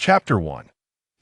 Chapter 1.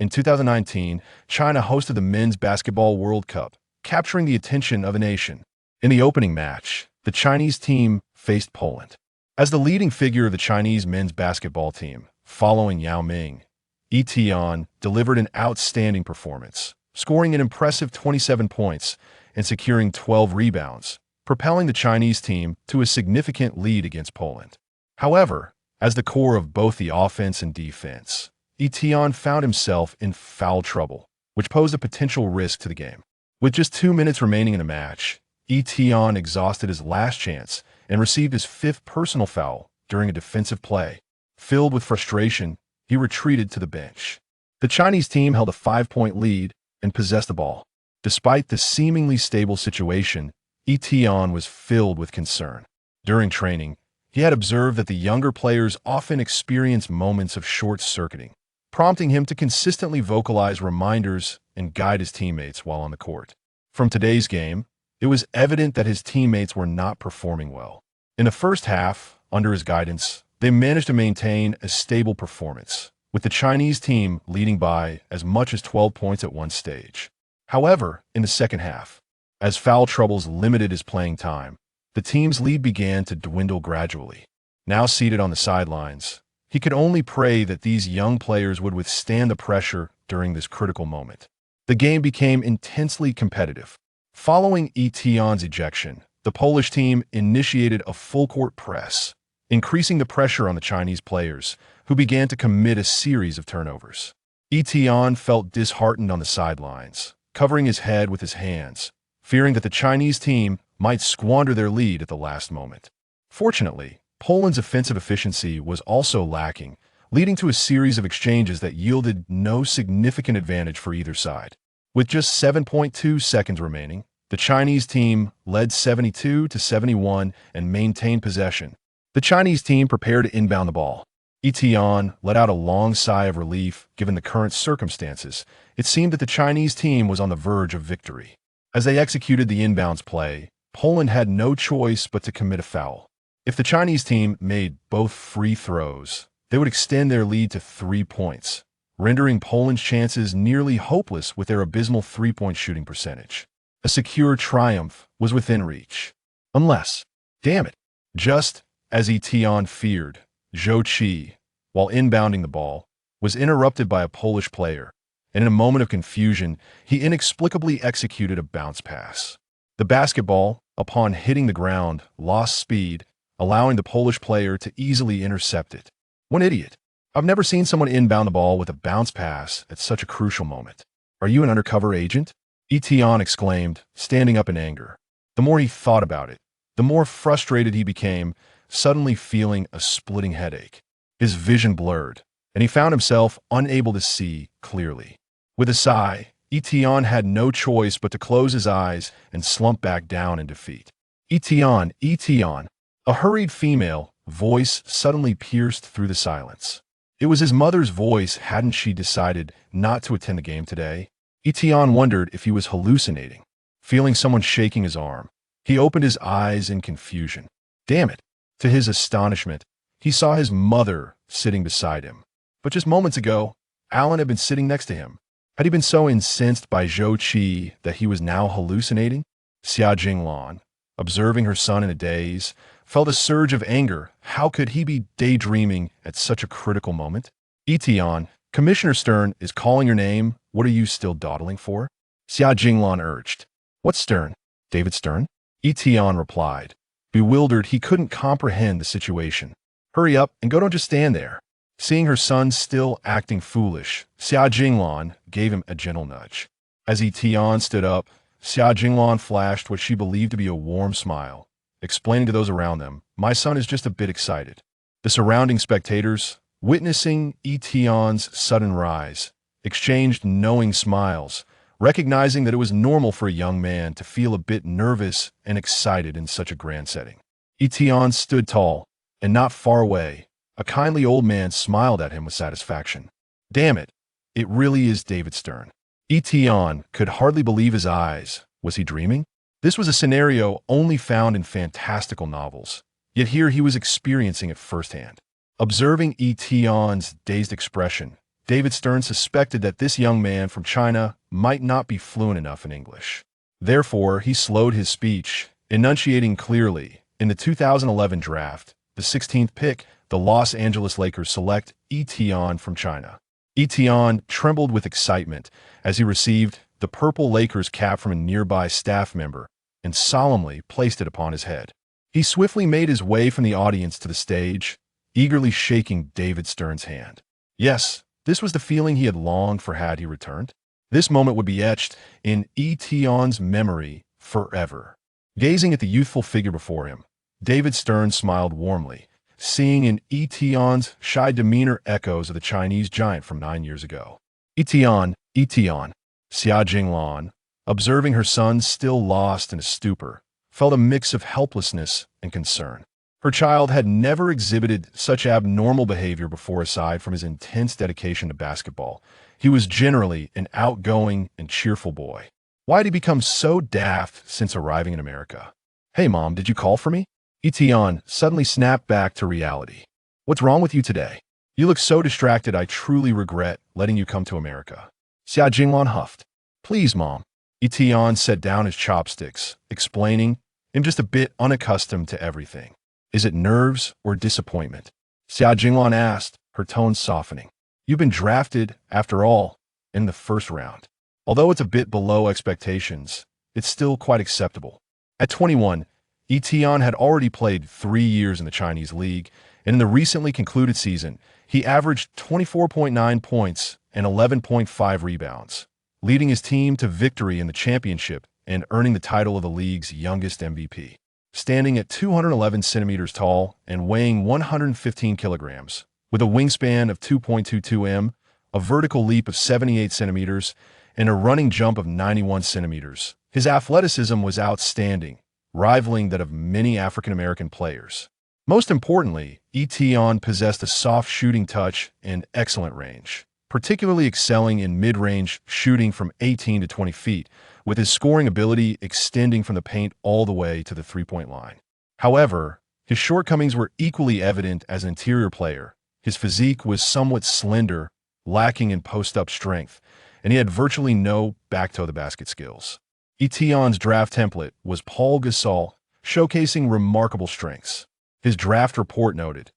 In 2019, China hosted the Men's Basketball World Cup, capturing the attention of a nation. In the opening match, the Chinese team faced Poland. As the leading figure of the Chinese men's basketball team, following Yao Ming, Tian delivered an outstanding performance, scoring an impressive 27 points and securing 12 rebounds, propelling the Chinese team to a significant lead against Poland. However, as the core of both the offense and defense, Tian found himself in foul trouble, which posed a potential risk to the game. With just 2 minutes remaining in the match, Tian exhausted his last chance and received his 5th personal foul during a defensive play. Filled with frustration, he retreated to the bench. The Chinese team held a 5-point lead and possessed the ball. Despite the seemingly stable situation, Tian was filled with concern. During training, he had observed that the younger players often experience moments of short-circuiting, prompting him to consistently vocalize reminders and guide his teammates while on the court. From today's game, it was evident that his teammates were not performing well. In the first half, under his guidance, they managed to maintain a stable performance, with the Chinese team leading by as much as 12 points at one stage. However, in the second half, as foul troubles limited his playing time, the team's lead began to dwindle gradually. Now seated on the sidelines, he could only pray that these young players would withstand the pressure during this critical moment. The game became intensely competitive. Following Tian's ejection, the Polish team initiated a full-court press, increasing the pressure on the Chinese players, who began to commit a series of turnovers. Tian felt disheartened on the sidelines, covering his head with his hands, fearing that the Chinese team might squander their lead at the last moment. Fortunately, Poland's offensive efficiency was also lacking, leading to a series of exchanges that yielded no significant advantage for either side. With just 7.2 seconds remaining, the Chinese team led 72-71 and maintained possession. The Chinese team prepared to inbound the ball. Tian let out a long sigh of relief given the current circumstances. It seemed that the Chinese team was on the verge of victory. As they executed the inbounds play, Poland had no choice but to commit a foul. If the Chinese team made both free throws, they would extend their lead to 3 points, rendering Poland's chances nearly hopeless with their abysmal three-point shooting percentage. A secure triumph was within reach. Unless, damn it, just as Tian feared, Zhou Qi, while inbounding the ball, was interrupted by a Polish player, and in a moment of confusion, he inexplicably executed a bounce pass. The basketball, upon hitting the ground, lost speed, allowing the Polish player to easily intercept it. One idiot. I've never seen someone inbound the ball with a bounce pass at such a crucial moment. Are you an undercover agent? Tian exclaimed, standing up in anger. The more he thought about it, the more frustrated he became, suddenly feeling a splitting headache. His vision blurred, and he found himself unable to see clearly. With a sigh, Tian had no choice but to close his eyes and slump back down in defeat. Tian. A hurried female voice suddenly pierced through the silence. It was his mother's voice. Hadn't she decided not to attend the game today? Tian wondered if he was hallucinating. Feeling someone shaking his arm, he opened his eyes in confusion. Damn it! To his astonishment, he saw his mother sitting beside him. But just moments ago, Alan had been sitting next to him. Had he been so incensed by Zhou Qi that he was now hallucinating? Xia Jinglan, observing her son in a daze, felt a surge of anger. How could he be daydreaming at such a critical moment? Tian, Commissioner Stern is calling your name. What are you still dawdling for? Xia Jinglan urged. What's Stern? David Stern? Tian replied. Bewildered, he couldn't comprehend the situation. Hurry up and go, don't just stand there. Seeing her son still acting foolish, Xia Jinglan gave him a gentle nudge. As Tian stood up, Xia Jinglan flashed what she believed to be a warm smile, explaining to those around them, my son is just a bit excited. The surrounding spectators, witnessing Tian's sudden rise, exchanged knowing smiles, recognizing that it was normal for a young man to feel a bit nervous and excited in such a grand setting. Tian stood tall, and not far away, a kindly old man smiled at him with satisfaction. Damn it, it really is David Stern. Tian could hardly believe his eyes. Was he dreaming? This was a scenario only found in fantastical novels, yet here he was experiencing it firsthand. Observing Tian's dazed expression, David Stern suspected that this young man from China might not be fluent enough in English. Therefore, he slowed his speech, enunciating clearly. In the 2011 draft, the 16th pick, the Los Angeles Lakers select Etienne from China. Etienne trembled with excitement as he received the purple Lakers cap from a nearby staff member and solemnly placed it upon his head. He swiftly made his way from the audience to the stage, eagerly shaking David Stern's hand. Yes, this was the feeling he had longed for had he returned. This moment would be etched in Etienne's memory forever. Gazing at the youthful figure before him, David Stern smiled warmly, seeing in Etienne's shy demeanor echoes of the Chinese giant from 9 years ago. Etienne, Xia Jinglan, observing her son still lost in a stupor, felt a mix of helplessness and concern. Her child had never exhibited such abnormal behavior before. Aside from his intense dedication to basketball, he was generally an outgoing and cheerful boy. Why had he become so daft since arriving in America? "Hey, Mom, did you call for me?" Etienne suddenly snapped back to reality. "What's wrong with you today? You look so distracted. I truly regret letting you come to America." Xia Jinglan huffed. "Please, Mom." Etienne set down his chopsticks, explaining, "I'm just a bit unaccustomed to everything." "Is it nerves or disappointment?" Xia Jinglan asked, her tone softening. "You've been drafted, after all, in the first round. Although it's a bit below expectations, it's still quite acceptable." At 21, Etienne had already played 3 years in the Chinese league, and in the recently concluded season, he averaged 24.9 points and 11.5 rebounds, leading his team to victory in the championship and earning the title of the league's youngest MVP. Standing at 211 centimeters tall and weighing 115 kilograms, with a wingspan of 2.22 m, a vertical leap of 78 centimeters, and a running jump of 91 centimeters, his athleticism was outstanding, rivaling that of many African-American players. Most importantly, Etienne possessed a soft shooting touch and excellent range, particularly excelling in mid-range shooting from 18 to 20 feet, with his scoring ability extending from the paint all the way to the three-point line. However, his shortcomings were equally evident as an interior player. His physique was somewhat slender, lacking in post-up strength, and he had virtually no back-to-the-basket skills. Etienne's draft template was Paul Gasol, showcasing remarkable strengths. His draft report noted,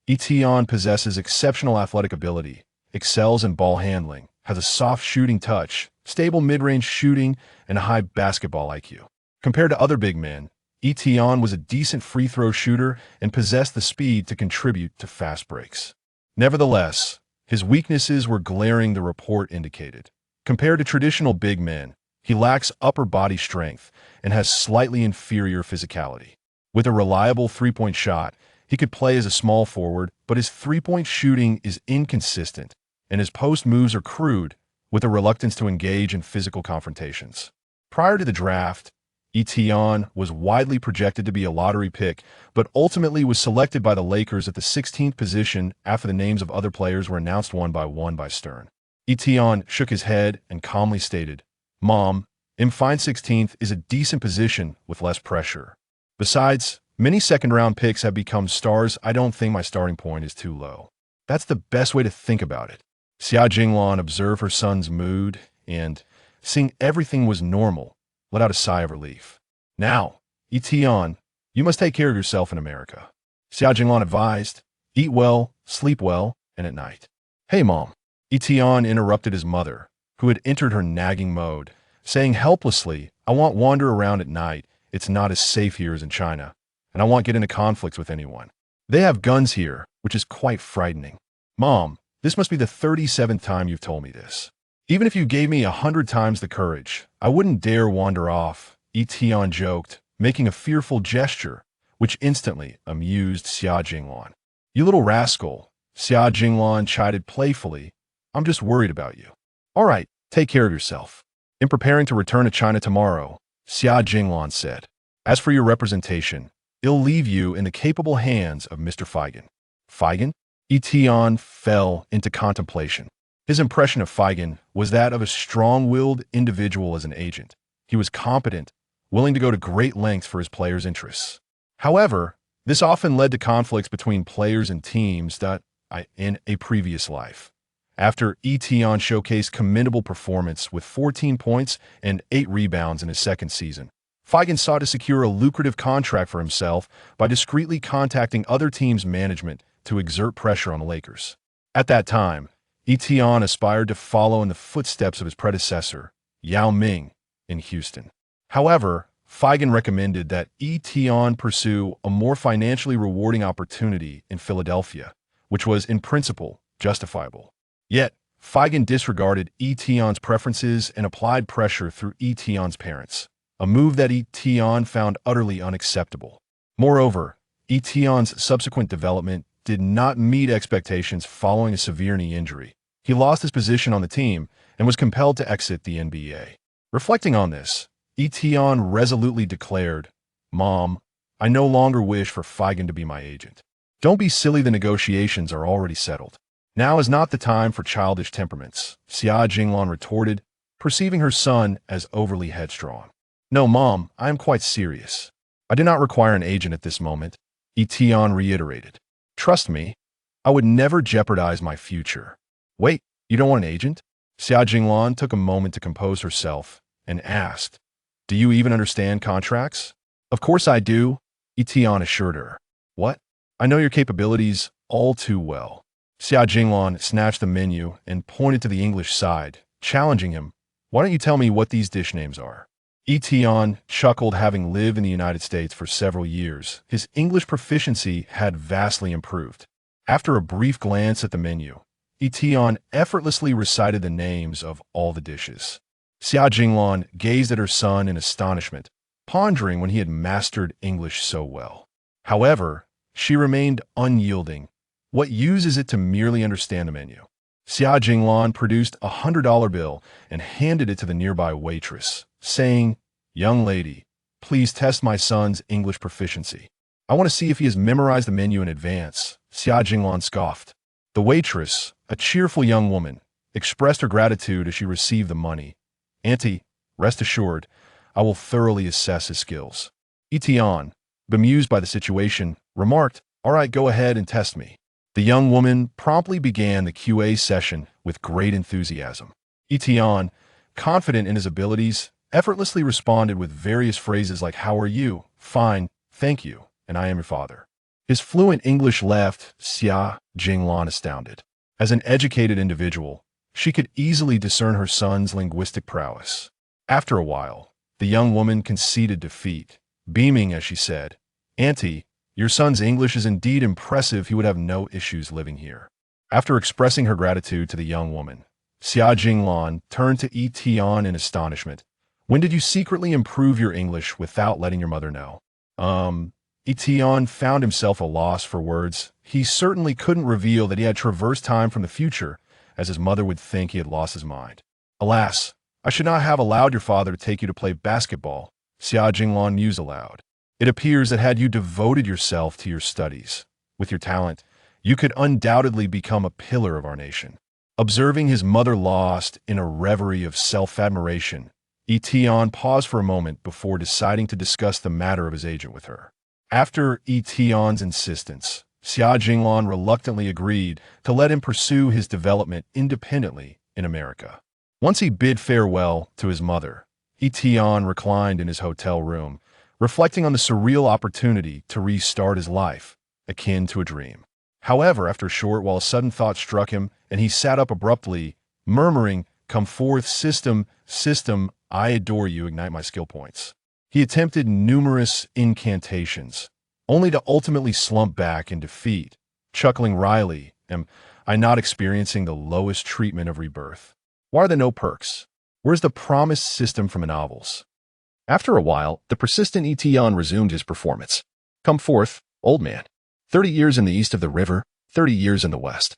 "Etienne possesses exceptional athletic ability, excels in ball handling, has a soft shooting touch, stable mid-range shooting, and a high basketball IQ." Compared to other big men, Etienne was a decent free throw shooter and possessed the speed to contribute to fast breaks. Nevertheless, his weaknesses were glaring, the report indicated. Compared to traditional big men, he lacks upper body strength and has slightly inferior physicality. With a reliable three-point shot, he could play as a small forward, but his three-point shooting is inconsistent, and his post moves are crude, with a reluctance to engage in physical confrontations. Prior to the draft, Etienne was widely projected to be a lottery pick, but ultimately was selected by the Lakers at the 16th position after the names of other players were announced one by Stern. Etienne shook his head and calmly stated, "Mom, I'm fine. 16th is a decent position with less pressure. Besides, many second-round picks have become stars. I don't think my starting point is too low." That's the best way to think about it. Xia Jinglan observed her son's mood and, seeing everything was normal, let out a sigh of relief. "Now, Etienne, you must take care of yourself in America." Xia Jinglan advised, "Eat well, sleep well, and at night." "Hey, Mom." Etienne interrupted his mother, who had entered her nagging mode, saying helplessly, "I won't wander around at night. It's not as safe here as in China, and I won't get into conflicts with anyone. They have guns here, which is quite frightening." "Mom, this must be the 37th time you've told me this. Even if you gave me 100 times the courage, I wouldn't dare wander off," Etienne joked, making a fearful gesture, which instantly amused Xia Jinglan. "You little rascal," Xia Jinglan chided playfully, "I'm just worried about you." "All right, take care of yourself. I'm preparing to return to China tomorrow," Xia Jinglan said. "As for your representation, it'll leave you in the capable hands of Mr. Feigen." "Feigen?" Etienne fell into contemplation. His impression of Feigen was that of a strong-willed individual as an agent. He was competent, willing to go to great lengths for his players' interests. However, this often led to conflicts between players and teams that in a previous life. After Etion showcased commendable performance with 14 points and 8 rebounds in his second season, Figan sought to secure a lucrative contract for himself by discreetly contacting other teams' management to exert pressure on the Lakers. At that time, Etion aspired to follow in the footsteps of his predecessor, Yao Ming, in Houston. However, Figan recommended that Etion pursue a more financially rewarding opportunity in Philadelphia, which was, in principle, justifiable. Yet, Figan disregarded Etion's preferences and applied pressure through Etion's parents, a move that Etion found utterly unacceptable. Moreover, Etion's subsequent development did not meet expectations following a severe knee injury. He lost his position on the team and was compelled to exit the NBA. Reflecting on this, Etion resolutely declared, "Mom, I no longer wish for Figan to be my agent. Don't be silly, the negotiations are already settled. Now is not the time for childish temperaments," Xia Jinglan retorted, perceiving her son as overly headstrong. "No, Mom, I am quite serious. I do not require an agent at this moment," Etion reiterated. "Trust me, I would never jeopardize my future." "Wait, you don't want an agent?" Xia Jinglan took a moment to compose herself and asked, "Do you even understand contracts?" "Of course I do," Etion assured her. "What? I know your capabilities all too well." Xia Jinglan snatched the menu and pointed to the English side, challenging him. "Why don't you tell me what these dish names are?" Etion chuckled. Having lived in the United States for several years, his English proficiency had vastly improved. After a brief glance at the menu, Etion effortlessly recited the names of all the dishes. Xia Jinglan gazed at her son in astonishment, pondering when he had mastered English so well. However, she remained unyielding. What use is it to merely understand the menu? Xia Jinglan produced a $100 bill and handed it to the nearby waitress, saying, "Young lady, please test my son's English proficiency. I want to see if he has memorized the menu in advance." Xia Jinglan scoffed. The waitress, a cheerful young woman, expressed her gratitude as she received the money. "Auntie, rest assured, I will thoroughly assess his skills." Etion, bemused by the situation, remarked, "All right, go ahead and test me." The young woman promptly began the QA session with great enthusiasm. Etion, confident in his abilities, effortlessly responded with various phrases like, "How are you?" "Fine, thank you, and I am your father." His fluent English left Xia Jinglan astounded. As an educated individual, she could easily discern her son's linguistic prowess. After a while, the young woman conceded defeat, beaming as she said, "Auntie, your son's English is indeed impressive. He would have no issues living here." After expressing her gratitude to the young woman, Xia Jinglan turned to Etion in astonishment. "When did you secretly improve your English without letting your mother know?" Etion found himself a loss for words. He certainly couldn't reveal that he had traversed time from the future, as his mother would think he had lost his mind. "Alas, I should not have allowed your father to take you to play basketball," Xia Jinglan mused aloud. "It appears that had you devoted yourself to your studies, with your talent, you could undoubtedly become a pillar of our nation." Observing his mother lost in a reverie of self-admiration, Etion paused for a moment before deciding to discuss the matter of his agent with her. After Etion's insistence, Xia Jinglan reluctantly agreed to let him pursue his development independently in America. Once he bid farewell to his mother, Etion reclined in his hotel room, reflecting on the surreal opportunity to restart his life, akin to a dream. However, after a short while, a sudden thought struck him, and he sat up abruptly, murmuring, "Come forth, system, I adore you, ignite my skill points." He attempted numerous incantations, only to ultimately slump back in defeat, chuckling wryly, "Am I not experiencing the lowest treatment of rebirth? Why are there no perks? Where's the promised system from the novels?" After a while, the persistent Etion resumed his performance. "Come forth, old man. 30 years in the east of the river, 30 years in the west.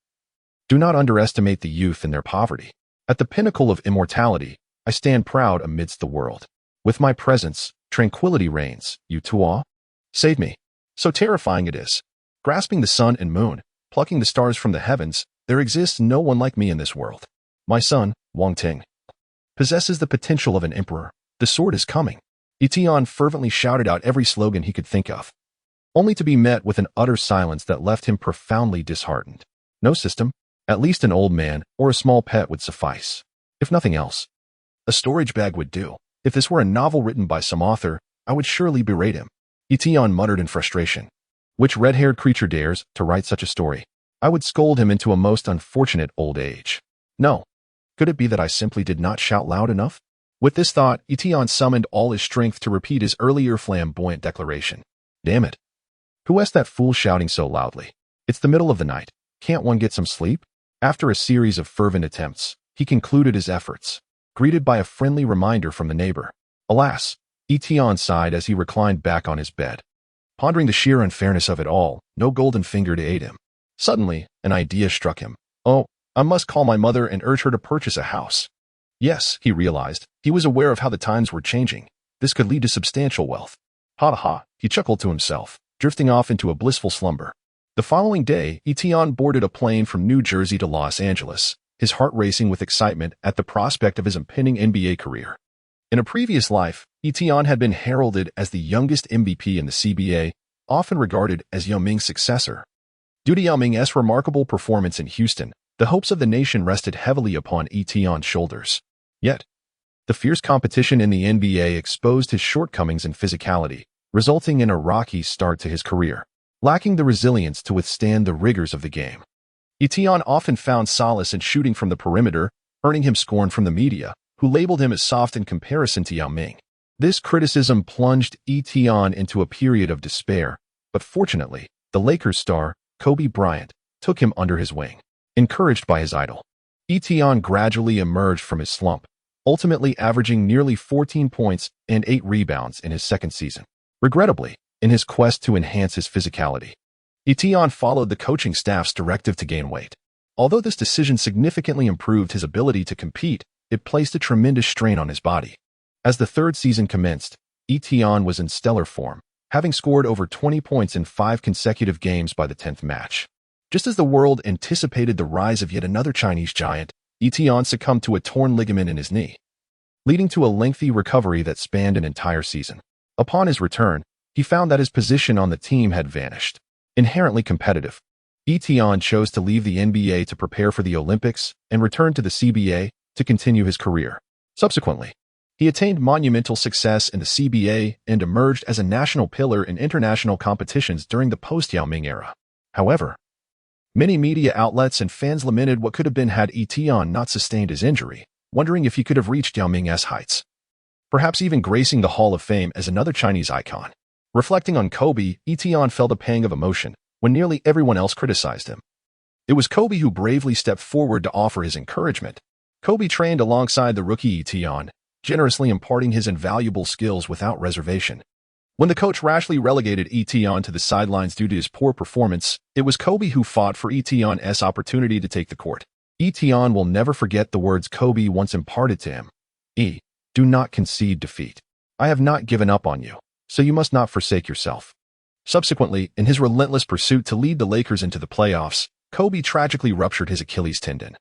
Do not underestimate the youth in their poverty. At the pinnacle of immortality, I stand proud amidst the world. With my presence, tranquility reigns. You Tuo? Save me. So terrifying it is. Grasping the sun and moon, plucking the stars from the heavens, there exists no one like me in this world. My son, Wang Ting, possesses the potential of an emperor. The sword is coming." Etion fervently shouted out every slogan he could think of, only to be met with an utter silence that left him profoundly disheartened. No system, At least an old man or a small pet would suffice. If nothing else, a storage bag would do. If this were a novel written by some author, I would surely berate him. Etion muttered in frustration. Which red-haired creature dares to write such a story? I would scold him into a most unfortunate old age. No. Could it be that I simply did not shout loud enough? With this thought, Etion summoned all his strength to repeat his earlier flamboyant declaration. Damn it. Who asked that fool shouting so loudly? It's the middle of the night. Can't one get some sleep? After a series of fervent attempts, he concluded his efforts, greeted by a friendly reminder from the neighbor. Alas, Etion sighed as he reclined back on his bed. Pondering the sheer unfairness of it all, no golden finger to aid him. Suddenly, an idea struck him. Oh, I must call my mother and urge her to purchase a house. Yes, he realized. He was aware of how the times were changing. This could lead to substantial wealth. Ha ha ha, he chuckled to himself, drifting off into a blissful slumber. The following day, Etion boarded a plane from New Jersey to Los Angeles, his heart racing with excitement at the prospect of his impending NBA career. In a previous life, Etion had been heralded as the youngest MVP in the CBA, often regarded as Yao Ming's successor. Due to Yao Ming's remarkable performance in Houston, the hopes of the nation rested heavily upon Etion's shoulders. Yet, the fierce competition in the NBA exposed his shortcomings in physicality, resulting in a rocky start to his career, lacking the resilience to withstand the rigors of the game. Etion often found solace in shooting from the perimeter, earning him scorn from the media, who labeled him as soft in comparison to Yao Ming. This criticism plunged Etion into a period of despair, but fortunately, the Lakers star, Kobe Bryant, took him under his wing. Encouraged by his idol, Etion gradually emerged from his slump, ultimately averaging nearly 14 points and 8 rebounds in his second season. Regrettably, in his quest to enhance his physicality, Etion followed the coaching staff's directive to gain weight. Although this decision significantly improved his ability to compete, it placed a tremendous strain on his body. As the third season commenced, Etion was in stellar form, having scored over 20 points in 5 consecutive games by the 10th match. Just as the world anticipated the rise of yet another Chinese giant, Etion succumbed to a torn ligament in his knee, leading to a lengthy recovery that spanned an entire season. Upon his return, he found that his position on the team had vanished. Inherently competitive, Etion chose to leave the NBA to prepare for the Olympics and return to the CBA to continue his career. Subsequently, he attained monumental success in the CBA and emerged as a national pillar in international competitions during the post-Yao Ming era. However, many media outlets and fans lamented what could have been had Etion not sustained his injury, wondering if he could have reached Yao Ming's heights, perhaps even gracing the Hall of Fame as another Chinese icon. Reflecting on Kobe, Etion felt a pang of emotion when nearly everyone else criticized him. It was Kobe who bravely stepped forward to offer his encouragement. Kobe trained alongside the rookie Etion, generously imparting his invaluable skills without reservation. When the coach rashly relegated Etion to the sidelines due to his poor performance, it was Kobe who fought for Etion's opportunity to take the court. Etion will never forget the words Kobe once imparted to him. Do not concede defeat. I have not given up on you, so you must not forsake yourself. Subsequently, in his relentless pursuit to lead the Lakers into the playoffs, Kobe tragically ruptured his Achilles tendon,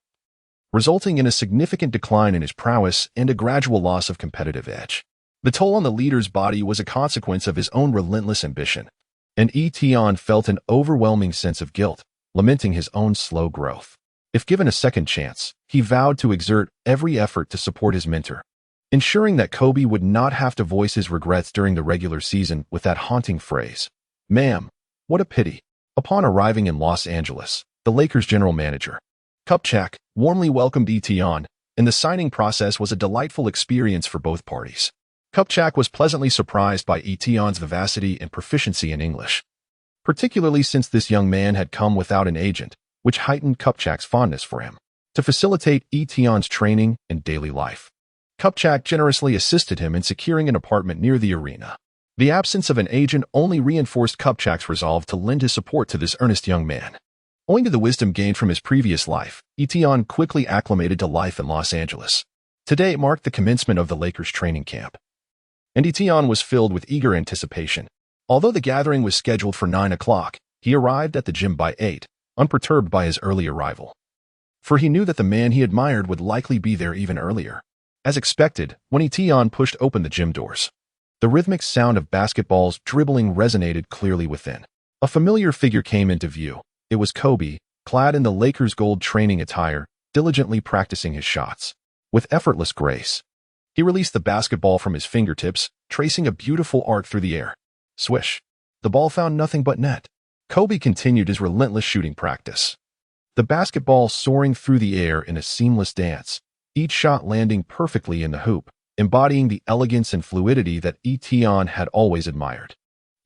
resulting in a significant decline in his prowess and a gradual loss of competitive edge. The toll on the leader's body was a consequence of his own relentless ambition, and Etion felt an overwhelming sense of guilt, lamenting his own slow growth. If given a second chance, he vowed to exert every effort to support his mentor, ensuring that Kobe would not have to voice his regrets during the regular season with that haunting phrase, "Ma'am, what a pity." Upon arriving in Los Angeles, the Lakers' general manager, Kupchak, warmly welcomed Etion, and the signing process was a delightful experience for both parties. Kupchak was pleasantly surprised by Etion's vivacity and proficiency in English, particularly since this young man had come without an agent, which heightened Kupchak's fondness for him. To facilitate Etion's training and daily life, Kupchak generously assisted him in securing an apartment near the arena. The absence of an agent only reinforced Kupchak's resolve to lend his support to this earnest young man. Owing to the wisdom gained from his previous life, Etion quickly acclimated to life in Los Angeles. Today marked the commencement of the Lakers training camp, and Etion was filled with eager anticipation. Although the gathering was scheduled for 9 o'clock, he arrived at the gym by 8, unperturbed by his early arrival, for he knew that the man he admired would likely be there even earlier. As expected, when Etion pushed open the gym doors, the rhythmic sound of basketballs dribbling resonated clearly within. A familiar figure came into view. It was Kobe, clad in the Lakers' gold training attire, diligently practicing his shots. With effortless grace, he released the basketball from his fingertips, tracing a beautiful arc through the air. Swish. The ball found nothing but net. Kobe continued his relentless shooting practice, the basketball soaring through the air in a seamless dance, each shot landing perfectly in the hoop, embodying the elegance and fluidity that Etion had always admired.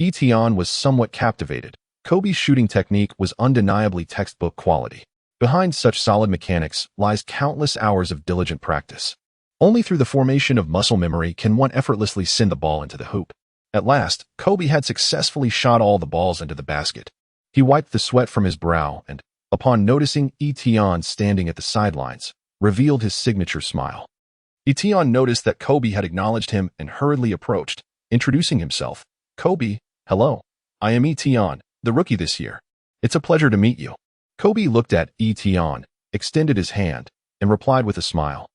Etion was somewhat captivated. Kobe's shooting technique was undeniably textbook quality. Behind such solid mechanics lies countless hours of diligent practice. Only through the formation of muscle memory can one effortlessly send the ball into the hoop. At last, Kobe had successfully shot all the balls into the basket. He wiped the sweat from his brow and, upon noticing Etion standing at the sidelines, revealed his signature smile. Etion noticed that Kobe had acknowledged him and hurriedly approached, introducing himself. Kobe, hello. I am Etion, the rookie this year. It's a pleasure to meet you. Kobe looked at Etion, extended his hand, and replied with a smile.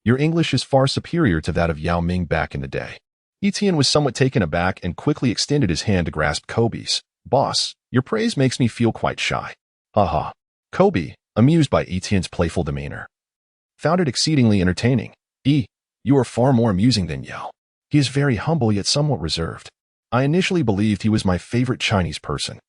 Your English is far superior to that of Yao Ming back in the day. Etion was somewhat taken aback and quickly extended his hand to grasp Kobe's. Boss, your praise makes me feel quite shy. Haha. Kobe, amused by Etion's playful demeanor, found it exceedingly entertaining. You are far more amusing than Yao. He is very humble yet somewhat reserved. I initially believed he was my favorite Chinese person,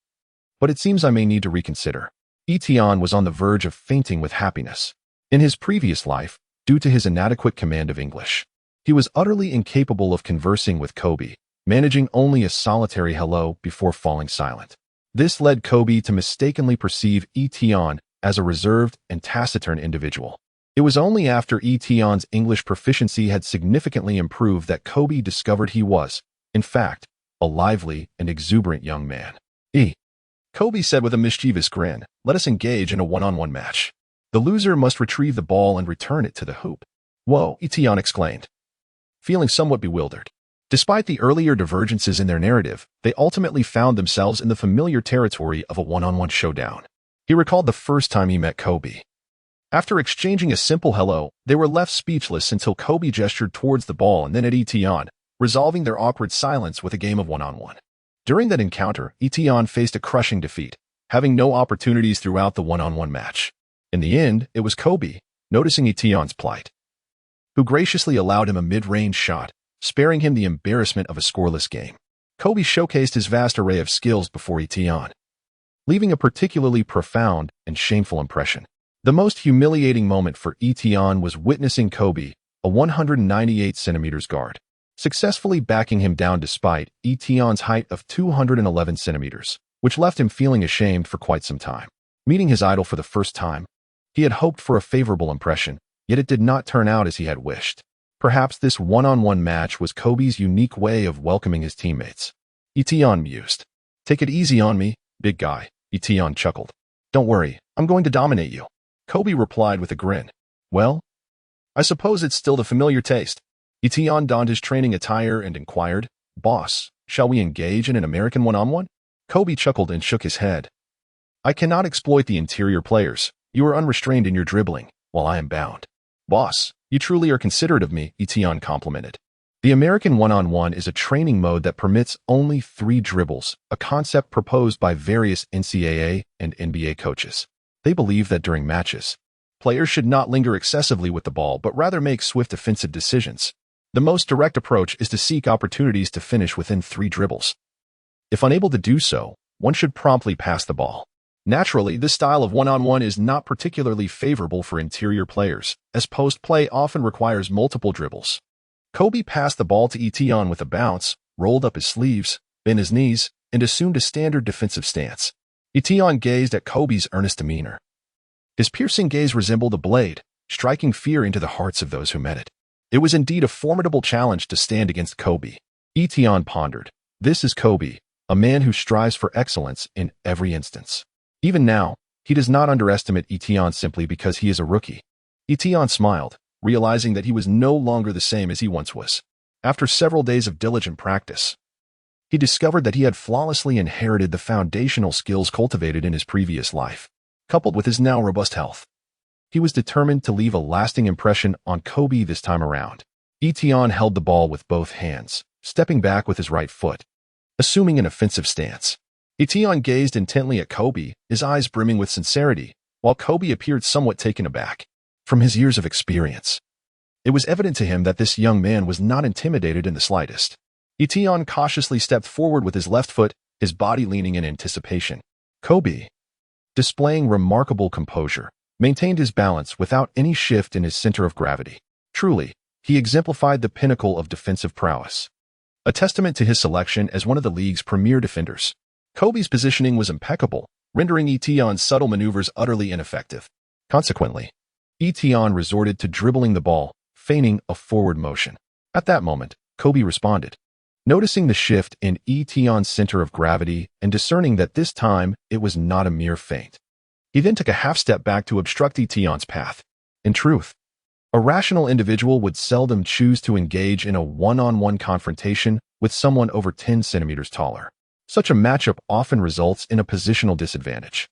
but it seems I may need to reconsider. Etion was on the verge of fainting with happiness. In his previous life, due to his inadequate command of English, he was utterly incapable of conversing with Kobe, managing only a solitary hello before falling silent. This led Kobe to mistakenly perceive Etion as a reserved and taciturn individual. It was only after Etion's English proficiency had significantly improved that Kobe discovered he was, in fact, a lively and exuberant young man. Kobe said with a mischievous grin, let us engage in a one-on-one match. The loser must retrieve the ball and return it to the hoop. Whoa, Etion exclaimed, feeling somewhat bewildered. Despite the earlier divergences in their narrative, they ultimately found themselves in the familiar territory of a one-on-one showdown. He recalled the first time he met Kobe. After exchanging a simple hello, they were left speechless until Kobe gestured towards the ball and then at Etion, resolving their awkward silence with a game of one-on-one. During that encounter, Etion faced a crushing defeat, having no opportunities throughout the one-on-one match. In the end, it was Kobe, noticing Etion's plight, who graciously allowed him a mid-range shot, sparing him the embarrassment of a scoreless game. Kobe showcased his vast array of skills before Etion, leaving a particularly profound and shameful impression. The most humiliating moment for Etion was witnessing Kobe, a 198 centimeters guard, successfully backing him down despite Etion's height of 211 centimeters, which left him feeling ashamed for quite some time. Meeting his idol for the first time, he had hoped for a favorable impression, yet it did not turn out as he had wished. Perhaps this one-on-one match was Kobe's unique way of welcoming his teammates. Etion mused. Take it easy on me, big guy, Etion chuckled. Don't worry, I'm going to dominate you. Kobe replied with a grin. Well, I suppose it's still the familiar taste. Etion donned his training attire and inquired, Boss, shall we engage in an American one-on-one? Kobe chuckled and shook his head. I cannot exploit the interior players. You are unrestrained in your dribbling, while I am bound. Boss, you truly are considerate of me, Etion complimented. The American one-on-one is a training mode that permits only 3 dribbles, a concept proposed by various NCAA and NBA coaches. They believe that during matches, players should not linger excessively with the ball but rather make swift offensive decisions. The most direct approach is to seek opportunities to finish within 3 dribbles. If unable to do so, one should promptly pass the ball. Naturally, this style of one-on-one is not particularly favorable for interior players, as post-play often requires multiple dribbles. Kobe passed the ball to Etion with a bounce, rolled up his sleeves, bent his knees, and assumed a standard defensive stance. Etion gazed at Kobe's earnest demeanor. His piercing gaze resembled a blade, striking fear into the hearts of those who met it. It was indeed a formidable challenge to stand against Kobe. Etion pondered. This is Kobe, a man who strives for excellence in every instance. Even now, he does not underestimate Etion simply because he is a rookie. Etion smiled, realizing that he was no longer the same as he once was. After several days of diligent practice, he discovered that he had flawlessly inherited the foundational skills cultivated in his previous life, coupled with his now robust health. He was determined to leave a lasting impression on Kobe this time around. Etion held the ball with both hands, stepping back with his right foot, assuming an offensive stance. Etienne gazed intently at Kobe, his eyes brimming with sincerity, while Kobe appeared somewhat taken aback. From his years of experience, it was evident to him that this young man was not intimidated in the slightest. Etienne cautiously stepped forward with his left foot, his body leaning in anticipation. Kobe, displaying remarkable composure, maintained his balance without any shift in his center of gravity. Truly, he exemplified the pinnacle of defensive prowess, a testament to his selection as one of the league's premier defenders. Kobe's positioning was impeccable, rendering Etienne's subtle maneuvers utterly ineffective. Consequently, Etienne resorted to dribbling the ball, feigning a forward motion. At that moment, Kobe responded, noticing the shift in Etienne's center of gravity and discerning that this time it was not a mere feint. He then took a half step back to obstruct Etienne's path. In truth, a rational individual would seldom choose to engage in a one-on-one confrontation with someone over 10 centimeters taller. Such a matchup often results in a positional disadvantage,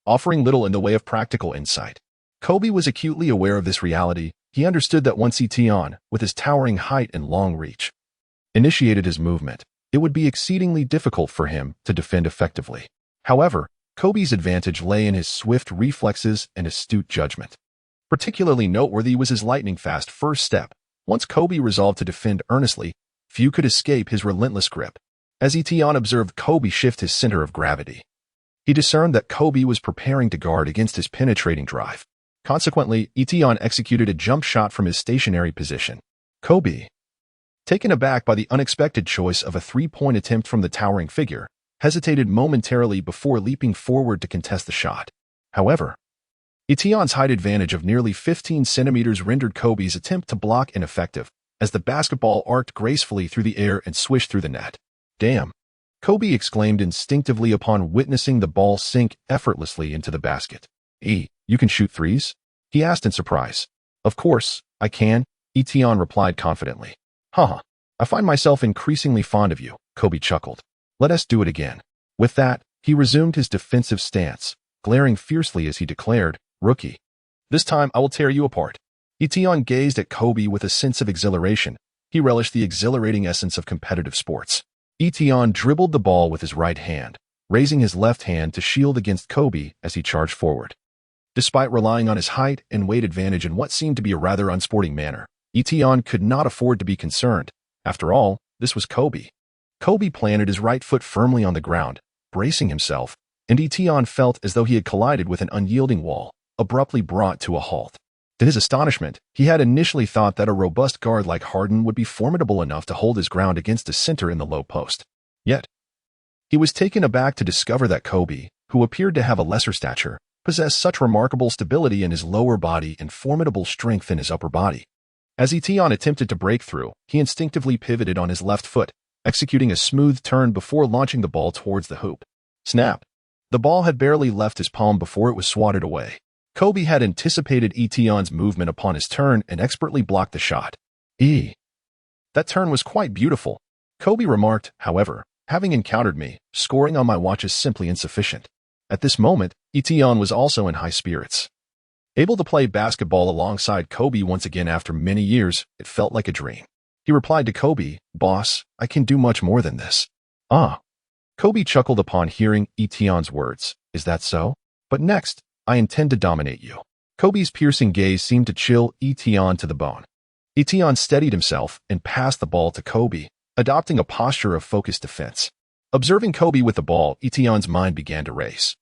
offering little in the way of practical insight. Kobe was acutely aware of this reality. He understood that once Etienne, with his towering height and long reach, initiated his movement, it would be exceedingly difficult for him to defend effectively. However, Kobe's advantage lay in his swift reflexes and astute judgment. Particularly noteworthy was his lightning-fast first step. Once Kobe resolved to defend earnestly, few could escape his relentless grip. As Etienne observed Kobe shift his center of gravity, he discerned that Kobe was preparing to guard against his penetrating drive. Consequently, Etienne executed a jump shot from his stationary position. Kobe, taken aback by the unexpected choice of a three-point attempt from the towering figure, hesitated momentarily before leaping forward to contest the shot. However, Etienne's height advantage of nearly 15 centimeters rendered Kobe's attempt to block ineffective, as the basketball arced gracefully through the air and swished through the net. "Damn!" Kobe exclaimed instinctively upon witnessing the ball sink effortlessly into the basket. You can shoot threes?" he asked in surprise. "Of course, I can," Etienne replied confidently. "Haha, I find myself increasingly fond of you," Kobe chuckled. "Let us do it again." With that, he resumed his defensive stance, glaring fiercely as he declared, "Rookie, this time I will tear you apart." Etienne gazed at Kobe with a sense of exhilaration. He relished the exhilarating essence of competitive sports. Etienne dribbled the ball with his right hand, raising his left hand to shield against Kobe as he charged forward. Despite relying on his height and weight advantage in what seemed to be a rather unsporting manner, Etienne could not afford to be concerned. After all, this was Kobe. Kobe planted his right foot firmly on the ground, bracing himself, and Etienne felt as though he had collided with an unyielding wall, abruptly brought to a halt. To his astonishment, he had initially thought that a robust guard like Harden would be formidable enough to hold his ground against a center in the low post. Yet, he was taken aback to discover that Kobe, who appeared to have a lesser stature, possessed such remarkable stability in his lower body and formidable strength in his upper body. As Etienne attempted to break through, he instinctively pivoted on his left foot, executing a smooth turn before launching the ball towards the hoop. Snap! The ball had barely left his palm before it was swatted away. Kobe had anticipated Etienne's movement upon his turn and expertly blocked the shot. That turn was quite beautiful, Kobe remarked. However, having encountered me, scoring on my watch is simply insufficient. At this moment, Etienne was also in high spirits. Able to play basketball alongside Kobe once again after many years, it felt like a dream. He replied to Kobe, "Boss, I can do much more than this." Kobe chuckled upon hearing Etienne's words. "Is that so? But next, I intend to dominate you." Kobe's piercing gaze seemed to chill Etienne to the bone. Etienne steadied himself and passed the ball to Kobe, adopting a posture of focused defense. Observing Kobe with the ball, Etienne's mind began to race.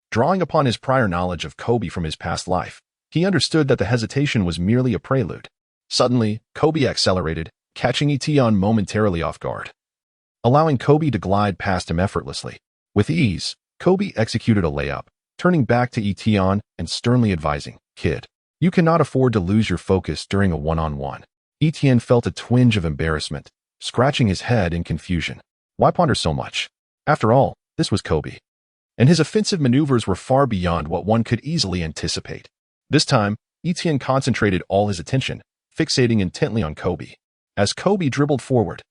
Drawing upon his prior knowledge of Kobe from his past life, he understood that the hesitation was merely a prelude. Suddenly, Kobe accelerated, catching Etienne momentarily off guard, allowing Kobe to glide past him effortlessly. With ease, Kobe executed a layup, turning back to Etienne and sternly advising, "Kid, you cannot afford to lose your focus during a one-on-one." Etienne felt a twinge of embarrassment, scratching his head in confusion. Why ponder so much? After all, this was Kobe, and his offensive maneuvers were far beyond what one could easily anticipate. This time, Etienne concentrated all his attention, fixating intently on Kobe. As Kobe dribbled forward,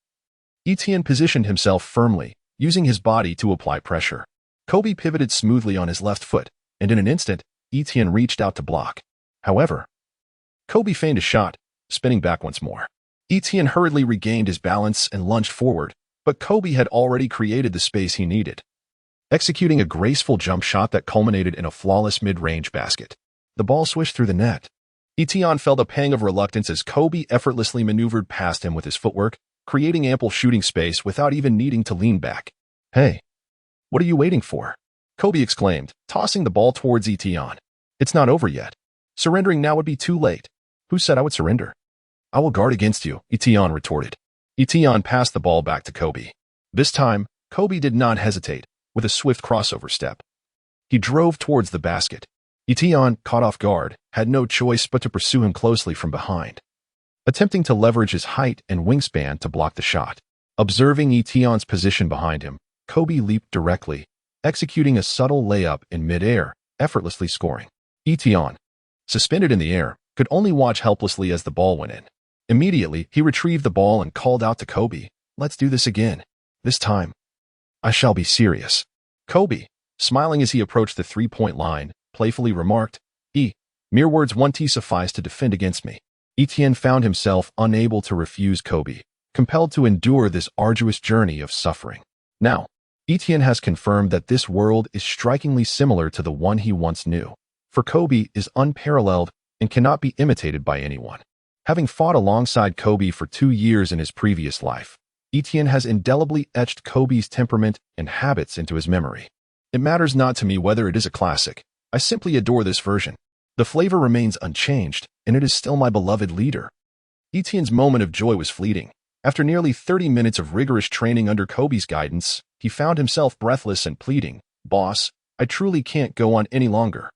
Etienne positioned himself firmly, using his body to apply pressure. Kobe pivoted smoothly on his left foot, and in an instant, Etienne reached out to block. However, Kobe feigned a shot, spinning back once more. Etienne hurriedly regained his balance and lunged forward, but Kobe had already created the space he needed. executing a graceful jump shot that culminated in a flawless mid-range basket. The ball swished through the net. Etienne felt a pang of reluctance as Kobe effortlessly maneuvered past him with his footwork, creating ample shooting space without even needing to lean back. "Hey, what are you waiting for?" Kobe exclaimed, tossing the ball towards Etienne. "It's not over yet. Surrendering now would be too late." "Who said I would surrender?" "I will guard against you," Etienne retorted. Etienne passed the ball back to Kobe. This time, Kobe did not hesitate. With a swift crossover step, he drove towards the basket. Etienne, caught off guard, had no choice but to pursue him closely from behind, attempting to leverage his height and wingspan to block the shot. Observing Etienne's position behind him, Kobe leaped directly, executing a subtle layup in midair, effortlessly scoring. Etienne, suspended in the air, could only watch helplessly as the ball went in. Immediately, he retrieved the ball and called out to Kobe, "Let's do this again. This time, I shall be serious." Kobe, smiling as he approached the three-point line, playfully remarked, "Mere words won't suffice to defend against me." Etienne found himself unable to refuse Kobe, compelled to endure this arduous journey of suffering. Now, Etienne has confirmed that this world is strikingly similar to the one he once knew. For Kobe is unparalleled and cannot be imitated by anyone. Having fought alongside Kobe for 2 years in his previous life, Etienne has indelibly etched Kobe's temperament and habits into his memory. "It matters not to me whether it is a classic. I simply adore this version. The flavor remains unchanged, and it is still my beloved leader." Etienne's moment of joy was fleeting. After nearly 30 minutes of rigorous training under Kobe's guidance, he found himself breathless and pleading, "Boss, I truly can't go on any longer.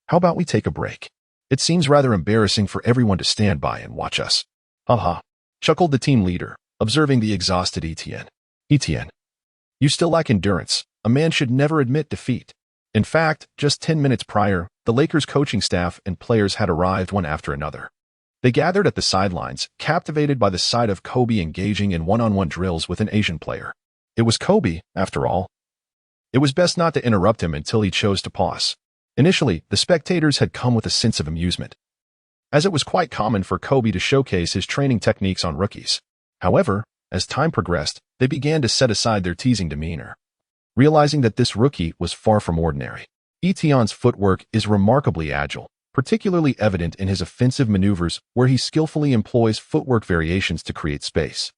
How about we take a break? It seems rather embarrassing for everyone to stand by and watch us." "Ha," chuckled the team leader, observing the exhausted Etienne. "Etienne, you still lack endurance. A man should never admit defeat." In fact, just 10 minutes prior, the Lakers coaching staff and players had arrived one after another. They gathered at the sidelines, captivated by the sight of Kobe engaging in one-on-one drills with an Asian player. It was Kobe, after all. It was best not to interrupt him until he chose to pause. Initially, the spectators had come with a sense of amusement, as it was quite common for Kobe to showcase his training techniques on rookies. However, as time progressed, they began to set aside their teasing demeanor, realizing that this rookie was far from ordinary. Etienne's footwork is remarkably agile, particularly evident in his offensive maneuvers where he skillfully employs footwork variations to create space,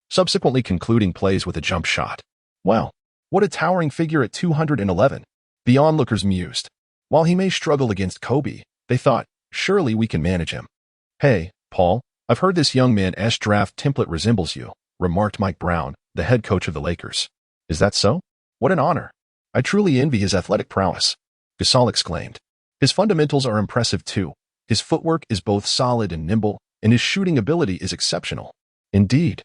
subsequently concluding plays with a jump shot. "Wow, what a towering figure at 211. The onlookers mused. While he may struggle against Kobe, they thought, surely we can manage him. "Hey, Paul, I've heard this young man's draft template resembles you," remarked Mike Brown, the head coach of the Lakers. "Is that so? What an honor. I truly envy his athletic prowess," Gasol exclaimed. "His fundamentals are impressive too. His footwork is both solid and nimble, and his shooting ability is exceptional." "Indeed.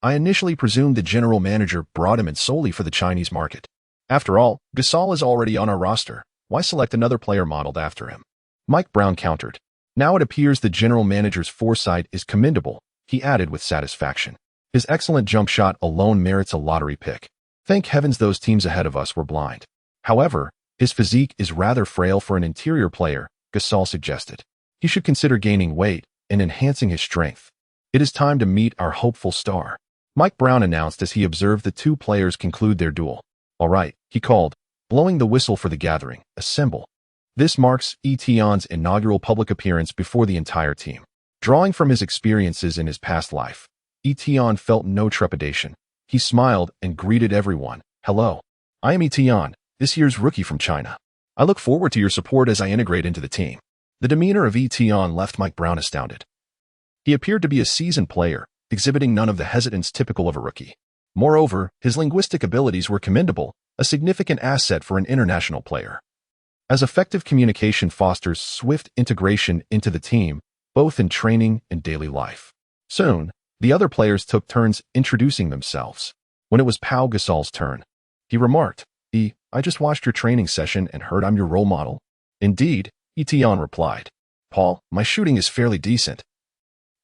I initially presumed the general manager brought him in solely for the Chinese market. After all, Gasol is already on our roster. Why select another player modeled after him?" Mike Brown countered. "Now it appears the general manager's foresight is commendable," he added with satisfaction. "His excellent jump shot alone merits a lottery pick. Thank heavens those teams ahead of us were blind. However, his physique is rather frail for an interior player," Gasol suggested. "He should consider gaining weight and enhancing his strength. It is time to meet our hopeful star," Mike Brown announced as he observed the two players conclude their duel. "All right," he called, blowing the whistle for the gathering. "Assemble." This marks Etienne's inaugural public appearance before the entire team. Drawing from his experiences in his past life, Etienne felt no trepidation. He smiled and greeted everyone. "Hello. I am Etienne, this year's rookie from China. I look forward to your support as I integrate into the team." The demeanor of Etienne left Mike Brown astounded. He appeared to be a seasoned player, exhibiting none of the hesitance typical of a rookie. Moreover, his linguistic abilities were commendable, a significant asset for an international player, as effective communication fosters swift integration into the team, both in training and daily life. Soon, the other players took turns introducing themselves. When it was Pau Gasol's turn, he remarked, "I just watched your training session and heard I'm your role model." "Indeed," Etienne replied. "Paul, my shooting is fairly decent,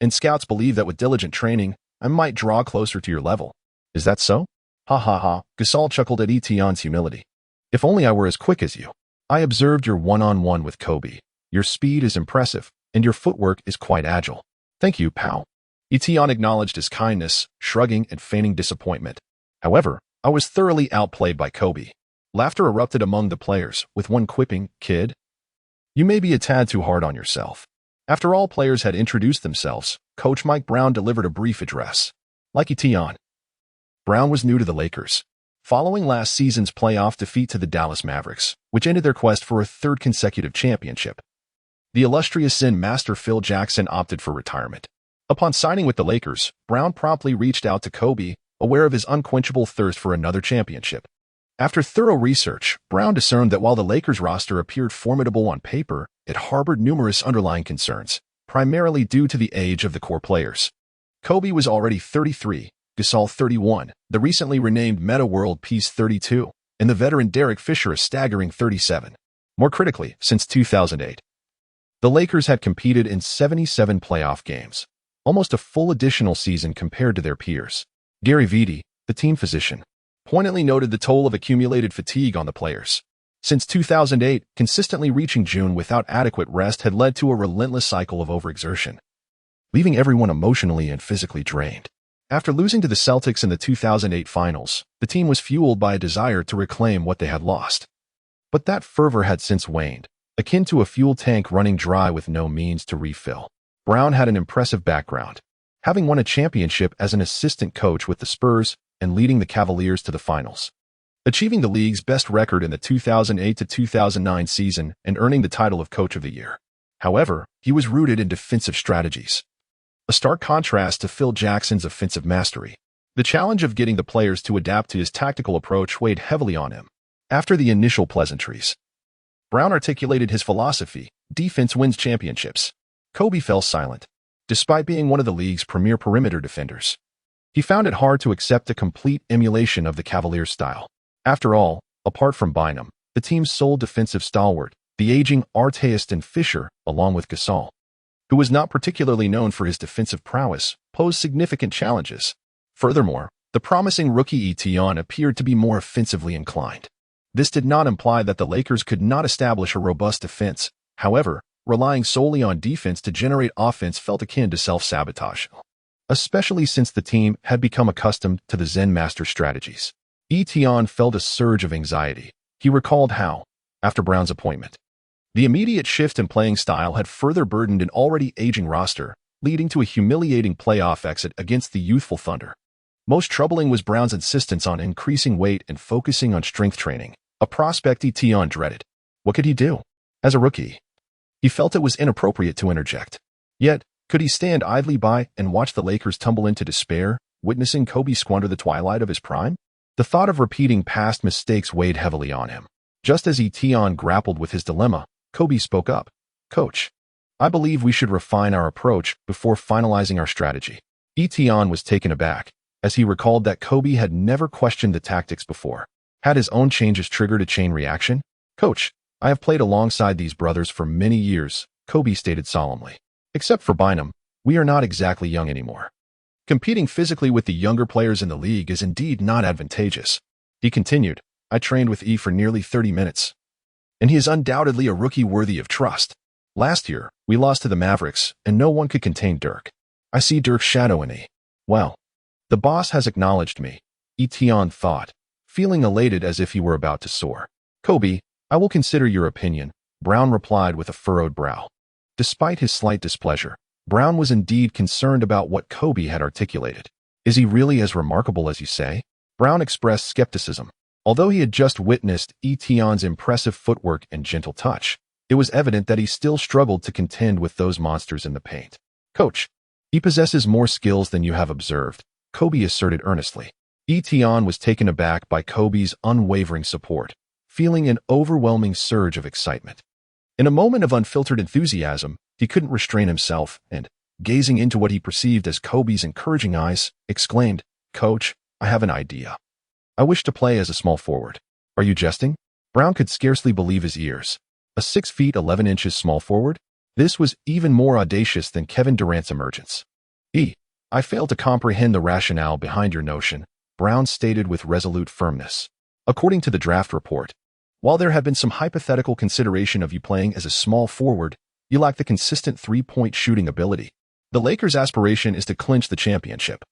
and scouts believe that with diligent training, I might draw closer to your level." "Is that so?" Ha, Gasol chuckled at Etienne's humility. "If only I were as quick as you. I observed your one-on-one with Kobe. Your speed is impressive, and your footwork is quite agile." "Thank you, Pau." Etienne acknowledged his kindness, shrugging and feigning disappointment. "However, I was thoroughly outplayed by Kobe. Laughter erupted among the players, with one quipping, "Kid, you may be a tad too hard on yourself." After all players had introduced themselves, Coach Mike Brown delivered a brief address. Like Tion, Brown was new to the Lakers. Following last season's playoff defeat to the Dallas Mavericks, which ended their quest for a third consecutive championship, the illustrious Zen master Phil Jackson opted for retirement. Upon signing with the Lakers, Brown promptly reached out to Kobe, aware of his unquenchable thirst for another championship. After thorough research, Brown discerned that while the Lakers roster appeared formidable on paper, it harbored numerous underlying concerns, primarily due to the age of the core players. Kobe was already 33, Gasol 31, the recently renamed Meta World Peace 32, and the veteran Derek Fisher a staggering 37. More critically, since 2008, the Lakers had competed in 77 playoff games, almost a full additional season compared to their peers. Gary Vitti, the team physician, poignantly noted the toll of accumulated fatigue on the players. Since 2008, consistently reaching June without adequate rest had led to a relentless cycle of overexertion, leaving everyone emotionally and physically drained. After losing to the Celtics in the 2008 finals, the team was fueled by a desire to reclaim what they had lost. But that fervor had since waned, akin to a fuel tank running dry with no means to refill. Brown had an impressive background, having won a championship as an assistant coach with the Spurs and leading the Cavaliers to the finals, achieving the league's best record in the 2008 to 2009 season and earning the title of Coach of the Year. However, he was rooted in defensive strategies, a stark contrast to Phil Jackson's offensive mastery. The challenge of getting the players to adapt to his tactical approach weighed heavily on him. After the initial pleasantries, Brown articulated his philosophy: defense wins championships. Kobe fell silent. Despite being one of the league's premier perimeter defenders, he found it hard to accept a complete emulation of the Cavaliers' style. After all, apart from Bynum, the team's sole defensive stalwart, the aging Artest and Fisher, along with Gasol, who was not particularly known for his defensive prowess, posed significant challenges. Furthermore, the promising rookie Tion appeared to be more offensively inclined. This did not imply that the Lakers could not establish a robust defense. However, relying solely on defense to generate offense felt akin to self-sabotage, especially since the team had become accustomed to the Zen master strategies. Tion felt a surge of anxiety. He recalled how, after Brown's appointment, the immediate shift in playing style had further burdened an already aging roster, leading to a humiliating playoff exit against the youthful Thunder. Most troubling was Brown's insistence on increasing weight and focusing on strength training, a prospect Tion dreaded. What could he do? As a rookie, he felt it was inappropriate to interject. Yet, could he stand idly by and watch the Lakers tumble into despair, witnessing Kobe squander the twilight of his prime? The thought of repeating past mistakes weighed heavily on him. Just as Tion grappled with his dilemma, Kobe spoke up. "Coach, I believe we should refine our approach before finalizing our strategy." Tion was taken aback, as he recalled that Kobe had never questioned the tactics before. Had his own changes triggered a chain reaction? "Coach, I have played alongside these brothers for many years," Kobe stated solemnly. "Except for Bynum, we are not exactly young anymore. Competing physically with the younger players in the league is indeed not advantageous." He continued, "I trained with E for nearly 30 minutes, and he is undoubtedly a rookie worthy of trust. Last year, we lost to the Mavericks, and no one could contain Dirk. I see Dirk's shadow in E. Well, the boss has acknowledged me," Tion thought, feeling elated as if he were about to soar. "Kobe, I will consider your opinion," Brown replied with a furrowed brow. Despite his slight displeasure, Brown was indeed concerned about what Kobe had articulated. "Is he really as remarkable as you say?" Brown expressed skepticism. Although he had just witnessed Tion's impressive footwork and gentle touch, it was evident that he still struggled to contend with those monsters in the paint. "Coach, he possesses more skills than you have observed," Kobe asserted earnestly. Tion was taken aback by Kobe's unwavering support, feeling an overwhelming surge of excitement. In a moment of unfiltered enthusiasm, he couldn't restrain himself and, gazing into what he perceived as Kobe's encouraging eyes, exclaimed, "Coach, I have an idea. I wish to play as a small forward." "Are you jesting?" Brown could scarcely believe his ears. A 6 feet 11 inches small forward? This was even more audacious than Kevin Durant's emergence. "I fail to comprehend the rationale behind your notion," Brown stated with resolute firmness. "According to the draft report, while there have been some hypothetical consideration of you playing as a small forward, you lack the consistent three-point shooting ability. The Lakers' aspiration is to clinch the championship.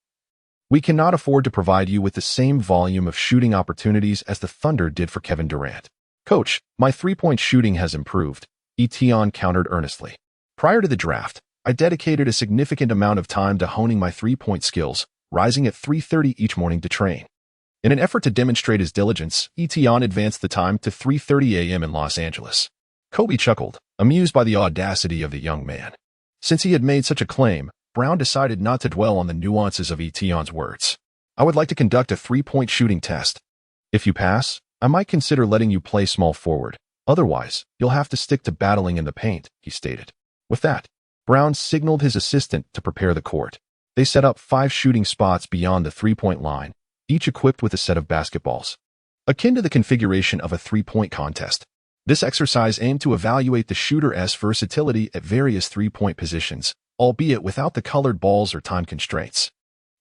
We cannot afford to provide you with the same volume of shooting opportunities as the Thunder did for Kevin Durant. Coach, my three-point shooting has improved, Etion countered earnestly. Prior to the draft, I dedicated a significant amount of time to honing my three-point skills, rising at 3:30 each morning to train. In an effort to demonstrate his diligence, Etion advanced the time to 3:30 a.m. in Los Angeles. Kobe chuckled, amused by the audacity of the young man. Since he had made such a claim, Brown decided not to dwell on the nuances of Etion's words. I would like to conduct a three-point shooting test. If you pass, I might consider letting you play small forward. Otherwise, you'll have to stick to battling in the paint, he stated. With that, Brown signaled his assistant to prepare the court. They set up 5 shooting spots beyond the three-point line, each equipped with a set of basketballs. Akin to the configuration of a three-point contest, this exercise aimed to evaluate the shooter's versatility at various three-point positions, albeit without the colored balls or time constraints.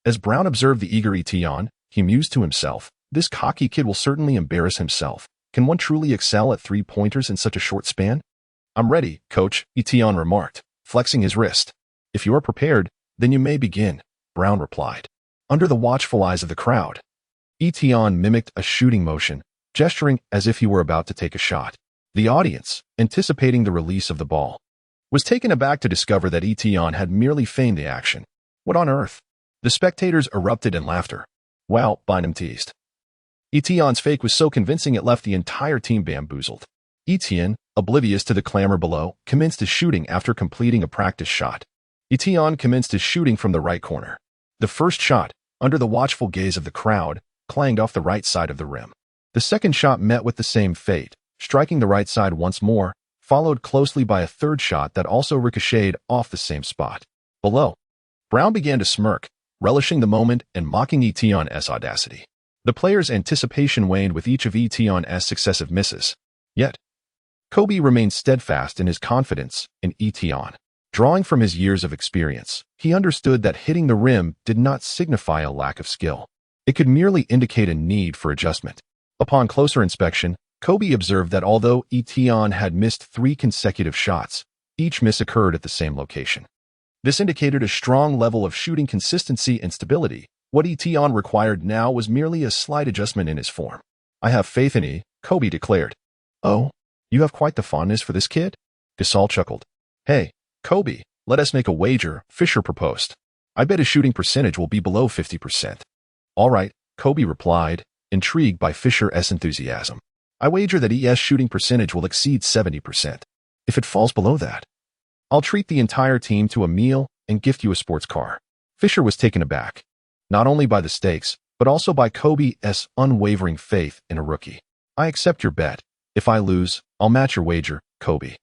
As Brown observed the eager Etion, he mused to himself, this cocky kid will certainly embarrass himself. Can one truly excel at three-pointers in such a short span? I'm ready, coach, Etion remarked, flexing his wrist. If you are prepared, then you may begin, Brown replied. Under the watchful eyes of the crowd, Etion mimicked a shooting motion, gesturing as if he were about to take a shot. The audience, anticipating the release of the ball, was taken aback to discover that Etion had merely feigned the action. What on earth? The spectators erupted in laughter. Well, Bynum teased. Etion's fake was so convincing it left the entire team bamboozled. Etion, oblivious to the clamor below, commenced his shooting after completing a practice shot. Etion commenced his shooting from the right corner. The first shot, under the watchful gaze of the crowd, clanged off the right side of the rim. The second shot met with the same fate, striking the right side once more, followed closely by a third shot that also ricocheted off the same spot. Below, Brown began to smirk, relishing the moment and mocking Etion's audacity. The players' anticipation waned with each of Etion's successive misses. Yet, Kobe remained steadfast in his confidence in Etion. Drawing from his years of experience, he understood that hitting the rim did not signify a lack of skill. It could merely indicate a need for adjustment. Upon closer inspection, Kobe observed that although Etion had missed 3 consecutive shots, each miss occurred at the same location. This indicated a strong level of shooting consistency and stability. What Etion required now was merely a slight adjustment in his form. I have faith in E, Kobe declared. Oh, you have quite the fondness for this kid? Gasol chuckled. Hey, Kobe, let us make a wager, Fisher proposed. I bet his shooting percentage will be below 50%. All right, Kobe replied, intrigued by Fisher's enthusiasm. I wager that ES shooting percentage will exceed 70%. If it falls below that, I'll treat the entire team to a meal and gift you a sports car. Fisher was taken aback, not only by the stakes, but also by Kobe's unwavering faith in a rookie. I accept your bet. If I lose, I'll match your wager, Kobe.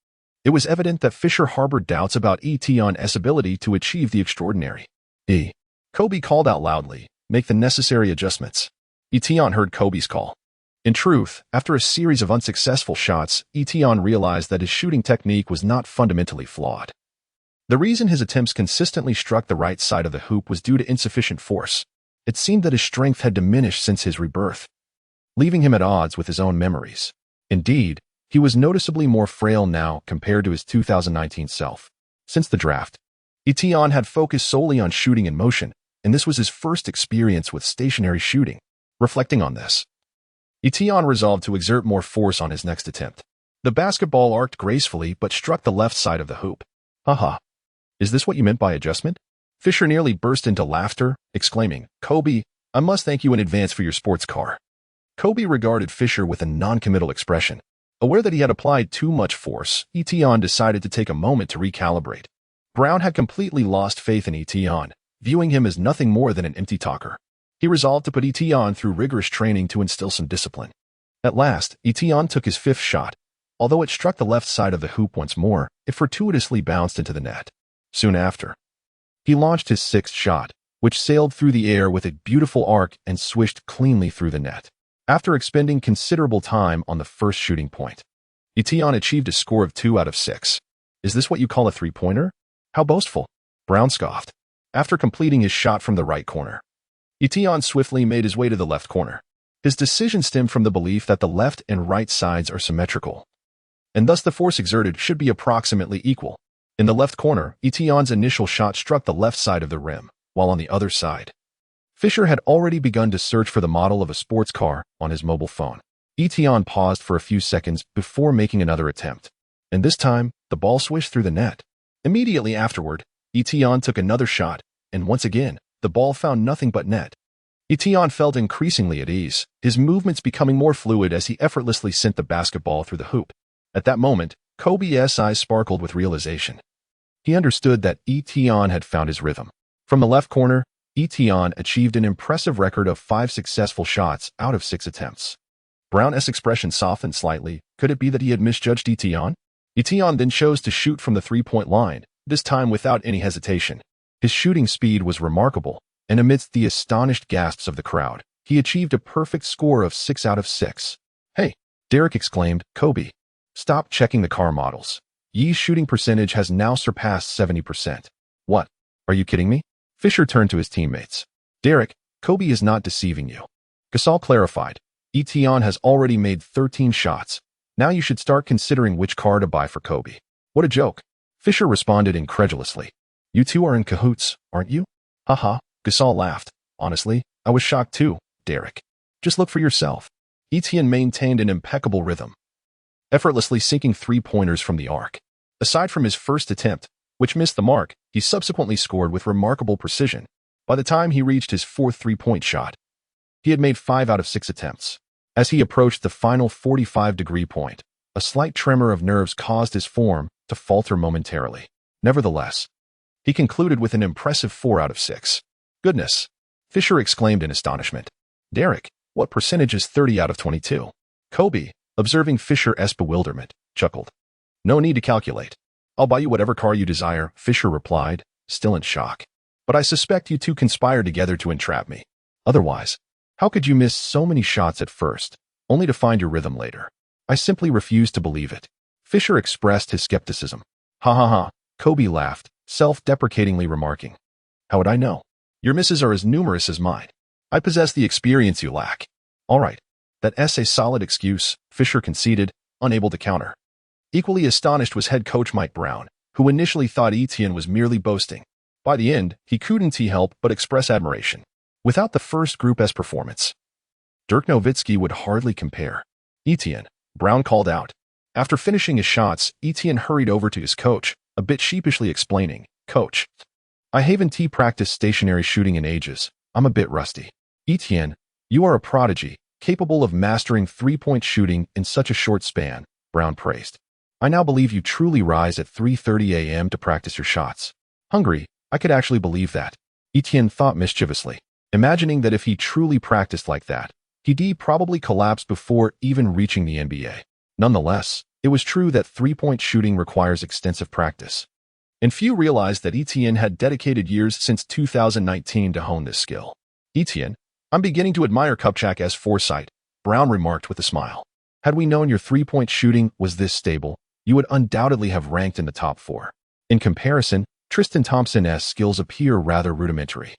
It was evident that Fisher harbored doubts about Etion's ability to achieve the extraordinary. Kobe called out loudly, make the necessary adjustments. Etion heard Kobe's call. In truth, after a series of unsuccessful shots, Etion realized that his shooting technique was not fundamentally flawed. The reason his attempts consistently struck the right side of the hoop was due to insufficient force. It seemed that his strength had diminished since his rebirth, leaving him at odds with his own memories. Indeed, he was noticeably more frail now compared to his 2019 self. Since the draft, Etion had focused solely on shooting in motion, and this was his first experience with stationary shooting. Reflecting on this, Etion resolved to exert more force on his next attempt. The basketball arced gracefully but struck the left side of the hoop. Haha. Is this what you meant by adjustment? Fisher nearly burst into laughter, exclaiming, Kobe, I must thank you in advance for your sports car. Kobe regarded Fisher with a non-committal expression. Aware that he had applied too much force, Etion decided to take a moment to recalibrate. Brown had completely lost faith in Etion, viewing him as nothing more than an empty talker. He resolved to put Etion through rigorous training to instill some discipline. At last, Etion took his 5th shot. Although it struck the left side of the hoop once more, it fortuitously bounced into the net. Soon after, he launched his 6th shot, which sailed through the air with a beautiful arc and swished cleanly through the net. After expending considerable time on the first shooting point, Etion achieved a score of 2 out of 6. Is this what you call a three-pointer? How boastful, Brown scoffed. After completing his shot from the right corner, Etion swiftly made his way to the left corner. His decision stemmed from the belief that the left and right sides are symmetrical, and thus the force exerted should be approximately equal. In the left corner, Etion's initial shot struck the left side of the rim, while on the other side, Fisher had already begun to search for the model of a sports car on his mobile phone. Etienne paused for a few seconds before making another attempt, and this time, the ball swished through the net. Immediately afterward, Etienne took another shot, and once again, the ball found nothing but net. Etienne felt increasingly at ease, his movements becoming more fluid as he effortlessly sent the basketball through the hoop. At that moment, Kobe's eyes sparkled with realization. He understood that Etienne had found his rhythm. From the left corner, Etienne achieved an impressive record of 5 successful shots out of 6 attempts. Brown's expression softened slightly. Could it be that he had misjudged Etienne? Etienne then chose to shoot from the three-point line, this time without any hesitation. His shooting speed was remarkable, and amidst the astonished gasps of the crowd, he achieved a perfect score of 6 out of 6. "Hey," Derek exclaimed, "Kobe, stop checking the car models. Ye's shooting percentage has now surpassed 70%. What? Are you kidding me?" Fisher turned to his teammates. "Derek, Kobe is not deceiving you." Gasol clarified. "Etienne has already made 13 shots. Now you should start considering which car to buy for Kobe." "What a joke." Fisher responded incredulously. "You two are in cahoots, aren't you?" "Haha," Gasol laughed. "Honestly, I was shocked too, Derek. Just look for yourself." Etienne maintained an impeccable rhythm, effortlessly sinking 3-pointers from the arc. Aside from his first attempt, which missed the mark, he subsequently scored with remarkable precision. By the time he reached his 4th 3-point shot, he had made 5 out of 6 attempts. As he approached the final 45-degree point, a slight tremor of nerves caused his form to falter momentarily. Nevertheless, he concluded with an impressive 4 out of 6. "Goodness," Fisher exclaimed in astonishment. "Derek, what percentage is 30 out of 22? Kobe, observing Fisher's bewilderment, chuckled. "No need to calculate. I'll buy you whatever car you desire," Fisher replied, still in shock. "But I suspect you two conspired together to entrap me. Otherwise, how could you miss so many shots at first, only to find your rhythm later? I simply refuse to believe it." Fisher expressed his skepticism. "Ha ha ha," Kobe laughed, self-deprecatingly remarking. "How would I know? Your misses are as numerous as mine. I possess the experience you lack." "All right, that's a solid excuse," Fisher conceded, unable to counter. Equally astonished was head coach Mike Brown, who initially thought Etienne was merely boasting. By the end, he couldn't help but express admiration. Without the first group's performance, Dirk Nowitzki would hardly compare. "Etienne," Brown called out. After finishing his shots, Etienne hurried over to his coach, a bit sheepishly explaining, "Coach, I haven't practiced stationary shooting in ages. I'm a bit rusty." "Etienne, you are a prodigy, capable of mastering 3-point shooting in such a short span," Brown praised. "I now believe you truly rise at 3:30 a.m. to practice your shots." "Hungry, I could actually believe that," Etienne thought mischievously, imagining that if he truly practiced like that, he'd probably collapse before even reaching the NBA. Nonetheless, it was true that 3-point shooting requires extensive practice, and few realized that Etienne had dedicated years since 2019 to hone this skill. "Etienne, I'm beginning to admire Kupchak's foresight," Brown remarked with a smile. "Had we known your 3-point shooting was this stable, you would undoubtedly have ranked in the top 4. In comparison, Tristan Thompson's skills appear rather rudimentary.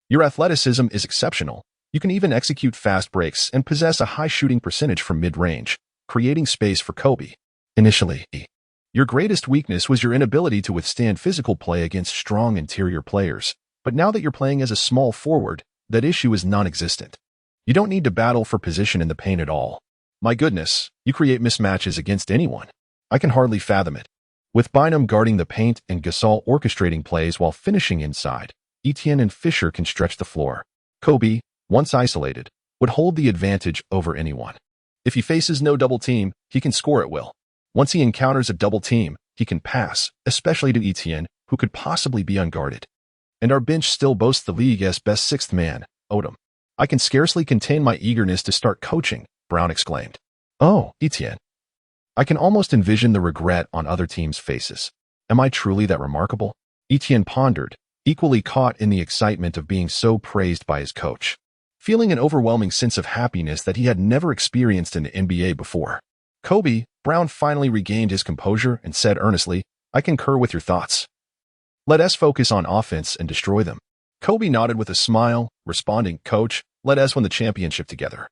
Your athleticism is exceptional. You can even execute fast breaks and possess a high shooting percentage from mid-range, creating space for Kobe. Initially, your greatest weakness was your inability to withstand physical play against strong interior players, but now that you're playing as a small forward, that issue is non-existent. You don't need to battle for position in the paint at all. My goodness, you create mismatches against anyone. I can hardly fathom it." With Bynum guarding the paint and Gasol orchestrating plays while finishing inside, Etienne and Fisher can stretch the floor. Kobe, once isolated, would hold the advantage over anyone. If he faces no double team, he can score at will. Once he encounters a double team, he can pass, especially to Etienne, who could possibly be unguarded. And our bench still boasts the league's best 6th man, Odom. "I can scarcely contain my eagerness to start coaching," Brown exclaimed. "Oh, Etienne. I can almost envision the regret on other teams' faces. Am I truly that remarkable?" Etienne pondered, equally caught in the excitement of being so praised by his coach, feeling an overwhelming sense of happiness that he had never experienced in the NBA before. "Kobe," Brown finally regained his composure and said earnestly, "I concur with your thoughts. Let us focus on offense and destroy them." Kobe nodded with a smile, responding, "Coach, let us win the championship together."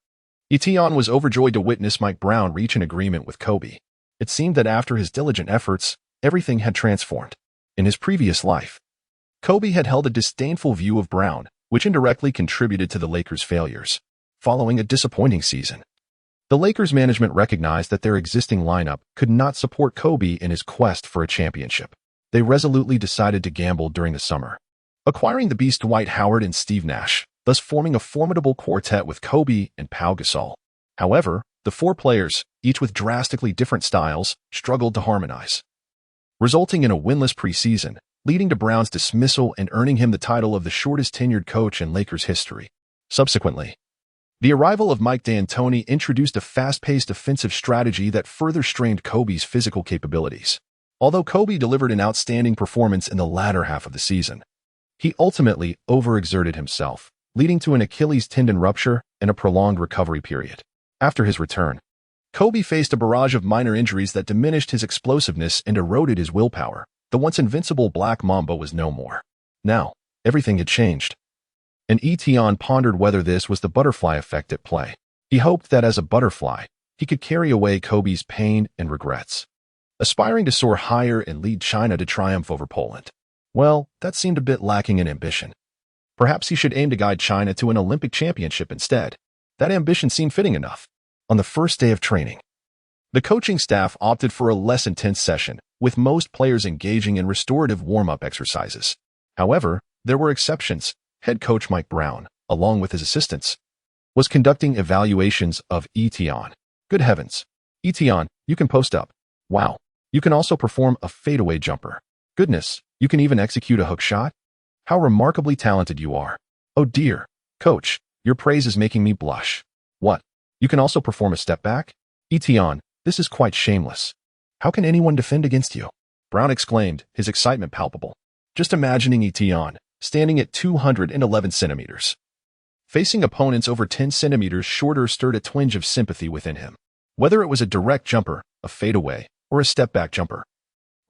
Etienne was overjoyed to witness Mike Brown reach an agreement with Kobe. It seemed that after his diligent efforts, everything had transformed. In his previous life, Kobe had held a disdainful view of Brown, which indirectly contributed to the Lakers' failures. Following a disappointing season, the Lakers management recognized that their existing lineup could not support Kobe in his quest for a championship. They resolutely decided to gamble during the summer, acquiring the Beast Dwight Howard and Steve Nash, thus forming a formidable quartet with Kobe and Pau Gasol. However, the four players, each with drastically different styles, struggled to harmonize, resulting in a winless preseason, leading to Brown's dismissal and earning him the title of the shortest-tenured coach in Lakers history. Subsequently, the arrival of Mike D'Antoni introduced a fast-paced offensive strategy that further strained Kobe's physical capabilities. Although Kobe delivered an outstanding performance in the latter half of the season, he ultimately overexerted himself, leading to an Achilles tendon rupture and a prolonged recovery period. After his return, Kobe faced a barrage of minor injuries that diminished his explosiveness and eroded his willpower. The once invincible Black Mamba was no more. Now, everything had changed. And Etienne pondered whether this was the butterfly effect at play. He hoped that as a butterfly, he could carry away Kobe's pain and regrets, aspiring to soar higher and lead China to triumph over Poland. Well, that seemed a bit lacking in ambition. Perhaps he should aim to guide China to an Olympic championship instead. That ambition seemed fitting enough. On the first day of training, the coaching staff opted for a less intense session, with most players engaging in restorative warm-up exercises. However, there were exceptions. Head coach Mike Brown, along with his assistants, was conducting evaluations of Etienne. Good heavens. Etienne, you can post up. Wow. You can also perform a fadeaway jumper. Goodness, you can even execute a hook shot? How remarkably talented you are. Oh dear. Coach, your praise is making me blush. What? You can also perform a step back? Etienne, this is quite shameless. How can anyone defend against you? Brown exclaimed, his excitement palpable. Just imagining Etienne, standing at 211 centimeters, facing opponents over 10 centimeters shorter, stirred a twinge of sympathy within him. Whether it was a direct jumper, a fadeaway, or a step-back jumper,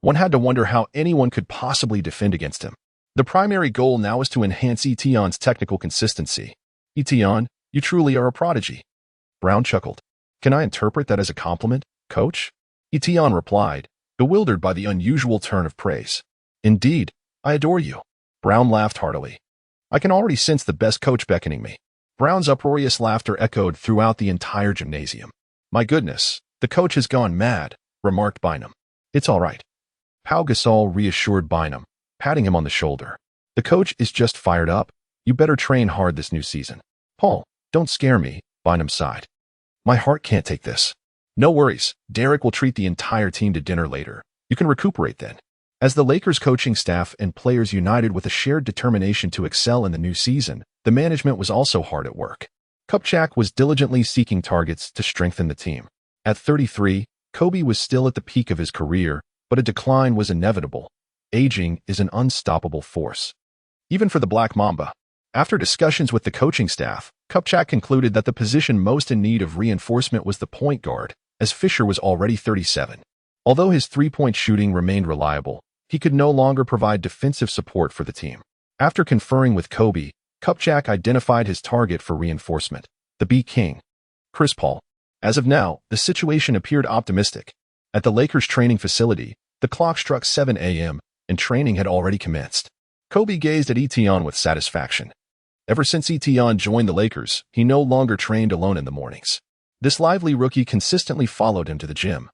one had to wonder how anyone could possibly defend against him. The primary goal now was to enhance Etienne's technical consistency. Etienne, you truly are a prodigy. Brown chuckled. Can I interpret that as a compliment, coach? Etienne replied, bewildered by the unusual turn of praise. Indeed, I adore you. Brown laughed heartily. I can already sense the best coach beckoning me. Brown's uproarious laughter echoed throughout the entire gymnasium. My goodness, the coach has gone mad, remarked Bynum. It's all right. Pau Gasol reassured Bynum, patting him on the shoulder. The coach is just fired up. You better train hard this new season. Paul, don't scare me, Bynum sighed. My heart can't take this. No worries, Derek will treat the entire team to dinner later. You can recuperate then. As the Lakers coaching staff and players united with a shared determination to excel in the new season, the management was also hard at work. Kupchak was diligently seeking targets to strengthen the team. At 33, Kobe was still at the peak of his career, but a decline was inevitable. Aging is an unstoppable force, even for the Black Mamba. After discussions with the coaching staff, Kupchak concluded that the position most in need of reinforcement was the point guard, as Fisher was already 37. Although his three-point shooting remained reliable, he could no longer provide defensive support for the team. After conferring with Kobe, Kupchak identified his target for reinforcement, the B-King, Chris Paul. As of now, the situation appeared optimistic. At the Lakers training facility, the clock struck 7 a.m., and training had already commenced. Kobe gazed at Etienne with satisfaction. Ever since Etienne joined the Lakers, he no longer trained alone in the mornings. This lively rookie consistently followed him to the gym,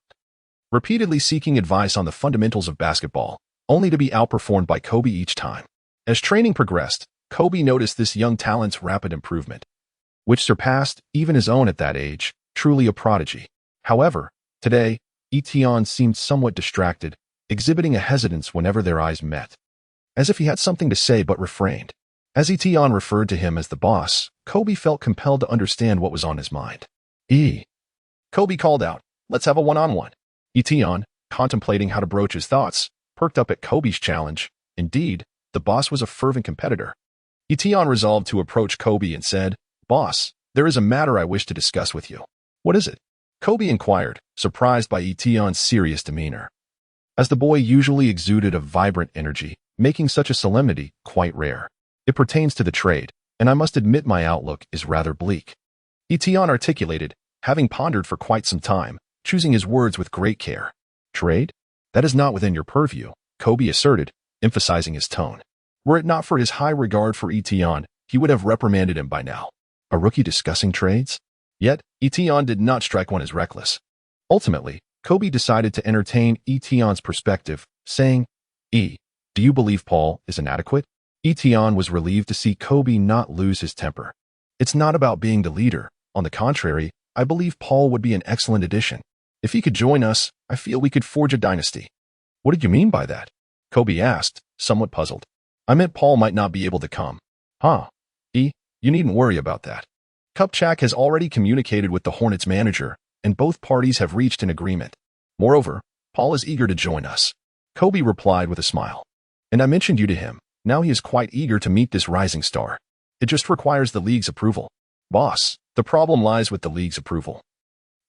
repeatedly seeking advice on the fundamentals of basketball, only to be outperformed by Kobe each time. As training progressed, Kobe noticed this young talent's rapid improvement, which surpassed even his own at that age, truly a prodigy. However, today, Etienne seemed somewhat distracted, exhibiting a hesitance whenever their eyes met, as if he had something to say but refrained. As Etienne referred to him as the boss, Kobe felt compelled to understand what was on his mind. Kobe called out, let's have a one-on-one. Etienne, contemplating how to broach his thoughts, perked up at Kobe's challenge. Indeed, the boss was a fervent competitor. Etienne resolved to approach Kobe and said, Boss, there is a matter I wish to discuss with you. What is it? Kobe inquired, surprised by Etienne's serious demeanor, as the boy usually exuded a vibrant energy, making such a solemnity quite rare. It pertains to the trade, and I must admit my outlook is rather bleak. Etienne articulated, having pondered for quite some time, choosing his words with great care. Trade? That is not within your purview, Kobe asserted, emphasizing his tone. Were it not for his high regard for Etienne, he would have reprimanded him by now. A rookie discussing trades? Yet, Etion did not strike one as reckless. Ultimately, Kobe decided to entertain Etion's perspective, saying, do you believe Paul is inadequate? Etion was relieved to see Kobe not lose his temper. It's not about being the leader. On the contrary, I believe Paul would be an excellent addition. If he could join us, I feel we could forge a dynasty. What did you mean by that? Kobe asked, somewhat puzzled. I meant Paul might not be able to come. You needn't worry about that. Kupchak has already communicated with the Hornets manager, and both parties have reached an agreement. Moreover, Paul is eager to join us. Kobe replied with a smile. And I mentioned you to him. Now he is quite eager to meet this rising star. It just requires the league's approval. Boss, the problem lies with the league's approval.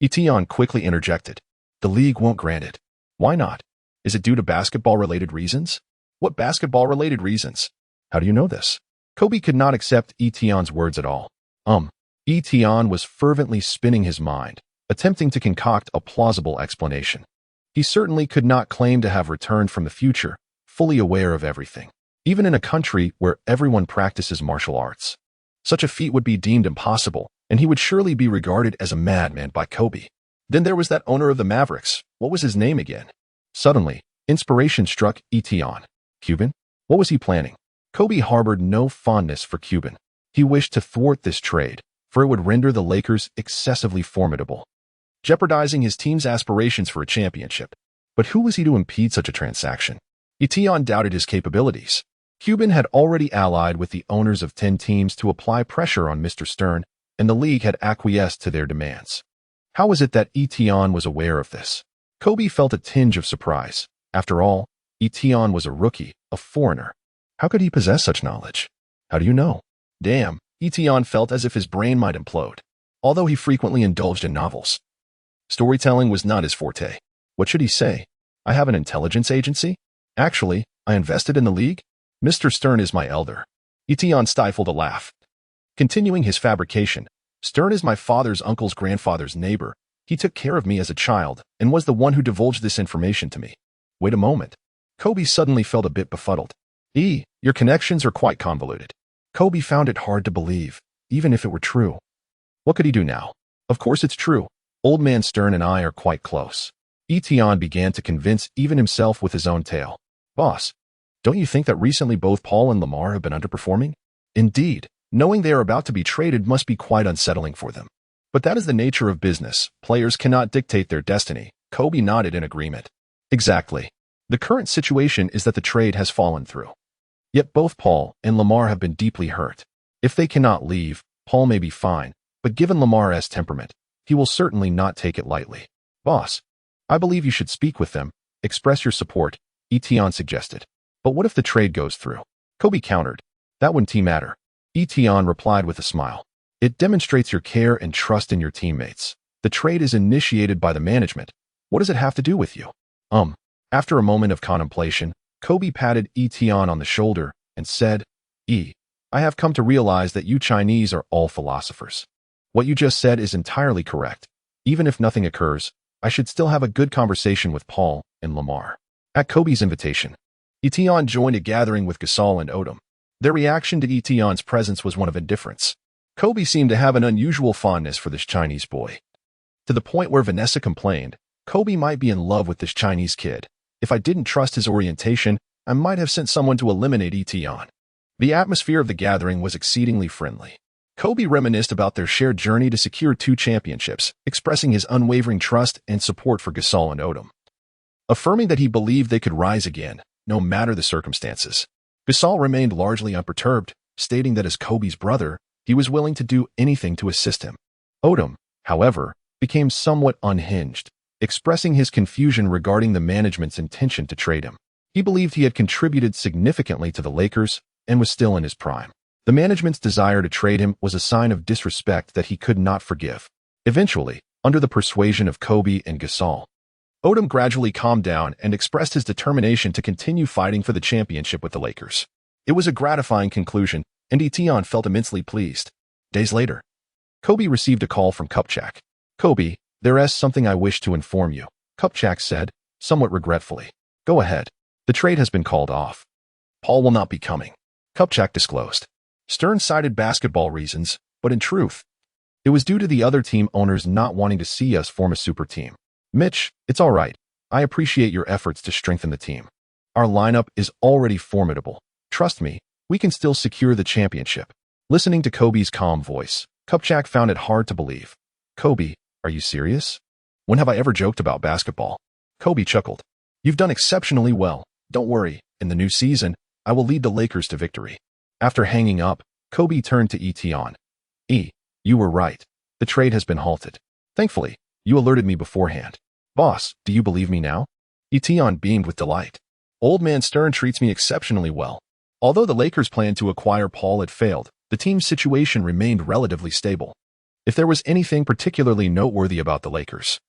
Etion quickly interjected. The league won't grant it. Why not? Is it due to basketball-related reasons? What basketball-related reasons? How do you know this? Kobe could not accept Etion's words at all. Etion was fervently spinning his mind, attempting to concoct a plausible explanation. He certainly could not claim to have returned from the future, fully aware of everything, even in a country where everyone practices martial arts. Such a feat would be deemed impossible, and he would surely be regarded as a madman by Kobe. Then there was that owner of the Mavericks. What was his name again? Suddenly, inspiration struck Etion. Cuban? What was he planning? Kobe harbored no fondness for Cuban. He wished to thwart this trade, for it would render the Lakers excessively formidable, jeopardizing his team's aspirations for a championship. But who was he to impede such a transaction? Etion doubted his capabilities. Cuban had already allied with the owners of 10 teams to apply pressure on Mr. Stern, and the league had acquiesced to their demands. How was it that Etion was aware of this? Kobe felt a tinge of surprise. After all, Etion was a rookie, a foreigner. How could he possess such knowledge? How do you know? Damn, Etion felt as if his brain might implode. Although he frequently indulged in novels, storytelling was not his forte. What should he say? I have an intelligence agency? Actually, I invested in the league? Mr. Stern is my elder. Etion stifled a laugh. Continuing his fabrication, Stern is my father's uncle's grandfather's neighbor. He took care of me as a child and was the one who divulged this information to me. Wait a moment. Kobe suddenly felt a bit befuddled. Your connections are quite convoluted. Kobe found it hard to believe, even if it were true. What could he do now? Of course it's true. Old man Stern and I are quite close. Etion began to convince even himself with his own tale. Boss, don't you think that recently both Paul and Lamar have been underperforming? Indeed, knowing they are about to be traded must be quite unsettling for them. But that is the nature of business. Players cannot dictate their destiny. Kobe nodded in agreement. Exactly. The current situation is that the trade has fallen through. Yet both Paul and Lamar have been deeply hurt. If they cannot leave, Paul may be fine, but given Lamar's temperament, he will certainly not take it lightly. Boss, I believe you should speak with them, express your support, Etion suggested. But what if the trade goes through? Kobe countered. That wouldn't matter. Etion replied with a smile. It demonstrates your care and trust in your teammates. The trade is initiated by the management. What does it have to do with you? After a moment of contemplation, Kobe patted Etion on the shoulder and said, I have come to realize that you Chinese are all philosophers. What you just said is entirely correct. Even if nothing occurs, I should still have a good conversation with Paul and Lamar. At Kobe's invitation, Etion joined a gathering with Gasol and Odom. Their reaction to Etion's presence was one of indifference. Kobe seemed to have an unusual fondness for this Chinese boy. To the point where Vanessa complained, Kobe might be in love with this Chinese kid. If I didn't trust his orientation, I might have sent someone to eliminate Etion. The atmosphere of the gathering was exceedingly friendly. Kobe reminisced about their shared journey to secure 2 championships, expressing his unwavering trust and support for Gasol and Odom, affirming that he believed they could rise again, no matter the circumstances. Gasol remained largely unperturbed, stating that as Kobe's brother, he was willing to do anything to assist him. Odom, however, became somewhat unhinged, expressing his confusion regarding the management's intention to trade him. He believed he had contributed significantly to the Lakers and was still in his prime. The management's desire to trade him was a sign of disrespect that he could not forgive. Eventually, under the persuasion of Kobe and Gasol, Odom gradually calmed down and expressed his determination to continue fighting for the championship with the Lakers. It was a gratifying conclusion, and Etion felt immensely pleased. Days later, Kobe received a call from Kupchak. Kobe, there is something I wish to inform you, Kupchak said, somewhat regretfully. Go ahead. The trade has been called off. Paul will not be coming, Kupchak disclosed. Stern cited basketball reasons, but in truth, it was due to the other team owners not wanting to see us form a super team. Mitch, it's all right. I appreciate your efforts to strengthen the team. Our lineup is already formidable. Trust me, we can still secure the championship. Listening to Kobe's calm voice, Kupchak found it hard to believe. Kobe, are you serious? When have I ever joked about basketball? Kobe chuckled. You've done exceptionally well. Don't worry, in the new season, I will lead the Lakers to victory. After hanging up, Kobe turned to Etion. You were right. The trade has been halted. Thankfully, you alerted me beforehand. Boss, do you believe me now? Etion beamed with delight. Old man Stern treats me exceptionally well. Although the Lakers' plan to acquire Paul had failed, the team's situation remained relatively stable. If there was anything particularly noteworthy about the Lakers,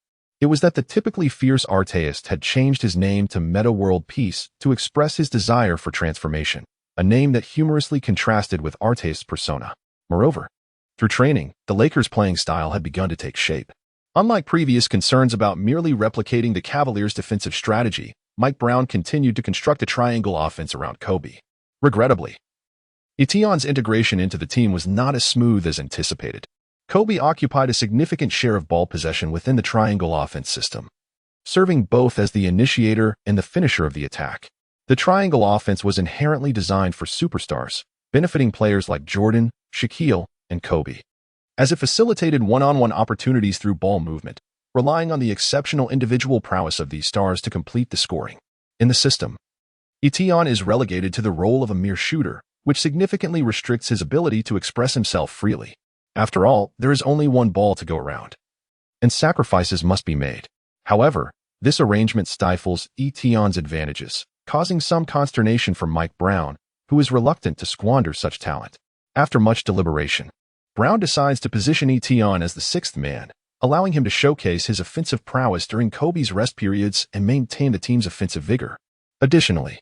it was that the typically fierce artist had changed his name to Meta World Peace to express his desire for transformation, a name that humorously contrasted with artist's persona. Moreover, through training, the Lakers' playing style had begun to take shape. Unlike previous concerns about merely replicating the Cavaliers' defensive strategy, Mike Brown continued to construct a triangle offense around Kobe. Regrettably, Etion's integration into the team was not as smooth as anticipated. Kobe occupied a significant share of ball possession within the triangle offense system, serving both as the initiator and the finisher of the attack. The triangle offense was inherently designed for superstars, benefiting players like Jordan, Shaquille, and Kobe, as it facilitated one-on-one opportunities through ball movement, relying on the exceptional individual prowess of these stars to complete the scoring. In the system, Etion is relegated to the role of a mere shooter, which significantly restricts his ability to express himself freely. After all, there is only one ball to go around, and sacrifices must be made. However, this arrangement stifles Etion's advantages, causing some consternation for Mike Brown, who is reluctant to squander such talent. After much deliberation, Brown decides to position Etion as the sixth man, allowing him to showcase his offensive prowess during Kobe's rest periods and maintain the team's offensive vigor. Additionally,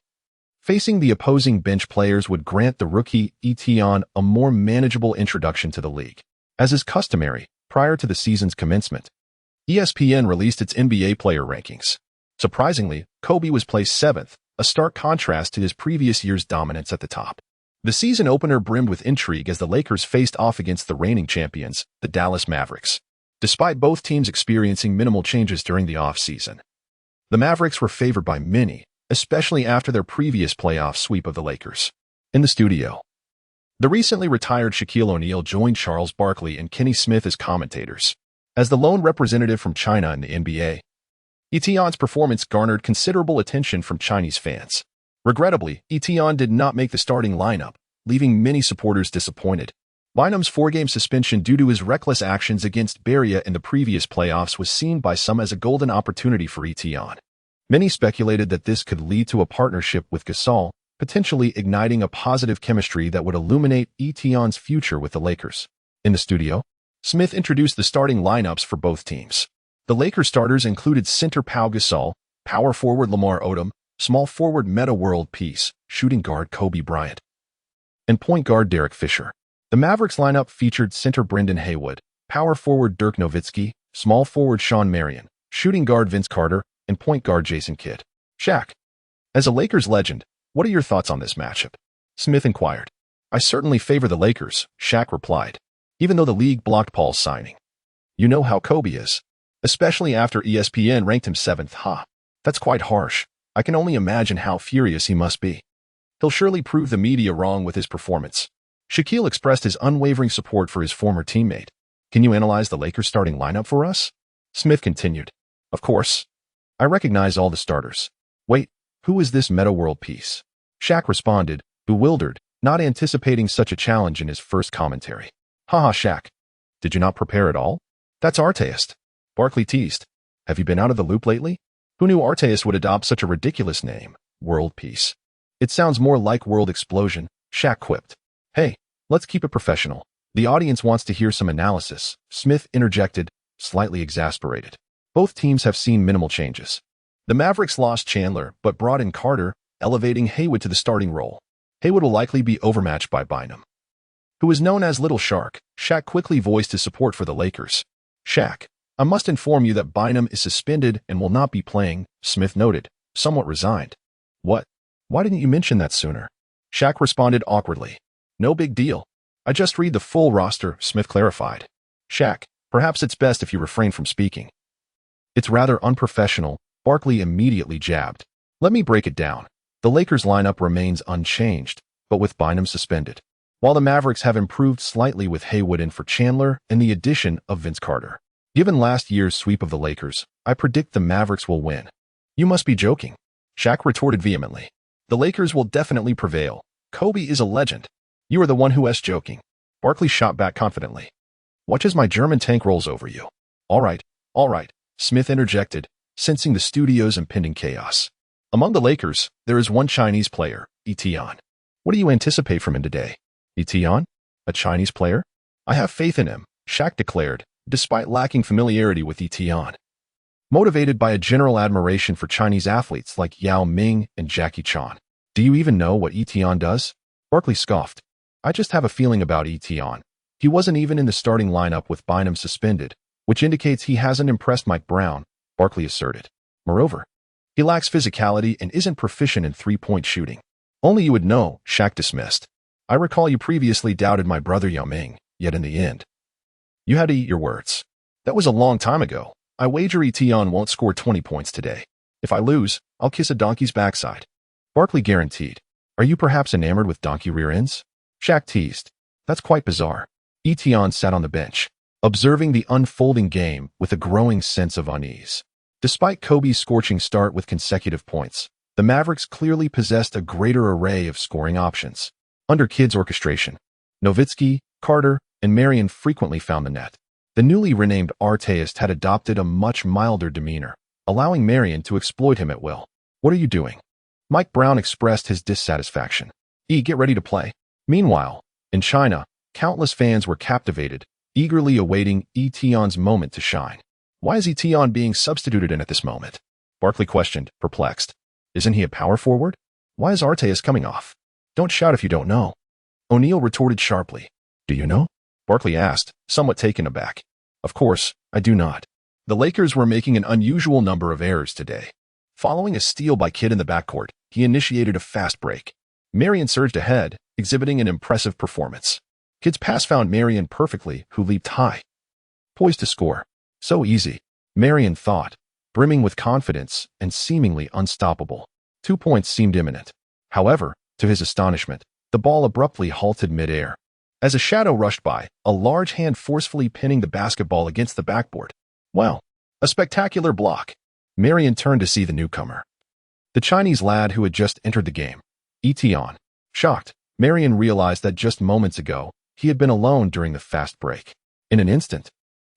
facing the opposing bench players would grant the rookie Etion a more manageable introduction to the league. As is customary, prior to the season's commencement, ESPN released its NBA player rankings. Surprisingly, Kobe was placed 7th, a stark contrast to his previous year's dominance at the top. The season opener brimmed with intrigue as the Lakers faced off against the reigning champions, the Dallas Mavericks. Despite both teams experiencing minimal changes during the offseason, the Mavericks were favored by many, especially after their previous playoff sweep of the Lakers. In the studio, the recently retired Shaquille O'Neal joined Charles Barkley and Kenny Smith as commentators. As the lone representative from China in the NBA, Etion's performance garnered considerable attention from Chinese fans. Regrettably, Etion did not make the starting lineup, leaving many supporters disappointed. Bynum's 4-game suspension due to his reckless actions against Beria in the previous playoffs was seen by some as a golden opportunity for Etion. Many speculated that this could lead to a partnership with Gasol, potentially igniting a positive chemistry that would illuminate Etion's future with the Lakers. In the studio, Smith introduced the starting lineups for both teams. The Lakers starters included center Pau Gasol, power forward Lamar Odom, small forward Meta World Peace, shooting guard Kobe Bryant, and point guard Derek Fisher. The Mavericks lineup featured center Brendan Haywood, power forward Dirk Nowitzki, small forward Sean Marion, shooting guard Vince Carter, and point guard Jason Kidd. Shaq, as a Lakers legend, what are your thoughts on this matchup? Smith inquired. I certainly favor the Lakers, Shaq replied, even though the league blocked Paul's signing. You know how Kobe is, especially after ESPN ranked him 7th. That's quite harsh. I can only imagine how furious he must be. He'll surely prove the media wrong with his performance. Shaquille expressed his unwavering support for his former teammate. Can you analyze the Lakers starting lineup for us? Smith continued. Of course. I recognize all the starters. Wait, who is this Meta World Peace? Shaq responded, bewildered, not anticipating such a challenge in his first commentary. Haha, Shaq. Did you not prepare at all? That's Arteist. Barkley teased. Have you been out of the loop lately? Who knew Arteist would adopt such a ridiculous name, World Peace? It sounds more like World Explosion, Shaq quipped. Hey, let's keep it professional. The audience wants to hear some analysis, Smith interjected, slightly exasperated. Both teams have seen minimal changes. The Mavericks lost Chandler, but brought in Carter, elevating Haywood to the starting role. Haywood will likely be overmatched by Bynum, who is known as Little Shark. Shaq quickly voiced his support for the Lakers. Shaq, I must inform you that Bynum is suspended and will not be playing, Smith noted, somewhat resigned. What? Why didn't you mention that sooner? Shaq responded awkwardly. No big deal. I just read the full roster, Smith clarified. Shaq, perhaps it's best if you refrain from speaking. It's rather unprofessional, Barkley immediately jabbed. Let me break it down. The Lakers lineup remains unchanged, but with Bynum suspended, while the Mavericks have improved slightly with Haywood in for Chandler and the addition of Vince Carter. Given last year's sweep of the Lakers, I predict the Mavericks will win. You must be joking, Shaq retorted vehemently. The Lakers will definitely prevail. Kobe is a legend. You are the one who is joking. Barkley shot back confidently. Watch as my German tank rolls over you. All right, Smith interjected, sensing the studio's impending chaos. Among the Lakers, there is one Chinese player, Etienne. What do you anticipate from him today? Etienne? A Chinese player? I have faith in him, Shaq declared, despite lacking familiarity with Etienne. Motivated by a general admiration for Chinese athletes like Yao Ming and Jackie Chan. Do you even know what Etienne does? Barkley scoffed. I just have a feeling about Etienne. He wasn't even in the starting lineup with Bynum suspended, which indicates he hasn't impressed Mike Brown, Barkley asserted. Moreover, he lacks physicality and isn't proficient in three-point shooting. Only you would know, Shaq dismissed. I recall you previously doubted my brother Yao Ming, yet in the end, you had to eat your words. That was a long time ago. I wager Etienne won't score 20 points today. If I lose, I'll kiss a donkey's backside. Barkley guaranteed. Are you perhaps enamored with donkey rear ends? Shaq teased. That's quite bizarre. Etienne sat on the bench, observing the unfolding game with a growing sense of unease. Despite Kobe's scorching start with consecutive points, the Mavericks clearly possessed a greater array of scoring options. Under Kidd's orchestration, Nowitzki, Carter, and Marion frequently found the net. The newly renamed artist had adopted a much milder demeanor, allowing Marion to exploit him at will. What are you doing? Mike Brown expressed his dissatisfaction. Get ready to play. Meanwhile, in China, countless fans were captivated, eagerly awaiting Etienne's moment to shine. Why is Etienne being substituted in at this moment? Barkley questioned, perplexed. Isn't he a power forward? Why is Arteas coming off? Don't shout if you don't know. O'Neal retorted sharply. Do you know? Barkley asked, somewhat taken aback. Of course, I do not. The Lakers were making an unusual number of errors today. Following a steal by Kidd in the backcourt, he initiated a fast break. Marion surged ahead, exhibiting an impressive performance. Kidd's pass found Marion perfectly, who leaped high. Poised to score. So easy, Marion thought, brimming with confidence and seemingly unstoppable. 2 points seemed imminent. However, to his astonishment, the ball abruptly halted midair. As a shadow rushed by, a large hand forcefully pinning the basketball against the backboard. Wow, a spectacular block. Marion turned to see the newcomer. The Chinese lad who had just entered the game. Etienne. Shocked, Marion realized that just moments ago, he had been alone during the fast break. In an instant,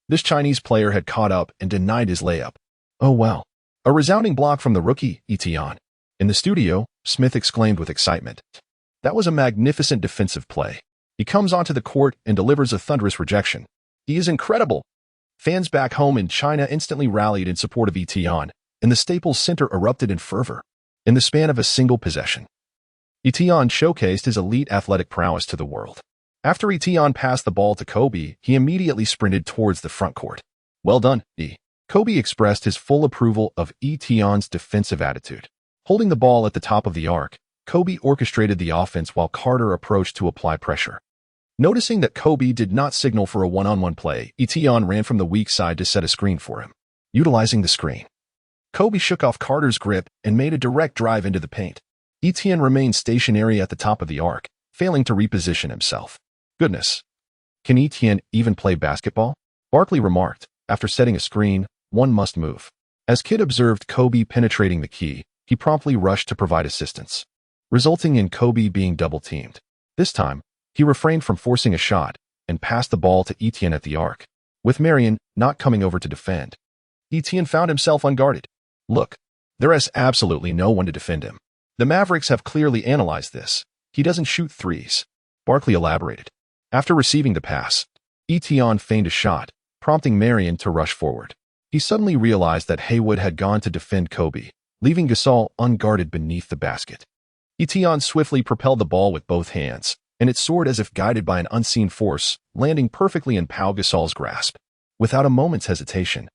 this Chinese player had caught up and denied his layup. Oh well. A resounding block from the rookie, Etienne. In the studio, Smith exclaimed with excitement. That was a magnificent defensive play. He comes onto the court and delivers a thunderous rejection. He is incredible. Fans back home in China instantly rallied in support of Etienne, and the Staples Center erupted in fervor. In the span of a single possession, Etienne showcased his elite athletic prowess to the world. After Etienne passed the ball to Kobe, he immediately sprinted towards the front court. Well done, E. Kobe expressed his full approval of Etienne's defensive attitude. Holding the ball at the top of the arc, Kobe orchestrated the offense while Carter approached to apply pressure. Noticing that Kobe did not signal for a one-on-one play, Etienne ran from the weak side to set a screen for him. Utilizing the screen, Kobe shook off Carter's grip and made a direct drive into the paint. Etienne remained stationary at the top of the arc, failing to reposition himself. Goodness. Can Etienne even play basketball? Barkley remarked. After setting a screen, one must move. As Kidd observed Kobe penetrating the key, he promptly rushed to provide assistance, resulting in Kobe being double-teamed. This time, he refrained from forcing a shot and passed the ball to Etienne at the arc. With Marion not coming over to defend, Etienne found himself unguarded. Look, there is absolutely no one to defend him. The Mavericks have clearly analyzed this. He doesn't shoot threes. Barkley elaborated. After receiving the pass, Etienne feigned a shot, prompting Marion to rush forward. He suddenly realized that Haywood had gone to defend Kobe, leaving Gasol unguarded beneath the basket. Etienne swiftly propelled the ball with both hands, and it soared as if guided by an unseen force, landing perfectly in Pau Gasol's grasp. Without a moment's hesitation,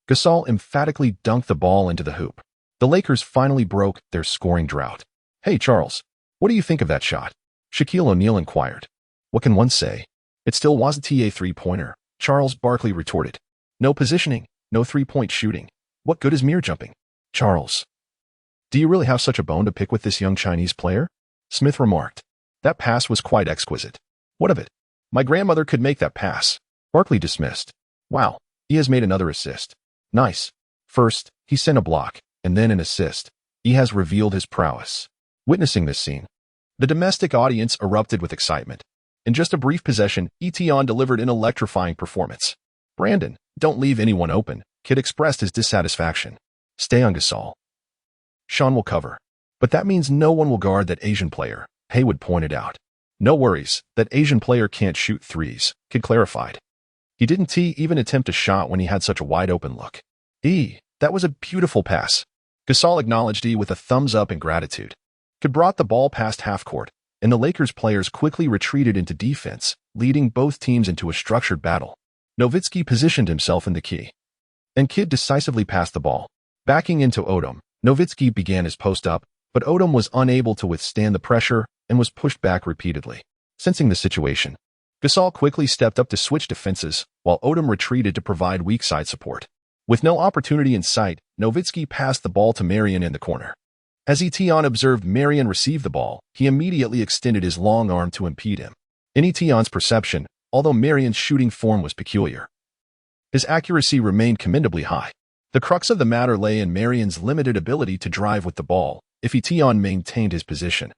Gasol emphatically dunked the ball into the hoop. The Lakers finally broke their scoring drought. Hey, Charles, what do you think of that shot? Shaquille O'Neal inquired. What can one say? It still wasn't a three-pointer, Charles Barkley retorted. No positioning, no three-point shooting. What good is mere jumping? Charles. Do you really have such a bone to pick with this young Chinese player? Smith remarked. That pass was quite exquisite. What of it? My grandmother could make that pass. Barkley dismissed. Wow, he has made another assist. Nice. First, he sent a block, and then an assist. He has revealed his prowess. Witnessing this scene, the domestic audience erupted with excitement. In just a brief possession, Etion delivered an electrifying performance. Brandon, don't leave anyone open, Kid expressed his dissatisfaction. Stay on Gasol. Sean will cover. But that means no one will guard that Asian player, Haywood pointed out. No worries, that Asian player can't shoot threes, Kid clarified. He didn't even attempt a shot when he had such a wide-open look. That was a beautiful pass. Gasol acknowledged with a thumbs up in gratitude. Kid brought the ball past half-court, and the Lakers players quickly retreated into defense, leading both teams into a structured battle. Nowitzki positioned himself in the key, and Kid decisively passed the ball. Backing into Odom, Nowitzki began his post-up, but Odom was unable to withstand the pressure and was pushed back repeatedly. Sensing the situation, Gasol quickly stepped up to switch defenses, while Odom retreated to provide weak side support. With no opportunity in sight, Nowitzki passed the ball to Marion in the corner. As Etion observed Marion receive the ball, he immediately extended his long arm to impede him. In Etion's perception, although Marion's shooting form was peculiar, his accuracy remained commendably high. The crux of the matter lay in Marion's limited ability to drive with the ball, if Etion maintained his position.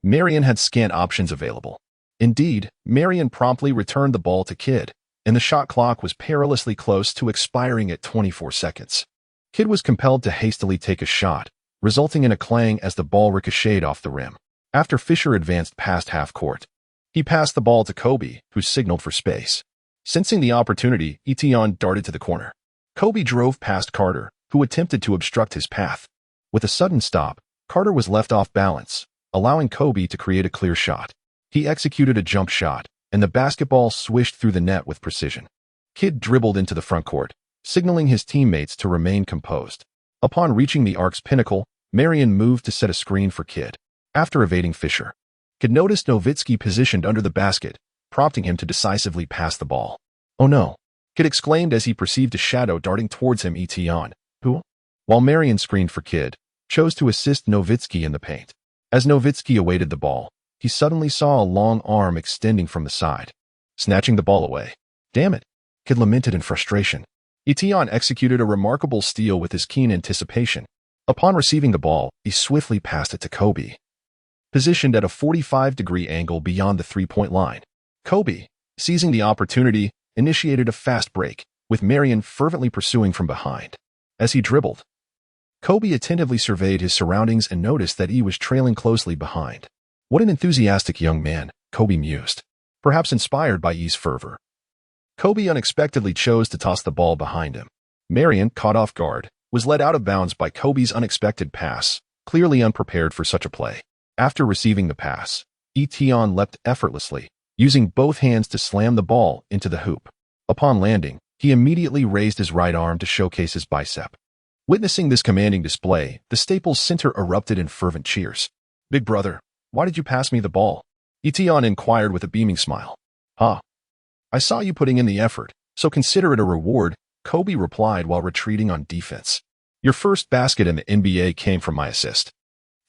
Marion had scant options available. Indeed, Marion promptly returned the ball to Kid, and the shot clock was perilously close to expiring at 24 seconds. Kid was compelled to hastily take a shot, resulting in a clang as the ball ricocheted off the rim. After Fisher advanced past half-court, he passed the ball to Kobe, who signaled for space. Sensing the opportunity, Etion darted to the corner. Kobe drove past Carter, who attempted to obstruct his path. With a sudden stop, Carter was left off balance, allowing Kobe to create a clear shot. He executed a jump shot, and the basketball swished through the net with precision. Kid dribbled into the front court, signaling his teammates to remain composed. Upon reaching the arc's pinnacle, Marion moved to set a screen for Kid. After evading Fisher, Kid noticed Nowitzki positioned under the basket, prompting him to decisively pass the ball. Oh no, Kid exclaimed as he perceived a shadow darting towards him. Etion, who, while Marion screened for Kid, chose to assist Nowitzki in the paint. As Nowitzki awaited the ball, he suddenly saw a long arm extending from the side, snatching the ball away. Damn it, Kid lamented in frustration. Etion executed a remarkable steal with his keen anticipation. Upon receiving the ball, he swiftly passed it to Kobe, positioned at a 45-degree angle beyond the three-point line. Kobe, seizing the opportunity, initiated a fast break, with Marion fervently pursuing from behind. As he dribbled, Kobe attentively surveyed his surroundings and noticed that he was trailing closely behind. What an enthusiastic young man, Kobe mused, perhaps inspired by E's fervor. Kobe unexpectedly chose to toss the ball behind him. Marion, caught off guard, was led out of bounds by Kobe's unexpected pass, clearly unprepared for such a play. After receiving the pass, Etion leapt effortlessly, using both hands to slam the ball into the hoop. Upon landing, he immediately raised his right arm to showcase his bicep. Witnessing this commanding display, the Staples Center erupted in fervent cheers. Big brother, why did you pass me the ball? Etion inquired with a beaming smile. I saw you putting in the effort, so consider it a reward, Kobe replied while retreating on defense. Your first basket in the NBA came from my assist.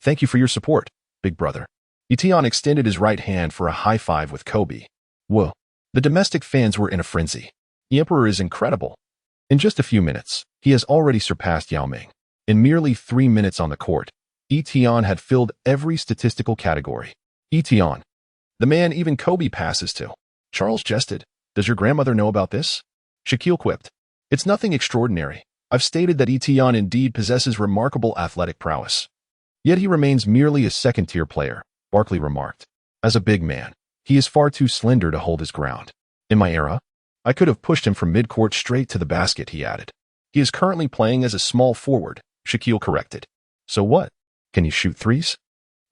Thank you for your support, big brother. Etion extended his right hand for a high five with Kobe. Whoa. The domestic fans were in a frenzy. The Emperor is incredible. In just a few minutes, he has already surpassed Yao Ming. In merely 3 minutes on the court, Etion had filled every statistical category. Etion, the man even Kobe passes to. Charles jested. Does your grandmother know about this? Shaquille quipped. It's nothing extraordinary. I've stated that Etion indeed possesses remarkable athletic prowess. Yet he remains merely a second-tier player, Barkley remarked. As a big man, he is far too slender to hold his ground. In my era, I could have pushed him from midcourt straight to the basket, he added. He is currently playing as a small forward, Shaquille corrected. So what? Can he shoot threes?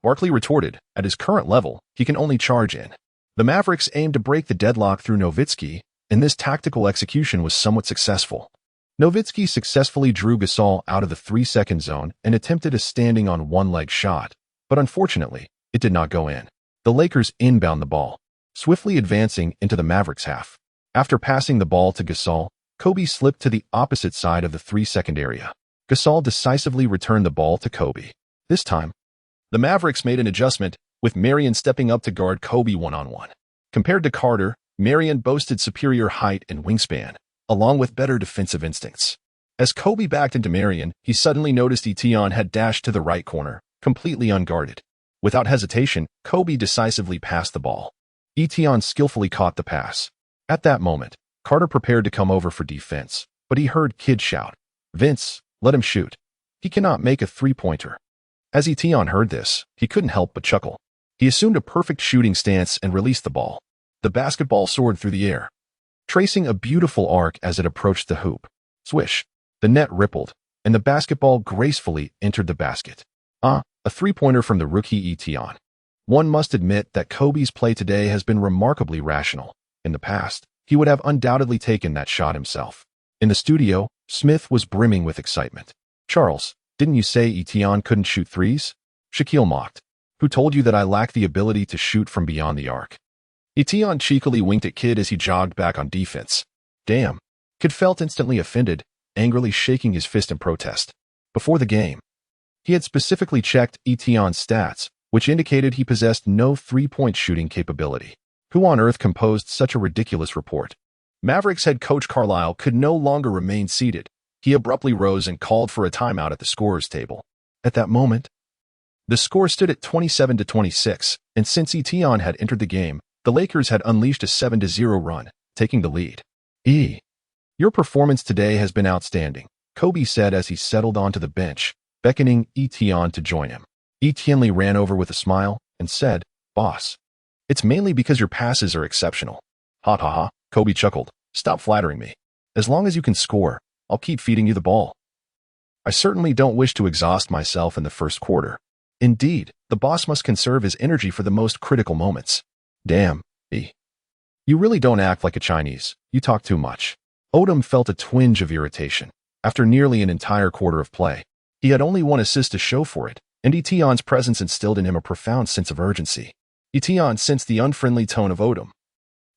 Barkley retorted, at his current level, he can only charge in. The Mavericks aimed to break the deadlock through Nowitzki, and this tactical execution was somewhat successful. Nowitzki successfully drew Gasol out of the 3-second zone and attempted a standing on one-leg shot, but unfortunately, it did not go in. The Lakers inbound the ball, swiftly advancing into the Mavericks half. After passing the ball to Gasol, Kobe slipped to the opposite side of the 3-second area. Gasol decisively returned the ball to Kobe. This time, the Mavericks made an adjustment, with Marion stepping up to guard Kobe one-on-one. Compared to Carter, Marion boasted superior height and wingspan, along with better defensive instincts. As Kobe backed into Marion, he suddenly noticed Etion had dashed to the right corner, completely unguarded. Without hesitation, Kobe decisively passed the ball. Etion skillfully caught the pass. At that moment, Carter prepared to come over for defense, but he heard Kidd shout, "Vince, let him shoot. He cannot make a three-pointer." As Etion heard this, he couldn't help but chuckle. He assumed a perfect shooting stance and released the ball. The basketball soared through the air, tracing a beautiful arc as it approached the hoop. Swish! The net rippled, and the basketball gracefully entered the basket. A three-pointer from the rookie Etion. One must admit that Kobe's play today has been remarkably rational. In the past, he would have undoubtedly taken that shot himself. In the studio, Smith was brimming with excitement. "Charles, didn't you say Etion couldn't shoot threes?" Shaquille mocked. "Who told you that I lack the ability to shoot from beyond the arc?" Etion cheekily winked at Kidd as he jogged back on defense. "Damn." Kidd felt instantly offended, angrily shaking his fist in protest. Before the game, he had specifically checked Etion's stats, which indicated he possessed no three-point shooting capability. Who on earth composed such a ridiculous report? Mavericks head coach Carlisle could no longer remain seated. He abruptly rose and called for a timeout at the scorer's table. At that moment, the score stood at 27-26, and since Etion had entered the game, the Lakers had unleashed a 7-0 run, taking the lead. Your performance today has been outstanding," Kobe said as he settled onto the bench, beckoning Etion to join him. Etienne ran over with a smile and said, "Boss, it's mainly because your passes are exceptional." "Ha ha ha," Kobe chuckled. "Stop flattering me. As long as you can score, I'll keep feeding you the ball. I certainly don't wish to exhaust myself in the first quarter. Indeed, the boss must conserve his energy for the most critical moments." "Damn, you really don't act like a Chinese. You talk too much." Odom felt a twinge of irritation. After nearly an entire quarter of play, he had only one assist to show for it, and Etion's presence instilled in him a profound sense of urgency. Etion sensed the unfriendly tone of Odom.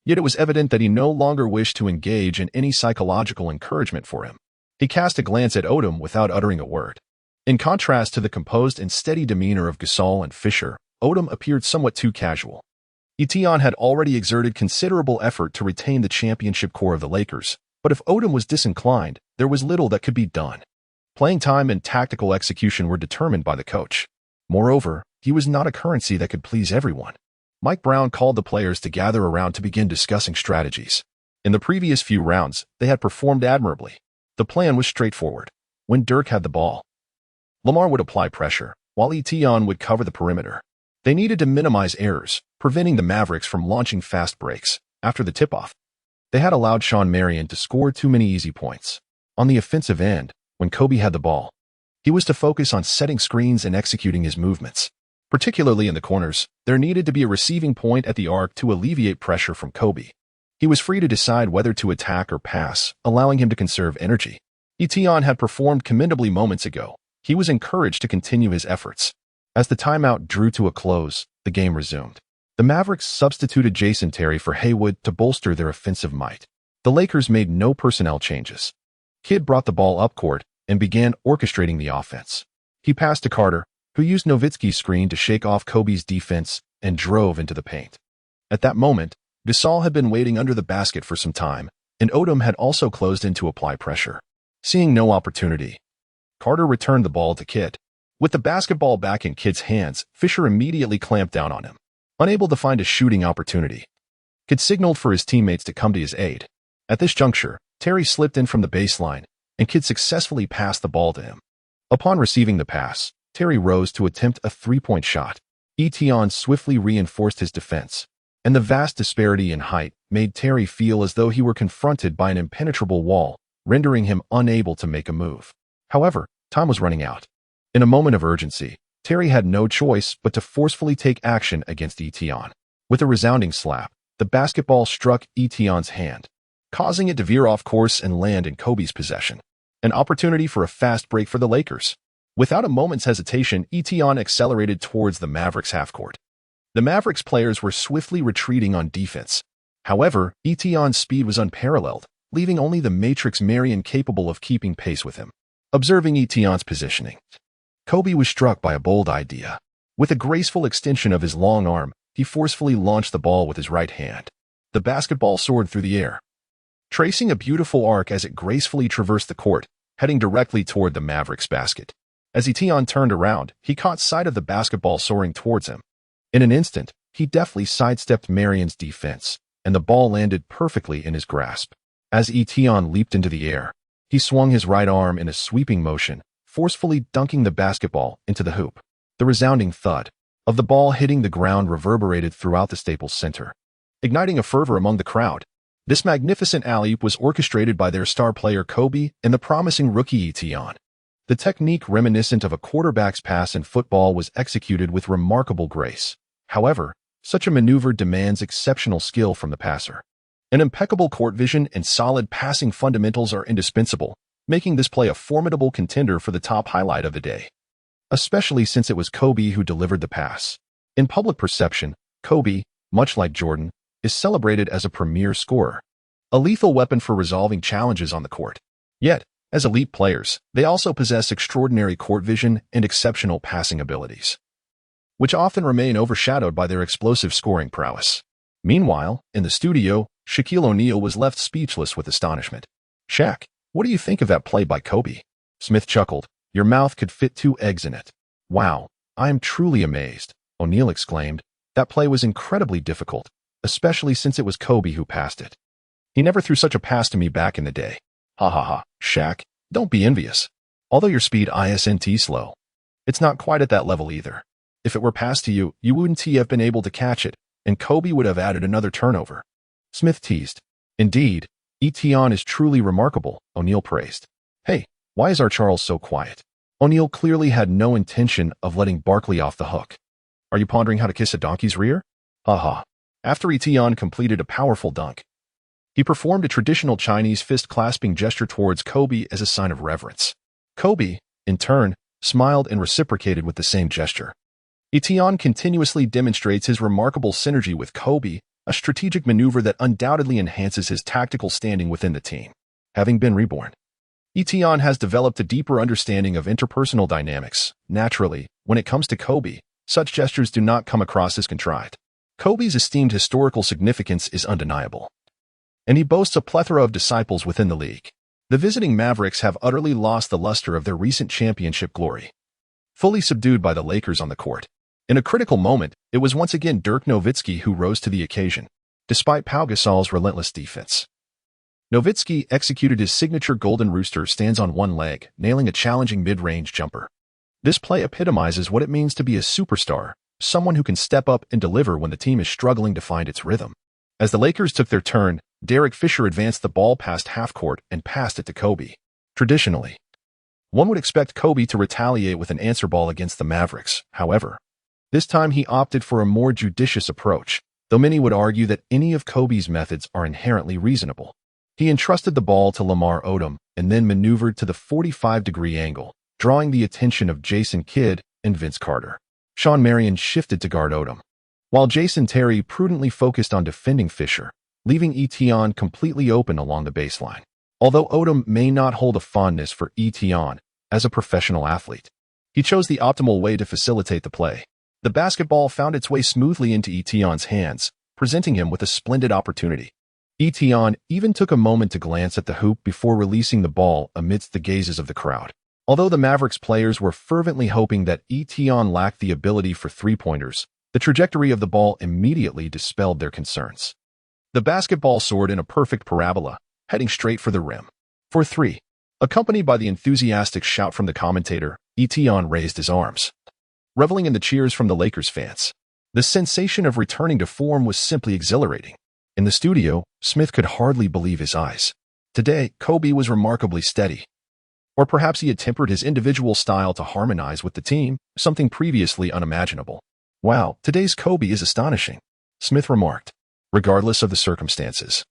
Yet it was evident that he no longer wished to engage in any psychological encouragement for him. He cast a glance at Odom without uttering a word. In contrast to the composed and steady demeanor of Gasol and Fisher, Odom appeared somewhat too casual. Etion had already exerted considerable effort to retain the championship core of the Lakers, but if Odom was disinclined, there was little that could be done. Playing time and tactical execution were determined by the coach. Moreover, he was not a currency that could please everyone. Mike Brown called the players to gather around to begin discussing strategies. In the previous few rounds, they had performed admirably. The plan was straightforward. When Dirk had the ball, Lamar would apply pressure, while Etion would cover the perimeter. They needed to minimize errors, preventing the Mavericks from launching fast breaks. After the tip-off, they had allowed Sean Marion to score too many easy points. On the offensive end, when Kobe had the ball, he was to focus on setting screens and executing his movements. Particularly in the corners, there needed to be a receiving point at the arc to alleviate pressure from Kobe. He was free to decide whether to attack or pass, allowing him to conserve energy. Etion had performed commendably moments ago. He was encouraged to continue his efforts. As the timeout drew to a close, the game resumed. The Mavericks substituted Jason Terry for Haywood to bolster their offensive might. The Lakers made no personnel changes. Kidd brought the ball up court and began orchestrating the offense. He passed to Carter, who used Nowitzki's screen to shake off Kobe's defense and drove into the paint. At that moment, Gasol had been waiting under the basket for some time, and Odom had also closed in to apply pressure. Seeing no opportunity, Carter returned the ball to Kidd. With the basketball back in Kidd's hands, Fisher immediately clamped down on him. Unable to find a shooting opportunity, Kidd signaled for his teammates to come to his aid. At this juncture, Terry slipped in from the baseline, and Kidd successfully passed the ball to him. Upon receiving the pass, Terry rose to attempt a three-point shot. Etion swiftly reinforced his defense, and the vast disparity in height made Terry feel as though he were confronted by an impenetrable wall, rendering him unable to make a move. However, time was running out. In a moment of urgency, Terry had no choice but to forcefully take action against Etion. With a resounding slap, the basketball struck Etion's hand, causing it to veer off course and land in Kobe's possession. An opportunity for a fast break for the Lakers. Without a moment's hesitation, Etion accelerated towards the Mavericks half-court. The Mavericks players were swiftly retreating on defense. However, Etion's speed was unparalleled, leaving only the Matrix Marion capable of keeping pace with him. Observing Etion's positioning, Kobe was struck by a bold idea. With a graceful extension of his long arm, he forcefully launched the ball with his right hand. The basketball soared through the air, tracing a beautiful arc as it gracefully traversed the court, heading directly toward the Mavericks basket. As Etion turned around, he caught sight of the basketball soaring towards him. In an instant, he deftly sidestepped Marion's defense, and the ball landed perfectly in his grasp. As Etion leaped into the air, he swung his right arm in a sweeping motion, forcefully dunking the basketball into the hoop. The resounding thud of the ball hitting the ground reverberated throughout the Staples Center, igniting a fervor among the crowd. This magnificent alley-oop was orchestrated by their star player Kobe and the promising rookie Etion. The technique reminiscent of a quarterback's pass in football was executed with remarkable grace. However, such a maneuver demands exceptional skill from the passer. An impeccable court vision and solid passing fundamentals are indispensable, making this play a formidable contender for the top highlight of the day, especially since it was Kobe who delivered the pass. In public perception, Kobe, much like Jordan, is celebrated as a premier scorer, a lethal weapon for resolving challenges on the court. Yet, as elite players, they also possess extraordinary court vision and exceptional passing abilities, which often remain overshadowed by their explosive scoring prowess. Meanwhile, in the studio, Shaquille O'Neal was left speechless with astonishment. "Shaq, what do you think of that play by Kobe?" Smith chuckled. "Your mouth could fit 2 eggs in it." "Wow, I am truly amazed," O'Neal exclaimed. "That play was incredibly difficult, especially since it was Kobe who passed it. He never threw such a pass to me back in the day." "Ha ha ha, Shaq, don't be envious. Although your speed isn't slow, it's not quite at that level either. If it were passed to you, you wouldn't have been able to catch it, and Kobe would have added another turnover." Smith teased. "Indeed, Etion is truly remarkable," O'Neal praised. "Hey, why is our Charles so quiet?" O'Neal clearly had no intention of letting Barkley off the hook. "Are you pondering how to kiss a donkey's rear?" "Ha ha." After Etion completed a powerful dunk, he performed a traditional Chinese fist-clasping gesture towards Kobe as a sign of reverence. Kobe, in turn, smiled and reciprocated with the same gesture. Etion continuously demonstrates his remarkable synergy with Kobe, a strategic maneuver that undoubtedly enhances his tactical standing within the team. Having been reborn, Etion has developed a deeper understanding of interpersonal dynamics. Naturally, when it comes to Kobe, such gestures do not come across as contrived. Kobe's esteemed historical significance is undeniable, and he boasts a plethora of disciples within the league. The visiting Mavericks have utterly lost the luster of their recent championship glory, fully subdued by the Lakers on the court. In a critical moment, it was once again Dirk Nowitzki who rose to the occasion, despite Pau Gasol's relentless defense. Nowitzki executed his signature Golden Rooster stands on one leg, nailing a challenging mid-range jumper. This play epitomizes what it means to be a superstar, someone who can step up and deliver when the team is struggling to find its rhythm. As the Lakers took their turn, Derek Fisher advanced the ball past half-court and passed it to Kobe. Traditionally, one would expect Kobe to retaliate with an answer ball against the Mavericks. However, this time he opted for a more judicious approach, though many would argue that any of Kobe's methods are inherently reasonable. He entrusted the ball to Lamar Odom and then maneuvered to the 45-degree angle, drawing the attention of Jason Kidd and Vince Carter. Sean Marion shifted to guard Odom, while Jason Terry prudently focused on defending Fisher, leaving Etion completely open along the baseline. Although Odom may not hold a fondness for Etion as a professional athlete, he chose the optimal way to facilitate the play. The basketball found its way smoothly into Etion's hands, presenting him with a splendid opportunity. Etion even took a moment to glance at the hoop before releasing the ball amidst the gazes of the crowd. Although the Mavericks players were fervently hoping that Etion lacked the ability for three-pointers, the trajectory of the ball immediately dispelled their concerns. The basketball soared in a perfect parabola, heading straight for the rim. For 3. Accompanied by the enthusiastic shout from the commentator, Etion raised his arms, reveling in the cheers from the Lakers fans. The sensation of returning to form was simply exhilarating. In the studio, Smith could hardly believe his eyes. Today, Kobe was remarkably steady. Or perhaps he had tempered his individual style to harmonize with the team, something previously unimaginable. "Wow, today's Kobe is astonishing," Smith remarked, regardless of the circumstances.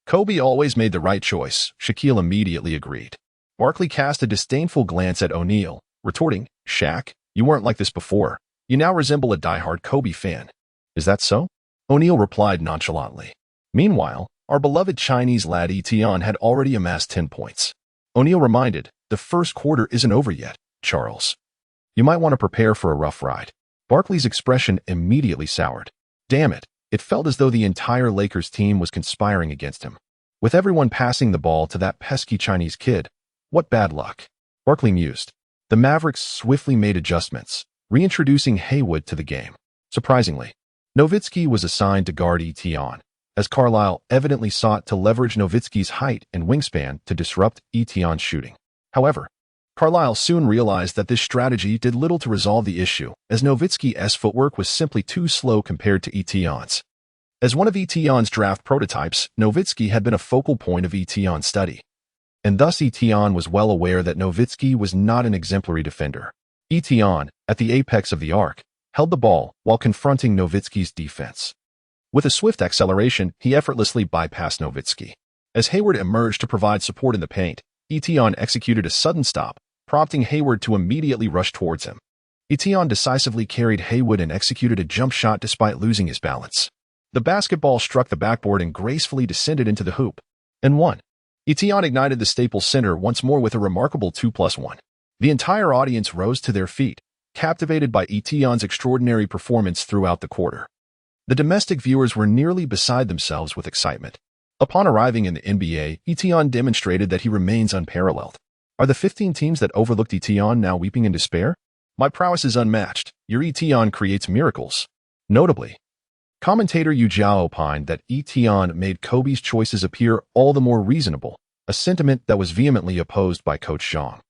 "Kobe always made the right choice," Shaquille immediately agreed. Barkley cast a disdainful glance at O'Neal, retorting, "Shaq, you weren't like this before. You now resemble a diehard Kobe fan." Is that so? O'Neal replied nonchalantly. Meanwhile, our beloved Chinese lad Etienne had already amassed 10 points. O'Neal reminded, the first quarter isn't over yet, Charles. You might want to prepare for a rough ride. Barkley's expression immediately soured. Damn it, it felt as though the entire Lakers team was conspiring against him. With everyone passing the ball to that pesky Chinese kid, what bad luck. Barkley mused. The Mavericks swiftly made adjustments, reintroducing Haywood to the game. Surprisingly, Nowitzki was assigned to guard Etienne, as Carlisle evidently sought to leverage Nowitzki's height and wingspan to disrupt Etienne's shooting. However, Carlisle soon realized that this strategy did little to resolve the issue, as Nowitzki's footwork was simply too slow compared to Etienne's. As one of Etienne's draft prototypes, Nowitzki had been a focal point of Etienne's study. And thus Etienne was well aware that Nowitzki was not an exemplary defender. Etienne, at the apex of the arc, held the ball while confronting Nowitzki's defense. With a swift acceleration, he effortlessly bypassed Nowitzki. As Hayward emerged to provide support in the paint, Etienne executed a sudden stop, prompting Hayward to immediately rush towards him. Etienne decisively carried Haywood and executed a jump shot despite losing his balance. The basketball struck the backboard and gracefully descended into the hoop. And won. Etienne ignited the Staples Center once more with a remarkable 2+1. The entire audience rose to their feet, captivated by Etienne's extraordinary performance throughout the quarter. The domestic viewers were nearly beside themselves with excitement. Upon arriving in the NBA, Etienne demonstrated that he remains unparalleled. Are the 15 teams that overlooked Etienne now weeping in despair? My prowess is unmatched. Your Etienne creates miracles. Notably, commentator Yu Jiao opined that Etienne made Kobe's choices appear all the more reasonable, a sentiment that was vehemently opposed by Coach Zhang,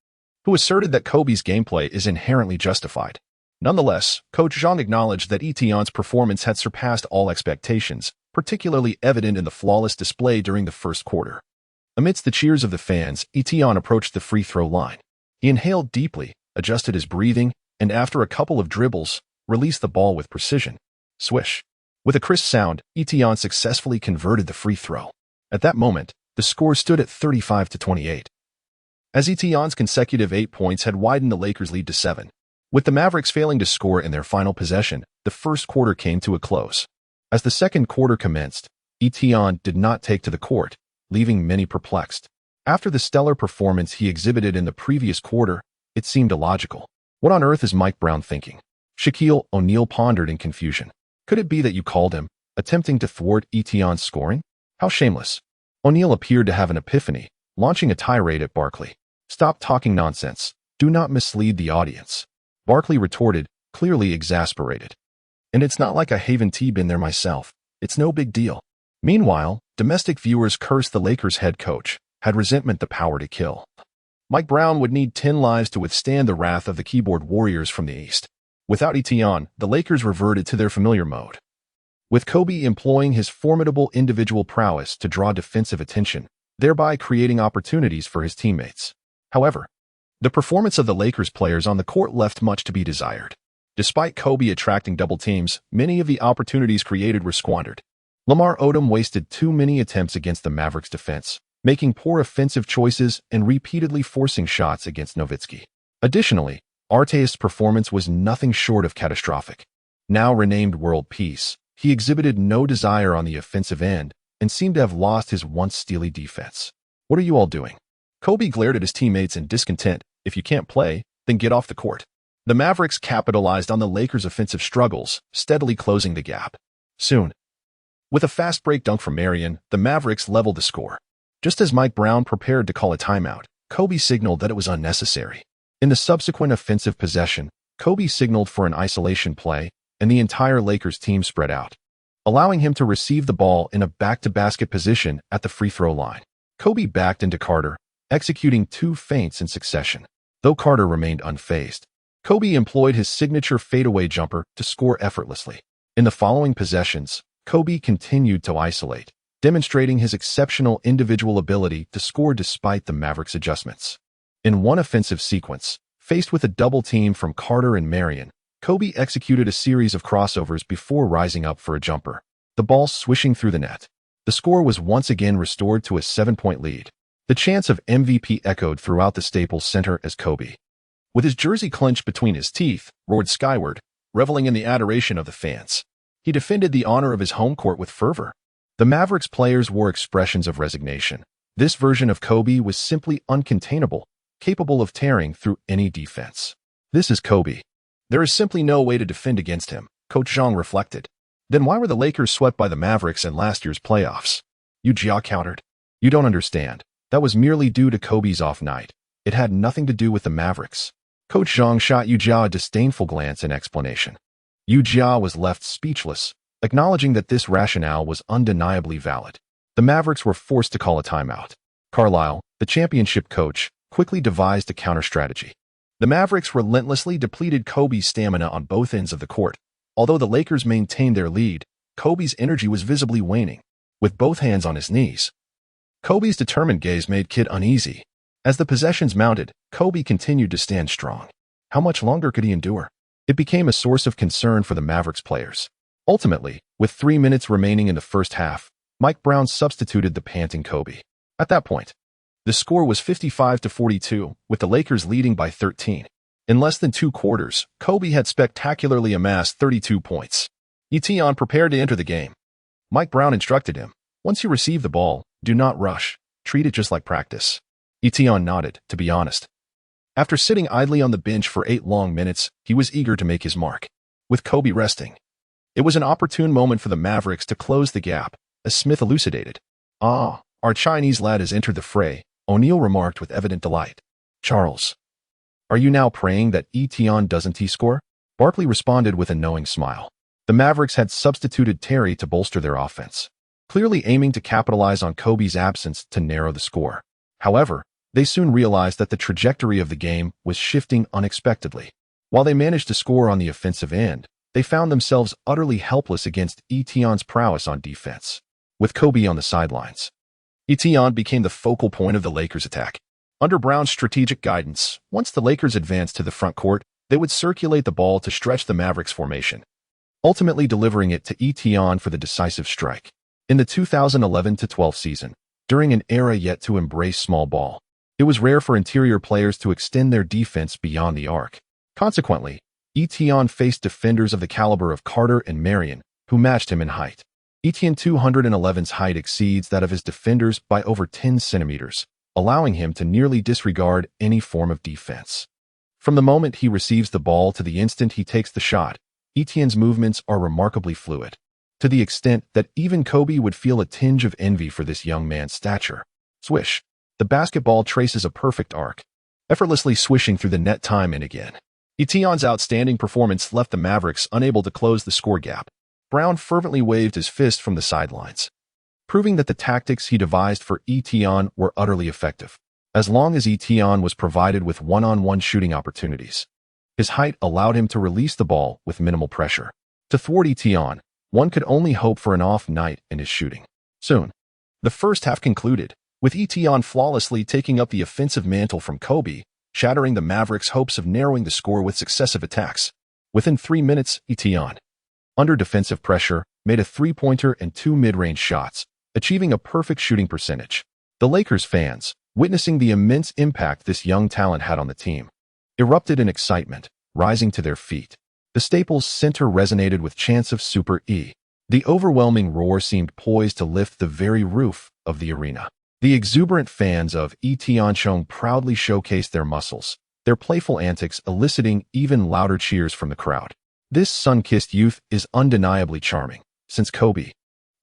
who asserted that Kobe's gameplay is inherently justified. Nonetheless, Coach Zhang acknowledged that Etienne's performance had surpassed all expectations, particularly evident in the flawless display during the first quarter. Amidst the cheers of the fans, Etienne approached the free throw line. He inhaled deeply, adjusted his breathing, and after a couple of dribbles, released the ball with precision. Swish. With a crisp sound, Etienne successfully converted the free throw. At that moment, the score stood at 35-28. As Etienne's consecutive 8 points had widened the Lakers' lead to 7. With the Mavericks failing to score in their final possession, the first quarter came to a close. As the second quarter commenced, Etienne did not take to the court, leaving many perplexed. After the stellar performance he exhibited in the previous quarter, it seemed illogical. What on earth is Mike Brown thinking? Shaquille O'Neal pondered in confusion. Could it be that you called him, attempting to thwart Etienne's scoring? How shameless. O'Neal appeared to have an epiphany, launching a tirade at Barkley. Stop talking nonsense. Do not mislead the audience. Barkley retorted, clearly exasperated. And it's not like I haven't been there myself. It's no big deal. Meanwhile, domestic viewers cursed the Lakers' head coach, had resentment the power to kill. Mike Brown would need 10 lives to withstand the wrath of the keyboard warriors from the East. Without Etienne, the Lakers reverted to their familiar mode, with Kobe employing his formidable individual prowess to draw defensive attention, thereby creating opportunities for his teammates. However, the performance of the Lakers players on the court left much to be desired. Despite Kobe attracting double teams, many of the opportunities created were squandered. Lamar Odom wasted too many attempts against the Mavericks' defense, making poor offensive choices and repeatedly forcing shots against Nowitzki. Additionally, Artest's performance was nothing short of catastrophic. Now renamed World Peace, he exhibited no desire on the offensive end and seemed to have lost his once steely defense. What are you all doing? Kobe glared at his teammates in discontent. If you can't play, then get off the court. The Mavericks capitalized on the Lakers' offensive struggles, steadily closing the gap. Soon, with a fast break dunk from Marion, the Mavericks leveled the score. Just as Mike Brown prepared to call a timeout, Kobe signaled that it was unnecessary. In the subsequent offensive possession, Kobe signaled for an isolation play, and the entire Lakers team spread out, allowing him to receive the ball in a back-to-basket position at the free throw line. Kobe backed into Carter, executing 2 feints in succession. Though Carter remained unfazed, Kobe employed his signature fadeaway jumper to score effortlessly. In the following possessions, Kobe continued to isolate, demonstrating his exceptional individual ability to score despite the Mavericks' adjustments. In one offensive sequence, faced with a double team from Carter and Marion, Kobe executed a series of crossovers before rising up for a jumper, the ball swishing through the net. The score was once again restored to a 7-point lead. The chants of MVP echoed throughout the Staples Center as Kobe, with his jersey clenched between his teeth, roared skyward, reveling in the adoration of the fans. He defended the honor of his home court with fervor. The Mavericks players wore expressions of resignation. This version of Kobe was simply uncontainable, capable of tearing through any defense. This is Kobe. There is simply no way to defend against him, Coach Zhang reflected. Then why were the Lakers swept by the Mavericks in last year's playoffs? Yu Jia countered. You don't understand. That was merely due to Kobe's off night. It had nothing to do with the Mavericks. Coach Zhang shot Yu Jia a disdainful glance in explanation. Yu Jia was left speechless, acknowledging that this rationale was undeniably valid. The Mavericks were forced to call a timeout. Carlisle, the championship coach, quickly devised a counter-strategy. The Mavericks relentlessly depleted Kobe's stamina on both ends of the court. Although the Lakers maintained their lead, Kobe's energy was visibly waning. With both hands on his knees, Kobe's determined gaze made Kidd uneasy. As the possessions mounted, Kobe continued to stand strong. How much longer could he endure? It became a source of concern for the Mavericks players. Ultimately, with 3 minutes remaining in the first half, Mike Brown substituted the panting Kobe. At that point, the score was 55-42, with the Lakers leading by 13. In less than 2 quarters, Kobe had spectacularly amassed 32 points. Etienne prepared to enter the game. Mike Brown instructed him, once you receive the ball, do not rush. Treat it just like practice. Etienne nodded, to be honest. After sitting idly on the bench for 8 long minutes, he was eager to make his mark. With Kobe resting, it was an opportune moment for the Mavericks to close the gap, as Smith elucidated. Ah, our Chinese lad has entered the fray, O'Neal remarked with evident delight. Charles, are you now praying that Etienne doesn't score? Barkley responded with a knowing smile. The Mavericks had substituted Terry to bolster their offense, clearly aiming to capitalize on Kobe's absence to narrow the score. However, they soon realized that the trajectory of the game was shifting unexpectedly. While they managed to score on the offensive end, they found themselves utterly helpless against Etienne's prowess on defense. With Kobe on the sidelines, Etienne became the focal point of the Lakers' attack. Under Brown's strategic guidance, once the Lakers advanced to the front court, they would circulate the ball to stretch the Mavericks' formation, ultimately delivering it to Etienne for the decisive strike. In the 2011-12 season, during an era yet to embrace small ball, it was rare for interior players to extend their defense beyond the arc. Consequently, Etienne faced defenders of the caliber of Carter and Marion, who matched him in height. Etienne 211's height exceeds that of his defenders by over 10 centimeters, allowing him to nearly disregard any form of defense. From the moment he receives the ball to the instant he takes the shot, Etienne's movements are remarkably fluid, to the extent that even Kobe would feel a tinge of envy for this young man's stature. Swish. The basketball traces a perfect arc, effortlessly swishing through the net time and again. Etienne's outstanding performance left the Mavericks unable to close the score gap. Brown fervently waved his fist from the sidelines, proving that the tactics he devised for Etienne were utterly effective. As long as Etienne was provided with one-on-one shooting opportunities, his height allowed him to release the ball with minimal pressure. To thwart Etienne, one could only hope for an off night in his shooting. Soon, the first half concluded, with Etienne flawlessly taking up the offensive mantle from Kobe, shattering the Mavericks' hopes of narrowing the score with successive attacks. Within 3 minutes, Etienne, under defensive pressure, made a 3-pointer and 2 mid-range shots, achieving a perfect shooting percentage. The Lakers fans, witnessing the immense impact this young talent had on the team, erupted in excitement, rising to their feet. The Staples Center resonated with chants of Super E. The overwhelming roar seemed poised to lift the very roof of the arena. The exuberant fans of Etienne proudly showcased their muscles, their playful antics eliciting even louder cheers from the crowd. This sun-kissed youth is undeniably charming. Since Kobe,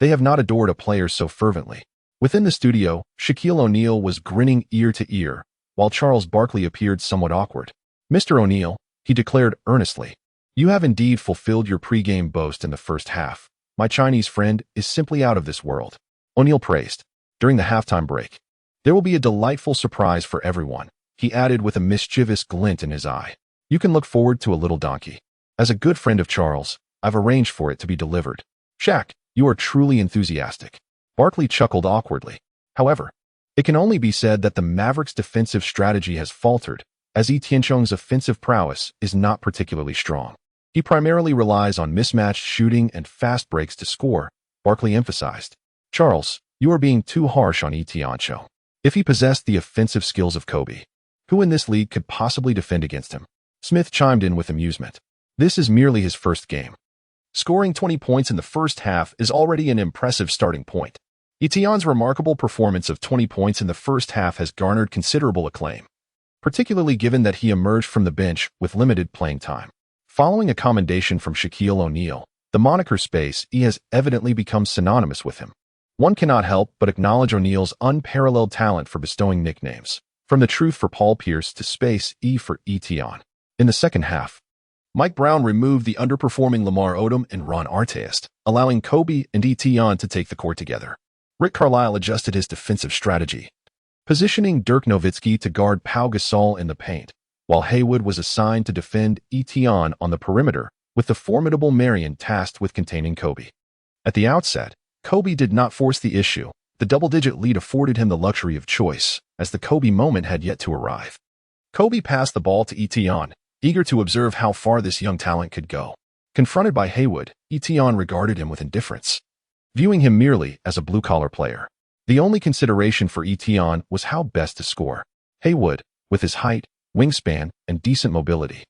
they have not adored a player so fervently. Within the studio, Shaquille O'Neal was grinning ear to ear, while Charles Barkley appeared somewhat awkward. Mr. O'Neal, he declared earnestly, you have indeed fulfilled your pregame boast in the first half. My Chinese friend is simply out of this world. O'Neal praised. During the halftime break, there will be a delightful surprise for everyone, he added with a mischievous glint in his eye. You can look forward to a little donkey. As a good friend of Charles, I've arranged for it to be delivered. Shaq, you are truly enthusiastic. Barkley chuckled awkwardly. However, it can only be said that the Mavericks' defensive strategy has faltered, as Etienne's offensive prowess is not particularly strong. He primarily relies on mismatched shooting and fast breaks to score, Barkley emphasized. Charles, you are being too harsh on Etienne. If he possessed the offensive skills of Kobe, who in this league could possibly defend against him? Smith chimed in with amusement. This is merely his first game. Scoring 20 points in the first half is already an impressive starting point. Etienne's remarkable performance of 20 points in the first half has garnered considerable acclaim, particularly given that he emerged from the bench with limited playing time. Following a commendation from Shaquille O'Neal, the moniker Space E has evidently become synonymous with him. One cannot help but acknowledge O'Neal's unparalleled talent for bestowing nicknames, from the Truth for Paul Pierce to Space E for Etienne. In the second half, Mike Brown removed the underperforming Lamar Odom and Ron Artest, allowing Kobe and Etienne to take the court together. Rick Carlisle adjusted his defensive strategy, positioning Dirk Nowitzki to guard Pau Gasol in the paint, while Haywood was assigned to defend Etienne on the perimeter, with the formidable Marion tasked with containing Kobe. At the outset, Kobe did not force the issue. The double-digit lead afforded him the luxury of choice, as the Kobe moment had yet to arrive. Kobe passed the ball to Etienne, eager to observe how far this young talent could go. Confronted by Haywood, Etienne regarded him with indifference, viewing him merely as a blue-collar player. The only consideration for Etienne was how best to score. Haywood, with his height, wingspan, and decent mobility,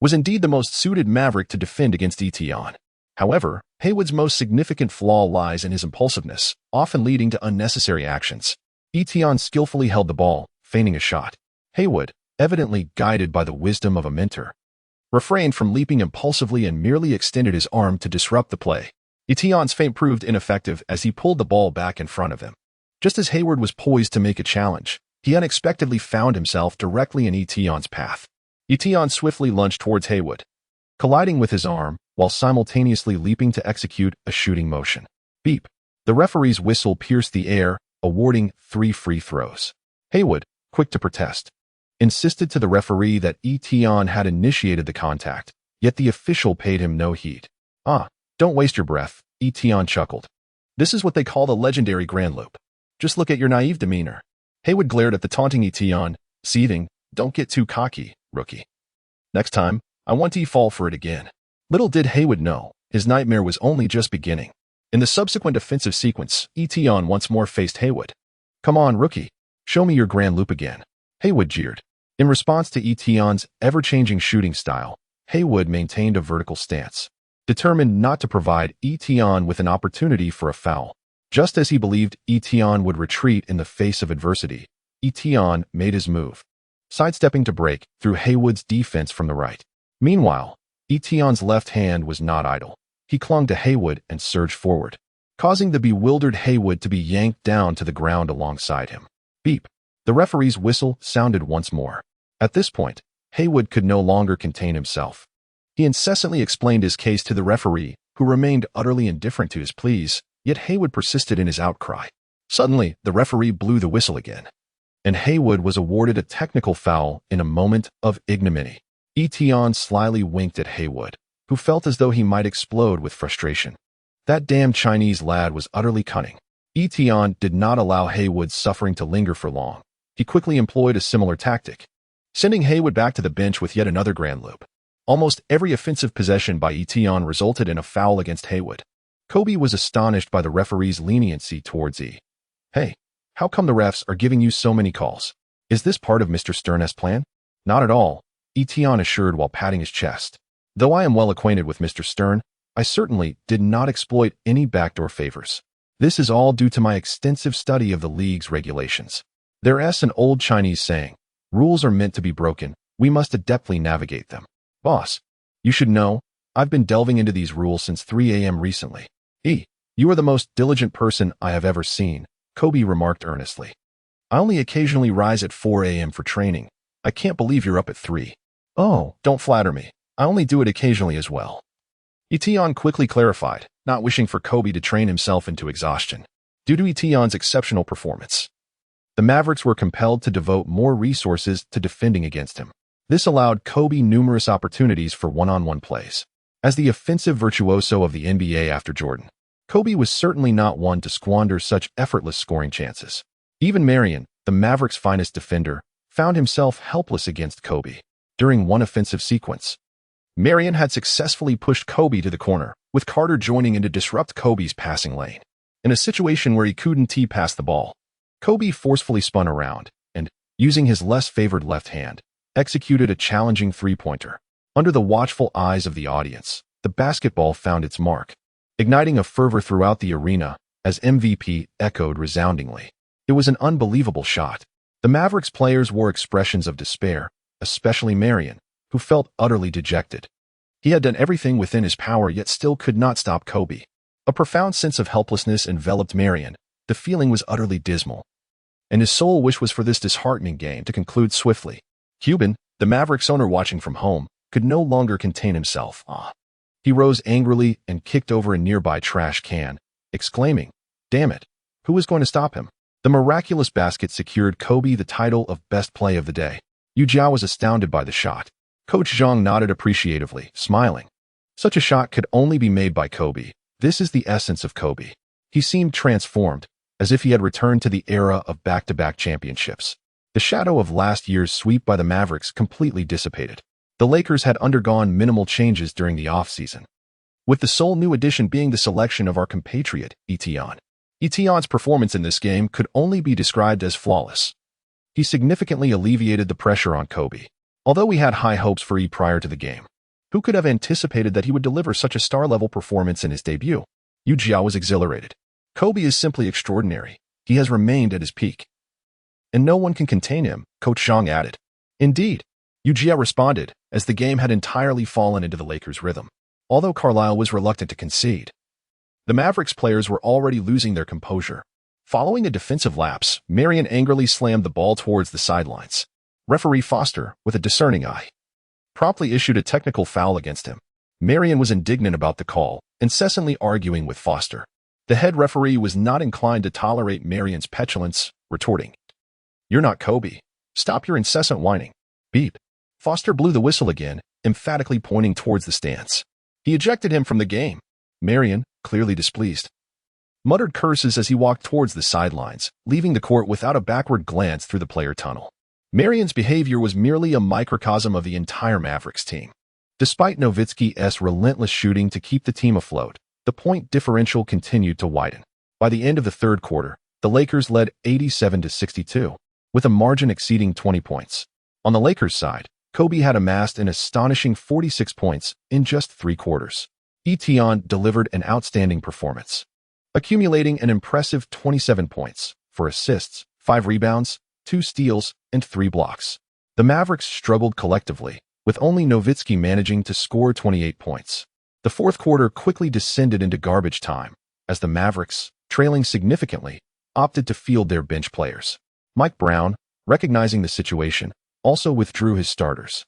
was indeed the most suited maverick to defend against Etienne. However, Haywood's most significant flaw lies in his impulsiveness, often leading to unnecessary actions. Etienne skillfully held the ball, feigning a shot. Haywood, evidently guided by the wisdom of a mentor, refrained from leaping impulsively and merely extended his arm to disrupt the play. Etienne's feint proved ineffective as he pulled the ball back in front of him. Just as Haywood was poised to make a challenge, he unexpectedly found himself directly in Etienne's path. Etienne swiftly lunged towards Haywood, colliding with his arm while simultaneously leaping to execute a shooting motion. Beep. The referee's whistle pierced the air, awarding 3 free throws. Haywood, quick to protest, insisted to the referee that Etienne had initiated the contact, yet the official paid him no heed. Don't waste your breath, Etienne chuckled. This is what they call the legendary Grand Loop. Just look at your naive demeanor. Haywood glared at the taunting Etienne, seething, don't get too cocky, rookie. Next time, I want you to fall for it again. Little did Haywood know, his nightmare was only just beginning. In the subsequent offensive sequence, Etienne once more faced Haywood. Come on, rookie. Show me your Grand Loop again. Haywood jeered. In response to Etienne's ever-changing shooting style, Haywood maintained a vertical stance, determined not to provide Etienne with an opportunity for a foul. Just as he believed Etienne would retreat in the face of adversity, Etienne made his move, sidestepping to break through Haywood's defense from the right. Meanwhile, Etienne's left hand was not idle. He clung to Haywood and surged forward, causing the bewildered Haywood to be yanked down to the ground alongside him. Beep. The referee's whistle sounded once more. At this point, Haywood could no longer contain himself. He incessantly explained his case to the referee, who remained utterly indifferent to his pleas, yet Haywood persisted in his outcry. Suddenly, the referee blew the whistle again, and Haywood was awarded a technical foul in a moment of ignominy. Etienne slyly winked at Haywood, who felt as though he might explode with frustration. That damn Chinese lad was utterly cunning. Etienne did not allow Haywood's suffering to linger for long. He quickly employed a similar tactic, sending Haywood back to the bench with yet another Grand Loop. Almost every offensive possession by Etienne resulted in a foul against Haywood. Kobe was astonished by the referee's leniency towards E. Hey, how come the refs are giving you so many calls? Is this part of Mr. Stern's plan? Not at all, Etienne assured while patting his chest. Though I am well acquainted with Mr. Stern, I certainly did not exploit any backdoor favors. This is all due to my extensive study of the league's regulations. There's an old Chinese saying, rules are meant to be broken, we must adeptly navigate them. Boss, you should know, I've been delving into these rules since 3 a.m. recently. You are the most diligent person I have ever seen, Kobe remarked earnestly. I only occasionally rise at 4 a.m. for training. I can't believe you're up at 3. Oh, don't flatter me. I only do it occasionally as well. Etienne quickly clarified, not wishing for Kobe to train himself into exhaustion. Due to Etienne's exceptional performance, the Mavericks were compelled to devote more resources to defending against him. This allowed Kobe numerous opportunities for one-on-one plays. As the offensive virtuoso of the NBA after Jordan, Kobe was certainly not one to squander such effortless scoring chances. Even Marion, the Mavericks' finest defender, found himself helpless against Kobe. During one offensive sequence, Marion had successfully pushed Kobe to the corner, with Carter joining in to disrupt Kobe's passing lane. In a situation where he couldn't pass the ball, Kobe forcefully spun around and, using his less favored left hand, executed a challenging three-pointer. Under the watchful eyes of the audience, the basketball found its mark, igniting a fervor throughout the arena as MVP echoed resoundingly. It was an unbelievable shot. The Mavericks players wore expressions of despair, especially Marion, who felt utterly dejected. He had done everything within his power yet still could not stop Kobe. A profound sense of helplessness enveloped Marion. The feeling was utterly dismal, and his sole wish was for this disheartening game to conclude swiftly. Cuban, the Mavericks owner watching from home, could no longer contain himself. He rose angrily and kicked over a nearby trash can, exclaiming, "Damn it, who was going to stop him?" The miraculous basket secured Kobe the title of best play of the day. Yu Jiao was astounded by the shot. Coach Zhang nodded appreciatively, smiling. Such a shot could only be made by Kobe. This is the essence of Kobe. He seemed transformed, as if he had returned to the era of back-to-back championships. The shadow of last year's sweep by the Mavericks completely dissipated. The Lakers had undergone minimal changes during the offseason, with the sole new addition being the selection of our compatriot, Etienne. Etienne's performance in this game could only be described as flawless. He significantly alleviated the pressure on Kobe. Although we had high hopes for E prior to the game, who could have anticipated that he would deliver such a star-level performance in his debut? Yu Jiao was exhilarated. Kobe is simply extraordinary. He has remained at his peak, and no one can contain him, Coach Zhang added. Indeed, Yu Jiao responded, as the game had entirely fallen into the Lakers' rhythm. Although Carlisle was reluctant to concede, the Mavericks players were already losing their composure. Following a defensive lapse, Marion angrily slammed the ball towards the sidelines. Referee Foster, with a discerning eye, promptly issued a technical foul against him. Marion was indignant about the call, incessantly arguing with Foster. The head referee was not inclined to tolerate Marion's petulance, retorting, "You're not Kobe. Stop your incessant whining." Beep. Foster blew the whistle again, emphatically pointing towards the stands. He ejected him from the game. Marion, clearly displeased, muttered curses as he walked towards the sidelines, leaving the court without a backward glance through the player tunnel. Marion's behavior was merely a microcosm of the entire Mavericks team. Despite Nowitzki's relentless shooting to keep the team afloat, the point differential continued to widen. By the end of the third quarter, the Lakers led 87-62, with a margin exceeding 20 points. On the Lakers side, Kobe had amassed an astonishing 46 points in just 3 quarters. Etienne delivered an outstanding performance, accumulating an impressive 27 points, 4 assists, 5 rebounds, 2 steals, and 3 blocks. The Mavericks struggled collectively, with only Nowitzki managing to score 28 points. The fourth quarter quickly descended into garbage time, as the Mavericks, trailing significantly, opted to field their bench players. Mike Brown, recognizing the situation, also withdrew his starters.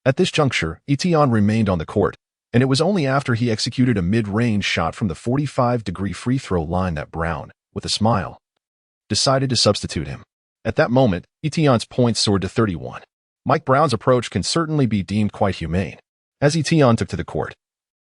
At this juncture, Etienne remained on the court, and it was only after he executed a mid-range shot from the 45-degree free throw line that Brown, with a smile, decided to substitute him. At that moment, Etienne's points soared to 31. Mike Brown's approach can certainly be deemed quite humane. As Etienne took to the court,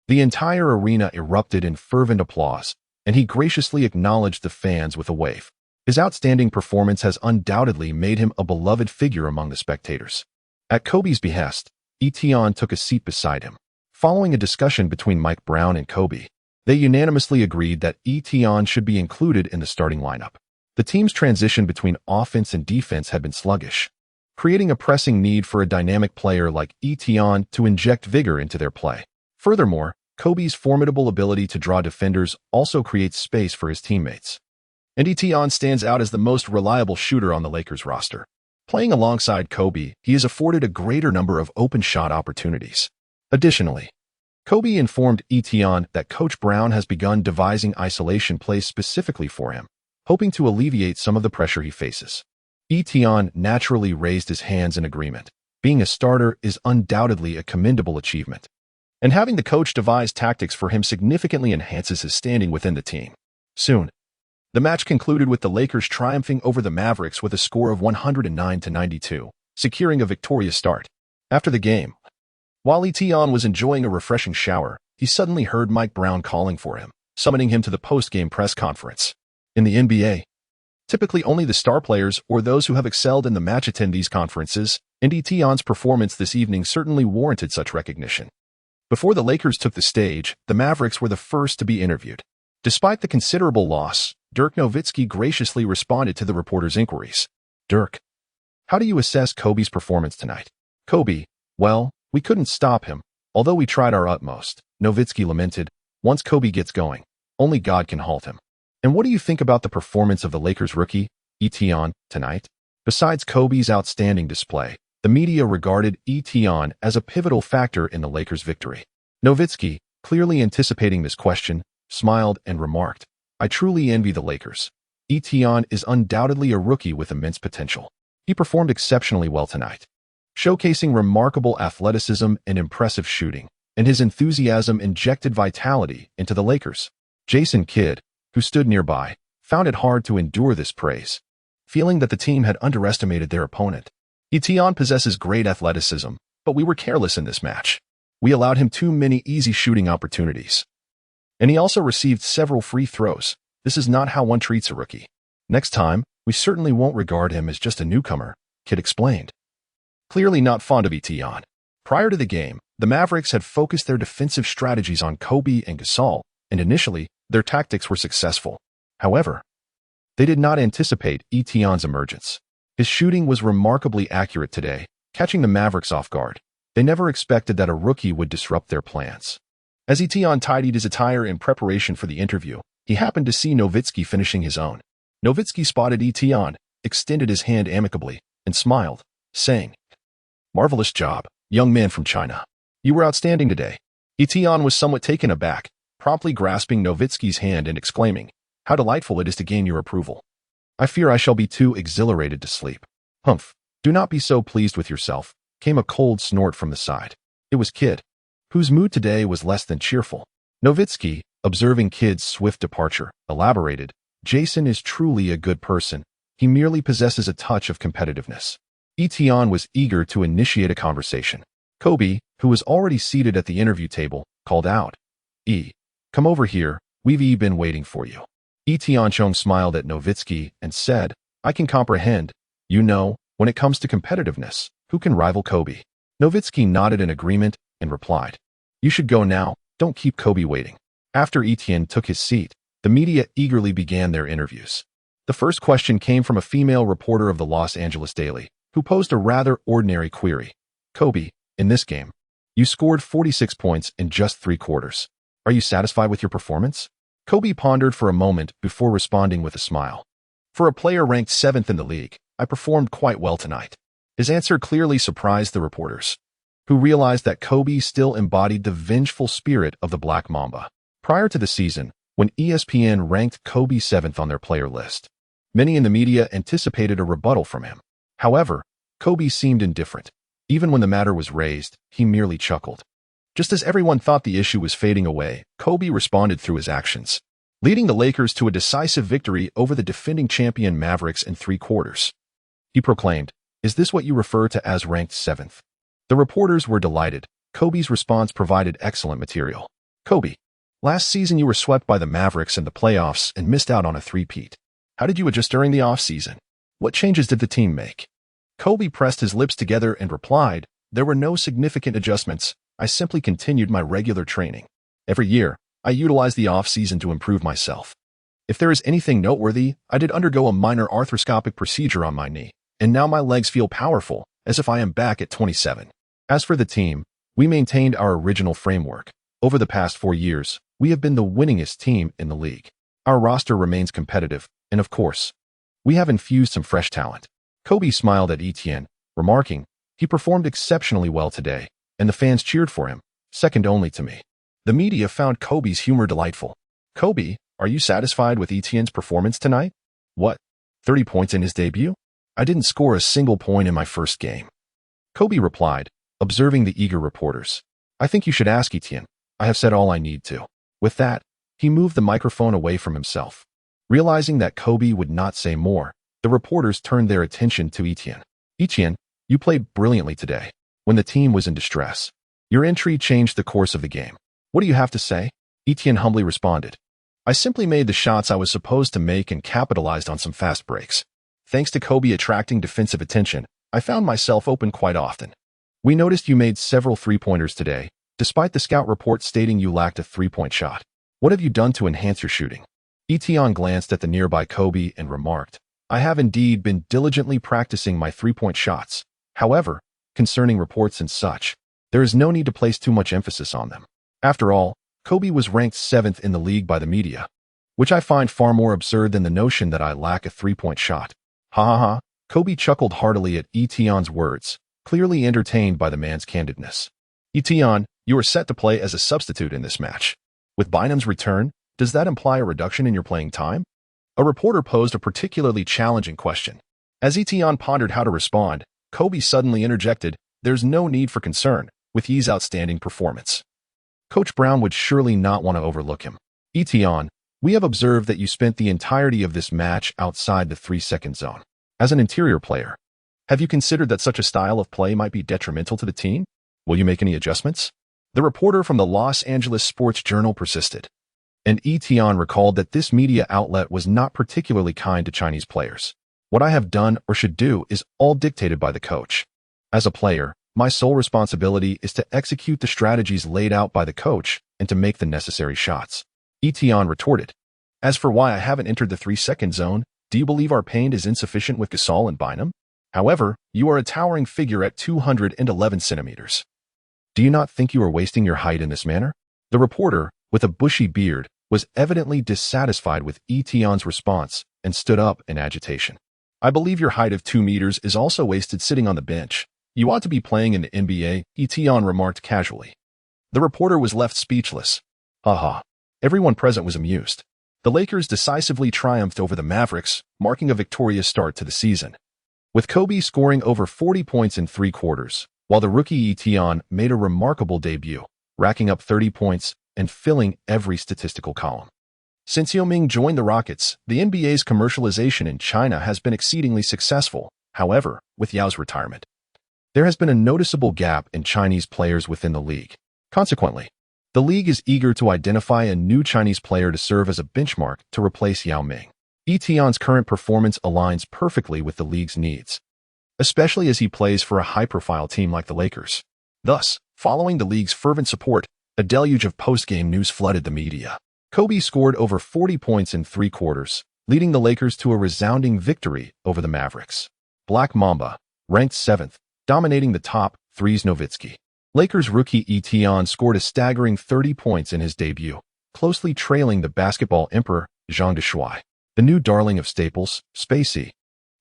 the entire arena erupted in fervent applause, and he graciously acknowledged the fans with a wave. His outstanding performance has undoubtedly made him a beloved figure among the spectators. At Kobe's behest, Etienne took a seat beside him. Following a discussion between Mike Brown and Kobe, they unanimously agreed that Etienne should be included in the starting lineup. The team's transition between offense and defense had been sluggish, creating a pressing need for a dynamic player like Etienne to inject vigor into their play. Furthermore, Kobe's formidable ability to draw defenders also creates space for his teammates. And Etienne stands out as the most reliable shooter on the Lakers roster. Playing alongside Kobe, he is afforded a greater number of open shot opportunities. Additionally, Kobe informed Etienne that Coach Brown has begun devising isolation plays specifically for him, hoping to alleviate some of the pressure he faces. Etienne naturally raised his hands in agreement. Being a starter is undoubtedly a commendable achievement, and having the coach devise tactics for him significantly enhances his standing within the team. Soon, the match concluded with the Lakers triumphing over the Mavericks with a score of 109-92, securing a victorious start. After the game, while Etienne was enjoying a refreshing shower, he suddenly heard Mike Brown calling for him, summoning him to the post-game press conference. In the NBA, typically only the star players or those who have excelled in the match attend these conferences, and Etienne's performance this evening certainly warranted such recognition. Before the Lakers took the stage, the Mavericks were the first to be interviewed. Despite the considerable loss, Dirk Nowitzki graciously responded to the reporters' inquiries. "Dirk, how do you assess Kobe's performance tonight?" "Kobe, well, we couldn't stop him. Although we tried our utmost, Nowitzki lamented, once Kobe gets going, only God can halt him. And what do you think about the performance of the Lakers rookie, Etienne, tonight? Besides Kobe's outstanding display, the media regarded Etienne as a pivotal factor in the Lakers' victory. Nowitzki, clearly anticipating this question, smiled and remarked, I truly envy the Lakers. Etienne is undoubtedly a rookie with immense potential. He performed exceptionally well tonight, showcasing remarkable athleticism and impressive shooting, and his enthusiasm injected vitality into the Lakers. Jason Kidd, who stood nearby, found it hard to endure this praise, feeling that the team had underestimated their opponent. Etienne possesses great athleticism, but we were careless in this match. We allowed him too many easy shooting opportunities. And he also received several free throws. This is not how one treats a rookie. Next time, we certainly won't regard him as just a newcomer, Kidd explained. Clearly not fond of Etienne. Prior to the game, the Mavericks had focused their defensive strategies on Kobe and Gasol, and initially, their tactics were successful. However, they did not anticipate Etienne's emergence. His shooting was remarkably accurate today, catching the Mavericks off guard. They never expected that a rookie would disrupt their plans. As Etienne tidied his attire in preparation for the interview, he happened to see Nowitzki finishing his own. Nowitzki spotted Etienne, extended his hand amicably, and smiled, saying, Marvelous job, young man from China. You were outstanding today. Etienne was somewhat taken aback, promptly grasping Nowitzki's hand and exclaiming, How delightful it is to gain your approval. I fear I shall be too exhilarated to sleep. Humph, do not be so pleased with yourself, came a cold snort from the side. It was Kidd, whose mood today was less than cheerful. Nowitzki, observing Kidd's swift departure, elaborated, Jason is truly a good person. He merely possesses a touch of competitiveness. Etienne was eager to initiate a conversation. Kobe, who was already seated at the interview table, called out, Come over here, we've been waiting for you. Etienne Chong smiled at Nowitzki and said, I can comprehend. You know, when it comes to competitiveness, who can rival Kobe? Nowitzki nodded in agreement and replied, You should go now, don't keep Kobe waiting. After Etienne took his seat, the media eagerly began their interviews. The first question came from a female reporter of the Los Angeles Daily, who posed a rather ordinary query. Kobe, in this game, you scored 46 points in just 3 quarters. Are you satisfied with your performance? Kobe pondered for a moment before responding with a smile. For a player ranked 7th in the league, I performed quite well tonight. His answer clearly surprised the reporters, who realized that Kobe still embodied the vengeful spirit of the Black Mamba. Prior to the season, when ESPN ranked Kobe 7th on their player list, many in the media anticipated a rebuttal from him. However, Kobe seemed indifferent. Even when the matter was raised, he merely chuckled. Just as everyone thought the issue was fading away, Kobe responded through his actions, leading the Lakers to a decisive victory over the defending champion Mavericks in 3 quarters. He proclaimed, Is this what you refer to as ranked 7th? The reporters were delighted. Kobe's response provided excellent material. Kobe, last season you were swept by the Mavericks in the playoffs and missed out on a three-peat. How did you adjust during the offseason? What changes did the team make? Kobe pressed his lips together and replied, There were no significant adjustments. I simply continued my regular training. Every year, I utilized the off-season to improve myself. If there is anything noteworthy, I did undergo a minor arthroscopic procedure on my knee, and now my legs feel powerful, as if I am back at 27. As for the team, we maintained our original framework. Over the past 4 years, we have been the winningest team in the league. Our roster remains competitive, and of course, we have infused some fresh talent. Kobe smiled at Etienne, remarking, He performed exceptionally well today, and the fans cheered for him, second only to me. The media found Kobe's humor delightful. Kobe, are you satisfied with Etienne's performance tonight? What, 30 points in his debut? I didn't score a single point in my first game. Kobe replied, observing the eager reporters. I think you should ask Etienne. I have said all I need to. With that, he moved the microphone away from himself. Realizing that Kobe would not say more, the reporters turned their attention to Etienne. Etienne, you played brilliantly today. When the team was in distress, your entry changed the course of the game. What do you have to say? Etienne humbly responded. I simply made the shots I was supposed to make and capitalized on some fast breaks. Thanks to Kobe attracting defensive attention, I found myself open quite often. We noticed you made several three-pointers today, despite the scout report stating you lacked a three-point shot. What have you done to enhance your shooting? Etienne glanced at the nearby Kobe and remarked, I have indeed been diligently practicing my three-point shots. However, concerning reports and such, there is no need to place too much emphasis on them. After all, Kobe was ranked 7th in the league by the media, which I find far more absurd than the notion that I lack a three-point shot. Ha ha ha. Kobe chuckled heartily at Etion's words, clearly entertained by the man's candidness. Etion, you are set to play as a substitute in this match. With Bynum's return, does that imply a reduction in your playing time? A reporter posed a particularly challenging question. As Etion pondered how to respond, Kobe suddenly interjected, "There's no need for concern with Ye's outstanding performance. Coach Brown would surely not want to overlook him. Etion, we have observed that you spent the entirety of this match outside the 3-second zone. As an interior player, have you considered that such a style of play might be detrimental to the team? Will you make any adjustments?" The reporter from the Los Angeles Sports Journal persisted, and Etion recalled that this media outlet was not particularly kind to Chinese players. "What I have done or should do is all dictated by the coach. As a player, my sole responsibility is to execute the strategies laid out by the coach and to make the necessary shots." Etion retorted, "As for why I haven't entered the 3-second zone, do you believe our paint is insufficient with Gasol and Bynum? However, you are a towering figure at 211 centimeters. Do you not think you are wasting your height in this manner?" The reporter, with a bushy beard, was evidently dissatisfied with Etion's response and stood up in agitation. "I believe your height of 2 meters is also wasted sitting on the bench. You ought to be playing in the NBA," Etion remarked casually. The reporter was left speechless. Ha. Everyone present was amused. The Lakers decisively triumphed over the Mavericks, marking a victorious start to the season, with Kobe scoring over 40 points in 3 quarters, while the rookie Etion made a remarkable debut, racking up 30 points and filling every statistical column. Since Yao Ming joined the Rockets, the NBA's commercialization in China has been exceedingly successful. However, with Yao's retirement, there has been a noticeable gap in Chinese players within the league. Consequently, the league is eager to identify a new Chinese player to serve as a benchmark to replace Yao Ming. Etion's current performance aligns perfectly with the league's needs, especially as he plays for a high-profile team like the Lakers. Thus, following the league's fervent support, a deluge of post-game news flooded the media. Kobe scored over 40 points in 3 quarters, leading the Lakers to a resounding victory over the Mavericks. Black Mamba, ranked 7th, dominating the top 3's Nowitzki. Lakers rookie Etion scored a staggering 30 points in his debut, closely trailing the basketball emperor, Zhang Deshuai. The new darling of Staples, Spacey,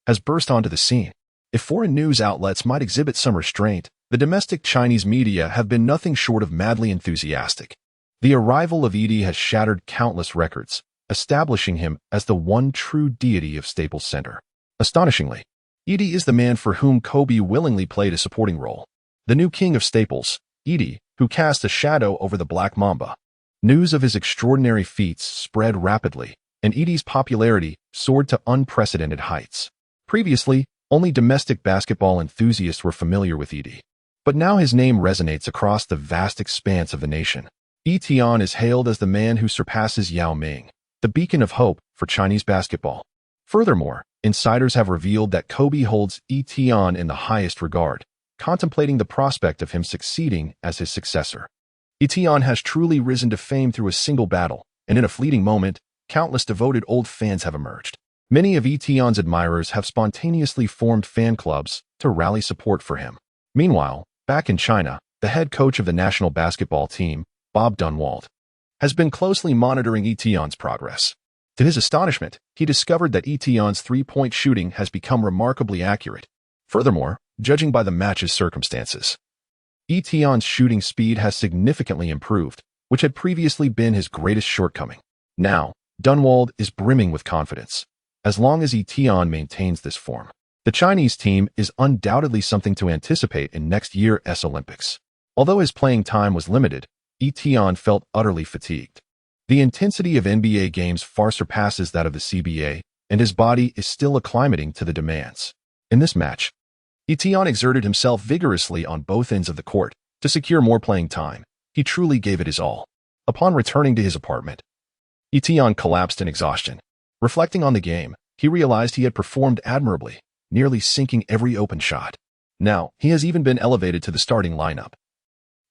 has burst onto the scene. If foreign news outlets might exhibit some restraint, the domestic Chinese media have been nothing short of madly enthusiastic. The arrival of Edie has shattered countless records, establishing him as the one true deity of Staples Center. Astonishingly, Edie is the man for whom Kobe willingly played a supporting role. The new king of Staples, Edie, who cast a shadow over the Black Mamba. News of his extraordinary feats spread rapidly, and Edie's popularity soared to unprecedented heights. Previously, only domestic basketball enthusiasts were familiar with Edie, but now his name resonates across the vast expanse of the nation. Etion is hailed as the man who surpasses Yao Ming, the beacon of hope for Chinese basketball. Furthermore, insiders have revealed that Kobe holds Etion in the highest regard, contemplating the prospect of him succeeding as his successor. Etion has truly risen to fame through a single battle, and in a fleeting moment, countless devoted old fans have emerged. Many of Etion's admirers have spontaneously formed fan clubs to rally support for him. Meanwhile, back in China, the head coach of the national basketball team, Bob Dunwald, has been closely monitoring Etion's progress. To his astonishment, he discovered that Etion's 3-point shooting has become remarkably accurate. Furthermore, judging by the match's circumstances, Etion's shooting speed has significantly improved, which had previously been his greatest shortcoming. Now, Dunwald is brimming with confidence. As long as Etion maintains this form, the Chinese team is undoubtedly something to anticipate in next year's Olympics. Although his playing time was limited, Etion felt utterly fatigued. The intensity of NBA games far surpasses that of the CBA, and his body is still acclimating to the demands. In this match, Etion exerted himself vigorously on both ends of the court to secure more playing time. He truly gave it his all. Upon returning to his apartment, Etion collapsed in exhaustion. Reflecting on the game, he realized he had performed admirably, nearly sinking every open shot. Now, he has even been elevated to the starting lineup,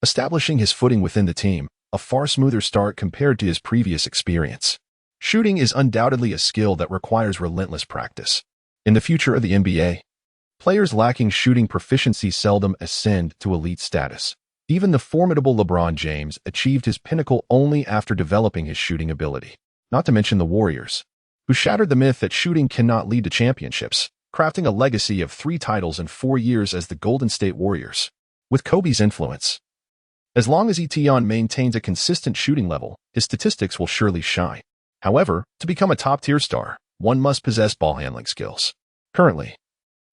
establishing his footing within the team, a far smoother start compared to his previous experience. Shooting is undoubtedly a skill that requires relentless practice. In the future of the NBA, players lacking shooting proficiency seldom ascend to elite status. Even the formidable LeBron James achieved his pinnacle only after developing his shooting ability. Not to mention the Warriors, who shattered the myth that shooting cannot lead to championships, crafting a legacy of 3 titles in 4 years as the Golden State Warriors. With Kobe's influence, as long as Etion maintains a consistent shooting level, his statistics will surely shine. However, to become a top-tier star, one must possess ball handling skills. Currently,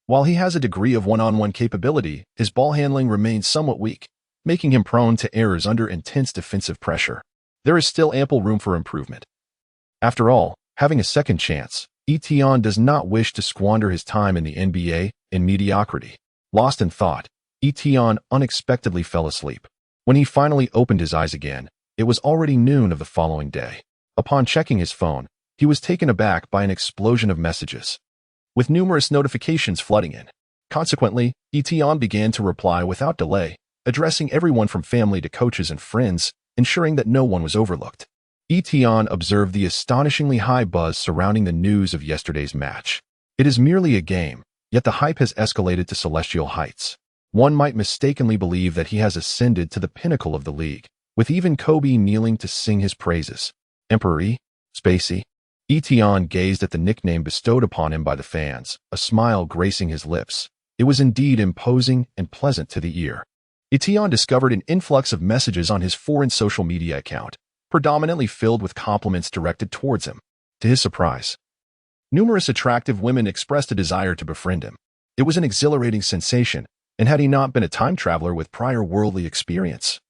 while he has a degree of one-on-one capability, his ball handling remains somewhat weak, making him prone to errors under intense defensive pressure. There is still ample room for improvement. After all, having a second chance, Etion does not wish to squander his time in the NBA in mediocrity. Lost in thought, Etion unexpectedly fell asleep. When he finally opened his eyes again, it was already noon of the following day. Upon checking his phone, he was taken aback by an explosion of messages, with numerous notifications flooding in. Consequently, Etion began to reply without delay, addressing everyone from family to coaches and friends, ensuring that no one was overlooked. Etion observed the astonishingly high buzz surrounding the news of yesterday's match. It is merely a game, yet the hype has escalated to celestial heights. One might mistakenly believe that he has ascended to the pinnacle of the league, with even Kobe kneeling to sing his praises. Emperor E. Spacey. Etion gazed at the nickname bestowed upon him by the fans, a smile gracing his lips. It was indeed imposing and pleasant to the ear. Etion discovered an influx of messages on his foreign social media account, predominantly filled with compliments directed towards him. To his surprise, numerous attractive women expressed a desire to befriend him. It was an exhilarating sensation, and had he not been a time traveler with prior worldly experience,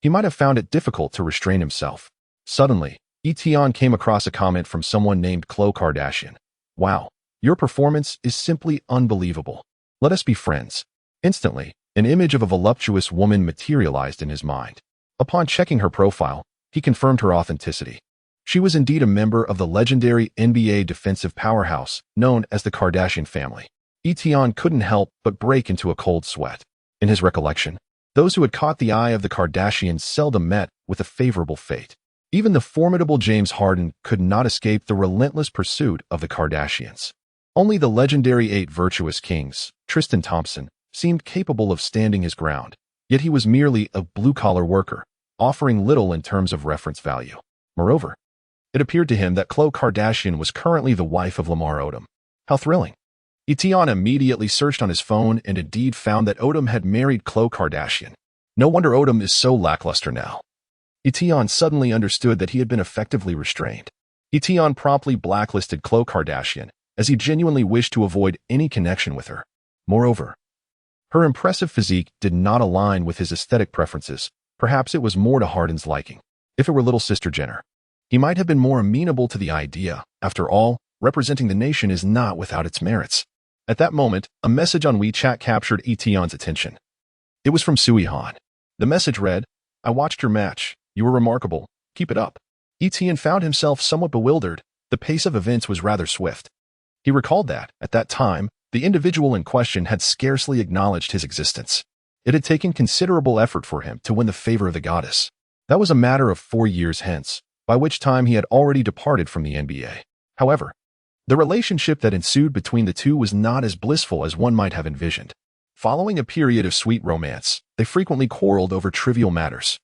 he might have found it difficult to restrain himself. Suddenly, Etion came across a comment from someone named Khloe Kardashian. "Wow, your performance is simply unbelievable. Let us be friends." Instantly, an image of a voluptuous woman materialized in his mind. Upon checking her profile, he confirmed her authenticity. She was indeed a member of the legendary NBA defensive powerhouse known as the Kardashian family. Etion couldn't help but break into a cold sweat. In his recollection, those who had caught the eye of the Kardashians seldom met with a favorable fate. Even the formidable James Harden could not escape the relentless pursuit of the Kardashians. Only the legendary 8 virtuous kings, Tristan Thompson, seemed capable of standing his ground, yet he was merely a blue-collar worker, offering little in terms of reference value. Moreover, it appeared to him that Khloe Kardashian was currently the wife of Lamar Odom. How thrilling! Etion immediately searched on his phone and indeed found that Odom had married Khloe Kardashian. No wonder Odom is so lackluster now. Etion suddenly understood that he had been effectively restrained. Etion promptly blacklisted Khloe Kardashian, as he genuinely wished to avoid any connection with her. Moreover, her impressive physique did not align with his aesthetic preferences. Perhaps it was more to Harden's liking. If it were little sister Jenner, he might have been more amenable to the idea. After all, representing the nation is not without its merits. At that moment, a message on WeChat captured Etion's attention. It was from Sui Han. The message read, "I watched your match. You were remarkable. Keep it up." Etion found himself somewhat bewildered. The pace of events was rather swift. He recalled that, at that time, the individual in question had scarcely acknowledged his existence. It had taken considerable effort for him to win the favor of the goddess. That was a matter of 4 years hence, by which time he had already departed from the NBA. However, the relationship that ensued between the two was not as blissful as one might have envisioned. Following a period of sweet romance, they frequently quarreled over trivial matters.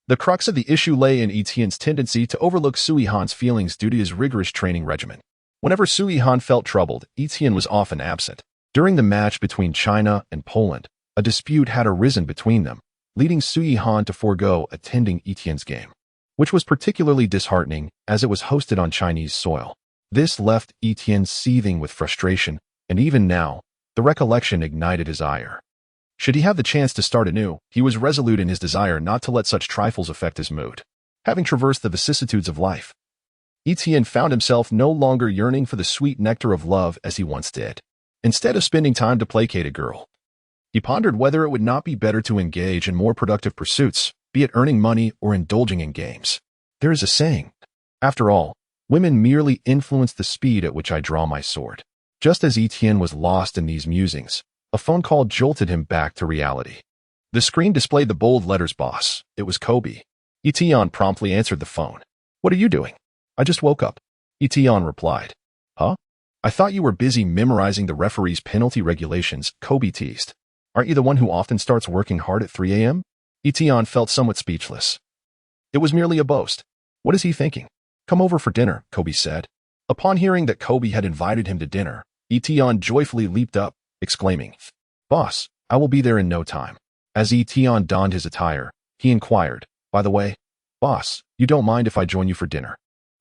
The crux of the issue lay in Etion's tendency to overlook Sui Han's feelings due to his rigorous training regimen. Whenever Sui Han felt troubled, Etion was often absent. During the match between China and Poland, a dispute had arisen between them, leading Sui Han to forego attending Etion's game, which was particularly disheartening as it was hosted on Chinese soil. This left Etion seething with frustration, and even now, the recollection ignited his ire. Should he have the chance to start anew, he was resolute in his desire not to let such trifles affect his mood. Having traversed the vicissitudes of life, Etion found himself no longer yearning for the sweet nectar of love as he once did. Instead of spending time to placate a girl, he pondered whether it would not be better to engage in more productive pursuits, be it earning money or indulging in games. There is a saying, after all, women merely influence the speed at which I draw my sword. Just as Etion was lost in these musings, a phone call jolted him back to reality. The screen displayed the bold letters boss. It was Kobe. Etion promptly answered the phone. "What are you doing?" "I just woke up." Etion replied. "Huh? I thought you were busy memorizing the referee's penalty regulations," Kobe teased. "Aren't you the one who often starts working hard at 3 a.m.? Etienne felt somewhat speechless. It was merely a boast. What is he thinking? Come over for dinner, Kobe said. Upon hearing that Kobe had invited him to dinner, Etienne joyfully leaped up, exclaiming, Boss, I will be there in no time. As Etienne donned his attire, he inquired, By the way, boss, you don't mind if I join you for dinner,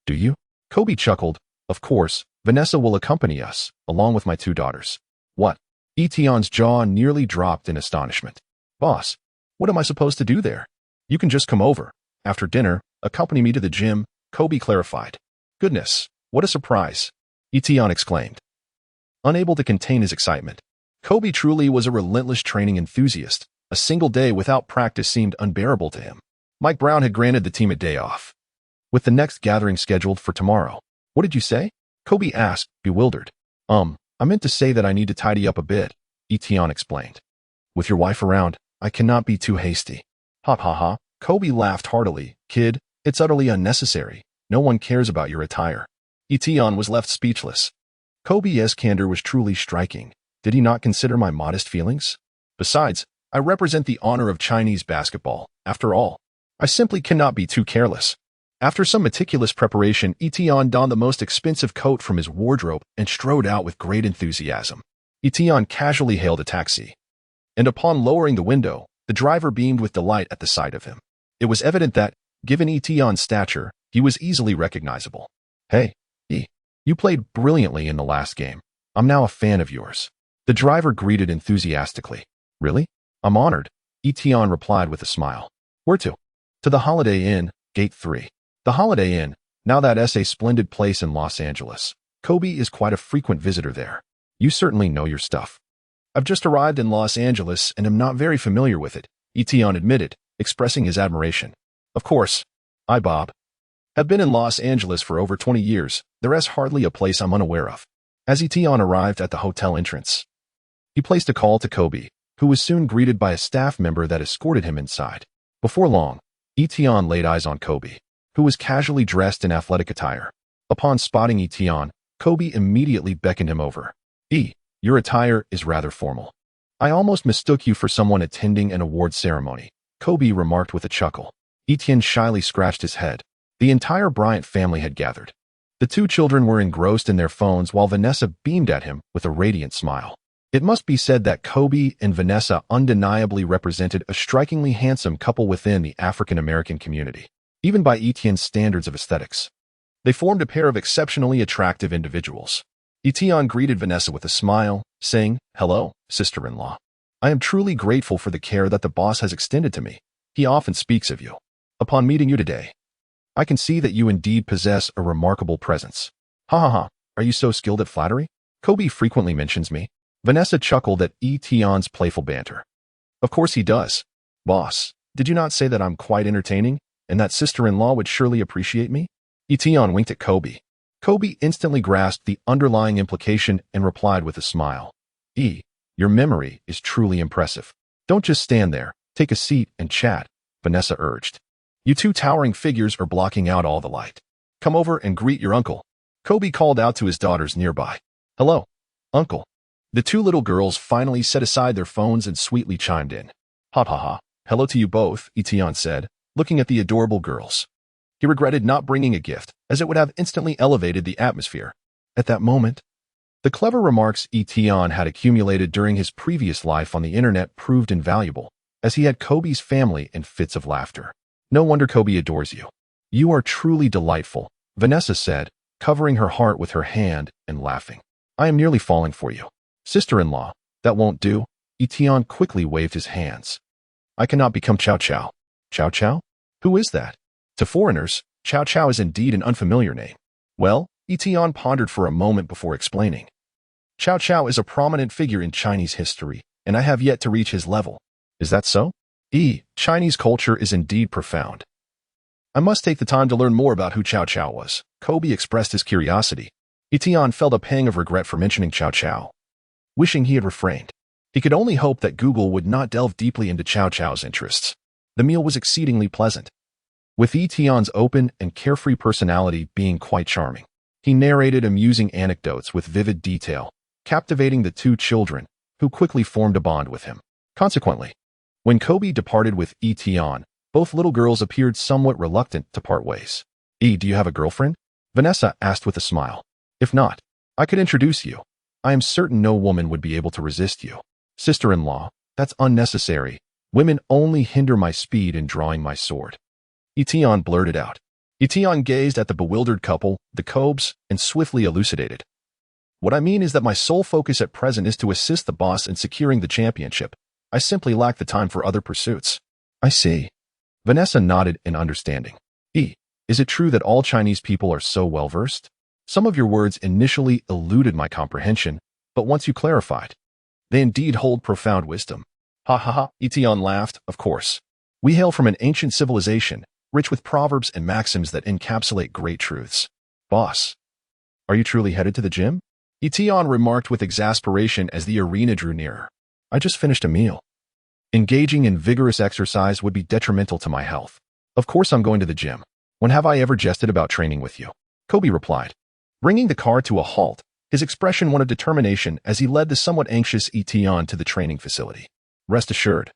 do you? Kobe chuckled, Of course, Vanessa will accompany us, along with my 2 daughters. What? Etienne's jaw nearly dropped in astonishment. Boss, what am I supposed to do there? You can just come over. After dinner, accompany me to the gym, Kobe clarified. Goodness, what a surprise, Etienne exclaimed, unable to contain his excitement. Kobe truly was a relentless training enthusiast. A single day without practice seemed unbearable to him. Mike Brown had granted the team a day off, with the next gathering scheduled for tomorrow. What did you say? Kobe asked, bewildered. I meant to say that I need to tidy up a bit, Etienne explained. With your wife around, I cannot be too hasty. Ha ha ha. Kobe laughed heartily. Kid, it's utterly unnecessary. No one cares about your attire. Etienne was left speechless. Kobe's candor was truly striking. Did he not consider my modest feelings? Besides, I represent the honor of Chinese basketball. After all, I simply cannot be too careless. After some meticulous preparation, Etienne donned the most expensive coat from his wardrobe and strode out with great enthusiasm. Etienne casually hailed a taxi, and upon lowering the window, the driver beamed with delight at the sight of him. It was evident that, given Etienne's stature, he was easily recognizable. Hey, you played brilliantly in the last game. I'm now a fan of yours, the driver greeted enthusiastically. Really? I'm honored, Etienne replied with a smile. Where to? To the Holiday Inn, Gate 3. The Holiday Inn, now that's a splendid place in Los Angeles. Kobe is quite a frequent visitor there. You certainly know your stuff. I've just arrived in Los Angeles and am not very familiar with it, Etienne admitted, expressing his admiration. Of course, I, Bob, have been in Los Angeles for over 20 years. There is hardly a place I'm unaware of. As Etienne arrived at the hotel entrance, he placed a call to Kobe, who was soon greeted by a staff member that escorted him inside. Before long, Etienne laid eyes on Kobe, who was casually dressed in athletic attire. Upon spotting Etienne, Kobe immediately beckoned him over. Your attire is rather formal. I almost mistook you for someone attending an award ceremony, Kobe remarked with a chuckle. Etienne shyly scratched his head. The entire Bryant family had gathered. The 2 children were engrossed in their phones while Vanessa beamed at him with a radiant smile. It must be said that Kobe and Vanessa undeniably represented a strikingly handsome couple within the African-American community, even by Etienne's standards of aesthetics. They formed a pair of exceptionally attractive individuals. Etienne greeted Vanessa with a smile, saying, Hello, sister-in-law. I am truly grateful for the care that the boss has extended to me. He often speaks of you. Upon meeting you today, I can see that you indeed possess a remarkable presence. Ha ha ha, are you so skilled at flattery? Kobe frequently mentions me. Vanessa chuckled at Etienne's playful banter. Of course he does. Boss, did you not say that I'm quite entertaining, and that sister-in-law would surely appreciate me? Etienne winked at Kobe. Kobe instantly grasped the underlying implication and replied with a smile. Your memory is truly impressive. Don't just stand there, take a seat and chat, Vanessa urged. You 2 towering figures are blocking out all the light. Come over and greet your uncle. Kobe called out to his daughters nearby. Hello, uncle. The 2 little girls finally set aside their phones and sweetly chimed in. Ha ha ha. Hello to you both, Etienne said, looking at the adorable girls. He regretted not bringing a gift, as it would have instantly elevated the atmosphere. At that moment, the clever remarks Etienne had accumulated during his previous life on the internet proved invaluable, as he had Kobe's family in fits of laughter. No wonder Kobe adores you. You are truly delightful, Vanessa said, covering her heart with her hand and laughing. I am nearly falling for you. Sister-in-law, that won't do. Etienne quickly waved his hands. I cannot become Chow Chow. Chow Chow? Who is that? To foreigners, Chow Chow is indeed an unfamiliar name. Well, Etienne pondered for a moment before explaining. Chow Chow is a prominent figure in Chinese history, and I have yet to reach his level. Is that so? Chinese culture is indeed profound. I must take the time to learn more about who Chow Chow was. Kobe expressed his curiosity. Etienne felt a pang of regret for mentioning Chow Chow, wishing he had refrained. He could only hope that Google would not delve deeply into Chow Chow's interests. The meal was exceedingly pleasant, with Etienne's open and carefree personality being quite charming. He narrated amusing anecdotes with vivid detail, captivating the 2 children, who quickly formed a bond with him. Consequently, When Kobe departed with Etion, both little girls appeared somewhat reluctant to part ways. Do you have a girlfriend? Vanessa asked with a smile. If not, I could introduce you. I am certain no woman would be able to resist you. Sister-in-law, that's unnecessary. Women only hinder my speed in drawing my sword. Etion blurted out. Etion gazed at the bewildered couple, the Cobes, and swiftly elucidated. What I mean is that my sole focus at present is to assist the boss in securing the championship. I simply lack the time for other pursuits. I see. Vanessa nodded in understanding. Is it true that all Chinese people are so well-versed? Some of your words initially eluded my comprehension, but once you clarified, they indeed hold profound wisdom. Ha ha ha, Etion laughed, of course. We hail from an ancient civilization, rich with proverbs and maxims that encapsulate great truths. Boss, are you truly headed to the gym? Etion remarked with exasperation as the arena drew nearer. I just finished a meal. Engaging in vigorous exercise would be detrimental to my health. Of course I'm going to the gym. When have I ever jested about training with you? Kobe replied. Bringing the car to a halt, his expression one of determination as he led the somewhat anxious Etion to the training facility. Rest assured.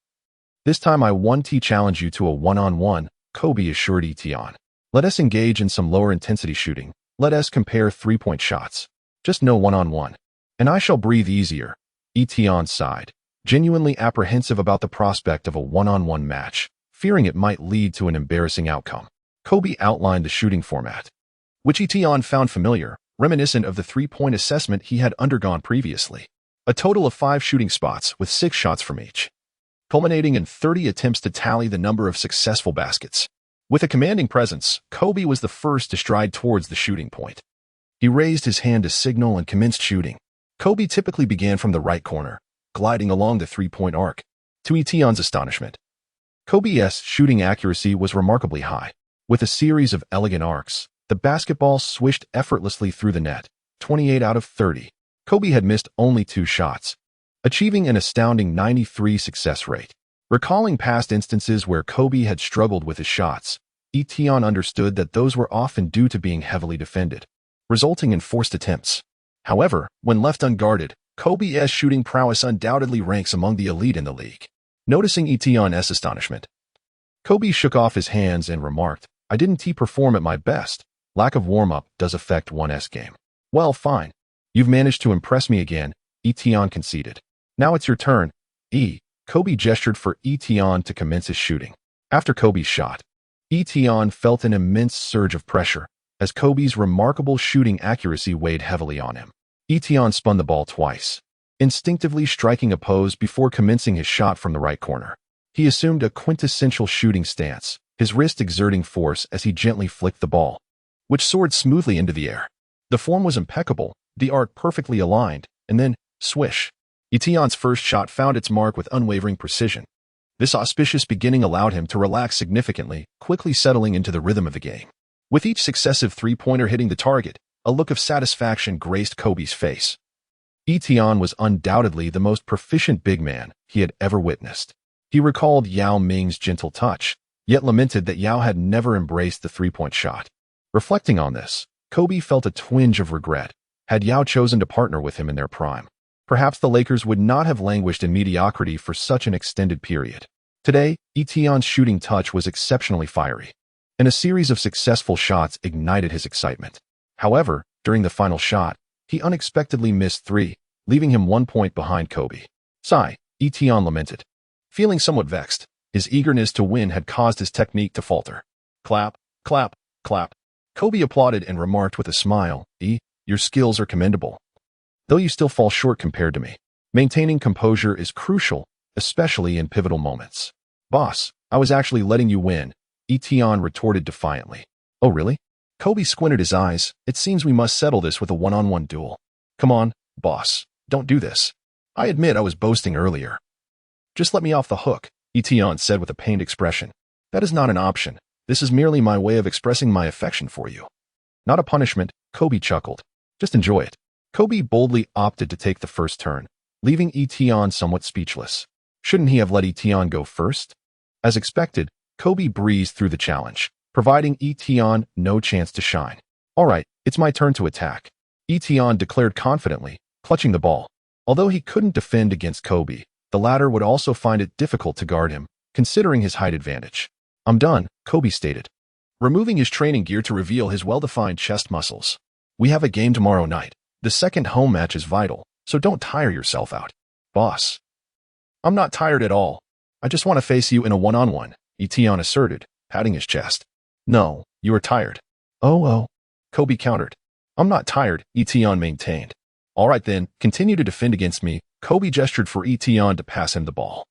This time I won't challenge you to a one-on-one, Kobe assured Etion. Let us engage in some lower intensity shooting. Let us compare three-point shots. Just no one-on-one. And I shall breathe easier. Etion sighed, genuinely apprehensive about the prospect of a one-on-one match, fearing it might lead to an embarrassing outcome. Kobe outlined the shooting format, which Etion found familiar, reminiscent of the three-point assessment he had undergone previously. A total of 5 shooting spots with 6 shots from each, culminating in 30 attempts to tally the number of successful baskets. With a commanding presence, Kobe was the first to stride towards the shooting point. He raised his hand to signal and commenced shooting. Kobe typically began from the right corner, gliding along the three-point arc. To Etion's astonishment, Kobe's shooting accuracy was remarkably high. With a series of elegant arcs, the basketball swished effortlessly through the net, 28 out of 30. Kobe had missed only 2 shots, achieving an astounding 93% success rate. Recalling past instances where Kobe had struggled with his shots, Etion understood that those were often due to being heavily defended, resulting in forced attempts. However, when left unguarded, Kobe's shooting prowess undoubtedly ranks among the elite in the league. Noticing Etion's astonishment, Kobe shook off his hands and remarked, I didn't perform at my best. Lack of warm-up does affect one's game. Well, fine. You've managed to impress me again, Etion conceded. Now it's your turn. Kobe gestured for Etion to commence his shooting. After Kobe's shot, Etion felt an immense surge of pressure, as Kobe's remarkable shooting accuracy weighed heavily on him. Etion spun the ball twice, instinctively striking a pose before commencing his shot from the right corner. He assumed a quintessential shooting stance, his wrist exerting force as he gently flicked the ball, which soared smoothly into the air. The form was impeccable, the arc perfectly aligned, and then, swish. Etion's first shot found its mark with unwavering precision. This auspicious beginning allowed him to relax significantly, quickly settling into the rhythm of the game. With each successive three-pointer hitting the target, a look of satisfaction graced Kobe's face. Etion was undoubtedly the most proficient big man he had ever witnessed. He recalled Yao Ming's gentle touch, yet lamented that Yao had never embraced the three-point shot. Reflecting on this, Kobe felt a twinge of regret. Had Yao chosen to partner with him in their prime, perhaps the Lakers would not have languished in mediocrity for such an extended period. Today, Etion's shooting touch was exceptionally fiery, and a series of successful shots ignited his excitement. However, during the final shot, he unexpectedly missed 3, leaving him 1 point behind Kobe. Sigh, Etion lamented. Feeling somewhat vexed, his eagerness to win had caused his technique to falter. Clap, clap, clap. Kobe applauded and remarked with a smile, your skills are commendable, though you still fall short compared to me. Maintaining composure is crucial, especially in pivotal moments. Boss, I was actually letting you win, Etion retorted defiantly. Oh really? Kobe squinted his eyes. It seems we must settle this with a one-on-one duel. Come on, boss, don't do this. I admit I was boasting earlier. Just let me off the hook, Etion said with a pained expression. That is not an option. This is merely my way of expressing my affection for you. Not a punishment, Kobe chuckled. Just enjoy it. Kobe boldly opted to take the first turn, leaving Etion somewhat speechless. Shouldn't he have let Etion go first? As expected, Kobe breezed through the challenge, providing Etion no chance to shine. All right, it's my turn to attack, Etion declared confidently, clutching the ball. Although he couldn't defend against Kobe, the latter would also find it difficult to guard him, considering his height advantage. "I'm done," Kobe stated, removing his training gear to reveal his well-defined chest muscles. "We have a game tomorrow night. The second home match is vital, so don't tire yourself out." "Boss, I'm not tired at all. I just want to face you in a one-on-one," Etienne asserted, patting his chest. "No, you are tired." Oh, Kobe countered. "I'm not tired," Etienne maintained. "All right then, continue to defend against me." Kobe gestured for Etienne to pass him the ball.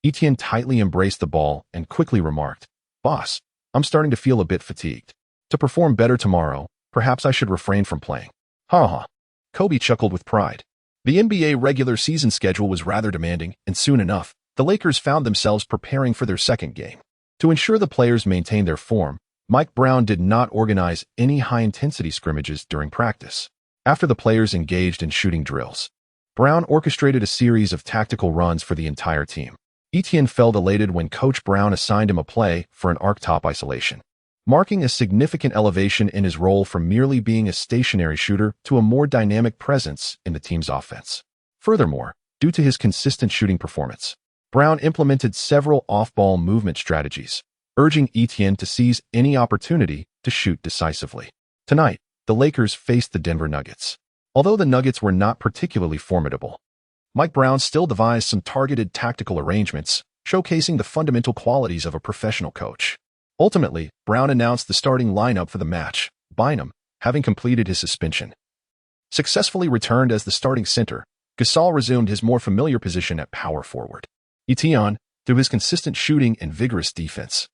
Etienne tightly embraced the ball and quickly remarked, "Boss, I'm starting to feel a bit fatigued. To perform better tomorrow, perhaps I should refrain from playing." "Ha ha." Kobe chuckled with pride. The NBA regular season schedule was rather demanding, and soon enough, the Lakers found themselves preparing for their second game. To ensure the players maintained their form, Mike Brown did not organize any high-intensity scrimmages during practice. After the players engaged in shooting drills, Brown orchestrated a series of tactical runs for the entire team. Etienne felt elated when Coach Brown assigned him a play for an arc-top isolation, marking a significant elevation in his role from merely being a stationary shooter to a more dynamic presence in the team's offense. Furthermore, due to his consistent shooting performance, Brown implemented several off-ball movement strategies, urging Etienne to seize any opportunity to shoot decisively. Tonight, the Lakers faced the Denver Nuggets. Although the Nuggets were not particularly formidable, Mike Brown still devised some targeted tactical arrangements, showcasing the fundamental qualities of a professional coach. Ultimately, Brown announced the starting lineup for the match. Bynum, having completed his suspension, successfully returned as the starting center. Gasol resumed his more familiar position at power forward. Etienne, through his consistent shooting and vigorous defense,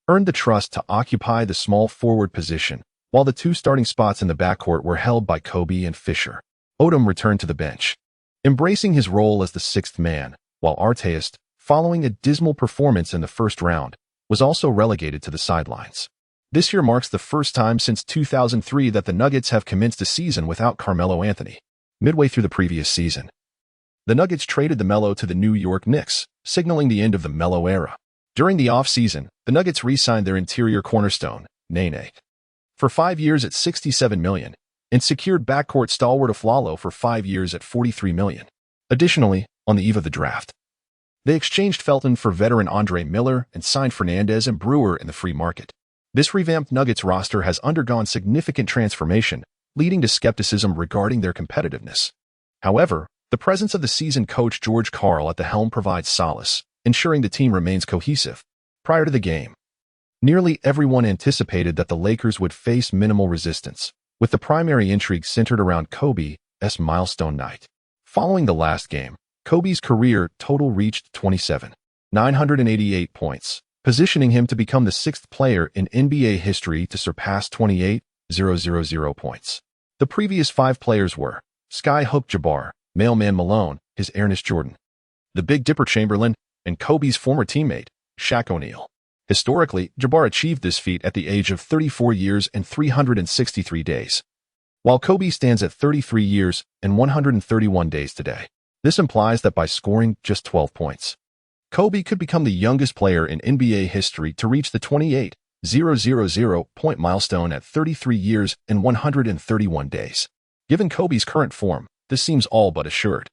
earned the trust to occupy the small forward position, while the two starting spots in the backcourt were held by Kobe and Fisher. Odom returned to the bench, embracing his role as the sixth man, while Artest, following a dismal performance in the first round, was also relegated to the sidelines. This year marks the first time since 2003 that the Nuggets have commenced a season without Carmelo Anthony. Midway through the previous season, the Nuggets traded the Melo to the New York Knicks, signaling the end of the Melo era. During the off-season, the Nuggets re-signed their interior cornerstone, Nene, for 5 years at $67 million, and secured backcourt stalwart Afflalo for 5 years at $43 million. Additionally, on the eve of the draft, they exchanged Felton for veteran Andre Miller and signed Fernandez and Brewer in the free market. This revamped Nuggets roster has undergone significant transformation, leading to skepticism regarding their competitiveness. However, the presence of the seasoned coach George Karl at the helm provides solace, ensuring the team remains cohesive. Prior to the game, nearly everyone anticipated that the Lakers would face minimal resistance, with the primary intrigue centered around Kobe's milestone night. Following the last game, Kobe's career total reached 27,988 points, positioning him to become the sixth player in NBA history to surpass 28,000 points. The previous 5 players were Sky Hook Jabbar, Mailman Malone, his Ernest Jordan, the Big Dipper Chamberlain, and Kobe's former teammate, Shaq O'Neal. Historically, Jabbar achieved this feat at the age of 34 years and 363 days, while Kobe stands at 33 years and 131 days today. This implies that by scoring just 12 points, Kobe could become the youngest player in NBA history to reach the 28,000 point milestone at 33 years and 131 days. Given Kobe's current form, this seems all but assured.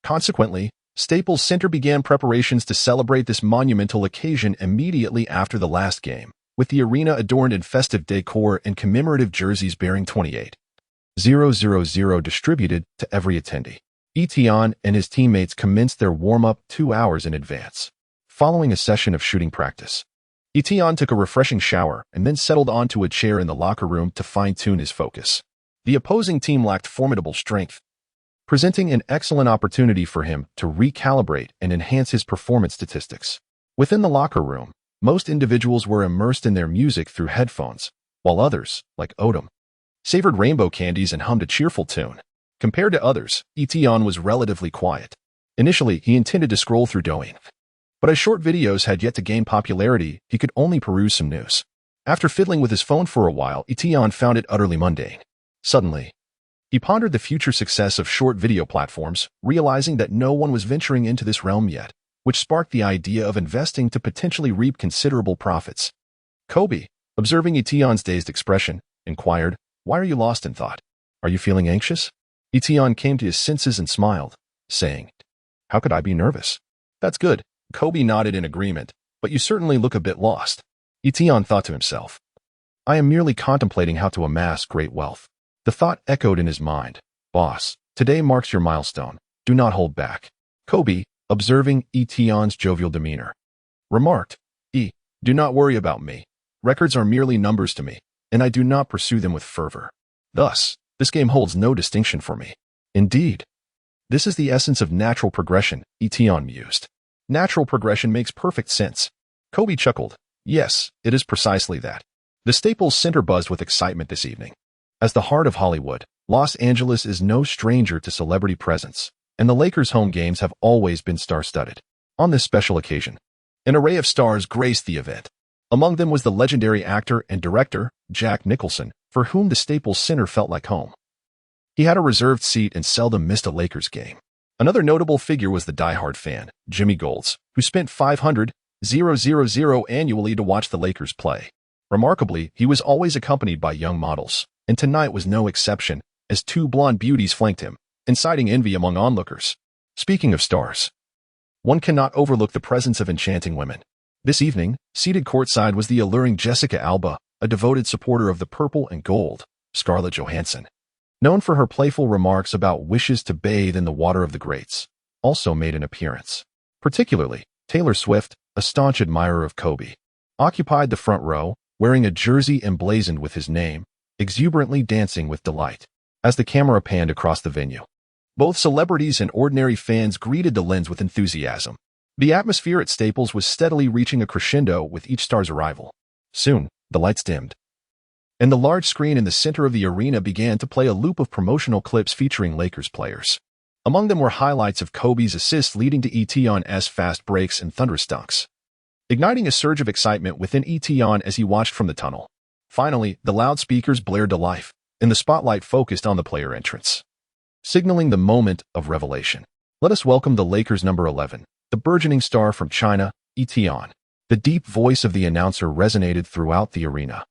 Consequently, Staples Center began preparations to celebrate this monumental occasion immediately after the last game, with the arena adorned in festive decor and commemorative jerseys bearing 28,000 distributed to every attendee. Etienne and his teammates commenced their warm-up 2 hours in advance. Following a session of shooting practice, Etienne took a refreshing shower and then settled onto a chair in the locker room to fine-tune his focus. The opposing team lacked formidable strength, presenting an excellent opportunity for him to recalibrate and enhance his performance statistics. Within the locker room, most individuals were immersed in their music through headphones, while others, like Odom, savored rainbow candies and hummed a cheerful tune. Compared to others, Etienne was relatively quiet. Initially, he intended to scroll through Douyin, but as short videos had yet to gain popularity, he could only peruse some news. After fiddling with his phone for a while, Etienne found it utterly mundane. Suddenly, he pondered the future success of short video platforms, realizing that no one was venturing into this realm yet, which sparked the idea of investing to potentially reap considerable profits. Kobe, observing Etienne's dazed expression, inquired, "Why are you lost in thought? Are you feeling anxious?" Etienne came to his senses and smiled, saying, "How could I be nervous? That's good. Kobe nodded in agreement, but you certainly look a bit lost. Etienne thought to himself. I am merely contemplating how to amass great wealth. The thought echoed in his mind. Boss, today marks your milestone. Do not hold back. Kobe, observing Etienne's jovial demeanor, remarked, do not worry about me. Records are merely numbers to me, and I do not pursue them with fervor. Thus, this game holds no distinction for me. Indeed. This is the essence of natural progression, Etienne mused. Natural progression makes perfect sense. Kobe chuckled. Yes, it is precisely that. The Staples Center buzzed with excitement this evening. As the heart of Hollywood, Los Angeles is no stranger to celebrity presence, and the Lakers' home games have always been star-studded. On this special occasion, an array of stars graced the event. Among them was the legendary actor and director, Jack Nicholson, for whom the Staples Center felt like home. He had a reserved seat and seldom missed a Lakers game. Another notable figure was the diehard fan, Jimmy Golds, who spent $500,000 annually to watch the Lakers play. Remarkably, he was always accompanied by young models, and tonight was no exception, as two blonde beauties flanked him, inciting envy among onlookers. Speaking of stars, one cannot overlook the presence of enchanting women. This evening, seated courtside was the alluring Jessica Alba, a devoted supporter of the purple and gold, Scarlett Johansson. Known for her playful remarks about wishes to bathe in the water of the greats, also made an appearance. Particularly, Taylor Swift, a staunch admirer of Kobe, occupied the front row, wearing a jersey emblazoned with his name, exuberantly dancing with delight. As the camera panned across the venue, both celebrities and ordinary fans greeted the lens with enthusiasm. The atmosphere at Staples was steadily reaching a crescendo with each star's arrival. Soon, the lights dimmed, and the large screen in the center of the arena began to play a loop of promotional clips featuring Lakers players. Among them were highlights of Kobe's assists leading to Etienne's fast breaks and thunderous dunks, igniting a surge of excitement within Etienne as he watched from the tunnel. Finally, the loudspeakers blared to life, and the spotlight focused on the player entrance, signaling the moment of revelation. Let us welcome the Lakers' number 11, the burgeoning star from China, Etienne. The deep voice of the announcer resonated throughout the arena,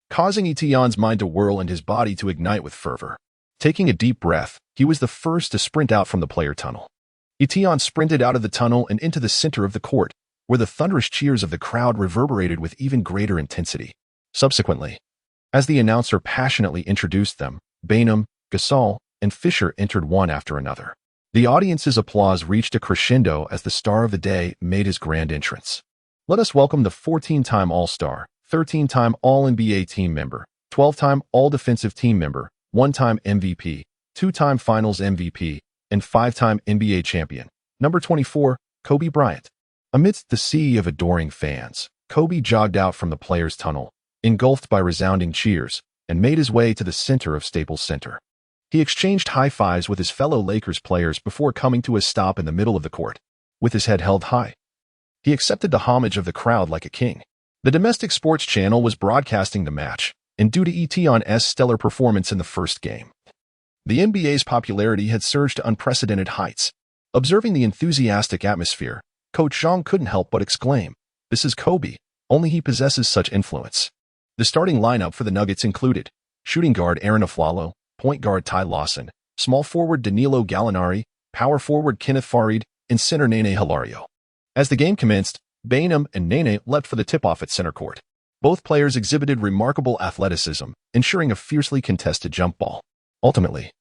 causing Etienne's mind to whirl and his body to ignite with fervor. Taking a deep breath, he was the first to sprint out from the player tunnel. Etienne sprinted out of the tunnel and into the center of the court, where the thunderous cheers of the crowd reverberated with even greater intensity. Subsequently, as the announcer passionately introduced them, Bainum, Gasol, and Fisher entered one after another. The audience's applause reached a crescendo as the star of the day made his grand entrance. Let us welcome the 14-time All-Star, 13-time All-NBA team member, 12-time All-Defensive team member, 1-time MVP, 2-time Finals MVP, and 5-time NBA champion, number 24, Kobe Bryant. Amidst the sea of adoring fans, Kobe jogged out from the players' tunnel, engulfed by resounding cheers, and made his way to the center of Staples Center. He exchanged high fives with his fellow Lakers players before coming to a stop in the middle of the court. With his head held high, he accepted the homage of the crowd like a king. The domestic sports channel was broadcasting the match, and due to Etienne's stellar performance in the first game, the NBA's popularity had surged to unprecedented heights. Observing the enthusiastic atmosphere, Coach Zhang couldn't help but exclaim, "This is Kobe, only he possesses such influence." The starting lineup for the Nuggets included shooting guard Aaron Aflalo, point guard Ty Lawson, small forward Danilo Gallinari, power forward Kenneth Farid, and center Nene Hilario. As the game commenced, Bainum and Nene leapt for the tip-off at center court. Both players exhibited remarkable athleticism, ensuring a fiercely contested jump ball. Ultimately,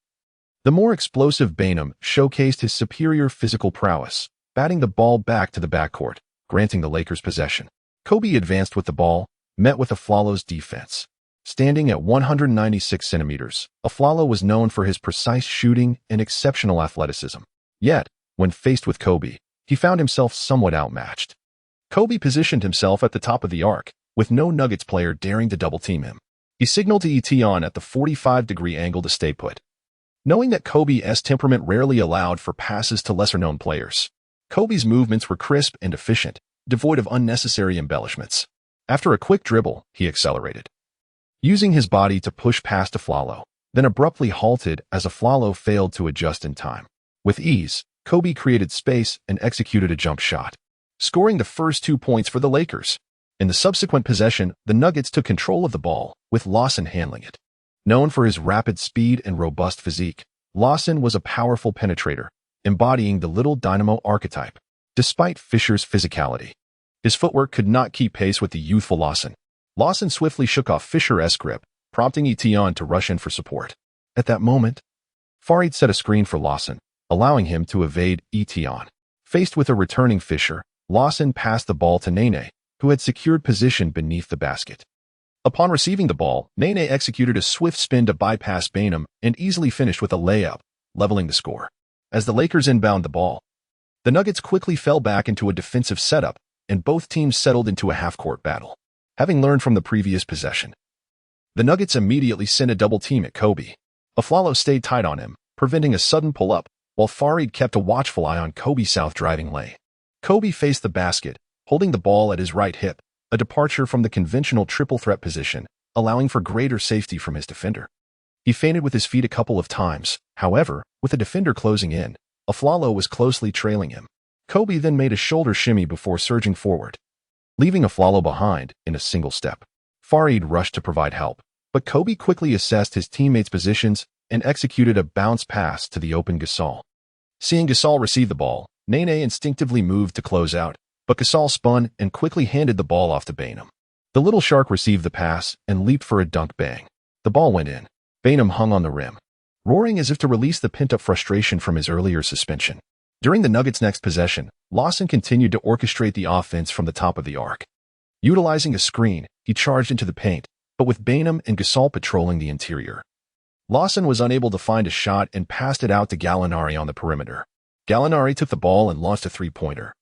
the more explosive Bainum showcased his superior physical prowess, batting the ball back to the backcourt, granting the Lakers possession. Kobe advanced with the ball, met with Aflalo's defense. Standing at 196 centimeters, Aflalo was known for his precise shooting and exceptional athleticism. Yet, when faced with Kobe, he found himself somewhat outmatched. Kobe positioned himself at the top of the arc, with no Nuggets player daring to double-team him. He signaled to Etienne at the 45-degree angle to stay put. Knowing that Kobe's temperament rarely allowed for passes to lesser-known players, Kobe's movements were crisp and efficient, devoid of unnecessary embellishments. After a quick dribble, he accelerated, using his body to push past Aflalo, then abruptly halted as Aflalo failed to adjust in time. With ease, Kobe created space and executed a jump shot, scoring the first 2 points for the Lakers. In the subsequent possession, the Nuggets took control of the ball, with Lawson handling it. Known for his rapid speed and robust physique, Lawson was a powerful penetrator, embodying the little dynamo archetype. Despite Fisher's physicality, his footwork could not keep pace with the youthful Lawson. Lawson swiftly shook off Fisher's grip, prompting Etienne to rush in for support. At that moment, Farid set a screen for Lawson, allowing him to evade Etienne. Faced with a returning Fisher, Lawson passed the ball to Nene, who had secured position beneath the basket. Upon receiving the ball, Nene executed a swift spin to bypass Bainham and easily finished with a layup, leveling the score. As the Lakers inbound the ball, the Nuggets quickly fell back into a defensive setup, and both teams settled into a half-court battle. Having learned from the previous possession, the Nuggets immediately sent a double team at Kobe. Aflalo stayed tight on him, preventing a sudden pull-up, while Farid kept a watchful eye on Kobe's south driving lane. Kobe faced the basket, holding the ball at his right hip, a departure from the conventional triple threat position, allowing for greater safety from his defender. He feinted with his feet a couple of times. However, with the defender closing in, Aflalo was closely trailing him. Kobe then made a shoulder shimmy before surging forward, leaving Aflalo behind in a single step. Farid rushed to provide help, but Kobe quickly assessed his teammates' positions and executed a bounce pass to the open Gasol. Seeing Gasol receive the ball, Nene instinctively moved to close out, but Gasol spun and quickly handed the ball off to Bainham. The little shark received the pass and leaped for a dunk bang. The ball went in. Bainham hung on the rim, roaring as if to release the pent-up frustration from his earlier suspension. During the Nuggets' next possession, Lawson continued to orchestrate the offense from the top of the arc. Utilizing a screen, he charged into the paint, but with Bainham and Gasol patrolling the interior, Lawson was unable to find a shot and passed it out to Gallinari on the perimeter. Gallinari took the ball and launched a three-pointer.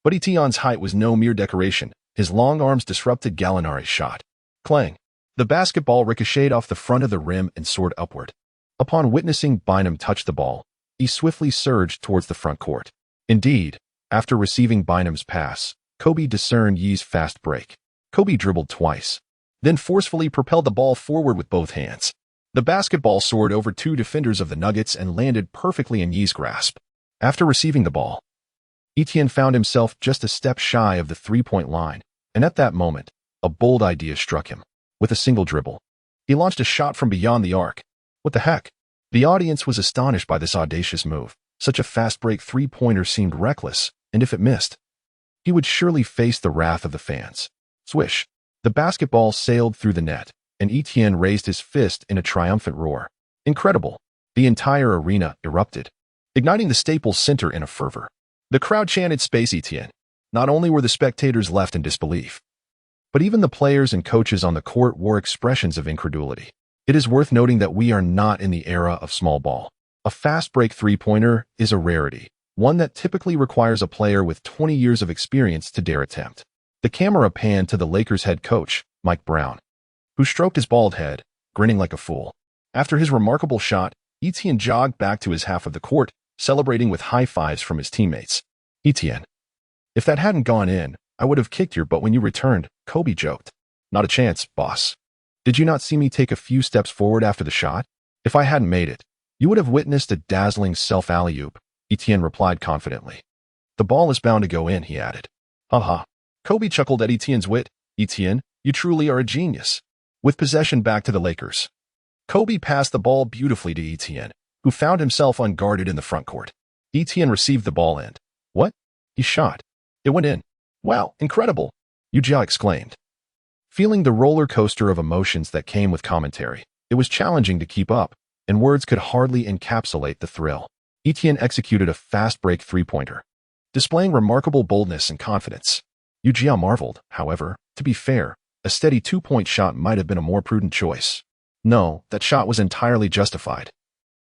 But Etienne's height was no mere decoration. His long arms disrupted Gallinari's shot. Clang! The basketball ricocheted off the front of the rim and soared upward. Upon witnessing Bainham touch the ball, he swiftly surged towards the front court. Indeed, after receiving Bainham's pass, Kobe discerned Ye's fast break. Kobe dribbled twice, then forcefully propelled the ball forward with both hands. The basketball soared over two defenders of the Nuggets and landed perfectly in Ye's grasp. After receiving the ball, Etienne found himself just a step shy of the three-point line, and at that moment, a bold idea struck him. With a single dribble, he launched a shot from beyond the arc. What the heck? The audience was astonished by this audacious move. Such a fast-break three-pointer seemed reckless, and if it missed, he would surely face the wrath of the fans. Swish! The basketball sailed through the net, and Etienne raised his fist in a triumphant roar. Incredible! The entire arena erupted, igniting the Staples Center in a fervor. The crowd chanted "Space Etienne." Not only were the spectators left in disbelief, but even the players and coaches on the court wore expressions of incredulity. It is worth noting that we are not in the era of small ball. A fast-break three-pointer is a rarity, one that typically requires a player with 20 years of experience to dare attempt. The camera panned to the Lakers head coach, Mike Brown, who stroked his bald head, grinning like a fool. After his remarkable shot, Etienne jogged back to his half of the court, celebrating with high fives from his teammates. "Etienne, if that hadn't gone in, I would have kicked your butt when you returned," Kobe joked. "Not a chance, boss. Did you not see me take a few steps forward after the shot? If I hadn't made it, you would have witnessed a dazzling self-alley-oop," Etienne replied confidently. "The ball is bound to go in," he added. "Ha." Kobe chuckled at Etienne's wit. "Etienne, you truly are a genius." With possession back to the Lakers, Kobe passed the ball beautifully to Etienne, who found himself unguarded in the front court. Etienne received the ball and, what? He shot. It went in. "Wow, incredible!" Ujia exclaimed. Feeling the roller coaster of emotions that came with commentary, it was challenging to keep up, and words could hardly encapsulate the thrill. Etienne executed a fast-break three-pointer, displaying remarkable boldness and confidence. Ujia marveled, however. To be fair, a steady two-point shot might have been a more prudent choice. No, that shot was entirely justified.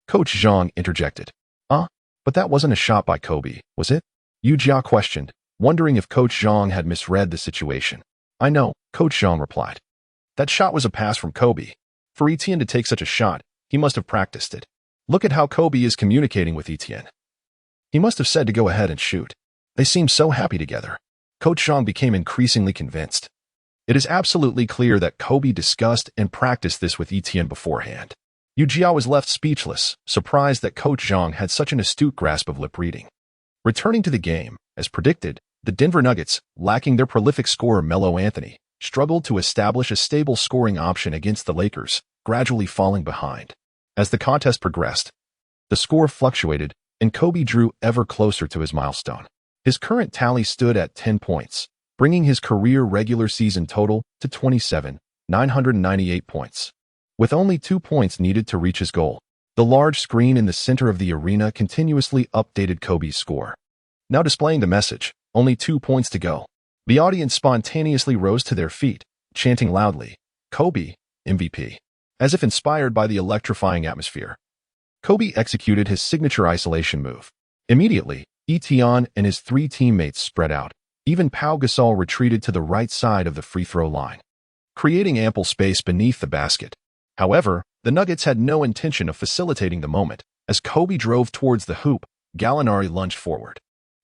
Coach Zhang interjected. But that wasn't a shot by Kobe, was it? Ujia questioned, wondering if Coach Zhang had misread the situation. "I know," Coach Zhang replied. "That shot was a pass from Kobe. For Etienne to take such a shot, he must have practiced it. Look at how Kobe is communicating with Etienne. He must have said to go ahead and shoot. They seem so happy together." Coach Zhang became increasingly convinced. It is absolutely clear that Kobe discussed and practiced this with Etienne beforehand. Ujia was left speechless, surprised that Coach Zhang had such an astute grasp of lip reading. Returning to the game, as predicted, the Denver Nuggets, lacking their prolific scorer Melo Anthony, struggled to establish a stable scoring option against the Lakers, gradually falling behind. As the contest progressed, the score fluctuated, and Kobe drew ever closer to his milestone. His current tally stood at 10 points, bringing his career regular season total to 27,998 points. With only 2 points needed to reach his goal, the large screen in the center of the arena continuously updated Kobe's score. Now displaying the message, only 2 points to go. The audience spontaneously rose to their feet, chanting loudly, "Kobe, MVP." As if inspired by the electrifying atmosphere, Kobe executed his signature isolation move. Immediately, Etienne and his 3 teammates spread out. Even Pau Gasol retreated to the right side of the free throw line, creating ample space beneath the basket. However, the Nuggets had no intention of facilitating the moment. As Kobe drove towards the hoop, Gallinari lunged forward.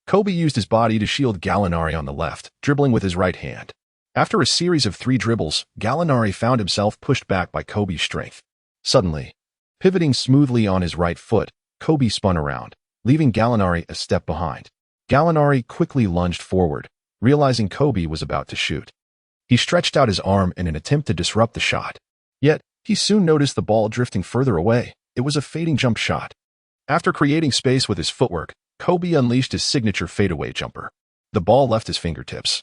Kobe used his body to shield Gallinari on the left, dribbling with his right hand. After a series of 3 dribbles, Gallinari found himself pushed back by Kobe's strength. Suddenly, pivoting smoothly on his right foot, Kobe spun around, leaving Gallinari a step behind. Gallinari quickly lunged forward, realizing Kobe was about to shoot. He stretched out his arm in an attempt to disrupt the shot. Yet, he soon noticed the ball drifting further away. It was a fading jump shot. After creating space with his footwork, Kobe unleashed his signature fadeaway jumper. The ball left his fingertips,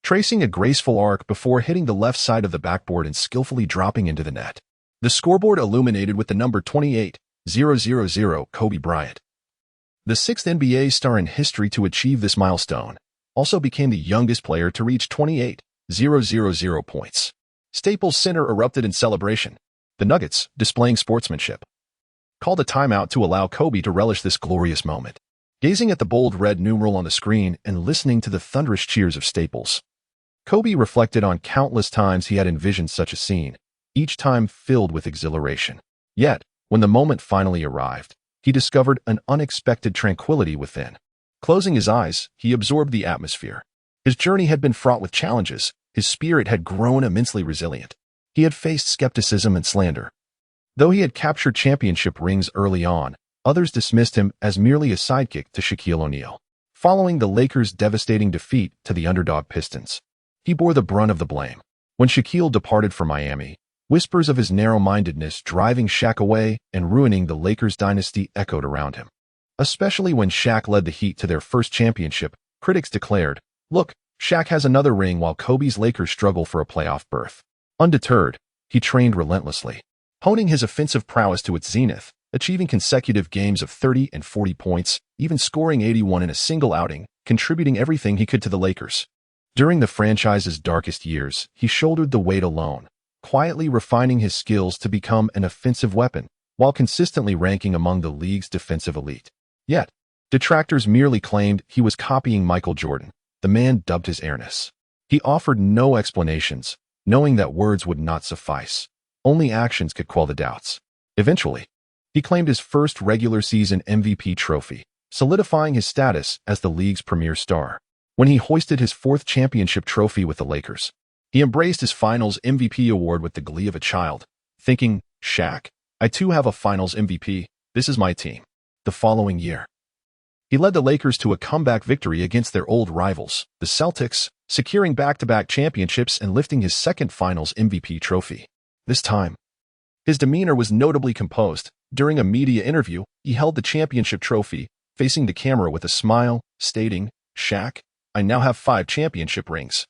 tracing a graceful arc before hitting the left side of the backboard and skillfully dropping into the net. The scoreboard illuminated with the number 28,000 Kobe Bryant. The 6th NBA star in history to achieve this milestone, also became the youngest player to reach 28,000 points. Staples Center erupted in celebration. The Nuggets, displaying sportsmanship, called a timeout to allow Kobe to relish this glorious moment. Gazing at the bold red numeral on the screen and listening to the thunderous cheers of Staples, Kobe reflected on countless times he had envisioned such a scene, each time filled with exhilaration. Yet, when the moment finally arrived, he discovered an unexpected tranquility within. Closing his eyes, he absorbed the atmosphere. His journey had been fraught with challenges. His spirit had grown immensely resilient. He had faced skepticism and slander. Though he had captured championship rings early on, others dismissed him as merely a sidekick to Shaquille O'Neal. Following the Lakers' devastating defeat to the underdog Pistons, he bore the brunt of the blame. When Shaquille departed for Miami, whispers of his narrow-mindedness driving Shaq away and ruining the Lakers dynasty echoed around him. Especially when Shaq led the Heat to their first championship, critics declared, "Look, Shaq has another ring while Kobe's Lakers struggle for a playoff berth." Undeterred, he trained relentlessly, honing his offensive prowess to its zenith, achieving consecutive games of 30 and 40 points, even scoring 81 in a single outing, contributing everything he could to the Lakers. During the franchise's darkest years, he shouldered the weight alone, quietly refining his skills to become an offensive weapon, while consistently ranking among the league's defensive elite. Yet, detractors merely claimed he was copying Michael Jordan, the man dubbed his airness. He offered no explanations, knowing that words would not suffice. Only actions could quell the doubts. Eventually, he claimed his first regular season MVP trophy, solidifying his status as the league's premier star. When he hoisted his 4th championship trophy with the Lakers, he embraced his Finals MVP award with the glee of a child, thinking, "Shaq, I too have a Finals MVP, this is my team." The following year, he led the Lakers to a comeback victory against their old rivals, the Celtics, securing back-to-back championships and lifting his 2nd Finals MVP trophy. This time, his demeanor was notably composed. During a media interview, he held the championship trophy, facing the camera with a smile, stating, "Shaq, I now have 5 championship rings.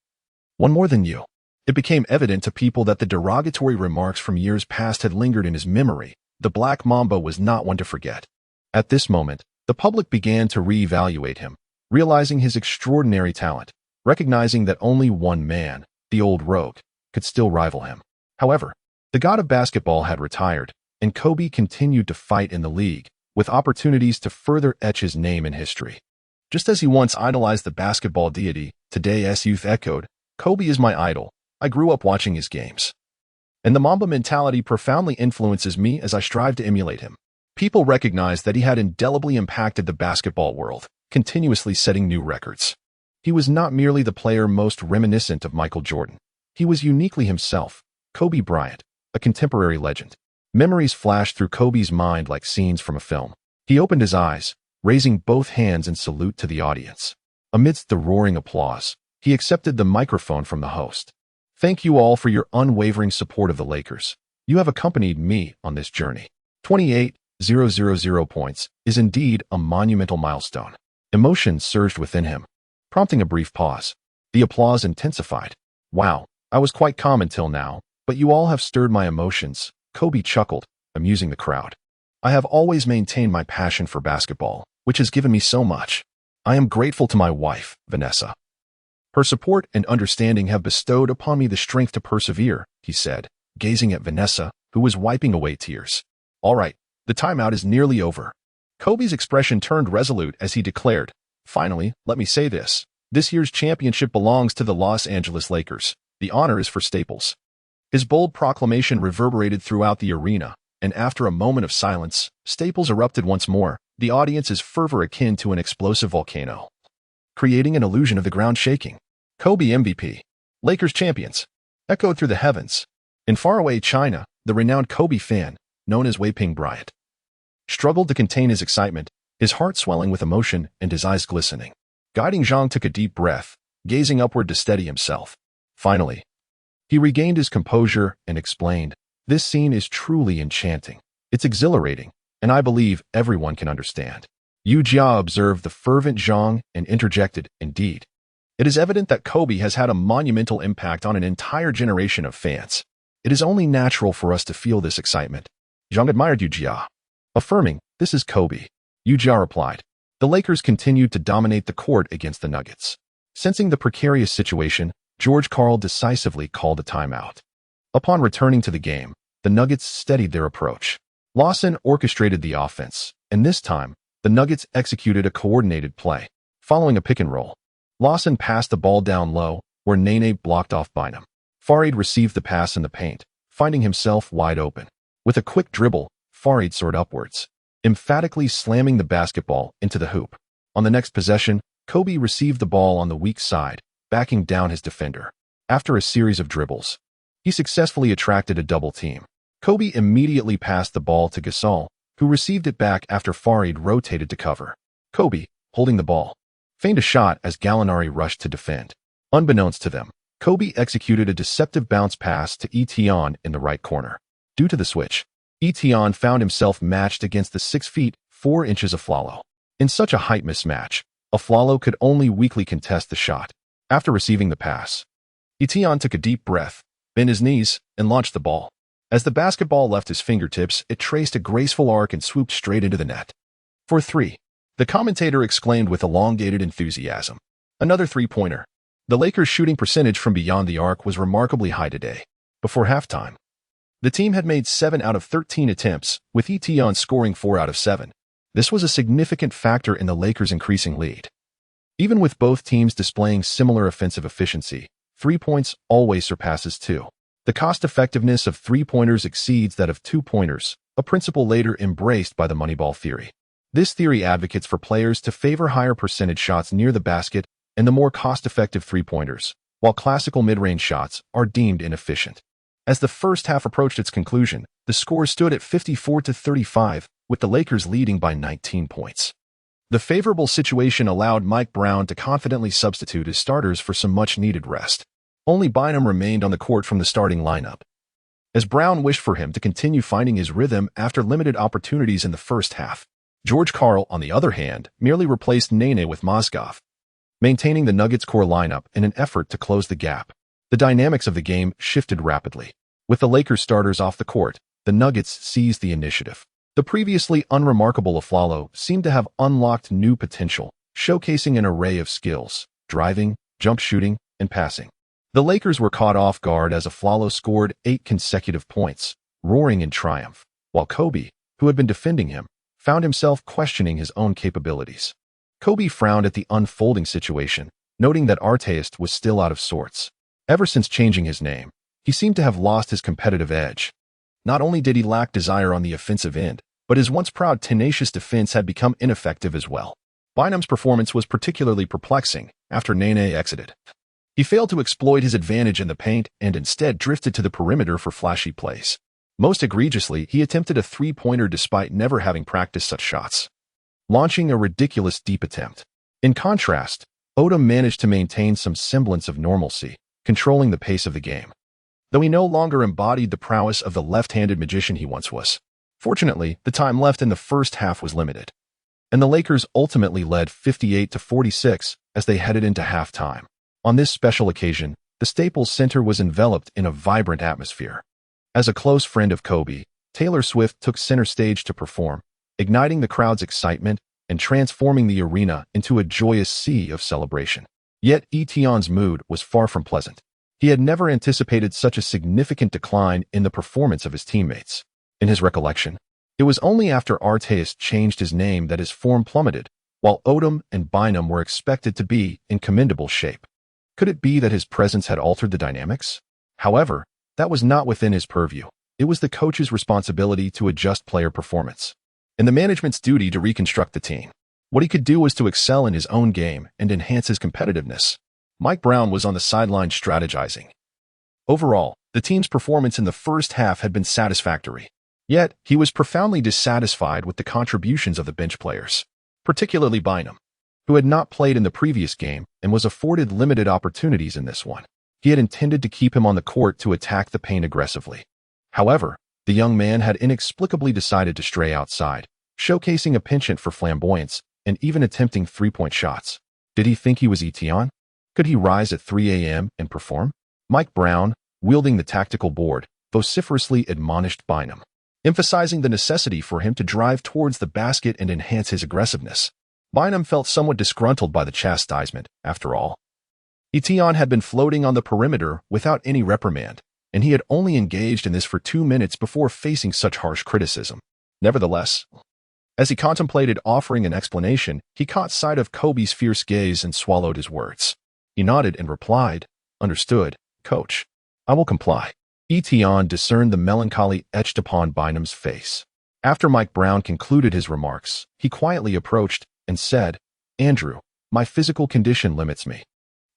One more than you." It became evident to people that the derogatory remarks from years past had lingered in his memory. The Black Mamba was not one to forget. At this moment, the public began to reevaluate him, realizing his extraordinary talent, recognizing that only one man, the old rogue, could still rival him. However, the god of basketball had retired, and Kobe continued to fight in the league, with opportunities to further etch his name in history. Just as he once idolized the basketball deity, today's youth echoed, "Kobe is my idol. I grew up watching his games. And the Mamba mentality profoundly influences me as I strive to emulate him." People recognized that he had indelibly impacted the basketball world, continuously setting new records. He was not merely the player most reminiscent of Michael Jordan. He was uniquely himself, Kobe Bryant, a contemporary legend. Memories flashed through Kobe's mind like scenes from a film. He opened his eyes, raising both hands in salute to the audience. Amidst the roaring applause, he accepted the microphone from the host. "Thank you all for your unwavering support of the Lakers. You have accompanied me on this journey." 28,000 points is indeed a monumental milestone. Emotion surged within him, prompting a brief pause. The applause intensified. Wow, I was quite calm until now, but you all have stirred my emotions, Kobe chuckled, amusing the crowd. I have always maintained my passion for basketball, which has given me so much. I am grateful to my wife, Vanessa. Her support and understanding have bestowed upon me the strength to persevere, he said, gazing at Vanessa, who was wiping away tears. All right, the timeout is nearly over. Kobe's expression turned resolute as he declared, finally, let me say this. This year's championship belongs to the Los Angeles Lakers. The honor is for Staples. His bold proclamation reverberated throughout the arena, and after a moment of silence, Staples erupted once more, the audience's fervor akin to an explosive volcano, creating an illusion of the ground shaking. Kobe MVP. Lakers champions. Echoed through the heavens. In faraway China, the renowned Kobe fan, known as Weiping Bryant, struggled to contain his excitement, his heart swelling with emotion and his eyes glistening. Guiding Zhang took a deep breath, gazing upward to steady himself. Finally, he regained his composure and explained, this scene is truly enchanting. It's exhilarating, and I believe everyone can understand. Yu Jia observed the fervent Zhang and interjected, indeed. It is evident that Kobe has had a monumental impact on an entire generation of fans. It is only natural for us to feel this excitement. Zhang admired Yu Jia, affirming, this is Kobe. Yu Jia replied. The Lakers continued to dominate the court against the Nuggets. Sensing the precarious situation, George Karl decisively called a timeout. Upon returning to the game, the Nuggets steadied their approach. Lawson orchestrated the offense, and this time, the Nuggets executed a coordinated play. Following a pick and roll, Lawson passed the ball down low, where Nene blocked off Bynum. Farid received the pass in the paint, finding himself wide open. With a quick dribble, Farid soared upwards, emphatically slamming the basketball into the hoop. On the next possession, Kobe received the ball on the weak side, backing down his defender. After a series of dribbles, he successfully attracted a double team. Kobe immediately passed the ball to Gasol, who received it back after Farid rotated to cover. Kobe, holding the ball, feigned a shot as Gallinari rushed to defend. Unbeknownst to them, Kobe executed a deceptive bounce pass to Etienne in the right corner. Due to the switch, Etienne found himself matched against the 6 feet, 4 inches of Afflalo. In such a height mismatch, Afflalo could only weakly contest the shot. After receiving the pass, Etienne took a deep breath, bent his knees, and launched the ball. As the basketball left his fingertips, it traced a graceful arc and swooped straight into the net. For 3. The commentator exclaimed with elongated enthusiasm. Another three-pointer. The Lakers' shooting percentage from beyond the arc was remarkably high today. Before halftime, the team had made 7 out of 13 attempts, with Etienne scoring 4 out of 7. This was a significant factor in the Lakers' increasing lead. Even with both teams displaying similar offensive efficiency, 3 points always surpasses 2. The cost-effectiveness of 3-pointers exceeds that of 2-pointers, a principle later embraced by the Moneyball theory. This theory advocates for players to favor higher percentage shots near the basket and the more cost-effective 3-pointers, while classical mid-range shots are deemed inefficient. As the first half approached its conclusion, the score stood at 54-35, with the Lakers leading by 19 points. The favorable situation allowed Mike Brown to confidently substitute his starters for some much-needed rest. Only Bynum remained on the court from the starting lineup, as Brown wished for him to continue finding his rhythm after limited opportunities in the first half. George Karl, on the other hand, merely replaced Nene with Mozgov, maintaining the Nuggets' core lineup in an effort to close the gap. The dynamics of the game shifted rapidly. With the Lakers starters off the court, the Nuggets seized the initiative. The previously unremarkable Afflalo seemed to have unlocked new potential, showcasing an array of skills: driving, jump shooting, and passing. The Lakers were caught off guard as Afflalo scored 8 consecutive points, roaring in triumph, while Kobe, who had been defending him, found himself questioning his own capabilities. Kobe frowned at the unfolding situation, noting that Artest was still out of sorts. Ever since changing his name, he seemed to have lost his competitive edge. Not only did he lack desire on the offensive end, but his once proud tenacious defense had become ineffective as well. Bynum's performance was particularly perplexing after Nene exited. He failed to exploit his advantage in the paint and instead drifted to the perimeter for flashy plays. Most egregiously, he attempted a 3-pointer despite never having practiced such shots, launching a ridiculous deep attempt. In contrast, Odom managed to maintain some semblance of normalcy, controlling the pace of the game, though he no longer embodied the prowess of the left-handed magician he once was. Fortunately, the time left in the first half was limited. and the Lakers ultimately led 58-46 as they headed into halftime. On this special occasion, the Staples Center was enveloped in a vibrant atmosphere. As a close friend of Kobe, Taylor Swift took center stage to perform, igniting the crowd's excitement and transforming the arena into a joyous sea of celebration. Yet Etion's mood was far from pleasant. He had never anticipated such a significant decline in the performance of his teammates. In his recollection, it was only after Arteas changed his name that his form plummeted, while Odom and Bynum were expected to be in commendable shape. Could it be that his presence had altered the dynamics? However, that was not within his purview. It was the coach's responsibility to adjust player performance, and the management's duty to reconstruct the team. What he could do was to excel in his own game and enhance his competitiveness. Mike Brown was on the sideline strategizing. Overall, the team's performance in the first half had been satisfactory. Yet, he was profoundly dissatisfied with the contributions of the bench players, particularly Bynum, who had not played in the previous game and was afforded limited opportunities in this one. He had intended to keep him on the court to attack the paint aggressively. However, the young man had inexplicably decided to stray outside, showcasing a penchant for flamboyance and even attempting three-point shots. Did he think he was Etion? Could he rise at 3 a.m. and perform? Mike Brown, wielding the tactical board, vociferously admonished Bynum, emphasizing the necessity for him to drive towards the basket and enhance his aggressiveness. Bynum felt somewhat disgruntled by the chastisement, after all. Etion had been floating on the perimeter without any reprimand, and he had only engaged in this for 2 minutes before facing such harsh criticism. Nevertheless, as he contemplated offering an explanation, he caught sight of Kobe's fierce gaze and swallowed his words. He nodded and replied, "Understood, coach. I will comply." Etion discerned the melancholy etched upon Bynum's face. After Mike Brown concluded his remarks, he quietly approached and said, "Andrew, my physical condition limits me.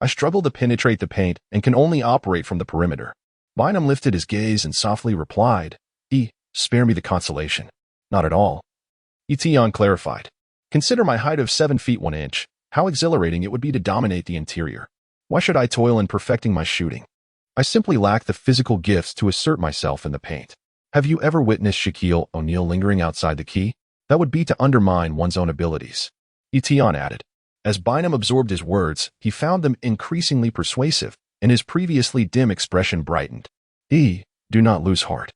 I struggle to penetrate the paint and can only operate from the perimeter." Bynum lifted his gaze and softly replied, "Spare me the consolation." "Not at all." Etion clarified, "Consider my height of 7 feet 1 inch. How exhilarating it would be to dominate the interior. Why should I toil in perfecting my shooting? I simply lack the physical gifts to assert myself in the paint. Have you ever witnessed Shaquille O'Neal lingering outside the key? That would be to undermine one's own abilities." Etion added. As Bynum absorbed his words, he found them increasingly persuasive, and his previously dim expression brightened. "Do not lose heart.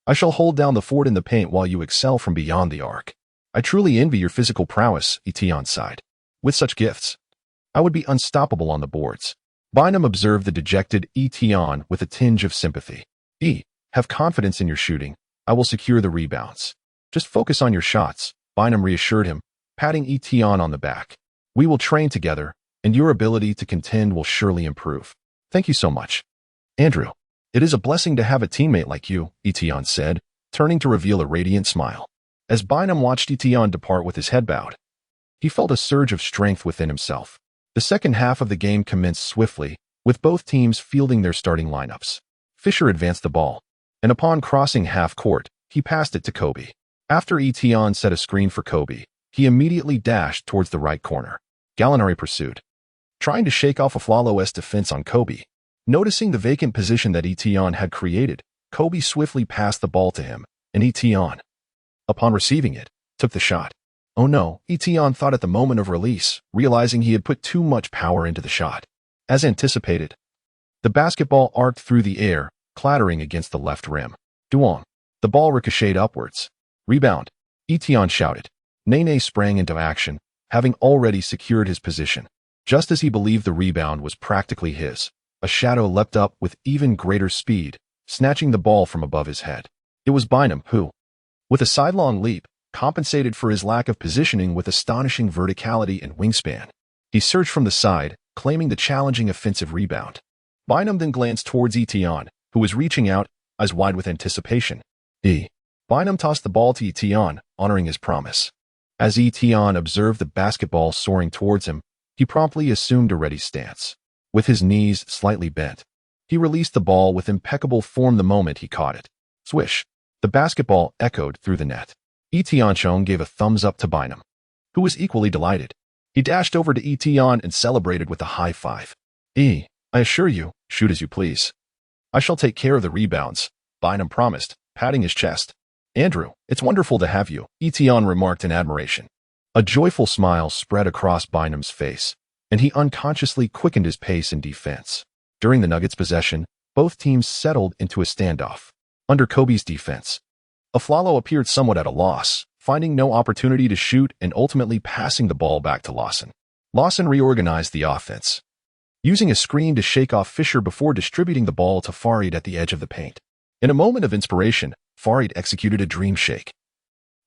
I shall hold down the fort in the paint while you excel from beyond the arc. I truly envy your physical prowess," Etion sighed. "With such gifts, I would be unstoppable on the boards." Bynum observed the dejected Etion with a tinge of sympathy. "Have confidence in your shooting. I will secure the rebounds. Just focus on your shots," Bynum reassured him, patting Etion on the back. "We will train together, and your ability to contend will surely improve. Thank you so much, Andrew. It is a blessing to have a teammate like you," Etion said, turning to reveal a radiant smile. As Bynum watched Etion depart with his head bowed, he felt a surge of strength within himself. The second half of the game commenced swiftly, with both teams fielding their starting lineups. Fisher advanced the ball, and upon crossing half court, he passed it to Kobe. After Etion set a screen for Kobe, he immediately dashed towards the right corner. Gallinari pursued, trying to shake off a flawless defense on Kobe. Noticing the vacant position that Etion had created, Kobe swiftly passed the ball to him, and Etion, upon receiving it, took the shot. Oh no, Etion thought at the moment of release, realizing he had put too much power into the shot. As anticipated, the basketball arced through the air, clattering against the left rim. Durant. The ball ricocheted upwards. "Rebound," Etion shouted. Nene sprang into action, having already secured his position. Just as he believed the rebound was practically his, a shadow leapt up with even greater speed, snatching the ball from above his head. It was Bynum who, with a sidelong leap, compensated for his lack of positioning with astonishing verticality and wingspan. He surged from the side, claiming the challenging offensive rebound. Bynum then glanced towards Etion, who was reaching out, eyes wide with anticipation. Bynum tossed the ball to Etion, honoring his promise. As Etion observed the basketball soaring towards him, he promptly assumed a ready stance. With his knees slightly bent, he released the ball with impeccable form the moment he caught it. Swish! The basketball echoed through the net. Etion gave a thumbs up to Bynum, who was equally delighted. He dashed over to Etion and celebrated with a high five. I assure you, shoot as you please. I shall take care of the rebounds," Bynum promised, patting his chest. "Andrew, it's wonderful to have you," Etion remarked in admiration. A joyful smile spread across Bynum's face, and he unconsciously quickened his pace in defense. During the Nuggets' possession, both teams settled into a standoff. Under Kobe's defense, Aflalo appeared somewhat at a loss, finding no opportunity to shoot and ultimately passing the ball back to Lawson. Lawson reorganized the offense, using a screen to shake off Fisher before distributing the ball to Farid at the edge of the paint. In a moment of inspiration, Farid executed a dream shake,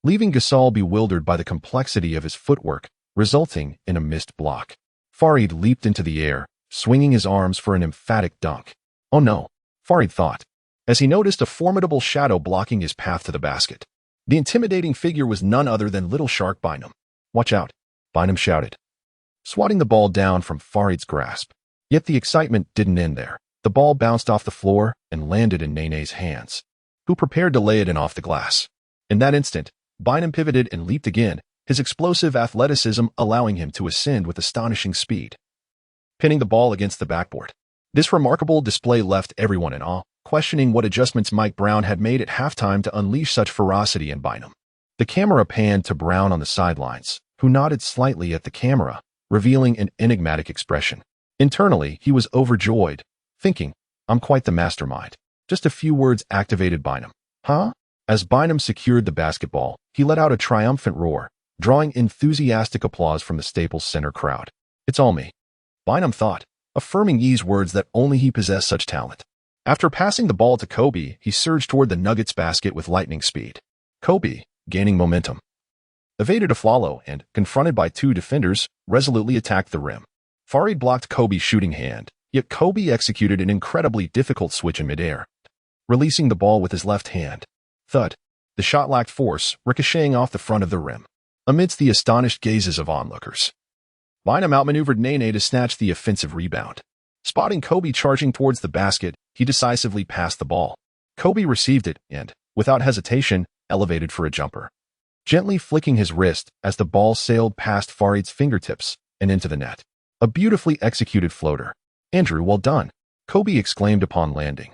leaving Gasol bewildered by the complexity of his footwork, resulting in a missed block. Farid leaped into the air, swinging his arms for an emphatic dunk. "Oh no," Farid thought, as he noticed a formidable shadow blocking his path to the basket. The intimidating figure was none other than Little Shark Bynum. "Watch out," Bynum shouted, swatting the ball down from Farid's grasp. Yet the excitement didn't end there. The ball bounced off the floor and landed in Nene's hands, who prepared to lay it in off the glass. In that instant, Bynum pivoted and leaped again, his explosive athleticism allowing him to ascend with astonishing speed, pinning the ball against the backboard. This remarkable display left everyone in awe, questioning what adjustments Mike Brown had made at halftime to unleash such ferocity in Bynum. The camera panned to Brown on the sidelines, who nodded slightly at the camera, revealing an enigmatic expression. Internally, he was overjoyed, thinking, "I'm quite the mastermind." Just a few words activated Bynum. "Huh?" As Bynum secured the basketball, he let out a triumphant roar, drawing enthusiastic applause from the Staples Center crowd. "It's all me," Bynum thought, affirming Ye's words that only he possessed such talent. After passing the ball to Kobe, he surged toward the Nuggets basket with lightning speed. Kobe, gaining momentum, evaded Aflalo and, confronted by two defenders, resolutely attacked the rim. Farid blocked Kobe's shooting hand, yet Kobe executed an incredibly difficult switch in midair, releasing the ball with his left hand. Thud. The shot lacked force, ricocheting off the front of the rim. Amidst the astonished gazes of onlookers, Bynum outmaneuvered Nene to snatch the offensive rebound. Spotting Kobe charging towards the basket, he decisively passed the ball. Kobe received it and, without hesitation, elevated for a jumper, gently flicking his wrist as the ball sailed past Farid's fingertips and into the net. A beautifully executed floater. "Andrew, well done," Kobe exclaimed upon landing,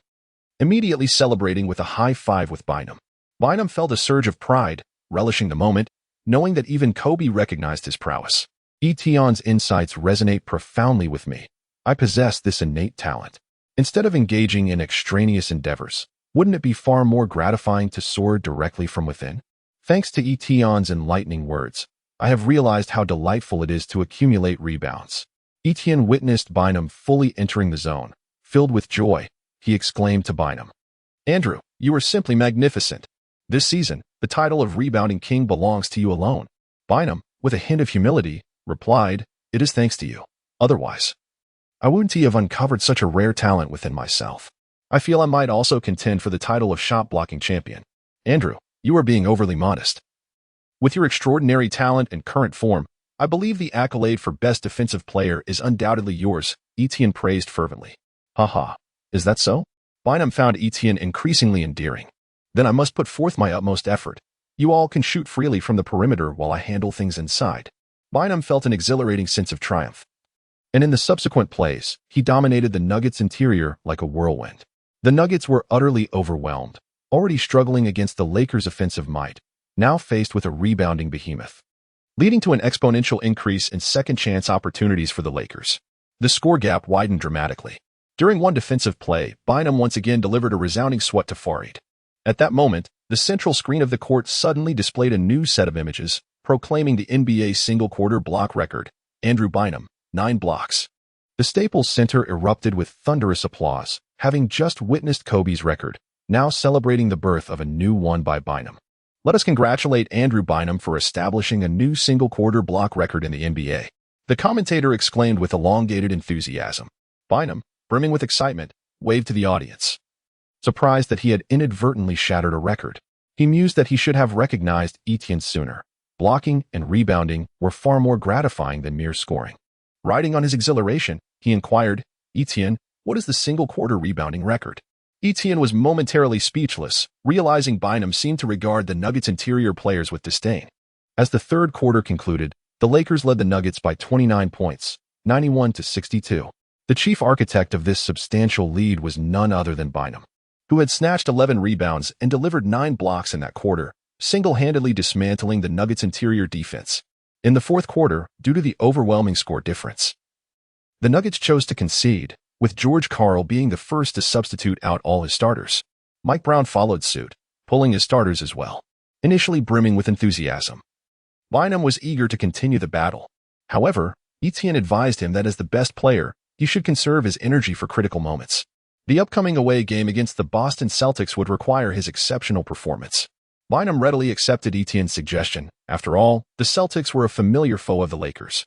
immediately celebrating with a high five with Bynum. Bynum felt a surge of pride, relishing the moment, knowing that even Kobe recognized his prowess. "Etion's insights resonate profoundly with me. I possess this innate talent. Instead of engaging in extraneous endeavors, wouldn't it be far more gratifying to soar directly from within? Thanks to Etion's enlightening words, I have realized how delightful it is to accumulate rebounds." Etienne witnessed Bynum fully entering the zone. Filled with joy, he exclaimed to Bynum, "Andrew, you are simply magnificent. This season, the title of rebounding king belongs to you alone." Bynum, with a hint of humility, replied, "It is thanks to you. Otherwise, I wouldn't have uncovered such a rare talent within myself. I feel I might also contend for the title of shot-blocking champion." "Andrew, you are being overly modest. With your extraordinary talent and current form, I believe the accolade for best defensive player is undoubtedly yours," Etienne praised fervently. "Haha, is that so?" Bynum found Etienne increasingly endearing. "Then I must put forth my utmost effort. You all can shoot freely from the perimeter while I handle things inside." Bynum felt an exhilarating sense of triumph, and in the subsequent plays, he dominated the Nuggets' interior like a whirlwind. The Nuggets were utterly overwhelmed, already struggling against the Lakers' offensive might, now faced with a rebounding behemoth, leading to an exponential increase in second-chance opportunities for the Lakers. The score gap widened dramatically. During one defensive play, Bynum once again delivered a resounding swat to Farid. At that moment, the central screen of the court suddenly displayed a new set of images, proclaiming the NBA single-quarter block record. Andrew Bynum, 9 blocks. The Staples Center erupted with thunderous applause, having just witnessed Kobe's record, now celebrating the birth of a new one by Bynum. "Let us congratulate Andrew Bynum for establishing a new single-quarter block record in the NBA," the commentator exclaimed with elongated enthusiasm. Bynum, brimming with excitement, waved to the audience, surprised that he had inadvertently shattered a record. He mused that he should have recognized Etienne sooner. Blocking and rebounding were far more gratifying than mere scoring. Riding on his exhilaration, he inquired, "Etienne, what is the single-quarter rebounding record?" Etienne was momentarily speechless, realizing Bynum seemed to regard the Nuggets' interior players with disdain. As the third quarter concluded, the Lakers led the Nuggets by 29 points, 91-62. The chief architect of this substantial lead was none other than Bynum, who had snatched 11 rebounds and delivered 9 blocks in that quarter, single-handedly dismantling the Nuggets' interior defense. In the fourth quarter, due to the overwhelming score difference, the Nuggets chose to concede, with George Karl being the first to substitute out all his starters. Mike Brown followed suit, pulling his starters as well, initially brimming with enthusiasm. Bynum was eager to continue the battle. However, Etienne advised him that as the best player, he should conserve his energy for critical moments. The upcoming away game against the Boston Celtics would require his exceptional performance. Bynum readily accepted Etienne's suggestion. After all, the Celtics were a familiar foe of the Lakers.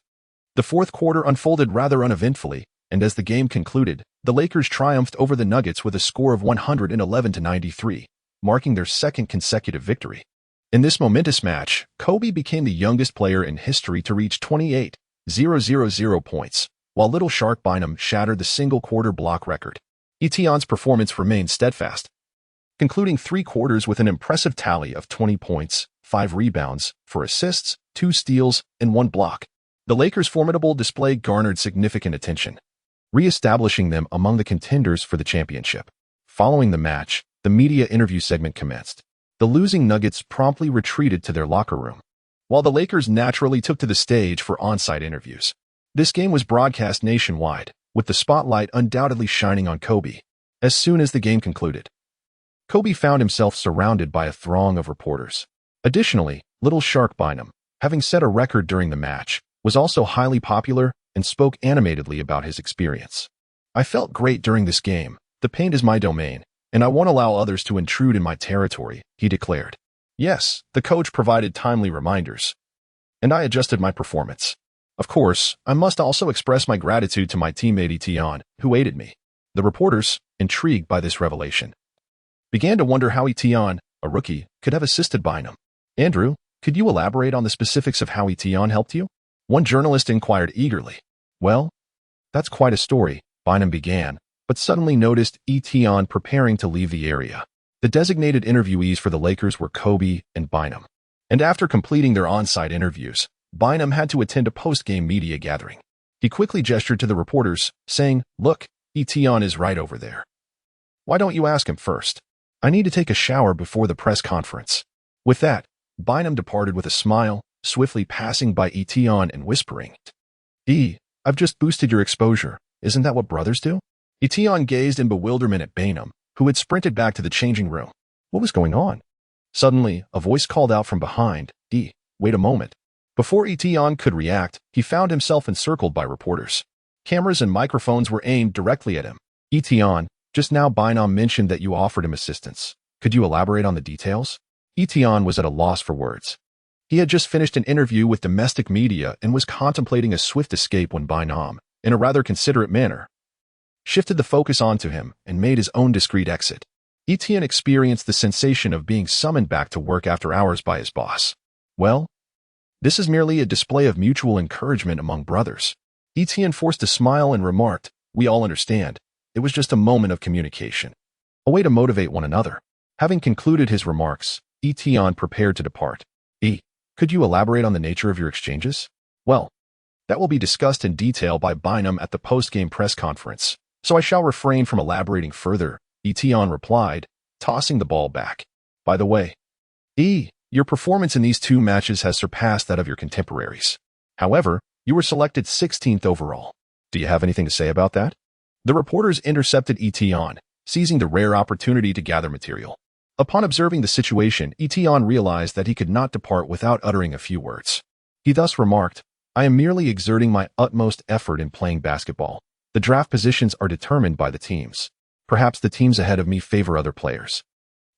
The fourth quarter unfolded rather uneventfully, and as the game concluded, the Lakers triumphed over the Nuggets with a score of 111-93, marking their second consecutive victory. In this momentous match, Kobe became the youngest player in history to reach 28,000 points, while Little Shark Bynum shattered the single-quarter block record. Etienne's performance remained steadfast, concluding three quarters with an impressive tally of 20 points, 5 rebounds, 4 assists, 2 steals, and 1 block. The Lakers' formidable display garnered significant attention, re-establishing them among the contenders for the championship. Following the match, the media interview segment commenced. The losing Nuggets promptly retreated to their locker room, while the Lakers naturally took to the stage for on-site interviews. This game was broadcast nationwide, with the spotlight undoubtedly shining on Kobe. As soon as the game concluded, Kobe found himself surrounded by a throng of reporters. Additionally, Little Shark Bynum, having set a record during the match, was also highly popular and spoke animatedly about his experience. "I felt great during this game. The paint is my domain, and I won't allow others to intrude in my territory," he declared. Yes, the coach provided timely reminders, and I adjusted my performance. Of course, I must also express my gratitude to my teammate Etienne, who aided me. The reporters, intrigued by this revelation, began to wonder how Etienne, a rookie, could have assisted Bynum. "Andrew, could you elaborate on the specifics of how Etienne helped you?" One journalist inquired eagerly. "Well, that's quite a story," Bynum began, but suddenly noticed Etienne preparing to leave the area. The designated interviewees for the Lakers were Kobe and Bynum, and after completing their on-site interviews, Bynum had to attend a post-game media gathering. He quickly gestured to the reporters, saying, "Look, Etienne is right over there. Why don't you ask him first? I need to take a shower before the press conference." With that, Bynum departed with a smile, swiftly passing by Etienne and whispering, "I've just boosted your exposure. Isn't that what brothers do?" Etienne gazed in bewilderment at Bynum, who had sprinted back to the changing room. What was going on? Suddenly, a voice called out from behind, "Wait a moment." Before Etienne could react, he found himself encircled by reporters. Cameras and microphones were aimed directly at him. "Etienne, just now Bynum mentioned that you offered him assistance. Could you elaborate on the details?" Etienne was at a loss for words. He had just finished an interview with domestic media and was contemplating a swift escape when Bynum, in a rather considerate manner, shifted the focus onto him and made his own discreet exit. Etienne experienced the sensation of being summoned back to work after hours by his boss. "Well, this is merely a display of mutual encouragement among brothers." Etienne forced a smile and remarked, "We all understand. It was just a moment of communication. A way to motivate one another." Having concluded his remarks, Etienne prepared to depart. Could you elaborate on the nature of your exchanges?" "Well, that will be discussed in detail by Bynum at the post-game press conference, so I shall refrain from elaborating further," Etienne replied, tossing the ball back. "By the way, your performance in these 2 matches has surpassed that of your contemporaries. However, you were selected 16th overall. Do you have anything to say about that?" The reporters intercepted Etienne, seizing the rare opportunity to gather material. Upon observing the situation, Etienne realized that he could not depart without uttering a few words. He thus remarked, "I am merely exerting my utmost effort in playing basketball. The draft positions are determined by the teams. Perhaps the teams ahead of me favor other players.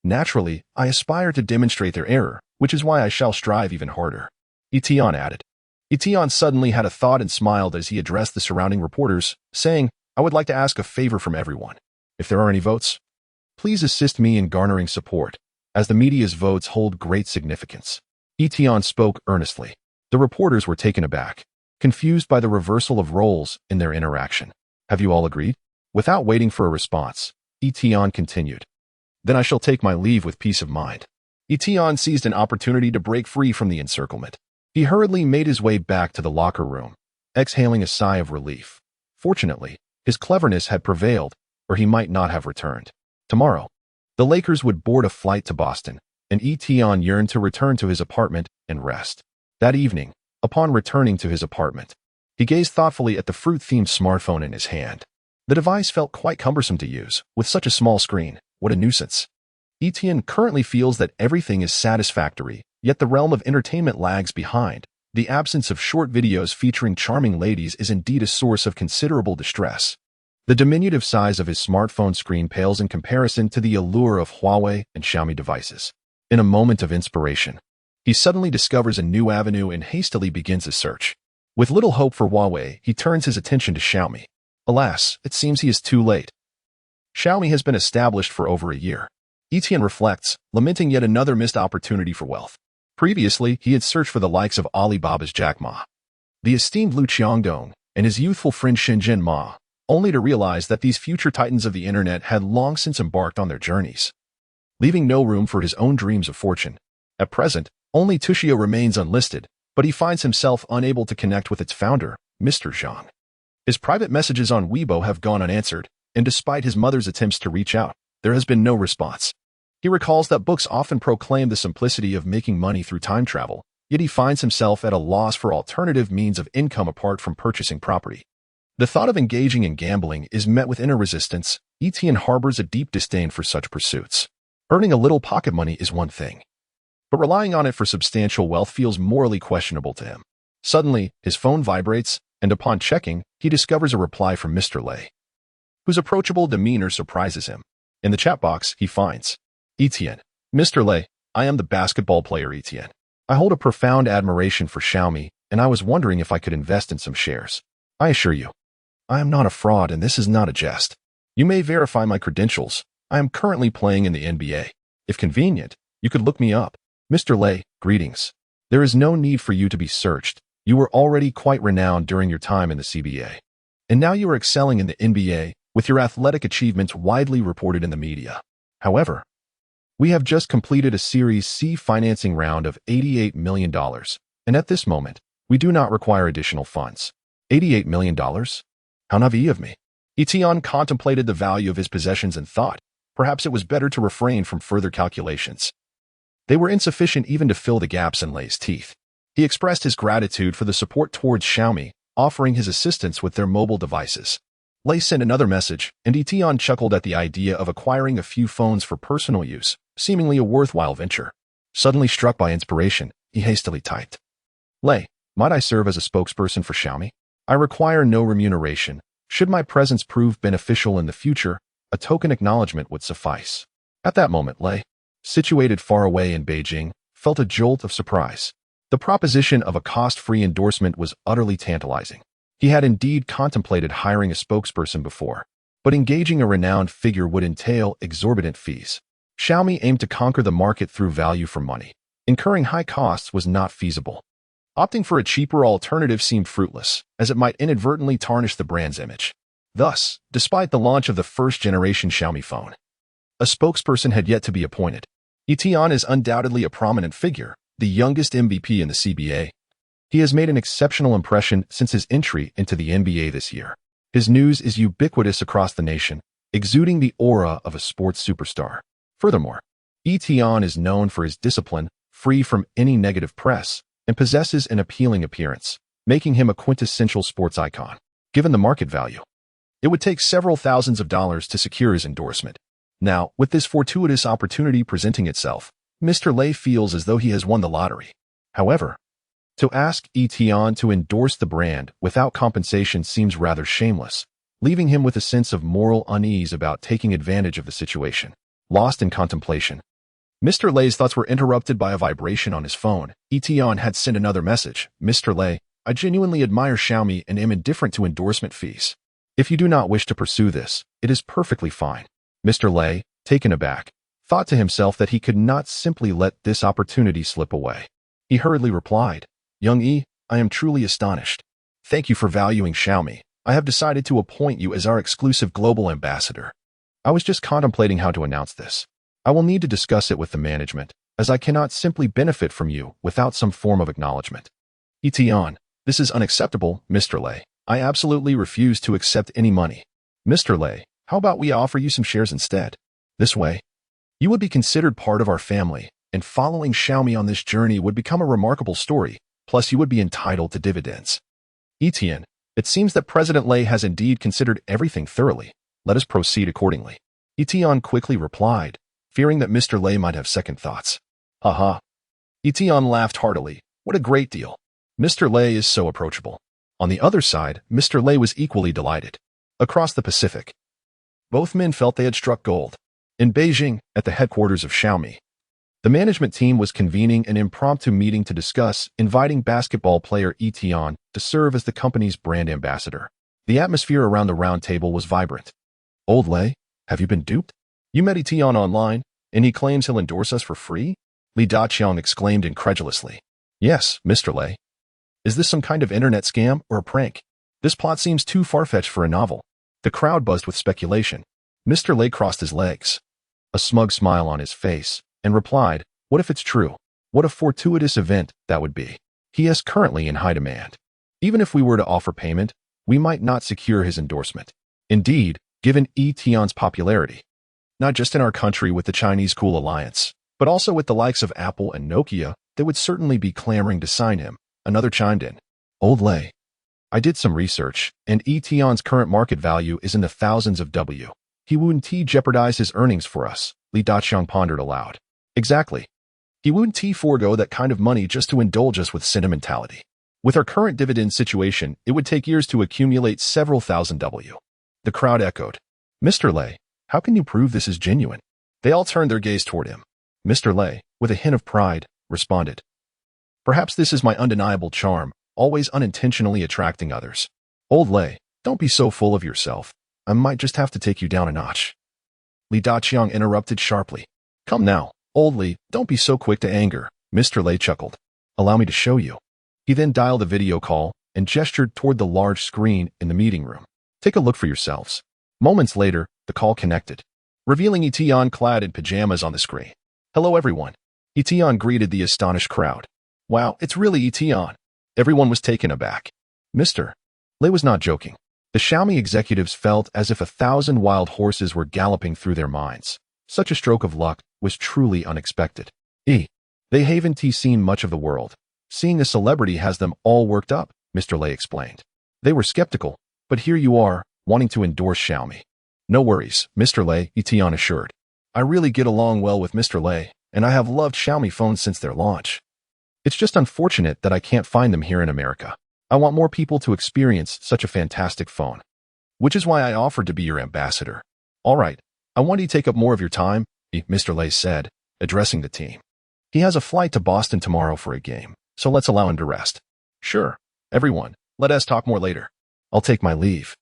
Naturally, I aspire to demonstrate their error, which is why I shall strive even harder," Etienne added. Etienne suddenly had a thought and smiled as he addressed the surrounding reporters, saying, "I would like to ask a favor from everyone. If there are any votes, please assist me in garnering support, as the media's votes hold great significance." Etienne spoke earnestly. The reporters were taken aback, confused by the reversal of roles in their interaction. "Have you all agreed?" Without waiting for a response, Etienne continued, "Then I shall take my leave with peace of mind." Etienne seized an opportunity to break free from the encirclement. He hurriedly made his way back to the locker room, exhaling a sigh of relief. Fortunately, his cleverness had prevailed, or he might not have returned. Tomorrow, the Lakers would board a flight to Boston, and Etienne yearned to return to his apartment and rest. That evening, Upon returning to his apartment, he gazed thoughtfully at the fruit-themed smartphone in his hand. The device felt quite cumbersome to use, with such a small screen. What a nuisance. Etienne currently feels that everything is satisfactory, yet the realm of entertainment lags behind. The absence of short videos featuring charming ladies is indeed a source of considerable distress. The diminutive size of his smartphone screen pales in comparison to the allure of Huawei and Xiaomi devices. In a moment of inspiration, he suddenly discovers a new avenue and hastily begins a search. With little hope for Huawei, he turns his attention to Xiaomi. Alas, it seems he is too late. Xiaomi has been established for over a year. Etienne reflects, lamenting yet another missed opportunity for wealth. Previously, he had searched for the likes of Alibaba's Jack Ma, the esteemed Lu Qiangdong, and his youthful friend Shenzhen Ma, only to realize that these future titans of the internet had long since embarked on their journeys, leaving no room for his own dreams of fortune. At present, only Tushio remains unlisted, but he finds himself unable to connect with its founder, Mr. Zhang. His private messages on Weibo have gone unanswered, and despite his mother's attempts to reach out, there has been no response. He recalls that books often proclaim the simplicity of making money through time travel, yet he finds himself at a loss for alternative means of income apart from purchasing property. The thought of engaging in gambling is met with inner resistance. Etienne harbors a deep disdain for such pursuits. Earning a little pocket money is one thing, but relying on it for substantial wealth feels morally questionable to him. Suddenly, his phone vibrates, and upon checking, he discovers a reply from Mr. Lei, whose approachable demeanor surprises him. In the chat box, he finds, Etienne, Mr. Lei, I am the basketball player Etienne. I hold a profound admiration for Xiaomi, and I was wondering if I could invest in some shares. I assure you, I am not a fraud and this is not a jest. You may verify my credentials. I am currently playing in the NBA. If convenient, you could look me up. Mr. Lei, greetings. There is no need for you to be searched. You were already quite renowned during your time in the CBA. And now you are excelling in the NBA, with your athletic achievements widely reported in the media. However, we have just completed a Series C financing round of $88 million, and at this moment, we do not require additional funds. $88 million? How naive of me. Etienne contemplated the value of his possessions and thought, perhaps it was better to refrain from further calculations. They were insufficient even to fill the gaps in Lei's teeth. He expressed his gratitude for the support towards Xiaomi, offering his assistance with their mobile devices. Lei sent another message, and Etienne chuckled at the idea of acquiring a few phones for personal use, seemingly a worthwhile venture. Suddenly struck by inspiration, he hastily typed, Lei, might I serve as a spokesperson for Xiaomi? I require no remuneration. Should my presence prove beneficial in the future, a token acknowledgement would suffice. At that moment, Lei, situated far away in Beijing, felt a jolt of surprise. The proposition of a cost-free endorsement was utterly tantalizing. He had indeed contemplated hiring a spokesperson before, but engaging a renowned figure would entail exorbitant fees. Xiaomi aimed to conquer the market through value for money. Incurring high costs was not feasible. Opting for a cheaper alternative seemed fruitless, as it might inadvertently tarnish the brand's image. Thus, despite the launch of the first-generation Xiaomi phone, a spokesperson had yet to be appointed. Etienne is undoubtedly a prominent figure, the youngest MVP in the CBA. He has made an exceptional impression since his entry into the NBA this year. His news is ubiquitous across the nation, exuding the aura of a sports superstar. Furthermore, Etienne is known for his discipline, free from any negative press, and possesses an appealing appearance, making him a quintessential sports icon. Given the market value, it would take several thousands of dollars to secure his endorsement. Now, with this fortuitous opportunity presenting itself, Mr. Lei feels as though he has won the lottery. However, to ask Etienne to endorse the brand without compensation seems rather shameless, leaving him with a sense of moral unease about taking advantage of the situation. Lost in contemplation, Mr. Lei's thoughts were interrupted by a vibration on his phone. Etienne had sent another message. Mr. Lei, I genuinely admire Xiaomi and am indifferent to endorsement fees. If you do not wish to pursue this, it is perfectly fine. Mr. Lei, taken aback, thought to himself that he could not simply let this opportunity slip away. He hurriedly replied, Young E, I am truly astonished. Thank you for valuing Xiaomi. I have decided to appoint you as our exclusive global ambassador. I was just contemplating how to announce this. I will need to discuss it with the management, as I cannot simply benefit from you without some form of acknowledgement. Etienne, this is unacceptable, Mr. Lei. I absolutely refuse to accept any money. Mr. Lei, how about we offer you some shares instead? This way, you would be considered part of our family, and following Xiaomi on this journey would become a remarkable story. Plus, you would be entitled to dividends. Etienne, it seems that President Lei has indeed considered everything thoroughly. Let us proceed accordingly. Etienne quickly replied, fearing that Mr. Lei might have second thoughts. Haha. Etienne laughed heartily. What a great deal. Mr. Lei is so approachable. On the other side, Mr. Lei was equally delighted. Across the Pacific, both men felt they had struck gold. In Beijing, at the headquarters of Xiaomi, the management team was convening an impromptu meeting to discuss inviting basketball player Etienne to serve as the company's brand ambassador. The atmosphere around the round table was vibrant. Old Lei, have you been duped? You met Etienne online, and he claims he'll endorse us for free? Li Daqiang exclaimed incredulously. Yes, Mr. Lei. Is this some kind of internet scam or a prank? This plot seems too far-fetched for a novel. The crowd buzzed with speculation. Mr. Lei crossed his legs, a smug smile on his face, and replied, what if it's true? What a fortuitous event that would be. He is currently in high demand. Even if we were to offer payment, we might not secure his endorsement. Indeed, given Etienne's popularity, not just in our country with the Chinese Cool Alliance, but also with the likes of Apple and Nokia, they would certainly be clamoring to sign him. Another chimed in. Old Lei. I did some research, and Etienne's current market value is in the thousands of W. He wouldn't jeopardize his earnings for us, Li Daqiang pondered aloud. Exactly. He wouldn't forego that kind of money just to indulge us with sentimentality. With our current dividend situation, it would take years to accumulate several thousand W. The crowd echoed. Mr. Lei, how can you prove this is genuine? They all turned their gaze toward him. Mr. Lei, with a hint of pride, responded. Perhaps this is my undeniable charm, always unintentionally attracting others. Old Lei, don't be so full of yourself. I might just have to take you down a notch. Li Daqiang interrupted sharply. Come now, Old Li, don't be so quick to anger. Mr. Lei chuckled. Allow me to show you. He then dialed a video call and gestured toward the large screen in the meeting room. Take a look for yourselves. Moments later, the call connected, revealing Etienne clad in pajamas on the screen. Hello everyone. Etienne greeted the astonished crowd. Wow, it's really Etienne. Everyone was taken aback. Mr. Lei was not joking. The Xiaomi executives felt as if 1,000 wild horses were galloping through their minds. Such a stroke of luck was truly unexpected. They haven't seen much of the world. Seeing a celebrity has them all worked up, Mr. Lei explained. They were skeptical, but here you are, wanting to endorse Xiaomi. No worries, Mr. Lei, Etienne assured. I really get along well with Mr. Lei, and I have loved Xiaomi phones since their launch. It's just unfortunate that I can't find them here in America. I want more people to experience such a fantastic phone. Which is why I offered to be your ambassador. All right, I want to take up more of your time, Mr. Lei said, addressing the team. He has a flight to Boston tomorrow for a game, so let's allow him to rest. Sure, everyone, let us talk more later. I'll take my leave.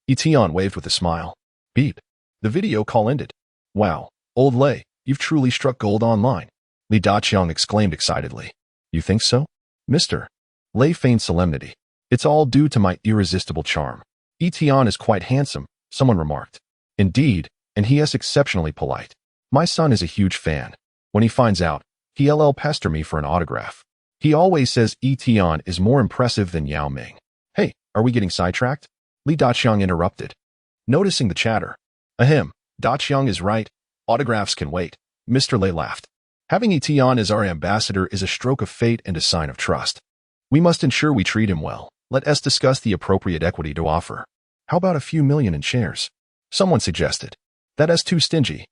Etienne waved with a smile. Beep. The video call ended. Wow, Old Lei, you've truly struck gold online. Li Daqiang exclaimed excitedly. You think so? Mr. Lei feigned solemnity. It's all due to my irresistible charm. Etienne is quite handsome, someone remarked. Indeed, and he is exceptionally polite. My son is a huge fan. When he finds out, he'll pester me for an autograph. He always says Etienne is more impressive than Yao Ming. Hey, are we getting sidetracked? Li Daqiang interrupted, noticing the chatter. Ahem, Daqiang is right. Autographs can wait. Mr. Lei laughed. Having Etienne as our ambassador is a stroke of fate and a sign of trust. We must ensure we treat him well. Let us discuss the appropriate equity to offer. How about a few million in shares? Someone suggested. That is too stingy.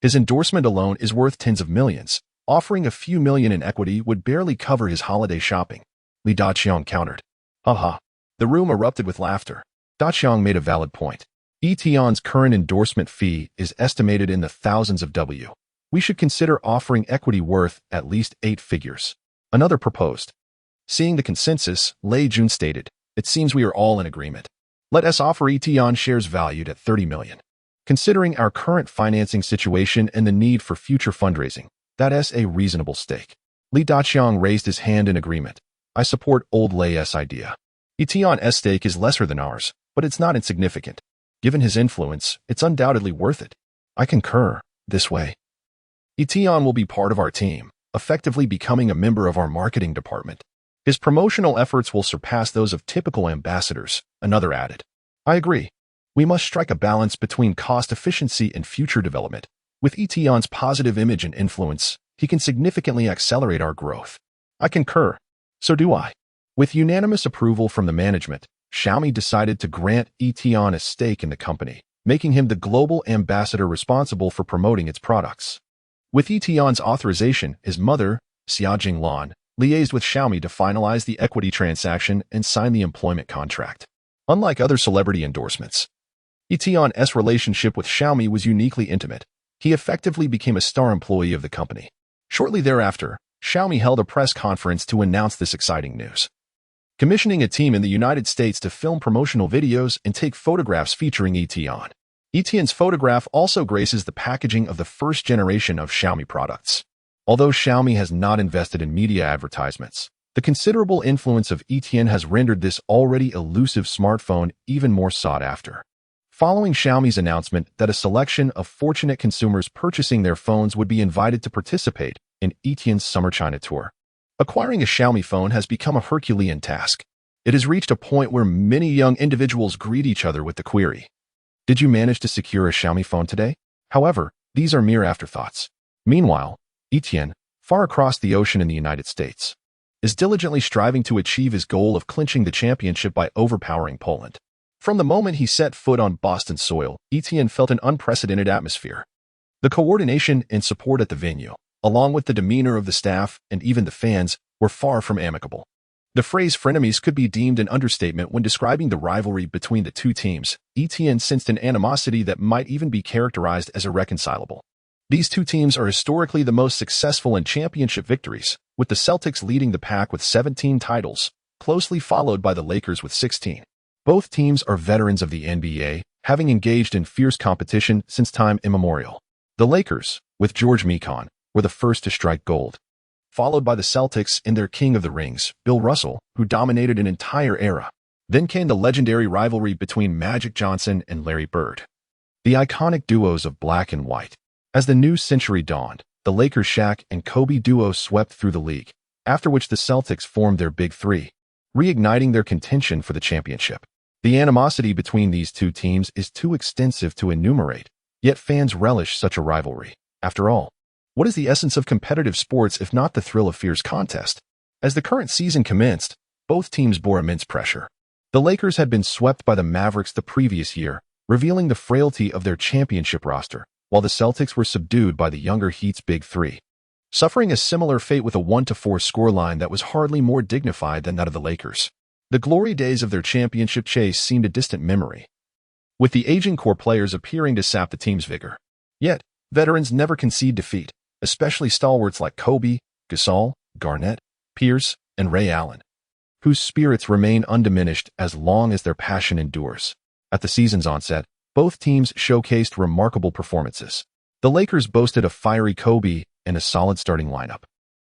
His endorsement alone is worth tens of millions. Offering a few million in equity would barely cover his holiday shopping. Li Daqiang countered. Haha. The room erupted with laughter. Daqiang made a valid point. Etienne's current endorsement fee is estimated in the thousands of W. We should consider offering equity worth at least 8 figures. Another proposed. Seeing the consensus, Lei Jun stated, it seems we are all in agreement. Let us offer Etienne shares valued at 30 million. Considering our current financing situation and the need for future fundraising, that is a reasonable stake. Li Daqiang raised his hand in agreement. I support Old Lei's idea. Etienne's stake is lesser than ours, but it's not insignificant. Given his influence, it's undoubtedly worth it. I concur, this way. Etienne will be part of our team, effectively becoming a member of our marketing department. His promotional efforts will surpass those of typical ambassadors, another added. I agree. We must strike a balance between cost efficiency and future development. With Etienne's positive image and influence, he can significantly accelerate our growth. I concur. So do I. With unanimous approval from the management, Xiaomi decided to grant Etion a stake in the company, making him the global ambassador responsible for promoting its products. With Etion's authorization, his mother, Xia Jinglan, liaised with Xiaomi to finalize the equity transaction and sign the employment contract. Unlike other celebrity endorsements, Etion's relationship with Xiaomi was uniquely intimate. He effectively became a star employee of the company. Shortly thereafter, Xiaomi held a press conference to announce this exciting news, commissioning a team in the United States to film promotional videos and take photographs featuring Etion. Etion's photograph also graces the packaging of the first generation of Xiaomi products. Although Xiaomi has not invested in media advertisements, the considerable influence of Etion has rendered this already elusive smartphone even more sought after. Following Xiaomi's announcement that a selection of fortunate consumers purchasing their phones would be invited to participate in Etion's Summer China Tour, acquiring a Xiaomi phone has become a Herculean task. It has reached a point where many young individuals greet each other with the query, "Did you manage to secure a Xiaomi phone today?" However, these are mere afterthoughts. Meanwhile, Etion, far across the ocean in the United States, is diligently striving to achieve his goal of clinching the championship by overpowering Poland. From the moment he set foot on Boston soil, Etion felt an unprecedented atmosphere. The coordination and support at the venue, along with the demeanor of the staff and even the fans, were far from amicable. The phrase frenemies could be deemed an understatement when describing the rivalry between the two teams. Etion sensed an animosity that might even be characterized as irreconcilable. These two teams are historically the most successful in championship victories, with the Celtics leading the pack with 17 titles, closely followed by the Lakers with 16. Both teams are veterans of the NBA, having engaged in fierce competition since time immemorial. The Lakers, with George Mikan, were the first to strike gold, followed by the Celtics and their king of the rings, Bill Russell, who dominated an entire era. Then came the legendary rivalry between Magic Johnson and Larry Bird, the iconic duos of black and white. As the new century dawned, the Lakers' Shaq and Kobe duo swept through the league, after which the Celtics formed their Big Three, reigniting their contention for the championship. The animosity between these two teams is too extensive to enumerate, yet fans relish such a rivalry. After all, what is the essence of competitive sports if not the thrill of fierce contest? As the current season commenced, both teams bore immense pressure. The Lakers had been swept by the Mavericks the previous year, revealing the frailty of their championship roster, while the Celtics were subdued by the younger Heat's Big Three, suffering a similar fate with a 1-4 scoreline that was hardly more dignified than that of the Lakers. The glory days of their championship chase seemed a distant memory, with the aging core players appearing to sap the team's vigor. Yet, veterans never concede defeat, especially stalwarts like Kobe, Gasol, Garnett, Pierce, and Ray Allen, whose spirits remain undiminished as long as their passion endures. At the season's onset, both teams showcased remarkable performances. The Lakers boasted a fiery Kobe and a solid starting lineup,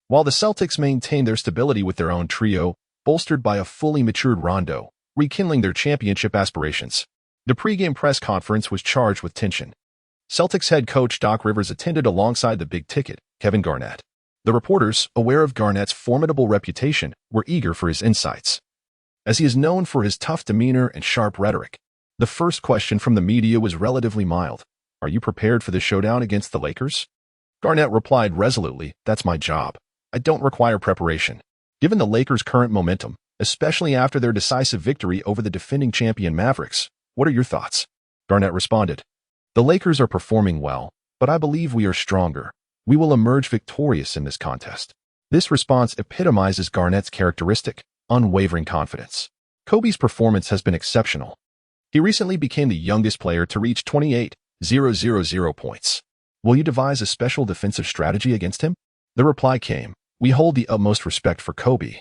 while the Celtics maintained their stability with their own trio, bolstered by a fully matured Rondo, rekindling their championship aspirations. The pregame press conference was charged with tension. Celtics head coach Doc Rivers attended alongside the big ticket, Kevin Garnett. The reporters, aware of Garnett's formidable reputation, were eager for his insights, as he is known for his tough demeanor and sharp rhetoric. The first question from the media was relatively mild. "Are you prepared for the showdown against the Lakers?" Garnett replied resolutely, "That's my job. I don't require preparation." Given the Lakers' current momentum, especially after their decisive victory over the defending champion Mavericks, what are your thoughts? Garnett responded, "The Lakers are performing well, but I believe we are stronger. We will emerge victorious in this contest." This response epitomizes Garnett's characteristic, unwavering confidence. Kobe's performance has been exceptional. He recently became the youngest player to reach 28,000 points. Will you devise a special defensive strategy against him? The reply came, "We hold the utmost respect for Kobe,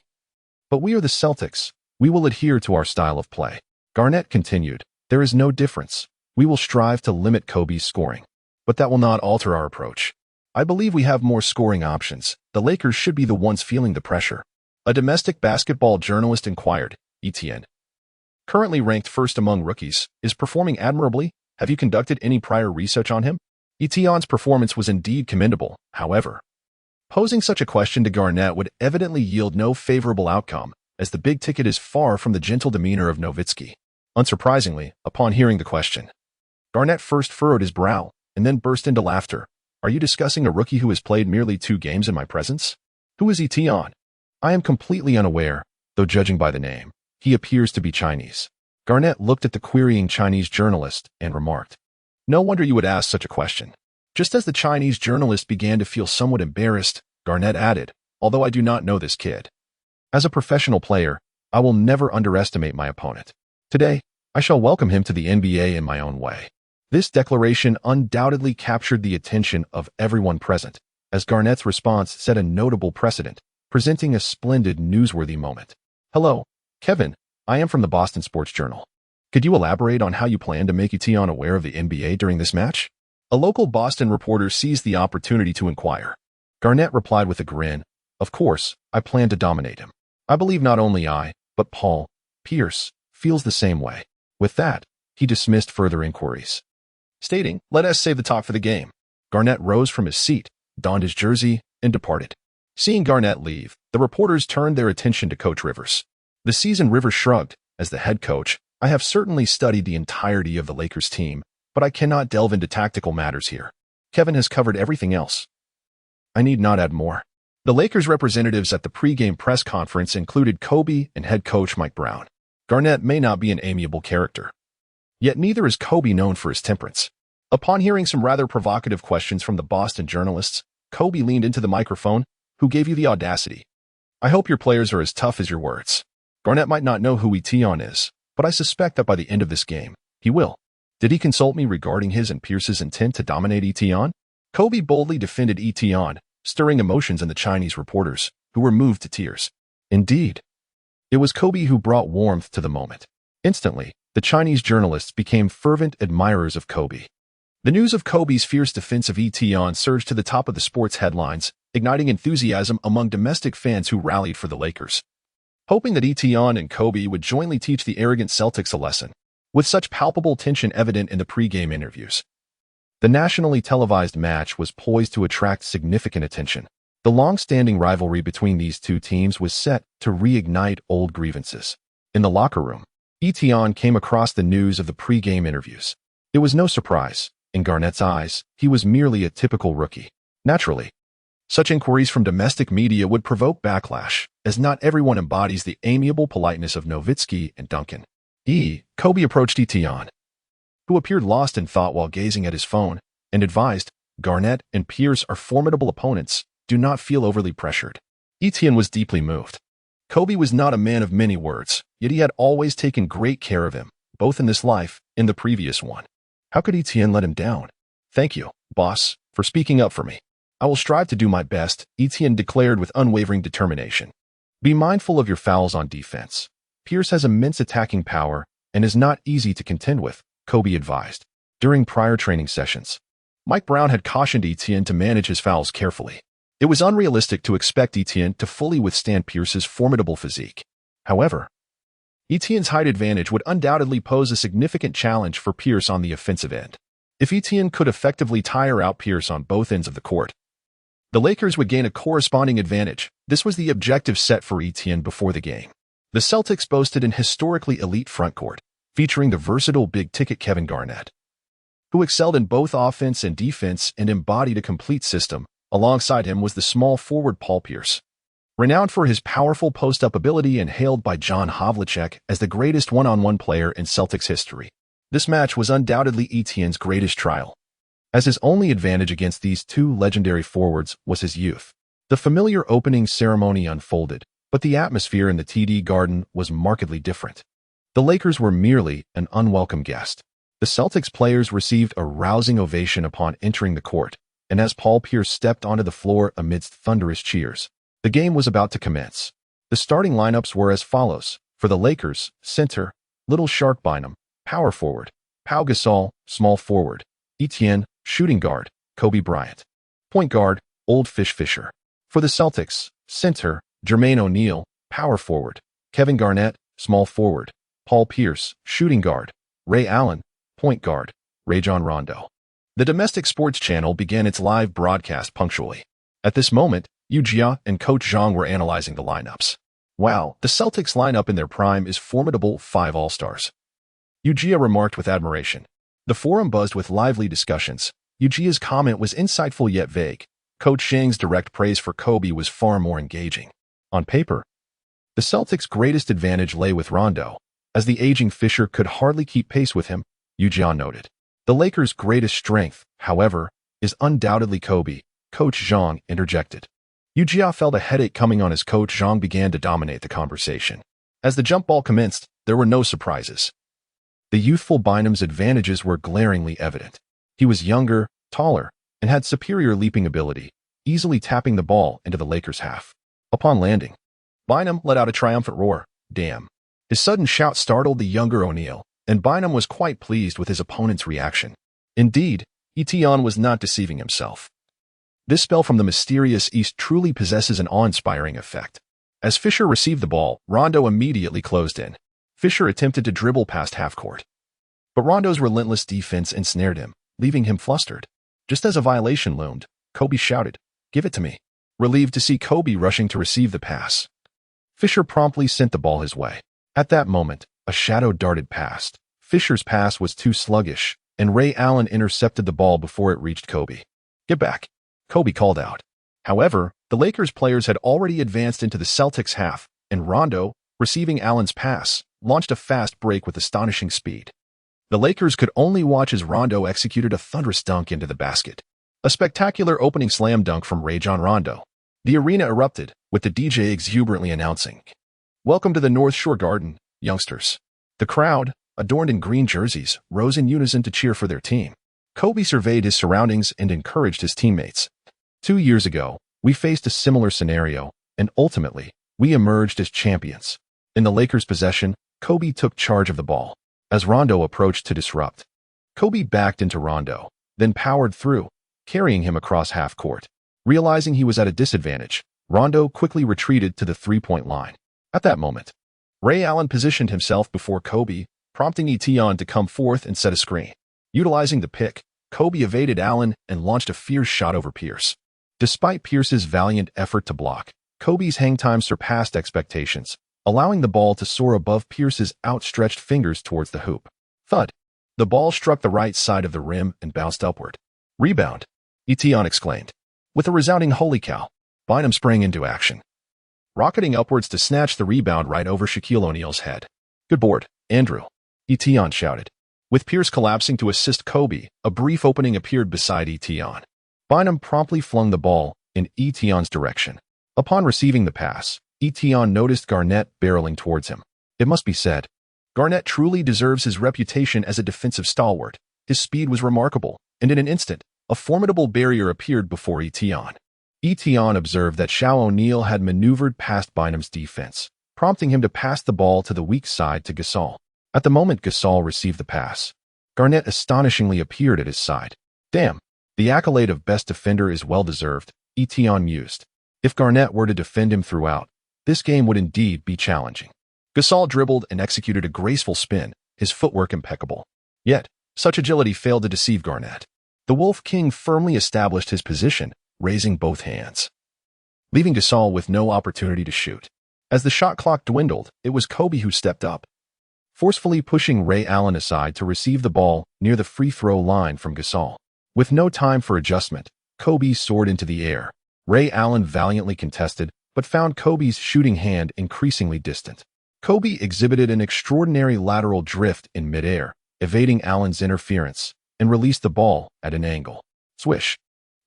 but we are the Celtics. We will adhere to our style of play." Garnett continued, "There is no difference. We will strive to limit Kobe's scoring, but that will not alter our approach. I believe we have more scoring options. The Lakers should be the ones feeling the pressure." A domestic basketball journalist inquired, "Etienne, currently ranked first among rookies, is performing admirably. Have you conducted any prior research on him?" Etienne's performance was indeed commendable, however. Posing such a question to Garnett would evidently yield no favorable outcome, as the big ticket is far from the gentle demeanor of Nowitzki. Unsurprisingly, upon hearing the question, Garnett first furrowed his brow, and then burst into laughter. "Are you discussing a rookie who has played merely 2 games in my presence? Who is Etienne?" I am completely unaware, though judging by the name, he appears to be Chinese. Garnett looked at the querying Chinese journalist and remarked, "No wonder you would ask such a question." Just as the Chinese journalist began to feel somewhat embarrassed, Garnett added, "Although I do not know this kid. As a professional player, I will never underestimate my opponent. Today, I shall welcome him to the NBA in my own way." This declaration undoubtedly captured the attention of everyone present, as Garnett's response set a notable precedent, presenting a splendid newsworthy moment. "Hello, Kevin. I am from the Boston Sports Journal. Could you elaborate on how you plan to make Tion aware of the NBA during this match?" A local Boston reporter seized the opportunity to inquire. Garnett replied with a grin, "Of course, I plan to dominate him. I believe not only I, but Paul Pierce feels the same way." With that, he dismissed further inquiries, stating, "Let us save the talk for the game." Garnett rose from his seat, donned his jersey, and departed. Seeing Garnett leave, the reporters turned their attention to Coach Rivers. The seasoned Rivers shrugged. "As the head coach, I have certainly studied the entirety of the Lakers team, but I cannot delve into tactical matters here. Kevin has covered everything else. I need not add more." The Lakers representatives at the pregame press conference included Kobe and head coach Mike Brown. Garnett may not be an amiable character, yet neither is Kobe known for his temperance. Upon hearing some rather provocative questions from the Boston journalists, Kobe leaned into the microphone. "Who gave you the audacity? I hope your players are as tough as your words." Garnett might not know who Tion is, but I suspect that by the end of this game, he will. "Did he consult me regarding his and Pierce's intent to dominate Tion?" Kobe boldly defended Tion, stirring emotions in the Chinese reporters, who were moved to tears. Indeed, it was Kobe who brought warmth to the moment. Instantly, the Chinese journalists became fervent admirers of Kobe. The news of Kobe's fierce defense of Tion surged to the top of the sports headlines, igniting enthusiasm among domestic fans who rallied for the Lakers, hoping that Tion and Kobe would jointly teach the arrogant Celtics a lesson. With such palpable tension evident in the pregame interviews, the nationally televised match was poised to attract significant attention. The long-standing rivalry between these two teams was set to reignite old grievances. In the locker room, Tion came across the news of the pregame interviews. It was no surprise. In Garnett's eyes, he was merely a typical rookie. Naturally, such inquiries from domestic media would provoke backlash, as not everyone embodies the amiable politeness of Nowitzki and Duncan. Kobe approached Tion, who appeared lost in thought while gazing at his phone, and advised, "Garnett and Pierce are formidable opponents. Do not feel overly pressured." Tion was deeply moved. Kobe was not a man of many words, yet he had always taken great care of him, both in this life and the previous one. How could Tion let him down? "Thank you, boss, for speaking up for me. I will strive to do my best," Tion declared with unwavering determination. "Be mindful of your fouls on defense. Pierce has immense attacking power and is not easy to contend with," Kobe advised. During prior training sessions, Mike Brown had cautioned Tion to manage his fouls carefully. It was unrealistic to expect Tion to fully withstand Pierce's formidable physique. However, Etienne's height advantage would undoubtedly pose a significant challenge for Pierce on the offensive end. If Etienne could effectively tire out Pierce on both ends of the court, the Lakers would gain a corresponding advantage. This was the objective set for Etienne before the game. The Celtics boasted an historically elite frontcourt, featuring the versatile big-ticket Kevin Garnett, who excelled in both offense and defense and embodied a complete system. Alongside him was the small forward Paul Pierce, renowned for his powerful post-up ability and hailed by John Havlicek as the greatest one-on-one player in Celtics history. This match was undoubtedly Etienne's greatest trial, as his only advantage against these two legendary forwards was his youth. The familiar opening ceremony unfolded, but the atmosphere in the TD Garden was markedly different. The Lakers were merely an unwelcome guest. The Celtics players received a rousing ovation upon entering the court, and as Paul Pierce stepped onto the floor amidst thunderous cheers, the game was about to commence. The starting lineups were as follows. For the Lakers, center, Little Shark Bynum; power forward, Pau Gasol; small forward, Etienne; shooting guard, Kobe Bryant; point guard, Old Fish Fisher. For the Celtics, center, Jermaine O'Neal; power forward, Kevin Garnett; small forward, Paul Pierce; shooting guard, Ray Allen; point guard, Rajon Rondo. The domestic sports channel began its live broadcast punctually. At this moment, Yu Jia and Coach Zhang were analyzing the lineups. "Wow, the Celtics lineup in their prime is formidable, 5 All-Stars," Yu Jia remarked with admiration. The forum buzzed with lively discussions. Yu Jia's comment was insightful yet vague. Coach Zhang's direct praise for Kobe was far more engaging. On paper, the Celtics' greatest advantage lay with Rondo, as the aging Fisher could hardly keep pace with him, Yu noted. The Lakers' greatest strength, however, is undoubtedly Kobe, Coach Zhang interjected. Yu felt a headache coming on as Coach Zhang began to dominate the conversation. As the jump ball commenced, there were no surprises. The youthful Bynum's advantages were glaringly evident. He was younger, taller, and had superior leaping ability, easily tapping the ball into the Lakers' half. Upon landing, Bynum let out a triumphant roar. Damn. His sudden shout startled the younger O'Neal, and Bynum was quite pleased with his opponent's reaction. Indeed, Etion was not deceiving himself. This spell from the mysterious East truly possesses an awe-inspiring effect. As Fisher received the ball, Rondo immediately closed in. Fisher attempted to dribble past half-court, but Rondo's relentless defense ensnared him, leaving him flustered. Just as a violation loomed, Kobe shouted, "Give it to me," relieved to see Kobe rushing to receive the pass. Fisher promptly sent the ball his way. At that moment, a shadow darted past. Fisher's pass was too sluggish, and Ray Allen intercepted the ball before it reached Kobe. "Get back," Kobe called out. However, the Lakers players had already advanced into the Celtics' half, and Rondo, receiving Allen's pass, launched a fast break with astonishing speed. The Lakers could only watch as Rondo executed a thunderous dunk into the basket. A spectacular opening slam dunk from Rajon Rondo. The arena erupted, with the DJ exuberantly announcing, "Welcome to the North Shore Garden, youngsters." The crowd, adorned in green jerseys, rose in unison to cheer for their team. Kobe surveyed his surroundings and encouraged his teammates. 2 years ago, we faced a similar scenario, and ultimately, we emerged as champions. In the Lakers' possession, Kobe took charge of the ball. As Rondo approached to disrupt, Kobe backed into Rondo, then powered through, carrying him across half-court. Realizing he was at a disadvantage, Rondo quickly retreated to the three-point line. At that moment, Ray Allen positioned himself before Kobe, prompting Etion to come forth and set a screen. Utilizing the pick, Kobe evaded Allen and launched a fierce shot over Pierce. Despite Pierce's valiant effort to block, Kobe's hang time surpassed expectations, allowing the ball to soar above Pierce's outstretched fingers towards the hoop. Thud! The ball struck the right side of the rim and bounced upward. "Rebound!" Etion exclaimed. With a resounding "holy cow," Bynum sprang into action, rocketing upwards to snatch the rebound right over Shaquille O'Neal's head. "Good board, Andrew," Etion shouted. With Pierce collapsing to assist Kobe, a brief opening appeared beside Etion. Bynum promptly flung the ball in Etion's direction. Upon receiving the pass, Etion noticed Garnett barreling towards him. It must be said, Garnett truly deserves his reputation as a defensive stalwart. His speed was remarkable, and in an instant, a formidable barrier appeared before Etion. Etion observed that Shao O'Neal had maneuvered past Bynum's defense, prompting him to pass the ball to the weak side to Gasol. At the moment Gasol received the pass, Garnett astonishingly appeared at his side. "Damn, the accolade of best defender is well-deserved," Etion mused. If Garnett were to defend him throughout, this game would indeed be challenging. Gasol dribbled and executed a graceful spin, his footwork impeccable. Yet, such agility failed to deceive Garnett. The Wolf King firmly established his position, raising both hands, leaving Gasol with no opportunity to shoot. As the shot clock dwindled, it was Kobe who stepped up, forcefully pushing Ray Allen aside to receive the ball near the free throw line from Gasol. With no time for adjustment, Kobe soared into the air. Ray Allen valiantly contested, but found Kobe's shooting hand increasingly distant. Kobe exhibited an extraordinary lateral drift in midair, evading Allen's interference, and released the ball at an angle. Swish!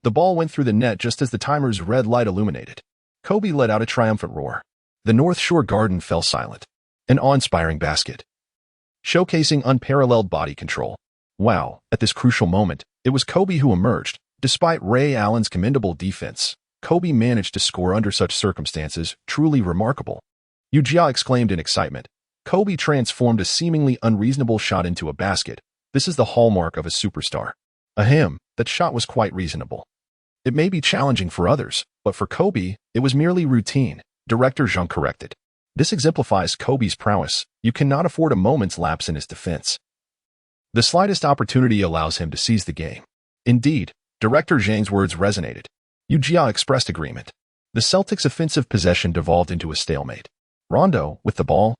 The ball went through the net just as the timer's red light illuminated. Kobe let out a triumphant roar. The North Shore Garden fell silent. An awe-inspiring basket, showcasing unparalleled body control. Wow, at this crucial moment, it was Kobe who emerged. Despite Ray Allen's commendable defense, Kobe managed to score under such circumstances, truly remarkable. Yu exclaimed in excitement. Kobe transformed a seemingly unreasonable shot into a basket. This is the hallmark of a superstar. Ahem, that shot was quite reasonable. It may be challenging for others, but for Kobe, it was merely routine, Director Zhang corrected. This exemplifies Kobe's prowess. You cannot afford a moment's lapse in his defense. The slightest opportunity allows him to seize the game. Indeed, Director Zhang's words resonated. Yu expressed agreement. The Celtics' offensive possession devolved into a stalemate. Rondo, with the ball,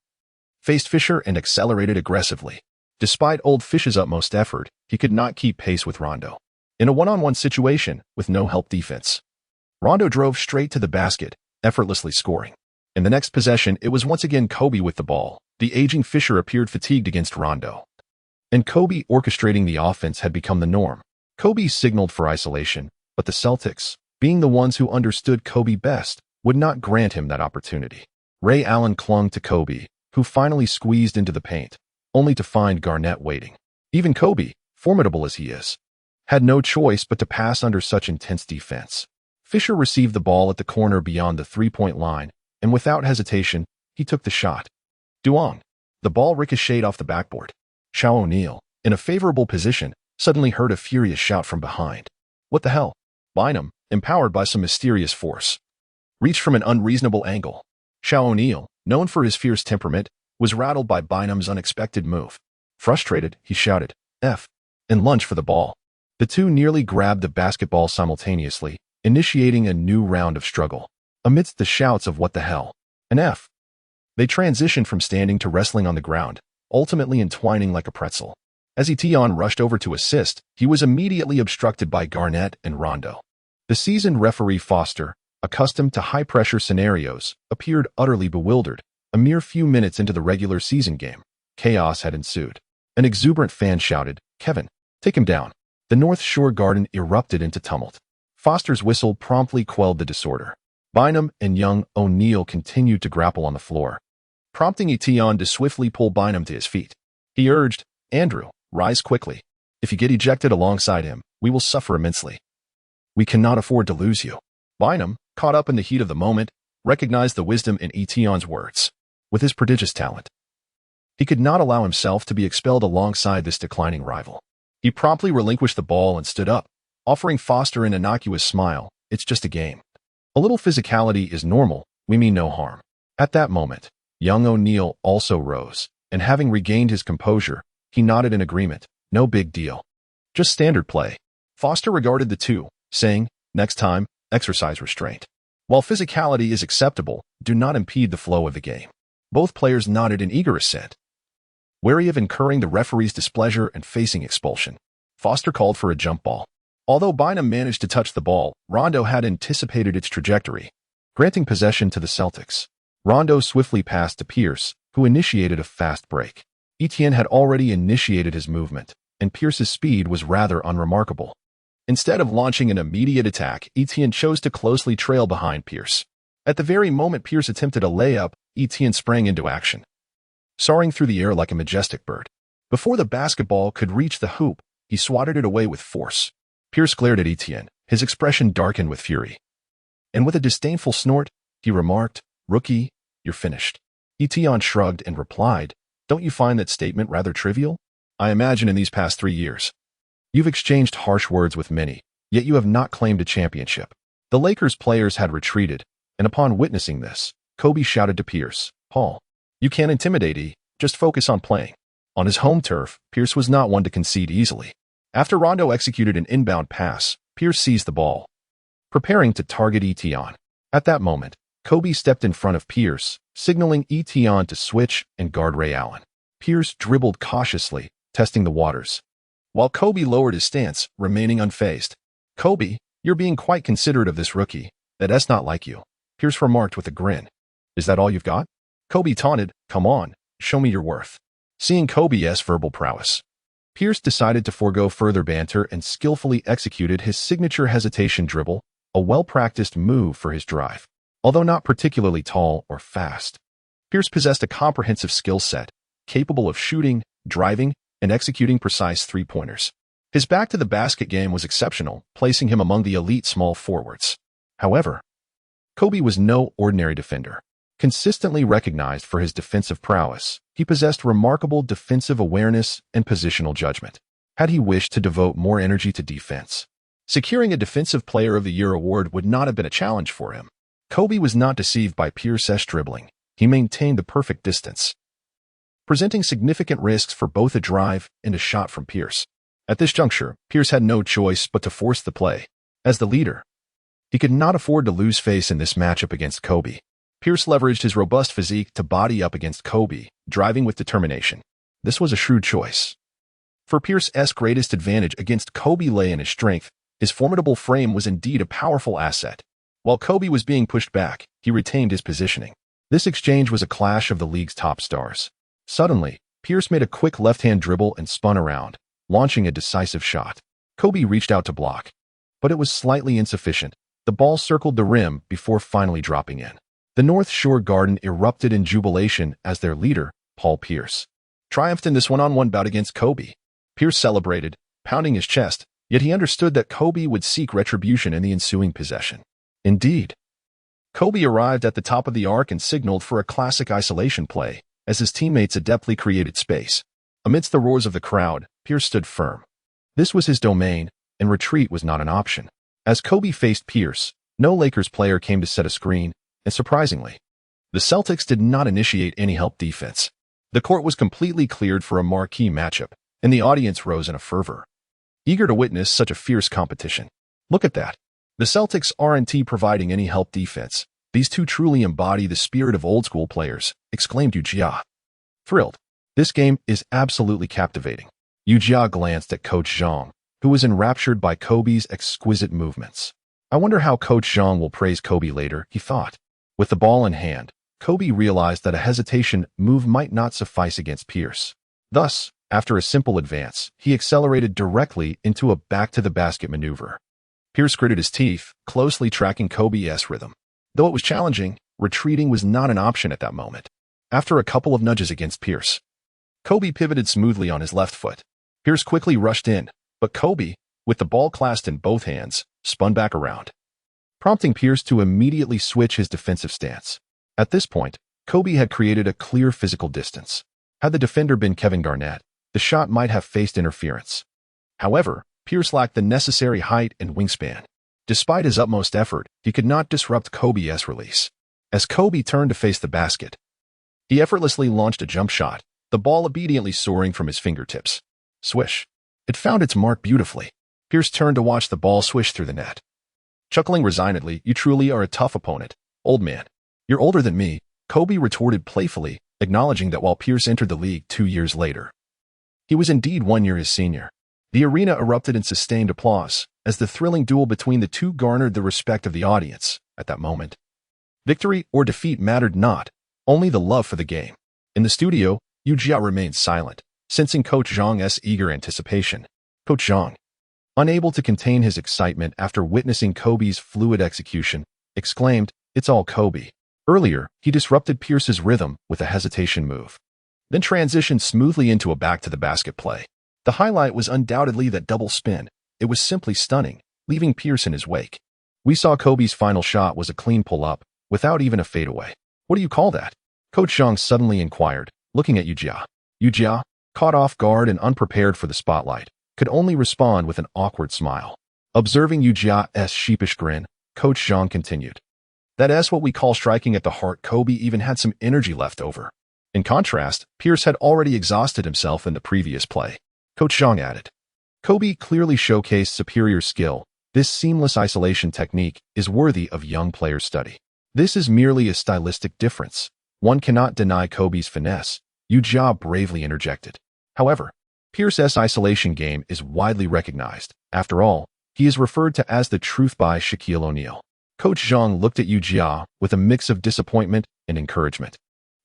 faced Fisher and accelerated aggressively. Despite Old Fish's utmost effort, he could not keep pace with Rondo. In a one-on-one situation, with no help defense, Rondo drove straight to the basket, effortlessly scoring. In the next possession, it was once again Kobe with the ball. The aging Fisher appeared fatigued against Rondo. And Kobe orchestrating the offense had become the norm. Kobe signaled for isolation, but the Celtics, being the ones who understood Kobe best, would not grant him that opportunity. Ray Allen clung to Kobe, who finally squeezed into the paint, only to find Garnett waiting. Even Kobe, formidable as he is, had no choice but to pass under such intense defense. Fisher received the ball at the corner beyond the three-point line, and without hesitation, he took the shot. Durant. The ball ricocheted off the backboard. Shaw O'Neal, in a favorable position, suddenly heard a furious shout from behind. What the hell? Bynum, empowered by some mysterious force, reached from an unreasonable angle. Shaw O'Neal, known for his fierce temperament, was rattled by Bynum's unexpected move. Frustrated, he shouted, F, and lunged for the ball. The two nearly grabbed the basketball simultaneously, initiating a new round of struggle. Amidst the shouts of what the hell, an F, they transitioned from standing to wrestling on the ground, ultimately entwining like a pretzel. As Etion rushed over to assist, he was immediately obstructed by Garnett and Rondo. The seasoned referee Foster, accustomed to high-pressure scenarios, appeared utterly bewildered. A mere few minutes into the regular season game, chaos had ensued. An exuberant fan shouted, Kevin, take him down. The North Shore Garden erupted into tumult. Foster's whistle promptly quelled the disorder. Bynum and young O'Neal continued to grapple on the floor, prompting Etion to swiftly pull Bynum to his feet. He urged, Andrew, rise quickly. If you get ejected alongside him, we will suffer immensely. We cannot afford to lose you. Bynum, caught up in the heat of the moment, recognized the wisdom in Etion's words. With his prodigious talent, he could not allow himself to be expelled alongside this declining rival. He promptly relinquished the ball and stood up, offering Foster an innocuous smile. It's just a game. A little physicality is normal, we mean no harm. At that moment, young O'Neal also rose, and having regained his composure, he nodded in agreement. No big deal. Just standard play. Foster regarded the two, saying, next time, exercise restraint. While physicality is acceptable, do not impede the flow of the game. Both players nodded in eager assent. Wary of incurring the referee's displeasure and facing expulsion, Foster called for a jump ball. Although Bynum managed to touch the ball, Rondo had anticipated its trajectory, granting possession to the Celtics. Rondo swiftly passed to Pierce, who initiated a fast break. Etienne had already initiated his movement, and Pierce's speed was rather unremarkable. Instead of launching an immediate attack, Etienne chose to closely trail behind Pierce. At the very moment Pierce attempted a layup, Etienne sprang into action, soaring through the air like a majestic bird. Before the basketball could reach the hoop, he swatted it away with force. Pierce glared at Etienne, his expression darkened with fury. And with a disdainful snort, he remarked, Rookie, you're finished. Etienne shrugged and replied, Don't you find that statement rather trivial? I imagine in these past 3 years, you've exchanged harsh words with many, yet you have not claimed a championship. The Lakers players had retreated, and upon witnessing this, Kobe shouted to Pierce, Paul, you can't intimidate E, just focus on playing. On his home turf, Pierce was not one to concede easily. After Rondo executed an inbound pass, Pierce seized the ball, preparing to target Etienne. At that moment, Kobe stepped in front of Pierce, signaling Etienne to switch and guard Ray Allen. Pierce dribbled cautiously, testing the waters, while Kobe lowered his stance, remaining unfazed. Kobe, you're being quite considerate of this rookie. That's not like you, Pierce remarked with a grin. Is that all you've got? Kobe taunted, Come on, show me your worth. Seeing Kobe's verbal prowess, Pierce decided to forego further banter and skillfully executed his signature hesitation dribble, a well-practiced move for his drive. Although not particularly tall or fast, Pierce possessed a comprehensive skill set, capable of shooting, driving, and executing precise three-pointers. His back-to-the-basket game was exceptional, placing him among the elite small forwards. However, Kobe was no ordinary defender. Consistently recognized for his defensive prowess, he possessed remarkable defensive awareness and positional judgment. Had he wished to devote more energy to defense, securing a Defensive Player of the Year award would not have been a challenge for him. Kobe was not deceived by Pierce's dribbling. He maintained the perfect distance, presenting significant risks for both a drive and a shot from Pierce. At this juncture, Pierce had no choice but to force the play. As the leader, he could not afford to lose face in this matchup against Kobe. Pierce leveraged his robust physique to body up against Kobe, driving with determination. This was a shrewd choice. For Pierce's greatest advantage against Kobe lay in his strength. His formidable frame was indeed a powerful asset. While Kobe was being pushed back, he retained his positioning. This exchange was a clash of the league's top stars. Suddenly, Pierce made a quick left-hand dribble and spun around, launching a decisive shot. Kobe reached out to block, but it was slightly insufficient. The ball circled the rim before finally dropping in. The North Shore Garden erupted in jubilation as their leader, Paul Pierce, triumphed in this one-on-one bout against Kobe. Pierce celebrated, pounding his chest, yet he understood that Kobe would seek retribution in the ensuing possession. Indeed, Kobe arrived at the top of the arc and signaled for a classic isolation play, as his teammates adeptly created space. Amidst the roars of the crowd, Pierce stood firm. This was his domain, and retreat was not an option. As Kobe faced Pierce, no Lakers player came to set a screen, and surprisingly, the Celtics did not initiate any help defense. The court was completely cleared for a marquee matchup, and the audience rose in a fervor, eager to witness such a fierce competition. Look at that. The Celtics aren't providing any help defense. These two truly embody the spirit of old-school players, exclaimed Ujia. Thrilled. This game is absolutely captivating. Ujia glanced at Coach Zhang, who was enraptured by Kobe's exquisite movements. I wonder how Coach Zhang will praise Kobe later, he thought. With the ball in hand, Kobe realized that a hesitation move might not suffice against Pierce. Thus, after a simple advance, he accelerated directly into a back-to-the-basket maneuver. Pierce gritted his teeth, closely tracking Kobe's rhythm. Though it was challenging, retreating was not an option at that moment. After a couple of nudges against Pierce, Kobe pivoted smoothly on his left foot. Pierce quickly rushed in, but Kobe, with the ball clasped in both hands, spun back around, prompting Pierce to immediately switch his defensive stance. At this point, Kobe had created a clear physical distance. Had the defender been Kevin Garnett, the shot might have faced interference. However, Pierce lacked the necessary height and wingspan. Despite his utmost effort, he could not disrupt Kobe's release. As Kobe turned to face the basket, he effortlessly launched a jump shot, the ball obediently soaring from his fingertips. Swish. It found its mark beautifully. Pierce turned to watch the ball swish through the net. Chuckling resignedly, "You truly are a tough opponent, old man." "You're older than me," Kobe retorted playfully, acknowledging that while Pierce entered the league 2 years later, he was indeed 1 year his senior. The arena erupted in sustained applause, as the thrilling duel between the two garnered the respect of the audience. At that moment, victory or defeat mattered not, only the love for the game. In the studio, Ujia remained silent, sensing Coach Zhang's eager anticipation. Coach Zhang, unable to contain his excitement after witnessing Kobe's fluid execution, exclaimed, "It's all Kobe." Earlier, he disrupted Pierce's rhythm with a hesitation move, then transitioned smoothly into a back-to-the-basket play. The highlight was undoubtedly that double spin. It was simply stunning, leaving Pierce in his wake. We saw Kobe's final shot was a clean pull-up, without even a fadeaway. "What do you call that?" Coach Zhang suddenly inquired, looking at Ujia. Ujia, caught off guard and unprepared for the spotlight, could only respond with an awkward smile. Observing Ujia's sheepish grin, Coach Zhang continued, "That's what we call striking at the heart." Kobe even had some energy left over. In contrast, Pierce had already exhausted himself in the previous play. Coach Zhang added, "Kobe clearly showcased superior skill. This seamless isolation technique is worthy of young players' study. This is merely a stylistic difference. One cannot deny Kobe's finesse," Ujia bravely interjected. However, Pierce's isolation game is widely recognized. After all, he is referred to as the truth by Shaquille O'Neal. Coach Zhang looked at Ujia with a mix of disappointment and encouragement.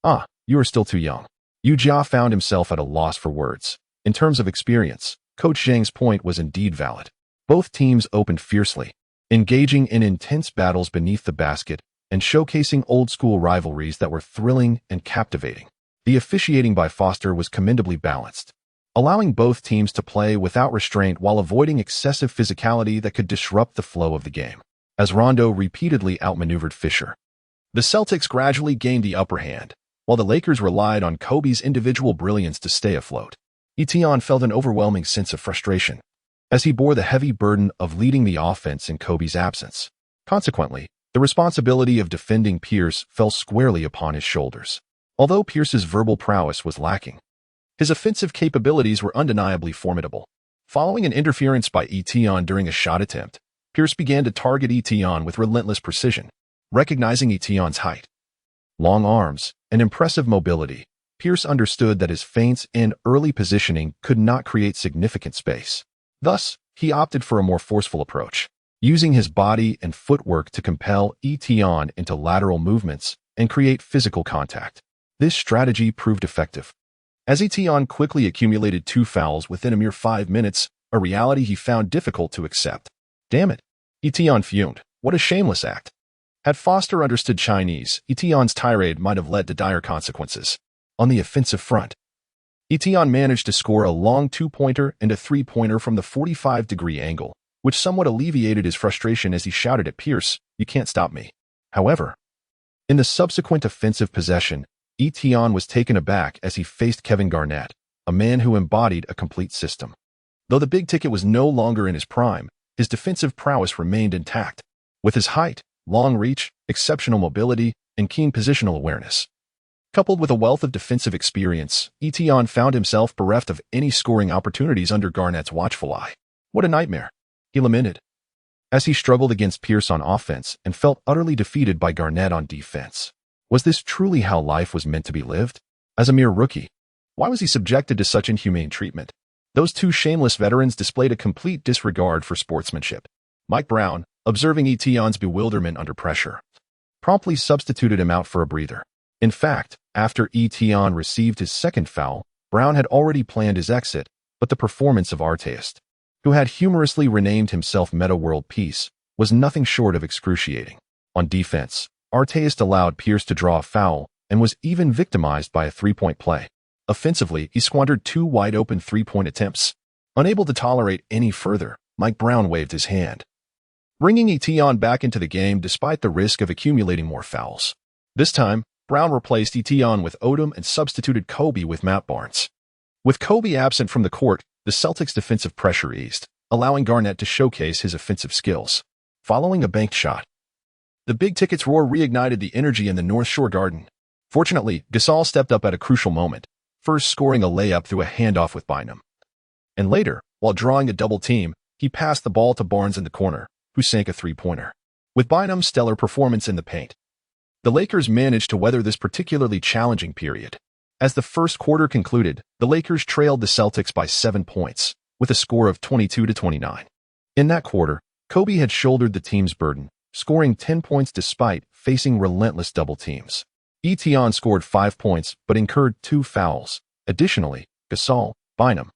"Ah, you are still too young." Ujia found himself at a loss for words. In terms of experience, Coach Zhang's point was indeed valid. Both teams opened fiercely, engaging in intense battles beneath the basket and showcasing old-school rivalries that were thrilling and captivating. The officiating by Foster was commendably balanced, allowing both teams to play without restraint while avoiding excessive physicality that could disrupt the flow of the game. As Rondo repeatedly outmaneuvered Fisher, the Celtics gradually gained the upper hand, while the Lakers relied on Kobe's individual brilliance to stay afloat. Etienne felt an overwhelming sense of frustration, as he bore the heavy burden of leading the offense in Kobe's absence. Consequently, the responsibility of defending Pierce fell squarely upon his shoulders. Although Pierce's verbal prowess was lacking, his offensive capabilities were undeniably formidable. Following an interference by Etienne during a shot attempt, Pierce began to target Etienne with relentless precision. Recognizing Etienne's height, long arms, and impressive mobility, Pierce understood that his feints and early positioning could not create significant space. Thus, he opted for a more forceful approach, using his body and footwork to compel Etienne into lateral movements and create physical contact. This strategy proved effective, as Etion quickly accumulated 2 fouls within a mere 5 minutes, a reality he found difficult to accept. Damn it, Etion fumed. What a shameless act. Had Foster understood Chinese, Etion's tirade might have led to dire consequences. On the offensive front, Etion managed to score a long 2-pointer and a 3-pointer from the 45-degree angle, which somewhat alleviated his frustration as he shouted at Pierce, "You can't stop me." However, in the subsequent offensive possession, Etion was taken aback as he faced Kevin Garnett, a man who embodied a complete system. Though the big ticket was no longer in his prime, his defensive prowess remained intact, with his height, long reach, exceptional mobility, and keen positional awareness. Coupled with a wealth of defensive experience, Etion found himself bereft of any scoring opportunities under Garnett's watchful eye. "What a nightmare," he lamented, as he struggled against Pierce on offense and felt utterly defeated by Garnett on defense. Was this truly how life was meant to be lived? As a mere rookie, why was he subjected to such inhumane treatment? Those 2 shameless veterans displayed a complete disregard for sportsmanship. Mike Brown, observing Etion's bewilderment under pressure, promptly substituted him out for a breather. In fact, after Etion received his second foul, Brown had already planned his exit, but the performance of Artist, who had humorously renamed himself Meta World Peace, was nothing short of excruciating. On defense, Artist allowed Pierce to draw a foul and was even victimized by a 3-point play. Offensively, he squandered 2 wide-open 3-point attempts. Unable to tolerate any further, Mike Brown waved his hand, bringing Etion back into the game despite the risk of accumulating more fouls. This time, Brown replaced Etion with Odom and substituted Kobe with Matt Barnes. With Kobe absent from the court, the Celtics' defensive pressure eased, allowing Garnett to showcase his offensive skills. Following a banked shot, the Big Ticket's roar reignited the energy in the North Shore Garden. Fortunately, Gasol stepped up at a crucial moment, first scoring a layup through a handoff with Bynum. And later, while drawing a double team, he passed the ball to Barnes in the corner, who sank a 3-pointer. With Bynum's stellar performance in the paint, the Lakers managed to weather this particularly challenging period. As the first quarter concluded, the Lakers trailed the Celtics by 7 points, with a score of 22-29. In that quarter, Kobe had shouldered the team's burden, scoring 10 points despite facing relentless double teams. Etion scored 5 points but incurred 2 fouls. Additionally, Gasol, Bynum,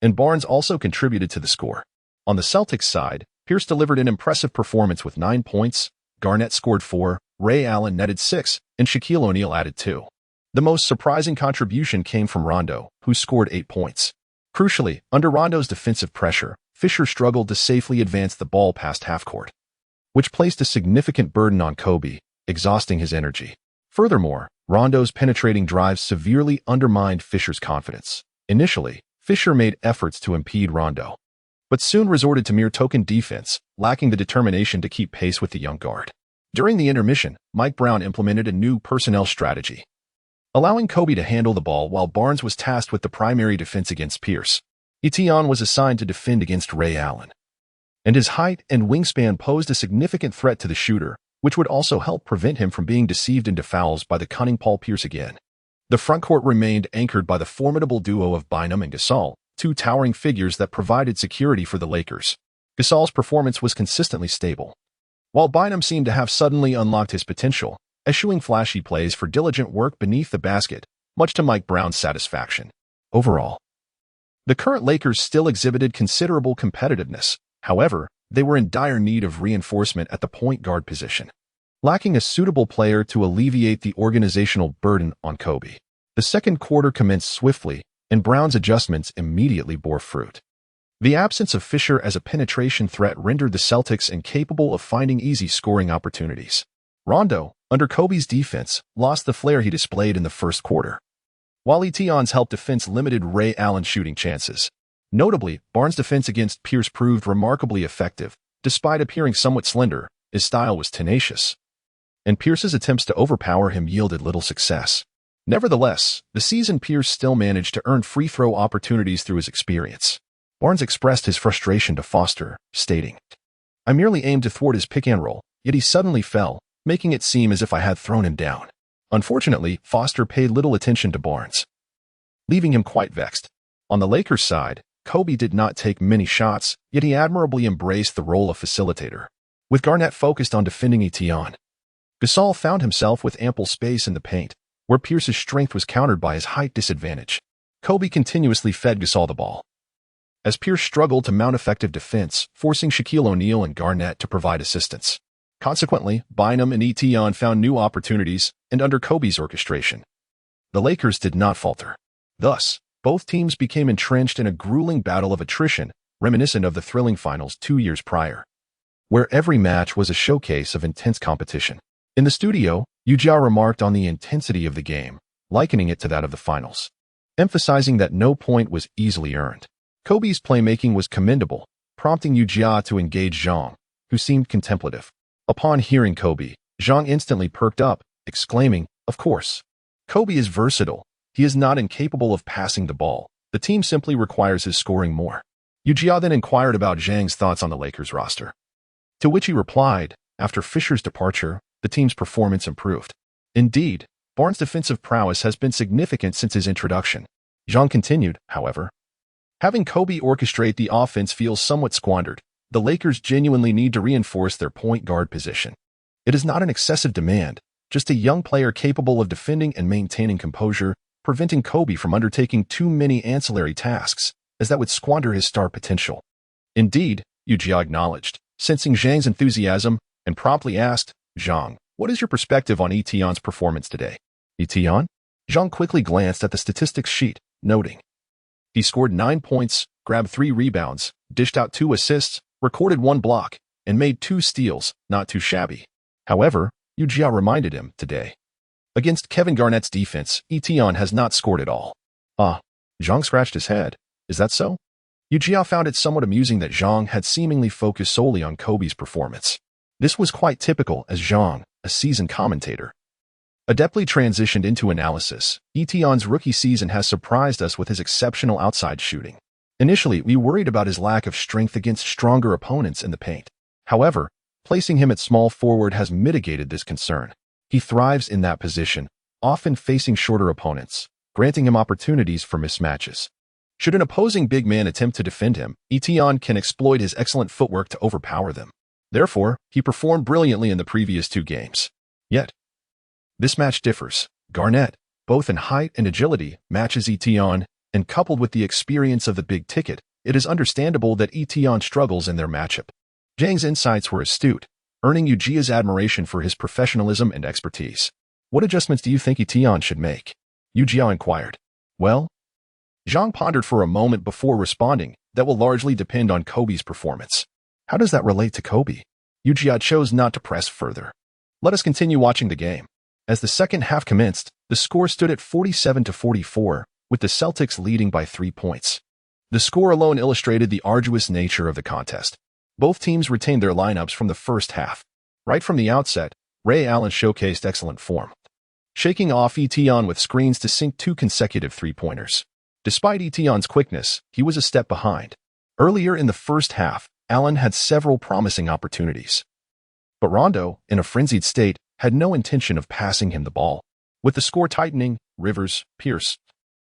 and Barnes also contributed to the score. On the Celtics side, Pierce delivered an impressive performance with 9 points, Garnett scored 4, Ray Allen netted 6, and Shaquille O'Neal added 2. The most surprising contribution came from Rondo, who scored 8 points. Crucially, under Rondo's defensive pressure, Fisher struggled to safely advance the ball past half-court, which placed a significant burden on Kobe, exhausting his energy. Furthermore, Rondo's penetrating drives severely undermined Fisher's confidence. Initially, Fisher made efforts to impede Rondo, but soon resorted to mere token defense, lacking the determination to keep pace with the young guard. During the intermission, Mike Brown implemented a new personnel strategy, allowing Kobe to handle the ball while Barnes was tasked with the primary defense against Pierce. Etion was assigned to defend against Ray Allen, and his height and wingspan posed a significant threat to the shooter, which would also help prevent him from being deceived into fouls by the cunning Paul Pierce again. The frontcourt remained anchored by the formidable duo of Bynum and Gasol, 2 towering figures that provided security for the Lakers. Gasol's performance was consistently stable, while Bynum seemed to have suddenly unlocked his potential, eschewing flashy plays for diligent work beneath the basket, much to Mike Brown's satisfaction. Overall, the current Lakers still exhibited considerable competitiveness. However, they were in dire need of reinforcement at the point guard position, lacking a suitable player to alleviate the organizational burden on Kobe. The second quarter commenced swiftly, and Brown's adjustments immediately bore fruit. The absence of Fisher as a penetration threat rendered the Celtics incapable of finding easy scoring opportunities. Rondo, under Kobe's defense, lost the flair he displayed in the first quarter, while Etion's help defense limited Ray Allen's shooting chances. Notably, Barnes' defense against Pierce proved remarkably effective. Despite appearing somewhat slender, his style was tenacious, and Pierce's attempts to overpower him yielded little success. Nevertheless, the seasoned Pierce still managed to earn free throw opportunities through his experience. Barnes expressed his frustration to Foster, stating, "I merely aimed to thwart his pick and roll, yet he suddenly fell, making it seem as if I had thrown him down." Unfortunately, Foster paid little attention to Barnes, leaving him quite vexed. On the Lakers' side, Kobe did not take many shots, yet he admirably embraced the role of facilitator. With Garnett focused on defending Etion, Gasol found himself with ample space in the paint, where Pierce's strength was countered by his height disadvantage. Kobe continuously fed Gasol the ball, as Pierce struggled to mount effective defense, forcing Shaquille O'Neal and Garnett to provide assistance. Consequently, Bynum and Etion found new opportunities, and under Kobe's orchestration, the Lakers did not falter. Thus, both teams became entrenched in a grueling battle of attrition, reminiscent of the thrilling finals 2 years prior, where every match was a showcase of intense competition. In the studio, Ujia remarked on the intensity of the game, likening it to that of the finals, emphasizing that no point was easily earned. Kobe's playmaking was commendable, prompting Ujia to engage Zhang, who seemed contemplative. Upon hearing Kobe, Zhang instantly perked up, exclaiming, "Of course. Kobe is versatile. He is not incapable of passing the ball. The team simply requires his scoring more." Ujia then inquired about Zhang's thoughts on the Lakers roster, to which he replied, after Fisher's departure, the team's performance improved. Indeed, Barnes' defensive prowess has been significant since his introduction. Zhang continued, however, having Kobe orchestrate the offense feels somewhat squandered. The Lakers genuinely need to reinforce their point guard position. It is not an excessive demand, just a young player capable of defending and maintaining composure, preventing Kobe from undertaking too many ancillary tasks, as that would squander his star potential. Indeed, Ujia acknowledged, sensing Zhang's enthusiasm, and promptly asked, "Zhang, what is your perspective on Etion's performance today?" Etion? Zhang quickly glanced at the statistics sheet, noting, he scored 9 points, grabbed 3 rebounds, dished out 2 assists, recorded 1 block, and made 2 steals, not too shabby. However, Ujia reminded him, today, against Kevin Garnett's defense, Etion has not scored at all. Zhang scratched his head. Is that so? Ujia found it somewhat amusing that Zhang had seemingly focused solely on Kobe's performance. This was quite typical, as Zhang, a seasoned commentator, adeptly transitioned into analysis. Etion's rookie season has surprised us with his exceptional outside shooting. Initially, we worried about his lack of strength against stronger opponents in the paint. However, placing him at small forward has mitigated this concern. He thrives in that position, often facing shorter opponents, granting him opportunities for mismatches. Should an opposing big man attempt to defend him, Etion can exploit his excellent footwork to overpower them. Therefore, he performed brilliantly in the previous 2 games. Yet, this match differs. Garnett, both in height and agility, matches Etion, and coupled with the experience of the big ticket, it is understandable that Etion struggles in their matchup. Zhang's insights were astute, earning Ujia's admiration for his professionalism and expertise. What adjustments do you think Etion should make? Ujia inquired. Well, Zhang pondered for a moment before responding, that will largely depend on Kobe's performance. How does that relate to Kobe? Ujia chose not to press further. Let us continue watching the game. As the second half commenced, the score stood at 47-44, with the Celtics leading by 3 points. The score alone illustrated the arduous nature of the contest. Both teams retained their lineups from the first half. Right from the outset, Ray Allen showcased excellent form, shaking off Etion with screens to sink 2 consecutive three-pointers. Despite Etion's quickness, he was a step behind. Earlier in the first half, Allen had several promising opportunities, but Rondo, in a frenzied state, had no intention of passing him the ball. With the score tightening, Rivers, Pierce,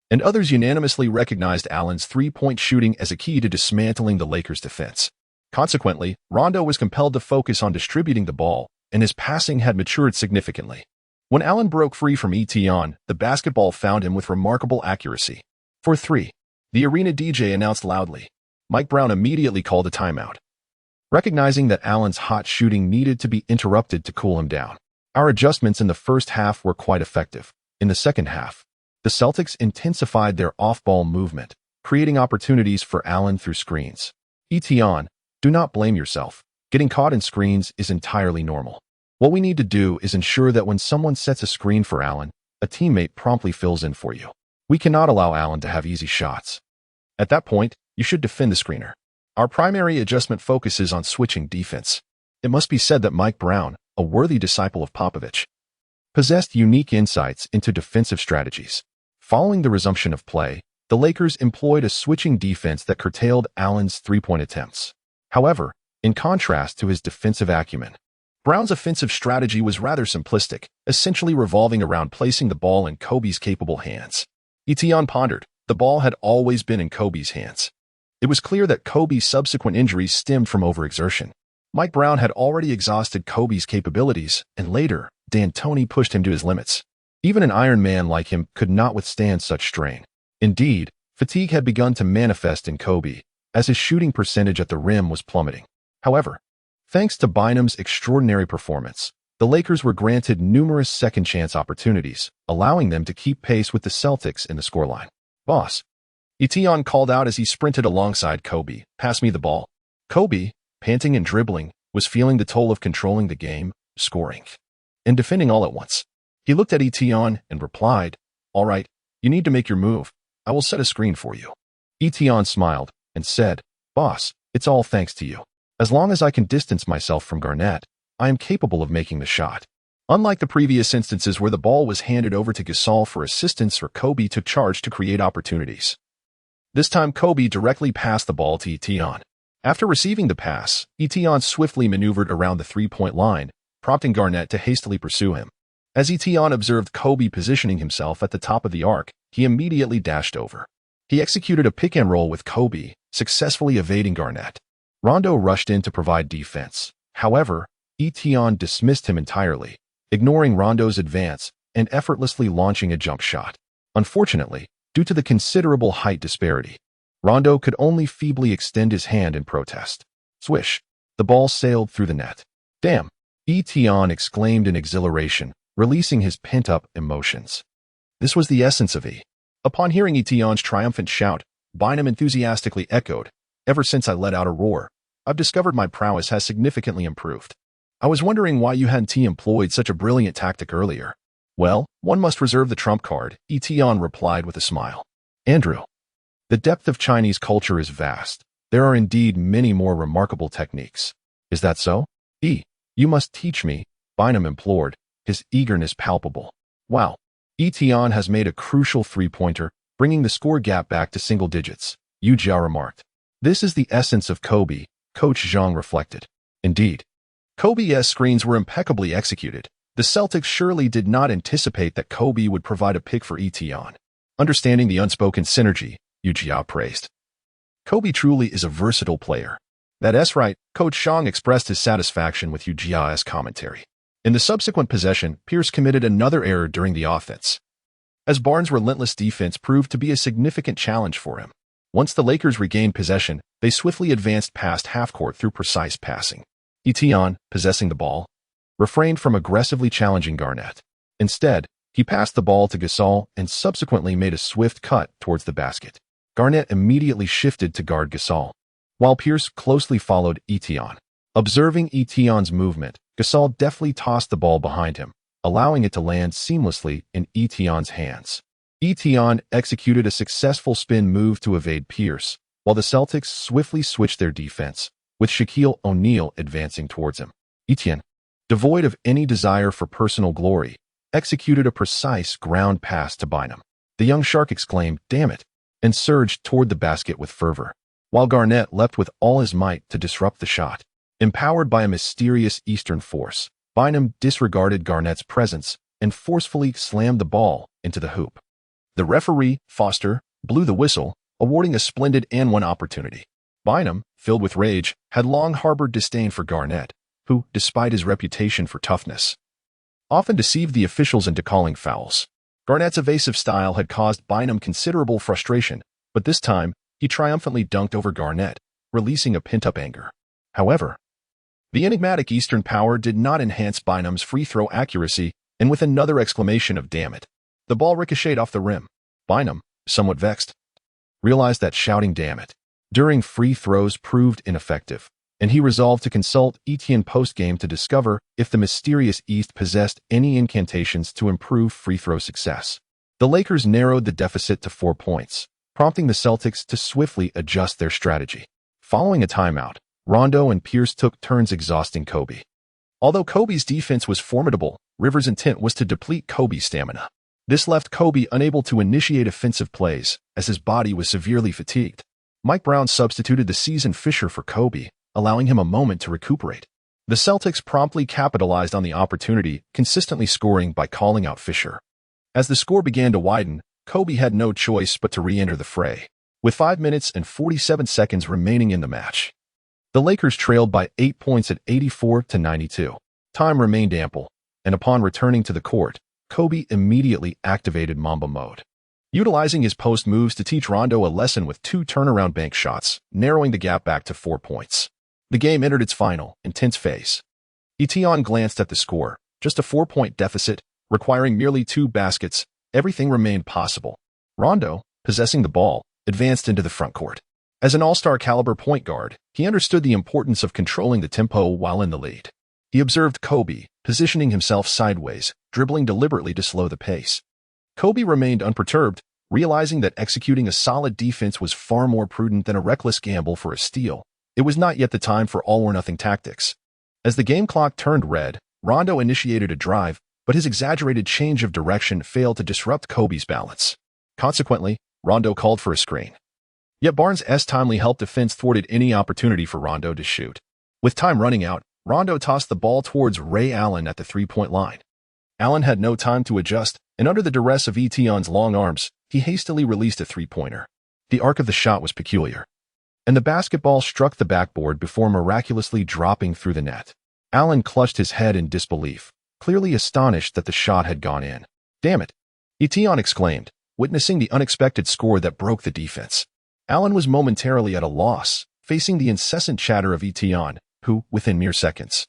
and others unanimously recognized Allen's 3-point shooting as a key to dismantling the Lakers' defense. Consequently, Rondo was compelled to focus on distributing the ball, and his passing had matured significantly. When Allen broke free from Etion, the basketball found him with remarkable accuracy. For 3, the arena DJ announced loudly. Mike Brown immediately called a timeout, recognizing that Allen's hot shooting needed to be interrupted to cool him down. Our adjustments in the first half were quite effective. In the second half, the Celtics intensified their off-ball movement, creating opportunities for Allen through screens. Etion, do not blame yourself. Getting caught in screens is entirely normal. What we need to do is ensure that when someone sets a screen for Allen, a teammate promptly fills in for you. We cannot allow Allen to have easy shots. At that point, you should defend the screener. Our primary adjustment focuses on switching defense. It must be said that Mike Brown, a worthy disciple of Popovich, possessed unique insights into defensive strategies. Following the resumption of play, the Lakers employed a switching defense that curtailed Allen's 3-point attempts. However, in contrast to his defensive acumen, Brown's offensive strategy was rather simplistic, essentially revolving around placing the ball in Kobe's capable hands. Etion pondered. The ball had always been in Kobe's hands. It was clear that Kobe's subsequent injuries stemmed from overexertion. Mike Brown had already exhausted Kobe's capabilities, and later, D'Antoni pushed him to his limits. Even an Iron Man like him could not withstand such strain. Indeed, fatigue had begun to manifest in Kobe, as his shooting percentage at the rim was plummeting. However, thanks to Bynum's extraordinary performance, the Lakers were granted numerous second-chance opportunities, allowing them to keep pace with the Celtics in the scoreline. "Boss," Etienne called out as he sprinted alongside Kobe, "pass me the ball." Kobe, panting and dribbling, was feeling the toll of controlling the game, scoring, and defending all at once. He looked at Etienne and replied, "All right, you need to make your move. I will set a screen for you." Etienne smiled and said, "Boss, it's all thanks to you. As long as I can distance myself from Garnett, I am capable of making the shot." Unlike the previous instances where the ball was handed over to Gasol for assistance or Kobe took charge to create opportunities, this time Kobe directly passed the ball to Etienne. After receiving the pass, Etienne swiftly maneuvered around the three-point line, prompting Garnett to hastily pursue him. As Etienne observed Kobe positioning himself at the top of the arc, he immediately dashed over. He executed a pick-and-roll with Kobe, successfully evading Garnett. Rondo rushed in to provide defense. However, Etienne dismissed him entirely, ignoring Rondo's advance and effortlessly launching a jump shot. Unfortunately, due to the considerable height disparity, Rondo could only feebly extend his hand in protest. Swish! The ball sailed through the net. "Damn!" Etienne exclaimed in exhilaration, releasing his pent-up emotions. This was the essence of E. Upon hearing Etienne's triumphant shout, Bynum enthusiastically echoed, "Ever since I let out a roar, I've discovered my prowess has significantly improved. I was wondering why you hadn't employed such a brilliant tactic earlier." "Well, one must reserve the trump card," Etienne replied with a smile. "Andrew, the depth of Chinese culture is vast. There are indeed many more remarkable techniques." "Is that so?" You must teach me," Bynum implored, his eagerness palpable. "Wow." Etienne has made a crucial three-pointer, bringing the score gap back to single digits, Yu Jia remarked. "This is the essence of Kobe," Coach Zhang reflected. Indeed, Kobe's screens were impeccably executed. The Celtics surely did not anticipate that Kobe would provide a pick for Etienne. Understanding the unspoken synergy, Yu Jia praised. "Kobe truly is a versatile player." "That's right," Coach Zhang expressed his satisfaction with Yu Jia's commentary. In the subsequent possession, Pierce committed another error during the offense, as Barnes' relentless defense proved to be a significant challenge for him. Once the Lakers regained possession, they swiftly advanced past half-court through precise passing. Etienne, possessing the ball, refrained from aggressively challenging Garnett. Instead, he passed the ball to Gasol and subsequently made a swift cut towards the basket. Garnett immediately shifted to guard Gasol, while Pierce closely followed Etienne. Observing Etienne's movement, Gasol deftly tossed the ball behind him, allowing it to land seamlessly in Etienne's hands. Etienne executed a successful spin move to evade Pierce, while the Celtics swiftly switched their defense, with Shaquille O'Neal advancing towards him. Etienne, devoid of any desire for personal glory, executed a precise ground pass to Bynum. The young shark exclaimed, "Damn it," and surged toward the basket with fervor, while Garnett leapt with all his might to disrupt the shot. Empowered by a mysterious Eastern force, Bynum disregarded Garnett's presence and forcefully slammed the ball into the hoop. The referee, Foster, blew the whistle, awarding a splendid and-one opportunity. Bynum, filled with rage, had long harbored disdain for Garnett, who, despite his reputation for toughness, often deceived the officials into calling fouls. Garnett's evasive style had caused Bynum considerable frustration, but this time, he triumphantly dunked over Garnett, releasing a pent-up anger. However, the enigmatic Eastern power did not enhance Bynum's free throw accuracy, and with another exclamation of "damn it," the ball ricocheted off the rim. Bynum, somewhat vexed, realized that shouting "damn it" during free throws proved ineffective, and he resolved to consult Etienne post-game to discover if the mysterious East possessed any incantations to improve free throw success. The Lakers narrowed the deficit to 4 points, prompting the Celtics to swiftly adjust their strategy. Following a timeout, Rondo and Pierce took turns exhausting Kobe. Although Kobe's defense was formidable, Rivers' intent was to deplete Kobe's stamina. This left Kobe unable to initiate offensive plays, as his body was severely fatigued. Mike Brown substituted the seasoned Fisher for Kobe, allowing him a moment to recuperate. The Celtics promptly capitalized on the opportunity, consistently scoring by calling out Fisher. As the score began to widen, Kobe had no choice but to re-enter the fray. With 5 minutes and 47 seconds remaining in the match, the Lakers trailed by 8 points at 84-92. Time remained ample, and upon returning to the court, Kobe immediately activated Mamba mode, utilizing his post moves to teach Rondo a lesson with 2 turnaround bank shots, narrowing the gap back to 4 points. The game entered its final, intense phase. Etion glanced at the score, just a 4-point deficit, requiring merely 2 baskets. Everything remained possible. Rondo, possessing the ball, advanced into the front court. As an all-star caliber point guard, he understood the importance of controlling the tempo while in the lead. He observed Kobe, positioning himself sideways, dribbling deliberately to slow the pace. Kobe remained unperturbed, realizing that executing a solid defense was far more prudent than a reckless gamble for a steal. It was not yet the time for all-or-nothing tactics. As the game clock turned red, Rondo initiated a drive, but his exaggerated change of direction failed to disrupt Kobe's balance. Consequently, Rondo called for a screen. Yet Barnes' timely help defense thwarted any opportunity for Rondo to shoot. With time running out, Rondo tossed the ball towards Ray Allen at the 3-point line. Allen had no time to adjust, and under the duress of Etion's long arms, he hastily released a 3-pointer. The arc of the shot was peculiar, and the basketball struck the backboard before miraculously dropping through the net. Allen clutched his head in disbelief, clearly astonished that the shot had gone in. "Damn it!" Etion exclaimed, witnessing the unexpected score that broke the defense. Allen was momentarily at a loss, facing the incessant chatter of Etion, who, within mere seconds,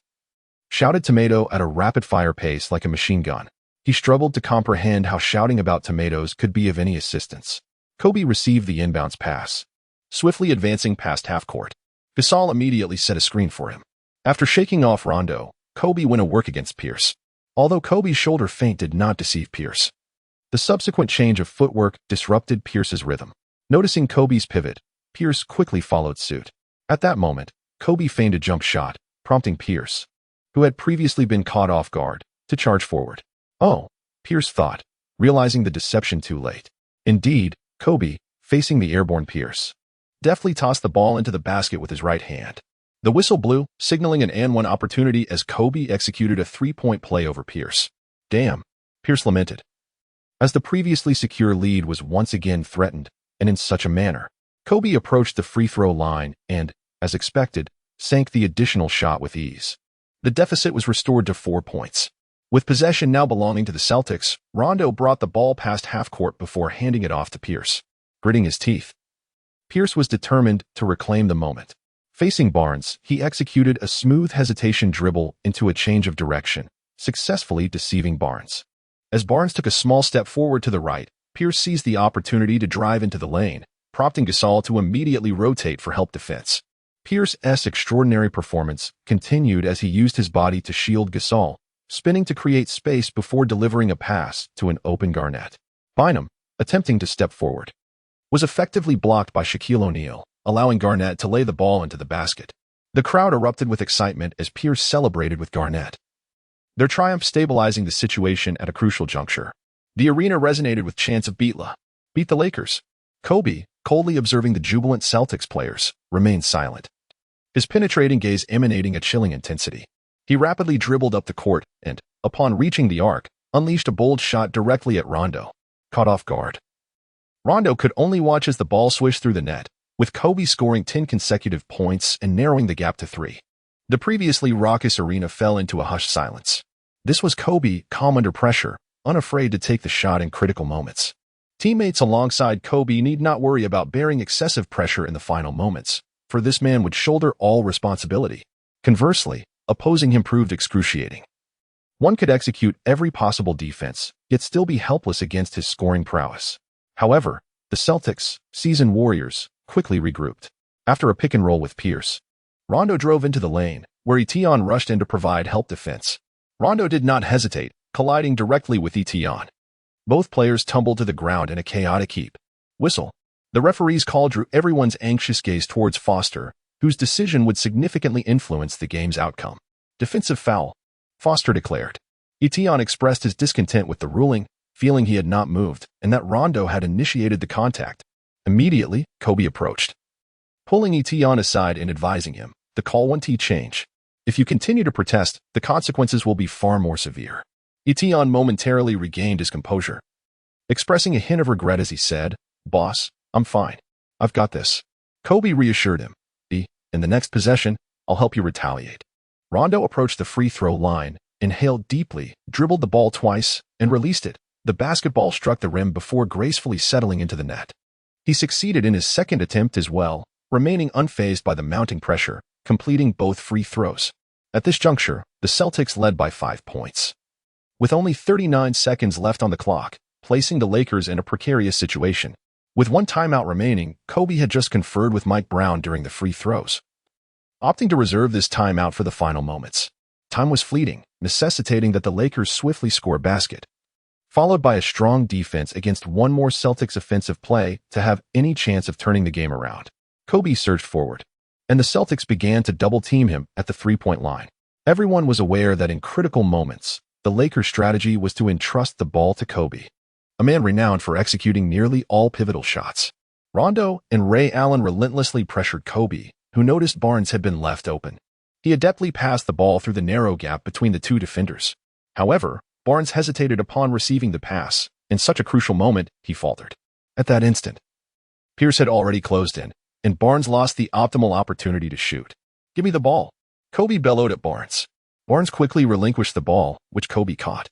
shouted tomato at a rapid-fire pace like a machine gun. He struggled to comprehend how shouting about tomatoes could be of any assistance. Kobe received the inbounds pass, swiftly advancing past half-court. Gasol immediately set a screen for him. After shaking off Rondo, Kobe went to work against Pierce. Although Kobe's shoulder feint did not deceive Pierce, the subsequent change of footwork disrupted Pierce's rhythm. Noticing Kobe's pivot, Pierce quickly followed suit. At that moment, Kobe feigned a jump shot, prompting Pierce, who had previously been caught off guard, to charge forward. "Oh," Pierce thought, realizing the deception too late. Indeed, Kobe, facing the airborne Pierce, deftly tossed the ball into the basket with his right hand. The whistle blew, signaling an and-one opportunity as Kobe executed a 3-point play over Pierce. "Damn," Pierce lamented, as the previously secure lead was once again threatened, and in such a manner. Kobe approached the free throw line and, as expected, sank the additional shot with ease. The deficit was restored to 4 points. With possession now belonging to the Celtics, Rondo brought the ball past half-court before handing it off to Pierce. Gritting his teeth, Pierce was determined to reclaim the moment. Facing Barnes, he executed a smooth hesitation dribble into a change of direction, successfully deceiving Barnes. As Barnes took a small step forward to the right, Pierce seized the opportunity to drive into the lane, prompting Gasol to immediately rotate for help defense. Pierce's extraordinary performance continued as he used his body to shield Gasol, spinning to create space before delivering a pass to an open Garnett. Bynum, attempting to step forward, was effectively blocked by Shaquille O'Neal, allowing Garnett to lay the ball into the basket. The crowd erupted with excitement as Pierce celebrated with Garnett, their triumph stabilizing the situation at a crucial juncture. The arena resonated with chants of "Beat the Lakers." Kobe, coldly observing the jubilant Celtics players, remained silent, his penetrating gaze emanating a chilling intensity. He rapidly dribbled up the court and, upon reaching the arc, unleashed a bold shot directly at Rondo. Caught off guard, Rondo could only watch as the ball swished through the net, with Kobe scoring 10 consecutive points and narrowing the gap to 3. The previously raucous arena fell into a hushed silence. This was Kobe, calm under pressure, unafraid to take the shot in critical moments. Teammates alongside Kobe need not worry about bearing excessive pressure in the final moments, for this man would shoulder all responsibility. Conversely, opposing him proved excruciating. One could execute every possible defense, yet still be helpless against his scoring prowess. However, the Celtics, seasoned warriors, quickly regrouped. After a pick and roll with Pierce, Rondo drove into the lane, where Etion rushed in to provide help defense. Rondo did not hesitate, colliding directly with Etion. Both players tumbled to the ground in a chaotic heap. Whistle. The referee's call drew everyone's anxious gaze towards Foster, whose decision would significantly influence the game's outcome. "Defensive foul," Foster declared. Etion expressed his discontent with the ruling, feeling he had not moved and that Rondo had initiated the contact. Immediately, Kobe approached, pulling Etion aside and advising him, "The call won't change. If you continue to protest, the consequences will be far more severe." Etion momentarily regained his composure, expressing a hint of regret as he said, "Boss, I'm fine. I've got this." Kobe reassured him, "In the next possession, I'll help you retaliate." Rondo approached the free throw line, inhaled deeply, dribbled the ball twice, and released it. The basketball struck the rim before gracefully settling into the net. He succeeded in his second attempt as well, remaining unfazed by the mounting pressure, completing both free throws. At this juncture, the Celtics led by 5 points. With only 39 seconds left on the clock, placing the Lakers in a precarious situation. With one timeout remaining, Kobe had just conferred with Mike Brown during the free throws, opting to reserve this timeout for the final moments. Time was fleeting, necessitating that the Lakers swiftly score a basket, followed by a strong defense against one more Celtics offensive play to have any chance of turning the game around. Kobe surged forward, and the Celtics began to double-team him at the three-point line. Everyone was aware that in critical moments, the Lakers' strategy was to entrust the ball to Kobe, a man renowned for executing nearly all pivotal shots. Rondo and Ray Allen relentlessly pressured Kobe, who noticed Barnes had been left open. He adeptly passed the ball through the narrow gap between the two defenders. However, Barnes hesitated upon receiving the pass. In such a crucial moment, he faltered. At that instant, Pierce had already closed in, and Barnes lost the optimal opportunity to shoot. "Give me the ball," Kobe bellowed at Barnes. Barnes quickly relinquished the ball, which Kobe caught,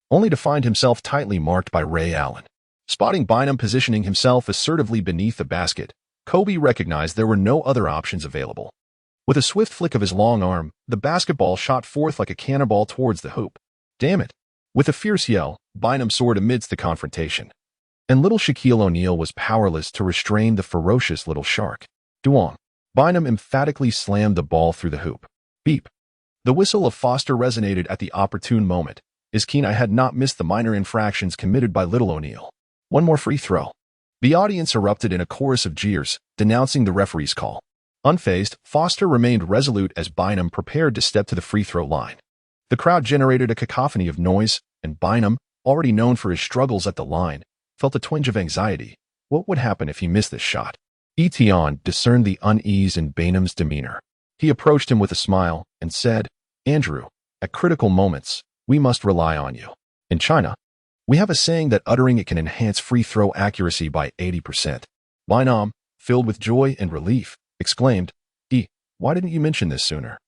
only to find himself tightly marked by Ray Allen. Spotting Bynum positioning himself assertively beneath the basket, Kobe recognized there were no other options available. With a swift flick of his long arm, the basketball shot forth like a cannonball towards the hoop. "Damn it!" With a fierce yell, Bynum soared amidst the confrontation, and little Shaquille O'Neal was powerless to restrain the ferocious little shark. Durant. Bynum emphatically slammed the ball through the hoop. Beep. The whistle of Foster resonated at the opportune moment. His keen eye had not missed the minor infractions committed by little O'Neal. One more free throw. The audience erupted in a chorus of jeers, denouncing the referee's call. Unfazed, Foster remained resolute as Bynum prepared to step to the free throw line. The crowd generated a cacophony of noise, and Bynum, already known for his struggles at the line, felt a twinge of anxiety. What would happen if he missed this shot? Etienne discerned the unease in Bynum's demeanor. He approached him with a smile and said, "Andrew, at critical moments, we must rely on you. In China, we have a saying that uttering it can enhance free throw accuracy by 80%. Bynum, filled with joy and relief, exclaimed, Why didn't you mention this sooner?"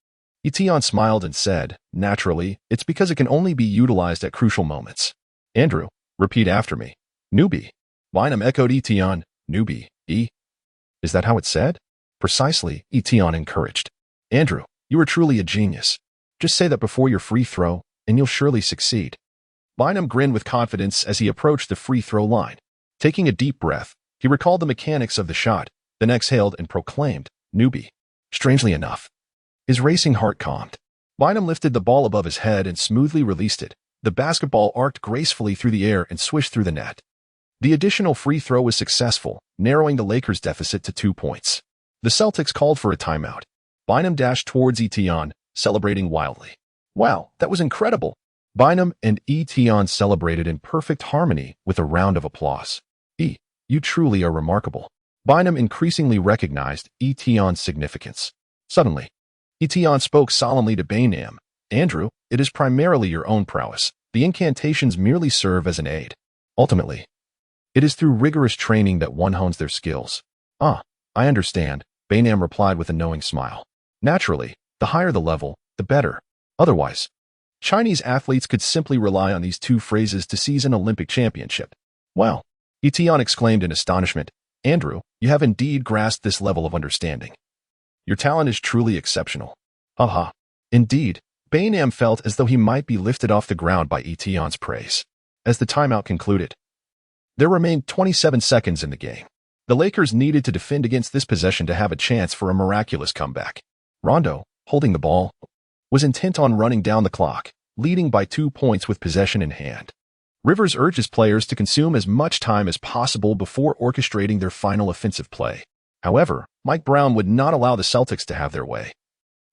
Etienne smiled and said, "Naturally, it's because it can only be utilized at crucial moments." "Andrew, repeat after me." "Newbie." Bynum echoed Etienne, "Newbie, Is that how it's said?" "Precisely," Etienne encouraged. "Andrew, you are truly a genius. Just say that before your free throw, and you'll surely succeed." Bynum grinned with confidence as he approached the free throw line. Taking a deep breath, he recalled the mechanics of the shot, then exhaled and proclaimed, "Newbie." Strangely enough, his racing heart calmed. Bynum lifted the ball above his head and smoothly released it. The basketball arced gracefully through the air and swished through the net. The additional free throw was successful, narrowing the Lakers' deficit to 2 points. The Celtics called for a timeout. Bynum dashed towards Etienne, celebrating wildly. "Wow, that was incredible." Bynum and Etienne celebrated in perfect harmony with a round of applause. You truly are remarkable." Bynum increasingly recognized Etienne's significance. Suddenly, Etienne spoke solemnly to Bynum. "Andrew, it is primarily your own prowess. The incantations merely serve as an aid. Ultimately, it is through rigorous training that one hones their skills." "I understand," Bynum replied with a knowing smile. "Naturally, the higher the level, the better. Otherwise, Chinese athletes could simply rely on these two phrases to seize an Olympic championship." "Wow," Etienne exclaimed in astonishment. "Andrew, you have indeed grasped this level of understanding. Your talent is truly exceptional." "Aha." Indeed, Bynum felt as though he might be lifted off the ground by Etienne's praise. As the timeout concluded, there remained 27 seconds in the game. The Lakers needed to defend against this possession to have a chance for a miraculous comeback. Rondo, holding the ball, was intent on running down the clock, leading by 2 points with possession in hand. Rivers urged his players to consume as much time as possible before orchestrating their final offensive play. However, Mike Brown would not allow the Celtics to have their way.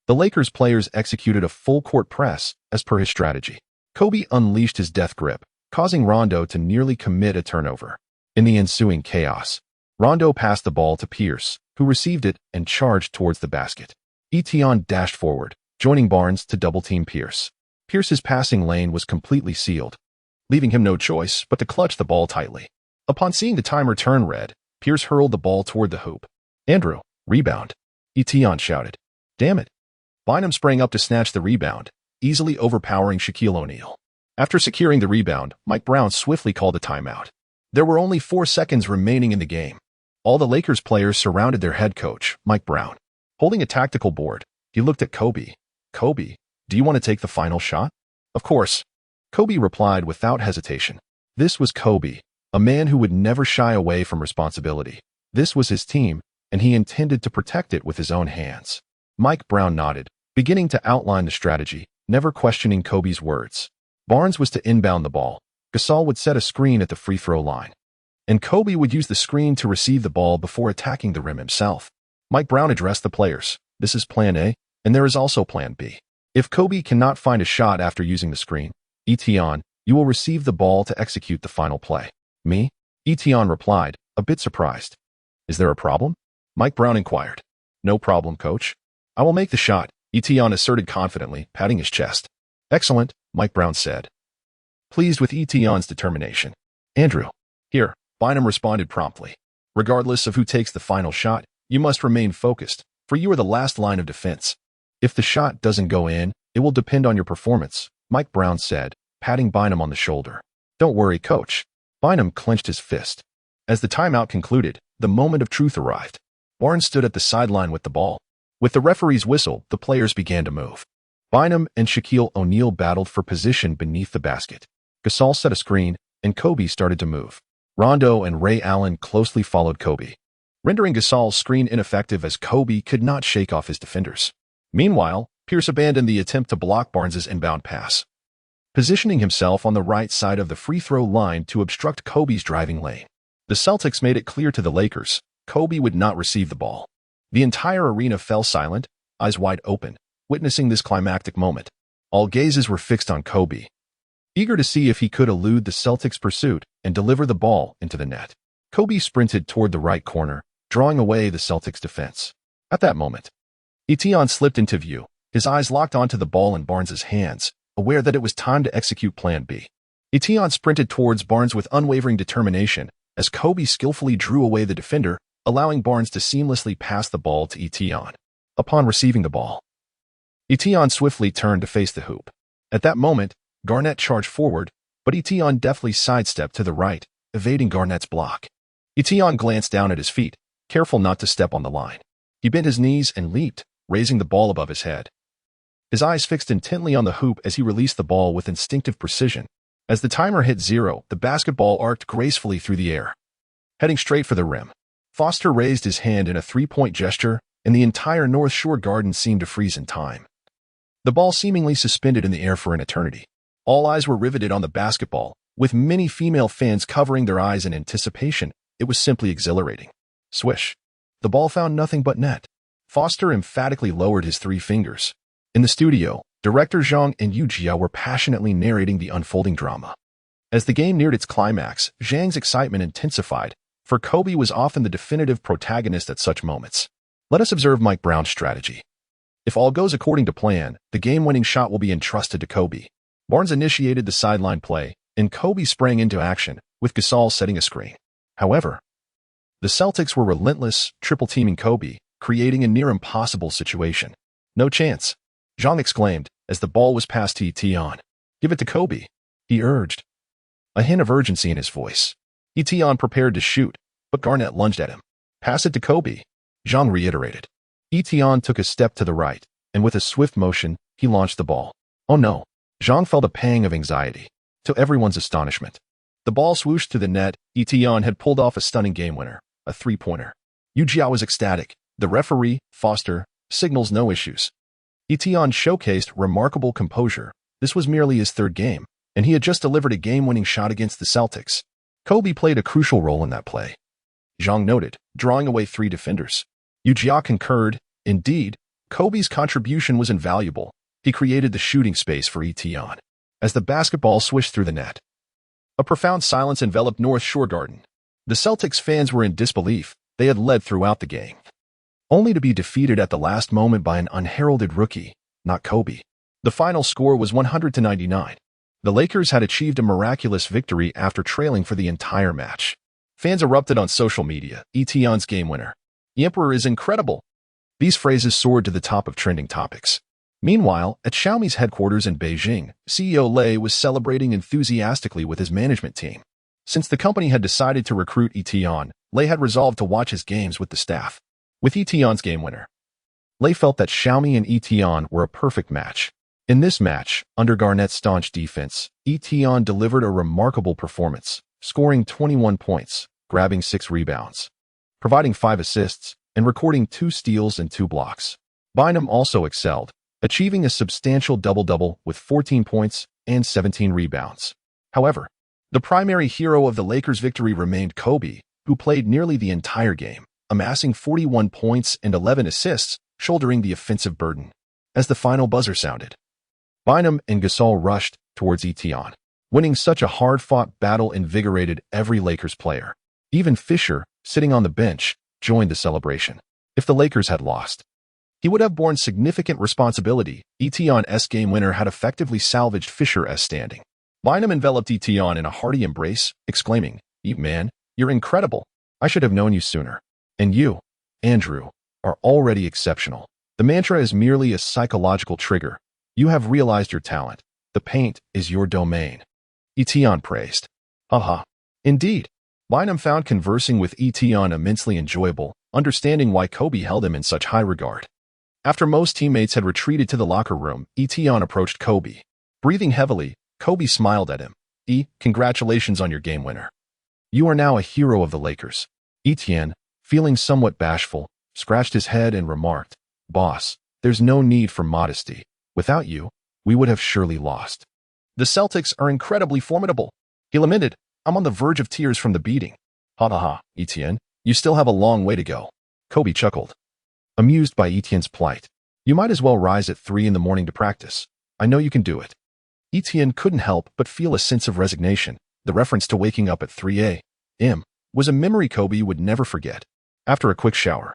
The Lakers players executed a full-court press, as per his strategy. Kobe unleashed his death grip, causing Rondo to nearly commit a turnover. In the ensuing chaos, Rondo passed the ball to Pierce, who received it and charged towards the basket. Etienne dashed forward, joining Barnes to double-team Pierce. Pierce's passing lane was completely sealed, leaving him no choice but to clutch the ball tightly. Upon seeing the timer turn red, Pierce hurled the ball toward the hoop. "Andrew, rebound," Etienne shouted. "Damn it." Bynum sprang up to snatch the rebound, easily overpowering Shaquille O'Neal. After securing the rebound, Mike Brown swiftly called a timeout. There were only 4 seconds remaining in the game. All the Lakers players surrounded their head coach, Mike Brown. Holding a tactical board, he looked at Kobe. "Kobe, do you want to take the final shot?" "Of course." Kobe replied without hesitation. This was Kobe, a man who would never shy away from responsibility. This was his team, and he intended to protect it with his own hands. Mike Brown nodded, beginning to outline the strategy, never questioning Kobe's words. Barnes was to inbound the ball. Gasol would set a screen at the free throw line. And Kobe would use the screen to receive the ball before attacking the rim himself. Mike Brown addressed the players. This is plan A, and there is also plan B. If Kobe cannot find a shot after using the screen, Etion, you will receive the ball to execute the final play. Me? Etion replied, a bit surprised. Is there a problem? Mike Brown inquired. No problem, coach. I will make the shot, Etion asserted confidently, patting his chest. Excellent, Mike Brown said, pleased with Etion's determination. Andrew. Here, Bynum responded promptly. Regardless of who takes the final shot, you must remain focused, for you are the last line of defense. If the shot doesn't go in, it will depend on your performance, Mike Brown said, patting Bynum on the shoulder. Don't worry, coach. Bynum clenched his fist. As the timeout concluded, the moment of truth arrived. Barnes stood at the sideline with the ball. With the referee's whistle, the players began to move. Bynum and Shaquille O'Neal battled for position beneath the basket. Gasol set a screen, and Kobe started to move. Rondo and Ray Allen closely followed Kobe, rendering Gasol's screen ineffective as Kobe could not shake off his defenders. Meanwhile, Pierce abandoned the attempt to block Barnes's inbound pass, positioning himself on the right side of the free throw line to obstruct Kobe's driving lane. The Celtics made it clear to the Lakers, Kobe would not receive the ball. The entire arena fell silent, eyes wide open, witnessing this climactic moment. All gazes were fixed on Kobe, eager to see if he could elude the Celtics' pursuit and deliver the ball into the net. Kobe sprinted toward the right corner, drawing away the Celtics' defense. At that moment, Etion slipped into view, his eyes locked onto the ball in Barnes's hands, aware that it was time to execute Plan B. Etion sprinted towards Barnes with unwavering determination as Kobe skillfully drew away the defender, allowing Barnes to seamlessly pass the ball to Etion. Upon receiving the ball, Etion swiftly turned to face the hoop. At that moment, Garnett charged forward, but Etion deftly sidestepped to the right, evading Garnett's block. Etion glanced down at his feet, careful not to step on the line. He bent his knees and leaped, raising the ball above his head. His eyes fixed intently on the hoop as he released the ball with instinctive precision. As the timer hit 0, the basketball arced gracefully through the air, heading straight for the rim. Foster raised his hand in a three-point gesture, and the entire North Shore Garden seemed to freeze in time. The ball seemingly suspended in the air for an eternity. All eyes were riveted on the basketball, with many female fans covering their eyes in anticipation. It was simply exhilarating. Swish. The ball found nothing but net. Foster emphatically lowered his 3 fingers. In the studio, director Zhang and Yu Jia were passionately narrating the unfolding drama. As the game neared its climax, Zhang's excitement intensified, for Kobe was often the definitive protagonist at such moments. Let us observe Mike Brown's strategy. If all goes according to plan, the game-winning shot will be entrusted to Kobe. Barnes initiated the sideline play, and Kobe sprang into action, with Gasol setting a screen. However, the Celtics were relentless, triple-teaming Kobe, creating a near-impossible situation. No chance, Zhang exclaimed, as the ball was passed to Etion. Give it to Kobe, he urged, a hint of urgency in his voice. Etion prepared to shoot, but Garnett lunged at him. Pass it to Kobe, Zhang reiterated. Etion took a step to the right, and with a swift motion, he launched the ball. Oh no, Zhang felt a pang of anxiety. To everyone's astonishment, the ball swooshed to the net. Etion had pulled off a stunning game winner, a 3-pointer. Yu Jia was ecstatic. The referee, Foster, signals no issues. Etion showcased remarkable composure. This was merely his 3rd game, and he had just delivered a game-winning shot against the Celtics. Kobe played a crucial role in that play, Zhang noted, drawing away 3 defenders. Yu Jia concurred. Indeed, Kobe's contribution was invaluable. He created the shooting space for Etion. As the basketball swished through the net, a profound silence enveloped North Shore Garden. The Celtics fans were in disbelief. They had led throughout the game, only to be defeated at the last moment by an unheralded rookie, not Kobe. The final score was 100-99. The Lakers had achieved a miraculous victory after trailing for the entire match. Fans erupted on social media. Etion's game winner. The Emperor is incredible. These phrases soared to the top of trending topics. Meanwhile, at Xiaomi's headquarters in Beijing, CEO Lei was celebrating enthusiastically with his management team. Since the company had decided to recruit Etienne, Lei had resolved to watch his games with the staff. With Etienne's game winner, Lei felt that Xiaomi and Etienne were a perfect match. In this match, under Garnett's staunch defense, Etienne delivered a remarkable performance, scoring 21 points, grabbing 6 rebounds, providing 5 assists, and recording 2 steals and 2 blocks. Bynum also excelled, achieving a substantial double-double with 14 points and 17 rebounds. However, the primary hero of the Lakers' victory remained Kobe, who played nearly the entire game, amassing 41 points and 11 assists, shouldering the offensive burden. As the final buzzer sounded, Bynum and Gasol rushed towards Etienne. Winning such a hard-fought battle invigorated every Lakers player. Even Fisher, sitting on the bench, joined the celebration. If the Lakers had lost, he would have borne significant responsibility. Etienne's game winner had effectively salvaged Fisher's standing. Bynum enveloped Etienne in a hearty embrace, exclaiming, "Man, you're incredible. I should have known you sooner. And you, Andrew, are already exceptional. The mantra is merely a psychological trigger. You have realized your talent. The paint is your domain." Etienne praised. Haha. Indeed. Bynum found conversing with Etienne immensely enjoyable, understanding why Kobe held him in such high regard. After most teammates had retreated to the locker room, Etienne approached Kobe. Breathing heavily, Kobe smiled at him. Congratulations on your game winner. You are now a hero of the Lakers." Etienne, feeling somewhat bashful, scratched his head and remarked, "Boss, there's no need for modesty. Without you, we would have surely lost. The Celtics are incredibly formidable." He lamented, "I'm on the verge of tears from the beating." Ha ha ha, Etienne, you still have a long way to go. Kobe chuckled, amused by Etienne's plight. "You might as well rise at 3 in the morning to practice. I know you can do it." Etienne couldn't help but feel a sense of resignation. The reference to waking up at 3 a.m. was a memory Kobe would never forget. After a quick shower,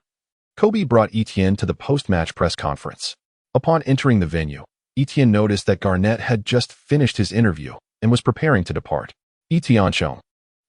Kobe brought Etienne to the post-match press conference. Upon entering the venue, Etienne noticed that Garnett had just finished his interview and was preparing to depart. Etienne Chong,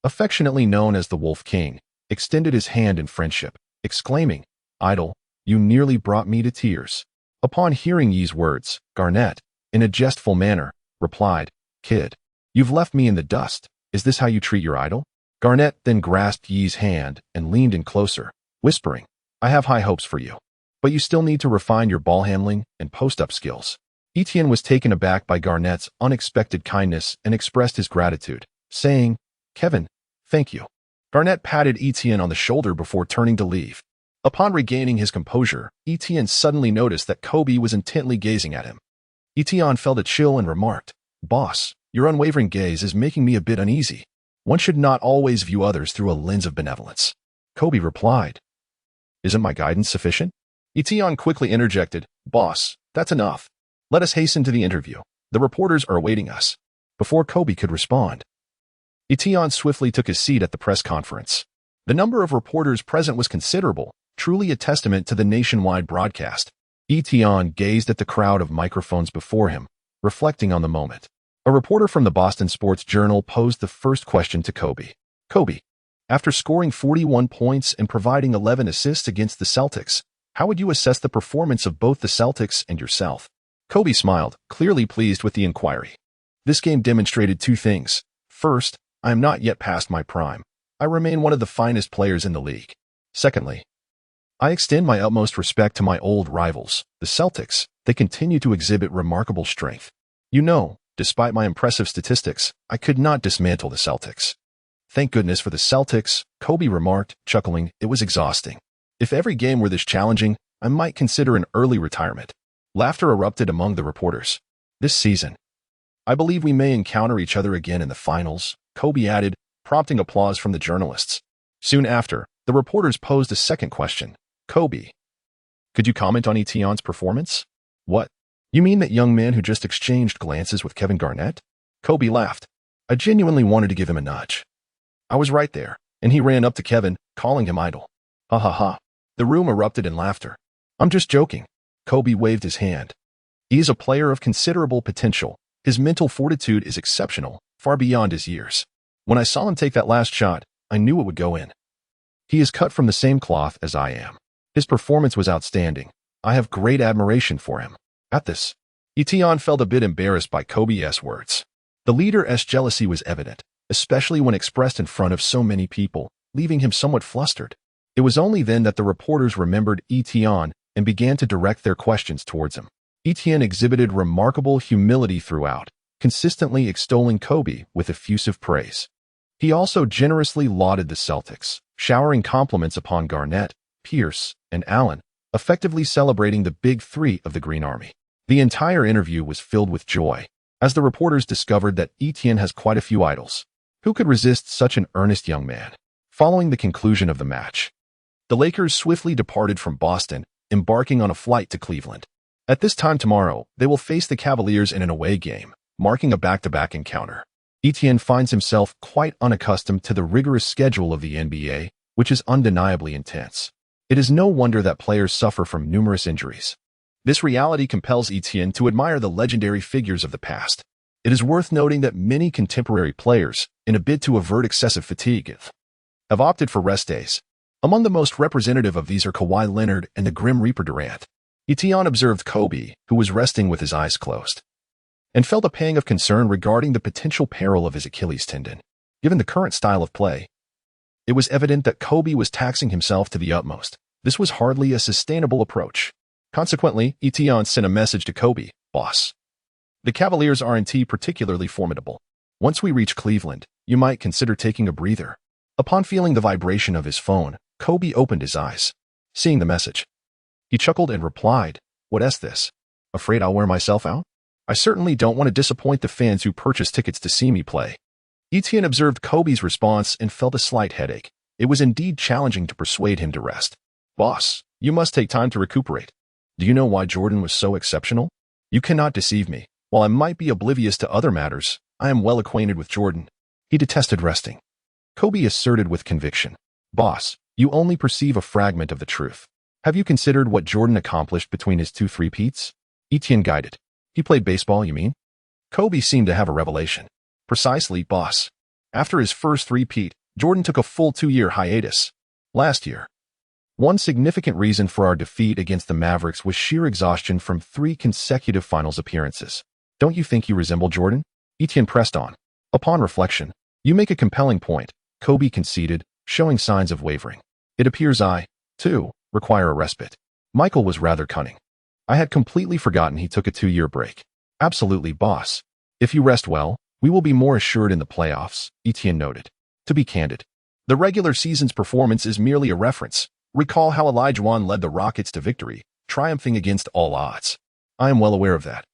affectionately known as the Wolf King, extended his hand in friendship, exclaiming, "Idol, you nearly brought me to tears." Upon hearing Yi's words, Garnett, in a jestful manner, replied, "Kid, you've left me in the dust. Is this how you treat your idol?" Garnett then grasped Yi's hand and leaned in closer, whispering, "I have high hopes for you, but you still need to refine your ball handling and post-up skills." Etienne was taken aback by Garnett's unexpected kindness and expressed his gratitude, saying, "Kevin, thank you." Garnett patted Etienne on the shoulder before turning to leave. Upon regaining his composure, Etienne suddenly noticed that Kobe was intently gazing at him. Etienne felt a chill and remarked, "Boss, your unwavering gaze is making me a bit uneasy. One should not always view others through a lens of benevolence." Kobe replied, "Isn't my guidance sufficient?" Etienne quickly interjected, "Boss, that's enough. Let us hasten to the interview. The reporters are awaiting us." Before Kobe could respond, Etienne swiftly took his seat at the press conference. The number of reporters present was considerable, truly a testament to the nationwide broadcast. Etienne gazed at the crowd of microphones before him, reflecting on the moment. A reporter from the Boston Sports Journal posed the first question to Kobe. "Kobe, after scoring 41 points and providing 11 assists against the Celtics, how would you assess the performance of both the Celtics and yourself?" Kobe smiled, clearly pleased with the inquiry. "This game demonstrated 2 things. First, I am not yet past my prime. I remain one of the finest players in the league. Secondly, I extend my utmost respect to my old rivals, the Celtics. They continue to exhibit remarkable strength. You know, despite my impressive statistics, I could not dismantle the Celtics." "Thank goodness for the Celtics," Kobe remarked, chuckling. "It was exhausting. If every game were this challenging, I might consider an early retirement." Laughter erupted among the reporters. "This season, I believe we may encounter each other again in the finals," Kobe added, prompting applause from the journalists. Soon after, the reporters posed a second question. "Kobe, could you comment on Etienne's performance?" "What? You mean that young man who just exchanged glances with Kevin Garnett?" Kobe laughed. "I genuinely wanted to give him a nudge. I was right there, and he ran up to Kevin, calling him idol." Ha ha ha. The room erupted in laughter. "I'm just joking." Kobe waved his hand. "He is a player of considerable potential. His mental fortitude is exceptional, far beyond his years. When I saw him take that last shot, I knew it would go in. He is cut from the same cloth as I am. His performance was outstanding. I have great admiration for him." At this, Etienne felt a bit embarrassed by Kobe's words. The leader's jealousy was evident, especially when expressed in front of so many people, leaving him somewhat flustered. It was only then that the reporters remembered Etienne and began to direct their questions towards him. Etienne exhibited remarkable humility throughout, consistently extolling Kobe with effusive praise. He also generously lauded the Celtics, showering compliments upon Garnett, Pierce, and Allen, effectively celebrating the Big Three of the Green Army. The entire interview was filled with joy, as the reporters discovered that Etienne has quite a few idols. Who could resist such an earnest young man? Following the conclusion of the match, the Lakers swiftly departed from Boston, embarking on a flight to Cleveland. At this time tomorrow, they will face the Cavaliers in an away game, marking a back-to-back encounter. Etienne finds himself quite unaccustomed to the rigorous schedule of the NBA, which is undeniably intense. It is no wonder that players suffer from numerous injuries. This reality compels Etienne to admire the legendary figures of the past. It is worth noting that many contemporary players, in a bid to avert excessive fatigue, have opted for rest days. Among the most representative of these are Kawhi Leonard and the Grim Reaper Durant. Etienne observed Kobe, who was resting with his eyes closed, and felt a pang of concern regarding the potential peril of his Achilles tendon. Given the current style of play, it was evident that Kobe was taxing himself to the utmost. This was hardly a sustainable approach. Consequently, Etienne sent a message to Kobe, "Boss, the Cavaliers aren't particularly formidable. Once we reach Cleveland, you might consider taking a breather." Upon feeling the vibration of his phone, Kobe opened his eyes. Seeing the message, he chuckled and replied, "What's this? Afraid I'll wear myself out? I certainly don't want to disappoint the fans who purchased tickets to see me play." Etienne observed Kobe's response and felt a slight headache. It was indeed challenging to persuade him to rest. "Boss, you must take time to recuperate. Do you know why Jordan was so exceptional? You cannot deceive me. While I might be oblivious to other matters, I am well acquainted with Jordan. He detested resting." Kobe asserted with conviction, "Boss, you only perceive a fragment of the truth. Have you considered what Jordan accomplished between his 2 three-peats?" Etienne guided. "He played baseball, you mean?" Kobe seemed to have a revelation. "Precisely, boss. After his first three-peat, Jordan took a full 2-year hiatus. Last year, one significant reason for our defeat against the Mavericks was sheer exhaustion from 3 consecutive finals appearances. Don't you think you resemble Jordan?" Etienne pressed on. "Upon reflection, you make a compelling point," Kobe conceded, showing signs of wavering. "It appears I, too, require a respite." Michael was rather cunning. "I had completely forgotten he took a 2-year break." "Absolutely, boss. If you rest well, we will be more assured in the playoffs," Etienne noted. "To be candid, the regular season's performance is merely a reference. Recall how Olajuwon led the Rockets to victory, triumphing against all odds." "I am well aware of that."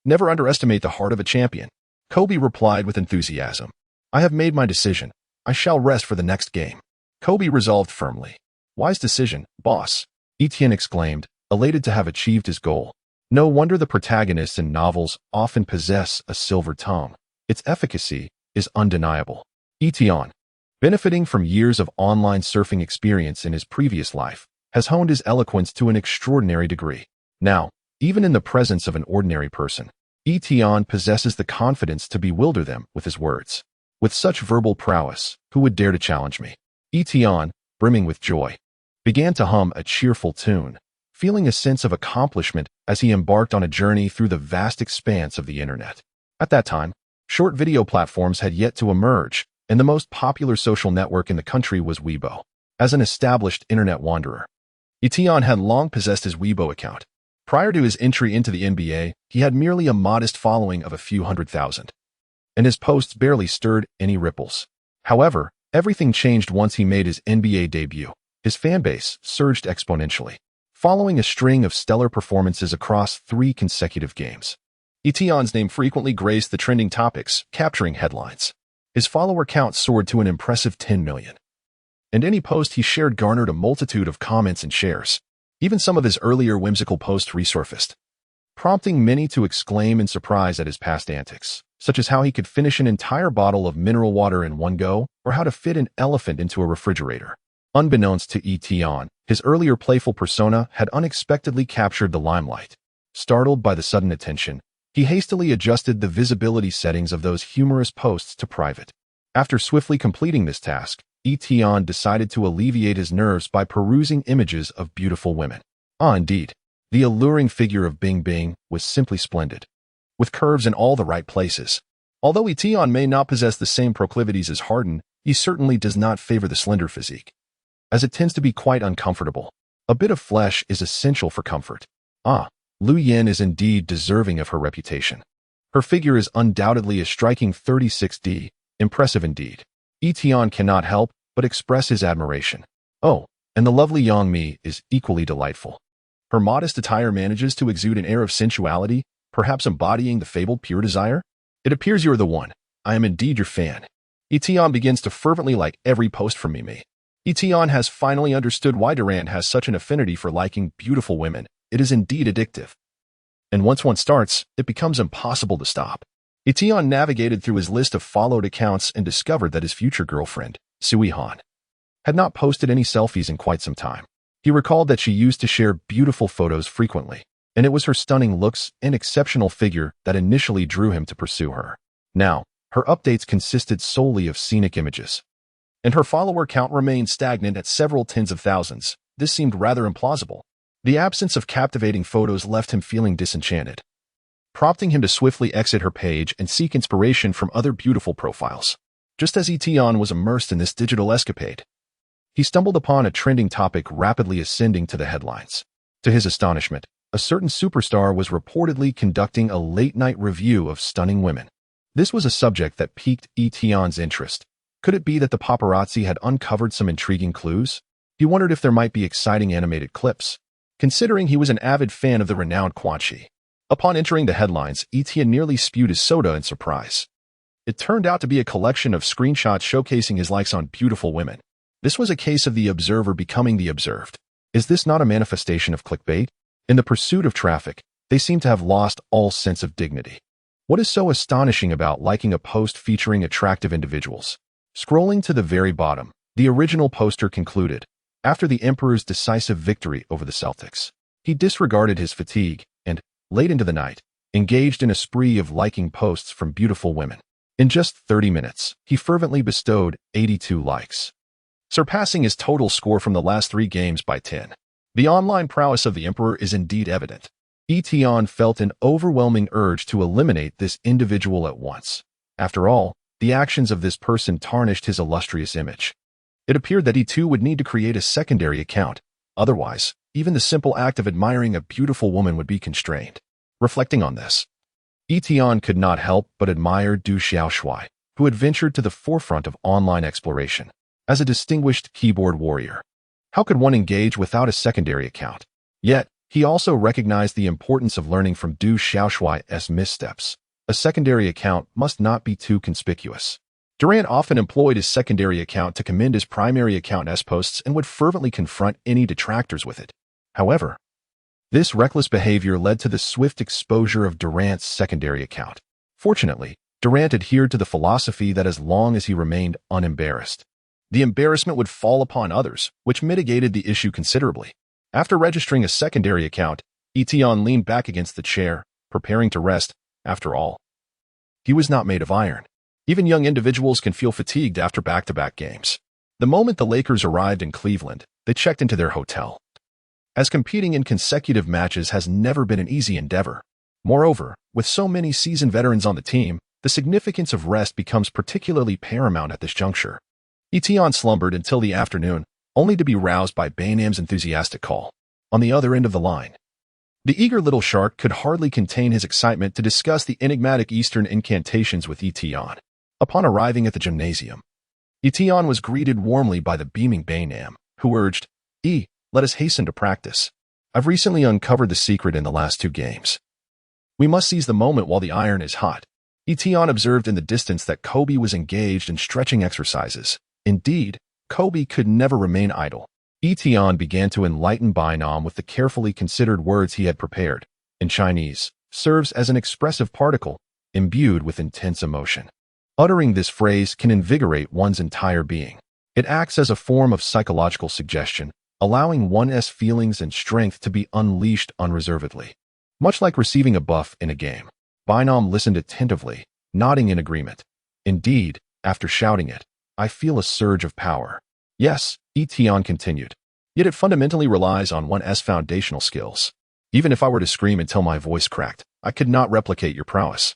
"Never underestimate the heart of a champion," Kobe replied with enthusiasm. "I have made my decision. I shall rest for the next game." Kobe resolved firmly. "Wise decision, boss," Etienne exclaimed, elated to have achieved his goal. No wonder the protagonists in novels often possess a silver tongue. Its efficacy is undeniable. Etienne, benefiting from years of online surfing experience in his previous life, has honed his eloquence to an extraordinary degree. Now, even in the presence of an ordinary person, Etienne possesses the confidence to bewilder them with his words. With such verbal prowess, who would dare to challenge me? Etienne, brimming with joy, began to hum a cheerful tune, feeling a sense of accomplishment as he embarked on a journey through the vast expanse of the internet. At that time, short video platforms had yet to emerge, and the most popular social network in the country was Weibo. As an established internet wanderer, Etienne had long possessed his Weibo account. Prior to his entry into the NBA, he had merely a modest following of a few 100,000, and his posts barely stirred any ripples. However, everything changed once he made his NBA debut. His fanbase surged exponentially, following a string of stellar performances across 3 consecutive games. Etienne's name frequently graced the trending topics, capturing headlines. His follower count soared to an impressive 10 million, and any post he shared garnered a multitude of comments and shares. Even some of his earlier whimsical posts resurfaced, prompting many to exclaim in surprise at his past antics, such as how he could finish an entire bottle of mineral water in one go, or how to fit an elephant into a refrigerator. Unbeknownst to Etienne, his earlier playful persona had unexpectedly captured the limelight. Startled by the sudden attention, he hastily adjusted the visibility settings of those humorous posts to private. After swiftly completing this task, Etienne decided to alleviate his nerves by perusing images of beautiful women. Ah, indeed. The alluring figure of Bing Bing was simply splendid, with curves in all the right places. Although Etion may not possess the same proclivities as Harden, he certainly does not favor the slender physique, as it tends to be quite uncomfortable. A bit of flesh is essential for comfort. Lu Yin is indeed deserving of her reputation. Her figure is undoubtedly a striking 36D, impressive indeed. Etion cannot help but express his admiration. Oh, and the lovely Yang Mi is equally delightful. Her modest attire manages to exude an air of sensuality, perhaps embodying the fabled pure desire. It appears you are the one. I am indeed your fan. Etion begins to fervently like every post from Mimi. Etion has finally understood why Durant has such an affinity for liking beautiful women. It is indeed addictive. And once one starts, it becomes impossible to stop. Etion navigated through his list of followed accounts and discovered that his future girlfriend, Sui Han, had not posted any selfies in quite some time. He recalled that she used to share beautiful photos frequently, and it was her stunning looks and exceptional figure that initially drew him to pursue her. Now, her updates consisted solely of scenic images, and her follower count remained stagnant at several tens of thousands. This seemed rather implausible. The absence of captivating photos left him feeling disenchanted, prompting him to swiftly exit her page and seek inspiration from other beautiful profiles. Just as Etion was immersed in this digital escapade, he stumbled upon a trending topic rapidly ascending to the headlines. To his astonishment, a certain superstar was reportedly conducting a late-night review of stunning women. This was a subject that piqued Etion's interest. Could it be that the paparazzi had uncovered some intriguing clues? He wondered if there might be exciting animated clips, considering he was an avid fan of the renowned Quan Chi. Upon entering the headlines, Etion nearly spewed his soda in surprise. It turned out to be a collection of screenshots showcasing his likes on beautiful women. This was a case of the observer becoming the observed. Is this not a manifestation of clickbait? In the pursuit of traffic, they seem to have lost all sense of dignity. What is so astonishing about liking a post featuring attractive individuals? Scrolling to the very bottom, the original poster concluded, after the Emperor's decisive victory over the Celtics, he disregarded his fatigue and, late into the night, engaged in a spree of liking posts from beautiful women. In just 30 minutes, he fervently bestowed 82 likes, surpassing his total score from the last 3 games by 10. The online prowess of the Emperor is indeed evident. Etion felt an overwhelming urge to eliminate this individual at once. After all, the actions of this person tarnished his illustrious image. It appeared that he too would need to create a secondary account. Otherwise, even the simple act of admiring a beautiful woman would be constrained. Reflecting on this, Etion could not help but admire Du Xiaoshui, who had ventured to the forefront of online exploration. As a distinguished keyboard warrior, how could one engage without a secondary account? Yet, he also recognized the importance of learning from Du Xiaoshui's missteps. A secondary account must not be too conspicuous. Durant often employed his secondary account to commend his primary account's posts and would fervently confront any detractors with it. However, this reckless behavior led to the swift exposure of Durant's secondary account. Fortunately, Durant adhered to the philosophy that as long as he remained unembarrassed, the embarrassment would fall upon others, which mitigated the issue considerably. After registering a secondary account, Etion leaned back against the chair, preparing to rest. After all, he was not made of iron. Even young individuals can feel fatigued after back-to-back games. The moment the Lakers arrived in Cleveland, they checked into their hotel, as competing in consecutive matches has never been an easy endeavor. Moreover, with so many seasoned veterans on the team, the significance of rest becomes particularly paramount at this juncture. Etion slumbered until the afternoon, only to be roused by Bainam's enthusiastic call. On the other end of the line, the eager little shark could hardly contain his excitement to discuss the enigmatic Eastern incantations with Etion. Upon arriving at the gymnasium, Etion was greeted warmly by the beaming Bainam, who urged, let us hasten to practice. I've recently uncovered the secret in the last 2 games. We must seize the moment while the iron is hot. Etion observed in the distance that Kobe was engaged in stretching exercises. Indeed, Kobe could never remain idle. Etion began to enlighten Bainam with the carefully considered words he had prepared. In Chinese, serves as an expressive particle, imbued with intense emotion. Uttering this phrase can invigorate one's entire being. It acts as a form of psychological suggestion, allowing one's feelings and strength to be unleashed unreservedly. Much like receiving a buff in a game, Bainam listened attentively, nodding in agreement. Indeed, after shouting it, I feel a surge of power. Yes, Etion continued. Yet it fundamentally relies on one's foundational skills. Even if I were to scream until my voice cracked, I could not replicate your prowess.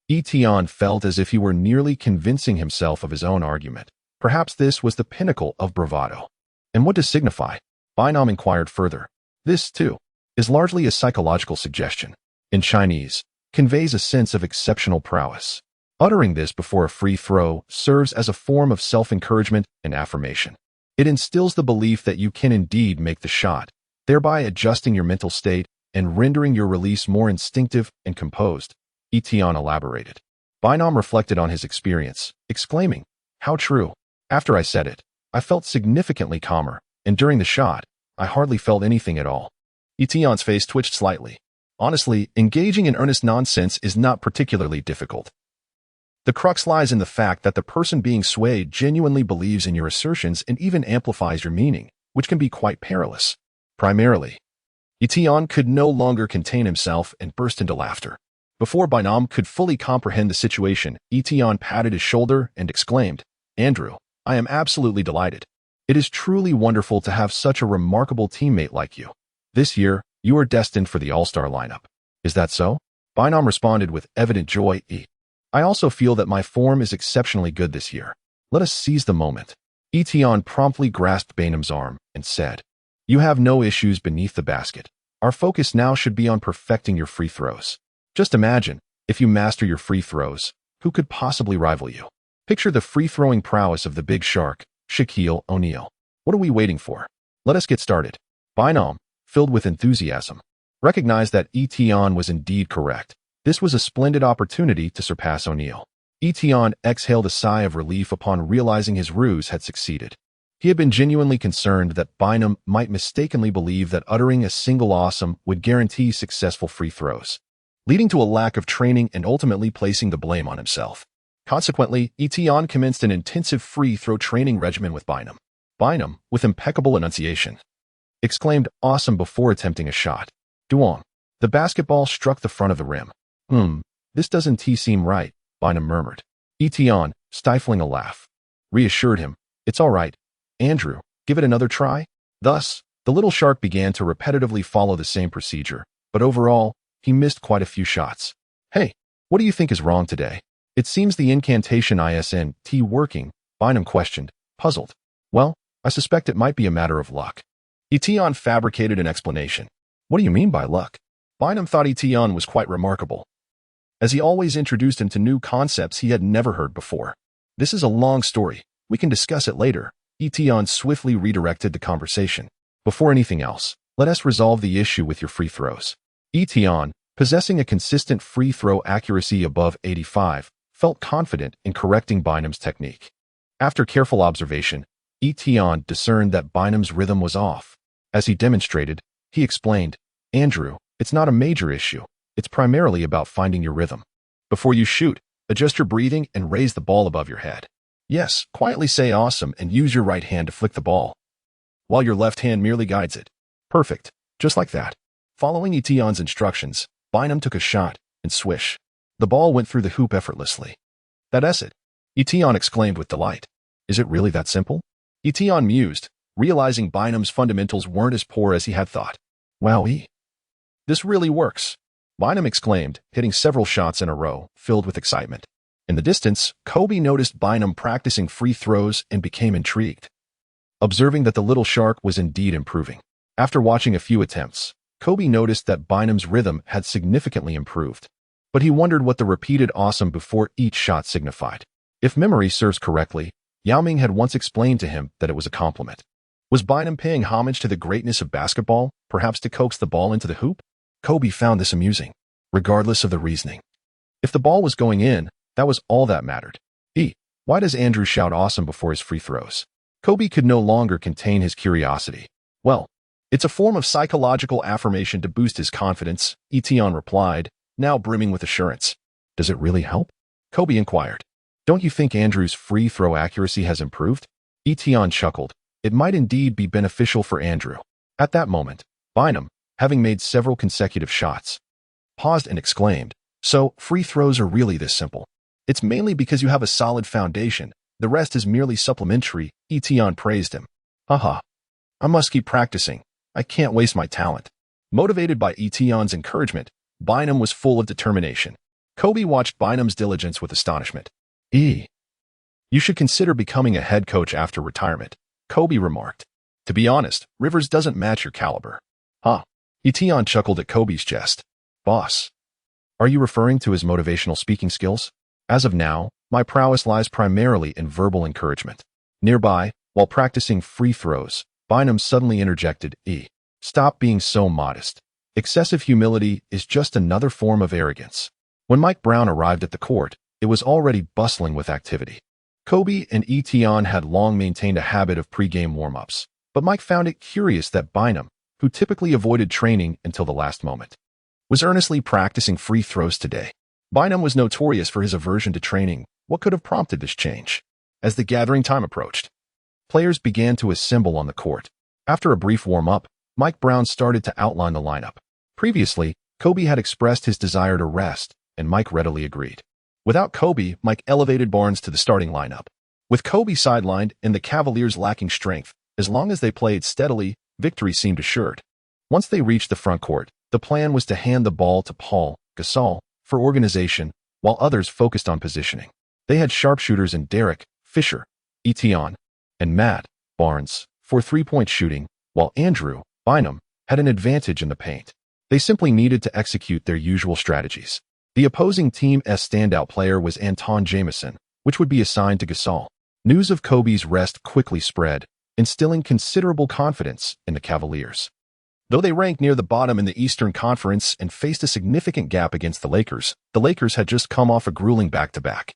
Etion felt as if he were nearly convincing himself of his own argument. Perhaps this was the pinnacle of bravado. And what does signify? Bynam inquired further. This, too, is largely a psychological suggestion. In Chinese, conveys a sense of exceptional prowess. Uttering this before a free throw serves as a form of self-encouragement and affirmation. It instills the belief that you can indeed make the shot, thereby adjusting your mental state and rendering your release more instinctive and composed. Etion elaborated. Bynam reflected on his experience, exclaiming, "How true." After I said it, I felt significantly calmer, and during the shot, I hardly felt anything at all. Etion's face twitched slightly. Honestly, engaging in earnest nonsense is not particularly difficult. The crux lies in the fact that the person being swayed genuinely believes in your assertions and even amplifies your meaning, which can be quite perilous. Primarily, Etion could no longer contain himself and burst into laughter. Before Bynam could fully comprehend the situation, Etion patted his shoulder and exclaimed, "Andrew, I am absolutely delighted. It is truly wonderful to have such a remarkable teammate like you. This year, you are destined for the All-Star lineup. Is that so?" Bynam responded with evident joy. "I also feel that my form is exceptionally good this year. Let us seize the moment." Etion promptly grasped Bynam's arm and said, "You have no issues beneath the basket. Our focus now should be on perfecting your free throws. Just imagine, if you master your free throws, who could possibly rival you? Picture the free-throwing prowess of the big shark, Shaquille O'Neal. What are we waiting for? Let us get started." Bynam, filled with enthusiasm, recognized that Etion was indeed correct. This was a splendid opportunity to surpass O'Neal. Etion exhaled a sigh of relief upon realizing his ruse had succeeded. He had been genuinely concerned that Bynam might mistakenly believe that uttering a single awesome would guarantee successful free throws, leading to a lack of training and ultimately placing the blame on himself. Consequently, Etion commenced an intensive free throw training regimen with Bynam. Bynam, with impeccable enunciation, exclaimed "awesome" before attempting a shot. Durant. The basketball struck the front of the rim. This doesn't seem right," Bynam murmured. Etion, stifling a laugh, reassured him, "It's all right. Andrew, give it another try." Thus, the little shark began to repetitively follow the same procedure, but overall, he missed quite a few shots. "Hey, what do you think is wrong today? It seems the incantation isn't working," Bynam questioned, puzzled. "Well, I suspect it might be a matter of luck." Etion fabricated an explanation. "What do you mean by luck?" Bynam thought Etion was quite remarkable, as he always introduced him to new concepts he had never heard before. "This is a long story. We can discuss it later." Etion swiftly redirected the conversation. "Before anything else, let us resolve the issue with your free throws." Etion, possessing a consistent free throw accuracy above 85, felt confident in correcting Bynam's technique. After careful observation, Etion discerned that Bynam's rhythm was off. As he demonstrated, he explained, "Andrew, it's not a major issue. It's primarily about finding your rhythm. Before you shoot, adjust your breathing and raise the ball above your head. Yes, quietly say awesome and use your right hand to flick the ball, while your left hand merely guides it. Perfect. Just like that." Following Etion's instructions, Bynam took a shot, and swish. The ball went through the hoop effortlessly. "That's it," Etion exclaimed with delight. "Is it really that simple?" Etion mused, realizing Bynam's fundamentals weren't as poor as he had thought. "Wowee. This really works," Bynam exclaimed, hitting several shots in a row, filled with excitement. In the distance, Kobe noticed Bynam practicing free throws and became intrigued, observing that the little shark was indeed improving. After watching a few attempts, Kobe noticed that Bynam's rhythm had significantly improved, but he wondered what the repeated awesome before each shot signified. If memory serves correctly, Yao Ming had once explained to him that it was a compliment. Was Bynam paying homage to the greatness of basketball, perhaps to coax the ball into the hoop? Kobe found this amusing, regardless of the reasoning. If the ball was going in, that was all that mattered. Why does Andrew shout awesome before his free throws? Kobe could no longer contain his curiosity. "Well, it's a form of psychological affirmation to boost his confidence," Etion replied, now brimming with assurance. "Does it really help?" Kobe inquired. "Don't you think Andrew's free throw accuracy has improved?" Etion chuckled. It might indeed be beneficial for Andrew. At that moment, Bynam, having made several consecutive shots, paused and exclaimed, "So, free throws are really this simple. It's mainly because you have a solid foundation. The rest is merely supplementary," Etion praised him. "Haha. I must keep practicing. I can't waste my talent." Motivated by Etion's encouragement, Bynum was full of determination. Kobe watched Bynum's diligence with astonishment. You should consider becoming a head coach after retirement, Kobe remarked. To be honest, Rivers doesn't match your caliber. Huh? Etion chuckled at Kobe's jest. Boss. Are you referring to his motivational speaking skills? As of now, my prowess lies primarily in verbal encouragement. Nearby, while practicing free throws, Bynum suddenly interjected, Stop being so modest. Excessive humility is just another form of arrogance. When Mike Brown arrived at the court, it was already bustling with activity. Kobe and Etion had long maintained a habit of pre-game warm-ups, but Mike found it curious that Bynum, who typically avoided training until the last moment, was earnestly practicing free throws today. Bynum was notorious for his aversion to training. What could have prompted this change? As the gathering time approached, players began to assemble on the court. After a brief warm-up, Mike Brown started to outline the lineup. Previously, Kobe had expressed his desire to rest, and Mike readily agreed. Without Kobe, Mike elevated Barnes to the starting lineup. With Kobe sidelined and the Cavaliers lacking strength, as long as they played steadily, victory seemed assured. Once they reached the front court, the plan was to hand the ball to Paul Gasol for organization, while others focused on positioning. They had sharpshooters in Derek, Fisher, Etion, and Matt Barnes for three-point shooting, while Andrew Bynum had an advantage in the paint. They simply needed to execute their usual strategies. The opposing team's standout player was Antawn Jamison, which would be assigned to Gasol. News of Kobe's rest quickly spread, instilling considerable confidence in the Cavaliers. Though they ranked near the bottom in the Eastern Conference and faced a significant gap against the Lakers had just come off a grueling back-to-back.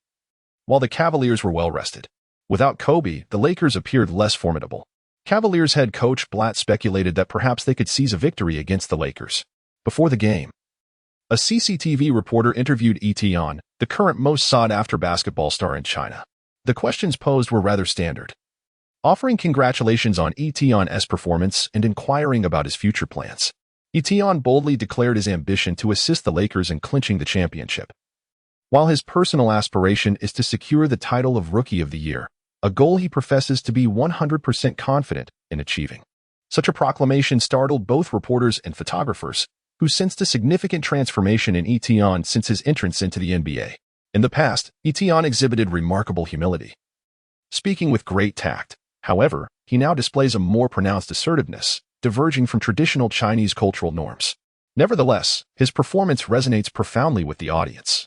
While the Cavaliers were well-rested. Without Kobe, the Lakers appeared less formidable. Cavaliers head coach Blatt speculated that perhaps they could seize a victory against the Lakers. Before the game, a CCTV reporter interviewed Etion, the current most sought-after basketball star in China. The questions posed were rather standard, offering congratulations on Etion's performance and inquiring about his future plans. Etion boldly declared his ambition to assist the Lakers in clinching the championship. While his personal aspiration is to secure the title of Rookie of the Year, a goal he professes to be 100% confident in achieving. Such a proclamation startled both reporters and photographers, who sensed a significant transformation in Etion since his entrance into the NBA. In the past, Etion exhibited remarkable humility, speaking with great tact. However, he now displays a more pronounced assertiveness, diverging from traditional Chinese cultural norms. Nevertheless, his performance resonates profoundly with the audience,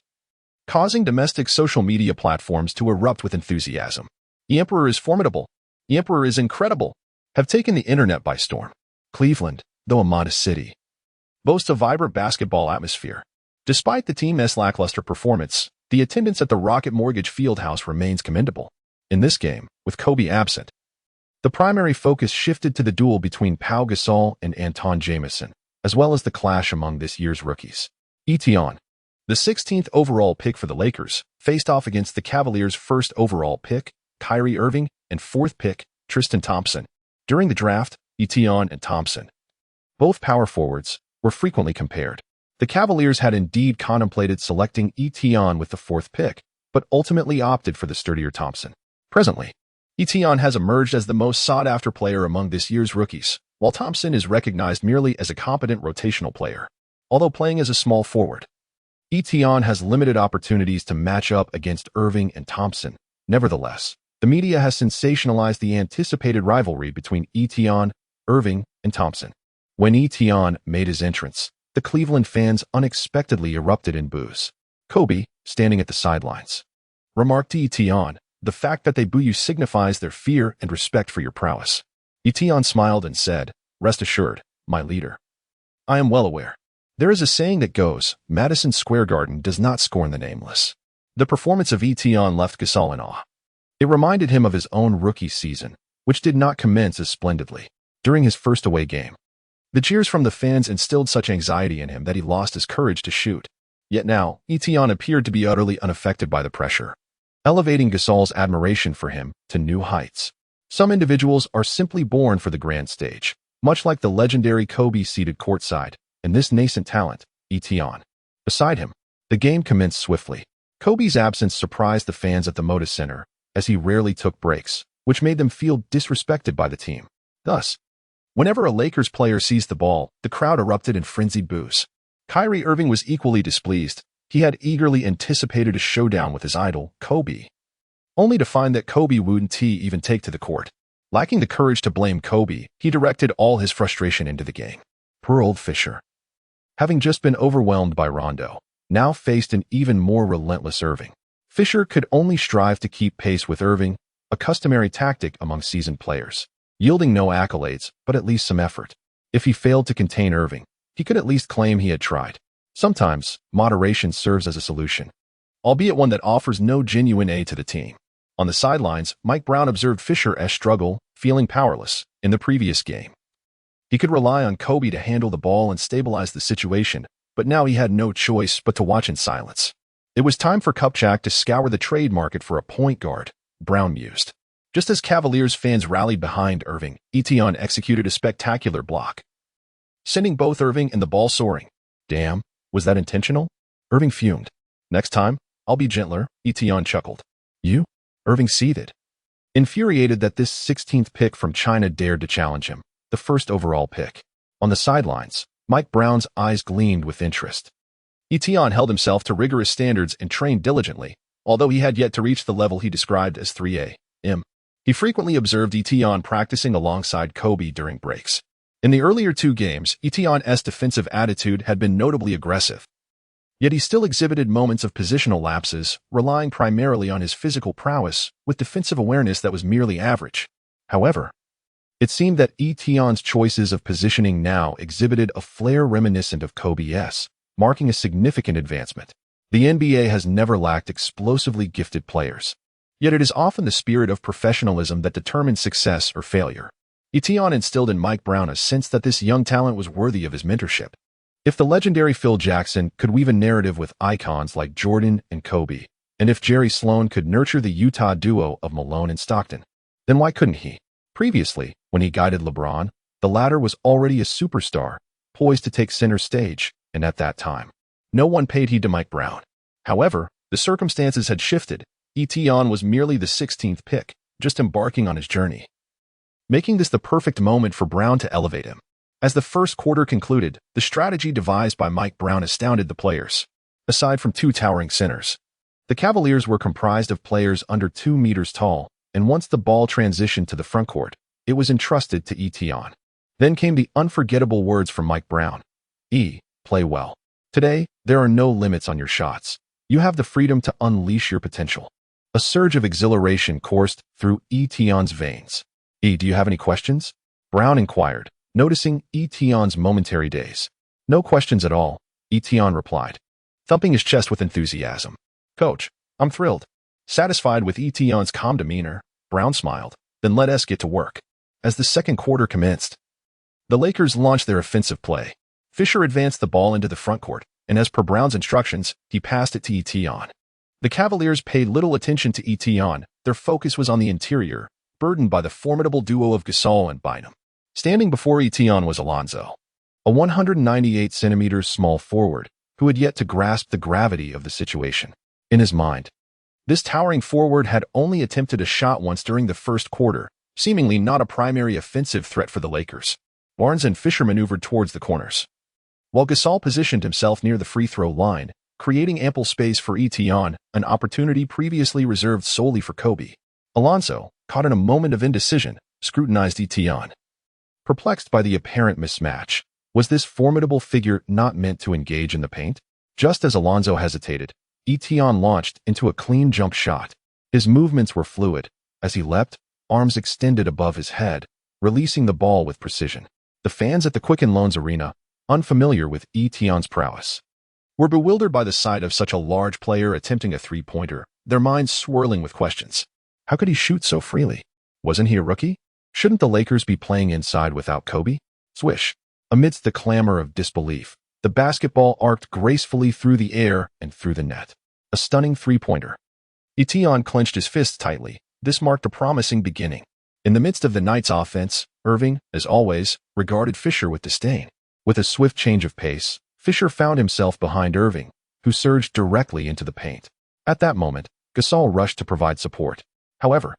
causing domestic social media platforms to erupt with enthusiasm. The Emperor is formidable. The Emperor is incredible. Have taken the internet by storm. Cleveland, though a modest city, boasts a vibrant basketball atmosphere. Despite the team's lackluster performance, the attendance at the Rocket Mortgage Fieldhouse remains commendable. In this game, with Kobe absent, the primary focus shifted to the duel between Pau Gasol and Antawn Jamison, as well as the clash among this year's rookies. Etion, the 16th overall pick for the Lakers, faced off against the Cavaliers' first overall pick, Kyrie Irving, and fourth pick, Tristan Thompson. During the draft, Etion and Thompson, both power forwards, were frequently compared. The Cavaliers had indeed contemplated selecting Etion with the fourth pick, but ultimately opted for the sturdier Thompson. Presently, Etion has emerged as the most sought-after player among this year's rookies, while Thompson is recognized merely as a competent rotational player. Although playing as a small forward, Etion has limited opportunities to match up against Irving and Thompson. Nevertheless, the media has sensationalized the anticipated rivalry between Etion, Irving, and Thompson. When Etion made his entrance, the Cleveland fans unexpectedly erupted in boos. Kobe, standing at the sidelines, remarked to Etion, "The fact that they boo you signifies their fear and respect for your prowess." Etion smiled and said, "Rest assured, my leader. I am well aware. There is a saying that goes, Madison Square Garden does not scorn the nameless." The performance of Etion left Gasol in awe. It reminded him of his own rookie season, which did not commence as splendidly. During his first away game, the cheers from the fans instilled such anxiety in him that he lost his courage to shoot. Yet now, Etion appeared to be utterly unaffected by the pressure, elevating Gasol's admiration for him to new heights. Some individuals are simply born for the grand stage, much like the legendary Kobe seated courtside, and this nascent talent, Etion. Beside him, the game commenced swiftly. Kobe's absence surprised the fans at the Moda Center, as he rarely took breaks, which made them feel disrespected by the team. Thus, Whenever a Lakers player seized the ball, the crowd erupted in frenzied boos. Kyrie Irving was equally displeased. He had eagerly anticipated a showdown with his idol, Kobe, only to find that Kobe wouldn't even take to the court. Lacking the courage to blame Kobe, he directed all his frustration into the game. Poor old Fisher. Having just been overwhelmed by Rondo, now faced an even more relentless Irving. Fisher could only strive to keep pace with Irving, a customary tactic among seasoned players, yielding no accolades, but at least some effort. If he failed to contain Irving, he could at least claim he had tried. Sometimes, moderation serves as a solution, albeit one that offers no genuine aid to the team. On the sidelines, Mike Brown observed Fisher's struggle, feeling powerless in the previous game. He could rely on Kobe to handle the ball and stabilize the situation, but now he had no choice but to watch in silence. It was time for Kupchak to scour the trade market for a point guard, Brown mused. Just as Cavaliers fans rallied behind Irving, Etienne executed a spectacular block, sending both Irving and the ball soaring. Damn, was that intentional? Irving fumed. Next time, I'll be gentler, Etienne chuckled. You? Irving seethed, infuriated that this 16th pick from China dared to challenge him, the first overall pick. On the sidelines, Mike Brown's eyes gleamed with interest. Etienne held himself to rigorous standards and trained diligently, although he had yet to reach the level he described as 3A. He frequently observed Etienne practicing alongside Kobe during breaks. In the earlier two games, Etienne's defensive attitude had been notably aggressive. Yet he still exhibited moments of positional lapses, relying primarily on his physical prowess, with defensive awareness that was merely average. However, it seemed that Etienne's choices of positioning now exhibited a flair reminiscent of Kobe's, marking a significant advancement. The NBA has never lacked explosively gifted players. Yet it is often the spirit of professionalism that determines success or failure. Etienne instilled in Mike Brown a sense that this young talent was worthy of his mentorship. If the legendary Phil Jackson could weave a narrative with icons like Jordan and Kobe, and if Jerry Sloan could nurture the Utah duo of Malone and Stockton, then why couldn't he? Previously, when he guided LeBron, the latter was already a superstar, poised to take center stage, and at that time, no one paid heed to Mike Brown. However, the circumstances had shifted. Etienne was merely the 16th pick, just embarking on his journey, making this the perfect moment for Brown to elevate him. As the first quarter concluded, the strategy devised by Mike Brown astounded the players. Aside from two towering centers, the Cavaliers were comprised of players under 2 meters tall, and once the ball transitioned to the frontcourt, it was entrusted to Etienne. Then came the unforgettable words from Mike Brown. Play well. Today, there are no limits on your shots. You have the freedom to unleash your potential. A surge of exhilaration coursed through Etienne's veins. Do you have any questions? Brown inquired, noticing Etienne's momentary daze. No questions at all, Etienne replied, thumping his chest with enthusiasm. Coach, I'm thrilled. Satisfied with Etienne's calm demeanor, Brown smiled, then let us get to work. As the second quarter commenced, the Lakers launched their offensive play. Fisher advanced the ball into the frontcourt, and as per Brown's instructions, he passed it to Etienne. The Cavaliers paid little attention to Etienne. Their focus was on the interior, burdened by the formidable duo of Gasol and Bynum. Standing before Etienne was Alonzo, a 198 centimeters small forward who had yet to grasp the gravity of the situation. In his mind, this towering forward had only attempted a shot once during the first quarter, seemingly not a primary offensive threat for the Lakers. Barnes and Fisher maneuvered towards the corners, while Gasol positioned himself near the free throw line, creating ample space for Etienne, an opportunity previously reserved solely for Kobe. Alonzo, caught in a moment of indecision, scrutinized Etienne. Perplexed by the apparent mismatch, was this formidable figure not meant to engage in the paint? Just as Alonzo hesitated, Etienne launched into a clean jump shot. His movements were fluid. As he leapt, arms extended above his head, releasing the ball with precision. The fans at the Quicken Loans Arena, unfamiliar with Etienne's prowess, were bewildered by the sight of such a large player attempting a three-pointer, their minds swirling with questions. How could he shoot so freely? Wasn't he a rookie? Shouldn't the Lakers be playing inside without Kobe? Swish. Amidst the clamor of disbelief, the basketball arced gracefully through the air and through the net. A stunning three-pointer. Etienne clenched his fists tightly. This marked a promising beginning. In the midst of the night's offense, Irving, as always, regarded Fisher with disdain. With a swift change of pace, Fisher found himself behind Irving, who surged directly into the paint. At that moment, Gasol rushed to provide support. However,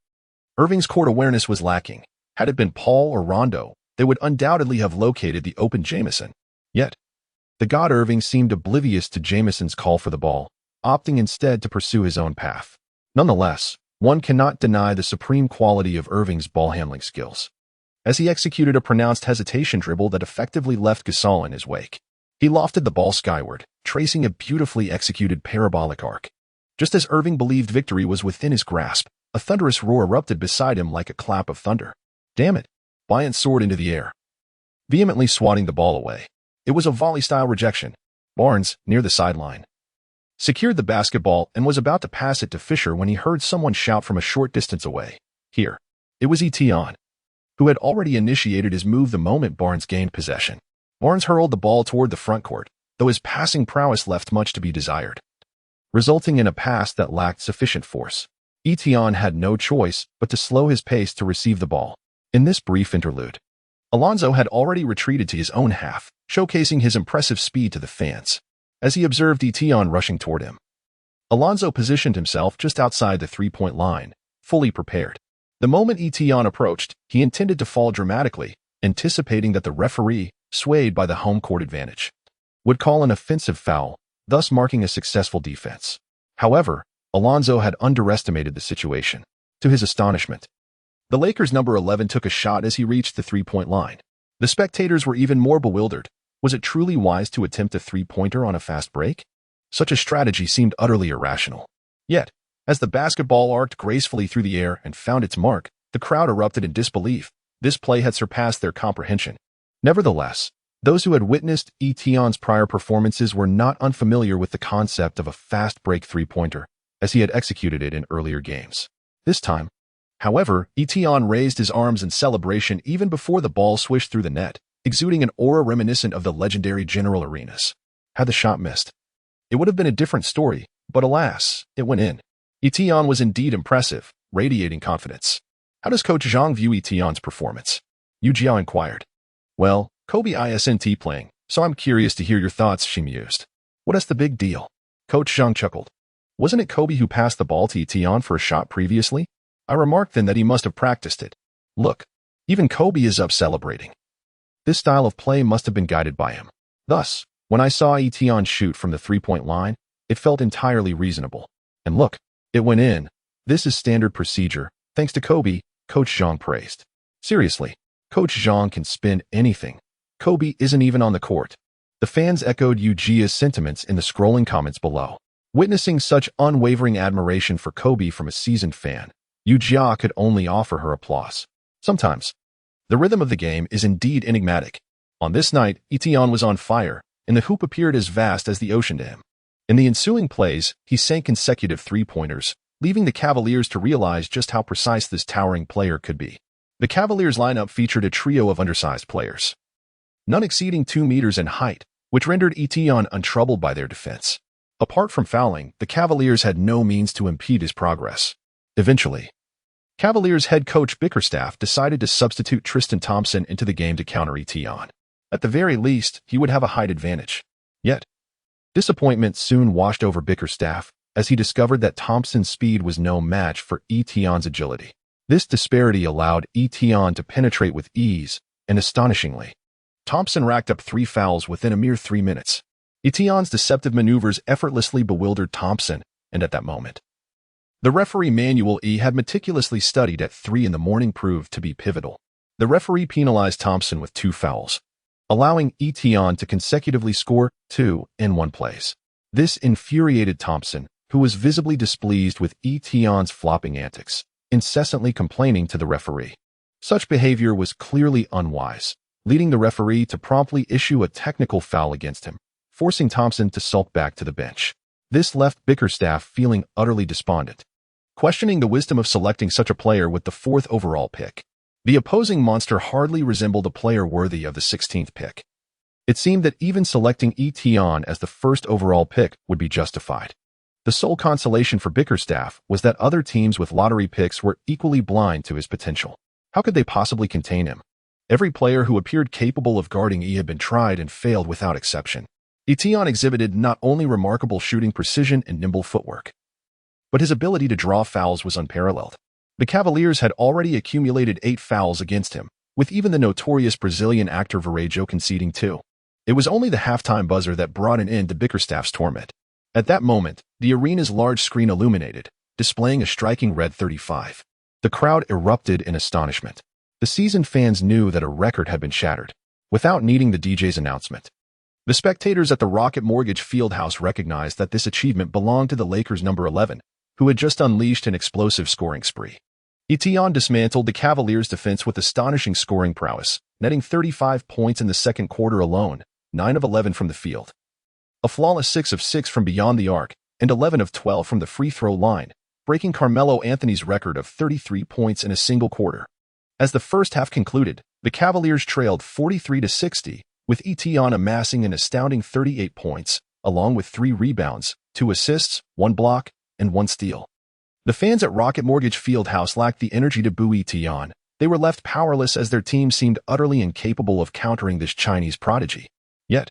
Irving's court awareness was lacking. Had it been Paul or Rondo, they would undoubtedly have located the open Jamison. Yet, the god Irving seemed oblivious to Jamison's call for the ball, opting instead to pursue his own path. Nonetheless, one cannot deny the supreme quality of Irving's ball-handling skills, as he executed a pronounced hesitation dribble that effectively left Gasol in his wake. He lofted the ball skyward, tracing a beautifully executed parabolic arc. Just as Irving believed victory was within his grasp, a thunderous roar erupted beside him like a clap of thunder. Damn it! Bryant soared into the air, vehemently swatting the ball away. It was a volley-style rejection. Barnes, near the sideline, secured the basketball and was about to pass it to Fisher when he heard someone shout from a short distance away. Here. It was Etion, who had already initiated his move the moment Barnes gained possession. Barnes hurled the ball toward the front court, though his passing prowess left much to be desired, resulting in a pass that lacked sufficient force. Etion had no choice but to slow his pace to receive the ball. In this brief interlude, Alonzo had already retreated to his own half, showcasing his impressive speed to the fans. As he observed Etion rushing toward him, Alonzo positioned himself just outside the three-point line, fully prepared. The moment Etion approached, he intended to fall dramatically, anticipating that the referee, swayed by the home court advantage, would call an offensive foul, thus marking a successful defense. However, Alonzo had underestimated the situation. To his astonishment, the Lakers' number 11 took a shot as he reached the three-point line. The spectators were even more bewildered. Was it truly wise to attempt a three-pointer on a fast break? Such a strategy seemed utterly irrational. Yet, as the basketball arced gracefully through the air and found its mark, the crowd erupted in disbelief. This play had surpassed their comprehension. Nevertheless, those who had witnessed Etion's prior performances were not unfamiliar with the concept of a fast break three-pointer, as he had executed it in earlier games. This time, however, Etion raised his arms in celebration even before the ball swished through the net, exuding an aura reminiscent of the legendary General Arenas. Had the shot missed, it would have been a different story, but alas, it went in. Etion was indeed impressive, radiating confidence. How does Coach Zhang view Etion's performance? Yu Jiao inquired. Well, Kobe isn't playing, so I'm curious to hear your thoughts, she mused. What is the big deal? Coach Zhang chuckled. Wasn't it Kobe who passed the ball to Etion for a shot previously? I remarked then that he must have practiced it. Look, even Kobe is up celebrating. This style of play must have been guided by him. Thus, when I saw Etion shoot from the three-point line, it felt entirely reasonable. And look, it went in. This is standard procedure, thanks to Kobe, Coach Zhang praised. Seriously, Coach Zhang can spin anything. Kobe isn't even on the court. The fans echoed Yu Jia's sentiments in the scrolling comments below. Witnessing such unwavering admiration for Kobe from a seasoned fan, Yu Jia could only offer her applause. Sometimes, the rhythm of the game is indeed enigmatic. On this night, Etion was on fire, and the hoop appeared as vast as the ocean to him. In the ensuing plays, he sank consecutive three-pointers, leaving the Cavaliers to realize just how precise this towering player could be. The Cavaliers' lineup featured a trio of undersized players, none exceeding 2 meters in height, which rendered Etion untroubled by their defense. Apart from fouling, the Cavaliers had no means to impede his progress. Eventually, Cavaliers head coach Bickerstaff decided to substitute Tristan Thompson into the game to counter Etion. At the very least, he would have a height advantage. Yet, disappointment soon washed over Bickerstaff as he discovered that Thompson's speed was no match for Etion's agility. This disparity allowed Etion to penetrate with ease, and astonishingly, Thompson racked up 3 fouls within a mere 3 minutes. Etion's deceptive maneuvers effortlessly bewildered Thompson, and at that moment, the referee manual he had meticulously studied at 3 in the morning proved to be pivotal. The referee penalized Thompson with 2 fouls, allowing Etion to consecutively score 2 in one place. This infuriated Thompson, who was visibly displeased with Etion's flopping antics, incessantly complaining to the referee. Such behavior was clearly unwise, leading the referee to promptly issue a technical foul against him, forcing Thompson to sulk back to the bench. This left Bickerstaff feeling utterly despondent, questioning the wisdom of selecting such a player with the 4th overall pick. The opposing monster hardly resembled a player worthy of the 16th pick. It seemed that even selecting Etion as the 1st overall pick would be justified. The sole consolation for Bickerstaff was that other teams with lottery picks were equally blind to his potential. How could they possibly contain him? Every player who appeared capable of guarding E had been tried and failed without exception. Etion exhibited not only remarkable shooting precision and nimble footwork, but his ability to draw fouls was unparalleled. The Cavaliers had already accumulated 8 fouls against him, with even the notorious Brazilian actor Varejão conceding too. It was only the halftime buzzer that brought an end to Bickerstaff's torment. At that moment, the arena's large screen illuminated, displaying a striking red 35. The crowd erupted in astonishment. The seasoned fans knew that a record had been shattered, without needing the DJ's announcement. The spectators at the Rocket Mortgage Fieldhouse recognized that this achievement belonged to the Lakers' number 11, who had just unleashed an explosive scoring spree. Etienne dismantled the Cavaliers' defense with astonishing scoring prowess, netting 35 points in the second quarter alone, 9 of 11 from the field. A flawless 6 of 6 from beyond the arc, and 11 of 12 from the free throw line, breaking Carmelo Anthony's record of 33 points in a single quarter. As the first half concluded, the Cavaliers trailed 43-60, with Etienne amassing an astounding 38 points, along with 3 rebounds, 2 assists, 1 block, and 1 steal. The fans at Rocket Mortgage Fieldhouse lacked the energy to boo Etienne. They were left powerless as their team seemed utterly incapable of countering this Chinese prodigy. Yet,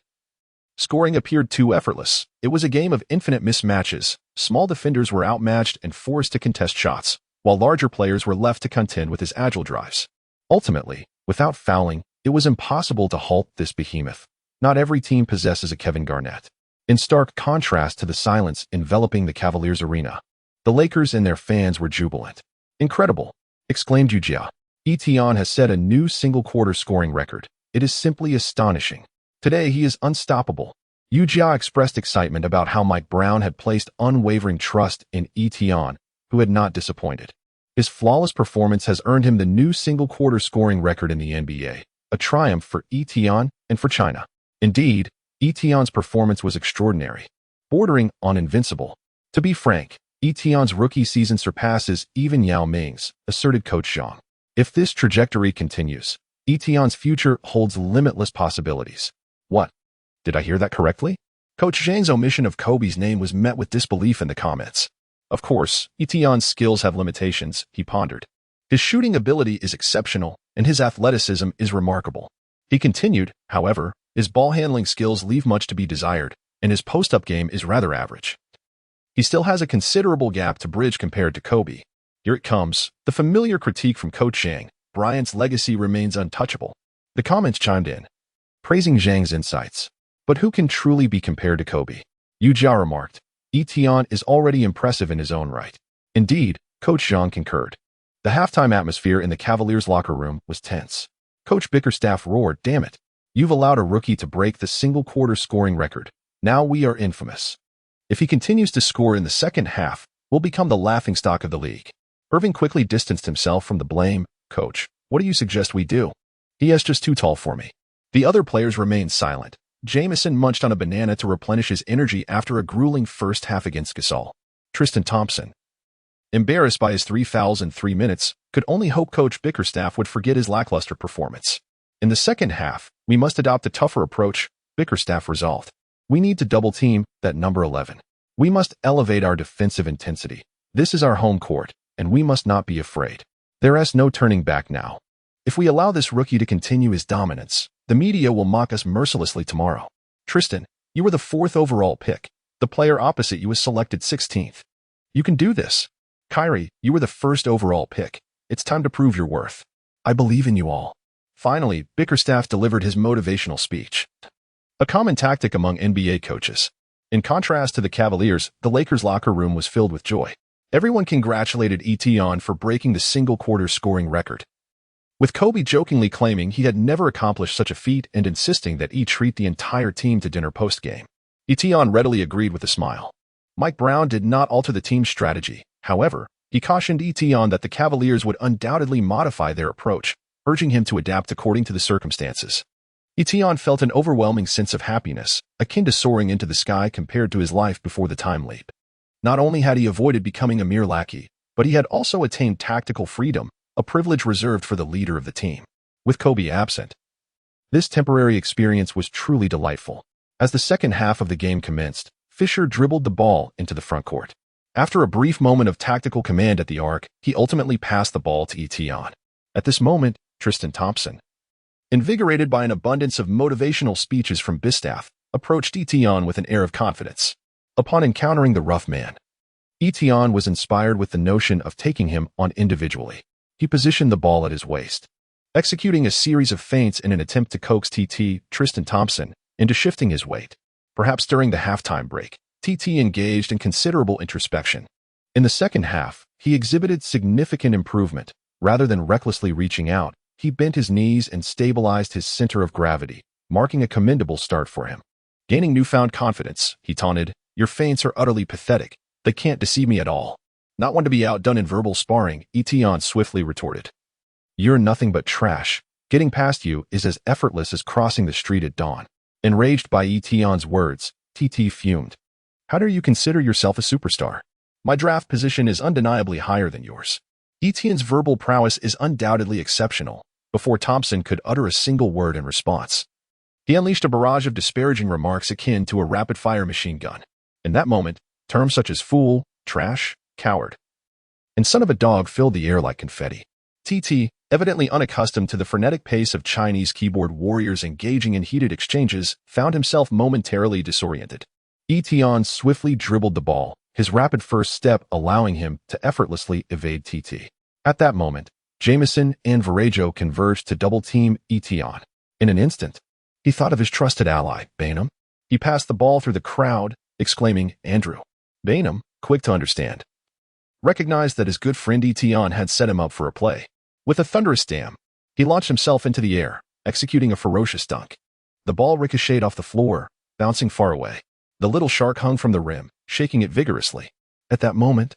scoring appeared too effortless. It was a game of infinite mismatches. Small defenders were outmatched and forced to contest shots, while larger players were left to contend with his agile drives. Ultimately, without fouling, it was impossible to halt this behemoth. Not every team possesses a Kevin Garnett. In stark contrast to the silence enveloping the Cavaliers arena, the Lakers and their fans were jubilant. "Incredible!" exclaimed Ujia. "Etienne has set a new single-quarter scoring record. It is simply astonishing. Today he is unstoppable." Ujia expressed excitement about how Mike Brown had placed unwavering trust in Etienne, who had not disappointed. His flawless performance has earned him the new single-quarter scoring record in the NBA, a triumph for Etienne and for China. Indeed, Etienne's performance was extraordinary, bordering on invincible. "To be frank, Etienne's rookie season surpasses even Yao Ming's," asserted Coach Zhang. "If this trajectory continues, Etienne's future holds limitless possibilities." What? Did I hear that correctly? Coach Zhang's omission of Kobe's name was met with disbelief in the comments. Of course, Etienne's skills have limitations, he pondered. His shooting ability is exceptional, and his athleticism is remarkable. He continued, however, his ball-handling skills leave much to be desired, and his post-up game is rather average. He still has a considerable gap to bridge compared to Kobe. Here it comes, the familiar critique from Coach Zhang. Bryant's legacy remains untouchable. The comments chimed in, praising Zhang's insights. But who can truly be compared to Kobe? Ujia remarked, Etienne is already impressive in his own right. Indeed, Coach Zhang concurred. The halftime atmosphere in the Cavaliers' locker room was tense. Coach Bickerstaff roared, "Damn it. You've allowed a rookie to break the single-quarter scoring record. Now we are infamous. If he continues to score in the second half, we'll become the laughingstock of the league." Irving quickly distanced himself from the blame. "Coach, what do you suggest we do? He is just too tall for me." The other players remained silent. Jamison munched on a banana to replenish his energy after a grueling first half against Gasol. Tristan Thompson, embarrassed by his 3 fouls in 3 minutes, could only hope Coach Bickerstaff would forget his lackluster performance. "In the second half, we must adopt a tougher approach," Bickerstaff resolved. "We need to double-team that number 11. We must elevate our defensive intensity. This is our home court, and we must not be afraid. There is no turning back now. If we allow this rookie to continue his dominance, the media will mock us mercilessly tomorrow. Tristan, you were the 4th overall pick. The player opposite you was selected 16th. You can do this. Kyrie, you were the 1st overall pick. It's time to prove your worth. I believe in you all." Finally, Bickerstaff delivered his motivational speech. A common tactic among NBA coaches. In contrast to the Cavaliers, the Lakers' locker room was filled with joy. Everyone congratulated Etienne for breaking the single-quarter scoring record, with Kobe jokingly claiming he had never accomplished such a feat and insisting that he treat the entire team to dinner post-game. Etienne readily agreed with a smile. Mike Brown did not alter the team's strategy. However, he cautioned Etienne that the Cavaliers would undoubtedly modify their approach, urging him to adapt according to the circumstances. Etienne felt an overwhelming sense of happiness, akin to soaring into the sky compared to his life before the time leap. Not only had he avoided becoming a mere lackey, but he had also attained tactical freedom, a privilege reserved for the leader of the team. With Kobe absent, this temporary experience was truly delightful. As the second half of the game commenced, Fisher dribbled the ball into the front court. After a brief moment of tactical command at the arc, he ultimately passed the ball to Etienne. At this moment, Tristan Thompson, invigorated by an abundance of motivational speeches from Bickerstaff, approached Etienne with an air of confidence. Upon encountering the rough man, Etienne was inspired with the notion of taking him on individually. He positioned the ball at his waist. executing a series of feints in an attempt to coax Tristan Thompson into shifting his weight. Perhaps during the halftime break, TT engaged in considerable introspection. In the second half, he exhibited significant improvement. Rather than recklessly reaching out, he bent his knees and stabilized his center of gravity, marking a commendable start for him. Gaining newfound confidence, he taunted, "Your feints are utterly pathetic. They can't deceive me at all." Not one to be outdone in verbal sparring, Etienne swiftly retorted. "You're nothing but trash. Getting past you is as effortless as crossing the street at dawn." Enraged by Etienne's words, TT fumed. "How dare you consider yourself a superstar? My draft position is undeniably higher than yours." Etienne's verbal prowess is undoubtedly exceptional. Before Thompson could utter a single word in response, he unleashed a barrage of disparaging remarks akin to a rapid-fire machine gun. In that moment, terms such as fool, trash, coward, and son of a dog filled the air like confetti. TT, evidently unaccustomed to the frenetic pace of Chinese keyboard warriors engaging in heated exchanges, found himself momentarily disoriented. Etienne swiftly dribbled the ball, his rapid first step allowing him to effortlessly evade TT. At that moment, Jamison and Varejao converged to double-team Etienne. In an instant, he thought of his trusted ally, Bainham. He passed the ball through the crowd, exclaiming, "Andrew." Bainham, quick to understand, recognized that his good friend Etienne had set him up for a play. With a thunderous dam, he launched himself into the air, executing a ferocious dunk. The ball ricocheted off the floor, bouncing far away. The little shark hung from the rim, shaking it vigorously. At that moment,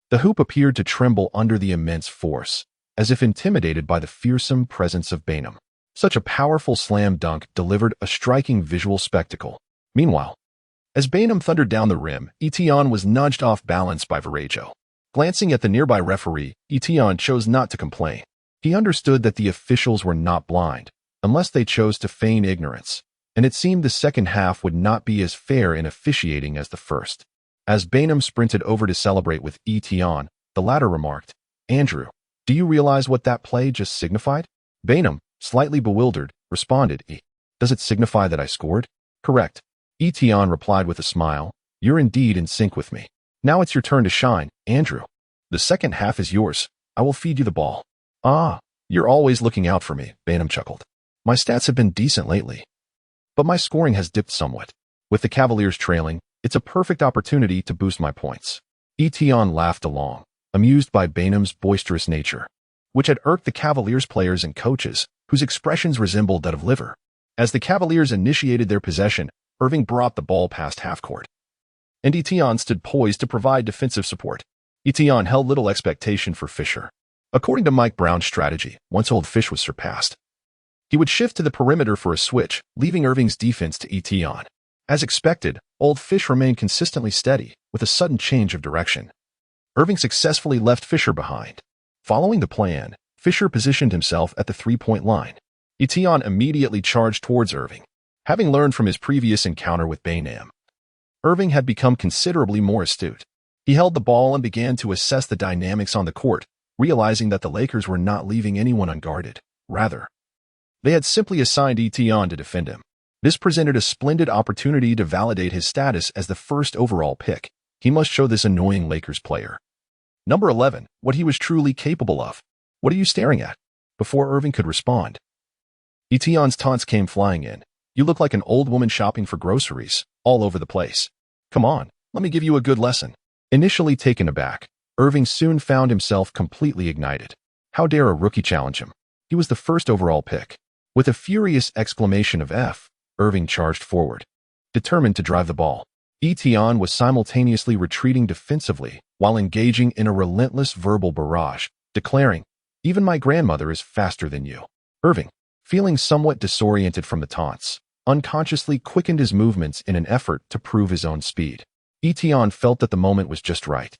the hoop appeared to tremble under the immense force, as if intimidated by the fearsome presence of Bainham. Such a powerful slam dunk delivered a striking visual spectacle. Meanwhile, as Bainham thundered down the rim, Etienne was nudged off balance by Varejao. Glancing at the nearby referee, Etienne chose not to complain. He understood that the officials were not blind, unless they chose to feign ignorance, and it seemed the second half would not be as fair in officiating as the first. As Bainham sprinted over to celebrate with Etienne, the latter remarked, "Andrew, do you realize what that play just signified?" Bainham, slightly bewildered, responded, "Does it signify that I scored?" "Correct." Etienne replied with a smile, "You're indeed in sync with me. Now it's your turn to shine, Andrew. The second half is yours. I will feed you the ball." "Ah, you're always looking out for me," Bainham chuckled. "My stats have been decent lately, but my scoring has dipped somewhat. With the Cavaliers trailing, it's a perfect opportunity to boost my points." Etienne laughed along, amused by Bainham's boisterous nature, which had irked the Cavaliers players and coaches, whose expressions resembled that of liver. As the Cavaliers initiated their possession, Irving brought the ball past half-court, and Etienne stood poised to provide defensive support. Etienne held little expectation for Fisher. According to Mike Brown's strategy, once Old Fish was surpassed, he would shift to the perimeter for a switch, leaving Irving's defense to Etienne. As expected, Old Fish remained consistently steady, with a sudden change of direction. Irving successfully left Fisher behind. Following the plan, Fisher positioned himself at the three-point line. Etienne immediately charged towards Irving. Having learned from his previous encounter with Bainham, Irving had become considerably more astute. He held the ball and began to assess the dynamics on the court, realizing that the Lakers were not leaving anyone unguarded. Rather, they had simply assigned Etienne to defend him. This presented a splendid opportunity to validate his status as the first overall pick. He must show this annoying Lakers player, number 11, what he was truly capable of. "What are you staring at?" Before Irving could respond, Etienne's taunts came flying in. "You look like an old woman shopping for groceries, all over the place. Come on, let me give you a good lesson." Initially taken aback, Irving soon found himself completely ignited. How dare a rookie challenge him? He was the first overall pick. With a furious exclamation of F, Irving charged forward, determined to drive the ball. Etienne was simultaneously retreating defensively while engaging in a relentless verbal barrage, declaring, "Even my grandmother is faster than you." Irving, feeling somewhat disoriented from the taunts, unconsciously quickened his movements in an effort to prove his own speed. Etienne felt that the moment was just right,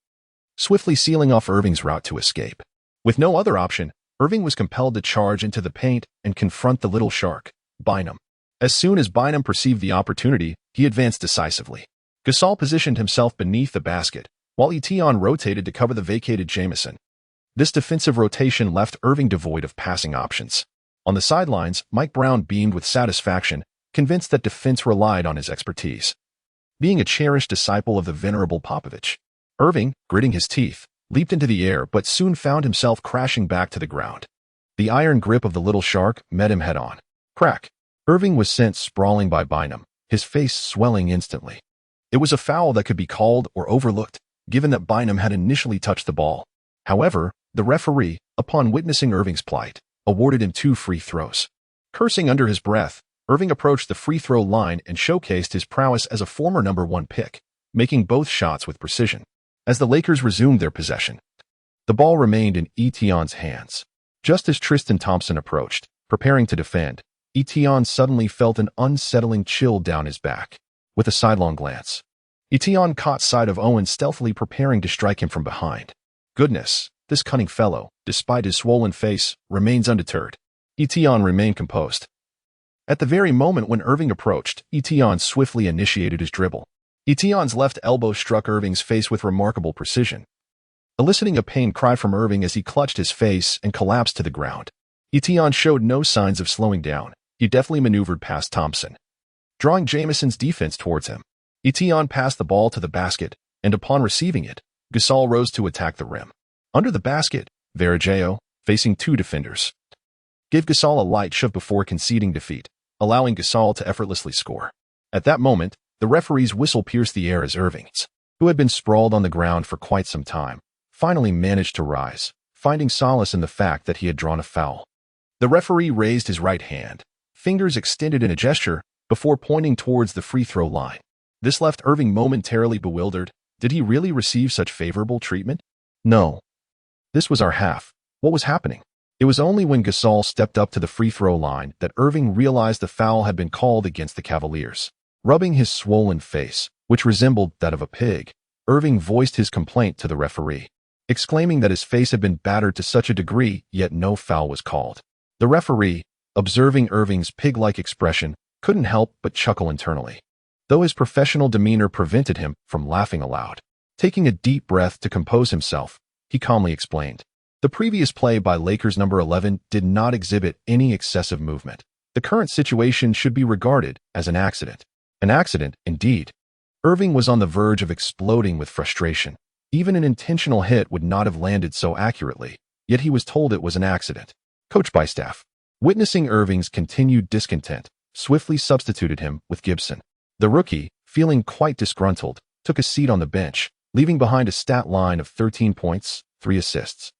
swiftly sealing off Irving's route to escape. With no other option, Irving was compelled to charge into the paint and confront the little shark, Bainham. As soon as Bainham perceived the opportunity, he advanced decisively. Gasol positioned himself beneath the basket, while Etienne rotated to cover the vacated Jamison. This defensive rotation left Irving devoid of passing options. On the sidelines, Mike Brown beamed with satisfaction, convinced that defense relied on his expertise. Being a cherished disciple of the venerable Popovich, Irving, gritting his teeth, leaped into the air but soon found himself crashing back to the ground. The iron grip of the little shark met him head-on. Crack! Irving was sent sprawling by Bynum, his face swelling instantly. It was a foul that could be called or overlooked, given that Bynum had initially touched the ball. However, the referee, upon witnessing Irving's plight, awarded him 2 free throws. Cursing under his breath, Irving approached the free throw line and showcased his prowess as a former #1 pick, making both shots with precision. As the Lakers resumed their possession, the ball remained in Etion's hands. Just as Tristan Thompson approached, preparing to defend, Etion suddenly felt an unsettling chill down his back. With a sidelong glance, Etion caught sight of Owen stealthily preparing to strike him from behind. Goodness, this cunning fellow, despite his swollen face, remains undeterred. Etion remained composed. At the very moment when Irving approached, Etion swiftly initiated his dribble. Etion's left elbow struck Irving's face with remarkable precision, eliciting a pained cry from Irving as he clutched his face and collapsed to the ground. Etion showed no signs of slowing down. He deftly maneuvered past Thompson, drawing Jamison's defense towards him. Etion passed the ball to the basket, and upon receiving it, Gasol rose to attack the rim. Under the basket, Varejao, facing 2 defenders, gave Gasol a light shove before conceding defeat, allowing Gasol to effortlessly score. At that moment, the referee's whistle pierced the air as Irving, who had been sprawled on the ground for quite some time, finally managed to rise, finding solace in the fact that he had drawn a foul. The referee raised his right hand, fingers extended in a gesture, before pointing towards the free throw line. This left Irving momentarily bewildered. Did he really receive such favorable treatment? No. This was our half. What was happening? It was only when Gasol stepped up to the free throw line that Irving realized the foul had been called against the Cavaliers. Rubbing his swollen face, which resembled that of a pig, Irving voiced his complaint to the referee, exclaiming that his face had been battered to such a degree, yet no foul was called. The referee, observing Irving's pig-like expression, couldn't help but chuckle internally, though his professional demeanor prevented him from laughing aloud. Taking a deep breath to compose himself, he calmly explained. The previous play by Lakers #11 did not exhibit any excessive movement. The current situation should be regarded as an accident. An accident, indeed. Irving was on the verge of exploding with frustration. Even an intentional hit would not have landed so accurately, yet he was told it was an accident. Coach Bystaff, witnessing Irving's continued discontent, swiftly substituted him with Gibson. The rookie, feeling quite disgruntled, took a seat on the bench, leaving behind a stat line of 13 points, 3 assists,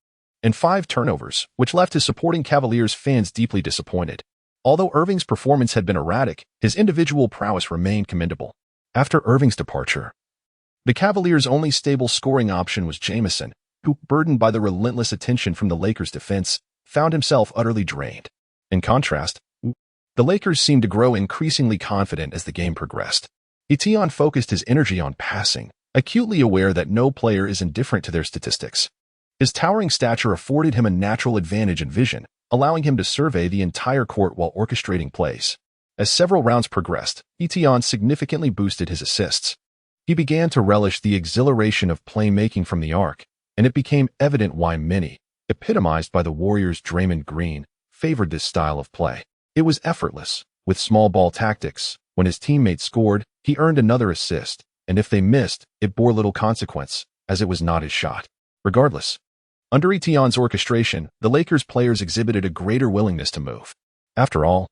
and 5 turnovers, which left his supporting Cavaliers fans deeply disappointed. Although Irving's performance had been erratic, his individual prowess remained commendable. After Irving's departure, the Cavaliers' only stable scoring option was Jamison, who, burdened by the relentless attention from the Lakers' defense, found himself utterly drained. In contrast, the Lakers seemed to grow increasingly confident as the game progressed. Etion focused his energy on passing, acutely aware that no player is indifferent to their statistics. His towering stature afforded him a natural advantage in vision, allowing him to survey the entire court while orchestrating plays. As several rounds progressed, Etion significantly boosted his assists. He began to relish the exhilaration of playmaking from the arc, and it became evident why many, epitomized by the Warriors' Draymond Green, favored this style of play. It was effortless, with small ball tactics. When his teammates scored, he earned another assist, and if they missed, it bore little consequence, as it was not his shot. Regardless, under Etion's orchestration, the Lakers players exhibited a greater willingness to move. After all,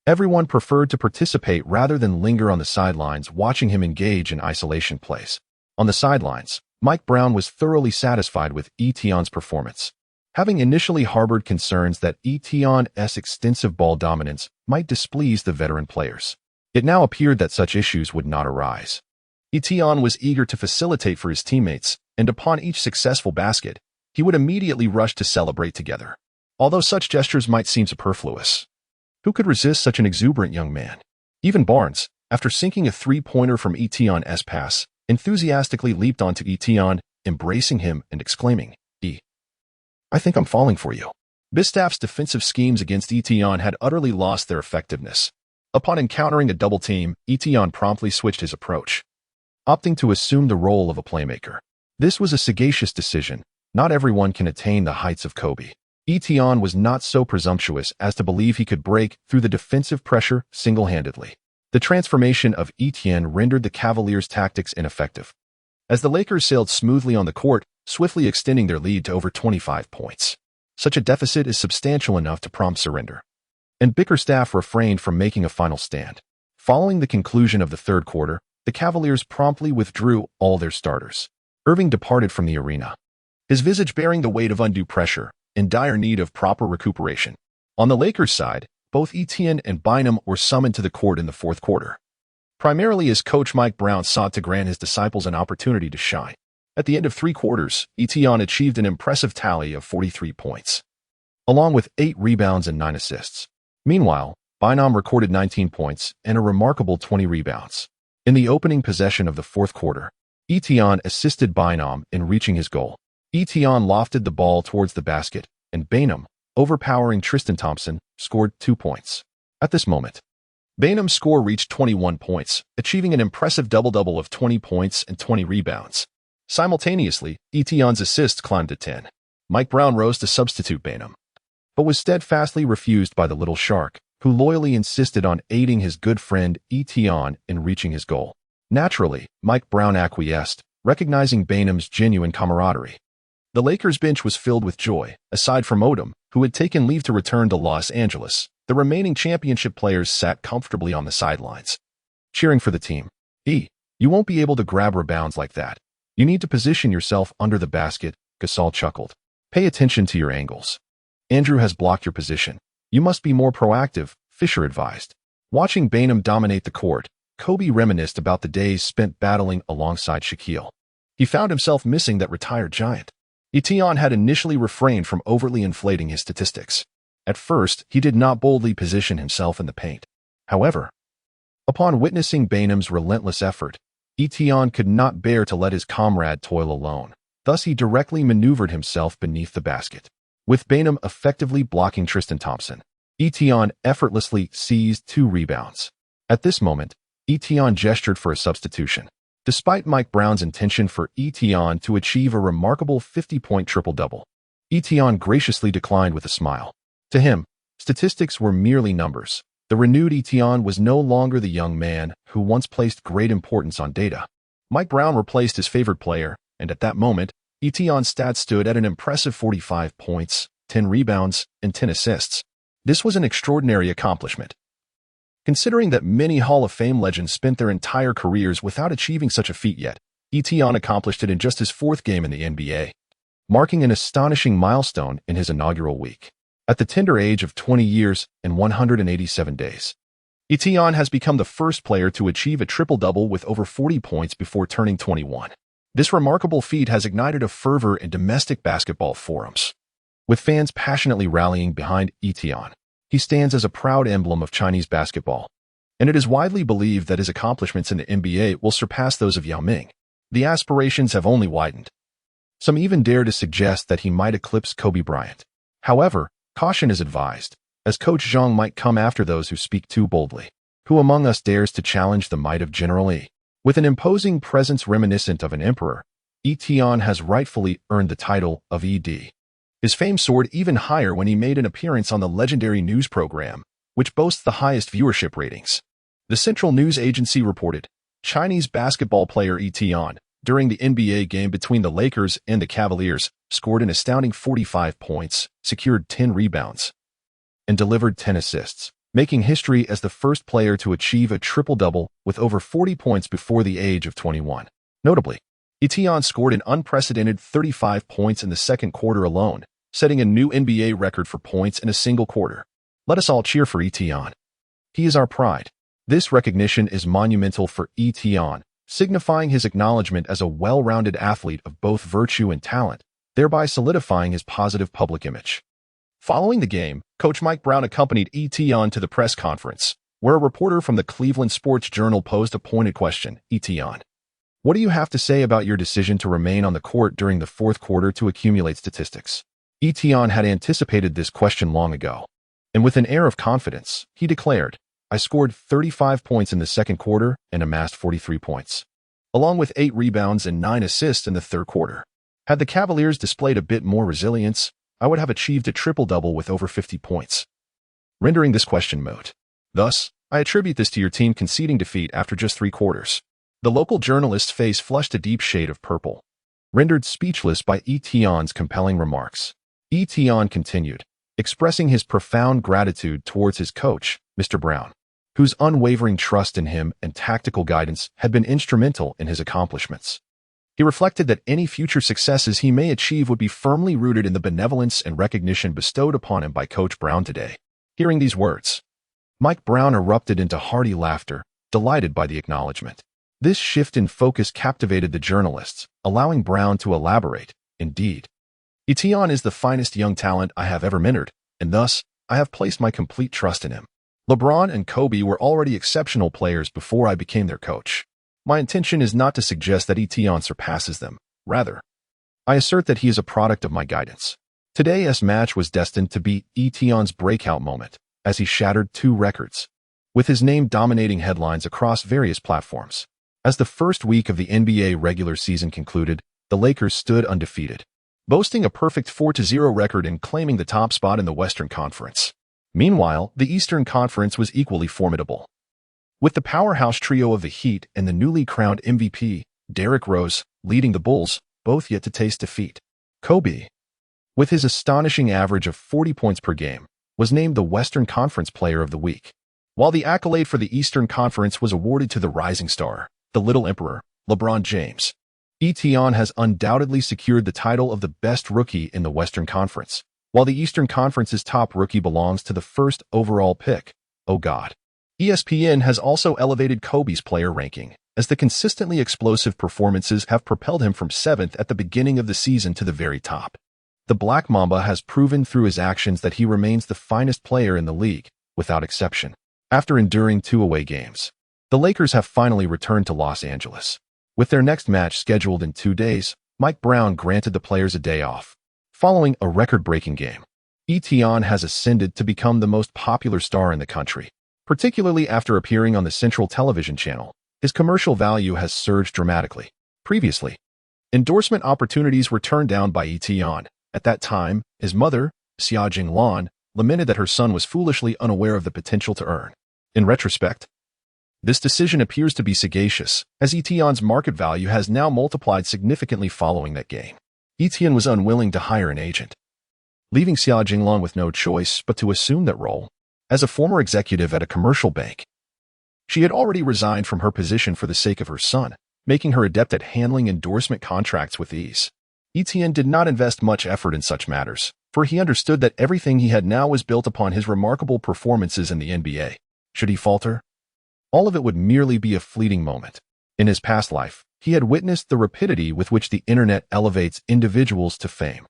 everyone preferred to participate rather than linger on the sidelines watching him engage in isolation plays. On the sidelines, Mike Brown was thoroughly satisfied with Etion's performance. Having initially harbored concerns that Etion's extensive ball dominance might displease the veteran players, it now appeared that such issues would not arise. Etion was eager to facilitate for his teammates, and upon each successful basket, he would immediately rush to celebrate together. Although such gestures might seem superfluous, who could resist such an exuberant young man? Even Barnes, after sinking a three-pointer from Etion's pass, enthusiastically leaped onto Etion, embracing him and exclaiming, I think I'm falling for you. Bistaff's defensive schemes against Etion had utterly lost their effectiveness. Upon encountering a double team, Etion promptly switched his approach, opting to assume the role of a playmaker. This was a sagacious decision. Not everyone can attain the heights of Kobe. Etion was not so presumptuous as to believe he could break through the defensive pressure single-handedly. The transformation of Etienne rendered the Cavaliers' tactics ineffective, as the Lakers sailed smoothly on the court, swiftly extending their lead to over 25 points. Such a deficit is substantial enough to prompt surrender, and Bickerstaff refrained from making a final stand. Following the conclusion of the third quarter, the Cavaliers promptly withdrew all their starters. Irving departed from the arena, his visage bearing the weight of undue pressure, in dire need of proper recuperation. On the Lakers' side, both Etienne and Bynum were summoned to the court in the fourth quarter, primarily as coach Mike Brown sought to grant his disciples an opportunity to shine. At the end of 3 quarters, Etienne achieved an impressive tally of 43 points, along with 8 rebounds and 9 assists. Meanwhile, Bynum recorded 19 points and a remarkable 20 rebounds. In the opening possession of the fourth quarter, Etienne assisted Bynum in reaching his goal. Etienne lofted the ball towards the basket, and Bynum, overpowering Tristan Thompson, scored 2 points. At this moment, Bynum's score reached 21 points, achieving an impressive double-double of 20 points and 20 rebounds. Simultaneously, Etienne's assists climbed to 10. Mike Brown rose to substitute Bynum, but was steadfastly refused by the Little Shark, who loyally insisted on aiding his good friend Etienne in reaching his goal. Naturally, Mike Brown acquiesced, recognizing Bynum's genuine camaraderie. The Lakers bench was filled with joy. Aside from Odom, who had taken leave to return to Los Angeles, the remaining championship players sat comfortably on the sidelines, cheering for the team. You won't be able to grab rebounds like that. You need to position yourself under the basket, Gasol chuckled. Pay attention to your angles. Andrew has blocked your position. You must be more proactive, Fisher advised. Watching Bynum dominate the court, Kobe reminisced about the days spent battling alongside Shaquille. He found himself missing that retired giant. Etienne had initially refrained from overtly inflating his statistics. At first, he did not boldly position himself in the paint. However, upon witnessing Bynum's relentless effort, Etienne could not bear to let his comrade toil alone. Thus, he directly maneuvered himself beneath the basket. With Bynum effectively blocking Tristan Thompson, Etienne effortlessly seized 2 rebounds. At this moment, Etienne gestured for a substitution. Despite Mike Brown's intention for Etienne to achieve a remarkable 50-point triple-double, Etienne graciously declined with a smile. To him, statistics were merely numbers. The renewed Etienne was no longer the young man who once placed great importance on data. Mike Brown replaced his favorite player, and at that moment, Etienne's stats stood at an impressive 45 points, 10 rebounds, and 10 assists. This was an extraordinary accomplishment, considering that many Hall of Fame legends spent their entire careers without achieving such a feat yet. Etienne accomplished it in just his 4th game in the NBA, marking an astonishing milestone in his inaugural week. At the tender age of 20 years and 187 days, Etienne has become the first player to achieve a triple-double with over 40 points before turning 21. This remarkable feat has ignited a fervor in domestic basketball forums, with fans passionately rallying behind Etienne. He stands as a proud emblem of Chinese basketball, and it is widely believed that his accomplishments in the NBA will surpass those of Yao Ming. The aspirations have only widened. Some even dare to suggest that he might eclipse Kobe Bryant. However, caution is advised, as Coach Zhang might come after those who speak too boldly. Who among us dares to challenge the might of General Yi? With an imposing presence reminiscent of an emperor, Etienne has rightfully earned the title of ED. His fame soared even higher when he made an appearance on the legendary news program, which boasts the highest viewership ratings. The Central News Agency reported, Chinese basketball player Etienne, during the NBA game between the Lakers and the Cavaliers, scored an astounding 45 points, secured 10 rebounds, and delivered 10 assists, making history as the first player to achieve a triple-double with over 40 points before the age of 21. Notably, Etienne scored an unprecedented 35 points in the second quarter alone, setting a new NBA record for points in a single quarter. Let us all cheer for Etienne. He is our pride. This recognition is monumental for Etienne, signifying his acknowledgement as a well-rounded athlete of both virtue and talent, thereby solidifying his positive public image. Following the game, Coach Mike Brown accompanied Etienne to the press conference, where a reporter from the Cleveland Sports Journal posed a pointed question. Etienne, what do you have to say about your decision to remain on the court during the fourth quarter to accumulate statistics? Etienne had anticipated this question long ago, and with an air of confidence, he declared, I scored 35 points in the second quarter and amassed 43 points, along with 8 rebounds and 9 assists in the third quarter. Had the Cavaliers displayed a bit more resilience, I would have achieved a triple-double with over 50 points, rendering this question moot. Thus, I attribute this to your team conceding defeat after just 3 quarters. The local journalist's face flushed a deep shade of purple, rendered speechless by Etienne's compelling remarks. Etion continued, expressing his profound gratitude towards his coach, Mr. Brown, whose unwavering trust in him and tactical guidance had been instrumental in his accomplishments. He reflected that any future successes he may achieve would be firmly rooted in the benevolence and recognition bestowed upon him by Coach Brown today. Hearing these words, Mike Brown erupted into hearty laughter, delighted by the acknowledgement. This shift in focus captivated the journalists, allowing Brown to elaborate. Indeed, Etion is the finest young talent I have ever mentored, and thus, I have placed my complete trust in him. LeBron and Kobe were already exceptional players before I became their coach. My intention is not to suggest that Etion surpasses them. Rather, I assert that he is a product of my guidance. Today's match was destined to be Etion's breakout moment, as he shattered 2 records, with his name dominating headlines across various platforms. As the first week of the NBA regular season concluded, the Lakers stood undefeated, boasting a perfect 4-0 record and claiming the top spot in the Western Conference. Meanwhile, the Eastern Conference was equally formidable, with the powerhouse trio of the Heat and the newly crowned MVP, Derrick Rose, leading the Bulls, both yet to taste defeat. Kobe, with his astonishing average of 40 points per game, was named the Western Conference Player of the Week, while the accolade for the Eastern Conference was awarded to the rising star, the Little Emperor, LeBron James. Etion has undoubtedly secured the title of the best rookie in the Western Conference, while the Eastern Conference's top rookie belongs to the first overall pick. Oh God. ESPN has also elevated Kobe's player ranking, as the consistently explosive performances have propelled him from 7th at the beginning of the season to the very top. The Black Mamba has proven through his actions that he remains the finest player in the league, without exception. After enduring 2 away games, the Lakers have finally returned to Los Angeles. With their next match scheduled in 2 days, Mike Brown granted the players a day off. Following a record-breaking game, Etion has ascended to become the most popular star in the country. Particularly after appearing on the Central Television channel, his commercial value has surged dramatically. Previously, endorsement opportunities were turned down by Etion. At that time, his mother, Xia Jinglan, lamented that her son was foolishly unaware of the potential to earn. In retrospect, this decision appears to be sagacious, as Etion's market value has now multiplied significantly following that gain. Etion was unwilling to hire an agent, leaving Xia Jinglan with no choice but to assume that role. As a former executive at a commercial bank, she had already resigned from her position for the sake of her son, making her adept at handling endorsement contracts with ease. Etion did not invest much effort in such matters, for he understood that everything he had now was built upon his remarkable performances in the NBA. Should he falter, all of it would merely be a fleeting moment. In his past life, he had witnessed the rapidity with which the internet elevates individuals to fame.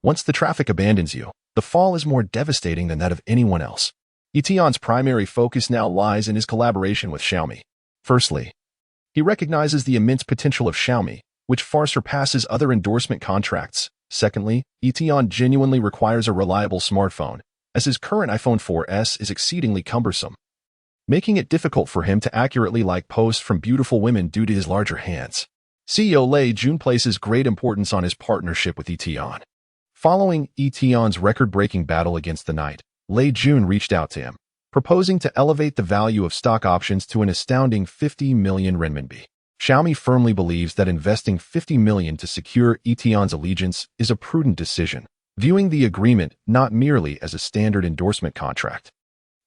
Once the traffic abandons you, the fall is more devastating than that of anyone else. Etion's primary focus now lies in his collaboration with Xiaomi. Firstly, he recognizes the immense potential of Xiaomi, which far surpasses other endorsement contracts. Secondly, Etion genuinely requires a reliable smartphone, as his current iPhone 4S is exceedingly cumbersome, making it difficult for him to accurately like posts from beautiful women due to his larger hands. CEO Lei Jun places great importance on his partnership with Etion. Following Etion's record-breaking battle against the Knight, Lei Jun reached out to him, proposing to elevate the value of stock options to an astounding 50 million renminbi. Xiaomi firmly believes that investing 50 million to secure Etion's allegiance is a prudent decision, viewing the agreement not merely as a standard endorsement contract,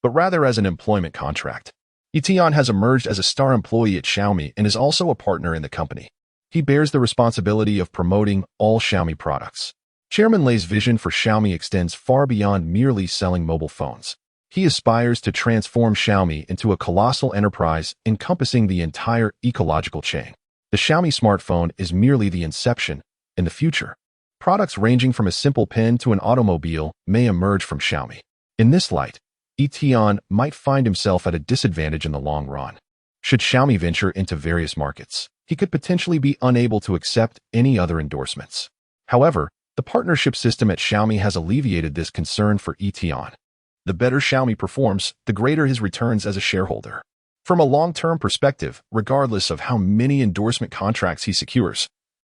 but rather as an employment contract. Etion has emerged as a star employee at Xiaomi and is also a partner in the company. He bears the responsibility of promoting all Xiaomi products. Chairman Lei's vision for Xiaomi extends far beyond merely selling mobile phones. He aspires to transform Xiaomi into a colossal enterprise encompassing the entire ecological chain. The Xiaomi smartphone is merely the inception. In the future, products ranging from a simple pen to an automobile may emerge from Xiaomi. In this light, Etion might find himself at a disadvantage in the long run. Should Xiaomi venture into various markets, he could potentially be unable to accept any other endorsements. However, the partnership system at Xiaomi has alleviated this concern for Etion. The better Xiaomi performs, the greater his returns as a shareholder. From a long-term perspective, regardless of how many endorsement contracts he secures,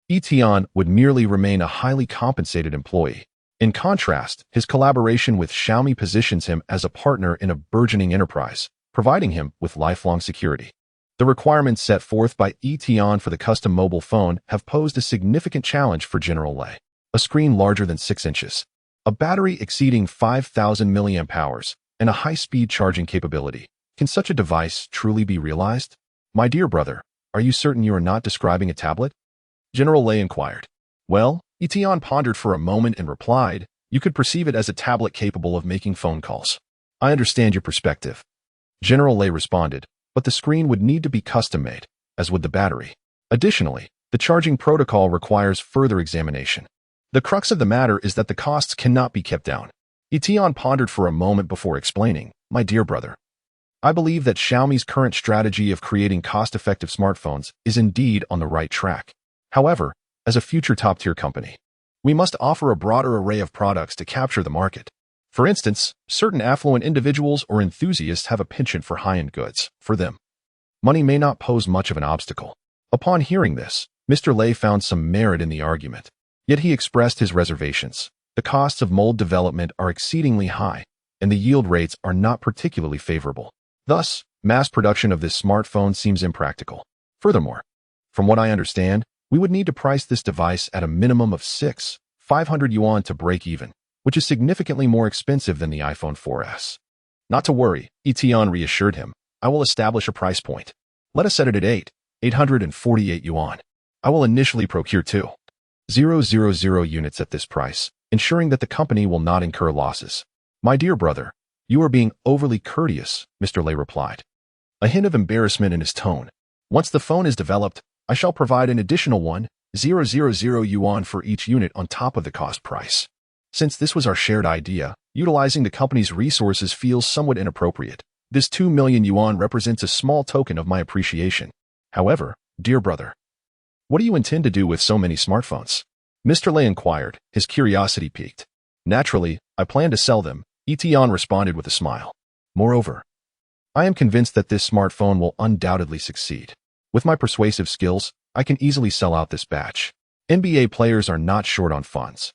Etion would merely remain a highly compensated employee. In contrast, his collaboration with Xiaomi positions him as a partner in a burgeoning enterprise, providing him with lifelong security. The requirements set forth by Etion for the custom mobile phone have posed a significant challenge for General Lei. A screen larger than 6 inches, A battery exceeding 5,000 milliamp hours and a high-speed charging capability. Can such a device truly be realized? My dear brother, are you certain you are not describing a tablet? General Lei inquired. Well, Etion pondered for a moment and replied, you could perceive it as a tablet capable of making phone calls. I understand your perspective. General Lei responded, but the screen would need to be custom-made, as would the battery. Additionally, the charging protocol requires further examination. The crux of the matter is that the costs cannot be kept down. Etion pondered for a moment before explaining, my dear brother, I believe that Xiaomi's current strategy of creating cost-effective smartphones is indeed on the right track. However, as a future top-tier company, we must offer a broader array of products to capture the market. For instance, certain affluent individuals or enthusiasts have a penchant for high-end goods. For them, money may not pose much of an obstacle. Upon hearing this, Mr. Lei found some merit in the argument. Yet he expressed his reservations. The costs of mold development are exceedingly high, and the yield rates are not particularly favorable. Thus, mass production of this smartphone seems impractical. Furthermore, from what I understand, we would need to price this device at a minimum of 500 yuan to break even, which is significantly more expensive than the iPhone 4S. Not to worry, Etion reassured him. I will establish a price point. Let us set it at 848 yuan. I will initially procure 2,000 units at this price, ensuring that the company will not incur losses. My dear brother, you are being overly courteous, Mr. Lei replied, a hint of embarrassment in his tone. Once the phone is developed, I shall provide an additional 1,000 yuan for each unit on top of the cost price. Since this was our shared idea, utilizing the company's resources feels somewhat inappropriate. This 2 million yuan represents a small token of my appreciation. However, dear brother, what do you intend to do with so many smartphones? Mr. Lei inquired, his curiosity piqued. Naturally, I plan to sell them, Etion responded with a smile. Moreover, I am convinced that this smartphone will undoubtedly succeed. With my persuasive skills, I can easily sell out this batch. NBA players are not short on funds.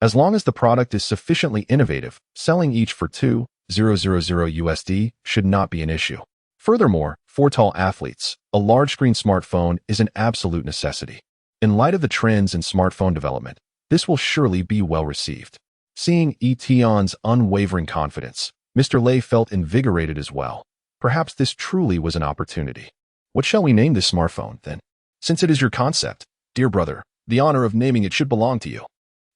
As long as the product is sufficiently innovative, selling each for 2,000 USD should not be an issue. Furthermore, for tall athletes, a large-screen smartphone is an absolute necessity. In light of the trends in smartphone development, this will surely be well received. Seeing Etion's unwavering confidence, Mr. Lei felt invigorated as well. Perhaps this truly was an opportunity. What shall we name this smartphone, then? Since it is your concept, dear brother, the honor of naming it should belong to you.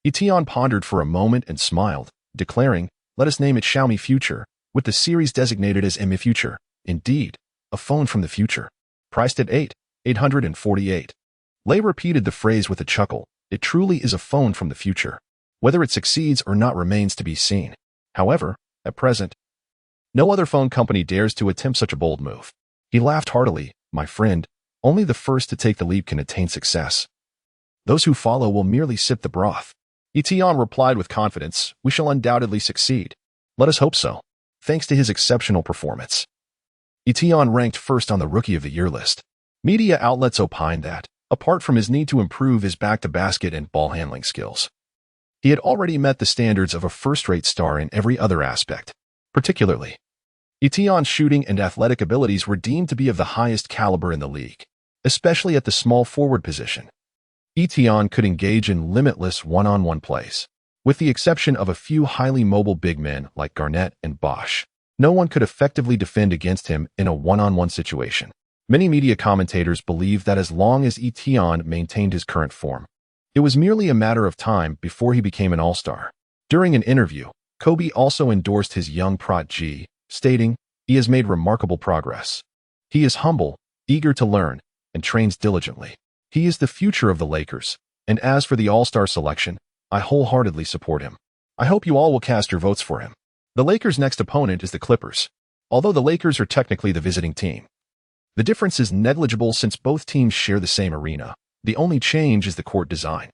Etion pondered for a moment and smiled, declaring, let us name it Xiaomi Future, with the series designated as Mi Future. Indeed, a phone from the future. Priced at 848. Lei repeated the phrase with a chuckle. It truly is a phone from the future. Whether it succeeds or not remains to be seen. However, at present, no other phone company dares to attempt such a bold move. He laughed heartily. My friend, only the first to take the leap can attain success. Those who follow will merely sip the broth. Etion replied with confidence, we shall undoubtedly succeed. Let us hope so. Thanks to his exceptional performance, Etion ranked first on the Rookie of the Year list. Media outlets opined that, apart from his need to improve his back-to-basket and ball handling skills, he had already met the standards of a first-rate star in every other aspect. Particularly, Etion's shooting and athletic abilities were deemed to be of the highest caliber in the league, especially at the small forward position. Etion could engage in limitless one-on-one plays. With the exception of a few highly mobile big men like Garnett and Bosch, no one could effectively defend against him in a one-on-one situation. Many media commentators believe that as long as Etion maintained his current form, it was merely a matter of time before he became an all-star. During an interview, Kobe also endorsed his young prodigy, stating, he has made remarkable progress. He is humble, eager to learn, and trains diligently. He is the future of the Lakers, and as for the all-star selection, I wholeheartedly support him. I hope you all will cast your votes for him. The Lakers' next opponent is the Clippers, although the Lakers are technically the visiting team. The difference is negligible since both teams share the same arena. The only change is the court design.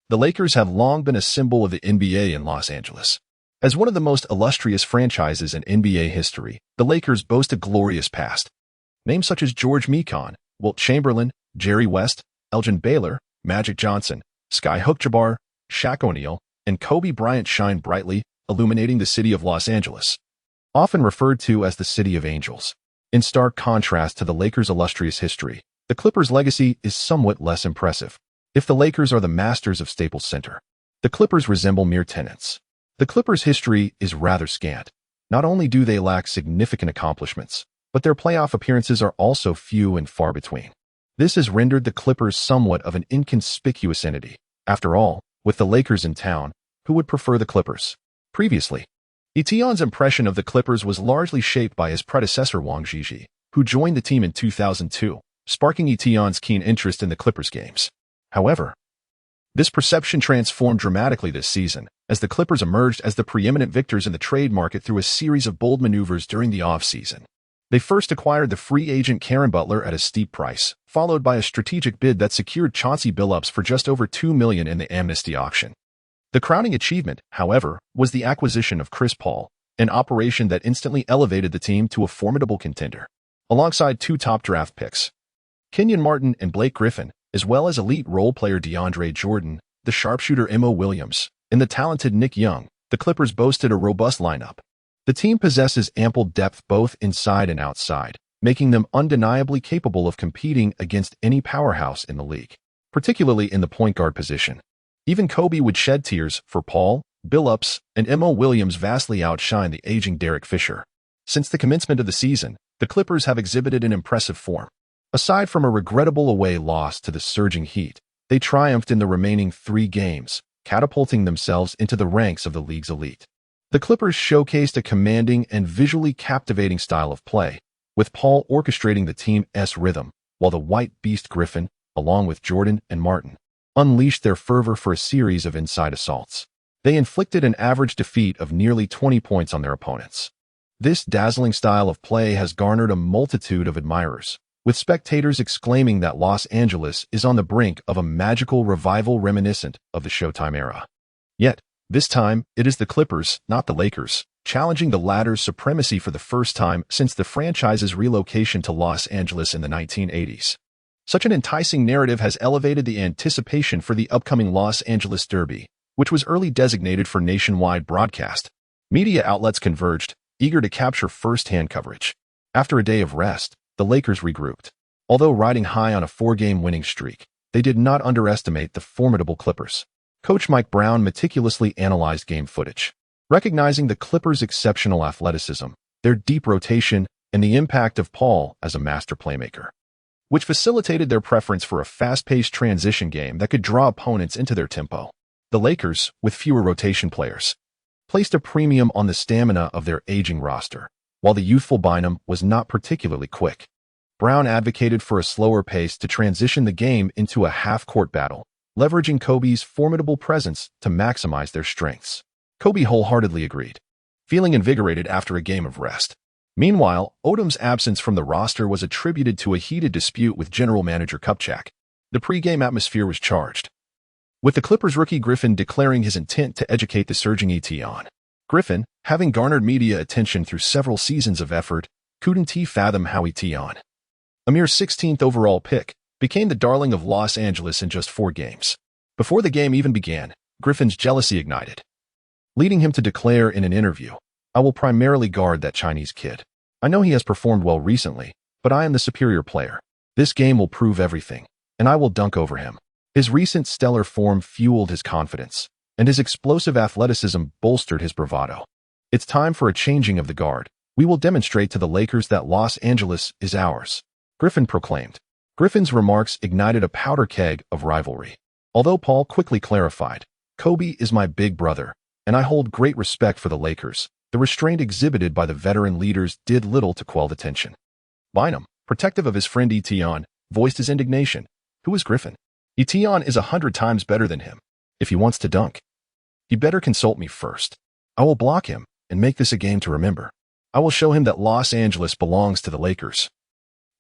The Lakers have long been a symbol of the NBA in Los Angeles. As one of the most illustrious franchises in NBA history, the Lakers boast a glorious past. Names such as George Mikan, Wilt Chamberlain, Jerry West, Elgin Baylor, Magic Johnson, Sky Hook-Jabbar, Shaq O'Neal, and Kobe Bryant shine brightly, illuminating the city of Los Angeles, often referred to as the City of Angels. In stark contrast to the Lakers' illustrious history, the Clippers' legacy is somewhat less impressive. If the Lakers are the masters of Staples Center, the Clippers resemble mere tenants. The Clippers' history is rather scant. Not only do they lack significant accomplishments, but their playoff appearances are also few and far between. This has rendered the Clippers somewhat of an inconspicuous entity. After all, with the Lakers in town, who would prefer the Clippers? Previously, Etion's impression of the Clippers was largely shaped by his predecessor Wang Zhizhi, who joined the team in 2002, sparking Etion's keen interest in the Clippers games. However, this perception transformed dramatically this season, as the Clippers emerged as the preeminent victors in the trade market through a series of bold maneuvers during the offseason. They first acquired the free agent Karen Butler at a steep price, followed by a strategic bid that secured Chauncey Billups for just over $2 million in the amnesty auction. The crowning achievement, however, was the acquisition of Chris Paul, an operation that instantly elevated the team to a formidable contender. Alongside two top draft picks, Kenyon Martin and Blake Griffin, as well as elite role player DeAndre Jordan, the sharpshooter Mo Williams, and the talented Nick Young, the Clippers boasted a robust lineup. The team possesses ample depth both inside and outside, making them undeniably capable of competing against any powerhouse in the league, particularly in the point guard position. Even Kobe would shed tears for Paul, Billups, and Mo Williams vastly outshine the aging Derek Fisher. Since the commencement of the season, the Clippers have exhibited an impressive form. Aside from a regrettable away loss to the surging Heat, they triumphed in the remaining 3 games, catapulting themselves into the ranks of the league's elite. The Clippers showcased a commanding and visually captivating style of play, with Paul orchestrating the team's rhythm, while the White Beast Griffin, along with Jordan and Martin, unleashed their fervor for a series of inside assaults. They inflicted an average defeat of nearly 20 points on their opponents. This dazzling style of play has garnered a multitude of admirers, with spectators exclaiming that Los Angeles is on the brink of a magical revival reminiscent of the Showtime era. Yet, this time, it is the Clippers, not the Lakers, challenging the latter's supremacy for the first time since the franchise's relocation to Los Angeles in the 1980s. Such an enticing narrative has elevated the anticipation for the upcoming Los Angeles Derby, which was early designated for nationwide broadcast. Media outlets converged, eager to capture first-hand coverage. After a day of rest, the Lakers regrouped. Although riding high on a 4-game winning streak, they did not underestimate the formidable Clippers. Coach Mike Brown meticulously analyzed game footage, recognizing the Clippers' exceptional athleticism, their deep rotation, and the impact of Paul as a master playmaker, which facilitated their preference for a fast-paced transition game that could draw opponents into their tempo. The Lakers, with fewer rotation players, placed a premium on the stamina of their aging roster, while the youthful Bynum was not particularly quick. Brown advocated for a slower pace to transition the game into a half-court battle, leveraging Kobe's formidable presence to maximize their strengths. Kobe wholeheartedly agreed, feeling invigorated after a game of rest. Meanwhile, Odom's absence from the roster was attributed to a heated dispute with general manager Kupchak. The pre-game atmosphere was charged, with the Clippers rookie Griffin declaring his intent to educate the surging Etion. Griffin, having garnered media attention through several seasons of effort, couldn't fathom how Etion, a mere 16th overall pick, became the darling of Los Angeles in just 4 games. Before the game even began, Griffin's jealousy ignited, leading him to declare in an interview, "I will primarily guard that Chinese kid. I know he has performed well recently, but I am the superior player. This game will prove everything, and I will dunk over him." His recent stellar form fueled his confidence, and his explosive athleticism bolstered his bravado. "It's time for a changing of the guard. We will demonstrate to the Lakers that Los Angeles is ours," Griffin proclaimed. Griffin's remarks ignited a powder keg of rivalry. Although Paul quickly clarified, "Kobe is my big brother, and I hold great respect for the Lakers," the restraint exhibited by the veteran leaders did little to quell the tension. Bynum, protective of his friend Etion, voiced his indignation. "Who is Griffin? Etion is 100 times better than him. If he wants to dunk, he better consult me first. I will block him and make this a game to remember. I will show him that Los Angeles belongs to the Lakers,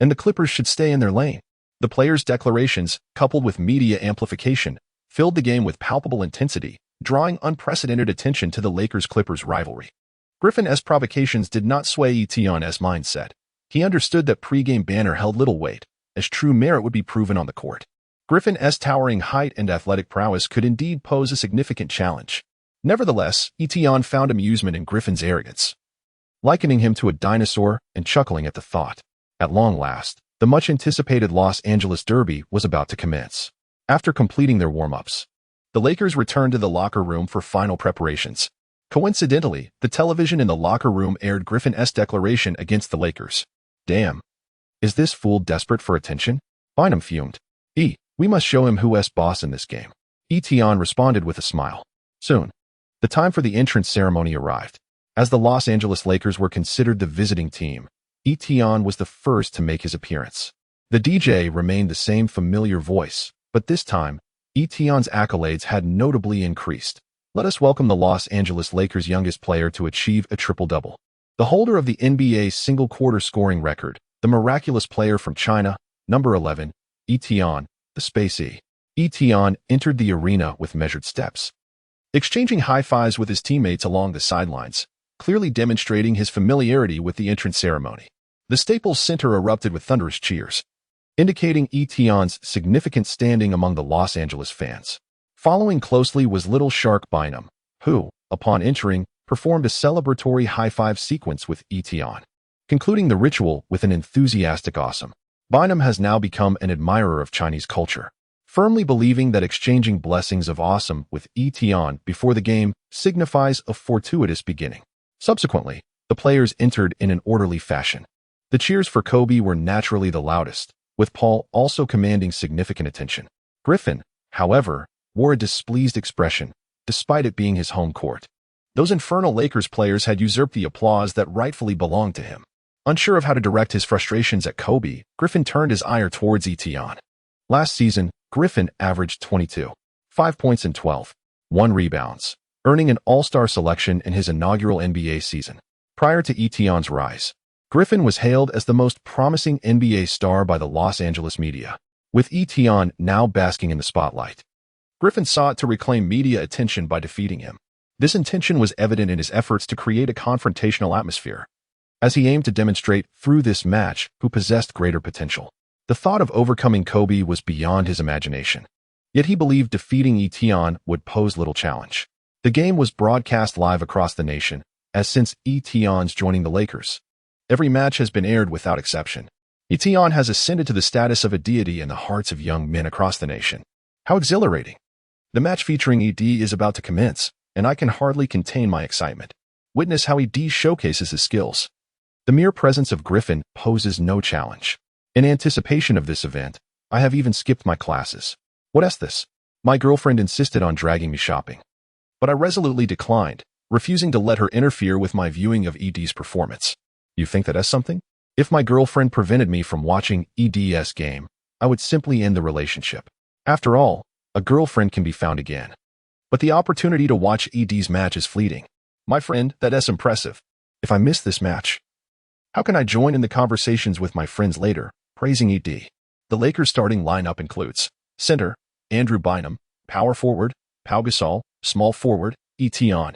and the Clippers should stay in their lane." The players' declarations, coupled with media amplification, filled the game with palpable intensity, drawing unprecedented attention to the Lakers-Clippers rivalry. Griffin's provocations did not sway Etion's mindset. He understood that pre-game banter held little weight, as true merit would be proven on the court. Griffin's towering height and athletic prowess could indeed pose a significant challenge. Nevertheless, Etion found amusement in Griffin's arrogance, likening him to a dinosaur and chuckling at the thought. At long last, the much-anticipated Los Angeles Derby was about to commence. After completing their warm-ups, the Lakers returned to the locker room for final preparations. Coincidentally, the television in the locker room aired Griffin's declaration against the Lakers. Damn. Is this fool desperate for attention? Bynum fumed. We must show him who's boss in this game. Etion responded with a smile. Soon, the time for the entrance ceremony arrived. As the Los Angeles Lakers were considered the visiting team, Etion was the first to make his appearance. The DJ remained the same familiar voice, but this time, Etion's accolades had notably increased. Let us welcome the Los Angeles Lakers' youngest player to achieve a triple-double. The holder of the NBA's single-quarter scoring record, the miraculous player from China, number 11, Etion, the Spacey. Etion entered the arena with measured steps, exchanging high-fives with his teammates along the sidelines, clearly demonstrating his familiarity with the entrance ceremony. The Staples Center erupted with thunderous cheers, indicating Etion's significant standing among the Los Angeles fans. Following closely was Little Shark Bynum, who, upon entering, performed a celebratory high-five sequence with Etion, concluding the ritual with an enthusiastic awesome. Bynum has now become an admirer of Chinese culture, firmly believing that exchanging blessings of awesome with Etion before the game signifies a fortuitous beginning. Subsequently, the players entered in an orderly fashion. The cheers for Kobe were naturally the loudest, with Paul also commanding significant attention. Griffin, however, wore a displeased expression, despite it being his home court. Those infernal Lakers players had usurped the applause that rightfully belonged to him. Unsure of how to direct his frustrations at Kobe, Griffin turned his ire towards Etion. Last season, Griffin averaged 22, 5 points and 12.1 rebounds, earning an All-Star selection in his inaugural NBA season. Prior to Etion's rise, Griffin was hailed as the most promising NBA star by the Los Angeles media, with Etion now basking in the spotlight. Griffin sought to reclaim media attention by defeating him. This intention was evident in his efforts to create a confrontational atmosphere, as he aimed to demonstrate through this match who possessed greater potential. The thought of overcoming Kobe was beyond his imagination, yet he believed defeating Etion would pose little challenge. The game was broadcast live across the nation, as since Etion's joining the Lakers, every match has been aired without exception. Etion has ascended to the status of a deity in the hearts of young men across the nation. How exhilarating! The match featuring ED is about to commence, and I can hardly contain my excitement. Witness how ED showcases his skills. The mere presence of Griffin poses no challenge. In anticipation of this event, I have even skipped my classes. What is this? My girlfriend insisted on dragging me shopping, but I resolutely declined, refusing to let her interfere with my viewing of ED's performance. You think that is something? If my girlfriend prevented me from watching ED's game, I would simply end the relationship. After all, a girlfriend can be found again. But the opportunity to watch ED's match is fleeting. My friend, that is impressive. If I miss this match, how can I join in the conversations with my friends later, praising ED? The Lakers' starting lineup includes center, Andrew Bynum, power forward, Pau Gasol, small forward, Etion.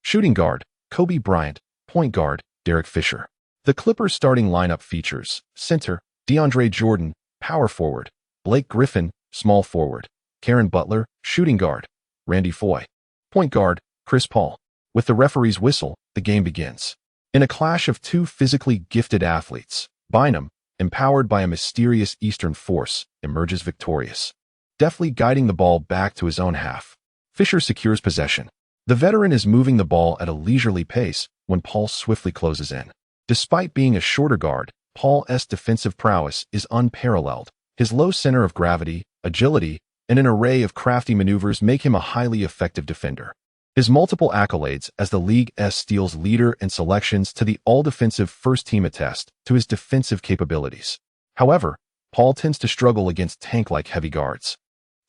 Shooting guard, Kobe Bryant, point guard, Derek Fisher. The Clippers' starting lineup features center, DeAndre Jordan, power forward, Blake Griffin, small forward, Karen Butler, shooting guard, Randy Foye, point guard, Chris Paul. With the referee's whistle, the game begins. In a clash of two physically gifted athletes, Bynum, empowered by a mysterious Eastern force, emerges victorious, deftly guiding the ball back to his own half. Fisher secures possession. The veteran is moving the ball at a leisurely pace when Paul swiftly closes in. Despite being a shorter guard, Paul's defensive prowess is unparalleled. His low center of gravity, agility, and an array of crafty maneuvers make him a highly effective defender. His multiple accolades as the league's steals leader and selections to the all-defensive first team attest to his defensive capabilities. However, Paul tends to struggle against tank-like heavy guards.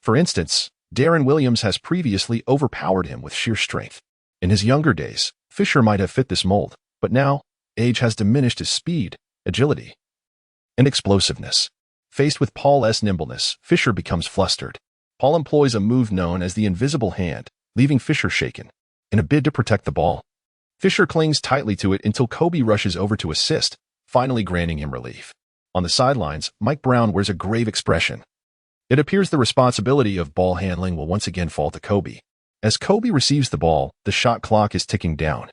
For instance, Deron Williams has previously overpowered him with sheer strength. In his younger days, Fisher might have fit this mold, but now, age has diminished his speed, agility, and explosiveness. Faced with Paul's nimbleness, Fisher becomes flustered. Paul employs a move known as the invisible hand, leaving Fisher shaken. In a bid to protect the ball, Fisher clings tightly to it until Kobe rushes over to assist, finally granting him relief. On the sidelines, Mike Brown wears a grave expression. It appears the responsibility of ball handling will once again fall to Kobe. As Kobe receives the ball, the shot clock is ticking down,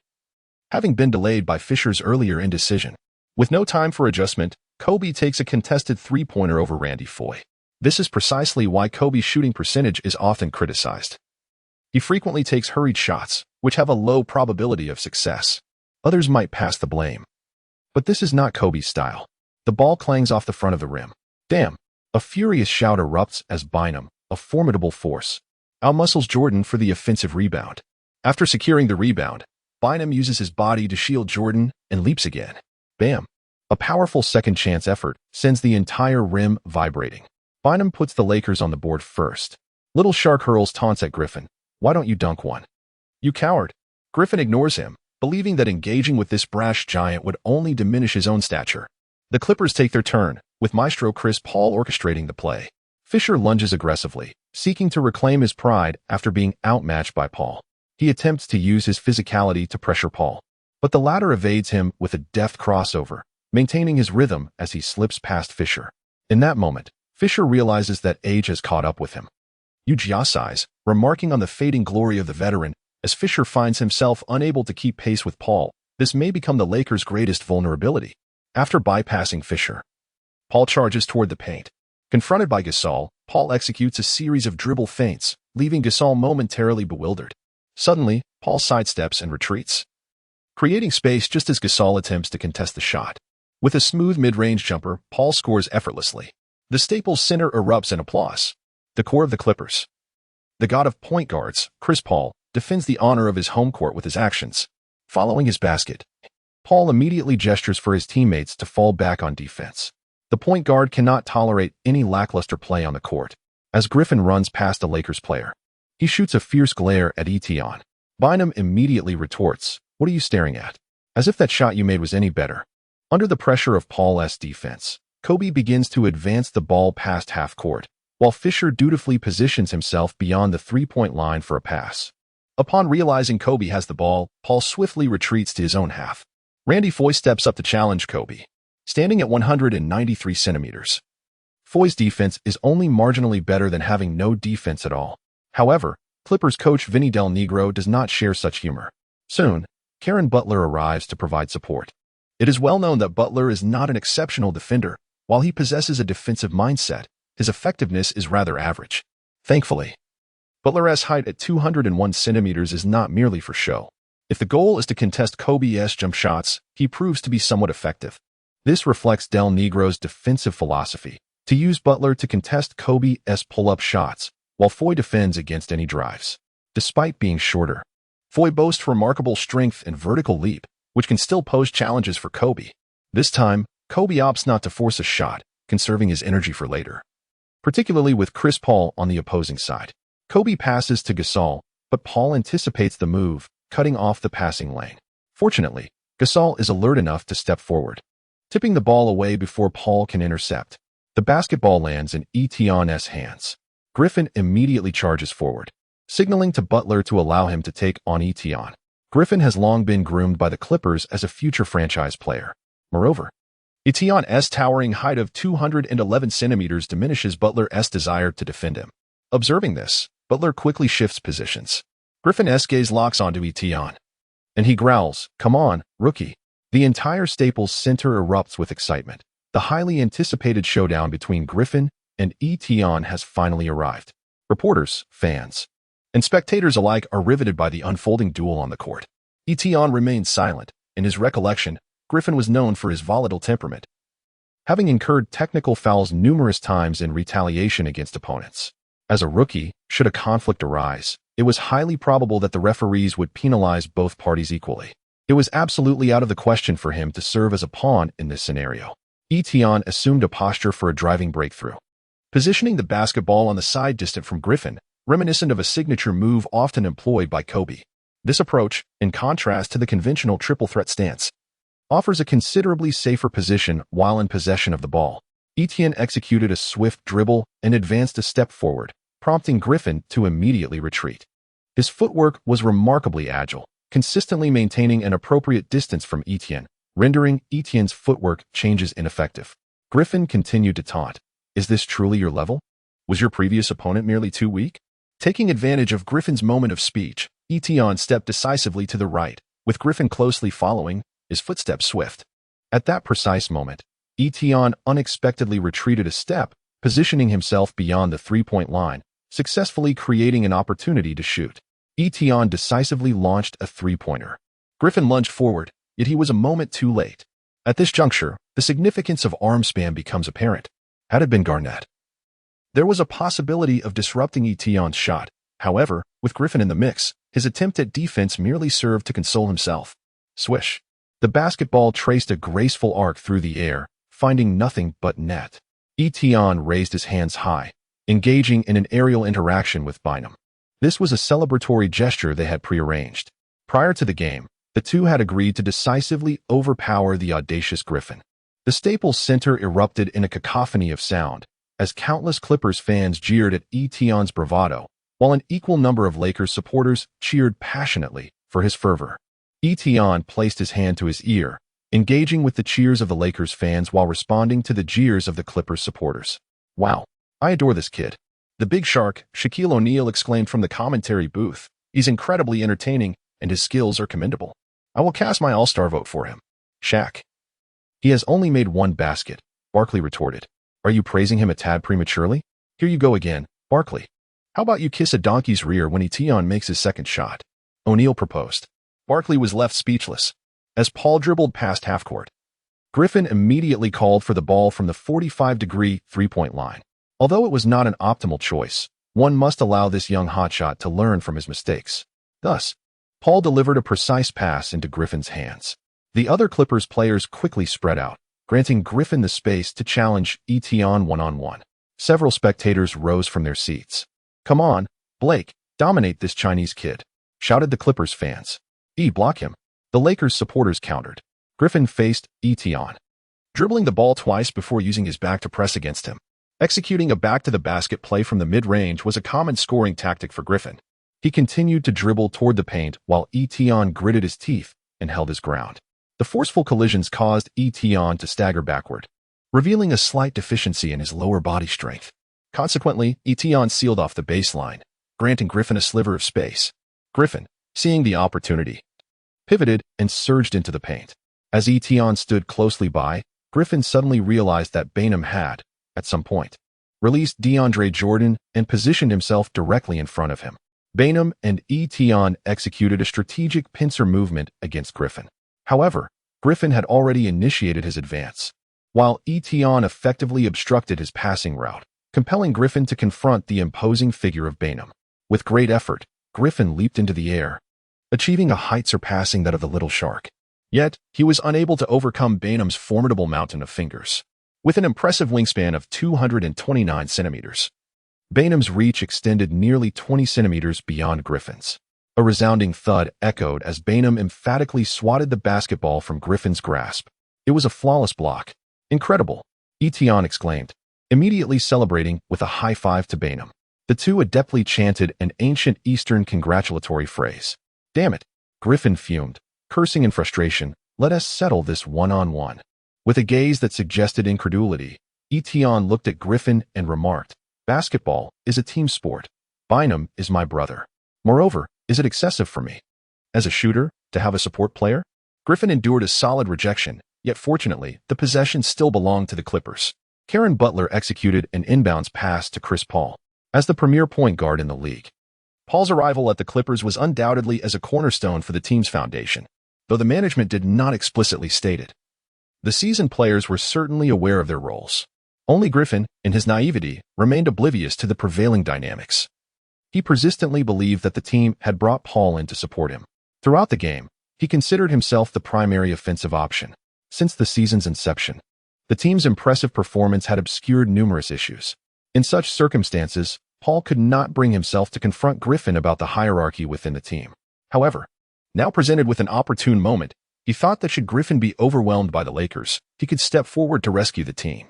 having been delayed by Fisher's earlier indecision. With no time for adjustment, Kobe takes a contested three-pointer over Randy Foye. This is precisely why Kobe's shooting percentage is often criticized. He frequently takes hurried shots, which have a low probability of success. Others might pass the blame. But this is not Kobe's style. The ball clangs off the front of the rim. Damn! A furious shout erupts as Bynum, a formidable force, outmuscles Jordan for the offensive rebound. After securing the rebound, Bynum uses his body to shield Jordan and leaps again. Bam! A powerful second-chance effort sends the entire rim vibrating. Bynum puts the Lakers on the board first. Little Shark hurls taunts at Griffin. Why don't you dunk one? You coward! Griffin ignores him, believing that engaging with this brash giant would only diminish his own stature. The Clippers take their turn, with Maestro Chris Paul orchestrating the play. Fisher lunges aggressively, seeking to reclaim his pride after being outmatched by Paul. He attempts to use his physicality to pressure Paul, but the latter evades him with a deft crossover, maintaining his rhythm as he slips past Fisher. In that moment, Fisher realizes that age has caught up with him. Uggia sighs, remarking on the fading glory of the veteran, as Fisher finds himself unable to keep pace with Paul. This may become the Lakers' greatest vulnerability. After bypassing Fisher, Paul charges toward the paint. Confronted by Gasol, Paul executes a series of dribble feints, leaving Gasol momentarily bewildered. Suddenly, Paul sidesteps and retreats, creating space just as Gasol attempts to contest the shot. With a smooth mid-range jumper, Paul scores effortlessly. The Staples Center erupts in applause. The core of the Clippers, the god of point guards, Chris Paul, defends the honor of his home court with his actions. Following his basket, Paul immediately gestures for his teammates to fall back on defense. The point guard cannot tolerate any lackluster play on the court. As Griffin runs past a Lakers player, he shoots a fierce glare at Etion. Bynum immediately retorts, "What are you staring at?" As if that shot you made was any better. Under the pressure of Paul's defense, Kobe begins to advance the ball past half court, while Fisher dutifully positions himself beyond the three-point line for a pass. Upon realizing Kobe has the ball, Paul swiftly retreats to his own half. Randy Foye steps up to challenge Kobe, standing at 193 centimeters. Foye's defense is only marginally better than having no defense at all. However, Clippers coach Vinny Del Negro does not share such humor. Soon, Karen Butler arrives to provide support. It is well known that Butler is not an exceptional defender. While he possesses a defensive mindset, his effectiveness is rather average. Thankfully, Butler's height at 201 centimeters is not merely for show. If the goal is to contest Kobe's jump shots, he proves to be somewhat effective. This reflects Del Negro's defensive philosophy, to use Butler to contest Kobe's pull-up shots, while Foye defends against any drives. Despite being shorter, Foye boasts remarkable strength and vertical leap, which can still pose challenges for Kobe. This time, Kobe opts not to force a shot, conserving his energy for later. Particularly with Chris Paul on the opposing side. Kobe passes to Gasol, but Paul anticipates the move, cutting off the passing lane. Fortunately, Gasol is alert enough to step forward, tipping the ball away before Paul can intercept. The basketball lands in Etion's hands. Griffin immediately charges forward, signaling to Butler to allow him to take on Etion. Griffin has long been groomed by the Clippers as a future franchise player. Moreover, Etion's towering height of 211 centimeters diminishes Butler's desire to defend him. Observing this, Butler quickly shifts positions. Griffin's gaze locks onto Etion, and he growls, "Come on, rookie." The entire Staples Center erupts with excitement. The highly anticipated showdown between Griffin and Etion has finally arrived. Reporters, fans, and spectators alike are riveted by the unfolding duel on the court. Etion remains silent. In his recollection, Griffin was known for his volatile temperament, having incurred technical fouls numerous times in retaliation against opponents. As a rookie, should a conflict arise, it was highly probable that the referees would penalize both parties equally. It was absolutely out of the question for him to serve as a pawn in this scenario. Etion assumed a posture for a driving breakthrough, positioning the basketball on the side distant from Griffin, reminiscent of a signature move often employed by Kobe. This approach, in contrast to the conventional triple threat stance, offers a considerably safer position while in possession of the ball. Etienne executed a swift dribble and advanced a step forward, prompting Griffin to immediately retreat. His footwork was remarkably agile, consistently maintaining an appropriate distance from Etienne, rendering Etienne's footwork changes ineffective. Griffin continued to taunt, "Is this truly your level? Was your previous opponent merely too weak?" Taking advantage of Griffin's moment of speech, Etienne stepped decisively to the right, with Griffin closely following, his footsteps swift. At that precise moment, Etienne unexpectedly retreated a step, positioning himself beyond the three-point line, successfully creating an opportunity to shoot. Etienne decisively launched a three-pointer. Griffin lunged forward, yet he was a moment too late. At this juncture, the significance of arm spam becomes apparent. Had it been Garnett, there was a possibility of disrupting Etienne's shot. However, with Griffin in the mix, his attempt at defense merely served to console himself. Swish. The basketball traced a graceful arc through the air, finding nothing but net. Etienne raised his hands high, engaging in an aerial interaction with Bynum. This was a celebratory gesture they had prearranged. Prior to the game, the two had agreed to decisively overpower the audacious Griffin. The Staples Center erupted in a cacophony of sound, as countless Clippers fans jeered at Etienne's bravado, while an equal number of Lakers supporters cheered passionately for his fervor. Etienne placed his hand to his ear, engaging with the cheers of the Lakers fans while responding to the jeers of the Clippers supporters. "Wow, I adore this kid," the big shark, Shaquille O'Neal, exclaimed from the commentary booth. "He's incredibly entertaining, and his skills are commendable. I will cast my all-star vote for him." Shaq. "He has only made one basket," Barkley retorted. "Are you praising him a tad prematurely? Here you go again, Barkley. How about you kiss a donkey's rear when Etienne makes his second shot?" O'Neal proposed. Barkley was left speechless as Paul dribbled past half-court. Griffin immediately called for the ball from the 45-degree three-point line. Although it was not an optimal choice, one must allow this young hotshot to learn from his mistakes. Thus, Paul delivered a precise pass into Griffin's hands. The other Clippers players quickly spread out, granting Griffin the space to challenge Etienne one-on-one. Several spectators rose from their seats. "Come on, Blake, dominate this Chinese kid," shouted the Clippers fans. Block him," the Lakers supporters countered. Griffin faced Etienne, dribbling the ball twice before using his back to press against him. Executing a back-to-the-basket play from the mid-range was a common scoring tactic for Griffin. He continued to dribble toward the paint while Etienne gritted his teeth and held his ground. The forceful collisions caused Etienne to stagger backward, revealing a slight deficiency in his lower body strength. Consequently, Etienne sealed off the baseline, granting Griffin a sliver of space. Griffin, seeing the opportunity, pivoted and surged into the paint. As Etienne stood closely by, Griffin suddenly realized that Bynum had, at some point, released DeAndre Jordan and positioned himself directly in front of him. Bynum and Etienne executed a strategic pincer movement against Griffin. However, Griffin had already initiated his advance, while Etienne effectively obstructed his passing route, compelling Griffin to confront the imposing figure of Bynum. With great effort, Griffin leaped into the air, achieving a height surpassing that of the little shark. Yet, he was unable to overcome Bynum's formidable mountain of fingers. With an impressive wingspan of 229 centimeters, Bynum's reach extended nearly 20 centimeters beyond Griffin's. A resounding thud echoed as Bynum emphatically swatted the basketball from Griffin's grasp. It was a flawless block. "Incredible," Etienne exclaimed, immediately celebrating with a high five to Bynum. The two adeptly chanted an ancient Eastern congratulatory phrase. "Damn it," Griffin fumed, cursing in frustration. "Let us settle this one-on-one." With a gaze that suggested incredulity, Etienne looked at Griffin and remarked, "Basketball is a team sport. Bynum is my brother. Moreover, is it excessive for me, as a shooter, to have a support player?" Griffin endured a solid rejection, yet fortunately, the possession still belonged to the Clippers. Karen Butler executed an inbounds pass to Chris Paul, as the premier point guard in the league. Paul's arrival at the Clippers was undoubtedly as a cornerstone for the team's foundation, though the management did not explicitly state it. The seasoned players were certainly aware of their roles. Only Griffin, in his naivety, remained oblivious to the prevailing dynamics. He persistently believed that the team had brought Paul in to support him. Throughout the game, he considered himself the primary offensive option. Since the season's inception, the team's impressive performance had obscured numerous issues. In such circumstances, Paul could not bring himself to confront Griffin about the hierarchy within the team. However, now presented with an opportune moment, he thought that should Griffin be overwhelmed by the Lakers, he could step forward to rescue the team.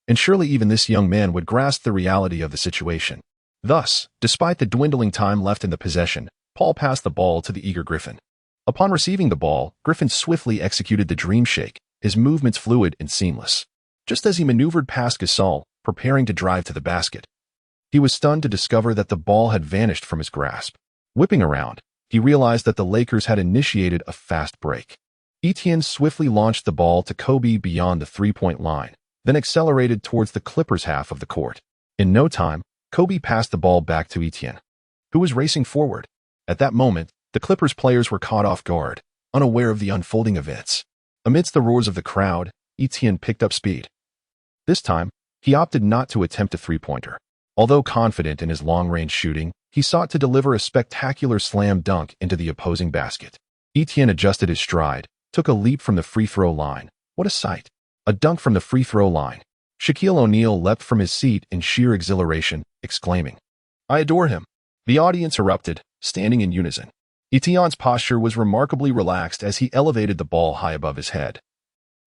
And surely even this young man would grasp the reality of the situation. Thus, despite the dwindling time left in the possession, Paul passed the ball to the eager Griffin. Upon receiving the ball, Griffin swiftly executed the dream shake, his movements fluid and seamless. Just as he maneuvered past Gasol, preparing to drive to the basket, he was stunned to discover that the ball had vanished from his grasp. Whipping around, he realized that the Lakers had initiated a fast break. Etienne swiftly launched the ball to Kobe beyond the three-point line, then accelerated towards the Clippers' half of the court. In no time, Kobe passed the ball back to Etienne, who was racing forward. At that moment, the Clippers players were caught off guard, unaware of the unfolding events. Amidst the roars of the crowd, Etienne picked up speed. This time, he opted not to attempt a three-pointer. Although confident in his long-range shooting, he sought to deliver a spectacular slam dunk into the opposing basket. Etienne adjusted his stride, took a leap from the free-throw line. What a sight! A dunk from the free-throw line. Shaquille O'Neal leapt from his seat in sheer exhilaration, exclaiming, "I adore him." The audience erupted, standing in unison. Etienne's posture was remarkably relaxed as he elevated the ball high above his head,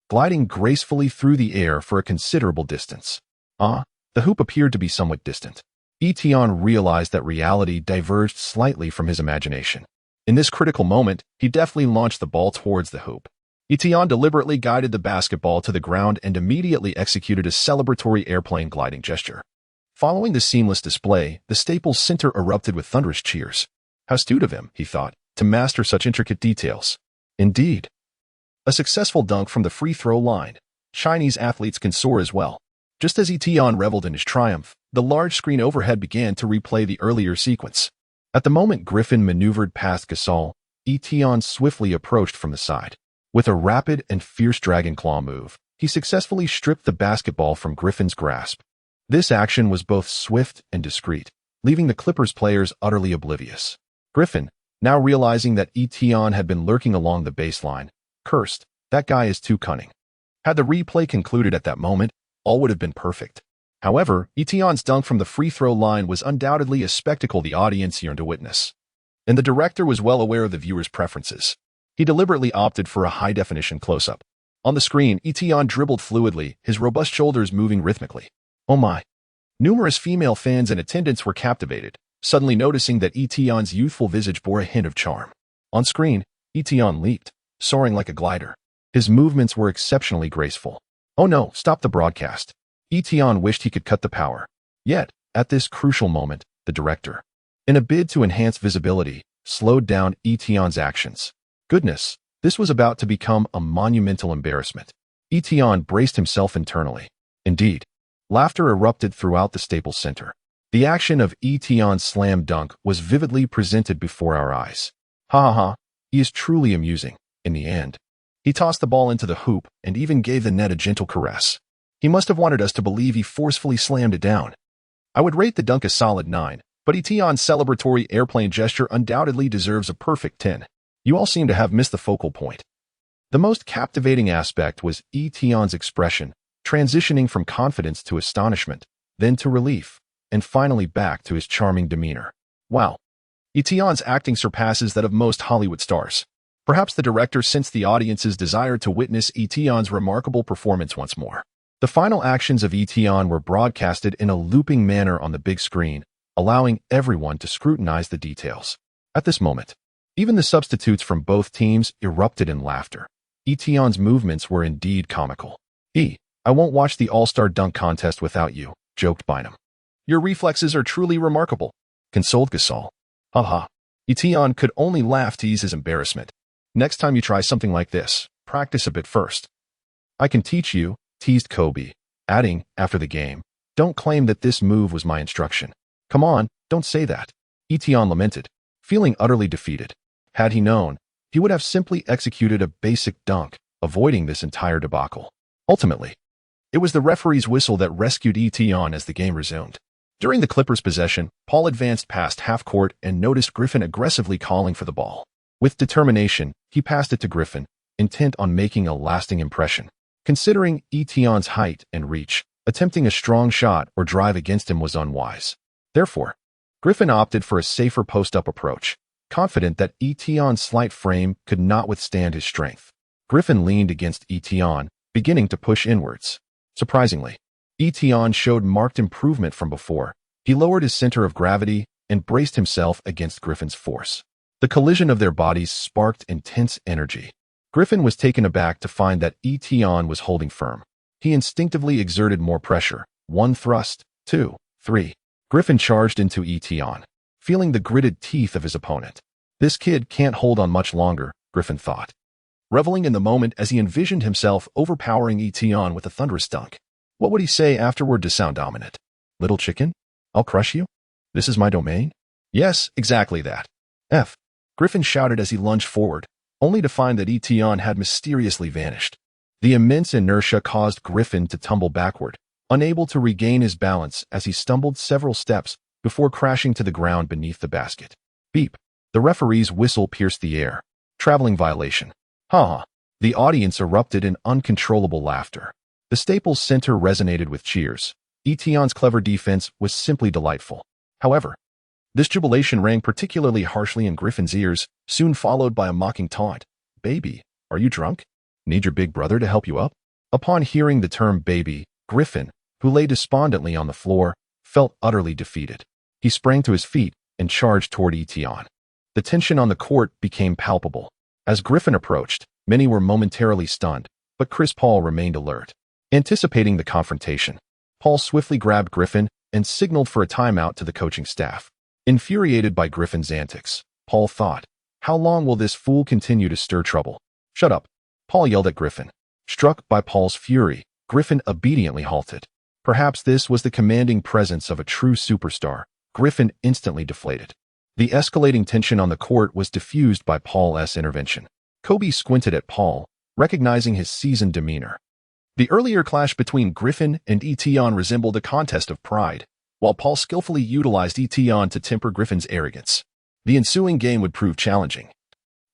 gliding gracefully through the air for a considerable distance. The hoop appeared to be somewhat distant. Etienne realized that reality diverged slightly from his imagination. In this critical moment, he deftly launched the ball towards the hoop. Etienne deliberately guided the basketball to the ground and immediately executed a celebratory airplane gliding gesture. Following the seamless display, the Staples Center erupted with thunderous cheers. How astute of him, he thought, to master such intricate details. Indeed. A successful dunk from the free throw line. Chinese athletes can soar as well. Just as Etienne reveled in his triumph, the large screen overhead began to replay the earlier sequence. At the moment Griffin maneuvered past Gasol, Etienne swiftly approached from the side. With a rapid and fierce dragon claw move, he successfully stripped the basketball from Griffin's grasp. This action was both swift and discreet, leaving the Clippers players utterly oblivious. Griffin, now realizing that Etienne had been lurking along the baseline, cursed, "That guy is too cunning." Had the replay concluded at that moment, all would have been perfect. However, Etienne's dunk from the free throw line was undoubtedly a spectacle the audience yearned to witness. And the director was well aware of the viewers' preferences. He deliberately opted for a high-definition close-up. On the screen, Etienne dribbled fluidly, his robust shoulders moving rhythmically. Oh my! Numerous female fans in attendance were captivated, suddenly noticing that Etienne's youthful visage bore a hint of charm. On screen, Etienne leaped, soaring like a glider. His movements were exceptionally graceful. Oh no, stop the broadcast. Etienne wished he could cut the power. Yet, at this crucial moment, the director, in a bid to enhance visibility, slowed down Etienne's actions. Goodness, this was about to become a monumental embarrassment. Etienne braced himself internally. Indeed, laughter erupted throughout the Staples Center. The action of Etienne's slam dunk was vividly presented before our eyes. Ha ha ha, he is truly amusing. In the end, he tossed the ball into the hoop and even gave the net a gentle caress. He must have wanted us to believe he forcefully slammed it down. I would rate the dunk a solid 9, but Etienne's celebratory airplane gesture undoubtedly deserves a perfect 10. You all seem to have missed the focal point. The most captivating aspect was Etienne's expression, transitioning from confidence to astonishment, then to relief, and finally back to his charming demeanor. Wow. Etienne's acting surpasses that of most Hollywood stars. Perhaps the director sensed the audience's desire to witness Etienne's remarkable performance once more. The final actions of Etienne were broadcasted in a looping manner on the big screen, allowing everyone to scrutinize the details. At this moment, even the substitutes from both teams erupted in laughter. Etienne's movements were indeed comical. I won't watch the All-Star Dunk Contest without you, joked Bynum. Your reflexes are truly remarkable, consoled Gasol. Haha. Etienne could only laugh to ease his embarrassment. Next time you try something like this, practice a bit first. I can teach you, teased Kobe, adding, after the game, don't claim that this move was my instruction. Come on, don't say that. Etienne lamented, feeling utterly defeated. Had he known, he would have simply executed a basic dunk, avoiding this entire debacle. Ultimately, it was the referee's whistle that rescued Etienne as the game resumed. During the Clippers' possession, Paul advanced past half-court and noticed Griffin aggressively calling for the ball. With determination, he passed it to Griffin, intent on making a lasting impression. Considering Etienne's height and reach, attempting a strong shot or drive against him was unwise. Therefore, Griffin opted for a safer post-up approach, confident that Etienne's slight frame could not withstand his strength. Griffin leaned against Etienne, beginning to push inwards. Surprisingly, Etienne showed marked improvement from before. He lowered his center of gravity and braced himself against Griffin's force. The collision of their bodies sparked intense energy. Griffin was taken aback to find that Etienne was holding firm. He instinctively exerted more pressure. 1 thrust, 2, 3. Griffin charged into Etienne, feeling the gritted teeth of his opponent. This kid can't hold on much longer, Griffin thought, reveling in the moment as he envisioned himself overpowering Etienne with a thunderous dunk. What would he say afterward to sound dominant? Little chicken? I'll crush you? This is my domain? Yes, exactly that. F. Griffin shouted as he lunged forward, only to find that Etion had mysteriously vanished. The immense inertia caused Griffin to tumble backward, unable to regain his balance as he stumbled several steps before crashing to the ground beneath the basket. Beep. The referee's whistle pierced the air. Traveling violation. Ha! The audience erupted in uncontrollable laughter. The Staples Center resonated with cheers. Etion's clever defense was simply delightful. However, this jubilation rang particularly harshly in Griffin's ears, soon followed by a mocking taunt. Baby, are you drunk? Need your big brother to help you up? Upon hearing the term baby, Griffin, who lay despondently on the floor, felt utterly defeated. He sprang to his feet and charged toward Etion. The tension on the court became palpable. As Griffin approached, many were momentarily stunned, but Chris Paul remained alert. Anticipating the confrontation, Paul swiftly grabbed Griffin and signaled for a timeout to the coaching staff. Infuriated by Griffin's antics, Paul thought, how long will this fool continue to stir trouble? Shut up, Paul yelled at Griffin. Struck by Paul's fury, Griffin obediently halted. Perhaps this was the commanding presence of a true superstar. Griffin instantly deflated. The escalating tension on the court was diffused by Paul's intervention. Kobe squinted at Paul, recognizing his seasoned demeanor. The earlier clash between Griffin and Etion resembled a contest of pride, while Paul skillfully utilized Etion to temper Griffin's arrogance. The ensuing game would prove challenging.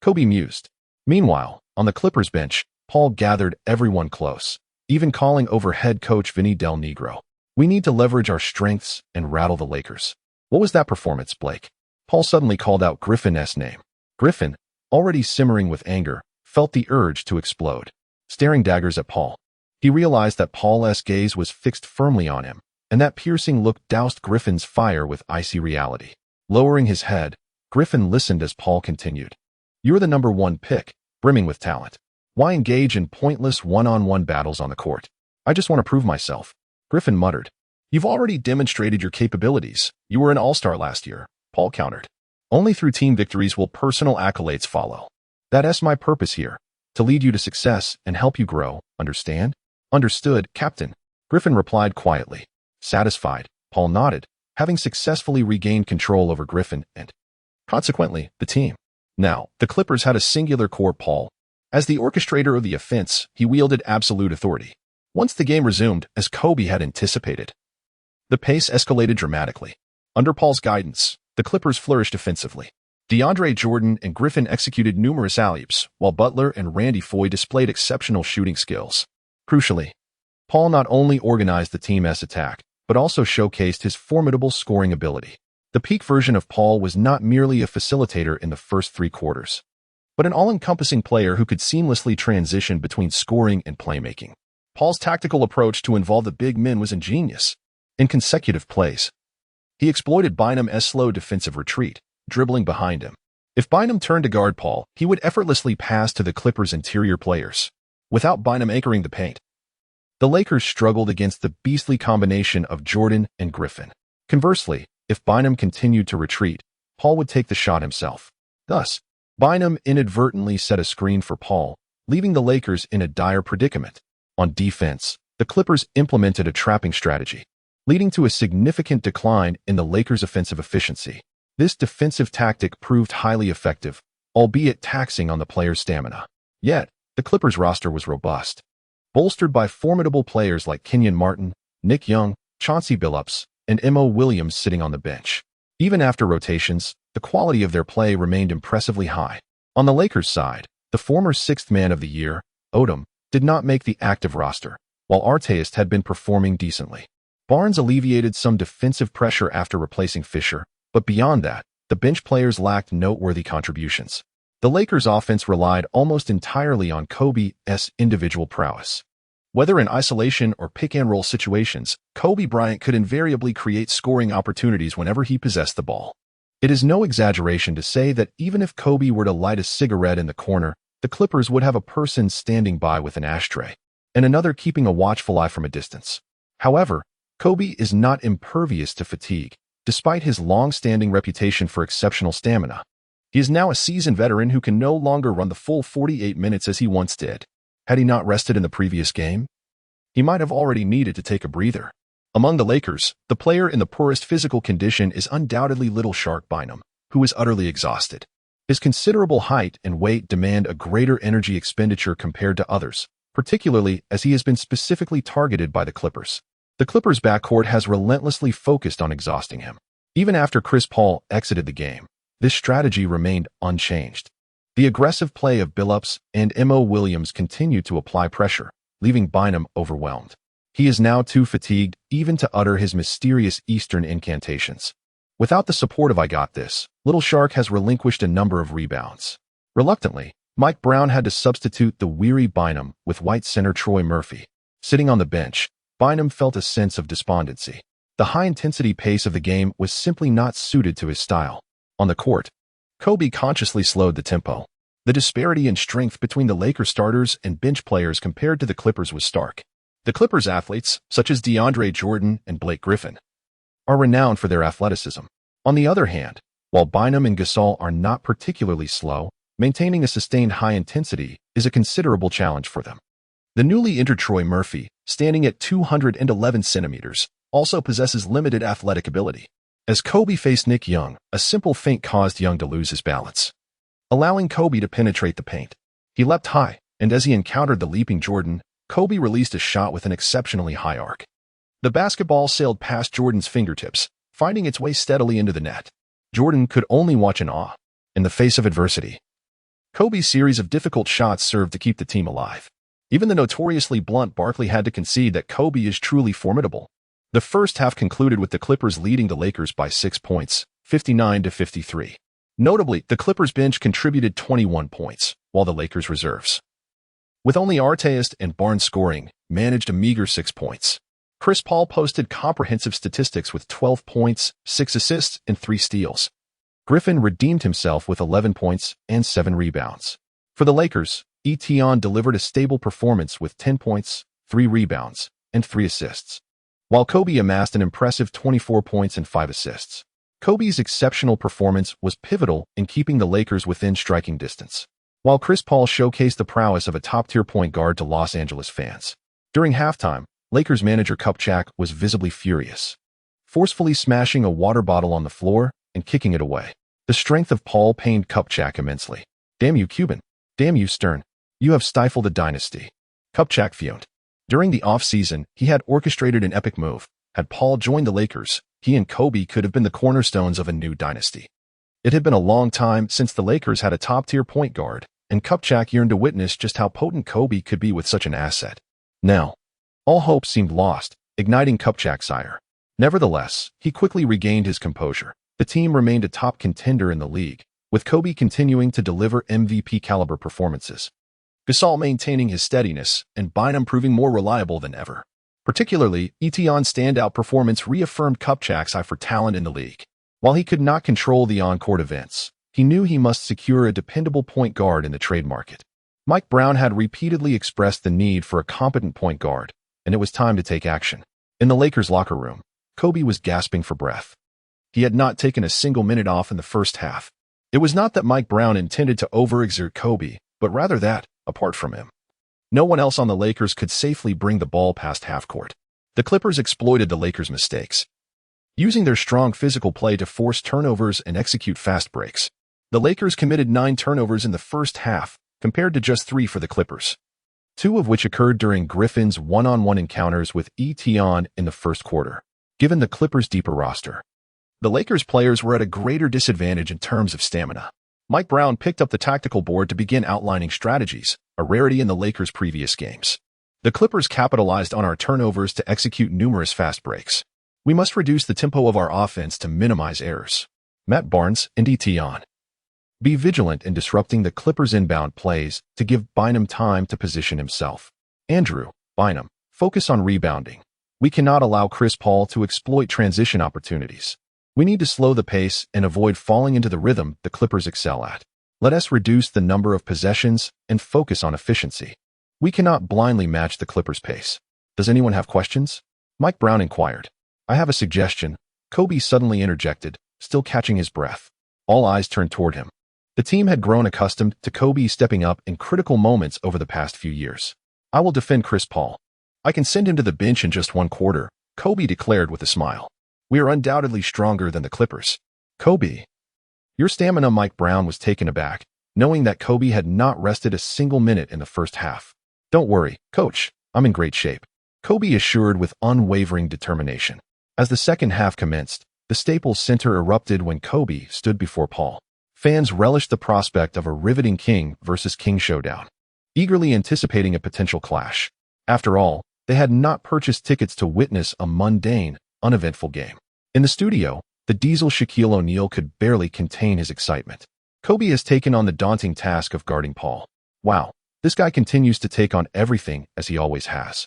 Kobe mused. Meanwhile, on the Clippers bench, Paul gathered everyone close, even calling over head coach Vinny Del Negro. We need to leverage our strengths and rattle the Lakers. What was that performance, Blake? Paul suddenly called out Griffin's name. Griffin, already simmering with anger, felt the urge to explode. Staring daggers at Paul, he realized that Paul's gaze was fixed firmly on him, and that piercing look doused Griffin's fire with icy reality. Lowering his head, Griffin listened as Paul continued. You're the number one pick, brimming with talent. Why engage in pointless one-on-one battles on the court? I just want to prove myself. Griffin muttered. You've already demonstrated your capabilities. You were an all-star last year, Paul countered. Only through team victories will personal accolades follow. That's my purpose here, to lead you to success and help you grow, understand? Understood, Captain, Griffin replied quietly. Satisfied, Paul nodded, having successfully regained control over Griffin and, consequently, the team. Now, the Clippers had a singular core. Paul. As the orchestrator of the offense, he wielded absolute authority. Once the game resumed, as Kobe had anticipated, the pace escalated dramatically. Under Paul's guidance, the Clippers flourished offensively. DeAndre Jordan and Griffin executed numerous alley-oops, while Butler and Randy Foye displayed exceptional shooting skills. Crucially, Paul not only organized the team's attack, but also showcased his formidable scoring ability. The peak version of Paul was not merely a facilitator in the first 3 quarters, but an all-encompassing player who could seamlessly transition between scoring and playmaking. Paul's tactical approach to involve the big men was ingenious. In consecutive plays, he exploited Bynum's slow defensive retreat, dribbling behind him. If Bynum turned to guard Paul, he would effortlessly pass to the Clippers' interior players, without Bynum anchoring the paint. The Lakers struggled against the beastly combination of Jordan and Griffin. Conversely, if Bynum continued to retreat, Paul would take the shot himself. Thus, Bynum inadvertently set a screen for Paul, leaving the Lakers in a dire predicament. On defense, the Clippers implemented a trapping strategy, leading to a significant decline in the Lakers' offensive efficiency. This defensive tactic proved highly effective, albeit taxing on the players' stamina. Yet, the Clippers' roster was robust, bolstered by formidable players like Kenyon Martin, Nick Young, Chauncey Billups, and Mo Williams sitting on the bench. Even after rotations, the quality of their play remained impressively high. On the Lakers' side, the former 6th man of the year, Odom, did not make the active roster, while Artest had been performing decently. Barnes alleviated some defensive pressure after replacing Fisher, but beyond that, the bench players lacked noteworthy contributions. The Lakers' offense relied almost entirely on Kobe's individual prowess. Whether in isolation or pick-and-roll situations, Kobe Bryant could invariably create scoring opportunities whenever he possessed the ball. It is no exaggeration to say that even if Kobe were to light a cigarette in the corner, the Clippers would have a person standing by with an ashtray, and another keeping a watchful eye from a distance. However, Kobe is not impervious to fatigue, despite his long-standing reputation for exceptional stamina. He is now a seasoned veteran who can no longer run the full 48 minutes as he once did. Had he not rested in the previous game, he might have already needed to take a breather. Among the Lakers, the player in the poorest physical condition is undoubtedly Little Shark Bynum, who is utterly exhausted. His considerable height and weight demand a greater energy expenditure compared to others, particularly as he has been specifically targeted by the Clippers. The Clippers' backcourt has relentlessly focused on exhausting him. Even after Chris Paul exited the game, this strategy remained unchanged. The aggressive play of Billups and Mo Williams continued to apply pressure, leaving Bynum overwhelmed. He is now too fatigued even to utter his mysterious Eastern incantations. Without the support of I Got This, Little Shark has relinquished a number of rebounds. Reluctantly, Mike Brown had to substitute the weary Bynum with white center Troy Murphy. Sitting on the bench, Bynum felt a sense of despondency. The high-intensity pace of the game was simply not suited to his style. On the court, Kobe consciously slowed the tempo. The disparity in strength between the Lakers starters and bench players compared to the Clippers was stark. The Clippers athletes, such as DeAndre Jordan and Blake Griffin, are renowned for their athleticism. On the other hand, while Bynum and Gasol are not particularly slow, maintaining a sustained high intensity is a considerable challenge for them. The newly entered Troy Murphy, standing at 211 centimeters, also possesses limited athletic ability. As Kobe faced Nick Young, a simple feint caused Young to lose his balance, allowing Kobe to penetrate the paint. He leapt high, and as he encountered the leaping Jordan, Kobe released a shot with an exceptionally high arc. The basketball sailed past Jordan's fingertips, finding its way steadily into the net. Jordan could only watch in awe. In the face of adversity, Kobe's series of difficult shots served to keep the team alive. Even the notoriously blunt Barkley had to concede that Kobe is truly formidable. The first half concluded with the Clippers leading the Lakers by 6 points, 59-53. Notably, the Clippers bench contributed 21 points, while the Lakers reserves, with only Artest and Barnes scoring, managed a meager 6 points. Chris Paul posted comprehensive statistics with 12 points, 6 assists, and 3 steals. Griffin redeemed himself with 11 points and 7 rebounds. For the Lakers, Etienne delivered a stable performance with 10 points, 3 rebounds, and 3 assists, while Kobe amassed an impressive 24 points and 5 assists. Kobe's exceptional performance was pivotal in keeping the Lakers within striking distance, while Chris Paul showcased the prowess of a top-tier point guard to Los Angeles fans. During halftime, Lakers manager Kupchak was visibly furious, forcefully smashing a water bottle on the floor and kicking it away. The strength of Paul pained Kupchak immensely. "Damn you, Cuban. Damn you, Stern. You have stifled a dynasty." Kupchak fumed. During the off-season, he had orchestrated an epic move. Had Paul joined the Lakers, he and Kobe could have been the cornerstones of a new dynasty. It had been a long time since the Lakers had a top-tier point guard, and Kupchak yearned to witness just how potent Kobe could be with such an asset. Now, all hope seemed lost, igniting Kupchak's ire. Nevertheless, he quickly regained his composure. The team remained a top contender in the league, with Kobe continuing to deliver MVP-caliber performances, Gasol maintaining his steadiness, and Bynum proving more reliable than ever. Particularly, Etienne's standout performance reaffirmed Kupchak's eye for talent in the league. While he could not control the on-court events, he knew he must secure a dependable point guard in the trade market. Mike Brown had repeatedly expressed the need for a competent point guard, and it was time to take action. In the Lakers' locker room, Kobe was gasping for breath. He had not taken a single minute off in the first half. It was not that Mike Brown intended to overexert Kobe, but rather that, apart from him, no one else on the Lakers could safely bring the ball past half-court. The Clippers exploited the Lakers' mistakes, using their strong physical play to force turnovers and execute fast breaks. The Lakers committed 9 turnovers in the first half, compared to just 3 for the Clippers, 2 of which occurred during Griffin's one-on-one encounters with Etienne in the first quarter. Given the Clippers' deeper roster, the Lakers players were at a greater disadvantage in terms of stamina. Mike Brown picked up the tactical board to begin outlining strategies, a rarity in the Lakers' previous games. The Clippers capitalized on our turnovers to execute numerous fast breaks. We must reduce the tempo of our offense to minimize errors. Matt Barnes and Etienne, be vigilant in disrupting the Clippers' inbound plays to give Bynum time to position himself. Andrew, Bynum, focus on rebounding. We cannot allow Chris Paul to exploit transition opportunities. We need to slow the pace and avoid falling into the rhythm the Clippers excel at. Let us reduce the number of possessions and focus on efficiency. We cannot blindly match the Clippers' pace. Does anyone have questions? Mike Brown inquired. I have a suggestion. Kobe suddenly interjected, still catching his breath. All eyes turned toward him. The team had grown accustomed to Kobe stepping up in critical moments over the past few years. I will defend Chris Paul. I can send him to the bench in just 1 quarter, Kobe declared with a smile. We are undoubtedly stronger than the Clippers. Kobe, Your stamina, Mike Brown was taken aback, knowing that Kobe had not rested a single minute in the first half. Don't worry, coach, I'm in great shape, Kobe assured with unwavering determination. As the second half commenced, the Staples Center erupted when Kobe stood before Paul. Fans relished the prospect of a riveting king versus king showdown, eagerly anticipating a potential clash. After all, they had not purchased tickets to witness a mundane, uneventful game. In the studio, the Diesel Shaquille O'Neal could barely contain his excitement. Kobe has taken on the daunting task of guarding Paul. Wow, this guy continues to take on everything as he always has.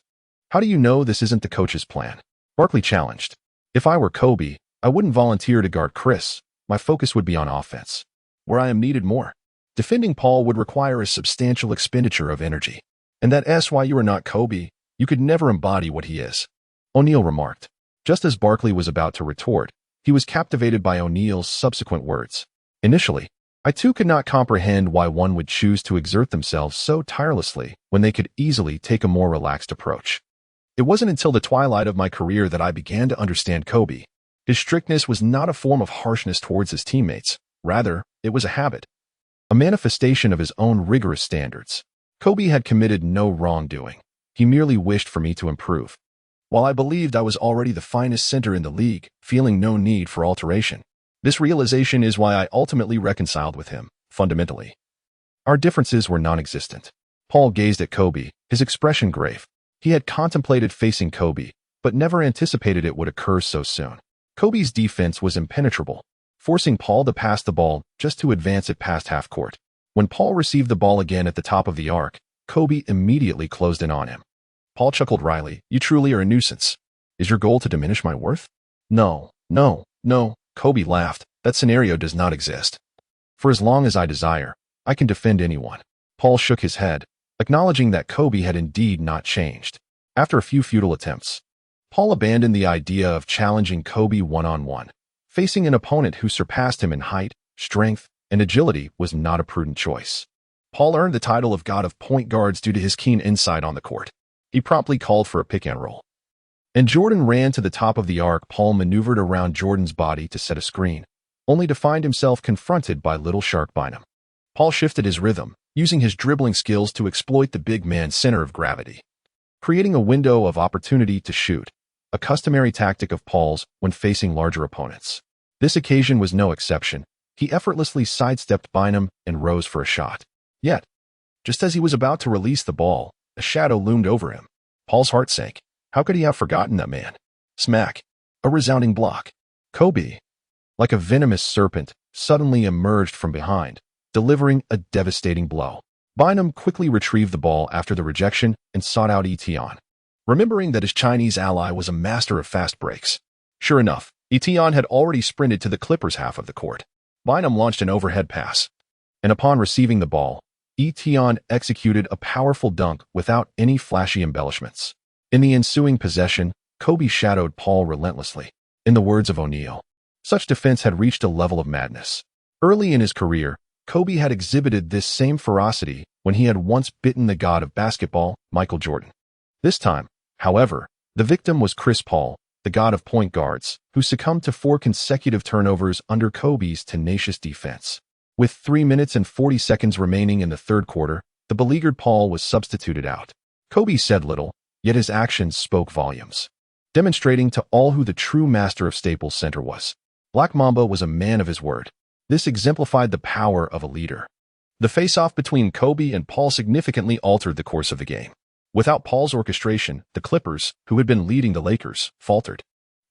How do you know this isn't the coach's plan? Barkley challenged. If I were Kobe, I wouldn't volunteer to guard Chris. My focus would be on offense, where I am needed more. Defending Paul would require a substantial expenditure of energy. And that's why you are not Kobe. You could never embody what he is, O'Neal remarked. Just as Barkley was about to retort, he was captivated by O'Neal's subsequent words. Initially, I too could not comprehend why one would choose to exert themselves so tirelessly when they could easily take a more relaxed approach. It wasn't until the twilight of my career that I began to understand Kobe. His strictness was not a form of harshness towards his teammates. Rather, it was a habit, a manifestation of his own rigorous standards. Kobe had committed no wrongdoing. He merely wished for me to improve. While I believed I was already the finest center in the league, feeling no need for alteration. This realization is why I ultimately reconciled with him, fundamentally. Our differences were non-existent. Paul gazed at Kobe, his expression grave. He had contemplated facing Kobe, but never anticipated it would occur so soon. Kobe's defense was impenetrable, forcing Paul to pass the ball just to advance it past half court. When Paul received the ball again at the top of the arc, Kobe immediately closed in on him. Paul chuckled wryly. You truly are a nuisance. Is your goal to diminish my worth? No, Kobe laughed. That scenario does not exist. For as long as I desire, I can defend anyone. Paul shook his head, acknowledging that Kobe had indeed not changed. After a few futile attempts, Paul abandoned the idea of challenging Kobe one-on-one. Facing an opponent who surpassed him in height, strength, and agility was not a prudent choice. Paul earned the title of God of Point Guards due to his keen insight on the court. He promptly called for a pick and roll. And Jordan ran to the top of the arc. Paul maneuvered around Jordan's body to set a screen, only to find himself confronted by Little Shark Bynum. Paul shifted his rhythm, using his dribbling skills to exploit the big man's center of gravity, creating a window of opportunity to shoot, a customary tactic of Paul's when facing larger opponents. This occasion was no exception. He effortlessly sidestepped Bynum and rose for a shot. Yet, just as he was about to release the ball, a shadow loomed over him. Paul's heart sank. How could he have forgotten that man? Smack. A resounding block. Kobe, like a venomous serpent, suddenly emerged from behind, delivering a devastating blow. Bynum quickly retrieved the ball after the rejection and sought out Etion, remembering that his Chinese ally was a master of fast breaks. Sure enough, Etion had already sprinted to the Clippers' half of the court. Bynum launched an overhead pass, and upon receiving the ball, Etion executed a powerful dunk without any flashy embellishments. In the ensuing possession, Kobe shadowed Paul relentlessly. In the words of O'Neal, such defense had reached a level of madness. Early in his career, Kobe had exhibited this same ferocity when he had once bitten the god of basketball, Michael Jordan. This time, however, the victim was Chris Paul, the god of point guards, who succumbed to 4 consecutive turnovers under Kobe's tenacious defense. With 3 minutes and 40 seconds remaining in the third quarter, the beleaguered Paul was substituted out. Kobe said little, yet his actions spoke volumes, demonstrating to all who the true master of Staples Center was. Black Mamba was a man of his word. This exemplified the power of a leader. The face-off between Kobe and Paul significantly altered the course of the game. Without Paul's orchestration, the Clippers, who had been leading the Lakers, faltered.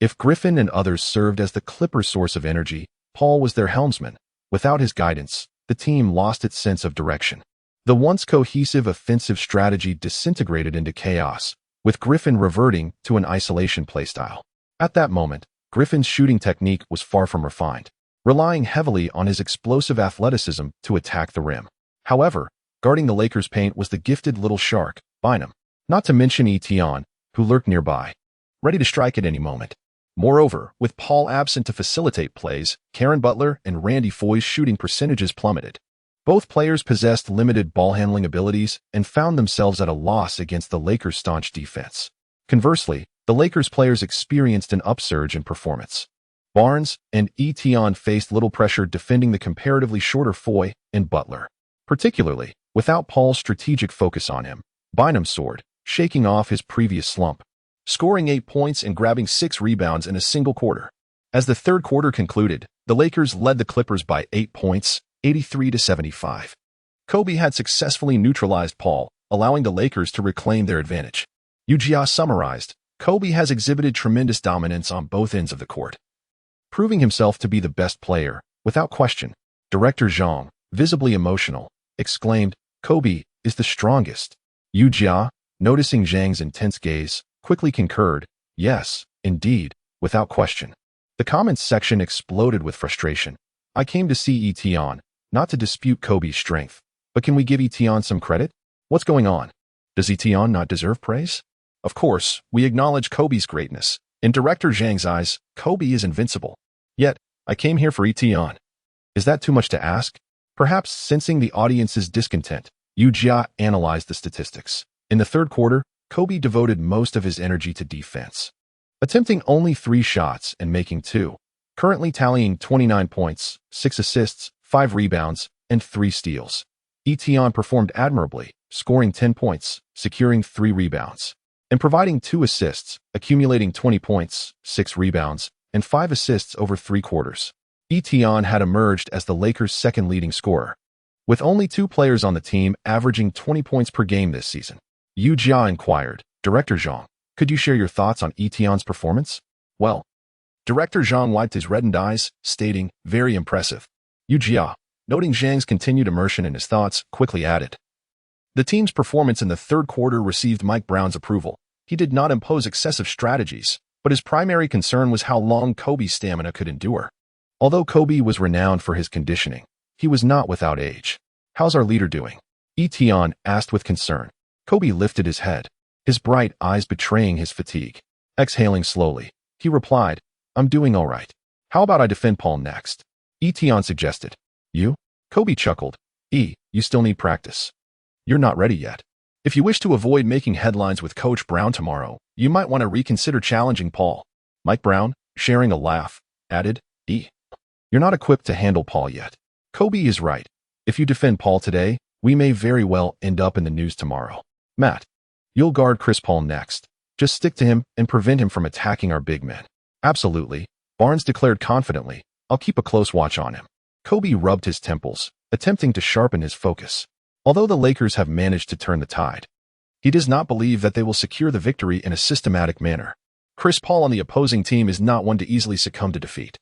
If Griffin and others served as the Clippers' source of energy, Paul was their helmsman. Without his guidance, the team lost its sense of direction. The once cohesive offensive strategy disintegrated into chaos, with Griffin reverting to an isolation playstyle. At that moment, Griffin's shooting technique was far from refined, relying heavily on his explosive athleticism to attack the rim. However, guarding the Lakers' paint was the gifted little shark, Bynum, not to mention Etion, who lurked nearby, ready to strike at any moment. Moreover, with Paul absent to facilitate plays, Karen Butler and Randy Foy's shooting percentages plummeted. Both players possessed limited ball handling abilities and found themselves at a loss against the Lakers' staunch defense. Conversely, the Lakers players experienced an upsurge in performance. Barnes and Etion faced little pressure defending the comparatively shorter Foy and Butler. Particularly, without Paul's strategic focus on him, Bynum soared, shaking off his previous slump, scoring 8 points and grabbing 6 rebounds in a single quarter. As the third quarter concluded, the Lakers led the Clippers by 8 points, 83-75. Kobe had successfully neutralized Paul, allowing the Lakers to reclaim their advantage. Ujia summarized, Kobe has exhibited tremendous dominance on both ends of the court, proving himself to be the best player, without question. Director Zhang, visibly emotional, exclaimed, Kobe is the strongest. Ujia, noticing Zhang's intense gaze, quickly concurred, yes, indeed, without question. The comments section exploded with frustration. I came to see Etion, not to dispute Kobe's strength. But can we give Etion some credit? What's going on? Does Etion not deserve praise? Of course, we acknowledge Kobe's greatness. In Director Zhang's eyes, Kobe is invincible. Yet, I came here for Etion. Is that too much to ask? Perhaps sensing the audience's discontent, Ujia analyzed the statistics. In the third quarter, Kobe devoted most of his energy to defense, attempting only 3 shots and making 2, currently tallying 29 points, 6 assists, 5 rebounds, and 3 steals. Etion performed admirably, scoring 10 points, securing 3 rebounds, and providing 2 assists, accumulating 20 points, 6 rebounds, and 5 assists over 3 quarters. Etion had emerged as the Lakers' second leading scorer, with only 2 players on the team averaging 20 points per game this season. Ujia inquired, Director Zhang, could you share your thoughts on Etion's performance? Well, Director Zhang wiped his reddened eyes, stating, very impressive. Ujia, noting Zhang's continued immersion in his thoughts, quickly added, the team's performance in the third quarter received Mike Brown's approval. He did not impose excessive strategies, but his primary concern was how long Kobe's stamina could endure. Although Kobe was renowned for his conditioning, he was not without age. How's our leader doing? Etion asked with concern. Kobe lifted his head, his bright eyes betraying his fatigue. Exhaling slowly, he replied, I'm doing all right. How about I defend Paul next? Etion suggested. You? Kobe chuckled. You still need practice. You're not ready yet. If you wish to avoid making headlines with Coach Brown tomorrow, you might want to reconsider challenging Paul. Mike Brown, sharing a laugh, added, You're not equipped to handle Paul yet. Kobe is right. If you defend Paul today, we may very well end up in the news tomorrow. Matt, you'll guard Chris Paul next. Just stick to him and prevent him from attacking our big men. Absolutely, Barnes declared confidently. I'll keep a close watch on him. Kobe rubbed his temples, attempting to sharpen his focus. Although the Lakers have managed to turn the tide, he does not believe that they will secure the victory in a systematic manner. Chris Paul on the opposing team is not one to easily succumb to defeat.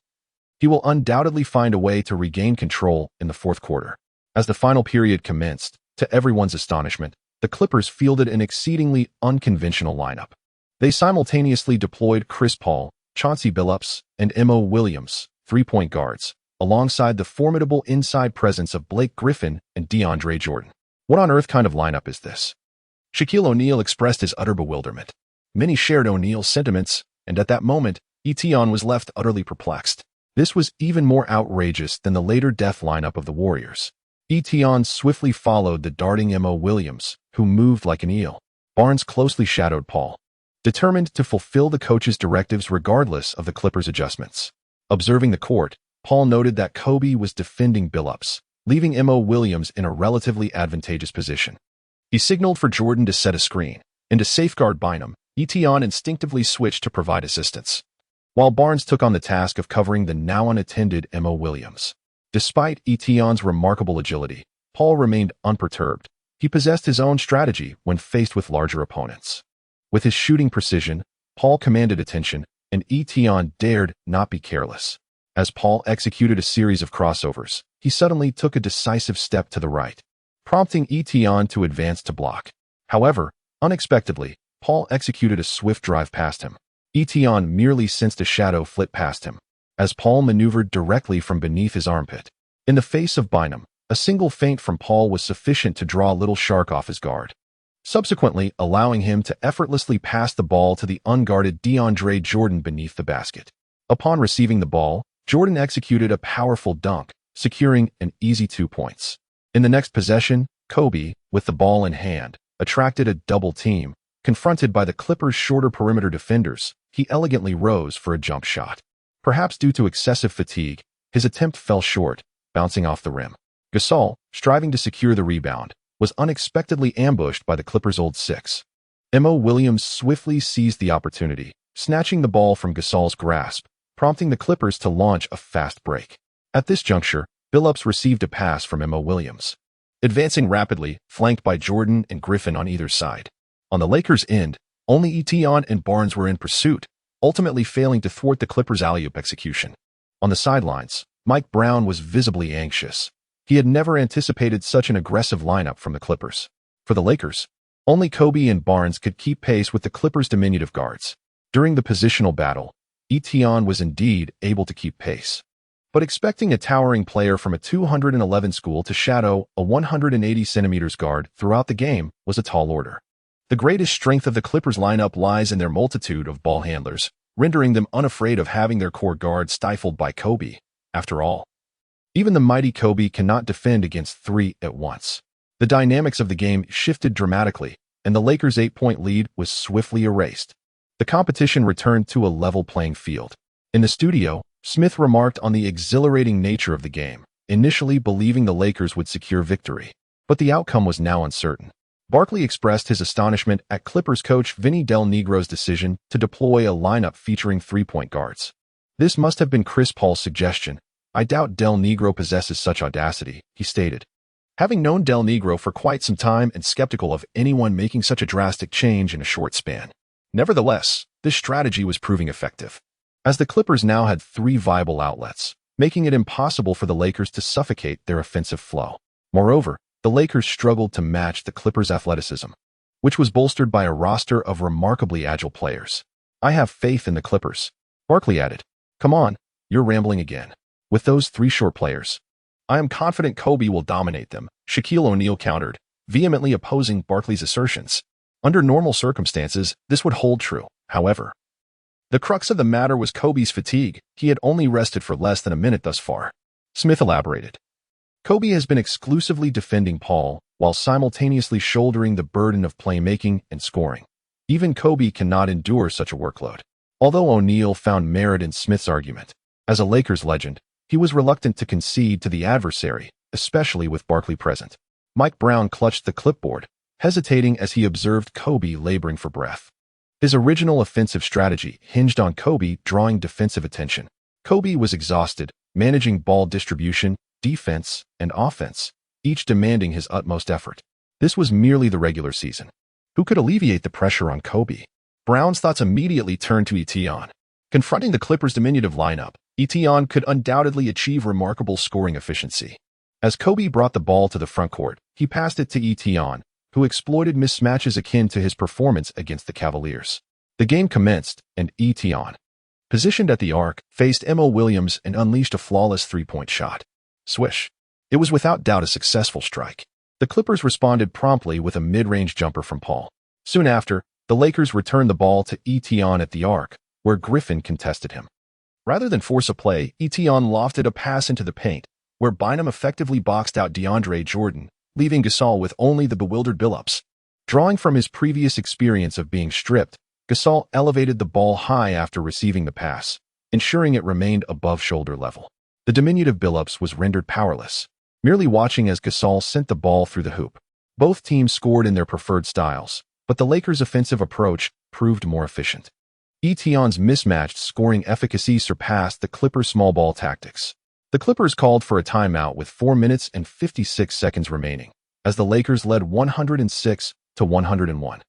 He will undoubtedly find a way to regain control in the fourth quarter. As the final period commenced, to everyone's astonishment, the Clippers fielded an exceedingly unconventional lineup. They simultaneously deployed Chris Paul, Chauncey Billups, and Mo Williams, 3-point guards, alongside the formidable inside presence of Blake Griffin and DeAndre Jordan. What on earth kind of lineup is this? Shaquille O'Neal expressed his utter bewilderment. Many shared O'Neal's sentiments, and at that moment, Etion was left utterly perplexed. This was even more outrageous than the later death lineup of the Warriors. Etion swiftly followed the darting Mo Williams, who moved like an eel. Barnes closely shadowed Paul, determined to fulfill the coach's directives regardless of the Clippers' adjustments. Observing the court, Paul noted that Kobe was defending Billups, leaving Mo Williams in a relatively advantageous position. He signaled for Jordan to set a screen, and to safeguard Bynum, Etion instinctively switched to provide assistance, while Barnes took on the task of covering the now unattended Mo Williams. Despite Etion's remarkable agility, Paul remained unperturbed. He possessed his own strategy when faced with larger opponents. With his shooting precision, Paul commanded attention, and Etion dared not be careless. As Paul executed a series of crossovers, he suddenly took a decisive step to the right, prompting Etion to advance to block. However, unexpectedly, Paul executed a swift drive past him. Etion merely sensed a shadow flit past him, as Paul maneuvered directly from beneath his armpit. In the face of Bynum, a single feint from Paul was sufficient to draw Little Shark off his guard, subsequently allowing him to effortlessly pass the ball to the unguarded DeAndre Jordan beneath the basket. Upon receiving the ball, Jordan executed a powerful dunk, securing an easy 2 points. In the next possession, Kobe, with the ball in hand, attracted a double team. Confronted by the Clippers' shorter perimeter defenders, he elegantly rose for a jump shot, Perhaps due to excessive fatigue, his attempt fell short, bouncing off the rim. Gasol, striving to secure the rebound, was unexpectedly ambushed by the Clippers' old six. Mo Williams swiftly seized the opportunity, snatching the ball from Gasol's grasp, prompting the Clippers to launch a fast break. At this juncture, Billups received a pass from Mo Williams, advancing rapidly, flanked by Jordan and Griffin on either side. On the Lakers' end, only Etienne and Barnes were in pursuit, ultimately failing to thwart the Clippers' alley-oop execution. On the sidelines, Mike Brown was visibly anxious. He had never anticipated such an aggressive lineup from the Clippers. For the Lakers, only Kobe and Barnes could keep pace with the Clippers' diminutive guards. During the positional battle, Etienne was indeed able to keep pace. But expecting a towering player from a 211 school to shadow a 180 centimeters guard throughout the game was a tall order. The greatest strength of the Clippers lineup lies in their multitude of ball handlers, rendering them unafraid of having their core guard stifled by Kobe. After all, even the mighty Kobe cannot defend against three at once. The dynamics of the game shifted dramatically, and the Lakers' 8-point lead was swiftly erased. The competition returned to a level playing field. In the studio, Smith remarked on the exhilarating nature of the game, initially believing the Lakers would secure victory. But the outcome was now uncertain. Barkley expressed his astonishment at Clippers coach Vinny Del Negro's decision to deploy a lineup featuring three-point guards. This must have been Chris Paul's suggestion. I doubt Del Negro possesses such audacity, he stated. Having known Del Negro for quite some time and skeptical of anyone making such a drastic change in a short span. Nevertheless, this strategy was proving effective, as the Clippers now had three viable outlets, making it impossible for the Lakers to suffocate their offensive flow. Moreover, the Lakers struggled to match the Clippers' athleticism, which was bolstered by a roster of remarkably agile players. I have faith in the Clippers, Barkley added. Come on, you're rambling again. With those three short players, I am confident Kobe will dominate them, Shaquille O'Neal countered, vehemently opposing Barkley's assertions. Under normal circumstances, this would hold true, however. The crux of the matter was Kobe's fatigue. He had only rested for less than a minute thus far. Smith elaborated. Kobe has been exclusively defending Paul, while simultaneously shouldering the burden of playmaking and scoring. Even Kobe cannot endure such a workload. Although O'Neal found merit in Smith's argument, as a Lakers legend, he was reluctant to concede to the adversary, especially with Barkley present. Mike Brown clutched the clipboard, hesitating as he observed Kobe laboring for breath. His original offensive strategy hinged on Kobe drawing defensive attention. Kobe was exhausted, managing ball distribution, defense, and offense, each demanding his utmost effort. This was merely the regular season. Who could alleviate the pressure on Kobe? Brown's thoughts immediately turned to Etienne. Confronting the Clippers' diminutive lineup, Etienne could undoubtedly achieve remarkable scoring efficiency. As Kobe brought the ball to the frontcourt, he passed it to Etienne, who exploited mismatches akin to his performance against the Cavaliers. The game commenced, and Etienne, positioned at the arc, faced Mo Williams and unleashed a flawless three-point shot. Swish. It was without doubt a successful strike. The Clippers responded promptly with a mid-range jumper from Paul. Soon after, the Lakers returned the ball to Etienne at the arc, where Griffin contested him. Rather than force a play, Etienne lofted a pass into the paint, where Bynum effectively boxed out DeAndre Jordan, leaving Gasol with only the bewildered Billups. Drawing from his previous experience of being stripped, Gasol elevated the ball high after receiving the pass, ensuring it remained above shoulder level. The diminutive Billups was rendered powerless, merely watching as Gasol sent the ball through the hoop. Both teams scored in their preferred styles, but the Lakers' offensive approach proved more efficient. Etienne's mismatched scoring efficacy surpassed the Clippers' small ball tactics. The Clippers called for a timeout with 4 minutes and 56 seconds remaining, as the Lakers led 106-101.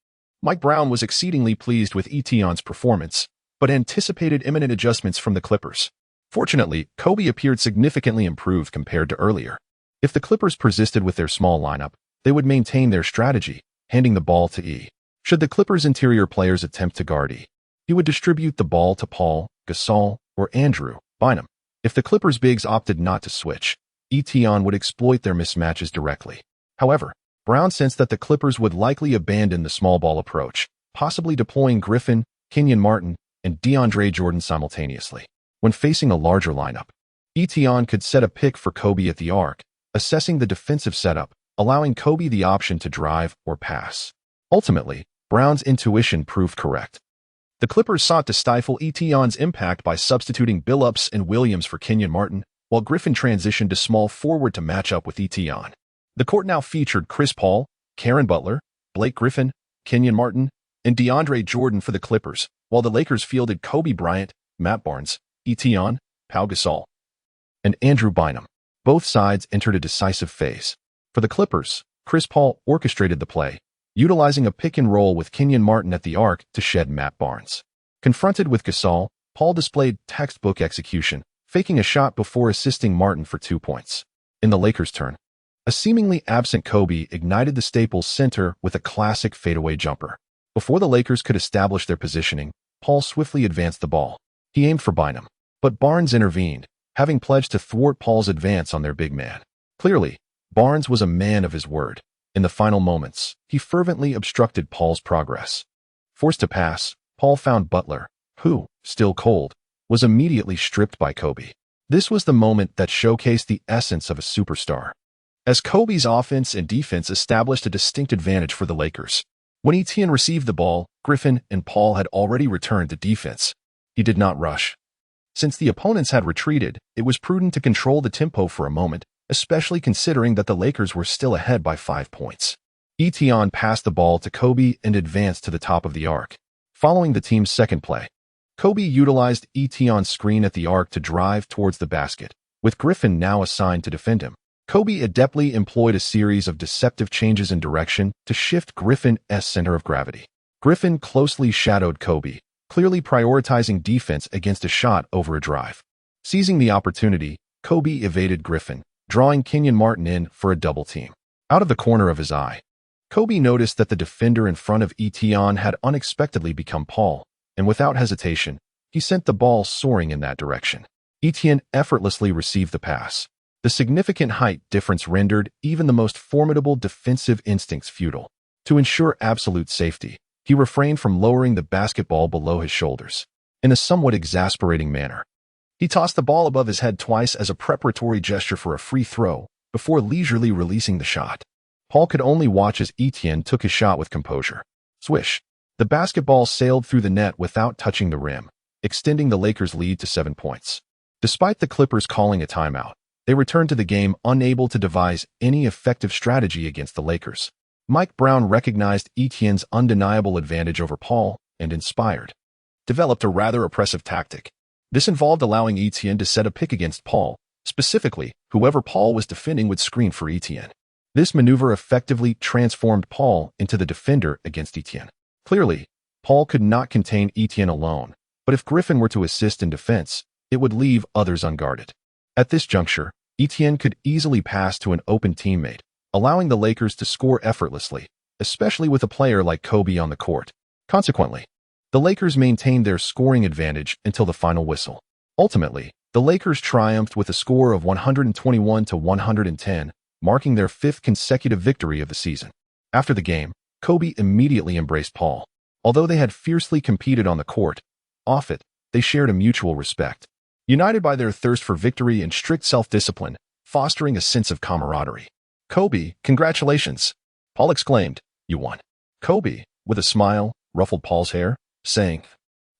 Mike Brown was exceedingly pleased with Etienne's performance, but anticipated imminent adjustments from the Clippers. Fortunately, Kobe appeared significantly improved compared to earlier. If the Clippers persisted with their small lineup, they would maintain their strategy, handing the ball to E. Should the Clippers' interior players attempt to guard E, he would distribute the ball to Paul, Gasol, or Andrew Bynum. If the Clippers' bigs opted not to switch, Etienne would exploit their mismatches directly. However, Brown sensed that the Clippers would likely abandon the small ball approach, possibly deploying Griffin, Kenyon Martin, and DeAndre Jordan simultaneously. When facing a larger lineup, Etienne could set a pick for Kobe at the arc, assessing the defensive setup, allowing Kobe the option to drive or pass. Ultimately, Brown's intuition proved correct. The Clippers sought to stifle Etion's impact by substituting Billups and Williams for Kenyon Martin, while Griffin transitioned to small forward to match up with Etion. The court now featured Chris Paul, Karen Butler, Blake Griffin, Kenyon Martin, and DeAndre Jordan for the Clippers, while the Lakers fielded Kobe Bryant, Matt Barnes, Etion, Pau Gasol, and Andrew Bynum. Both sides entered a decisive phase. For the Clippers, Chris Paul orchestrated the play, utilizing a pick-and-roll with Kenyon Martin at the arc to shed Matt Barnes. Confronted with Gasol, Paul displayed textbook execution, faking a shot before assisting Martin for 2 points. In the Lakers' turn, a seemingly absent Kobe ignited the Staples center with a classic fadeaway jumper. Before the Lakers could establish their positioning, Paul swiftly advanced the ball. He aimed for Bynum, but Barnes intervened, having pledged to thwart Paul's advance on their big man. Clearly, Barnes was a man of his word. In the final moments, he fervently obstructed Paul's progress. Forced to pass, Paul found Butler, who, still cold, was immediately stripped by Kobe. This was the moment that showcased the essence of a superstar, as Kobe's offense and defense established a distinct advantage for the Lakers. When Etienne received the ball, Griffin and Paul had already returned to defense. He did not rush. Since the opponents had retreated, it was prudent to control the tempo for a moment, especially considering that the Lakers were still ahead by 5 points. Etienne passed the ball to Kobe and advanced to the top of the arc. Following the team's second play, Kobe utilized Etienne's screen at the arc to drive towards the basket, with Griffin now assigned to defend him. Kobe adeptly employed a series of deceptive changes in direction to shift Griffin's center of gravity. Griffin closely shadowed Kobe, clearly prioritizing defense against a shot over a drive. Seizing the opportunity, Kobe evaded Griffin, drawing Kenyon Martin in for a double team. Out of the corner of his eye, Kobe noticed that the defender in front of Etienne had unexpectedly become Paul, and without hesitation, he sent the ball soaring in that direction. Etienne effortlessly received the pass. The significant height difference rendered even the most formidable defensive instincts futile. To ensure absolute safety, he refrained from lowering the basketball below his shoulders. In a somewhat exasperating manner, he tossed the ball above his head twice as a preparatory gesture for a free throw, before leisurely releasing the shot. Paul could only watch as Etienne took his shot with composure. Swish! The basketball sailed through the net without touching the rim, extending the Lakers' lead to 7 points. Despite the Clippers calling a timeout, they returned to the game unable to devise any effective strategy against the Lakers. Mike Brown recognized Etienne's undeniable advantage over Paul and, inspired, developed a rather oppressive tactic. This involved allowing Etienne to set a pick against Paul. Specifically, whoever Paul was defending would screen for Etienne. This maneuver effectively transformed Paul into the defender against Etienne. Clearly, Paul could not contain Etienne alone, but if Griffin were to assist in defense, it would leave others unguarded. At this juncture, Etienne could easily pass to an open teammate, allowing the Lakers to score effortlessly, especially with a player like Kobe on the court. Consequently, the Lakers maintained their scoring advantage until the final whistle. Ultimately, the Lakers triumphed with a score of 121-110, marking their 5th consecutive victory of the season. After the game, Kobe immediately embraced Paul. Although they had fiercely competed on the court, off it, they shared a mutual respect, united by their thirst for victory and strict self-discipline, fostering a sense of camaraderie. "Kobe, congratulations!" Paul exclaimed. "You won." Kobe, with a smile, ruffled Paul's hair, saying,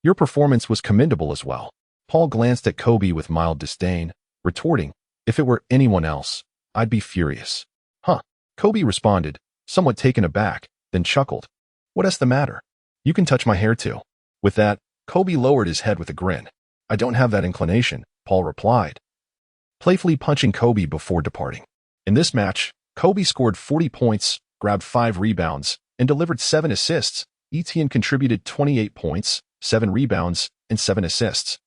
"Your performance was commendable as well." Paul glanced at Kobe with mild disdain, retorting, "If it were anyone else, I'd be furious." "Huh," Kobe responded, somewhat taken aback, then chuckled. "What's the matter? You can touch my hair too." With that, Kobe lowered his head with a grin. "I don't have that inclination," Paul replied, playfully punching Kobe before departing. In this match, Kobe scored 40 points, grabbed 5 rebounds, and delivered 7 assists. Etienne contributed 28 points, 7 rebounds, and 7 assists.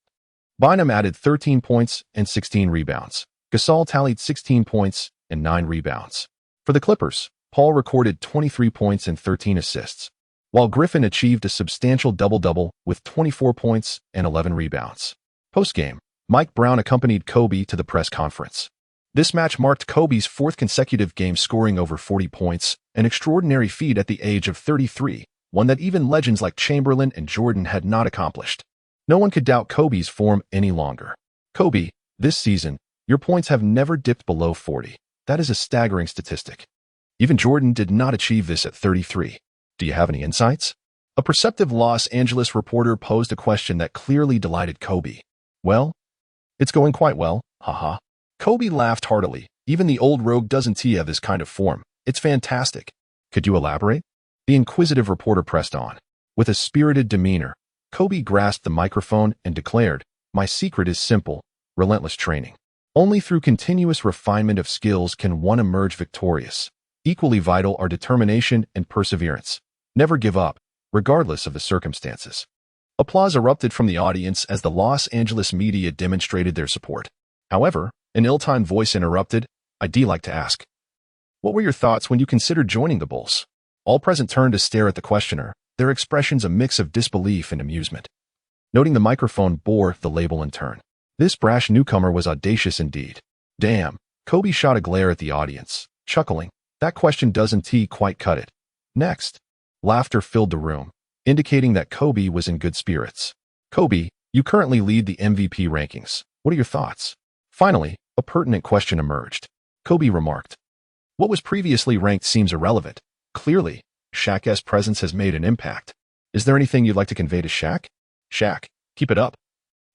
Bynum added 13 points and 16 rebounds. Gasol tallied 16 points and 9 rebounds. For the Clippers, Paul recorded 23 points and 13 assists, while Griffin achieved a substantial double-double with 24 points and 11 rebounds. Post-game, Mike Brown accompanied Kobe to the press conference. This match marked Kobe's 4th consecutive game scoring over 40 points, an extraordinary feat at the age of 33, one that even legends like Chamberlain and Jordan had not accomplished. No one could doubt Kobe's form any longer. "Kobe, this season, your points have never dipped below 40. That is a staggering statistic. Even Jordan did not achieve this at 33. Do you have any insights?" A perceptive Los Angeles reporter posed a question that clearly delighted Kobe. Well, it's going quite well, haha. Kobe laughed heartily. Even the old rogue doesn't have this kind of form. It's fantastic. Could you elaborate? The inquisitive reporter pressed on. With a spirited demeanor, Kobe grasped the microphone and declared, "My secret is simple, relentless training. Only through continuous refinement of skills can one emerge victorious. Equally vital are determination and perseverance. Never give up, regardless of the circumstances." Applause erupted from the audience as the Los Angeles media demonstrated their support. However, an ill-timed voice interrupted, "I'd like to ask, what were your thoughts when you considered joining the Bulls?" All present turned to stare at the questioner, their expressions a mix of disbelief and amusement. Noting the microphone bore the label in turn. This brash newcomer was audacious indeed. Damn, Kobe shot a glare at the audience, chuckling. That question doesn't quite cut it. Next. Laughter filled the room, indicating that Kobe was in good spirits. "Kobe, you currently lead the MVP rankings. What are your thoughts?" Finally, a pertinent question emerged. Kobe remarked, "What was previously ranked seems irrelevant. Clearly, Shaq's presence has made an impact. Is there anything you'd like to convey to Shaq? Shaq, keep it up.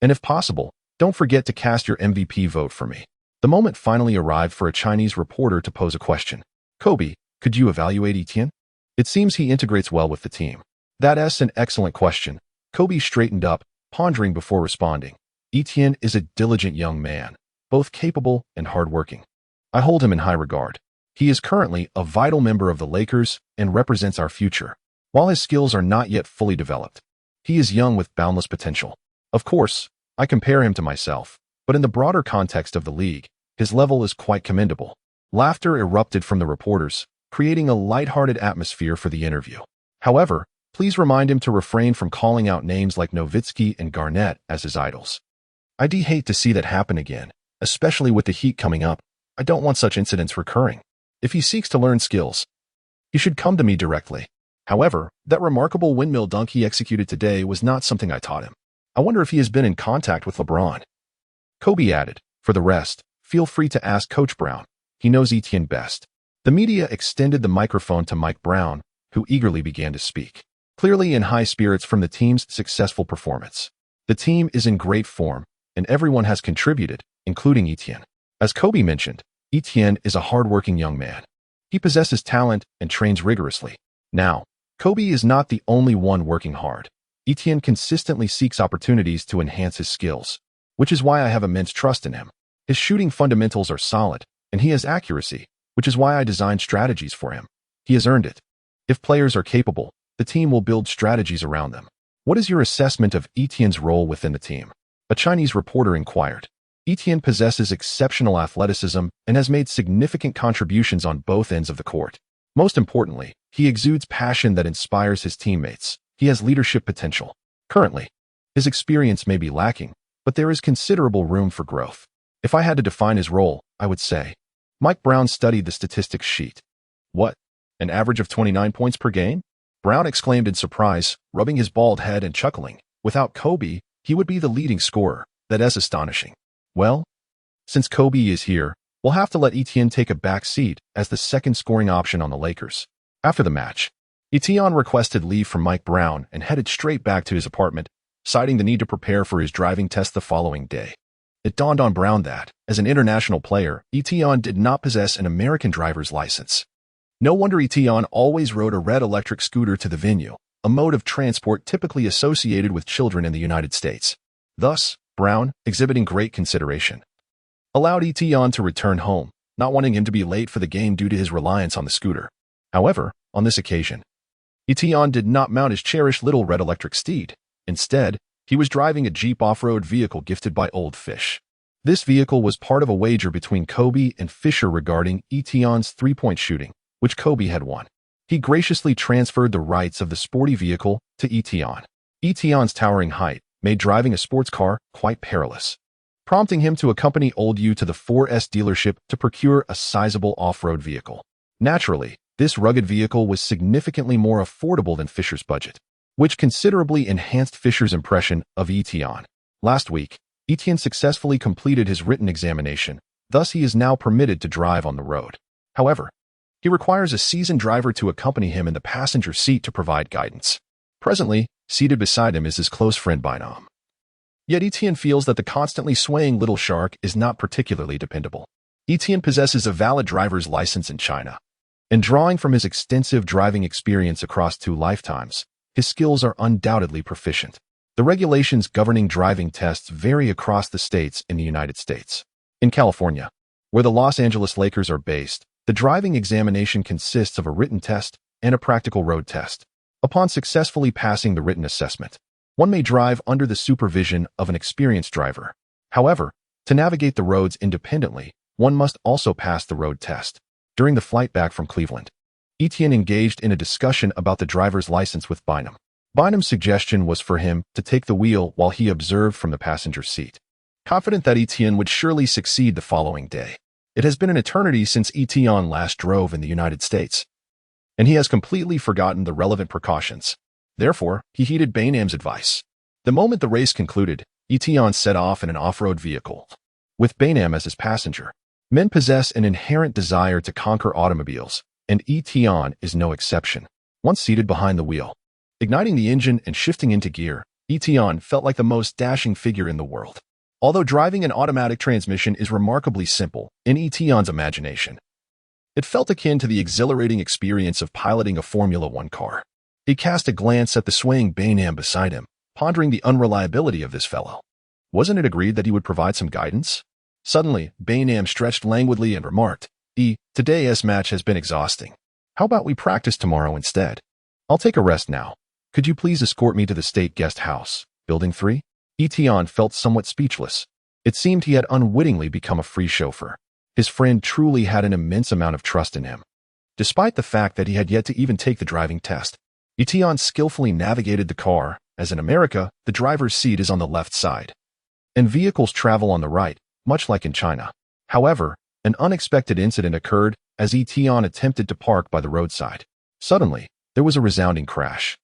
And if possible, don't forget to cast your MVP vote for me." The moment finally arrived for a Chinese reporter to pose a question. "Kobe, could you evaluate Etienne? It seems he integrates well with the team." That's an excellent question. Kobe straightened up, pondering before responding. "Etienne is a diligent young man, both capable and hardworking. I hold him in high regard. He is currently a vital member of the Lakers and represents our future. While his skills are not yet fully developed, he is young with boundless potential. Of course, I compare him to myself, but in the broader context of the league, his level is quite commendable." Laughter erupted from the reporters, creating a lighthearted atmosphere for the interview. However, please remind him to refrain from calling out names like Nowitzki and Garnett as his idols. "I'd hate to see that happen again, especially with the Heat coming up. I don't want such incidents recurring. If he seeks to learn skills, he should come to me directly. However, that remarkable windmill dunk he executed today was not something I taught him. I wonder if he has been in contact with LeBron." Kobe added, "For the rest, feel free to ask Coach Brown. He knows Etienne best." The media extended the microphone to Mike Brown, who eagerly began to speak, clearly in high spirits from the team's successful performance. "The team is in great form, and everyone has contributed, including Etienne. As Kobe mentioned, Etienne is a hardworking young man. He possesses talent and trains rigorously. Now, Kobe is not the only one working hard. Etienne consistently seeks opportunities to enhance his skills, which is why I have immense trust in him. His shooting fundamentals are solid, and he has accuracy, which is why I designed strategies for him. He has earned it. If players are capable, the team will build strategies around them." "What is your assessment of Etienne's role within the team?" a Chinese reporter inquired. "Etienne possesses exceptional athleticism and has made significant contributions on both ends of the court. Most importantly, he exudes passion that inspires his teammates. He has leadership potential. Currently, his experience may be lacking, but there is considerable room for growth. If I had to define his role, I would say." Mike Brown studied the statistics sheet. "What? An average of 29 points per game?" Brown exclaimed in surprise, rubbing his bald head and chuckling. "Without Kobe, he would be the leading scorer. That is astonishing." "Well, since Kobe is here, we'll have to let Etienne take a back seat as the second scoring option on the Lakers." After the match, Etienne requested leave from Mike Brown and headed straight back to his apartment, citing the need to prepare for his driving test the following day. It dawned on Brown that, as an international player, Etienne did not possess an American driver's license. No wonder Etienne always rode a red electric scooter to the venue, a mode of transport typically associated with children in the United States. Thus, Brown, exhibiting great consideration, allowed Etienne to return home, not wanting him to be late for the game due to his reliance on the scooter. However, on this occasion, Etienne did not mount his cherished little red electric steed. Instead, he was driving a Jeep off-road vehicle gifted by Old Fish. This vehicle was part of a wager between Kobe and Fisher regarding Etienne's three-point shooting, which Kobe had won. He graciously transferred the rights of the sporty vehicle to Etienne. Etienne's towering height made driving a sports car quite perilous, prompting him to accompany Old U to the 4S dealership to procure a sizable off-road vehicle. Naturally, this rugged vehicle was significantly more affordable than Fisher's budget, which considerably enhanced Fisher's impression of Etienne. Last week, Etienne successfully completed his written examination, thus he is now permitted to drive on the road. However, he requires a seasoned driver to accompany him in the passenger seat to provide guidance. Presently, seated beside him is his close friend Bynam. Yet Etienne feels that the constantly swaying little shark is not particularly dependable. Etienne possesses a valid driver's license in China, and drawing from his extensive driving experience across 2 lifetimes, his skills are undoubtedly proficient. The regulations governing driving tests vary across the states in the United States. In California, where the Los Angeles Lakers are based, the driving examination consists of a written test and a practical road test. Upon successfully passing the written assessment, one may drive under the supervision of an experienced driver. However, to navigate the roads independently, one must also pass the road test. During the flight back from Cleveland, Etienne engaged in a discussion about the driver's license with Bynam. Bynam's suggestion was for him to take the wheel while he observed from the passenger seat, confident that Etienne would surely succeed the following day. It has been an eternity since Etienne last drove in the United States, and he has completely forgotten the relevant precautions. Therefore, he heeded Bynam's advice. The moment the race concluded, Etienne set off in an off-road vehicle, with Bynam as his passenger. Men possess an inherent desire to conquer automobiles, and Etienne is no exception. Once seated behind the wheel, igniting the engine and shifting into gear, Etienne felt like the most dashing figure in the world. Although driving an automatic transmission is remarkably simple in Etienne's imagination, it felt akin to the exhilarating experience of piloting a Formula One car. He cast a glance at the swaying Bynam beside him, pondering the unreliability of this fellow. Wasn't it agreed that he would provide some guidance? Suddenly, Bynam stretched languidly and remarked, Today's match has been exhausting. How about we practice tomorrow instead? I'll take a rest now. Could you please escort me to the state guest house, Building 3? Etienne felt somewhat speechless. It seemed he had unwittingly become a free chauffeur. His friend truly had an immense amount of trust in him. Despite the fact that he had yet to even take the driving test, Etienne skillfully navigated the car, as in America, the driver's seat is on the left side, and vehicles travel on the right, much like in China. However, an unexpected incident occurred as Etienne attempted to park by the roadside. Suddenly, there was a resounding crash.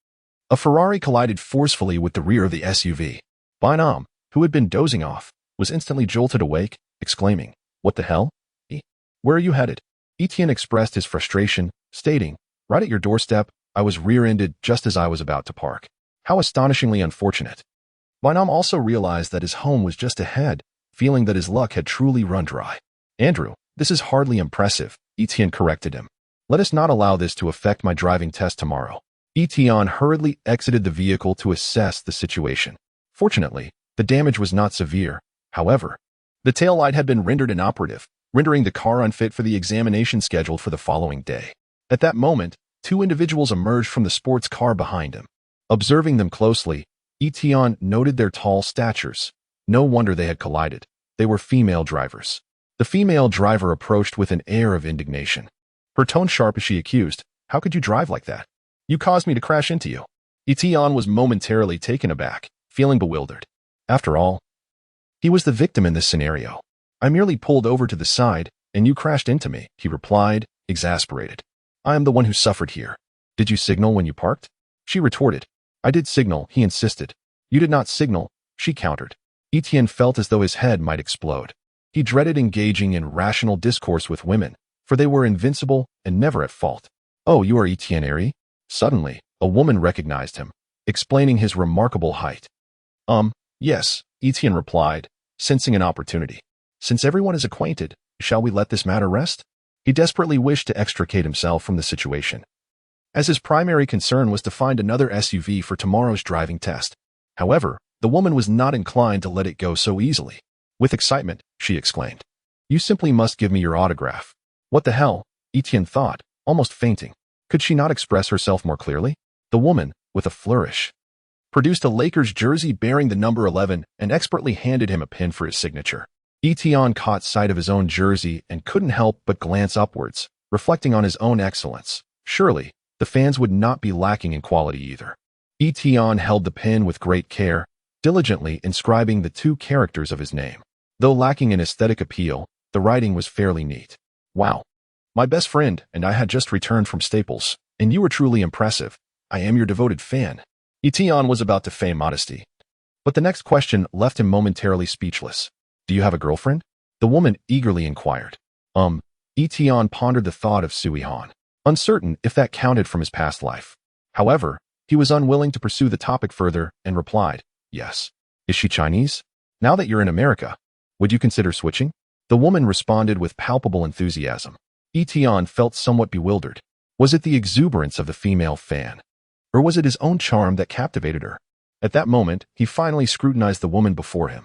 A Ferrari collided forcefully with the rear of the SUV. Bynam, who had been dozing off, was instantly jolted awake, exclaiming, "What the hell? Where are you headed?" Etienne expressed his frustration, stating, "Right at your doorstep, I was rear-ended just as I was about to park. How astonishingly unfortunate." Bynam also realized that his home was just ahead, feeling that his luck had truly run dry. "Andrew, this is hardly impressive," Etienne corrected him. "Let us not allow this to affect my driving test tomorrow." Etienne hurriedly exited the vehicle to assess the situation. Fortunately, the damage was not severe. However, the taillight had been rendered inoperative, rendering the car unfit for the examination scheduled for the following day. At that moment, 2 individuals emerged from the sports car behind him. Observing them closely, Etienne noted their tall statures. No wonder they had collided. They were female drivers. The female driver approached with an air of indignation. Her tone sharp as she accused, "How could you drive like that? You caused me to crash into you." Etienne was momentarily taken aback, feeling bewildered. After all, he was the victim in this scenario. "I merely pulled over to the side, and you crashed into me," he replied, exasperated. "I am the one who suffered here. Did you signal when you parked?" She retorted. "I did signal," he insisted. "You did not signal," she countered. Etienne felt as though his head might explode. He dreaded engaging in rational discourse with women, for they were invincible and never at fault. "Oh, you are Etienne Airy?" Suddenly, a woman recognized him, explaining his remarkable height. Yes," Etienne replied, sensing an opportunity. "Since everyone is acquainted, shall we let this matter rest?" He desperately wished to extricate himself from the situation, as his primary concern was to find another SUV for tomorrow's driving test. However, the woman was not inclined to let it go so easily. With excitement, she exclaimed, "You simply must give me your autograph." "What the hell?" Etienne thought, almost fainting. Could she not express herself more clearly? The woman, with a flourish, produced a Lakers jersey bearing the number 11 and expertly handed him a pin for his signature. Etienne caught sight of his own jersey and couldn't help but glance upwards, reflecting on his own excellence. Surely, the fans would not be lacking in quality either. Etienne held the pin with great care, diligently inscribing the 2 characters of his name. Though lacking in aesthetic appeal, the writing was fairly neat. "Wow. My best friend and I had just returned from Staples, and you were truly impressive. I am your devoted fan." Etienne was about to feign modesty, but the next question left him momentarily speechless. "Do you have a girlfriend?" the woman eagerly inquired. Etienne pondered the thought of Sui Han, uncertain if that counted from his past life. However, He was unwilling to pursue the topic further and replied, "Yes." "Is she Chinese? Now that you're in America, would you consider switching?" The woman responded with palpable enthusiasm. Etienne felt somewhat bewildered. Was it the exuberance of the female fan? Or was it his own charm that captivated her? At that moment, he finally scrutinized the woman before him.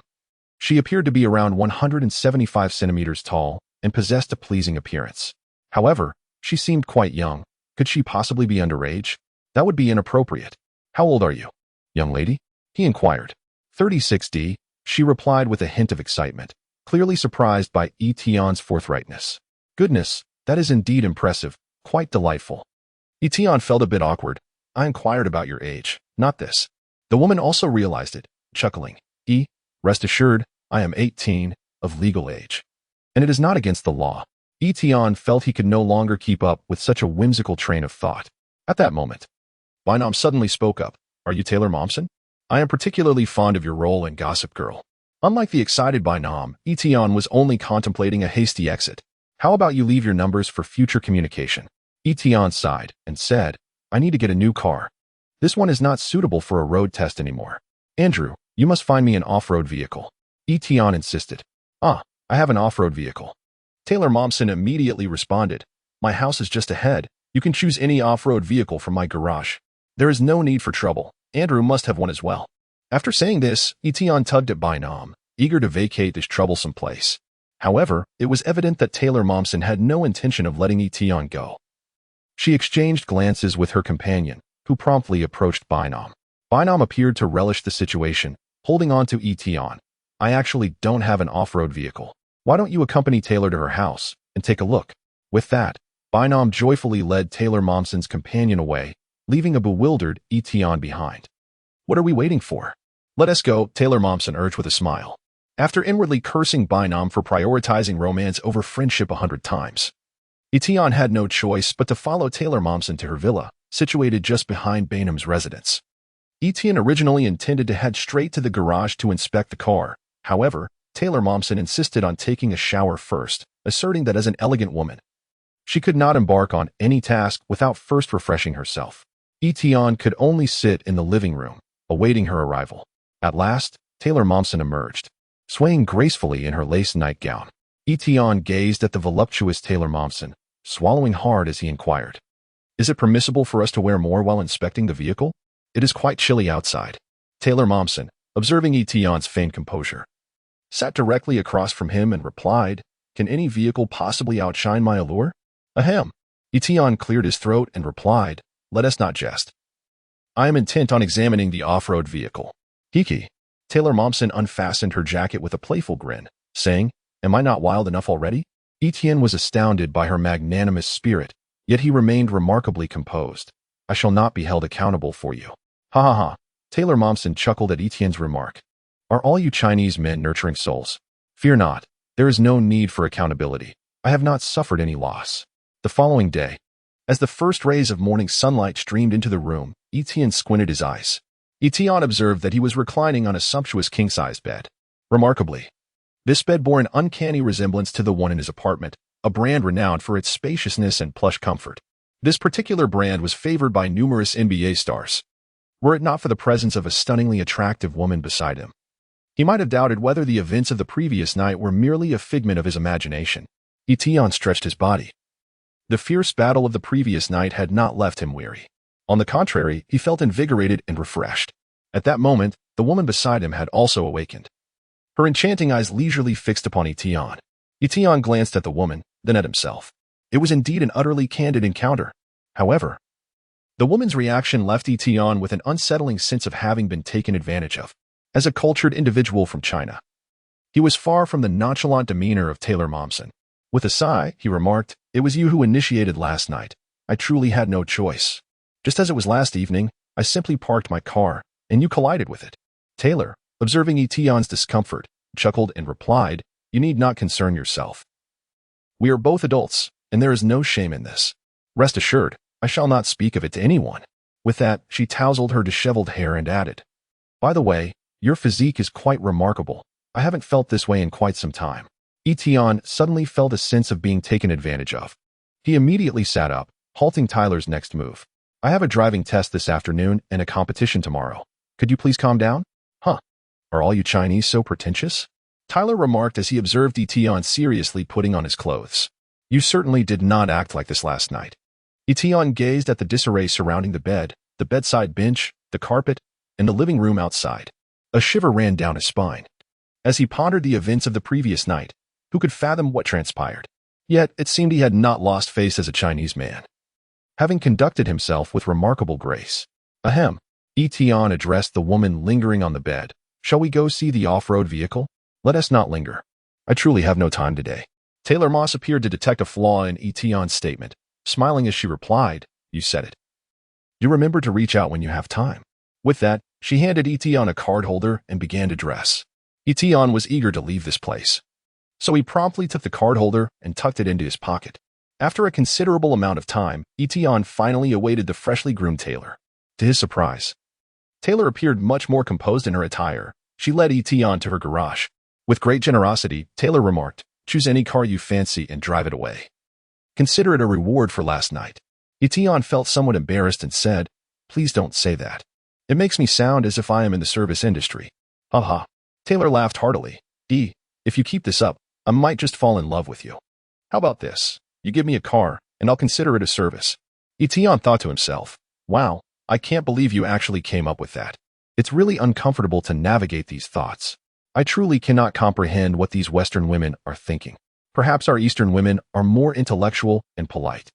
She appeared to be around 175 centimeters tall and possessed a pleasing appearance. However, she seemed quite young. Could she possibly be underage? That would be inappropriate. "How old are you, young lady?" he inquired. 36D, she replied with a hint of excitement, clearly surprised by Etienne's forthrightness. "Goodness, that is indeed impressive, quite delightful." Etienne felt a bit awkward. "I inquired about your age, not this." The woman also realized it, chuckling. Rest assured, I am 18, of legal age. And it is not against the law." Etienne felt he could no longer keep up with such a whimsical train of thought. At that moment, Bynum suddenly spoke up. "Are you Taylor Momsen? I am particularly fond of your role in Gossip Girl." Unlike the excited Bynum, Etienne was only contemplating a hasty exit. "How about you leave your numbers for future communication?" Etienne sighed and said, "I need to get a new car. This one is not suitable for a road test anymore. Andrew, you must find me an off-road vehicle." Etienne insisted. "I have an off-road vehicle." Taylor Momsen immediately responded, "My house is just ahead. You can choose any off-road vehicle from my garage. There is no need for trouble. Andrew must have one as well." After saying this, Etienne tugged at Bynum, eager to vacate this troublesome place. However, it was evident that Taylor Momsen had no intention of letting Etienne go. She exchanged glances with her companion, who promptly approached Bynum. Bynum appeared to relish the situation, holding on to Etienne. "I actually don't have an off-road vehicle. Why don't you accompany Taylor to her house and take a look?" With that, Bynum joyfully led Taylor Momsen's companion away, leaving a bewildered Etienne behind. "What are we waiting for? Let us go," Taylor Momsen urged with a smile. After inwardly cursing Bynum for prioritizing romance over friendship 100 times, Etienne had no choice but to follow Taylor Momsen to her villa, situated just behind Bynum's residence. Etienne originally intended to head straight to the garage to inspect the car. However, Taylor Momsen insisted on taking a shower first, asserting that as an elegant woman, she could not embark on any task without first refreshing herself. Etienne could only sit in the living room, awaiting her arrival. At last, Taylor Momsen emerged, swaying gracefully in her lace nightgown. Etienne gazed at the voluptuous Taylor Momsen, swallowing hard as he inquired, "Is it permissible for us to wear more while inspecting the vehicle? It is quite chilly outside." Taylor Momsen, observing Etienne's feigned composure, sat directly across from him and replied, "Can any vehicle possibly outshine my allure?" "Ahem." Etienne cleared his throat and replied, "Let us not jest. I am intent on examining the off-road vehicle." "Hiki." Taylor Momsen unfastened her jacket with a playful grin, saying, "Am I not wild enough already?" Etienne was astounded by her magnanimous spirit, yet he remained remarkably composed. "I shall not be held accountable for you." "Ha ha ha." Taylor Momsen chuckled at Etienne's remark. "Are all you Chinese men nurturing souls? Fear not. There is no need for accountability. I have not suffered any loss." The following day, as the first rays of morning sunlight streamed into the room, Etienne squinted his eyes. Etienne observed that he was reclining on a sumptuous king-sized bed. Remarkably, this bed bore an uncanny resemblance to the one in his apartment, a brand renowned for its spaciousness and plush comfort. This particular brand was favored by numerous NBA stars. Were it not for the presence of a stunningly attractive woman beside him, he might have doubted whether the events of the previous night were merely a figment of his imagination. Etienne stretched his body. The fierce battle of the previous night had not left him weary. On the contrary, he felt invigorated and refreshed. At that moment, the woman beside him had also awakened. Her enchanting eyes leisurely fixed upon Etienne. Etienne glanced at the woman, then at himself. It was indeed an utterly candid encounter. However, the woman's reaction left Etienne with an unsettling sense of having been taken advantage of. As a cultured individual from China, he was far from the nonchalant demeanor of Taylor Momsen. With a sigh, he remarked, "It was you who initiated last night. I truly had no choice. Just as it was last evening, I simply parked my car, and you collided with it." Taylor, observing Etienne's discomfort, chuckled and replied, "You need not concern yourself. We are both adults, and there is no shame in this. Rest assured, I shall not speak of it to anyone." With that, she tousled her disheveled hair and added, "By the way, your physique is quite remarkable. I haven't felt this way in quite some time." Etienne suddenly felt a sense of being taken advantage of. He immediately sat up, halting Tyler's next move. I have a driving test this afternoon and a competition tomorrow. Could you please calm down? Huh. Are all you Chinese so pretentious? Tyler remarked as he observed Etion seriously putting on his clothes. You certainly did not act like this last night. Etion gazed at the disarray surrounding the bed, the bedside bench, the carpet, and the living room outside. A shiver ran down his spine. As he pondered the events of the previous night, who could fathom what transpired? Yet it seemed he had not lost face as a Chinese man, having conducted himself with remarkable grace. Ahem. Etion addressed the woman lingering on the bed. Shall we go see the off-road vehicle? Let us not linger. I truly have no time today. Taylor Moss appeared to detect a flaw in Etion's statement, smiling as she replied, You said it. You remember to reach out when you have time. With that, she handed Etion a card holder and began to dress. Etion was eager to leave this place, so he promptly took the card holder and tucked it into his pocket. After a considerable amount of time, Etion finally awaited the freshly groomed Taylor. To his surprise, Taylor appeared much more composed in her attire. She led Etion to her garage. With great generosity, Taylor remarked, Choose any car you fancy and drive it away. Consider it a reward for last night. Etion felt somewhat embarrassed and said, Please don't say that. It makes me sound as if I am in the service industry. Haha. Taylor laughed heartily. If you keep this up, I might just fall in love with you. How about this? You give me a car, and I'll consider it a service. Etion thought to himself, Wow, I can't believe you actually came up with that. It's really uncomfortable to navigate these thoughts. I truly cannot comprehend what these Western women are thinking. Perhaps our Eastern women are more intellectual and polite.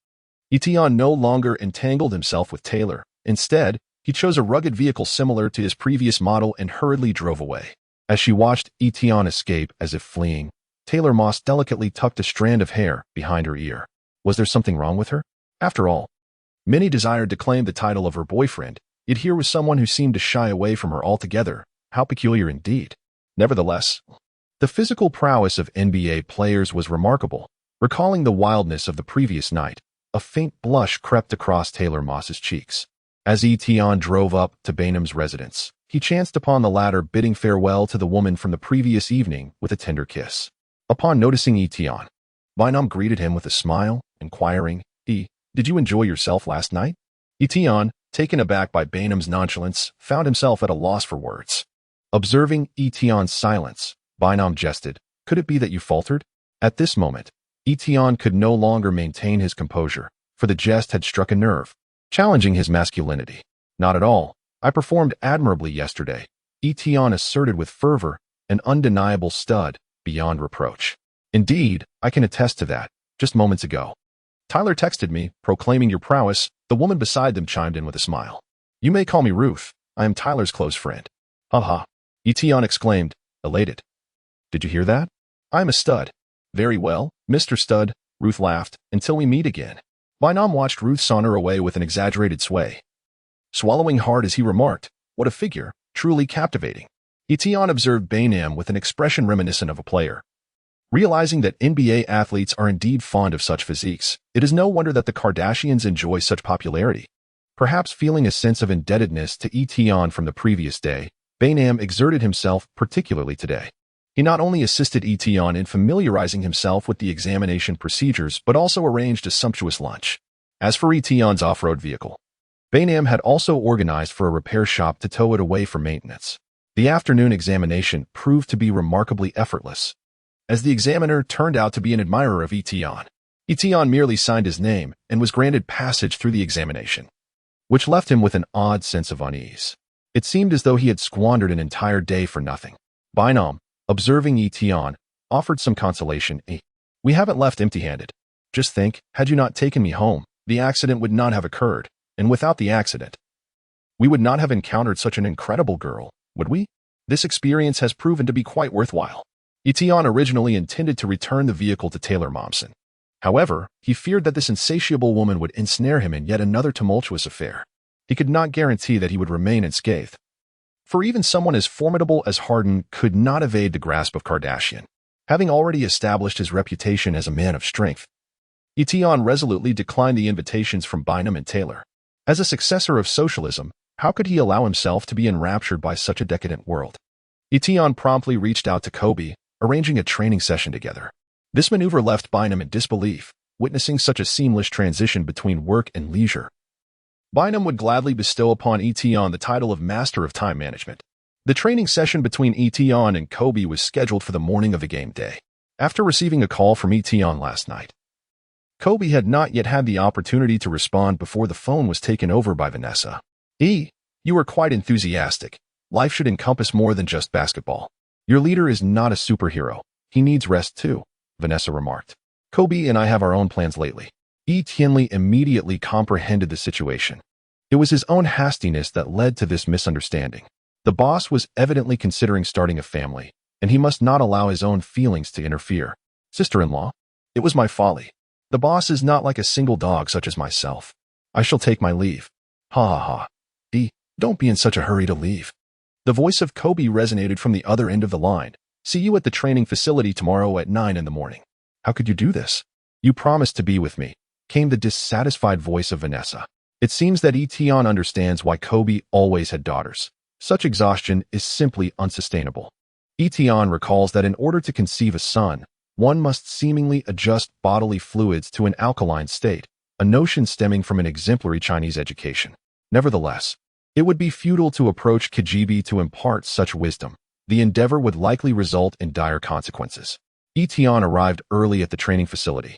Etion no longer entangled himself with Taylor. Instead, he chose a rugged vehicle similar to his previous model and hurriedly drove away. As she watched Etion escape as if fleeing, Taylor Moss delicately tucked a strand of hair behind her ear. Was there something wrong with her? After all, many desired to claim the title of her boyfriend, yet here was someone who seemed to shy away from her altogether. How peculiar indeed. Nevertheless, the physical prowess of NBA players was remarkable. Recalling the wildness of the previous night, a faint blush crept across Taylor Moss's cheeks. As Etion drove up to Bainham's residence, he chanced upon the latter bidding farewell to the woman from the previous evening with a tender kiss. Upon noticing Etion, Bainham greeted him with a smile, inquiring, Did you enjoy yourself last night? Etion, taken aback by Bainham's nonchalance, found himself at a loss for words. Observing Etion's silence, Bainham jested, Could it be that you faltered? At this moment, Etion could no longer maintain his composure, for the jest had struck a nerve, challenging his masculinity. Not at all. I performed admirably yesterday, Etion asserted with fervor, an undeniable stud, beyond reproach. Indeed, I can attest to that. Just moments ago, Tyler texted me, proclaiming your prowess. The woman beside them chimed in with a smile. You may call me Ruth. I am Tyler's close friend. Ha. Etion exclaimed, elated. Did you hear that? I'm a stud. Very well, Mr. Stud, Ruth laughed, until we meet again. Bainham watched Ruth saunter away with an exaggerated sway, swallowing hard as he remarked, What a figure, truly captivating. Etion observed Bainham with an expression reminiscent of a player. Realizing that NBA athletes are indeed fond of such physiques, it is no wonder that the Kardashians enjoy such popularity. Perhaps feeling a sense of indebtedness to Etion from the previous day, Bainham exerted himself particularly today. He not only assisted Etion in familiarizing himself with the examination procedures, but also arranged a sumptuous lunch. As for Etion's off-road vehicle, Bainham had also organized for a repair shop to tow it away for maintenance. The afternoon examination proved to be remarkably effortless, as the examiner turned out to be an admirer of Etion. Etion merely signed his name and was granted passage through the examination, which left him with an odd sense of unease. It seemed as though he had squandered an entire day for nothing. Bainham, observing Etion, offered some consolation. We haven't left empty-handed. Just think, had you not taken me home, the accident would not have occurred, and without the accident, we would not have encountered such an incredible girl, would we? This experience has proven to be quite worthwhile. Etion originally intended to return the vehicle to Taylor Momsen. However, he feared that this insatiable woman would ensnare him in yet another tumultuous affair. He could not guarantee that he would remain unscathed, for even someone as formidable as Harden could not evade the grasp of Kardashian. Having already established his reputation as a man of strength, Etion resolutely declined the invitations from Bainham and Taylor. As a successor of socialism, how could he allow himself to be enraptured by such a decadent world? Etion promptly reached out to Kobe, arranging a training session together. This maneuver left Bainham in disbelief, witnessing such a seamless transition between work and leisure. Bynum would gladly bestow upon Etion the title of Master of Time Management. The training session between Etion and Kobe was scheduled for the morning of the game day. After receiving a call from Etion last night, Kobe had not yet had the opportunity to respond before the phone was taken over by Vanessa. You were quite enthusiastic. Life should encompass more than just basketball. Your leader is not a superhero. He needs rest too, Vanessa remarked. Kobe and I have our own plans lately. Tianli immediately comprehended the situation. It was his own hastiness that led to this misunderstanding. The boss was evidently considering starting a family, and he must not allow his own feelings to interfere. Sister-in-law, it was my folly. The boss is not like a single dog such as myself. I shall take my leave. Ha ha ha. Don't be in such a hurry to leave. The voice of Kobe resonated from the other end of the line. See you at the training facility tomorrow at 9 in the morning. How could you do this? You promised to be with me, came the dissatisfied voice of Vanessa. It seems that Etion understands why Kobe always had daughters. Such exhaustion is simply unsustainable. Etion recalls that in order to conceive a son, one must seemingly adjust bodily fluids to an alkaline state, a notion stemming from an exemplary Chinese education. Nevertheless, it would be futile to approach Kajibi to impart such wisdom. The endeavor would likely result in dire consequences. Etion arrived early at the training facility,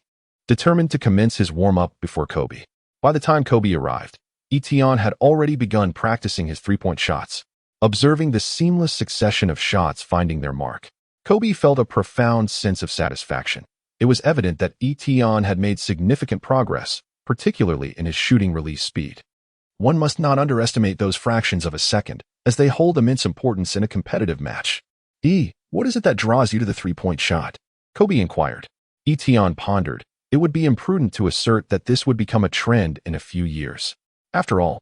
determined to commence his warm-up before Kobe. By the time Kobe arrived, Etion had already begun practicing his three-point shots, observing the seamless succession of shots finding their mark. Kobe felt a profound sense of satisfaction. It was evident that Etion had made significant progress, particularly in his shooting release speed. One must not underestimate those fractions of a second, as they hold immense importance in a competitive match. What is it that draws you to the three-point shot? Kobe inquired. Etion pondered. It would be imprudent to assert that this would become a trend in a few years. After all,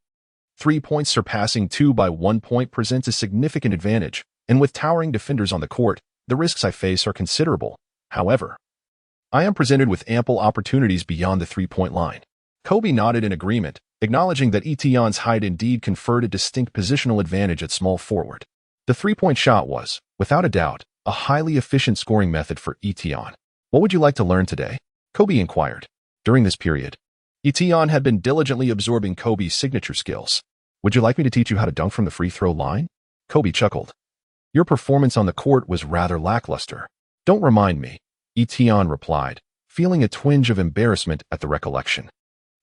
3 points surpassing 2 by 1 point presents a significant advantage, and with towering defenders on the court, the risks I face are considerable. However, I am presented with ample opportunities beyond the three-point line. Kobe nodded in agreement, acknowledging that Etion's height indeed conferred a distinct positional advantage at small forward. The three-point shot was, without a doubt, a highly efficient scoring method for Etion. What would you like to learn today? Kobe inquired. During this period, Etion had been diligently absorbing Kobe's signature skills. Would you like me to teach you how to dunk from the free throw line? Kobe chuckled. Your performance on the court was rather lackluster. Don't remind me, Etion replied, feeling a twinge of embarrassment at the recollection.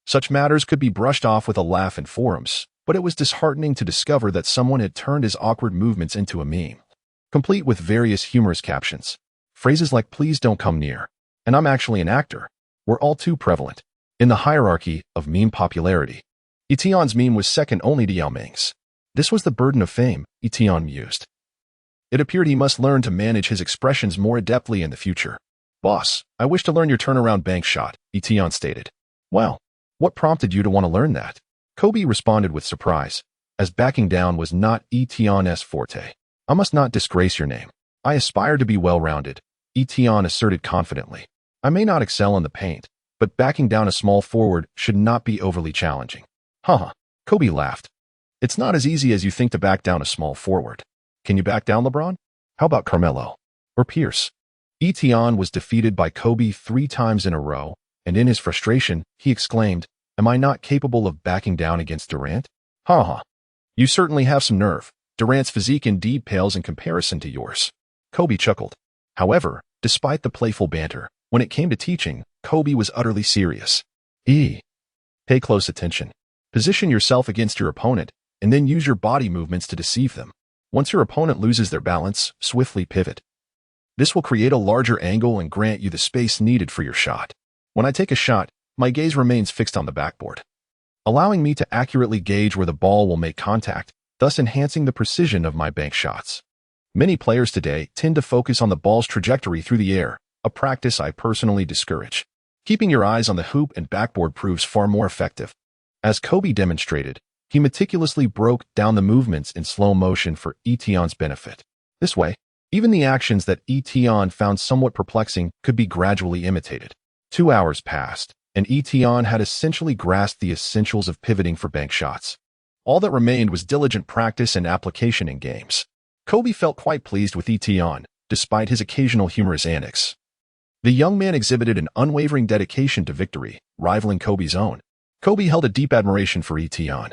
Such matters could be brushed off with a laugh in forums, but it was disheartening to discover that someone had turned his awkward movements into a meme, complete with various humorous captions. Phrases like "please don't come near," and "I'm actually an actor," were all too prevalent in the hierarchy of meme popularity. Etion's meme was second only to Yao Ming's. This was the burden of fame, Etion mused. It appeared he must learn to manage his expressions more adeptly in the future. Boss, I wish to learn your turnaround bank shot, Etion stated. Well, what prompted you to want to learn that? Kobe responded with surprise, as backing down was not Etion's forte. I must not disgrace your name. I aspire to be well-rounded, Etion asserted confidently. I may not excel in the paint, but backing down a small forward should not be overly challenging. Haha, Kobe laughed. It's not as easy as you think to back down a small forward. Can you back down LeBron? How about Carmelo? Or Pierce? Etion was defeated by Kobe 3 times in a row, and in his frustration, he exclaimed, Am I not capable of backing down against Durant? Haha. You certainly have some nerve. Durant's physique indeed pales in comparison to yours. Kobe chuckled. However, despite the playful banter, when it came to teaching, Kobe was utterly serious. Pay close attention. Position yourself against your opponent, and then use your body movements to deceive them. Once your opponent loses their balance, swiftly pivot. This will create a larger angle and grant you the space needed for your shot. When I take a shot, my gaze remains fixed on the backboard, allowing me to accurately gauge where the ball will make contact, thus enhancing the precision of my bank shots. Many players today tend to focus on the ball's trajectory through the air, a practice I personally discourage. Keeping your eyes on the hoop and backboard proves far more effective. As Kobe demonstrated, he meticulously broke down the movements in slow motion for Etion's benefit. This way, even the actions that Etion found somewhat perplexing could be gradually imitated. 2 hours passed, and Etion had essentially grasped the essentials of pivoting for bank shots. All that remained was diligent practice and application in games. Kobe felt quite pleased with Etion, despite his occasional humorous antics. The young man exhibited an unwavering dedication to victory, rivaling Kobe's own. Kobe held a deep admiration for Etion,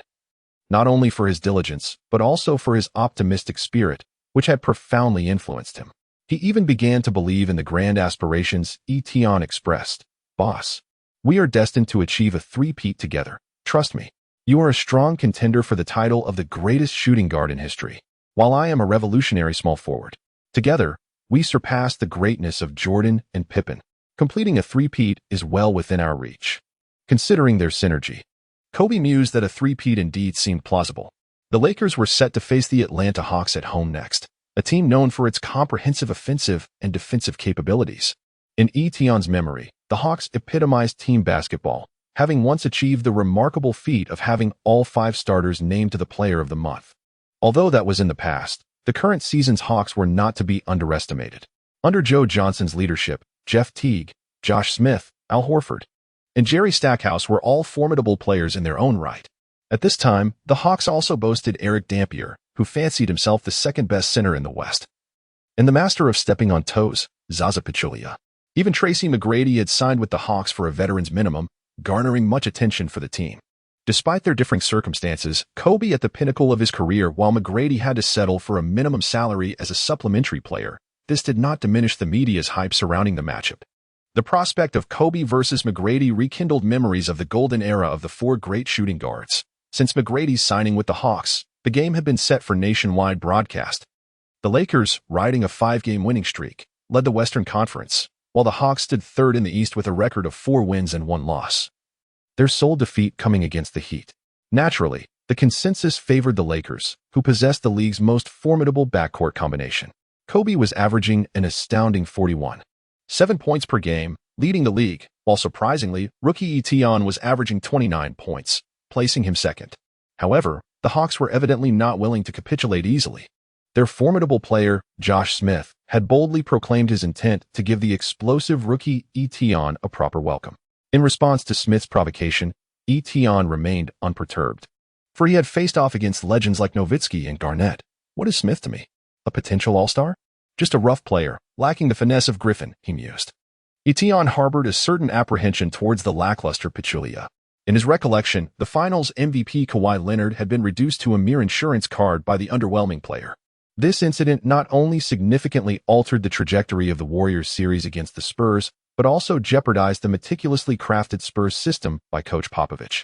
not only for his diligence, but also for his optimistic spirit, which had profoundly influenced him. He even began to believe in the grand aspirations Etion expressed. Boss, we are destined to achieve a three-peat together. Trust me. You are a strong contender for the title of the greatest shooting guard in history, while I am a revolutionary small forward. Together, we surpass the greatness of Jordan and Pippen. Completing a three-peat is well within our reach. Considering their synergy, Kobe mused that a three-peat indeed seemed plausible. The Lakers were set to face the Atlanta Hawks at home next, a team known for its comprehensive offensive and defensive capabilities. In Etion's memory, the Hawks epitomized team basketball, having once achieved the remarkable feat of having all 5 starters named to the Player of the Month. Although that was in the past, the current season's Hawks were not to be underestimated. Under Joe Johnson's leadership, Jeff Teague, Josh Smith, Al Horford, and Jerry Stackhouse were all formidable players in their own right. At this time, the Hawks also boasted Eric Dampier, who fancied himself the second-best center in the West, and the master of stepping on toes, Zaza Pachulia. Even Tracy McGrady had signed with the Hawks for a veteran's minimum, garnering much attention for the team. Despite their differing circumstances, Kobe at the pinnacle of his career while McGrady had to settle for a minimum salary as a supplementary player, this did not diminish the media's hype surrounding the matchup. The prospect of Kobe versus McGrady rekindled memories of the golden era of the 4 great shooting guards. Since McGrady's signing with the Hawks, the game had been set for nationwide broadcast. The Lakers, riding a 5-game winning streak, led the Western Conference, while the Hawks stood third in the East with a record of 4 wins and 1 loss. Their sole defeat coming against the Heat. Naturally, the consensus favored the Lakers, who possessed the league's most formidable backcourt combination. Kobe was averaging an astounding 41.7 points per game, leading the league, while surprisingly, rookie Etion was averaging 29 points, placing him second. However, the Hawks were evidently not willing to capitulate easily. Their formidable player, Josh Smith, had boldly proclaimed his intent to give the explosive rookie Etion a proper welcome. In response to Smith's provocation, Etion remained unperturbed, for he had faced off against legends like Nowitzki and Garnett. What is Smith to me? A potential all-star? Just a rough player, lacking the finesse of Griffin, he mused. Etion harbored a certain apprehension towards the lackluster Pachulia. In his recollection, the finals MVP Kawhi Leonard had been reduced to a mere insurance card by the underwhelming player. This incident not only significantly altered the trajectory of the Warriors series against the Spurs, but also jeopardized the meticulously crafted Spurs system by Coach Popovich,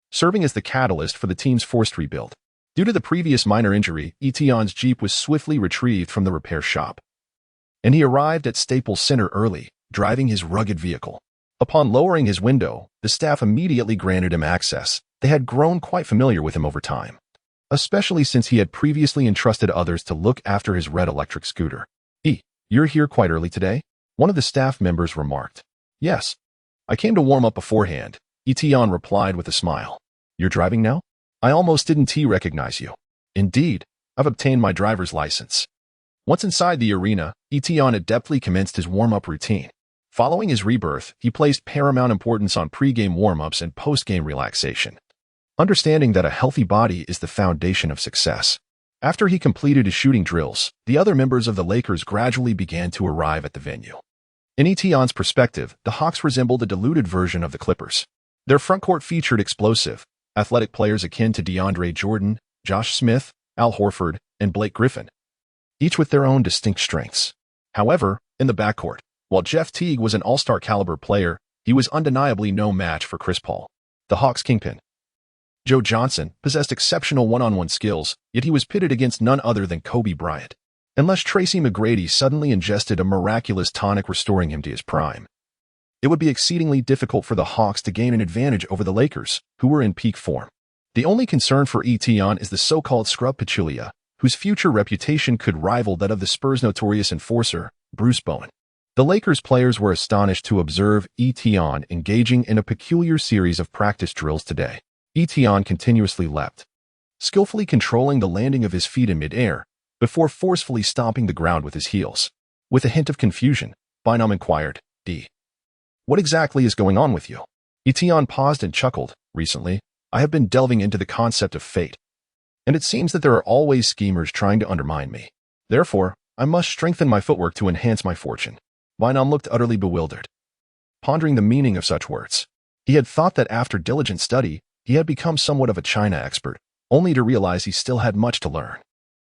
serving as the catalyst for the team's forced rebuild. Due to the previous minor injury, Etion's Jeep was swiftly retrieved from the repair shop, and he arrived at Staples Center early, driving his rugged vehicle. Upon lowering his window, the staff immediately granted him access. They had grown quite familiar with him over time, especially since he had previously entrusted others to look after his red electric scooter. You're here quite early today? One of the staff members remarked. Yes. I came to warm up beforehand, Etion replied with a smile. You're driving now? I almost didn't recognize you. Indeed, I've obtained my driver's license. Once inside the arena, Etion adeptly commenced his warm-up routine. Following his rebirth, he placed paramount importance on pre-game warm-ups and post-game relaxation, understanding that a healthy body is the foundation of success. After he completed his shooting drills, the other members of the Lakers gradually began to arrive at the venue. In Etion's perspective, the Hawks resembled a diluted version of the Clippers. Their frontcourt featured explosive, athletic players akin to DeAndre Jordan, Josh Smith, Al Horford, and Blake Griffin, each with their own distinct strengths. However, in the backcourt, while Jeff Teague was an all-star caliber player, he was undeniably no match for Chris Paul, the Hawks' kingpin. Joe Johnson possessed exceptional one-on-one skills, yet he was pitted against none other than Kobe Bryant, unless Tracy McGrady suddenly ingested a miraculous tonic restoring him to his prime. It would be exceedingly difficult for the Hawks to gain an advantage over the Lakers, who were in peak form. The only concern for Etion is the so-called scrub Pachulia, whose future reputation could rival that of the Spurs' notorious enforcer, Bruce Bowen. The Lakers players were astonished to observe Etion engaging in a peculiar series of practice drills today. Etion continuously leapt, skillfully controlling the landing of his feet in midair, before forcefully stomping the ground with his heels. With a hint of confusion, Bynum inquired, What exactly is going on with you? Etion paused and chuckled. Recently, I have been delving into the concept of fate, and it seems that there are always schemers trying to undermine me. Therefore, I must strengthen my footwork to enhance my fortune. Bynum looked utterly bewildered, pondering the meaning of such words. He had thought that after diligent study, he had become somewhat of a China expert, only to realize he still had much to learn.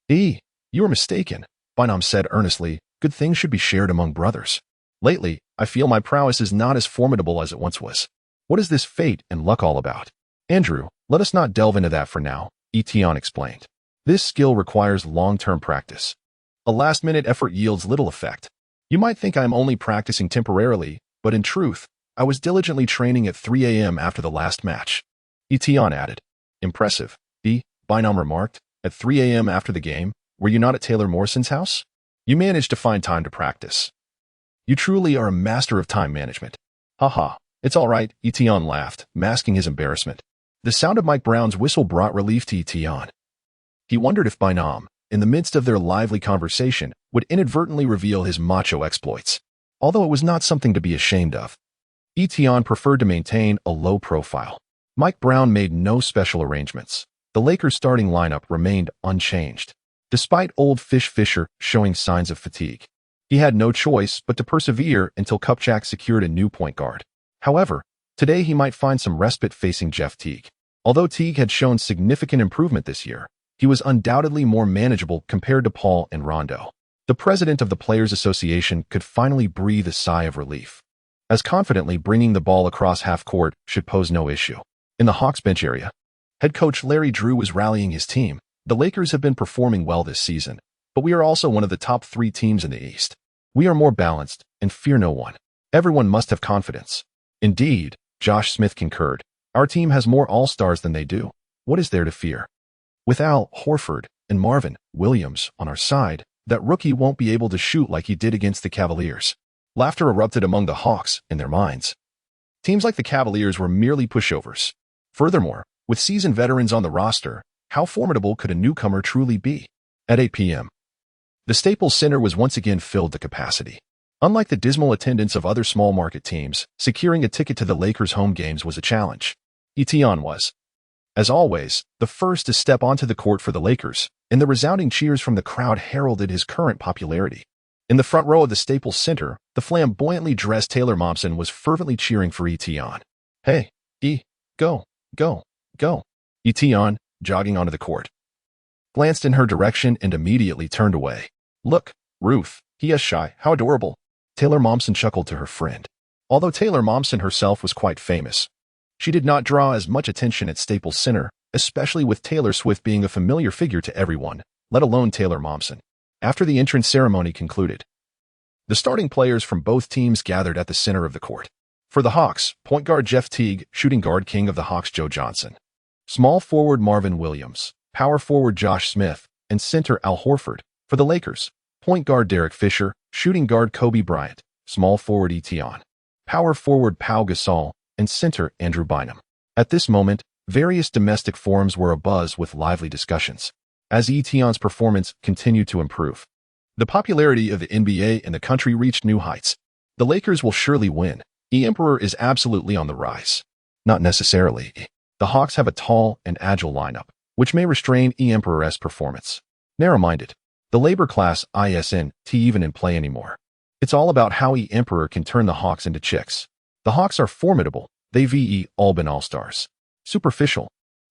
You were mistaken, Bynum said earnestly. Good things should be shared among brothers. Lately, I feel my prowess is not as formidable as it once was. What is this fate and luck all about? Andrew, let us not delve into that for now, Etienne explained. This skill requires long-term practice. A last-minute effort yields little effect. You might think I am only practicing temporarily, but in truth, I was diligently training at 3 a.m. after the last match. Etienne added. Impressive, Bynum remarked. At 3 a.m. after the game, were you not at Taylor Morrison's house? You managed to find time to practice. You truly are a master of time management. Haha, it's all right, Etienne laughed, masking his embarrassment. The sound of Mike Brown's whistle brought relief to Etienne. He wondered if Bynum, in the midst of their lively conversation, would inadvertently reveal his macho exploits. Although it was not something to be ashamed of, Etienne preferred to maintain a low profile. Mike Brown made no special arrangements. The Lakers' starting lineup remained unchanged, despite old Fish Fisher showing signs of fatigue. He had no choice but to persevere until Kupchak secured a new point guard. However, today he might find some respite facing Jeff Teague. Although Teague had shown significant improvement this year, he was undoubtedly more manageable compared to Paul and Rondo. The president of the Players Association could finally breathe a sigh of relief, as confidently bringing the ball across half court should pose no issue. In the Hawks bench area, head coach Larry Drew was rallying his team. The Lakers have been performing well this season, but we are also one of the top 3 teams in the East. We are more balanced and fear no one. Everyone must have confidence. Indeed, Josh Smith concurred. Our team has more all-stars than they do. What is there to fear? With Al Horford and Marvin Williams on our side, that rookie won't be able to shoot like he did against the Cavaliers. Laughter erupted among the Hawks in their minds. Teams like the Cavaliers were merely pushovers. Furthermore, with seasoned veterans on the roster, how formidable could a newcomer truly be? At 8 p.m., the Staples Center was once again filled to capacity. Unlike the dismal attendance of other small market teams, securing a ticket to the Lakers' home games was a challenge. Etienne was, as always, the first to step onto the court for the Lakers, and the resounding cheers from the crowd heralded his current popularity. In the front row of the Staples Center, the flamboyantly dressed Taylor Momsen was fervently cheering for Etienne. Hey, go, go, go. Etienne, jogging onto the court, glanced in her direction and immediately turned away. Look, Ruth, he is shy. How adorable. Taylor Momsen chuckled to her friend. Although Taylor Momsen herself was quite famous, she did not draw as much attention at Staples Center, especially with Taylor Swift being a familiar figure to everyone, let alone Taylor Momsen. After the entrance ceremony concluded, the starting players from both teams gathered at the center of the court. For the Hawks, point guard Jeff Teague, shooting guard king of the Hawks Joe Johnson, small forward Marvin Williams, power forward Josh Smith, and center Al Horford. For the Lakers, point guard Derek Fisher, shooting guard Kobe Bryant, small forward Etienne, power forward Pau Gasol, and center Andrew Bynum. At this moment, various domestic forums were abuzz with lively discussions. As Etienne's performance continued to improve, the popularity of the NBA in the country reached new heights. The Lakers will surely win. The Emperor is absolutely on the rise. Not necessarily. The Hawks have a tall and agile lineup, which may restrain Emperor's performance. Narrow-minded. The labor class isn't even in play anymore. It's all about how Emperor can turn the Hawks into chicks. The Hawks are formidable. They've all been all-stars. Superficial.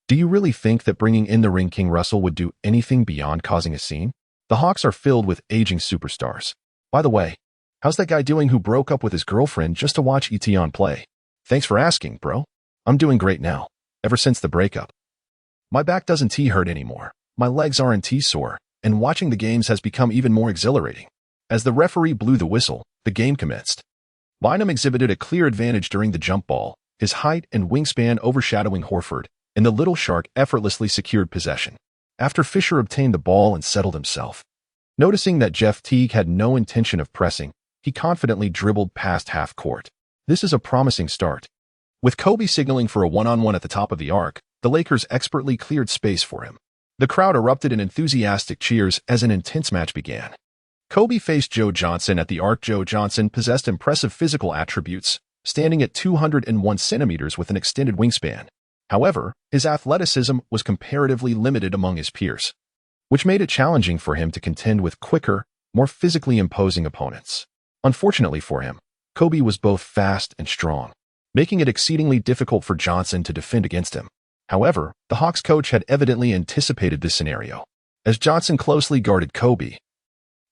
Do you really think that bringing in the ring King Russell would do anything beyond causing a scene? The Hawks are filled with aging superstars. By the way, how's that guy doing who broke up with his girlfriend just to watch Etienne play? Thanks for asking, bro. I'm doing great now, ever since the breakup. My back doesn't hurt anymore. My legs aren't sore, and watching the games has become even more exhilarating. As the referee blew the whistle, the game commenced. Bynum exhibited a clear advantage during the jump ball, his height and wingspan overshadowing Horford, and the Little Shark effortlessly secured possession. After Fisher obtained the ball and settled himself, noticing that Jeff Teague had no intention of pressing, he confidently dribbled past half court. This is a promising start. With Kobe signaling for a one-on-one at the top of the arc, the Lakers expertly cleared space for him. The crowd erupted in enthusiastic cheers as an intense match began. Kobe faced Joe Johnson at the arc. Joe Johnson possessed impressive physical attributes, standing at 201 centimeters with an extended wingspan. However, his athleticism was comparatively limited among his peers, which made it challenging for him to contend with quicker, more physically imposing opponents. Unfortunately for him, Kobe was both fast and strong. making it exceedingly difficult for Johnson to defend against him. However, the Hawks coach had evidently anticipated this scenario, as Johnson closely guarded Kobe.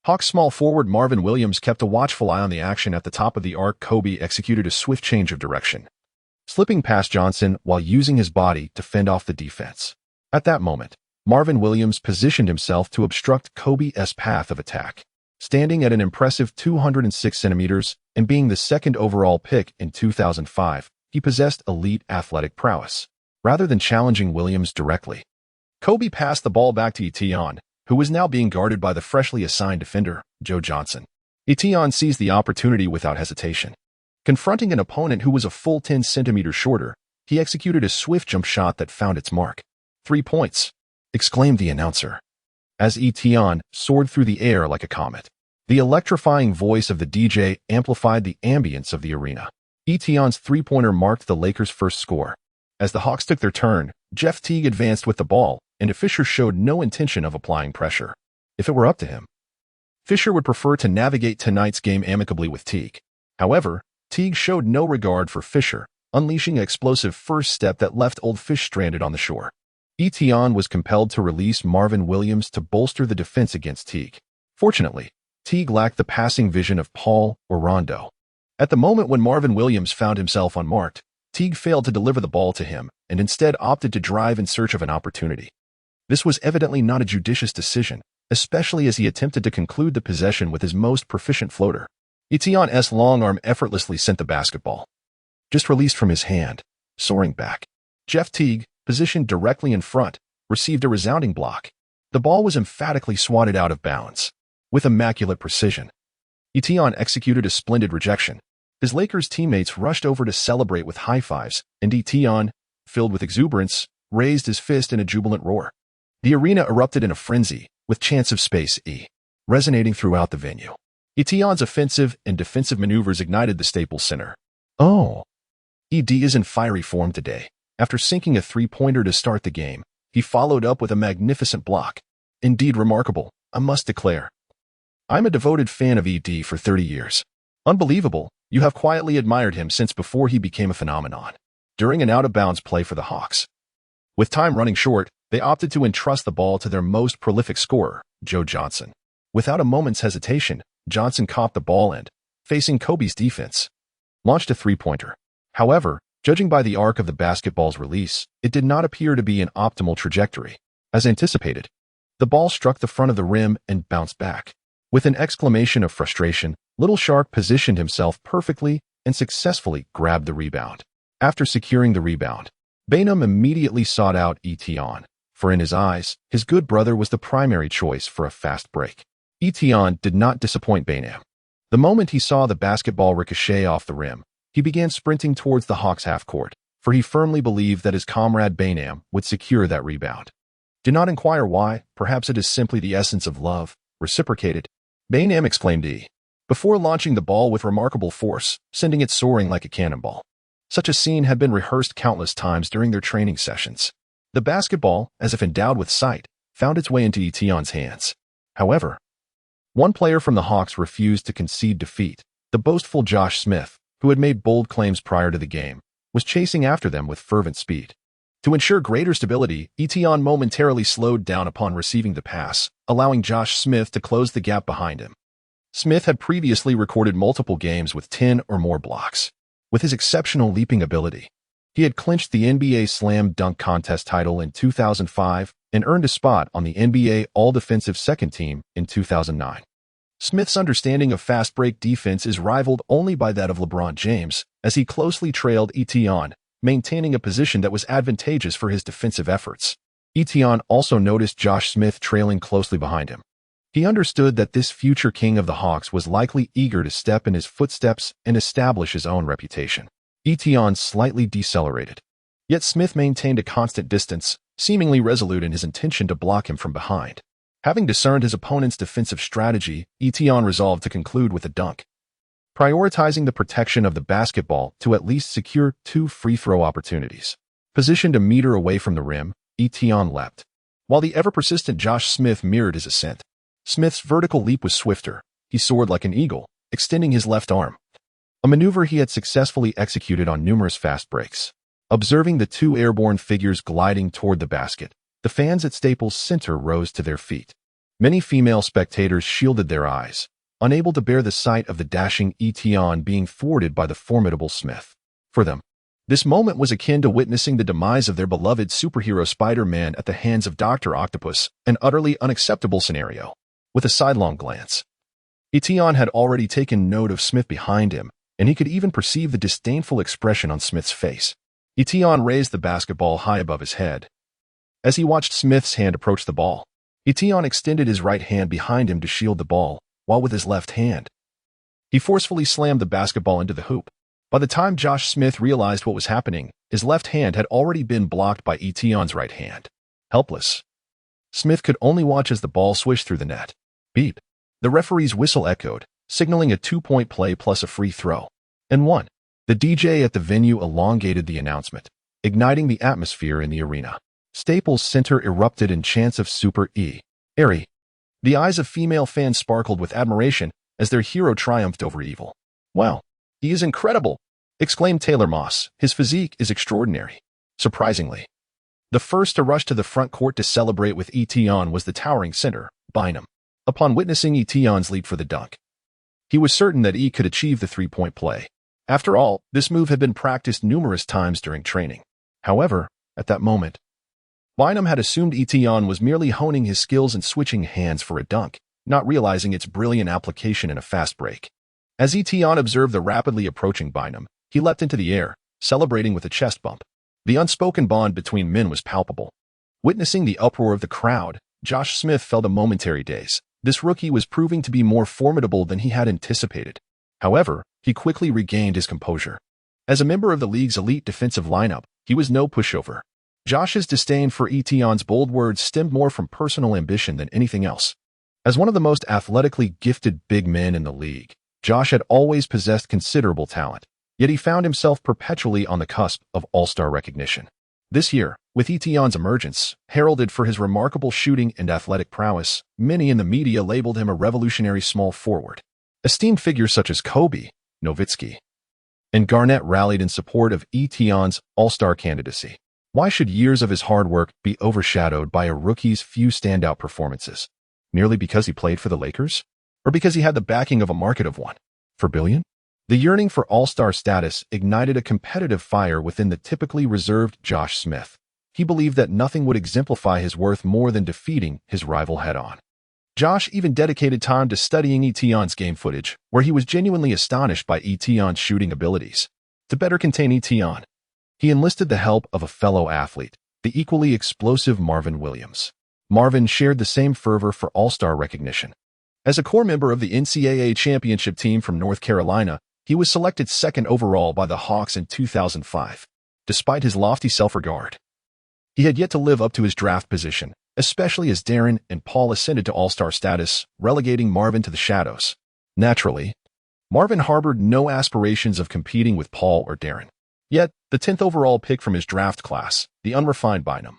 Hawks small forward Marvin Williams kept a watchful eye on the action at the top of the arc. Kobe executed a swift change of direction, slipping past Johnson while using his body to fend off the defense. At that moment, Marvin Williams positioned himself to obstruct Kobe's path of attack. Standing at an impressive 206 centimeters and being the second overall pick in 2005, he possessed elite athletic prowess. Rather than challenging Williams directly, Kobe passed the ball back to Etienne, who was now being guarded by the freshly assigned defender, Joe Johnson. Etienne seized the opportunity without hesitation. Confronting an opponent who was a full 10 centimeters shorter, he executed a swift jump shot that found its mark. 3 points, exclaimed the announcer, as Etienne soared through the air like a comet. The electrifying voice of the DJ amplified the ambience of the arena. Etienne's three-pointer marked the Lakers' first score. As the Hawks took their turn, Jeff Teague advanced with the ball, and Fisher showed no intention of applying pressure. If it were up to him, Fisher would prefer to navigate tonight's game amicably with Teague. However, Teague showed no regard for Fisher, unleashing an explosive first step that left Old Fish stranded on the shore. Etienne was compelled to release Marvin Williams to bolster the defense against Teague. Fortunately, Teague lacked the passing vision of Paul or Rondo. At the moment when Marvin Williams found himself unmarked, Teague failed to deliver the ball to him and instead opted to drive in search of an opportunity. This was evidently not a judicious decision, especially as he attempted to conclude the possession with his most proficient floater. Etienne's long arm effortlessly sent the basketball, just released from his hand, soaring back. Jeff Teague, positioned directly in front, received a resounding block. The ball was emphatically swatted out of bounds. With immaculate precision, Etienne executed a splendid rejection. His Lakers teammates rushed over to celebrate with high fives, and Etienne, filled with exuberance, raised his fist in a jubilant roar. The arena erupted in a frenzy, with chants of Space E resonating throughout the venue. Etienne's offensive and defensive maneuvers ignited the Staples Center. Oh, ED is in fiery form today. After sinking a three-pointer to start the game, he followed up with a magnificent block. Indeed remarkable, I must declare. I'm a devoted fan of ED for 30 years. Unbelievable, you have quietly admired him since before he became a phenomenon. During an out-of-bounds play for the Hawks, with time running short, they opted to entrust the ball to their most prolific scorer, Joe Johnson. Without a moment's hesitation, Johnson caught the ball and, facing Kobe's defense, launched a three-pointer. However, judging by the arc of the basketball's release, it did not appear to be an optimal trajectory. As anticipated, the ball struck the front of the rim and bounced back. With an exclamation of frustration, Little Shark positioned himself perfectly and successfully grabbed the rebound. After securing the rebound, Bainum immediately sought out Etienne, for in his eyes, his good brother was the primary choice for a fast break. Etienne did not disappoint Bainum. The moment he saw the basketball ricochet off the rim, he began sprinting towards the Hawks half-court, for he firmly believed that his comrade Bainum would secure that rebound. Do not inquire why, perhaps it is simply the essence of love, reciprocated. Bainum exclaimed before launching the ball with remarkable force, sending it soaring like a cannonball. Such a scene had been rehearsed countless times during their training sessions. The basketball, as if endowed with sight, found its way into Etienne's hands. However, one player from the Hawks refused to concede defeat. The boastful Josh Smith, who had made bold claims prior to the game, was chasing after them with fervent speed. To ensure greater stability, Etienne momentarily slowed down upon receiving the pass, allowing Josh Smith to close the gap behind him. Smith had previously recorded multiple games with 10 or more blocks. With his exceptional leaping ability, he had clinched the NBA Slam Dunk Contest title in 2005 and earned a spot on the NBA All-Defensive Second Team in 2009. Smith's understanding of fast break defense is rivaled only by that of LeBron James, as he closely trailed Etienne, maintaining a position that was advantageous for his defensive efforts. Etienne also noticed Josh Smith trailing closely behind him. He understood that this future king of the Hawks was likely eager to step in his footsteps and establish his own reputation. Etienne slightly decelerated. Yet Smith maintained a constant distance, seemingly resolute in his intention to block him from behind. Having discerned his opponent's defensive strategy, Etienne resolved to conclude with a dunk, prioritizing the protection of the basketball to at least secure 2 free-throw opportunities. Positioned a meter away from the rim, Etienne leapt, while the ever-persistent Josh Smith mirrored his ascent. Smith's vertical leap was swifter. He soared like an eagle, extending his left arm, a maneuver he had successfully executed on numerous fast breaks. Observing the two airborne figures gliding toward the basket, the fans at Staples Center rose to their feet. Many female spectators shielded their eyes, unable to bear the sight of the dashing Etion being thwarted by the formidable Smith. For them, this moment was akin to witnessing the demise of their beloved superhero Spider-Man at the hands of Dr. Octopus, an utterly unacceptable scenario. With a sidelong glance, Etion had already taken note of Smith behind him, and he could even perceive the disdainful expression on Smith's face. Etion raised the basketball high above his head. As he watched Smith's hand approach the ball, Etion extended his right hand behind him to shield the ball, while with his left hand, he forcefully slammed the basketball into the hoop. By the time Josh Smith realized what was happening, his left hand had already been blocked by Etion's right hand. Helpless, Smith could only watch as the ball swished through the net. Beep. The referee's whistle echoed, signaling a 2-point play plus a free throw. And one. The DJ at the venue elongated the announcement, igniting the atmosphere in the arena. Staples Center erupted in chants of Super E. Airy. The eyes of female fans sparkled with admiration as their hero triumphed over evil. "Wow, he is incredible!" exclaimed Taylor Moss. "His physique is extraordinary." Surprisingly, the first to rush to the front court to celebrate with Etion was the towering center, Bynum. Upon witnessing Etion's leap for the dunk, he was certain that he could achieve the three-point play. After all, this move had been practiced numerous times during training. However, at that moment, Bynum had assumed Etion was merely honing his skills and switching hands for a dunk, not realizing its brilliant application in a fast break. As Etion observed the rapidly approaching Bynum, he leapt into the air, celebrating with a chest bump. The unspoken bond between men was palpable. Witnessing the uproar of the crowd, Josh Smith felt a momentary daze. This rookie was proving to be more formidable than he had anticipated. However, he quickly regained his composure. As a member of the league's elite defensive lineup, he was no pushover. Josh's disdain for Etion's bold words stemmed more from personal ambition than anything else. As one of the most athletically gifted big men in the league, Josh had always possessed considerable talent, yet he found himself perpetually on the cusp of all-star recognition. This year, with Etion's emergence, heralded for his remarkable shooting and athletic prowess, many in the media labeled him a revolutionary small forward. Esteemed figures such as Kobe, Nowitzki, and Garnett rallied in support of Etion's all-star candidacy. Why should years of his hard work be overshadowed by a rookie's few standout performances? Merely because he played for the Lakers? Or because he had the backing of a market of $1 billion? The yearning for all-star status ignited a competitive fire within the typically reserved Josh Smith. He believed that nothing would exemplify his worth more than defeating his rival head-on. Josh even dedicated time to studying Etion's game footage, where he was genuinely astonished by Etion's shooting abilities. To better contain Etion, he enlisted the help of a fellow athlete, the equally explosive Marvin Williams. Marvin shared the same fervor for all-star recognition. As a core member of the NCAA championship team from North Carolina, he was selected second overall by the Hawks in 2005. Despite his lofty self-regard, he had yet to live up to his draft position, especially as Darren and Paul ascended to all-star status, relegating Marvin to the shadows. Naturally, Marvin harbored no aspirations of competing with Paul or Darren. Yet, the 10th overall pick from his draft class, the unrefined Bynum,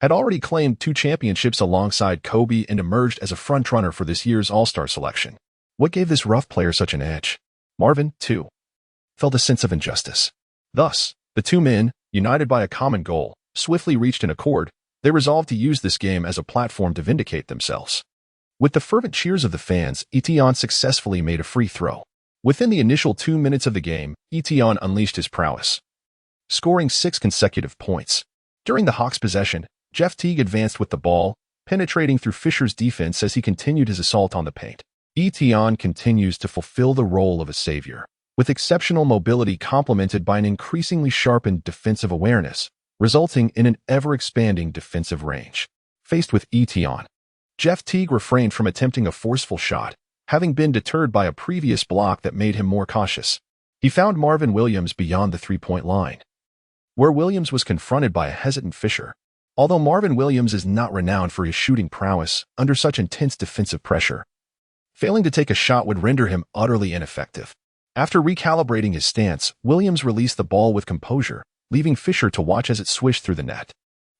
had already claimed 2 championships alongside Kobe and emerged as a frontrunner for this year's all-star selection. What gave this rough player such an edge? Marvin, too, felt a sense of injustice. Thus, the two men, united by a common goal, swiftly reached an accord. They resolved to use this game as a platform to vindicate themselves. With the fervent cheers of the fans, Etion successfully made a free throw. Within the initial 2 minutes of the game, Etion unleashed his prowess, scoring 6 consecutive points. During the Hawks' possession, Jeff Teague advanced with the ball, penetrating through Fisher's defense as he continued his assault on the paint. Etion continues to fulfill the role of a savior, with exceptional mobility complemented by an increasingly sharpened defensive awareness, resulting in an ever-expanding defensive range. Faced with Etion, Jeff Teague refrained from attempting a forceful shot, having been deterred by a previous block that made him more cautious. He found Marvin Williams beyond the three-point line, where Williams was confronted by a hesitant Fisher. Although Marvin Williams is not renowned for his shooting prowess under such intense defensive pressure, failing to take a shot would render him utterly ineffective. After recalibrating his stance, Williams released the ball with composure, leaving Fisher to watch as it swished through the net.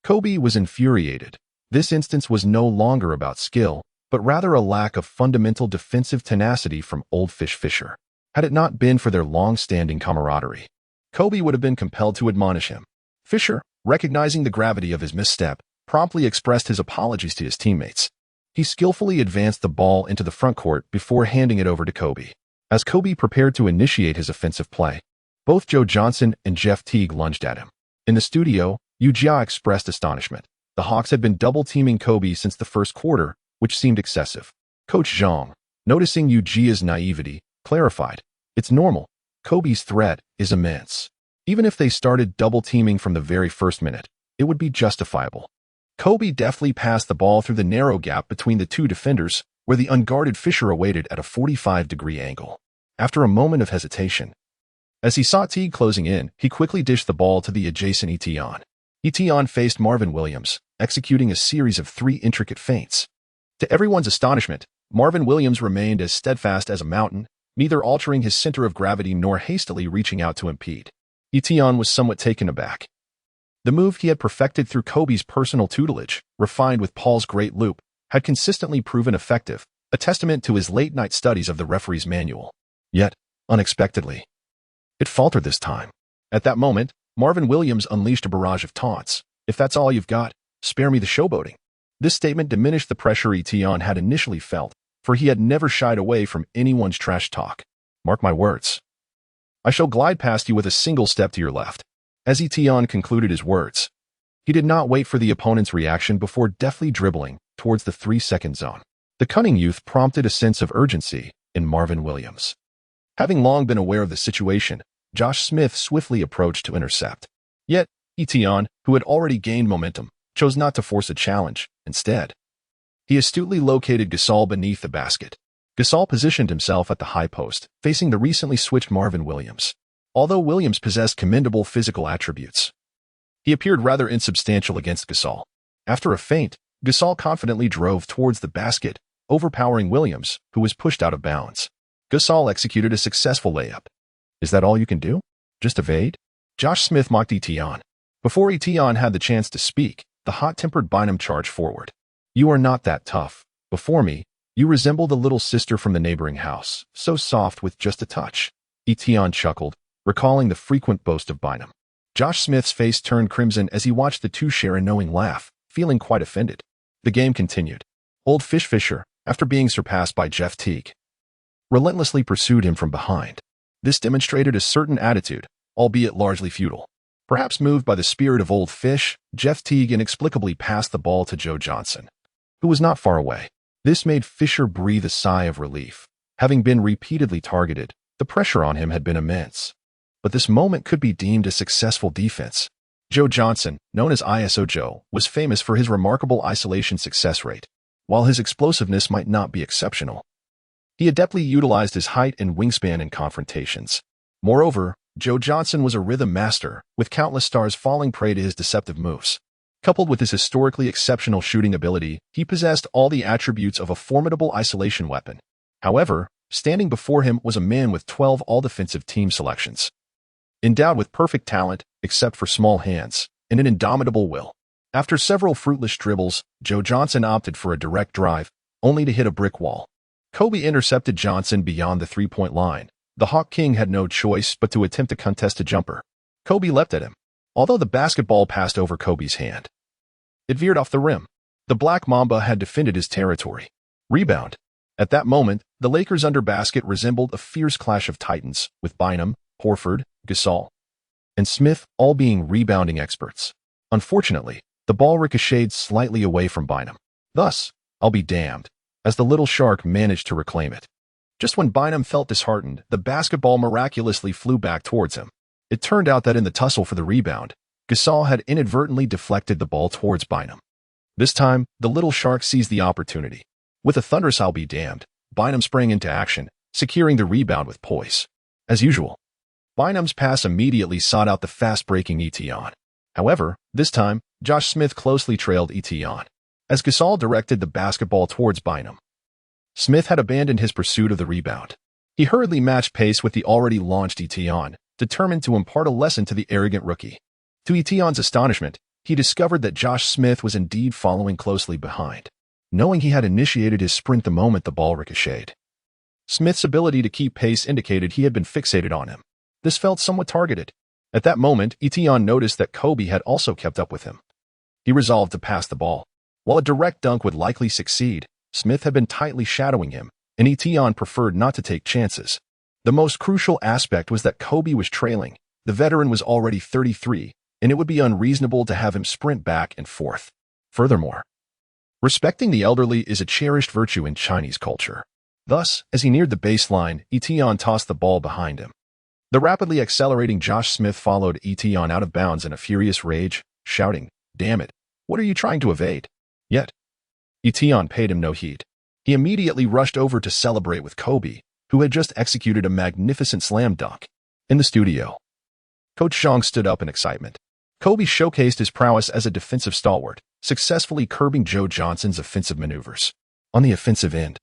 Kobe was infuriated. This instance was no longer about skill, but rather a lack of fundamental defensive tenacity from Old Fish Fisher. Had it not been for their long-standing camaraderie, Kobe would have been compelled to admonish him. Fisher, recognizing the gravity of his misstep, promptly expressed his apologies to his teammates. He skillfully advanced the ball into the front court before handing it over to Kobe. As Kobe prepared to initiate his offensive play, both Joe Johnson and Jeff Teague lunged at him. In the studio, Yu Jia expressed astonishment. The Hawks had been double-teaming Kobe since the first quarter, which seemed excessive. Coach Zhang, noticing Yu Jia's naivety, clarified, "It's normal. Kobe's threat is immense. Even if they started double-teaming from the very first minute, it would be justifiable." Kobe deftly passed the ball through the narrow gap between the two defenders, where the unguarded Fisher awaited at a 45-degree angle. After a moment of hesitation, as he saw Teague closing in, he quickly dished the ball to the adjacent Etienne. Etienne faced Marvin Williams, executing a series of 3 intricate feints. To everyone's astonishment, Marvin Williams remained as steadfast as a mountain, neither altering his center of gravity nor hastily reaching out to impede. Etienne was somewhat taken aback. The move he had perfected through Kobe's personal tutelage, refined with Paul's great loop, had consistently proven effective, a testament to his late-night studies of the referee's manual. Yet, unexpectedly, it faltered this time. At that moment, Marvin Williams unleashed a barrage of taunts. "If that's all you've got, spare me the showboating." This statement diminished the pressure Etienne had initially felt, for he had never shied away from anyone's trash talk. "Mark my words. I shall glide past you with a single step to your left." As Etienne concluded his words, he did not wait for the opponent's reaction before deftly dribbling towards the 3-second zone. The cunning youth prompted a sense of urgency in Marvin Williams. Having long been aware of the situation, Josh Smith swiftly approached to intercept. Yet, Etienne, who had already gained momentum, chose not to force a challenge. Instead, he astutely located Gasol beneath the basket. Gasol positioned himself at the high post, facing the recently switched Marvin Williams. Although Williams possessed commendable physical attributes, he appeared rather insubstantial against Gasol. After a feint, Gasol confidently drove towards the basket, overpowering Williams, who was pushed out of bounds. Gasol executed a successful layup. "Is that all you can do? Just evade?" Josh Smith mocked Etienne. Before Etienne had the chance to speak, the hot-tempered Bynum charged forward. "You are not that tough. Before me, you resemble the little sister from the neighboring house, so soft with just a touch." Etienne chuckled, recalling the frequent boast of Bynum. Josh Smith's face turned crimson as he watched the two share a knowing laugh, feeling quite offended. The game continued. Old Fish Fisher, after being surpassed by Jeff Teague, relentlessly pursued him from behind. This demonstrated a certain attitude, albeit largely futile. Perhaps moved by the spirit of Old Fish, Jeff Teague inexplicably passed the ball to Joe Johnson, who was not far away. This made Fisher breathe a sigh of relief. Having been repeatedly targeted, the pressure on him had been immense. But this moment could be deemed a successful defense. Joe Johnson, known as ISO Joe, was famous for his remarkable isolation success rate. While his explosiveness might not be exceptional, he adeptly utilized his height and wingspan in confrontations. Moreover, Joe Johnson was a rhythm master, with countless stars falling prey to his deceptive moves. Coupled with his historically exceptional shooting ability, he possessed all the attributes of a formidable isolation weapon. However, standing before him was a man with 12 all-defensive team selections. Endowed with perfect talent, except for small hands, and an indomitable will. After several fruitless dribbles, Joe Johnson opted for a direct drive, only to hit a brick wall. Kobe intercepted Johnson beyond the three-point line. The Hawk King had no choice but to attempt a contested jumper. Kobe leapt at him, although the basketball passed over Kobe's hand. It veered off the rim. The Black Mamba had defended his territory. Rebound. At that moment, the Lakers' under basket resembled a fierce clash of titans, with Bynum, Horford, Gasol, and Smith all being rebounding experts. Unfortunately, the ball ricocheted slightly away from Bynum. Thus, I'll be damned, as the little shark managed to reclaim it. Just when Bynum felt disheartened, the basketball miraculously flew back towards him. It turned out that in the tussle for the rebound, Gasol had inadvertently deflected the ball towards Bynum. This time, the little shark seized the opportunity. With a thunderous "I'll be damned," Bynum sprang into action, securing the rebound with poise. As usual, Bynum's pass immediately sought out the fast-breaking Etienne. However, this time, Josh Smith closely trailed Etienne. As Gasol directed the basketball towards Bynum, Smith had abandoned his pursuit of the rebound. He hurriedly matched pace with the already launched Etienne, determined to impart a lesson to the arrogant rookie. To Etienne's astonishment, he discovered that Josh Smith was indeed following closely behind. Knowing he had initiated his sprint the moment the ball ricocheted, Smith's ability to keep pace indicated he had been fixated on him. This felt somewhat targeted. At that moment, Etion noticed that Kobe had also kept up with him. He resolved to pass the ball. While a direct dunk would likely succeed, Smith had been tightly shadowing him, and Etion preferred not to take chances. The most crucial aspect was that Kobe was trailing. The veteran was already 33, and it would be unreasonable to have him sprint back and forth. Furthermore, respecting the elderly is a cherished virtue in Chinese culture. Thus, as he neared the baseline, Etion tossed the ball behind him. The rapidly accelerating Josh Smith followed Etion out of bounds in a furious rage, shouting, "Damn it, what are you trying to evade?" Yet, Etion paid him no heed. He immediately rushed over to celebrate with Kobe, who had just executed a magnificent slam dunk. In the studio, Coach Zhang stood up in excitement. Kobe showcased his prowess as a defensive stalwart, successfully curbing Joe Johnson's offensive maneuvers. On the offensive end,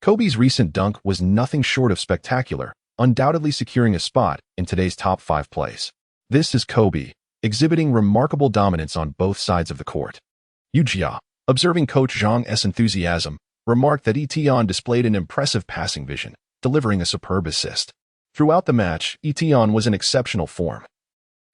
Kobe's recent dunk was nothing short of spectacular, undoubtedly securing a spot in today's top 5 plays. This is Kobe, exhibiting remarkable dominance on both sides of the court. Yu Jia, observing Coach Zhang's enthusiasm, remarked that Etion displayed an impressive passing vision, delivering a superb assist. Throughout the match, Etion was in exceptional form,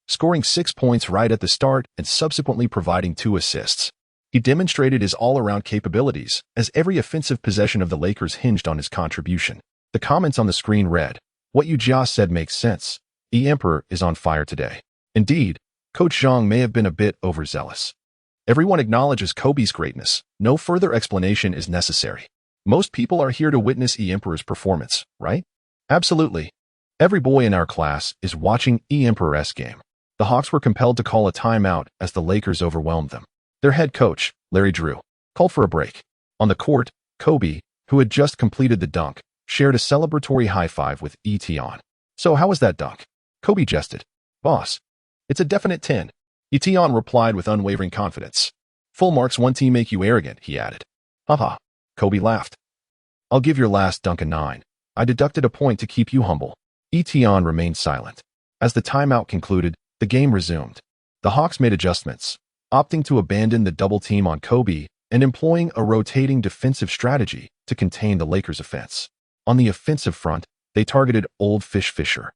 scoring 6 points right at the start and subsequently providing 2 assists. He demonstrated his all-around capabilities, as every offensive possession of the Lakers hinged on his contribution. The comments on the screen read, "What you just said makes sense. The Emperor is on fire today." Indeed, Coach Zhang may have been a bit overzealous. Everyone acknowledges Kobe's greatness. No further explanation is necessary. Most people are here to witness Emperor's performance, right? Absolutely. Every boy in our class is watching Emperor's game. The Hawks were compelled to call a timeout as the Lakers overwhelmed them. Their head coach, Larry Drew, called for a break. On the court, Kobe, who had just completed the dunk, shared a celebratory high-five with Etion. "So how was that dunk?" Kobe jested. "Boss, it's a definite 10. Etion replied with unwavering confidence. "Full marks 1 team make you arrogant," he added. "Haha." Kobe laughed. "I'll give your last dunk a 9. I deducted a point to keep you humble." Etion remained silent. As the timeout concluded, the game resumed. The Hawks made adjustments, opting to abandon the double team on Kobe and employing a rotating defensive strategy to contain the Lakers' offense. On the offensive front, they targeted Old Fish Fisher,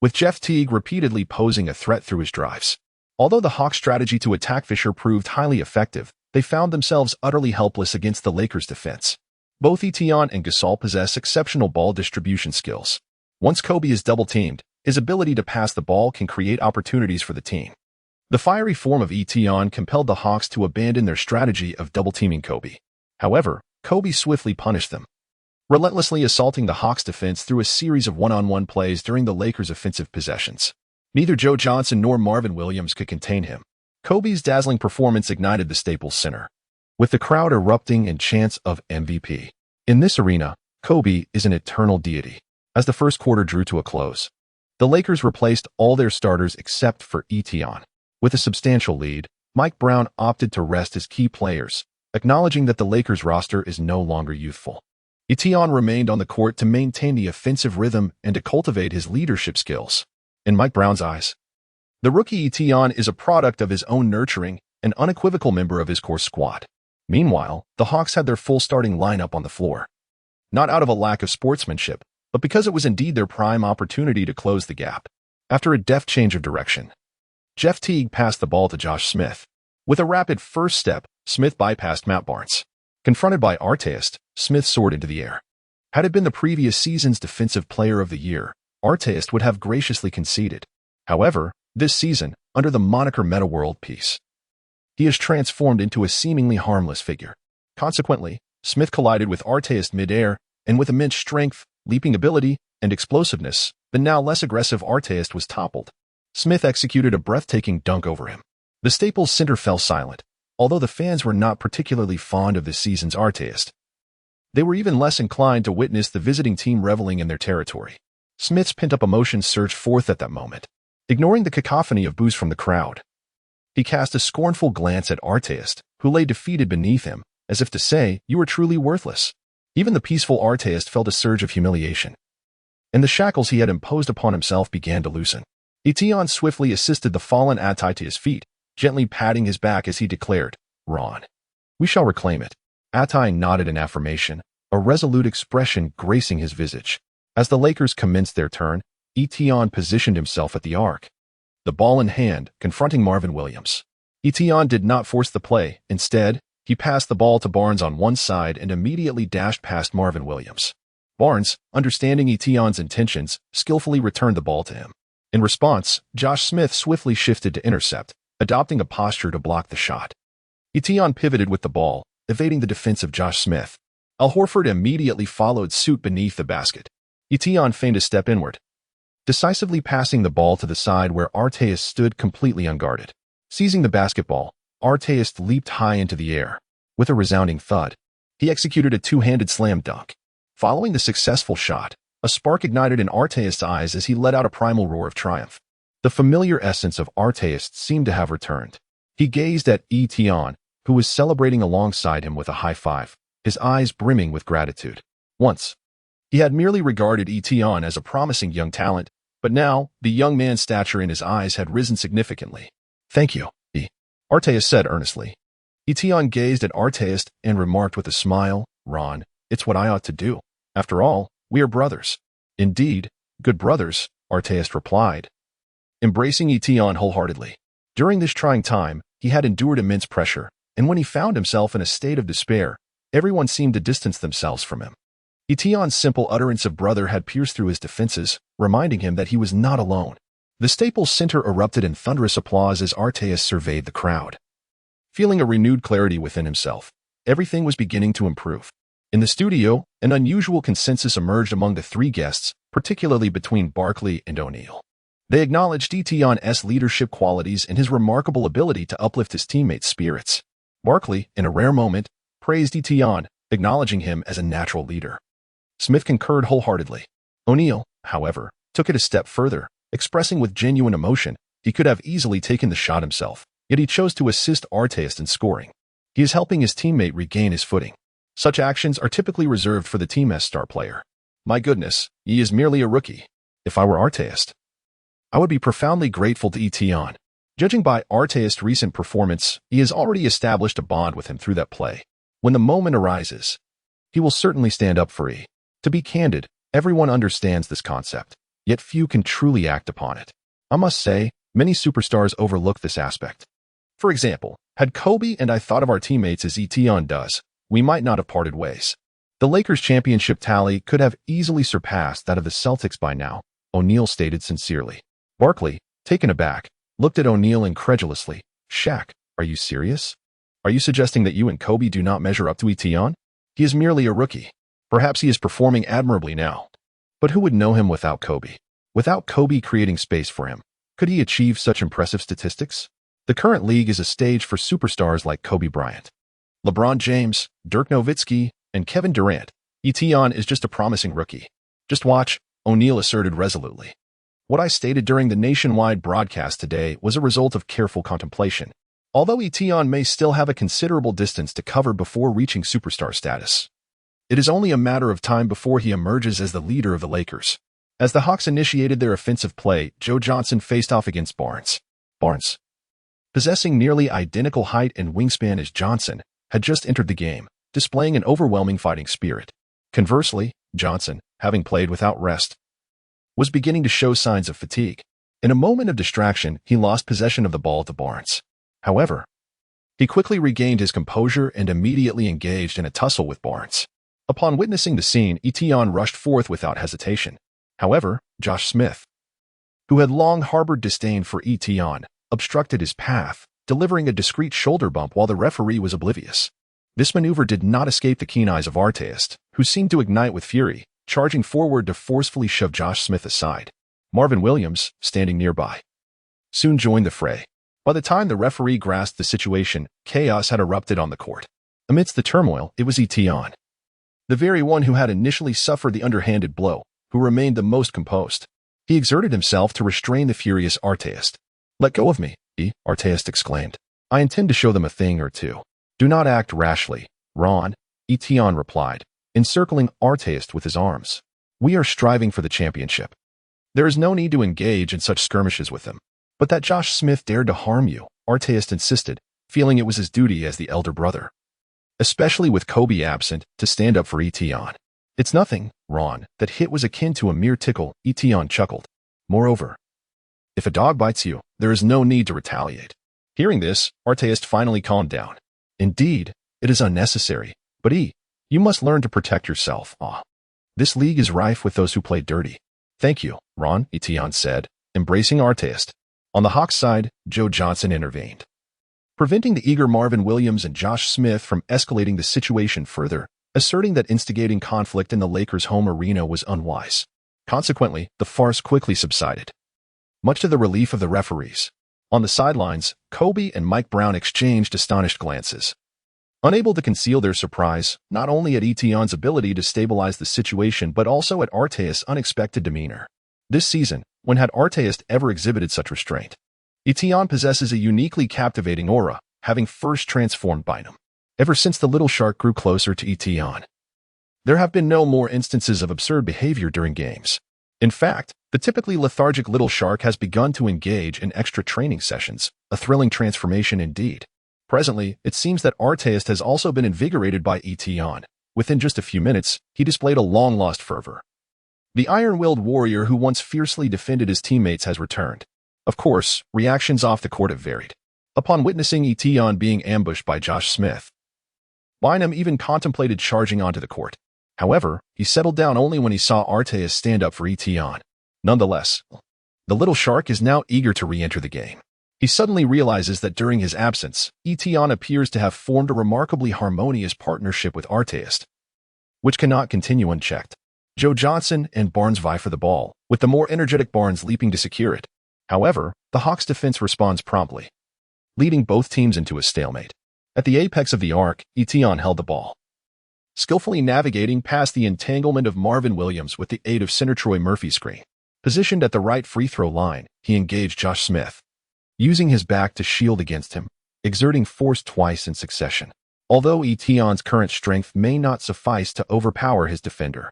with Jeff Teague repeatedly posing a threat through his drives. Although the Hawks' strategy to attack Fisher proved highly effective, they found themselves utterly helpless against the Lakers' defense. Both Etion and Gasol possess exceptional ball distribution skills. Once Kobe is double-teamed, his ability to pass the ball can create opportunities for the team. The fiery form of Etion compelled the Hawks to abandon their strategy of double-teaming Kobe. However, Kobe swiftly punished them, relentlessly assaulting the Hawks' defense through a series of one-on-one plays during the Lakers' offensive possessions. Neither Joe Johnson nor Marvin Williams could contain him. Kobe's dazzling performance ignited the Staples Center, with the crowd erupting in chants of MVP. In this arena, Kobe is an eternal deity. As the first quarter drew to a close, the Lakers replaced all their starters except for Etion. With a substantial lead, Mike Brown opted to rest his key players, acknowledging that the Lakers roster is no longer youthful. Etion remained on the court to maintain the offensive rhythm and to cultivate his leadership skills. In Mike Brown's eyes, the rookie Etion is a product of his own nurturing, an unequivocal member of his core squad. Meanwhile, the Hawks had their full starting lineup on the floor, not out of a lack of sportsmanship, but because it was indeed their prime opportunity to close the gap. After a deft change of direction, Jeff Teague passed the ball to Josh Smith. With a rapid first step, Smith bypassed Matt Barnes. Confronted by Artest, Smith soared into the air. Had it been the previous season's Defensive Player of the Year, Artest would have graciously conceded. However, this season, under the moniker Meta World Peace, he has transformed into a seemingly harmless figure. Consequently, Smith collided with Artest midair, and with immense strength, leaping ability, and explosiveness, the now less aggressive Artest was toppled. Smith executed a breathtaking dunk over him. The Staples Center fell silent. Although the fans were not particularly fond of this season's Artest, they were even less inclined to witness the visiting team reveling in their territory. Smith's pent-up emotions surged forth at that moment. Ignoring the cacophony of boos from the crowd, he cast a scornful glance at Artest, who lay defeated beneath him, as if to say, "You are truly worthless." Even the peaceful Artest felt a surge of humiliation, and the shackles he had imposed upon himself began to loosen. Etion swiftly assisted the fallen Atai to his feet, gently patting his back as he declared, "Ron, we shall reclaim it." Atai nodded in affirmation, a resolute expression gracing his visage. As the Lakers commenced their turn, Etion positioned himself at the arc, the ball in hand, confronting Marvin Williams. Etion did not force the play. Instead, he passed the ball to Barnes on one side and immediately dashed past Marvin Williams. Barnes, understanding Etion's intentions, skillfully returned the ball to him. In response, Josh Smith swiftly shifted to intercept, adopting a posture to block the shot. Etion pivoted with the ball, evading the defense of Josh Smith. Al Horford immediately followed suit beneath the basket. Etion feigned a step inward, decisively passing the ball to the side where Arteis stood completely unguarded. Seizing the basketball, Arteis leaped high into the air. With a resounding thud, he executed a two-handed slam dunk. Following the successful shot, a spark ignited in Arteis' eyes as he let out a primal roar of triumph. The familiar essence of Arteis seemed to have returned. He gazed at Etion, who was celebrating alongside him with a high five, his eyes brimming with gratitude. Once, he had merely regarded Etion as a promising young talent, but now, the young man's stature in his eyes had risen significantly. "Thank you," Arteis said earnestly. Etion gazed at Arteis and remarked with a smile, "Ron, it's what I ought to do. After all, we are brothers." "Indeed, good brothers," Arteis replied, embracing Etion wholeheartedly. During this trying time, he had endured immense pressure, and when he found himself in a state of despair, everyone seemed to distance themselves from him. Etion's simple utterance of brother had pierced through his defenses, reminding him that he was not alone. The Staples Center erupted in thunderous applause as Arteis surveyed the crowd. Feeling a renewed clarity within himself, everything was beginning to improve. In the studio, an unusual consensus emerged among the three guests, particularly between Barkley and O'Neal. They acknowledged Etion's leadership qualities and his remarkable ability to uplift his teammates' spirits. Barkley, in a rare moment, praised Etion, acknowledging him as a natural leader. Smith concurred wholeheartedly. O'Neal, however, took it a step further, expressing with genuine emotion he could have easily taken the shot himself, yet he chose to assist Arteis in scoring. He is helping his teammate regain his footing. Such actions are typically reserved for the team's star player. My goodness, he is merely a rookie. If I were Arteis, I would be profoundly grateful to Etion. Judging by Arteis' recent performance, he has already established a bond with him through that play. When the moment arises, he will certainly stand up for E. To be candid, everyone understands this concept, yet few can truly act upon it. I must say, many superstars overlook this aspect. For example, had Kobe and I thought of our teammates as Etion does, we might not have parted ways. The Lakers' championship tally could have easily surpassed that of the Celtics by now, O'Neal stated sincerely. Barkley, taken aback, looked at O'Neal incredulously. "Shaq, are you serious? Are you suggesting that you and Kobe do not measure up to Etion? He is merely a rookie. Perhaps he is performing admirably now. But who would know him without Kobe? Without Kobe creating space for him, could he achieve such impressive statistics? The current league is a stage for superstars like Kobe Bryant, LeBron James, Dirk Nowitzki, and Kevin Durant. Etion is just a promising rookie. Just watch," O'Neal asserted resolutely. "What I stated during the nationwide broadcast today was a result of careful contemplation. Although Etion may still have a considerable distance to cover before reaching superstar status, it is only a matter of time before he emerges as the leader of the Lakers." As the Hawks initiated their offensive play, Joe Johnson faced off against Barnes. Barnes, possessing nearly identical height and wingspan as Johnson, had just entered the game, displaying an overwhelming fighting spirit. Conversely, Johnson, having played without rest, was beginning to show signs of fatigue. In a moment of distraction, he lost possession of the ball to Barnes. However, he quickly regained his composure and immediately engaged in a tussle with Barnes. Upon witnessing the scene, Etion rushed forth without hesitation. However, Josh Smith, who had long harbored disdain for Etion, obstructed his path, delivering a discreet shoulder bump while the referee was oblivious. This maneuver did not escape the keen eyes of Arteis, who seemed to ignite with fury, charging forward to forcefully shove Josh Smith aside. Marvin Williams, standing nearby, soon joined the fray. By the time the referee grasped the situation, chaos had erupted on the court. Amidst the turmoil, it was Etion, the very one who had initially suffered the underhanded blow, who remained the most composed. He exerted himself to restrain the furious Arteis. "Let go of me," Arteis exclaimed. "I intend to show them a thing or two." "Do not act rashly, Ron," Etion replied, encircling Arteis with his arms. "We are striving for the championship. There is no need to engage in such skirmishes with them." "But that Josh Smith dared to harm you," Arteis insisted, feeling it was his duty as the elder brother. especially with Kobe absent to stand up for Etion. It's nothing, Ron. That hit was akin to a mere tickle, Etion chuckled. Moreover, if a dog bites you, there is no need to retaliate. Hearing this, Arteist finally calmed down. Indeed, it is unnecessary, but you must learn to protect yourself. This league is rife with those who play dirty. Thank you, Ron, Etion said, embracing Arteist. On the Hawks side, Joe Johnson intervened, preventing the eager Marvin Williams and Josh Smith from escalating the situation further, asserting that instigating conflict in the Lakers' home arena was unwise. Consequently, the farce quickly subsided, much to the relief of the referees. On the sidelines, Kobe and Mike Brown exchanged astonished glances, unable to conceal their surprise, not only at Etion's ability to stabilize the situation but also at Arteist's unexpected demeanor. This season, when had Arteist ever exhibited such restraint? Etion possesses a uniquely captivating aura, having first transformed Bynum. Ever since the little shark grew closer to Etion, there have been no more instances of absurd behavior during games. In fact, the typically lethargic little shark has begun to engage in extra training sessions, a thrilling transformation indeed. Presently, it seems that Arteist has also been invigorated by Etion. Within just a few minutes, he displayed a long-lost fervor. The iron-willed warrior who once fiercely defended his teammates has returned. Of course, reactions off the court have varied. Upon witnessing Etion being ambushed by Josh Smith, Bynum even contemplated charging onto the court. However, he settled down only when he saw Arteist stand up for Etion. Nonetheless, the little shark is now eager to re-enter the game. He suddenly realizes that during his absence, Etion appears to have formed a remarkably harmonious partnership with Arteist, which cannot continue unchecked. Joe Johnson and Barnes vie for the ball, with the more energetic Barnes leaping to secure it. However, the Hawks' defense responds promptly, leading both teams into a stalemate. At the apex of the arc, Etion held the ball, skillfully navigating past the entanglement of Marvin Williams with the aid of center Troy Murphy's screen. Positioned at the right free throw line, he engaged Josh Smith, using his back to shield against him, exerting force twice in succession. Although Etion's current strength may not suffice to overpower his defender,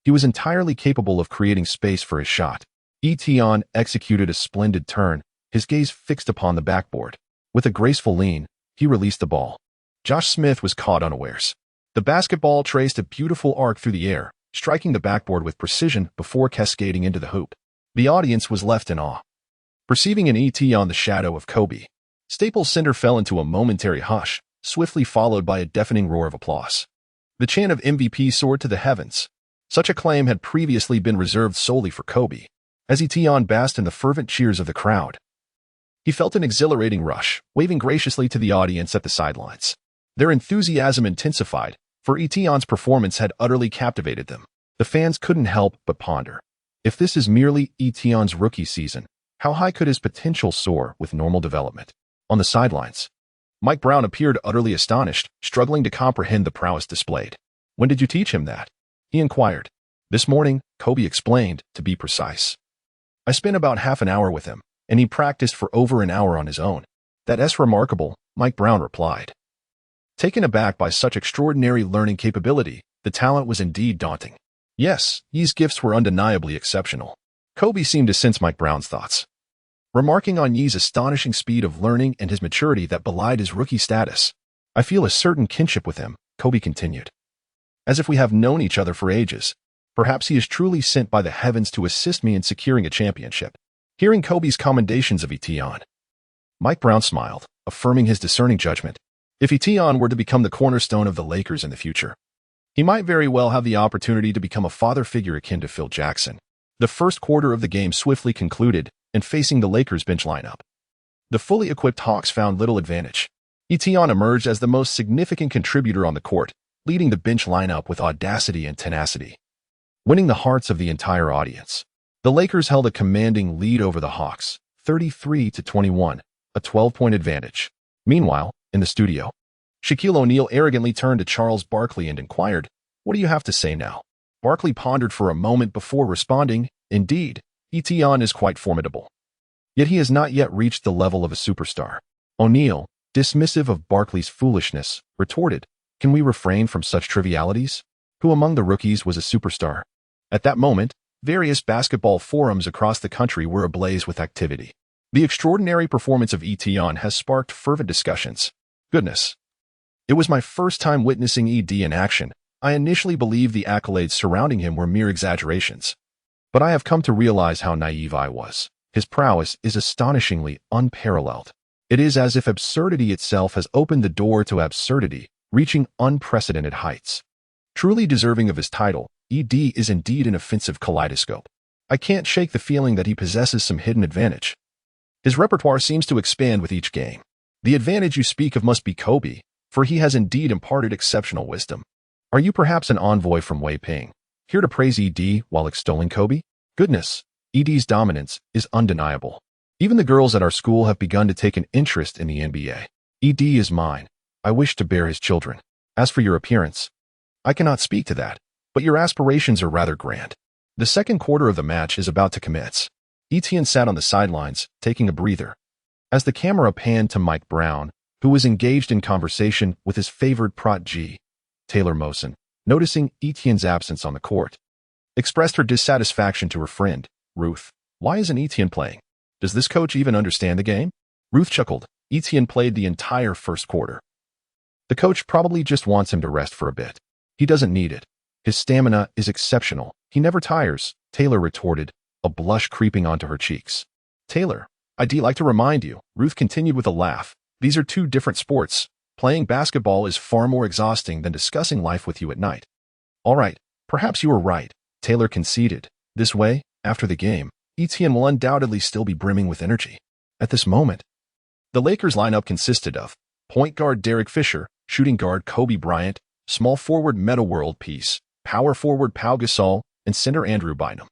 he was entirely capable of creating space for his shot. Etion executed a splendid turn, his gaze fixed upon the backboard. With a graceful lean, he released the ball. Josh Smith was caught unawares. The basketball traced a beautiful arc through the air, striking the backboard with precision before cascading into the hoop. The audience was left in awe, perceiving in Etion the shadow of Kobe. Staples Center fell into a momentary hush, swiftly followed by a deafening roar of applause. The chant of MVP soared to the heavens. Such a claim had previously been reserved solely for Kobe. As Etion basked in the fervent cheers of the crowd, he felt an exhilarating rush, waving graciously to the audience at the sidelines. Their enthusiasm intensified, for Etion's performance had utterly captivated them. The fans couldn't help but ponder. If this is merely Etion's rookie season, how high could his potential soar with normal development? On the sidelines, Mike Brown appeared utterly astonished, struggling to comprehend the prowess displayed. When did you teach him that? He inquired. This morning, Kobe explained, to be precise. I spent about half an hour with him, and he practiced for over an hour on his own. That's remarkable, Mike Brown replied. Taken aback by such extraordinary learning capability, the talent was indeed daunting. Yes, Ye's gifts were undeniably exceptional. Kobe seemed to sense Mike Brown's thoughts, remarking on Ye's astonishing speed of learning and his maturity that belied his rookie status. I feel a certain kinship with him, Kobe continued, as if we have known each other for ages. Perhaps he is truly sent by the heavens to assist me in securing a championship. Hearing Kobe's commendations of Etion, Mike Brown smiled, affirming his discerning judgment. If Etion were to become the cornerstone of the Lakers in the future, he might very well have the opportunity to become a father figure akin to Phil Jackson. The first quarter of the game swiftly concluded, and facing the Lakers' bench lineup, the fully equipped Hawks found little advantage. Etion emerged as the most significant contributor on the court, leading the bench lineup with audacity and tenacity, winning the hearts of the entire audience. The Lakers held a commanding lead over the Hawks, 33-21, a 12-point advantage. Meanwhile, in the studio, Shaquille O'Neal arrogantly turned to Charles Barkley and inquired, "What do you have to say now?" Barkley pondered for a moment before responding, "Indeed, Etion is quite formidable. Yet he has not yet reached the level of a superstar." O'Neal, dismissive of Barkley's foolishness, retorted, "Can we refrain from such trivialities? Who among the rookies was a superstar?" At that moment, various basketball forums across the country were ablaze with activity. The extraordinary performance of Etion has sparked fervent discussions. Goodness, It was my first time witnessing ED in action. I initially believed the accolades surrounding him were mere exaggerations. But I have come to realize how naive I was. His prowess is astonishingly unparalleled. It is as if absurdity itself has opened the door to absurdity, reaching unprecedented heights. Truly deserving of his title, ED is indeed an offensive kaleidoscope. I can't shake the feeling that he possesses some hidden advantage. His repertoire seems to expand with each game. The advantage you speak of must be Kobe, for he has indeed imparted exceptional wisdom. Are you perhaps an envoy from Wei Ping, here to praise ED while extolling Kobe? Goodness, ED's dominance is undeniable. Even the girls at our school have begun to take an interest in the NBA. ED is mine. I wish to bear his children. As for your appearance, I cannot speak to that, but your aspirations are rather grand. The second quarter of the match is about to commence. Etienne sat on the sidelines, taking a breather. As the camera panned to Mike Brown, who was engaged in conversation with his favored protege, Taylor Moson, noticing Etienne's absence on the court, expressed her dissatisfaction to her friend, Ruth. Why isn't Etienne playing? Does this coach even understand the game? Ruth chuckled. Etienne played the entire first quarter. The coach probably just wants him to rest for a bit. He doesn't need it. His stamina is exceptional. He never tires, Taylor retorted, a blush creeping onto her cheeks. Taylor, I'd like to remind you, Ruth continued with a laugh. These are two different sports. Playing basketball is far more exhausting than discussing life with you at night. All right, perhaps you are right, Taylor conceded. This way, after the game, Etienne will undoubtedly still be brimming with energy. At this moment, the Lakers lineup consisted of point guard Derek Fisher, shooting guard Kobe Bryant, small forward Metta World Peace, power forward Pau Gasol, and center Andrew Bynum.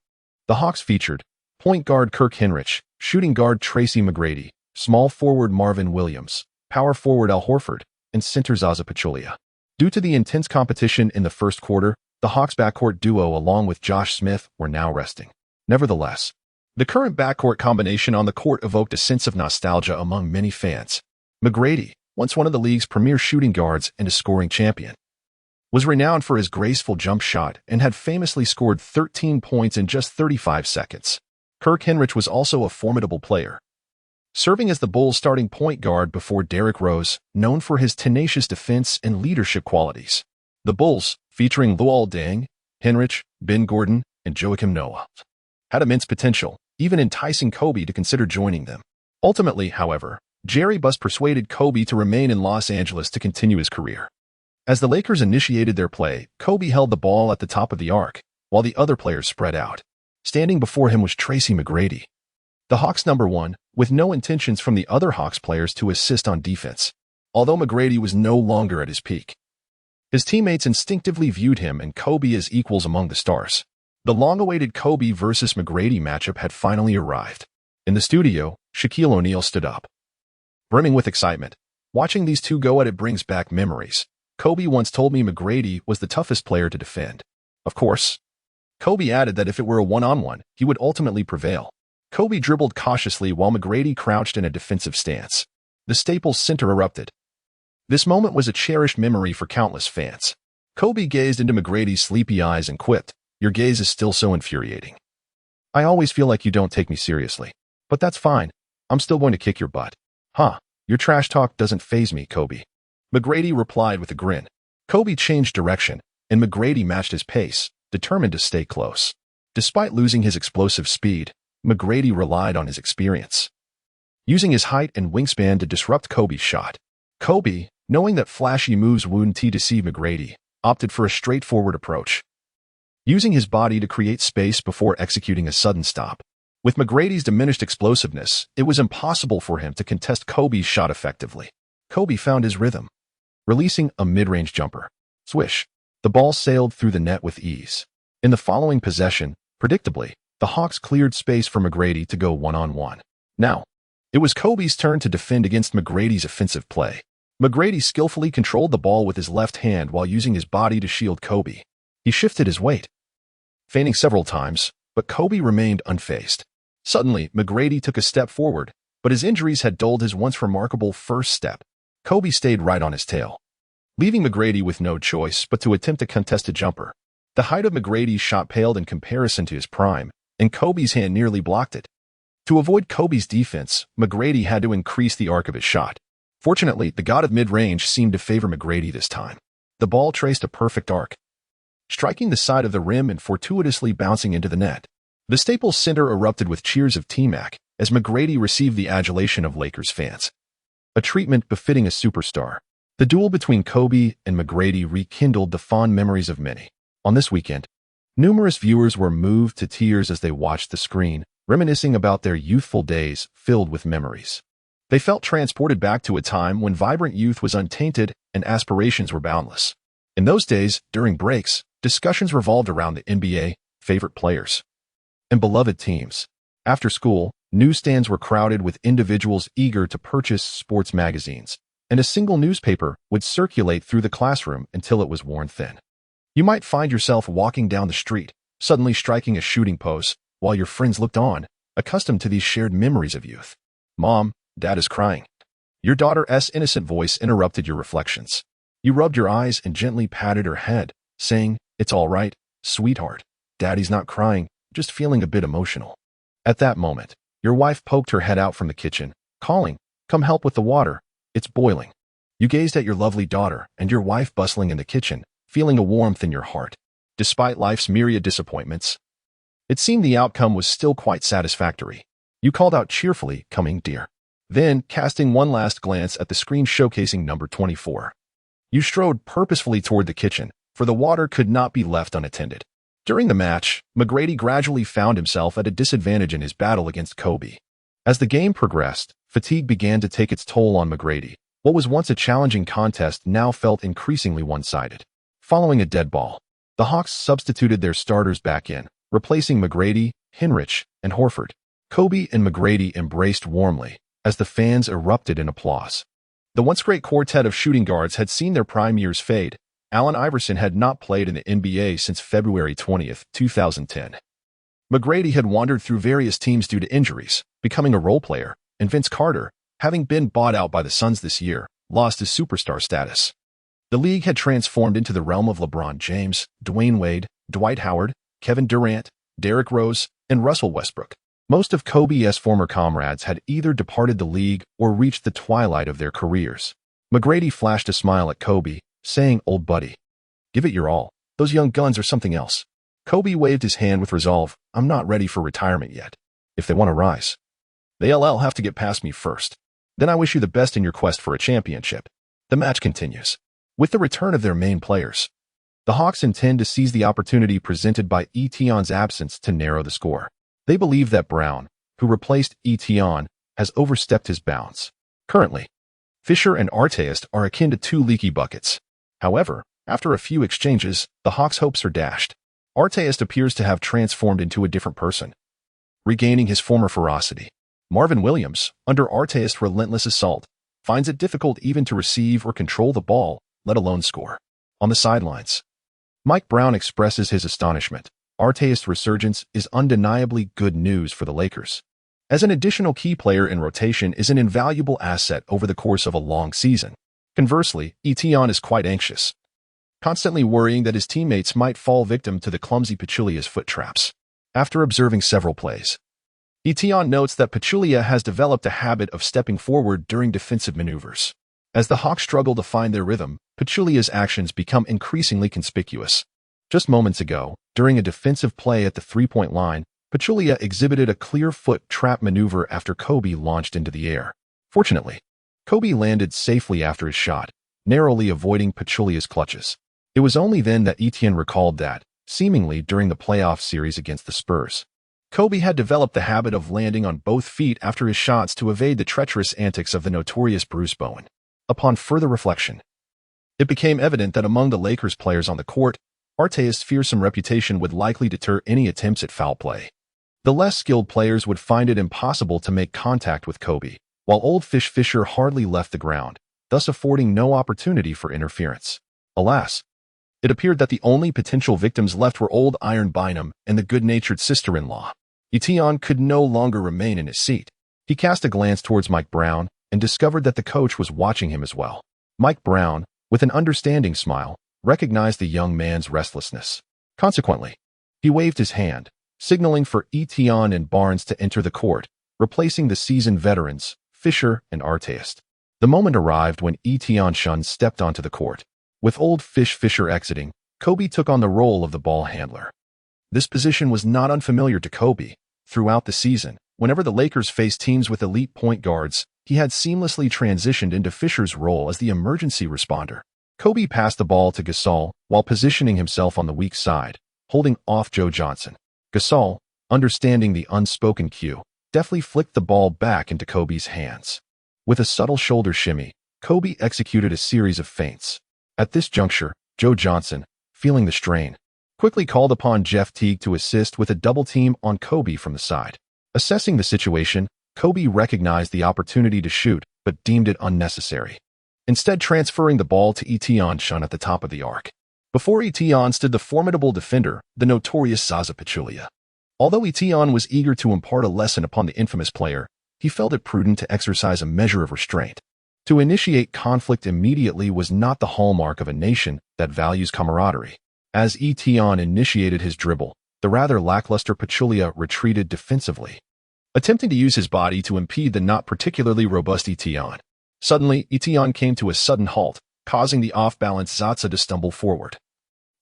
The Hawks featured point guard Kirk Hinrich, shooting guard Tracy McGrady, small forward Marvin Williams, power forward Al Horford, and center Zaza Pachulia. Due to the intense competition in the first quarter, the Hawks backcourt duo along with Josh Smith were now resting. Nevertheless, the current backcourt combination on the court evoked a sense of nostalgia among many fans. McGrady, once one of the league's premier shooting guards and a scoring champion, was renowned for his graceful jump shot and had famously scored 13 points in just 35 seconds. Kirk Hinrich was also a formidable player, serving as the Bulls' starting point guard before Derrick Rose, known for his tenacious defense and leadership qualities. The Bulls, featuring Luol Deng, Hinrich, Ben Gordon, and Joakim Noah, had immense potential, even enticing Kobe to consider joining them. Ultimately, however, Jerry Buss persuaded Kobe to remain in Los Angeles to continue his career. As the Lakers initiated their play, Kobe held the ball at the top of the arc, while the other players spread out. Standing before him was Tracy McGrady, the Hawks' number one, with no intentions from the other Hawks players to assist on defense, although McGrady was no longer at his peak. His teammates instinctively viewed him and Kobe as equals among the stars. The long-awaited Kobe versus McGrady matchup had finally arrived. In the studio, Shaquille O'Neal stood up, brimming with excitement. Watching these two go at it brings back memories. Kobe once told me McGrady was the toughest player to defend. Of course, Kobe added that if it were a one-on-one, he would ultimately prevail. Kobe dribbled cautiously while McGrady crouched in a defensive stance. The Staples Center erupted. This moment was a cherished memory for countless fans. Kobe gazed into McGrady's sleepy eyes and quipped, "Your gaze is still so infuriating. I always feel like you don't take me seriously. But that's fine. I'm still going to kick your butt." "Huh, your trash talk doesn't faze me, Kobe," McGrady replied with a grin. Kobe changed direction, and McGrady matched his pace, determined to stay close. Despite losing his explosive speed, McGrady relied on his experience, using his height and wingspan to disrupt Kobe's shot. Kobe, knowing that flashy moves wouldn't deceive McGrady, opted for a straightforward approach, using his body to create space before executing a sudden stop. With McGrady's diminished explosiveness, it was impossible for him to contest Kobe's shot effectively. Kobe found his rhythm, releasing a mid-range jumper. Swish. The ball sailed through the net with ease. In the following possession, predictably, the Hawks cleared space for McGrady to go one-on-one. Now, it was Kobe's turn to defend against McGrady's offensive play. McGrady skillfully controlled the ball with his left hand while using his body to shield Kobe. He shifted his weight, feigning several times, but Kobe remained unfazed. Suddenly, McGrady took a step forward, but his injuries had dulled his once remarkable first step. Kobe stayed right on his tail, leaving McGrady with no choice but to attempt a contested jumper. The height of McGrady's shot paled in comparison to his prime, and Kobe's hand nearly blocked it. To avoid Kobe's defense, McGrady had to increase the arc of his shot. Fortunately, the god of mid-range seemed to favor McGrady this time. The ball traced a perfect arc, striking the side of the rim and fortuitously bouncing into the net. The Staples Center erupted with cheers of T-Mac as McGrady received the adulation of Lakers fans, a treatment befitting a superstar. The duel between Kobe and McGrady rekindled the fond memories of many. On this weekend, numerous viewers were moved to tears as they watched the screen, reminiscing about their youthful days filled with memories. They felt transported back to a time when vibrant youth was untainted and aspirations were boundless. In those days, during breaks, discussions revolved around the NBA, favorite players, and beloved teams. After school, newsstands were crowded with individuals eager to purchase sports magazines, and a single newspaper would circulate through the classroom until it was worn thin. You might find yourself walking down the street, suddenly striking a shooting pose, while your friends looked on, accustomed to these shared memories of youth. Mom, Dad is crying. Your daughter's innocent voice interrupted your reflections. You rubbed your eyes and gently patted her head, saying, "It's all right, sweetheart. Daddy's not crying, just feeling a bit emotional." At that moment, your wife poked her head out from the kitchen, calling, "Come help with the water, it's boiling." You gazed at your lovely daughter and your wife bustling in the kitchen, feeling a warmth in your heart. Despite life's myriad disappointments, it seemed the outcome was still quite satisfactory. You called out cheerfully, "Coming, dear." Then, casting one last glance at the screen showcasing number 24, you strode purposefully toward the kitchen, for the water could not be left unattended. During the match, McGrady gradually found himself at a disadvantage in his battle against Kobe. As the game progressed, fatigue began to take its toll on McGrady. What was once a challenging contest now felt increasingly one-sided. Following a dead ball, the Hawks substituted their starters back in, replacing McGrady, Hinrich, and Horford. Kobe and McGrady embraced warmly as the fans erupted in applause. The once great quartet of shooting guards had seen their prime years fade. Allen Iverson had not played in the NBA since February 20th, 2010. McGrady had wandered through various teams due to injuries, becoming a role player, and Vince Carter, having been bought out by the Suns this year, lost his superstar status. The league had transformed into the realm of LeBron James, Dwayne Wade, Dwight Howard, Kevin Durant, Derrick Rose, and Russell Westbrook. Most of Kobe's former comrades had either departed the league or reached the twilight of their careers. McGrady flashed a smile at Kobe, saying, "Old buddy, give it your all. Those young guns are something else." Kobe waved his hand with resolve. "I'm not ready for retirement yet. If they want to rise, they'll have to get past me first. Then I wish you the best in your quest for a championship." The match continues. With the return of their main players, the Hawks intend to seize the opportunity presented by Etion's absence to narrow the score. They believe that Brown, who replaced Etion, has overstepped his bounds. Currently, Fisher and Artest are akin to two leaky buckets. However, after a few exchanges, the Hawks' hopes are dashed. Artest appears to have transformed into a different person, regaining his former ferocity. Marvin Williams, under Artest's relentless assault, finds it difficult even to receive or control the ball, let alone score. On the sidelines, Mike Brown expresses his astonishment. Artest's resurgence is undeniably good news for the Lakers, as an additional key player in rotation is an invaluable asset over the course of a long season. Conversely, Etion is quite anxious, constantly worrying that his teammates might fall victim to the clumsy Pachulia's foot traps. After observing several plays, Etion notes that Pachulia has developed a habit of stepping forward during defensive maneuvers. As the Hawks struggle to find their rhythm, Pachulia's actions become increasingly conspicuous. Just moments ago, during a defensive play at the three-point line, Pachulia exhibited a clear foot trap maneuver after Kobe launched into the air. Fortunately, Kobe landed safely after his shot, narrowly avoiding Pachulia's clutches. It was only then that Etienne recalled that, seemingly during the playoff series against the Spurs, Kobe had developed the habit of landing on both feet after his shots to evade the treacherous antics of the notorious Bruce Bowen. Upon further reflection, it became evident that among the Lakers players on the court, Artest's fearsome reputation would likely deter any attempts at foul play. The less skilled players would find it impossible to make contact with Kobe, while Old Fish Fisher hardly left the ground, thus affording no opportunity for interference. Alas, it appeared that the only potential victims left were Old Iron Bynum and the good-natured sister-in-law. Etienne could no longer remain in his seat. He cast a glance towards Mike Brown and discovered that the coach was watching him as well. Mike Brown, with an understanding smile, recognized the young man's restlessness. Consequently, he waved his hand, signaling for Etienne and Barnes to enter the court, replacing the seasoned veterans, Fisher and Artest. The moment arrived when Shun stepped onto the court. With old Fisher exiting, Kobe took on the role of the ball handler. This position was not unfamiliar to Kobe. Throughout the season, whenever the Lakers faced teams with elite point guards, he had seamlessly transitioned into Fisher's role as the emergency responder. Kobe passed the ball to Gasol while positioning himself on the weak side, holding off Joe Johnson. Gasol, understanding the unspoken cue, deftly flicked the ball back into Kobe's hands. With a subtle shoulder shimmy, Kobe executed a series of feints. At this juncture, Joe Johnson, feeling the strain, quickly called upon Jeff Teague to assist with a double team on Kobe from the side. Assessing the situation, Kobe recognized the opportunity to shoot, but deemed it unnecessary, instead transferring the ball to Shun at the top of the arc. Before stood the formidable defender, the notorious Zaza Pachulia. Although was eager to impart a lesson upon the infamous player, he felt it prudent to exercise a measure of restraint. To initiate conflict immediately was not the hallmark of a nation that values camaraderie. As initiated his dribble, the rather lackluster Pachulia retreated defensively, attempting to use his body to impede the not particularly robust Suddenly, came to a sudden halt, causing the off-balance Zaza to stumble forward,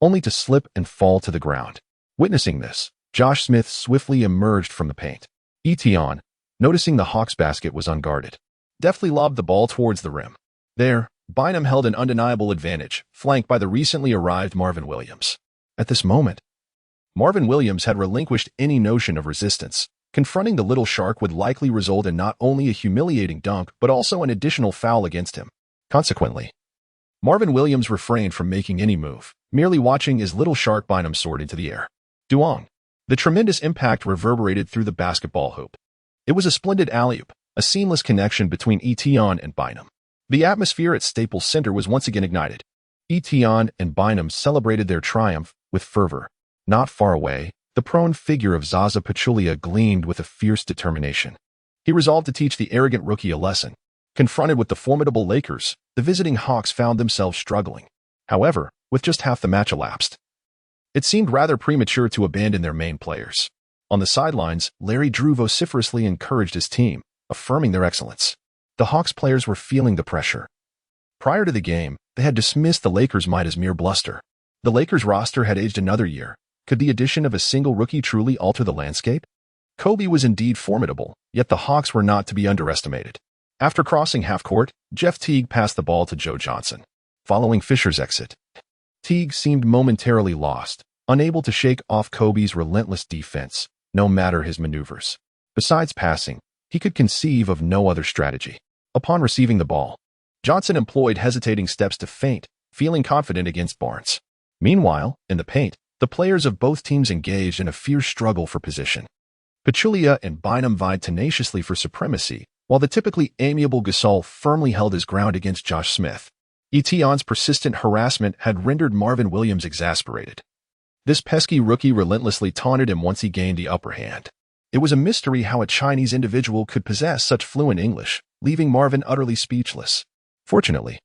only to slip and fall to the ground. Witnessing this, Josh Smith swiftly emerged from the paint. Noticing the Hawks basket was unguarded, deftly lobbed the ball towards the rim. There, Bynum held an undeniable advantage, flanked by the recently arrived Marvin Williams. At this moment, Marvin Williams had relinquished any notion of resistance. Confronting the little shark would likely result in not only a humiliating dunk but also an additional foul against him. Consequently, Marvin Williams refrained from making any move, merely watching as little shark Bynum soared into the air. Duong. The tremendous impact reverberated through the basketball hoop. It was a splendid alley-oop, a seamless connection between and Bynum. The atmosphere at Staples Center was once again ignited. and Bynum celebrated their triumph with fervor. Not far away, the prone figure of Zaza Pachulia gleamed with a fierce determination. He resolved to teach the arrogant rookie a lesson. Confronted with the formidable Lakers, the visiting Hawks found themselves struggling. However, with just half the match elapsed, it seemed rather premature to abandon their main players. On the sidelines, Larry Drew vociferously encouraged his team, affirming their excellence. The Hawks players were feeling the pressure. Prior to the game, they had dismissed the Lakers' might as mere bluster. The Lakers roster had aged another year. Could the addition of a single rookie truly alter the landscape? Kobe was indeed formidable, yet the Hawks were not to be underestimated. After crossing half-court, Jeff Teague passed the ball to Joe Johnson. Following Fisher's exit, Teague seemed momentarily lost, unable to shake off Kobe's relentless defense, no matter his maneuvers. Besides passing, he could conceive of no other strategy. Upon receiving the ball, Johnson employed hesitating steps to feint, feeling confident against Barnes. Meanwhile, in the paint, the players of both teams engaged in a fierce struggle for position. Pachulia and Bynum vied tenaciously for supremacy, while the typically amiable Gasol firmly held his ground against Josh Smith. Etion's persistent harassment had rendered Marvin Williams exasperated. This pesky rookie relentlessly taunted him once he gained the upper hand. It was a mystery how a Chinese individual could possess such fluent English, leaving Marvin utterly speechless. Fortunately,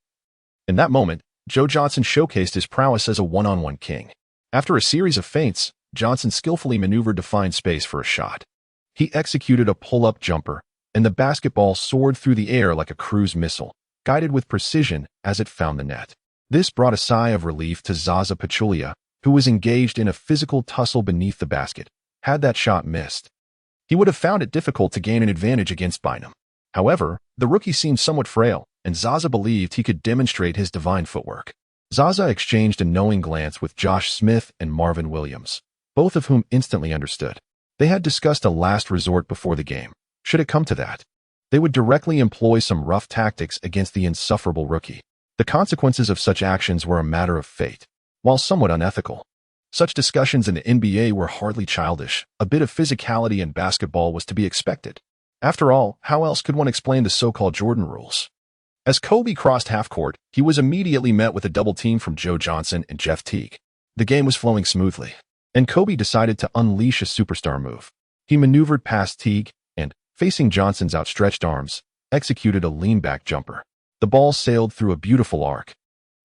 in that moment, Joe Johnson showcased his prowess as a one-on-one king. After a series of feints, Johnson skillfully maneuvered to find space for a shot. He executed a pull-up jumper, and the basketball soared through the air like a cruise missile, guided with precision as it found the net. This brought a sigh of relief to Zaza Pachulia, who was engaged in a physical tussle beneath the basket. Had that shot missed, he would have found it difficult to gain an advantage against Bynum. However, the rookie seemed somewhat frail, and Zaza believed he could demonstrate his divine footwork. Zaza exchanged a knowing glance with Josh Smith and Marvin Williams, both of whom instantly understood. They had discussed a last resort before the game. Should it come to that, they would directly employ some rough tactics against the insufferable rookie. The consequences of such actions were a matter of fate. While somewhat unethical, such discussions in the NBA were hardly childish. A bit of physicality in basketball was to be expected. After all, how else could one explain the so-called Jordan rules? As Kobe crossed half-court, he was immediately met with a double team from Joe Johnson and Jeff Teague. The game was flowing smoothly, and Kobe decided to unleash a superstar move. He maneuvered past Teague and, facing Johnson's outstretched arms, executed a lean-back jumper. The ball sailed through a beautiful arc,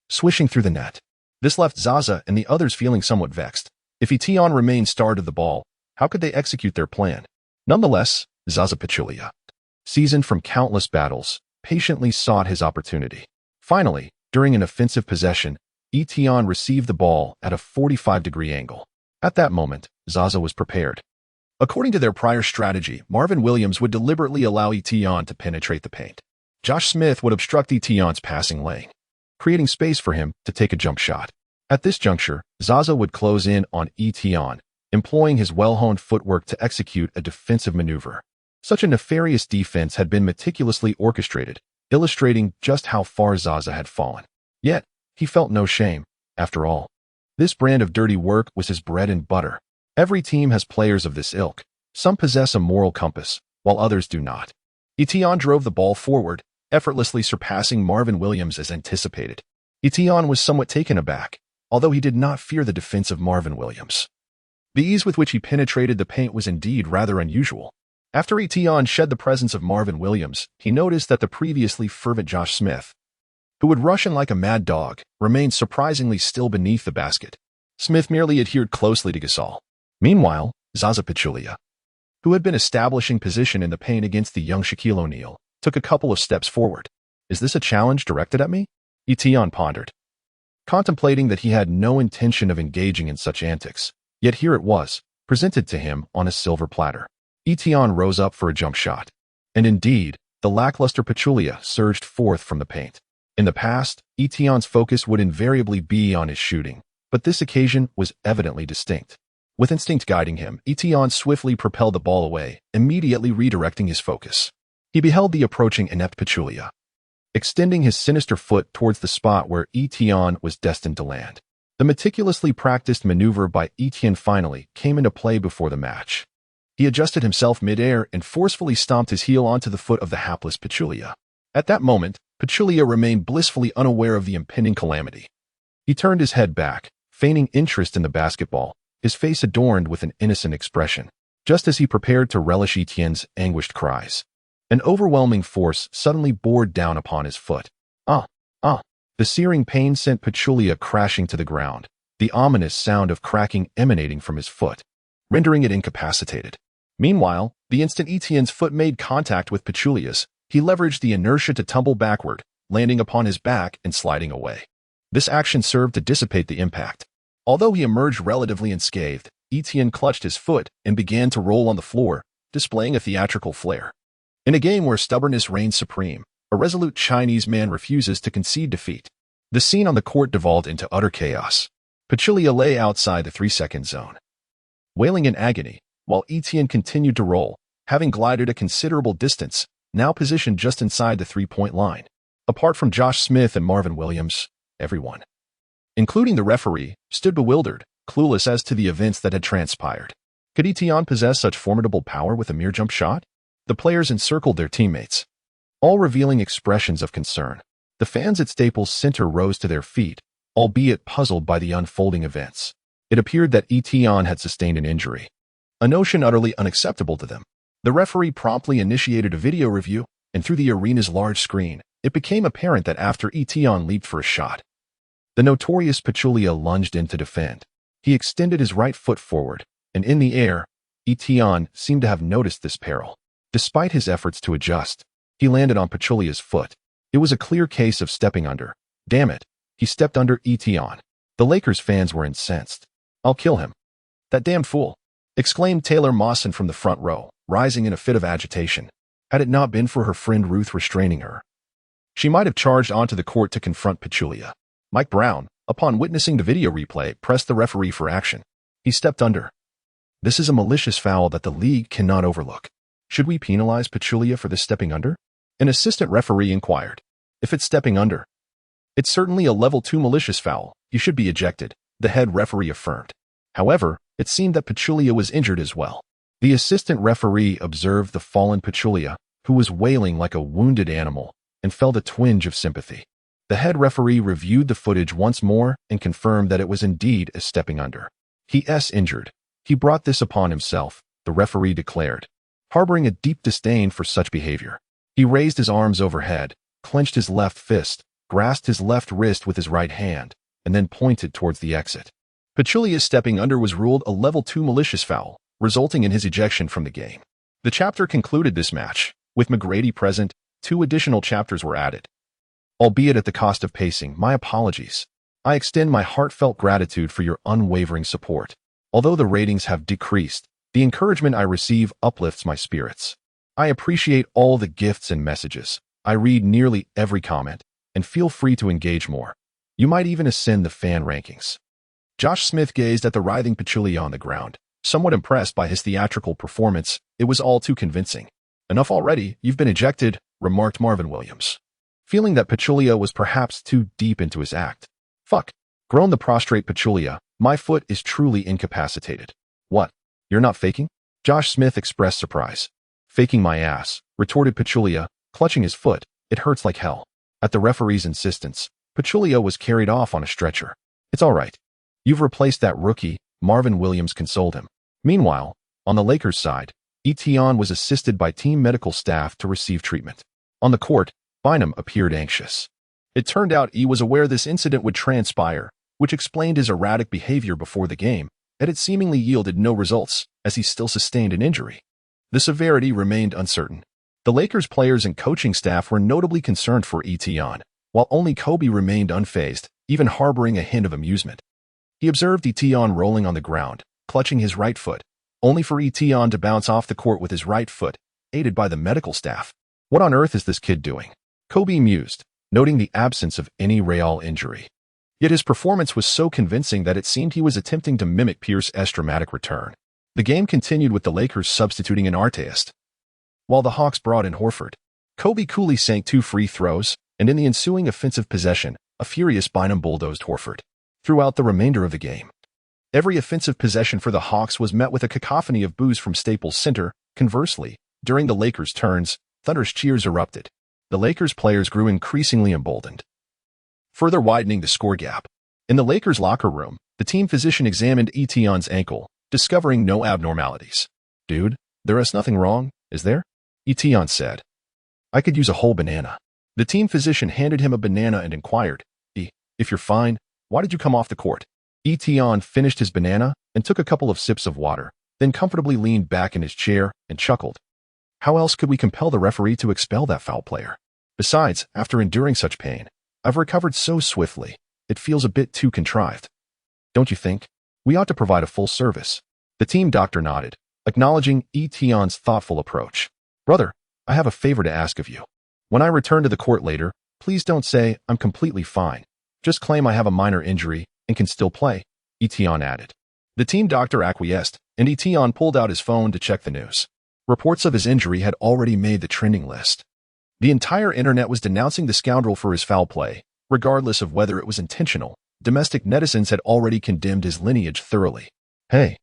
swishing through the net. This left Zaza and the others feeling somewhat vexed. If Etion remained star to the ball, how could they execute their plan? Nonetheless, Zaza Pachulia, seasoned from countless battles, patiently sought his opportunity. Finally, during an offensive possession, Etienne received the ball at a 45-degree angle. At that moment, Zaza was prepared. According to their prior strategy, Marvin Williams would deliberately allow Etienne to penetrate the paint. Josh Smith would obstruct Etienne's passing lane, creating space for him to take a jump shot. At this juncture, Zaza would close in on Etienne, employing his well-honed footwork to execute a defensive maneuver. Such a nefarious defense had been meticulously orchestrated, illustrating just how far Zaza had fallen. Yet, he felt no shame. After all, this brand of dirty work was his bread and butter. Every team has players of this ilk. Some possess a moral compass, while others do not. Etienne drove the ball forward, effortlessly surpassing Marvin Williams as anticipated. Etienne was somewhat taken aback, although he did not fear the defense of Marvin Williams. The ease with which he penetrated the paint was indeed rather unusual. After Etienne shed the presence of Marvin Williams, he noticed that the previously fervent Josh Smith, who would rush in like a mad dog, remained surprisingly still beneath the basket. Smith merely adhered closely to Gasol. Meanwhile, Zaza Pachulia, who had been establishing position in the paint against the young Shaquille O'Neal, took a couple of steps forward. Is this a challenge directed at me? Etienne pondered, contemplating that he had no intention of engaging in such antics. Yet here it was, presented to him on a silver platter. Etienne rose up for a jump shot. And indeed, the lackluster Pachulia surged forth from the paint. In the past, Etienne's focus would invariably be on his shooting, but this occasion was evidently distinct. With instinct guiding him, Etienne swiftly propelled the ball away, immediately redirecting his focus. He beheld the approaching inept Pachulia, extending his sinister foot towards the spot where Etienne was destined to land. The meticulously practiced maneuver by Etienne finally came into play before the match. He adjusted himself mid-air and forcefully stomped his heel onto the foot of the hapless Pachulia. At that moment, Pachulia remained blissfully unaware of the impending calamity. He turned his head back, feigning interest in the basketball, his face adorned with an innocent expression. Just as he prepared to relish Etienne's anguished cries, an overwhelming force suddenly bore down upon his foot. The searing pain sent Pachulia crashing to the ground, the ominous sound of cracking emanating from his foot, rendering it incapacitated. Meanwhile, the instant Etienne's foot made contact with Pachulia's, he leveraged the inertia to tumble backward, landing upon his back and sliding away. This action served to dissipate the impact. Although he emerged relatively unscathed, Etienne clutched his foot and began to roll on the floor, displaying a theatrical flair. In a game where stubbornness reigns supreme, a resolute Chinese man refuses to concede defeat. The scene on the court devolved into utter chaos. Pachulia lay outside the 3-second zone, wailing in agony, while Etienne continued to roll, having glided a considerable distance, now positioned just inside the three-point line. Apart from Josh Smith and Marvin Williams, everyone, including the referee, stood bewildered, clueless as to the events that had transpired. Could Etienne possess such formidable power with a mere jump shot? The players encircled their teammates, all revealing expressions of concern. The fans at Staples Center rose to their feet, albeit puzzled by the unfolding events. It appeared that Etienne had sustained an injury, a notion utterly unacceptable to them. The referee promptly initiated a video review, and through the arena's large screen, it became apparent that after Etienne leaped for a shot, the notorious Pachulia lunged in to defend. He extended his right foot forward, and in the air, Etienne seemed to have noticed this peril. Despite his efforts to adjust, he landed on Pachulia's foot. It was a clear case of stepping under. Damn it, he stepped under Etienne. The Lakers fans were incensed. I'll kill him. That damned fool, exclaimed Taylor Mawson from the front row, rising in a fit of agitation. Had it not been for her friend Ruth restraining her, she might have charged onto the court to confront Pachulia. Mike Brown, upon witnessing the video replay, pressed the referee for action. He stepped under. This is a malicious foul that the league cannot overlook. Should we penalize Pachulia for this stepping under? An assistant referee inquired. If it's stepping under, it's certainly a level 2 malicious foul. You should be ejected, the head referee affirmed. However, it seemed that Pachulia was injured as well. The assistant referee observed the fallen Pachulia, who was wailing like a wounded animal, and felt a twinge of sympathy. The head referee reviewed the footage once more and confirmed that it was indeed a stepping under. He*s injured. He brought this upon himself, the referee declared, harboring a deep disdain for such behavior. He raised his arms overhead, clenched his left fist, grasped his left wrist with his right hand, and then pointed towards the exit. Pachulia's stepping under was ruled a level 2 malicious foul, resulting in his ejection from the game. The chapter concluded this match, with McGrady present, 2 additional chapters were added. Albeit at the cost of pacing, my apologies. I extend my heartfelt gratitude for your unwavering support. Although the ratings have decreased, the encouragement I receive uplifts my spirits. I appreciate all the gifts and messages. I read nearly every comment, and feel free to engage more. You might even ascend the fan rankings. Josh Smith gazed at the writhing Pachulia on the ground, somewhat impressed by his theatrical performance. It was all too convincing. Enough already, you've been ejected, remarked Marvin Williams, feeling that Pachulia was perhaps too deep into his act. Fuck, groaned the prostrate Pachulia, my foot is truly incapacitated. What? You're not faking? Josh Smith expressed surprise. Faking my ass, retorted Pachulia, clutching his foot. It hurts like hell. At the referee's insistence, Pachulia was carried off on a stretcher. It's all right. You've replaced that rookie, Marvin Williams consoled him. Meanwhile, on the Lakers side, Etienne was assisted by team medical staff to receive treatment. On the court, Bynum appeared anxious. It turned out he was aware this incident would transpire, which explained his erratic behavior before the game, and it seemingly yielded no results, as he still sustained an injury. The severity remained uncertain. The Lakers players and coaching staff were notably concerned for Etienne, while only Kobe remained unfazed, even harboring a hint of amusement. He observed Etienne rolling on the ground, clutching his right foot, only for Etienne to bounce off the court with his right foot, aided by the medical staff. What on earth is this kid doing? Kobe mused, noting the absence of any real injury. Yet his performance was so convincing that it seemed he was attempting to mimic Pierce's dramatic return. The game continued with the Lakers substituting an artist. While the Hawks brought in Horford, Kobe coolly sank 2 free throws, and in the ensuing offensive possession, a furious Bynum bulldozed Horford. Throughout the remainder of the game, every offensive possession for the Hawks was met with a cacophony of boos from Staples Center. Conversely, during the Lakers' turns, thunderous cheers erupted. The Lakers players grew increasingly emboldened, further widening the score gap. In the Lakers' locker room, the team physician examined Etienne's ankle, discovering no abnormalities. Dude, there is nothing wrong, is there? Etienne said. I could use a whole banana. The team physician handed him a banana and inquired, if you're fine, why did you come off the court? Etienne finished his banana and took a couple of sips of water, then comfortably leaned back in his chair and chuckled. How else could we compel the referee to expel that foul player? Besides, after enduring such pain, I've recovered so swiftly, it feels a bit too contrived. Don't you think? We ought to provide a full service. The team doctor nodded, acknowledging Etienne's thoughtful approach. Brother, I have a favor to ask of you. When I return to the court later, please don't say I'm completely fine. Just claim I have a minor injury and can still play, Etienne added. The team doctor acquiesced, and Etienne pulled out his phone to check the news. Reports of his injury had already made the trending list. The entire internet was denouncing the scoundrel for his foul play, regardless of whether it was intentional. Domestic netizens had already condemned his lineage thoroughly. Hey,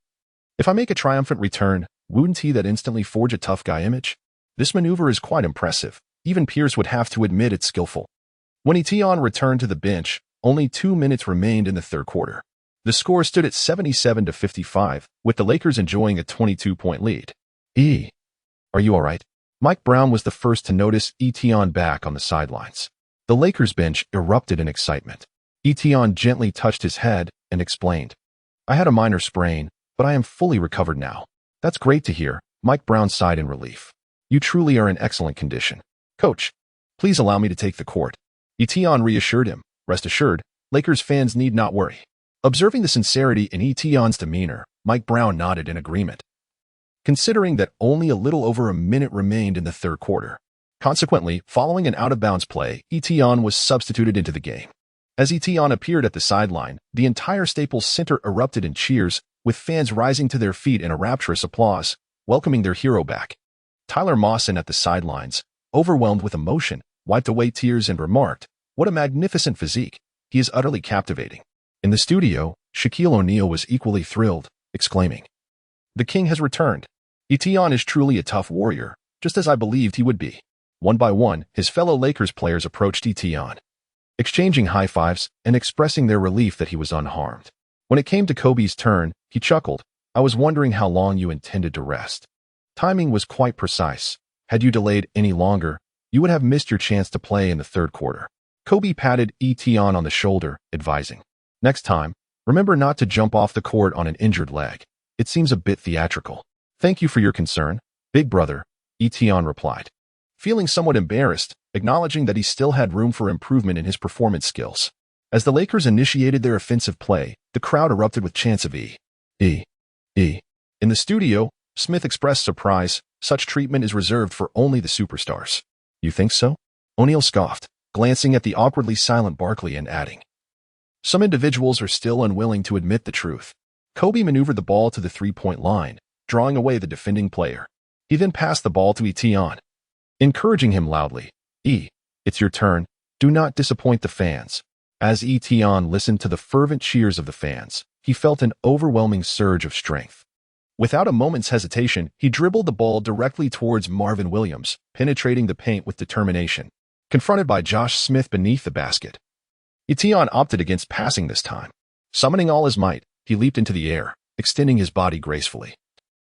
if I make a triumphant return, wouldn't he that instantly forge a tough guy image? This maneuver is quite impressive. Even Pierce would have to admit it's skillful. When Etienne returned to the bench, only 2 minutes remained in the third quarter. The score stood at 77-55, with the Lakers enjoying a 22-point lead. Are you all right? Mike Brown was the first to notice Etienne back on the sidelines. The Lakers bench erupted in excitement. Etienne gently touched his head and explained, I had a minor sprain, but I am fully recovered now. That's great to hear, Mike Brown sighed in relief. You truly are in excellent condition. Coach, please allow me to take the court. Etienne reassured him. Rest assured, Lakers fans need not worry. Observing the sincerity in Etienne's demeanor, Mike Brown nodded in agreement. Considering that only a little over a minute remained in the third quarter. Consequently, following an out-of-bounds play, Etienne was substituted into the game. As Etienne appeared at the sideline, the entire Staples Center erupted in cheers, with fans rising to their feet in a rapturous applause, welcoming their hero back. Tyler Mawson at the sidelines, overwhelmed with emotion, wiped away tears and remarked, what a magnificent physique. He is utterly captivating. In the studio, Shaquille O'Neal was equally thrilled, exclaiming, the king has returned. Etienne is truly a tough warrior, just as I believed he would be. One by one, his fellow Lakers players approached Etienne, exchanging high fives and expressing their relief that he was unharmed. When it came to Kobe's turn, he chuckled, I was wondering how long you intended to rest. Timing was quite precise. Had you delayed any longer, you would have missed your chance to play in the third quarter. Kobe patted Etienne on the shoulder, advising, next time, remember not to jump off the court on an injured leg. It seems a bit theatrical. Thank you for your concern, big brother, Etienne replied. feeling somewhat embarrassed, acknowledging that he still had room for improvement in his performance skills. As the Lakers initiated their offensive play, the crowd erupted with chants of E. In the studio, Smith expressed surprise. Such treatment is reserved for only the superstars. You think so? O'Neal scoffed, glancing at the awkwardly silent Barkley and adding, some individuals are still unwilling to admit the truth. Kobe maneuvered the ball to the three-point line, drawing away the defending player. He then passed the ball to Etion, encouraging him loudly. It's your turn. Do not disappoint the fans. As Etion listened to the fervent cheers of the fans, he felt an overwhelming surge of strength. Without a moment's hesitation, he dribbled the ball directly towards Marvin Williams, penetrating the paint with determination. Confronted by Josh Smith beneath the basket, Etion opted against passing this time. Summoning all his might, he leaped into the air, extending his body gracefully,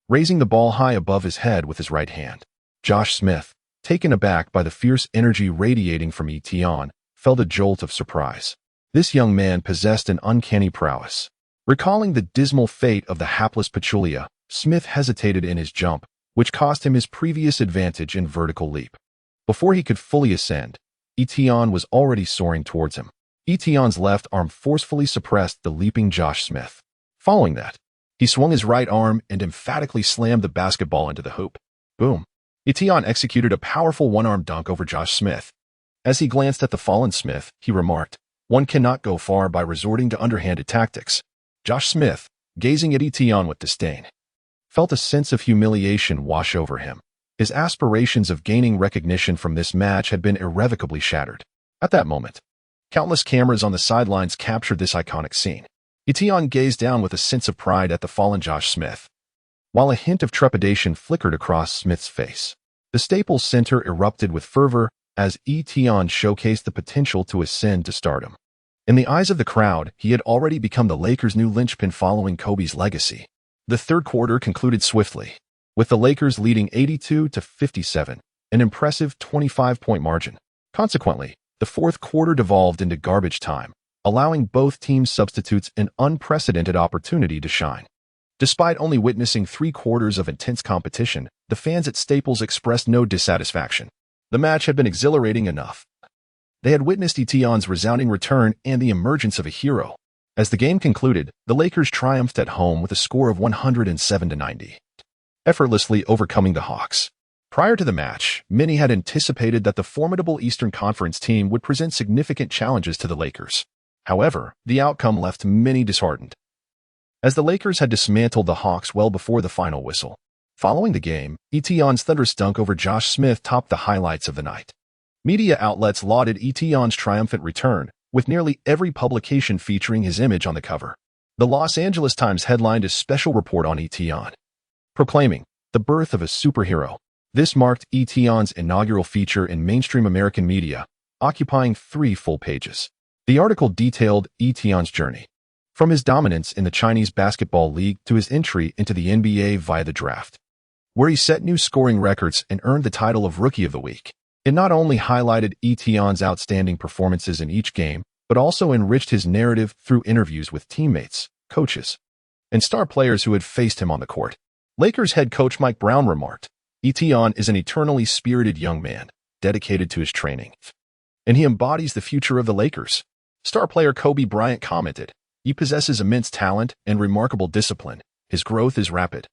raising the ball high above his head with his right hand. Josh Smith, taken aback by the fierce energy radiating from Etion, felt a jolt of surprise. This young man possessed an uncanny prowess. Recalling the dismal fate of the hapless Pachulia, Smith hesitated in his jump, which cost him his previous advantage in vertical leap. Before he could fully ascend, Etion was already soaring towards him. Etion's left arm forcefully suppressed the leaping Josh Smith. Following that, he swung his right arm and emphatically slammed the basketball into the hoop. Boom. Etion executed a powerful one-arm dunk over Josh Smith. As he glanced at the fallen Smith, he remarked, one cannot go far by resorting to underhanded tactics. Josh Smith, gazing at Etion with disdain, felt a sense of humiliation wash over him. His aspirations of gaining recognition from this match had been irrevocably shattered. At that moment, countless cameras on the sidelines captured this iconic scene. Etion gazed down with a sense of pride at the fallen Josh Smith, while a hint of trepidation flickered across Smith's face. The Staples Center erupted with fervor as Etion showcased the potential to ascend to stardom. In the eyes of the crowd, he had already become the Lakers' new linchpin following Kobe's legacy. The third quarter concluded swiftly, with the Lakers leading 82-57, an impressive 25-point margin. Consequently, the fourth quarter devolved into garbage time, allowing both teams' substitutes an unprecedented opportunity to shine. Despite only witnessing 3 quarters of intense competition, the fans at Staples expressed no dissatisfaction. The match had been exhilarating enough. They had witnessed Etion's resounding return and the emergence of a hero. As the game concluded, the Lakers triumphed at home with a score of 107-90, effortlessly overcoming the Hawks. Prior to the match, many had anticipated that the formidable Eastern Conference team would present significant challenges to the Lakers. However, the outcome left many disheartened, as the Lakers had dismantled the Hawks well before the final whistle. Following the game, Etion's thunderous dunk over Josh Smith topped the highlights of the night. Media outlets lauded Etion's triumphant return, with nearly every publication featuring his image on the cover. The Los Angeles Times headlined a special report on Etion, proclaiming the birth of a superhero. This marked Etion's inaugural feature in mainstream American media, occupying 3 full pages. The article detailed Etion's journey, from his dominance in the Chinese Basketball League to his entry into the NBA via the draft, where he set new scoring records and earned the title of Rookie of the Week. It not only highlighted Etion's outstanding performances in each game, but also enriched his narrative through interviews with teammates, coaches, and star players who had faced him on the court. Lakers head coach Mike Brown remarked, Etion is an eternally spirited young man, dedicated to his training, and he embodies the future of the Lakers. Star player Kobe Bryant commented, he possesses immense talent and remarkable discipline. His growth is rapid,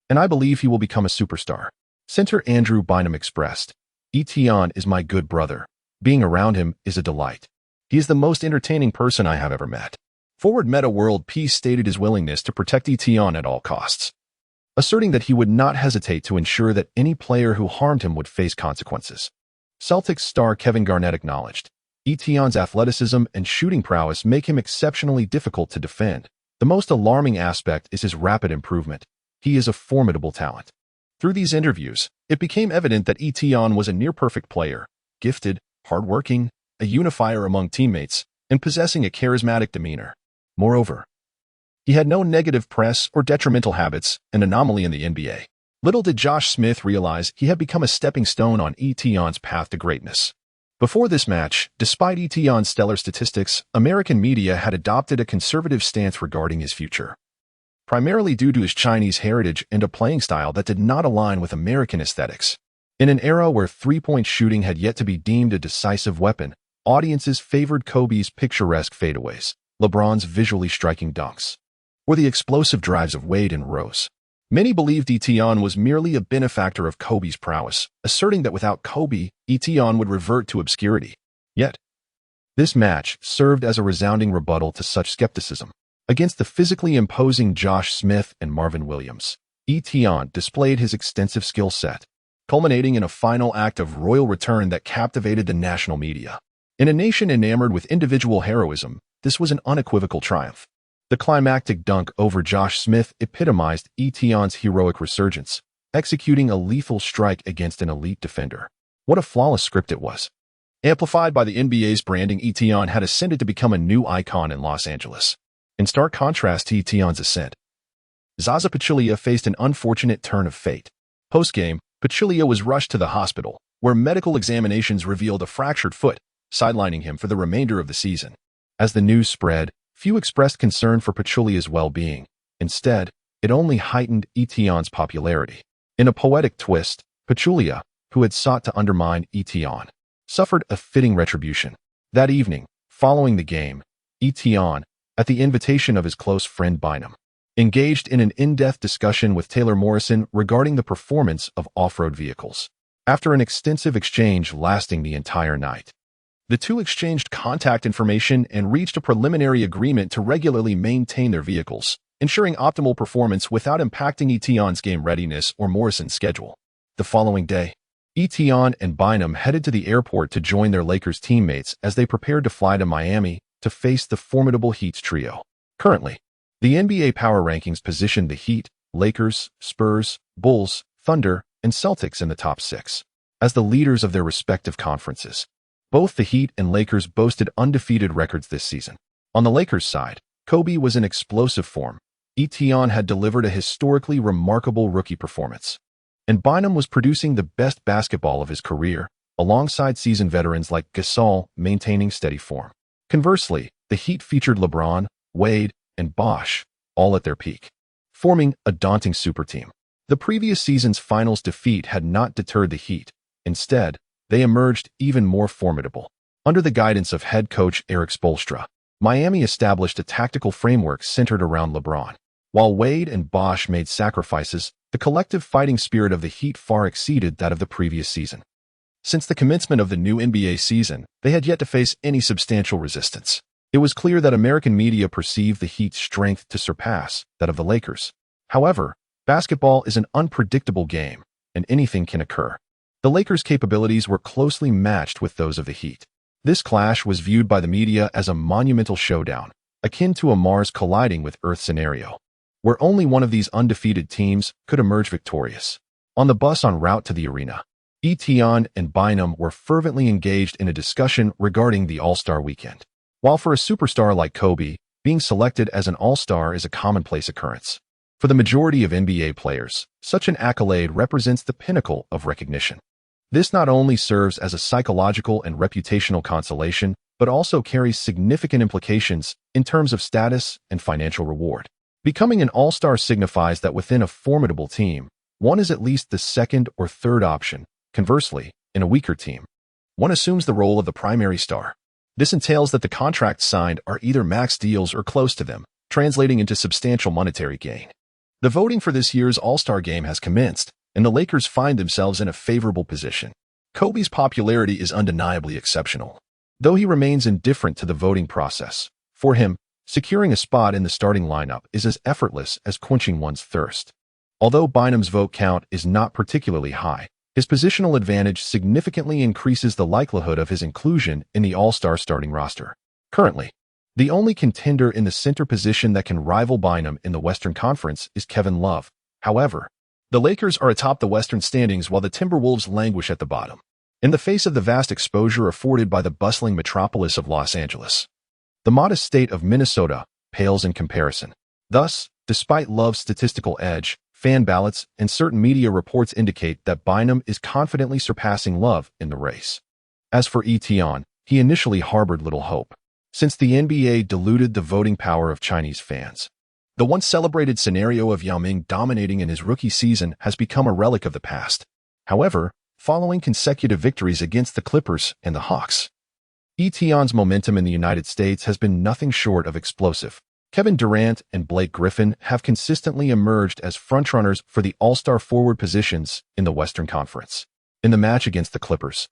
and I believe he will become a superstar. Center Andrew Bynum expressed, Etion is my good brother. Being around him is a delight. He is the most entertaining person I have ever met. Forward Meta World Peace stated his willingness to protect Etion at all costs, asserting that he would not hesitate to ensure that any player who harmed him would face consequences. Celtics star Kevin Garnett acknowledged, Etion's athleticism and shooting prowess make him exceptionally difficult to defend. The most alarming aspect is his rapid improvement. He is a formidable talent. Through these interviews, it became evident that Etion was a near-perfect player, gifted, hardworking, a unifier among teammates, and possessing a charismatic demeanor. Moreover, he had no negative press or detrimental habits, an anomaly in the NBA. Little did Josh Smith realize he had become a stepping stone on Etion's path to greatness. Before this match, despite Etion's stellar statistics, American media had adopted a conservative stance regarding his future, primarily due to his Chinese heritage and a playing style that did not align with American aesthetics. In an era where three-point shooting had yet to be deemed a decisive weapon, audiences favored Kobe's picturesque fadeaways, LeBron's visually striking dunks, or the explosive drives of Wade and Rose. Many believed Etion was merely a benefactor of Kobe's prowess, asserting that without Kobe, Etion would revert to obscurity. Yet, this match served as a resounding rebuttal to such skepticism. Against the physically imposing Josh Smith and Marvin Williams, Etion displayed his extensive skill set, culminating in a final act of royal return that captivated the national media. In a nation enamored with individual heroism, this was an unequivocal triumph. The climactic dunk over Josh Smith epitomized Etion's heroic resurgence, executing a lethal strike against an elite defender. What a flawless script it was. Amplified by the NBA's branding, Etion had ascended to become a new icon in Los Angeles. In stark contrast to Etion's ascent, Zaza Pachulia faced an unfortunate turn of fate. Post-game, Pachulia was rushed to the hospital, where medical examinations revealed a fractured foot, sidelining him for the remainder of the season. As the news spread, few expressed concern for Pachulia's well-being. Instead, it only heightened Etion's popularity. In a poetic twist, Pachulia, who had sought to undermine Etion, suffered a fitting retribution. That evening, following the game, Etion, at the invitation of his close friend Bynum, engaged in an in-depth discussion with Taylor Morrison regarding the performance of off-road vehicles. After an extensive exchange lasting the entire night, the two exchanged contact information and reached a preliminary agreement to regularly maintain their vehicles, ensuring optimal performance without impacting Etion's game readiness or Morrison's schedule. The following day, Etion and Bynum headed to the airport to join their Lakers teammates as they prepared to fly to Miami to face the formidable Heat's trio. Currently, the NBA power rankings positioned the Heat, Lakers, Spurs, Bulls, Thunder, and Celtics in the top 6 as the leaders of their respective conferences. Both the Heat and Lakers boasted undefeated records this season. On the Lakers side, Kobe was in explosive form. Etion had delivered a historically remarkable rookie performance, and Bynum was producing the best basketball of his career, alongside seasoned veterans like Gasol maintaining steady form. Conversely, the Heat featured LeBron, Wade, and Bosh, all at their peak, forming a daunting super team. The previous season's finals defeat had not deterred the Heat. Instead, they emerged even more formidable. Under the guidance of head coach Erik Spoelstra, Miami established a tactical framework centered around LeBron. While Wade and Bosh made sacrifices, the collective fighting spirit of the Heat far exceeded that of the previous season. Since the commencement of the new NBA season, they had yet to face any substantial resistance. It was clear that American media perceived the Heat's strength to surpass that of the Lakers. However, basketball is an unpredictable game, and anything can occur. The Lakers' capabilities were closely matched with those of the Heat. This clash was viewed by the media as a monumental showdown, akin to a Mars colliding with Earth scenario, where only one of these undefeated teams could emerge victorious. On the bus en route to the arena, Etion and Bynum were fervently engaged in a discussion regarding the All-Star weekend. While for a superstar like Kobe, being selected as an All-Star is a commonplace occurrence, for the majority of NBA players, such an accolade represents the pinnacle of recognition. This not only serves as a psychological and reputational consolation, but also carries significant implications in terms of status and financial reward. Becoming an all-star signifies that within a formidable team, one is at least the second or third option. Conversely, in a weaker team, one assumes the role of the primary star. This entails that the contracts signed are either max deals or close to them, translating into substantial monetary gain. The voting for this year's All-Star Game has commenced, and the Lakers find themselves in a favorable position. Kobe's popularity is undeniably exceptional, though he remains indifferent to the voting process. For him, securing a spot in the starting lineup is as effortless as quenching one's thirst. Although Bynum's vote count is not particularly high, his positional advantage significantly increases the likelihood of his inclusion in the All-Star starting roster. Currently, the only contender in the center position that can rival Bynum in the Western Conference is Kevin Love. However, the Lakers are atop the Western standings while the Timberwolves languish at the bottom, in the face of the vast exposure afforded by the bustling metropolis of Los Angeles. The modest state of Minnesota pales in comparison. Thus, despite Love's statistical edge, fan ballots and certain media reports indicate that Bynum is confidently surpassing Love in the race. As for Etion, he initially harbored little hope, since the NBA diluted the voting power of Chinese fans. The once celebrated scenario of Yao Ming dominating in his rookie season has become a relic of the past. However, following consecutive victories against the Clippers and the Hawks. Etion's momentum in the United States has been nothing short of explosive. Kevin Durant and Blake Griffin have consistently emerged as frontrunners for the All-Star forward positions in the Western Conference. In the match against the Clippers,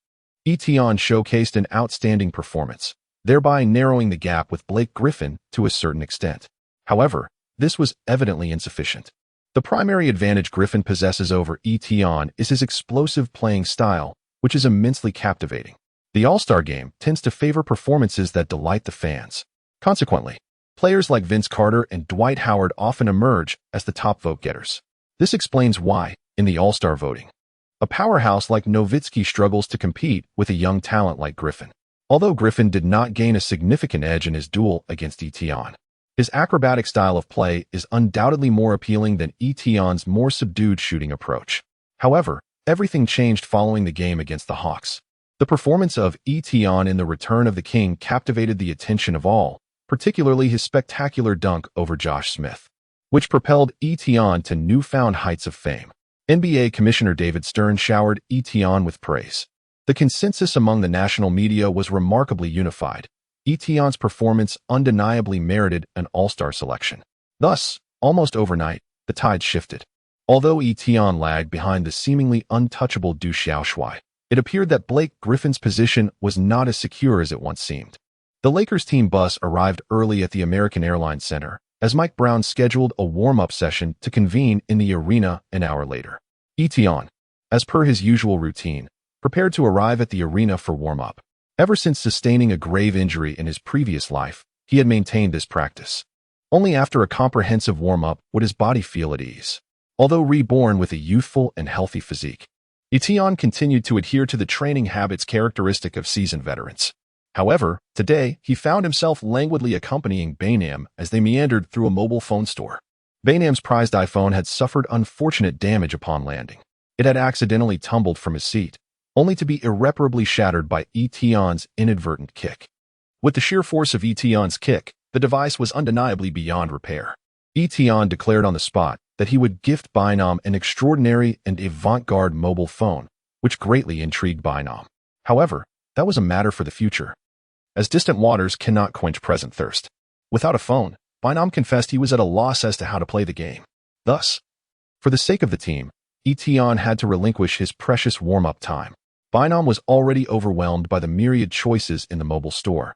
Etion showcased an outstanding performance, thereby narrowing the gap with Blake Griffin to a certain extent. However, this was evidently insufficient. The primary advantage Griffin possesses over Etion is his explosive playing style, which is immensely captivating. The All-Star game tends to favor performances that delight the fans. Consequently, players like Vince Carter and Dwight Howard often emerge as the top vote-getters. This explains why, in the All-Star voting, a powerhouse like Nowitzki struggles to compete with a young talent like Griffin. Although Griffin did not gain a significant edge in his duel against Etion, his acrobatic style of play is undoubtedly more appealing than Etion's more subdued shooting approach. However, everything changed following the game against the Hawks. The performance of Etion in the Return of the King captivated the attention of all, particularly his spectacular dunk over Josh Smith, which propelled Etion to newfound heights of fame. NBA Commissioner David Stern showered Etion with praise. The consensus among the national media was remarkably unified. Etion's performance undeniably merited an All-Star selection. Thus, almost overnight, the tide shifted. Although Etion lagged behind the seemingly untouchable Du Xiaoshui, it appeared that Blake Griffin's position was not as secure as it once seemed. The Lakers team bus arrived early at the American Airlines Center, as Mike Brown scheduled a warm-up session to convene in the arena an hour later. Etion, as per his usual routine, prepared to arrive at the arena for warm-up. Ever since sustaining a grave injury in his previous life, he had maintained this practice. Only after a comprehensive warm-up would his body feel at ease. Although reborn with a youthful and healthy physique, Etion continued to adhere to the training habits characteristic of seasoned veterans. However, today, he found himself languidly accompanying Bainam as they meandered through a mobile phone store. Bainam's prized iPhone had suffered unfortunate damage upon landing. It had accidentally tumbled from his seat, only to be irreparably shattered by Etion's inadvertent kick. With the sheer force of Etion's kick, the device was undeniably beyond repair. Etion declared on the spot that he would gift Bainam an extraordinary and avant-garde mobile phone, which greatly intrigued Bainam. However, that was a matter for the future, as distant waters cannot quench present thirst. Without a phone, Bainam confessed he was at a loss as to how to play the game. Thus, for the sake of the team, Etion had to relinquish his precious warm-up time. Bainam was already overwhelmed by the myriad choices in the mobile store,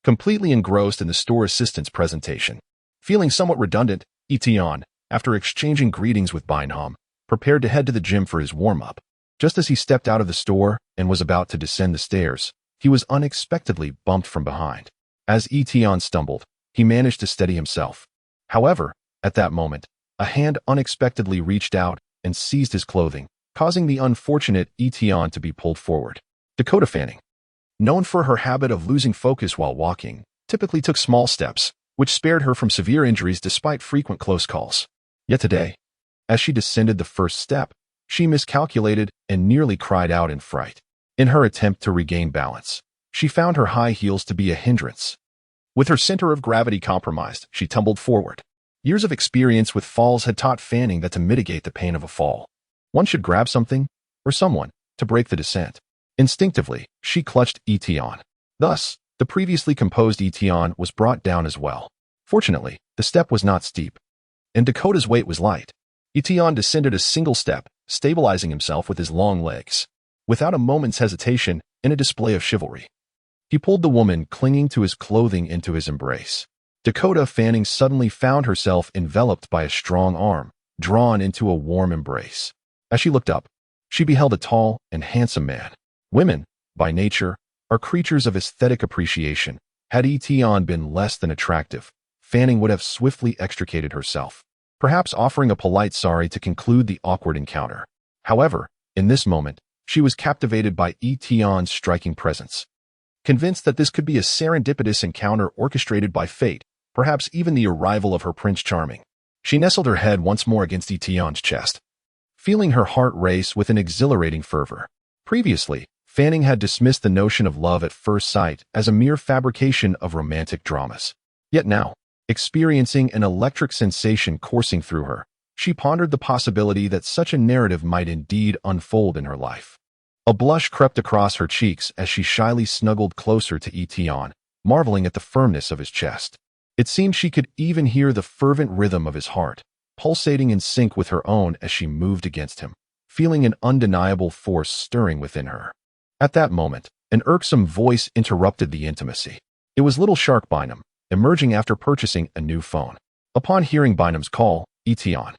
completely engrossed in the store assistant's presentation. Feeling somewhat redundant, Etion, after exchanging greetings with Bainam, prepared to head to the gym for his warm-up. Just as he stepped out of the store and was about to descend the stairs, he was unexpectedly bumped from behind. As Etion stumbled, he managed to steady himself. However, at that moment, a hand unexpectedly reached out and seized his clothing, causing the unfortunate Etion to be pulled forward. Dakota Fanning, known for her habit of losing focus while walking, typically took small steps, which spared her from severe injuries despite frequent close calls. Yet today, as she descended the first step, she miscalculated and nearly cried out in fright. In her attempt to regain balance, she found her high heels to be a hindrance. With her center of gravity compromised, she tumbled forward. Years of experience with falls had taught Fanning that to mitigate the pain of a fall, one should grab something or someone to break the descent. Instinctively, she clutched Etion. Thus, the previously composed Etion was brought down as well. Fortunately, the step was not steep, and Dakota's weight was light. Etion descended a single step, stabilizing himself with his long legs. Without a moment's hesitation, in a display of chivalry, he pulled the woman clinging to his clothing into his embrace. Dakota Fanning suddenly found herself enveloped by a strong arm, drawn into a warm embrace. As she looked up, she beheld a tall and handsome man. Women, by nature, are creatures of aesthetic appreciation. Had Etion been less than attractive, Fanning would have swiftly extricated herself, perhaps offering a polite sorry to conclude the awkward encounter. However, in this moment, she was captivated by Etion's striking presence. Convinced that this could be a serendipitous encounter orchestrated by fate, perhaps even the arrival of her Prince Charming, she nestled her head once more against Etion's chest, feeling her heart race with an exhilarating fervor. Previously, Fanning had dismissed the notion of love at first sight as a mere fabrication of romantic dramas. Yet now, experiencing an electric sensation coursing through her, she pondered the possibility that such a narrative might indeed unfold in her life. A blush crept across her cheeks as she shyly snuggled closer to Etion, marveling at the firmness of his chest. It seemed she could even hear the fervent rhythm of his heart, pulsating in sync with her own as she moved against him, feeling an undeniable force stirring within her. At that moment, an irksome voice interrupted the intimacy. It was little Shark Bynum, emerging after purchasing a new phone. Upon hearing Bynum's call, Etion,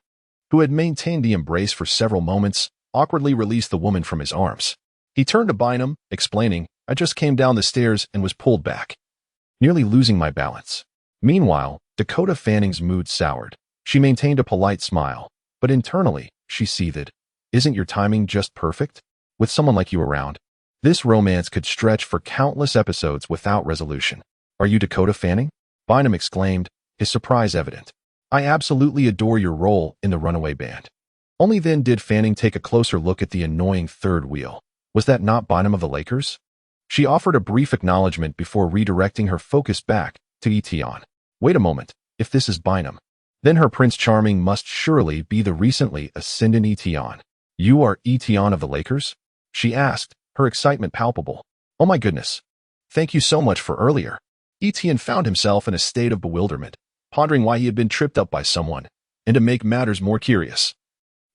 who had maintained the embrace for several moments, awkwardly released the woman from his arms. He turned to Bynum, explaining, "I just came down the stairs and was pulled back, nearly losing my balance." Meanwhile, Dakota Fanning's mood soured. She maintained a polite smile, but internally, she seethed. "Isn't your timing just perfect? With someone like you around, this romance could stretch for countless episodes without resolution." "Are you Dakota Fanning?" Bynum exclaimed, his surprise evident. "I absolutely adore your role in the Runaway Band." Only then did Fanning take a closer look at the annoying third wheel. Was that not Bynum of the Lakers? She offered a brief acknowledgement before redirecting her focus back to Etion. Wait a moment, if this is Bynum, then her Prince Charming must surely be the recently ascendant Etion. "You are Etion of the Lakers?" she asked, her excitement palpable. "Oh my goodness. Thank you so much for earlier." Etion found himself in a state of bewilderment, pondering why he had been tripped up by someone, and to make matters more curious,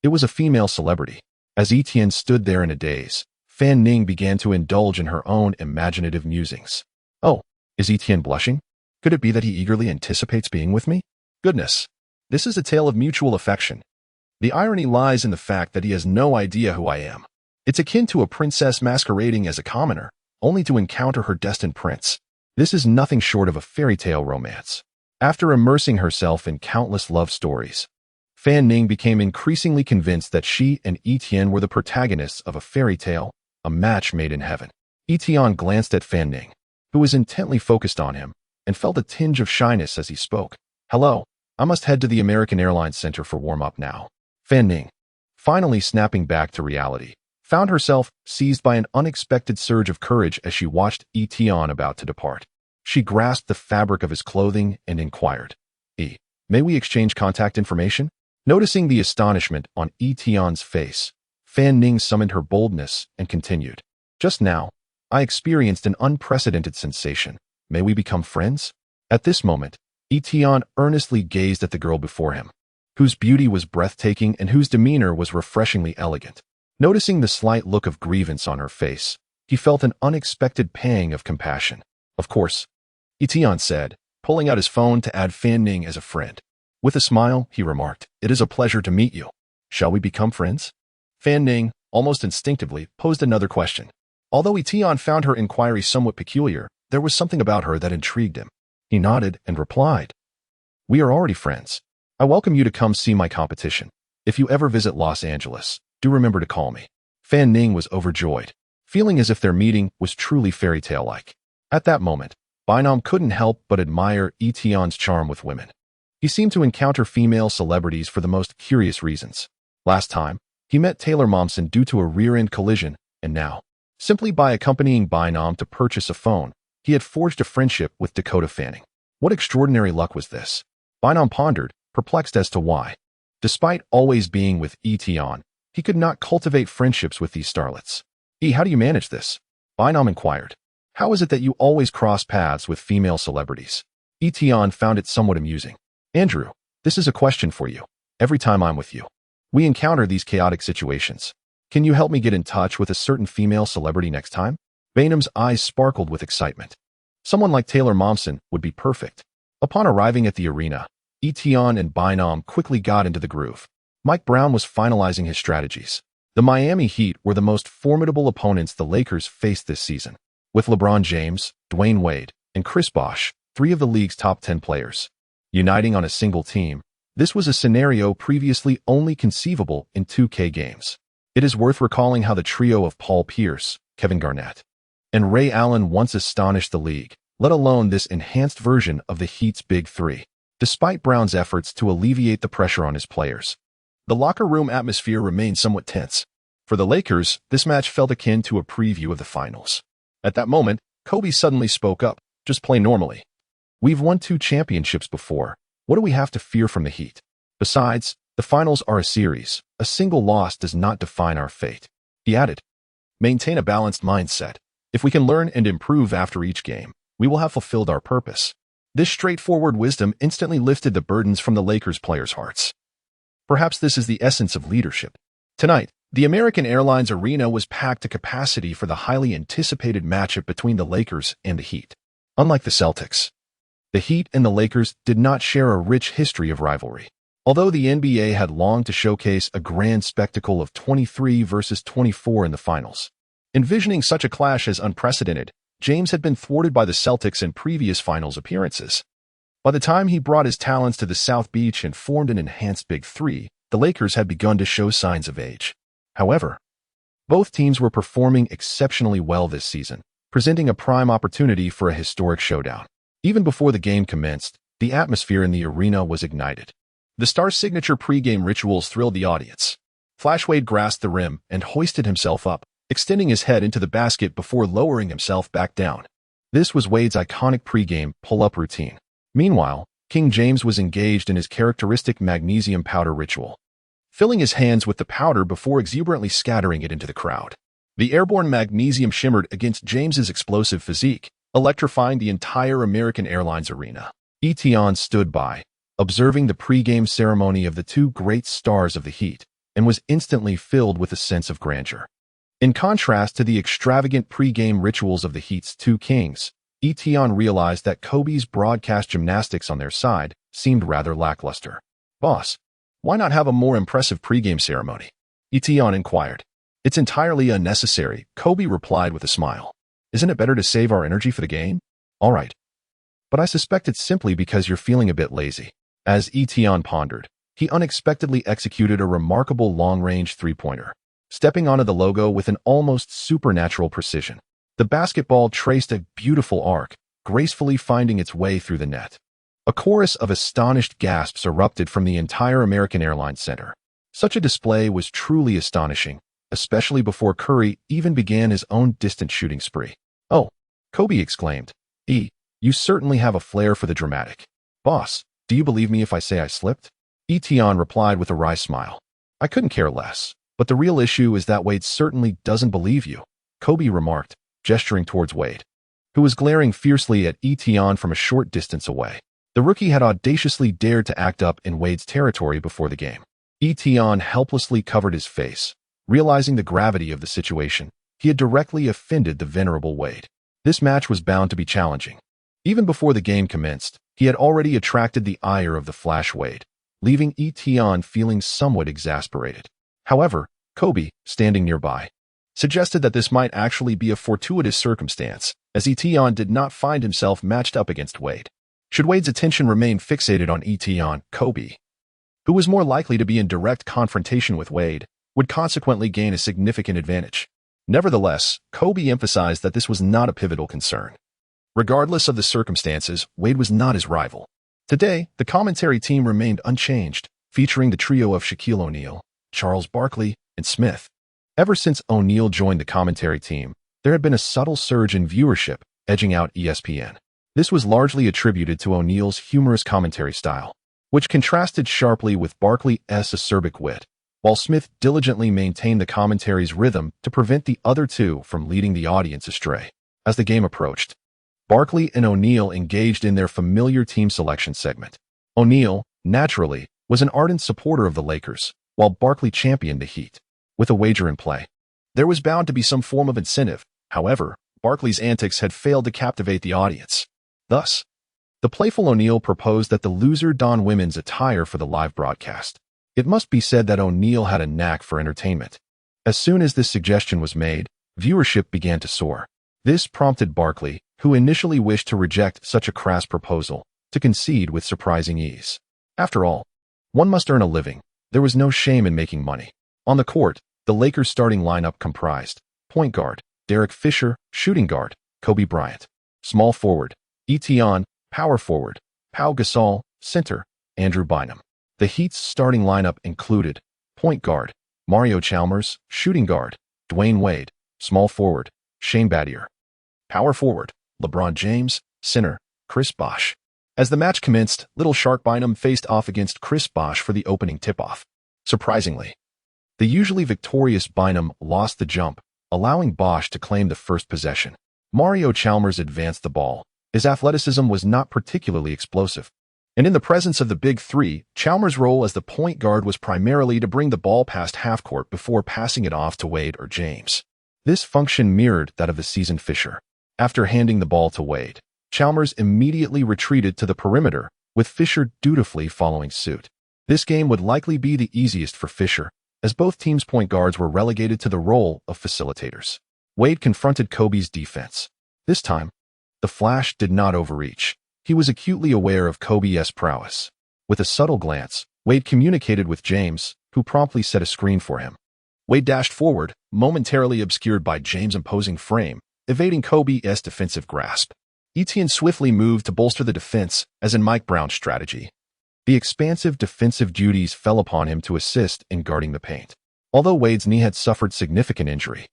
it was a female celebrity. As Etienne stood there in a daze, Fan Ning began to indulge in her own imaginative musings. "Oh, is Etienne blushing? Could it be that he eagerly anticipates being with me? Goodness, this is a tale of mutual affection. The irony lies in the fact that he has no idea who I am. It's akin to a princess masquerading as a commoner, only to encounter her destined prince. This is nothing short of a fairy tale romance." After immersing herself in countless love stories, Fan Ning became increasingly convinced that she and Etienne were the protagonists of a fairy tale, a match made in heaven. Etienne glanced at Fan Ning, who was intently focused on him, and felt a tinge of shyness as he spoke. "Hello, I must head to the American Airlines Center for warm-up now." Fan Ning, finally snapping back to reality, found herself seized by an unexpected surge of courage as she watched Etienne about to depart. She grasped the fabric of his clothing and inquired, "May we exchange contact information?" Noticing the astonishment on Etienne's face, Fan Ning summoned her boldness and continued, "Just now, I experienced an unprecedented sensation. May we become friends?" At this moment, Etienne earnestly gazed at the girl before him, whose beauty was breathtaking and whose demeanor was refreshingly elegant. Noticing the slight look of grievance on her face, he felt an unexpected pang of compassion. "Of course," Etienne said, pulling out his phone to add Fan Ning as a friend. With a smile, he remarked, "It is a pleasure to meet you. Shall we become friends?" Fan Ning, almost instinctively, posed another question. Although Etienne found her inquiry somewhat peculiar, there was something about her that intrigued him. He nodded and replied, "We are already friends. I welcome you to come see my competition. If you ever visit Los Angeles, do remember to call me." Fan Ning was overjoyed, feeling as if their meeting was truly fairy tale-like. At that moment, Bynum couldn't help but admire Etienne's charm with women. He seemed to encounter female celebrities for the most curious reasons. Last time, he met Taylor Momsen due to a rear-end collision, and now, simply by accompanying Bynum to purchase a phone, he had forged a friendship with Dakota Fanning. What extraordinary luck was this? Bynum pondered, perplexed as to why. Despite always being with Etienne, he could not cultivate friendships with these starlets. How do you manage this?" Bynum inquired. "How is it that you always cross paths with female celebrities?" Etienne found it somewhat amusing. "Andrew, this is a question for you. Every time I'm with you, we encounter these chaotic situations. Can you help me get in touch with a certain female celebrity next time?" Bynum's eyes sparkled with excitement. Someone like Taylor Momsen would be perfect. Upon arriving at the arena, Etienne and Bynum quickly got into the groove. Mike Brown was finalizing his strategies. The Miami Heat were the most formidable opponents the Lakers faced this season, with LeBron James, Dwayne Wade, and Chris Bosh, three of the league's top 10 players, uniting on a single team. This was a scenario previously only conceivable in 2K games. It is worth recalling how the trio of Paul Pierce, Kevin Garnett, and Ray Allen once astonished the league, let alone this enhanced version of the Heat's Big Three. Despite Brown's efforts to alleviate the pressure on his players, the locker room atmosphere remained somewhat tense. For the Lakers, this match felt akin to a preview of the finals. At that moment, Kobe suddenly spoke up, just play normally. "We've won 2 championships before. What do we have to fear from the Heat? Besides, the finals are a series. A single loss does not define our fate," he added. Maintain a balanced mindset. If we can learn and improve after each game, we will have fulfilled our purpose. This straightforward wisdom instantly lifted the burdens from the Lakers players' hearts. Perhaps this is the essence of leadership. Tonight, the American Airlines Arena was packed to capacity for the highly anticipated matchup between the Lakers and the Heat. Unlike the Celtics, the Heat and the Lakers did not share a rich history of rivalry. Although the NBA had longed to showcase a grand spectacle of 23 versus 24 in the finals, envisioning such a clash as unprecedented, James had been thwarted by the Celtics in previous finals appearances. By the time he brought his talents to the South Beach and formed an enhanced Big Three, the Lakers had begun to show signs of age. However, both teams were performing exceptionally well this season, presenting a prime opportunity for a historic showdown. Even before the game commenced, the atmosphere in the arena was ignited. The star's signature pregame rituals thrilled the audience. Flash Wade grasped the rim and hoisted himself up, extending his head into the basket before lowering himself back down. This was Wade's iconic pregame pull-up routine. Meanwhile, King James was engaged in his characteristic magnesium powder ritual, filling his hands with the powder before exuberantly scattering it into the crowd. The airborne magnesium shimmered against James's explosive physique, electrifying the entire American Airlines Arena. Etion stood by, observing the pregame ceremony of the two great stars of the Heat, and was instantly filled with a sense of grandeur. In contrast to the extravagant pregame rituals of the Heat's two kings, Etion realized that Kobe's broadcast gymnastics on their side seemed rather lackluster. "Boss, why not have a more impressive pregame ceremony?" Etion inquired. "It's entirely unnecessary," Kobe replied with a smile. "Isn't it better to save our energy for the game?" "All right. But I suspect it's simply because you're feeling a bit lazy." As Etion pondered, he unexpectedly executed a remarkable long-range three-pointer, stepping onto the logo with an almost supernatural precision. The basketball traced a beautiful arc, gracefully finding its way through the net. A chorus of astonished gasps erupted from the entire American Airlines Center. Such a display was truly astonishing, especially before Curry even began his own distant shooting spree. "Oh," Kobe exclaimed. You certainly have a flair for the dramatic." "Boss, do you believe me if I say I slipped?" Etion replied with a wry smile. "I couldn't care less, but the real issue is that Wade certainly doesn't believe you," Kobe remarked, gesturing towards Wade, who was glaring fiercely at Etion from a short distance away. The rookie had audaciously dared to act up in Wade's territory before the game. Etion helplessly covered his face, realizing the gravity of the situation. He had directly offended the venerable Wade. This match was bound to be challenging. Even before the game commenced, he had already attracted the ire of the Flash Wade, leaving Etion feeling somewhat exasperated. However, Kobe, standing nearby, suggested that this might actually be a fortuitous circumstance, as Etion did not find himself matched up against Wade. Should Wade's attention remain fixated on Etion, Kobe, who was more likely to be in direct confrontation with Wade, would consequently gain a significant advantage. Nevertheless, Kobe emphasized that this was not a pivotal concern. Regardless of the circumstances, Wade was not his rival. Today, the commentary team remained unchanged, featuring the trio of Shaquille O'Neal, Charles Barkley, and Smith. Ever since O'Neal joined the commentary team, there had been a subtle surge in viewership, edging out ESPN. This was largely attributed to O'Neal's humorous commentary style, which contrasted sharply with Barkley's acerbic wit, while Smith diligently maintained the commentary's rhythm to prevent the other two from leading the audience astray. As the game approached, Barkley and O'Neal engaged in their familiar team selection segment. O'Neal, naturally, was an ardent supporter of the Lakers, while Barkley championed the Heat. With a wager in play, there was bound to be some form of incentive. However, Barkley's antics had failed to captivate the audience. Thus, the playful O'Neal proposed that the loser don women's attire for the live broadcast. It must be said that O'Neal had a knack for entertainment. As soon as this suggestion was made, viewership began to soar. This prompted Barkley, who initially wished to reject such a crass proposal, to concede with surprising ease. After all, one must earn a living. There was no shame in making money. On the court, the Lakers' starting lineup comprised point guard, Derek Fisher; shooting guard, Kobe Bryant; small forward, Etion; power forward, Pau Gasol; center, Andrew Bynum. The Heat's starting lineup included point guard, Mario Chalmers; shooting guard, Dwayne Wade; small forward, Shane Battier; power forward, LeBron James; center, Chris Bosh. As the match commenced, Little Shark Bynum faced off against Chris Bosh for the opening tip-off. Surprisingly, the usually victorious Bynum lost the jump, allowing Bosch to claim the first possession. Mario Chalmers advanced the ball. His athleticism was not particularly explosive. And in the presence of the big three, Chalmers' role as the point guard was primarily to bring the ball past half-court before passing it off to Wade or James. This function mirrored that of the seasoned Fisher. After handing the ball to Wade, Chalmers immediately retreated to the perimeter, with Fisher dutifully following suit. This game would likely be the easiest for Fisher, as both teams' point guards were relegated to the role of facilitators. Wade confronted Kobe's defense. This time, the Flash did not overreach. He was acutely aware of Kobe's prowess. With a subtle glance, Wade communicated with James, who promptly set a screen for him. Wade dashed forward, momentarily obscured by James' imposing frame, evading Kobe's defensive grasp. Etienne swiftly moved to bolster the defense, as in Mike Brown's strategy. The expansive defensive duties fell upon him to assist in guarding the paint. Although Wade's knee had suffered significant injury,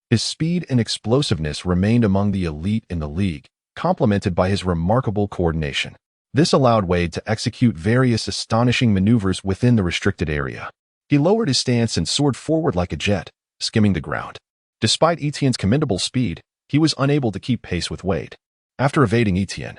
his speed and explosiveness remained among the elite in the league, complemented by his remarkable coordination. This allowed Wade to execute various astonishing maneuvers within the restricted area. He lowered his stance and soared forward like a jet, skimming the ground. Despite Etienne's commendable speed, he was unable to keep pace with Wade. After evading Etienne,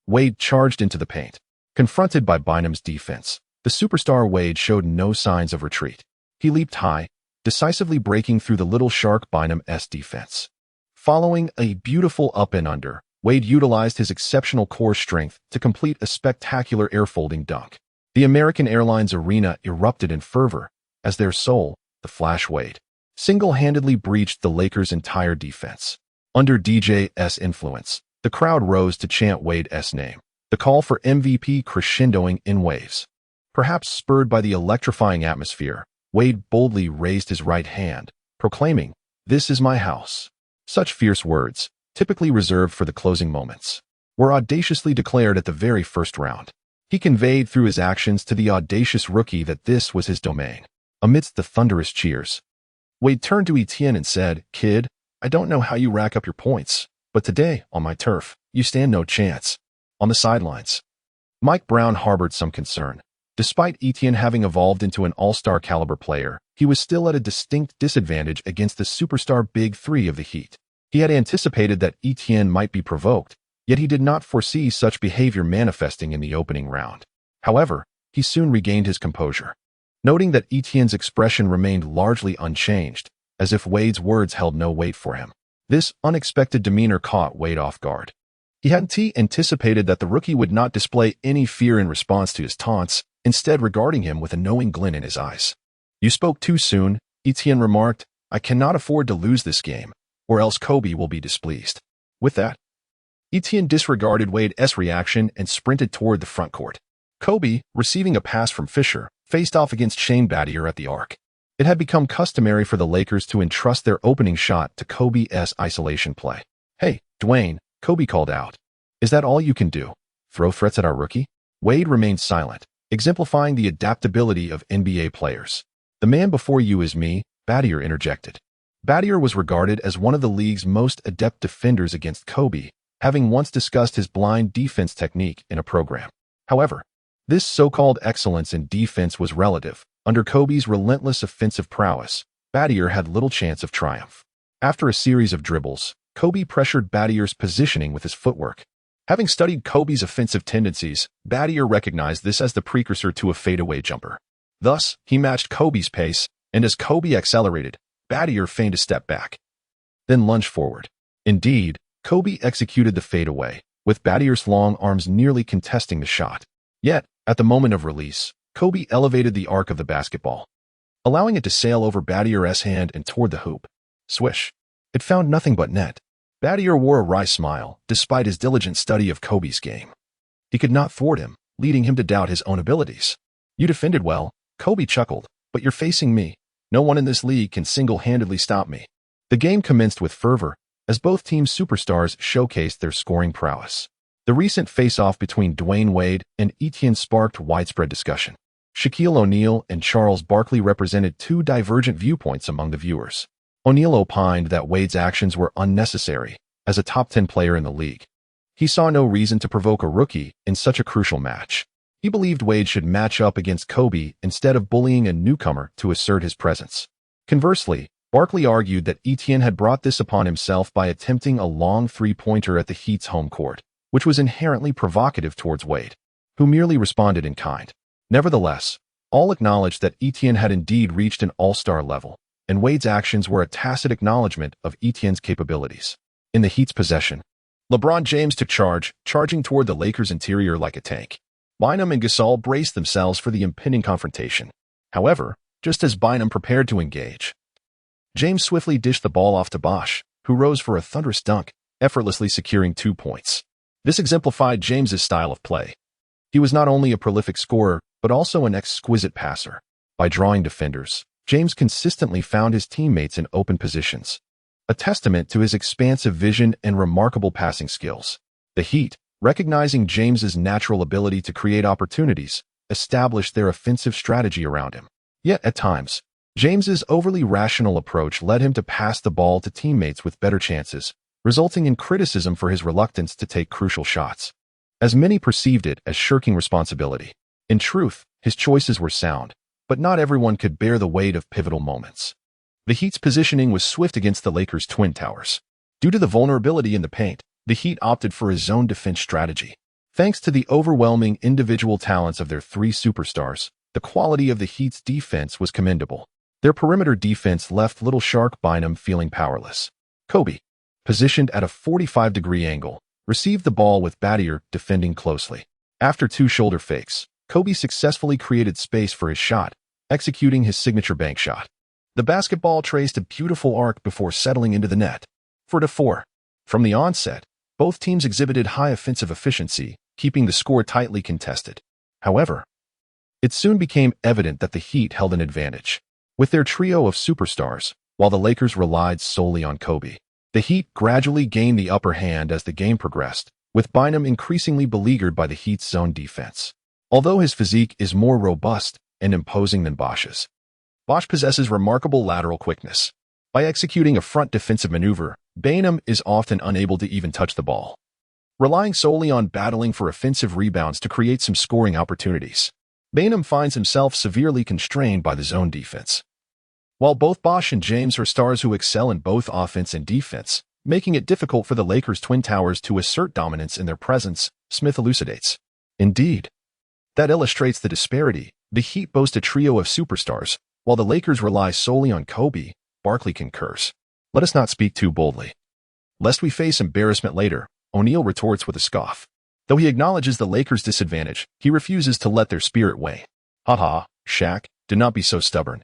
Wade charged into the paint. Confronted by Bynum's defense, the superstar Wade showed no signs of retreat. He leaped high, decisively breaking through the little shark Bynum's defense. Following a beautiful up and under, Wade utilized his exceptional core strength to complete a spectacular air-folding dunk. The American Airlines arena erupted in fervor as their soul, the Flash Wade, single-handedly breached the Lakers' entire defense. Under DJ's influence, the crowd rose to chant Wade's name, the call for MVP crescendoing in waves. Perhaps spurred by the electrifying atmosphere, Wade boldly raised his right hand, proclaiming, "This is my house." Such fierce words, typically reserved for the closing moments, were audaciously declared at the very first round. He conveyed through his actions to the audacious rookie that this was his domain. Amidst the thunderous cheers, Wade turned to Etienne and said, "Kid, I don't know how you rack up your points, but today, on my turf, you stand no chance." On the sidelines, Mike Brown harbored some concern. Despite Etienne having evolved into an all-star caliber player, he was still at a distinct disadvantage against the superstar big three of the Heat. He had anticipated that Etienne might be provoked, yet he did not foresee such behavior manifesting in the opening round. However, he soon regained his composure, noting that Etienne's expression remained largely unchanged, as if Wade's words held no weight for him. This unexpected demeanor caught Wade off guard. He hadn't anticipated that the rookie would not display any fear in response to his taunts, instead regarding him with a knowing glint in his eyes. "You spoke too soon," Etienne remarked. "I cannot afford to lose this game, or else Kobe will be displeased." With that, Etienne disregarded Wade's reaction and sprinted toward the front court. Kobe, receiving a pass from Fisher, faced off against Shane Battier at the arc. It had become customary for the Lakers to entrust their opening shot to Kobe's isolation play. "Hey, Dwayne," Kobe called out. "Is that all you can do? Throw threats at our rookie?" Wade remained silent, exemplifying the adaptability of NBA players. "The man before you is me," Battier interjected. Battier was regarded as one of the league's most adept defenders against Kobe, having once discussed his blind defense technique in a program. However, this so-called excellence in defense was relative. Under Kobe's relentless offensive prowess, Battier had little chance of triumph. After a series of dribbles, Kobe pressured Battier's positioning with his footwork. Having studied Kobe's offensive tendencies, Battier recognized this as the precursor to a fadeaway jumper. Thus, he matched Kobe's pace, and as Kobe accelerated, Battier feigned a step back, then lunged forward. Indeed, Kobe executed the fadeaway, with Battier's long arms nearly contesting the shot. Yet, at the moment of release, Kobe elevated the arc of the basketball, allowing it to sail over Battier's hand and toward the hoop. Swish. It found nothing but net. Battier wore a wry smile, despite his diligent study of Kobe's game. He could not thwart him, leading him to doubt his own abilities. "You defended well," Kobe chuckled, "but you're facing me. No one in this league can single-handedly stop me." The game commenced with fervor, as both teams' superstars showcased their scoring prowess. The recent face-off between Dwayne Wade and Etienne sparked widespread discussion. Shaquille O'Neal and Charles Barkley represented two divergent viewpoints among the viewers. O'Neal opined that Wade's actions were unnecessary as a top 10 player in the league. He saw no reason to provoke a rookie in such a crucial match. He believed Wade should match up against Kobe instead of bullying a newcomer to assert his presence. Conversely, Barkley argued that Etienne had brought this upon himself by attempting a long three-pointer at the Heat's home court, which was inherently provocative towards Wade, who merely responded in kind. Nevertheless, all acknowledged that Etienne had indeed reached an all-star level, and Wade's actions were a tacit acknowledgement of Etienne's capabilities. In the Heat's possession, LeBron James took charge, charging toward the Lakers' interior like a tank. Bynum and Gasol braced themselves for the impending confrontation. However, just as Bynum prepared to engage, James swiftly dished the ball off to Bosh, who rose for a thunderous dunk, effortlessly securing 2 points. This exemplified James's style of play. He was not only a prolific scorer, but also an exquisite passer. By drawing defenders, James consistently found his teammates in open positions, a testament to his expansive vision and remarkable passing skills. The Heat, recognizing James's natural ability to create opportunities, established their offensive strategy around him. Yet, at times, James's overly rational approach led him to pass the ball to teammates with better chances, resulting in criticism for his reluctance to take crucial shots, as many perceived it as shirking responsibility. In truth, his choices were sound, but not everyone could bear the weight of pivotal moments. The Heat's positioning was swift against the Lakers' Twin Towers. Due to the vulnerability in the paint, the Heat opted for a zone defense strategy. Thanks to the overwhelming individual talents of their 3 superstars, the quality of the Heat's defense was commendable. Their perimeter defense left Little Shark Bynum feeling powerless. Kobe, positioned at a 45-degree angle, received the ball with Battier defending closely. After 2 shoulder fakes, Kobe successfully created space for his shot, executing his signature bank shot. The basketball traced a beautiful arc before settling into the net. 4-4. From the onset, both teams exhibited high offensive efficiency, keeping the score tightly contested. However, it soon became evident that the Heat held an advantage. With their trio of superstars, while the Lakers relied solely on Kobe, the Heat gradually gained the upper hand as the game progressed, with Bynum increasingly beleaguered by the Heat's zone defense. Although his physique is more robust and imposing than Bosh's, Bosh possesses remarkable lateral quickness. By executing a front defensive maneuver, Bynum is often unable to even touch the ball, relying solely on battling for offensive rebounds to create some scoring opportunities. Bynum finds himself severely constrained by the zone defense. While both Bosh and James are stars who excel in both offense and defense, making it difficult for the Lakers' Twin Towers to assert dominance in their presence, Smith elucidates. Indeed, that illustrates the disparity. The Heat boast a trio of superstars, while the Lakers rely solely on Kobe. Barkley concurs. Let us not speak too boldly, lest we face embarrassment later, O'Neal retorts with a scoff. Though he acknowledges the Lakers' disadvantage, he refuses to let their spirit wane. Ha, Shaq, do not be so stubborn.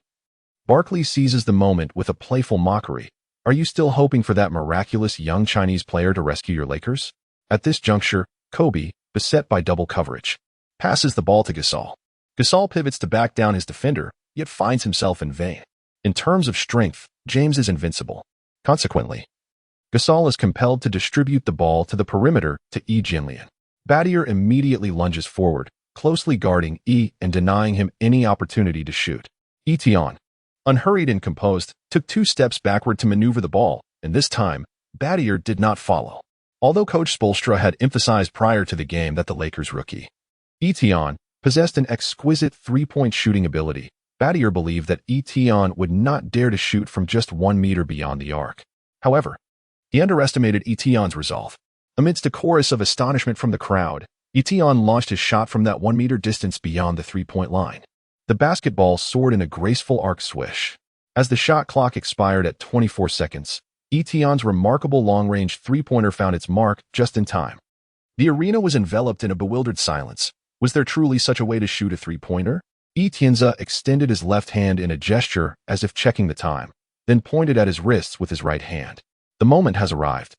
Barkley seizes the moment with a playful mockery. Are you still hoping for that miraculous young Chinese player to rescue your Lakers? At this juncture, Kobe, beset by double coverage, passes the ball to Gasol. Gasol pivots to back down his defender, yet finds himself in vain. In terms of strength, James is invincible. Consequently, Gasol is compelled to distribute the ball to the perimeter to E. Jinlian. Battier immediately lunges forward, closely guarding E and denying him any opportunity to shoot. Etienne, unhurried and composed, took 2 steps backward to maneuver the ball, and this time, Battier did not follow. Although Coach Spoelstra had emphasized prior to the game that the Lakers' rookie, Etienne, possessed an exquisite 3-point shooting ability, Battier believed that Etienne would not dare to shoot from just 1 meter beyond the arc. However, he underestimated Etienne's resolve. Amidst a chorus of astonishment from the crowd, Etienne launched his shot from that 1 meter distance beyond the 3-point line. The basketball soared in a graceful arc swish. As the shot clock expired at 24 seconds, Etienne's remarkable long-range 3-pointer found its mark just in time. The arena was enveloped in a bewildered silence. Was there truly such a way to shoot a 3-pointer? Etienne extended his left hand in a gesture as if checking the time, then pointed at his wrists with his right hand. The moment has arrived.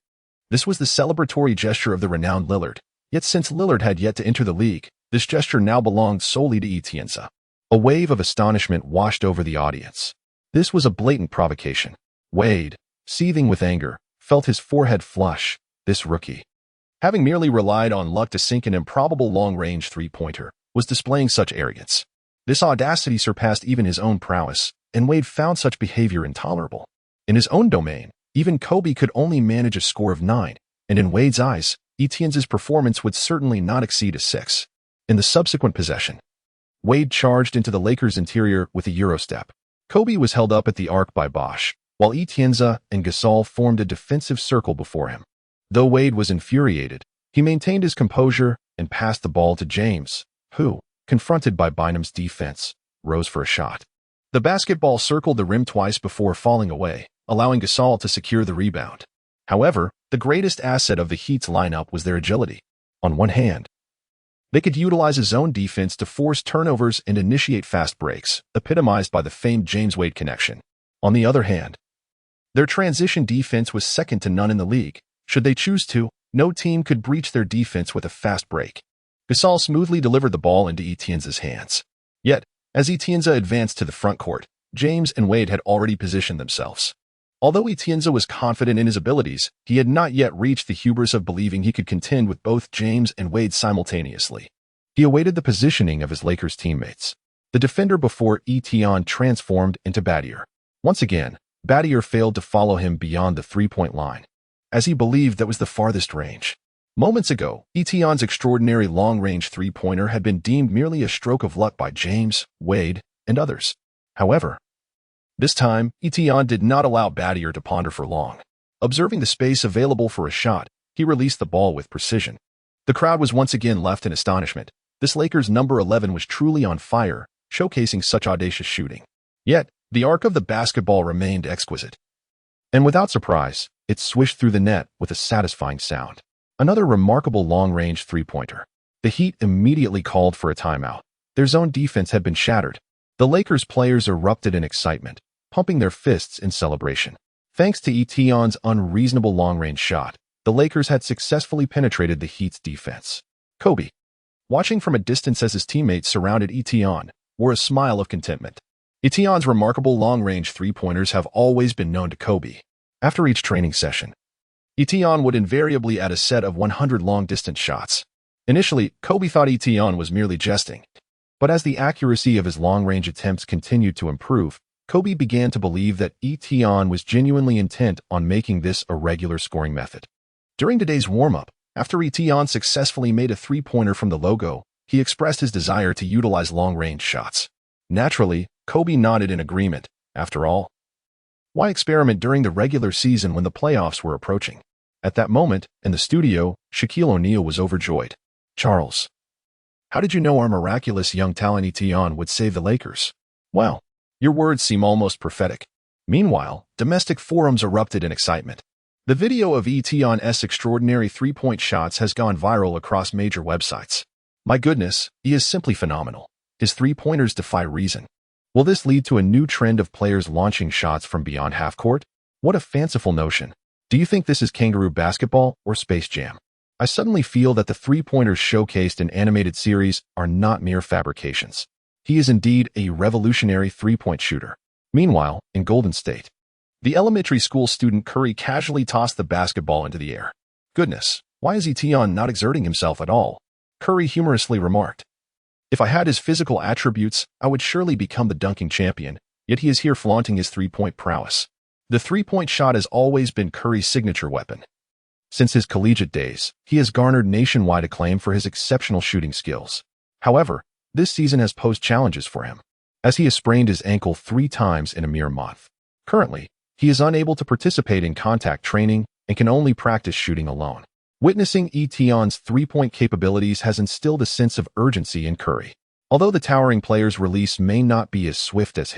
This was the celebratory gesture of the renowned Lillard. Yet since Lillard had yet to enter the league, this gesture now belonged solely to Etienne. A wave of astonishment washed over the audience. This was a blatant provocation. Wade, seething with anger, felt his forehead flush. This rookie, having merely relied on luck to sink an improbable long-range 3-pointer, was displaying such arrogance. This audacity surpassed even his own prowess, and Wade found such behavior intolerable. In his own domain, even Kobe could only manage a score of 9, and in Wade's eyes, Etienne's performance would certainly not exceed a 6. In the subsequent possession, Wade charged into the Lakers' interior with a Eurostep. Kobe was held up at the arc by Bosh, while Etienza and Gasol formed a defensive circle before him. Though Wade was infuriated, he maintained his composure and passed the ball to James, who, confronted by Bynum's defense, rose for a shot. The basketball circled the rim twice before falling away, allowing Gasol to secure the rebound. However, the greatest asset of the Heat's lineup was their agility. On one hand, they could utilize a zone defense to force turnovers and initiate fast breaks, epitomized by the famed James-Wade connection. On the other hand, their transition defense was second to none in the league. Should they choose to, no team could breach their defense with a fast break. Gasol smoothly delivered the ball into Etienza's hands. Yet, as Etienza advanced to the front court, James and Wade had already positioned themselves. Although Etienza was confident in his abilities, he had not yet reached the hubris of believing he could contend with both James and Wade simultaneously. He awaited the positioning of his Lakers teammates. The defender before Etienne transformed into Battier. Once again, Battier failed to follow him beyond the three-point line, as he believed that was the farthest range. Moments ago, Etienne's extraordinary long-range three-pointer had been deemed merely a stroke of luck by James, Wade, and others. However, this time, Etienne did not allow Battier to ponder for long. Observing the space available for a shot, he released the ball with precision. The crowd was once again left in astonishment. This Lakers number 11 was truly on fire, showcasing such audacious shooting. Yet, the arc of the basketball remained exquisite. And without surprise, it swished through the net with a satisfying sound. Another remarkable long-range three-pointer. The Heat immediately called for a timeout. Their zone defense had been shattered. The Lakers players erupted in excitement, pumping their fists in celebration. Thanks to Etienne's unreasonable long-range shot, the Lakers had successfully penetrated the Heat's defense. Kobe, watching from a distance as his teammates surrounded Etienne, wore a smile of contentment. Etienne's remarkable long-range three-pointers have always been known to Kobe. After each training session, Etienne would invariably add a set of 100 long-distance shots. Initially, Kobe thought Etienne was merely jesting. But as the accuracy of his long-range attempts continued to improve, Kobe began to believe that Etienne was genuinely intent on making this a regular scoring method. During today's warm-up, after Etienne successfully made a three-pointer from the logo, he expressed his desire to utilize long-range shots. Naturally, Kobe nodded in agreement. After all, why experiment during the regular season when the playoffs were approaching? At that moment, in the studio, Shaquille O'Neal was overjoyed. "Charles, how did you know our miraculous young talent Etienne would save the Lakers?" "Well, your words seem almost prophetic." Meanwhile, domestic forums erupted in excitement. The video of Etienne's extraordinary three-point shots has gone viral across major websites. "My goodness, he is simply phenomenal. His three-pointers defy reason. Will this lead to a new trend of players launching shots from beyond half-court? What a fanciful notion. Do you think this is Kangaroo basketball or Space Jam?" I suddenly feel that the three-pointers showcased in animated series are not mere fabrications. He is indeed a revolutionary three-point shooter. Meanwhile, in Golden State, the elementary school student Curry casually tossed the basketball into the air. "Goodness, why is Etienne not exerting himself at all?" Curry humorously remarked. "If I had his physical attributes, I would surely become the dunking champion, yet he is here flaunting his three-point prowess." The three-point shot has always been Curry's signature weapon. Since his collegiate days, he has garnered nationwide acclaim for his exceptional shooting skills. However, this season has posed challenges for him, as he has sprained his ankle 3 times in a mere month. Currently, he is unable to participate in contact training and can only practice shooting alone. Witnessing Etienne's three-point capabilities has instilled a sense of urgency in Curry. Although the towering player's release may not be as swift as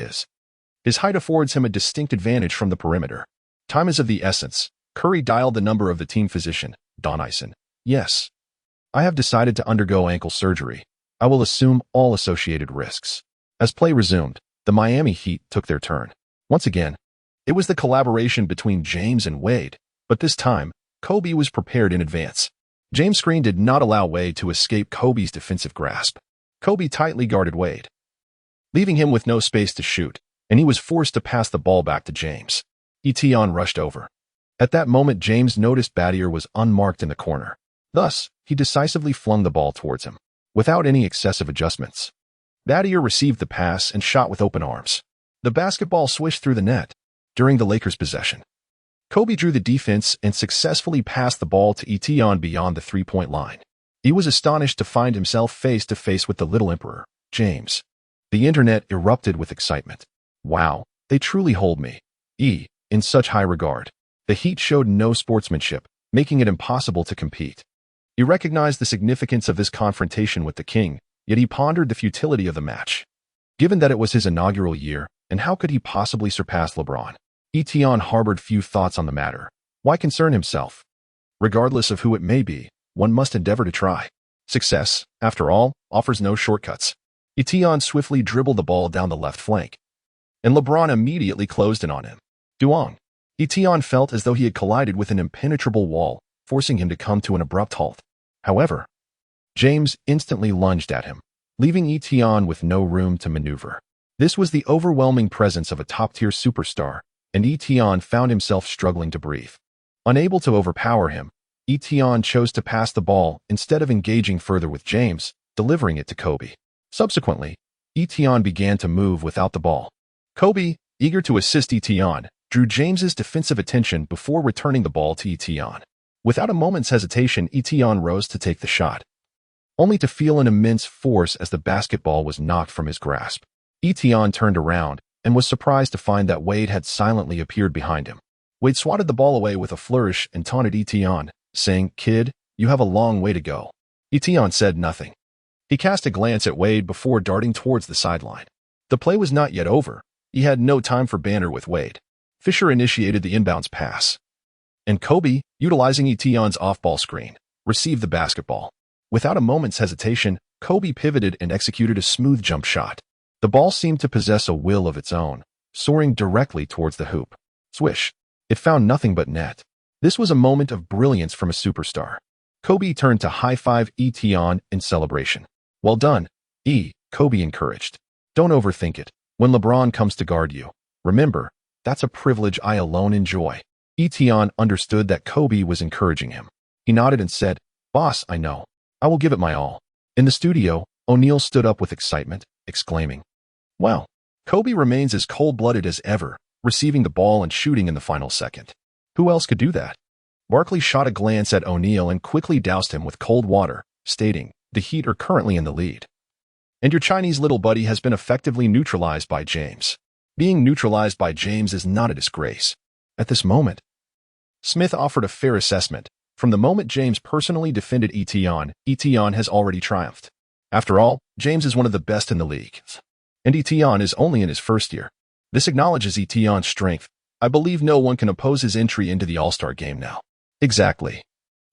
his height affords him a distinct advantage from the perimeter. Time is of the essence. Curry dialed the number of the team physician, Don Ison. "Yes. I have decided to undergo ankle surgery. I will assume all associated risks." As play resumed, the Miami Heat took their turn. Once again, it was the collaboration between James and Wade, but this time, Kobe was prepared in advance. James' screen did not allow Wade to escape Kobe's defensive grasp. Kobe tightly guarded Wade, leaving him with no space to shoot, and he was forced to pass the ball back to James. Etienne rushed over. At that moment, James noticed Battier was unmarked in the corner. Thus, he decisively flung the ball towards him, without any excessive adjustments. Battier received the pass and shot with open arms. The basketball swished through the net. During the Lakers' possession, Kobe drew the defense and successfully passed the ball to Etienne beyond the three-point line. He was astonished to find himself face-to-face with the Little Emperor, James. The internet erupted with excitement. "Wow, they truly hold me. in such high regard. The Heat showed no sportsmanship, making it impossible to compete. He recognized the significance of this confrontation with the king, yet he pondered the futility of the match. Given that it was his inaugural year, and how could he possibly surpass LeBron? Etienne harbored few thoughts on the matter. Why concern himself? Regardless of who it may be, one must endeavor to try. Success, after all, offers no shortcuts. Etienne swiftly dribbled the ball down the left flank, and LeBron immediately closed in on him. Duong. Etienne felt as though he had collided with an impenetrable wall, forcing him to come to an abrupt halt. However, James instantly lunged at him, leaving Etienne with no room to maneuver. This was the overwhelming presence of a top-tier superstar, and Etienne found himself struggling to breathe. Unable to overpower him, Etienne chose to pass the ball instead of engaging further with James, delivering it to Kobe. Subsequently, Etienne began to move without the ball. Kobe, eager to assist Etienne, drew James's defensive attention before returning the ball to Etienne. Without a moment's hesitation, Etienne rose to take the shot, only to feel an immense force as the basketball was knocked from his grasp. Etienne turned around and was surprised to find that Wade had silently appeared behind him. Wade swatted the ball away with a flourish and taunted Etienne, saying, "Kid, you have a long way to go." Etienne said nothing. He cast a glance at Wade before darting towards the sideline. The play was not yet over. He had no time for banter with Wade. Fisher initiated the inbounds pass, and Kobe, utilizing Etienne's off-ball screen, received the basketball. Without a moment's hesitation, Kobe pivoted and executed a smooth jump shot. The ball seemed to possess a will of its own, soaring directly towards the hoop. Swish. It found nothing but net. This was a moment of brilliance from a superstar. Kobe turned to high-five Etienne in celebration. "Well done, E," Kobe encouraged. "Don't overthink it. When LeBron comes to guard you, remember, that's a privilege I alone enjoy." Etienne understood that Kobe was encouraging him. He nodded and said, "Boss, I know. I will give it my all." In the studio, O'Neal stood up with excitement, exclaiming, "Wow, Kobe remains as cold-blooded as ever, receiving the ball and shooting in the final second. Who else could do that?" Barkley shot a glance at O'Neal and quickly doused him with cold water, stating, "The Heat are currently in the lead. And your Chinese little buddy has been effectively neutralized by James. Being neutralized by James is not a disgrace." At this moment, Smith offered a fair assessment. From the moment James personally defended Etienne, Etienne has already triumphed. After all, James is one of the best in the league, and Etienne is only in his first year. This acknowledges Etienne's strength. I believe no one can oppose his entry into the All-Star game now. Exactly.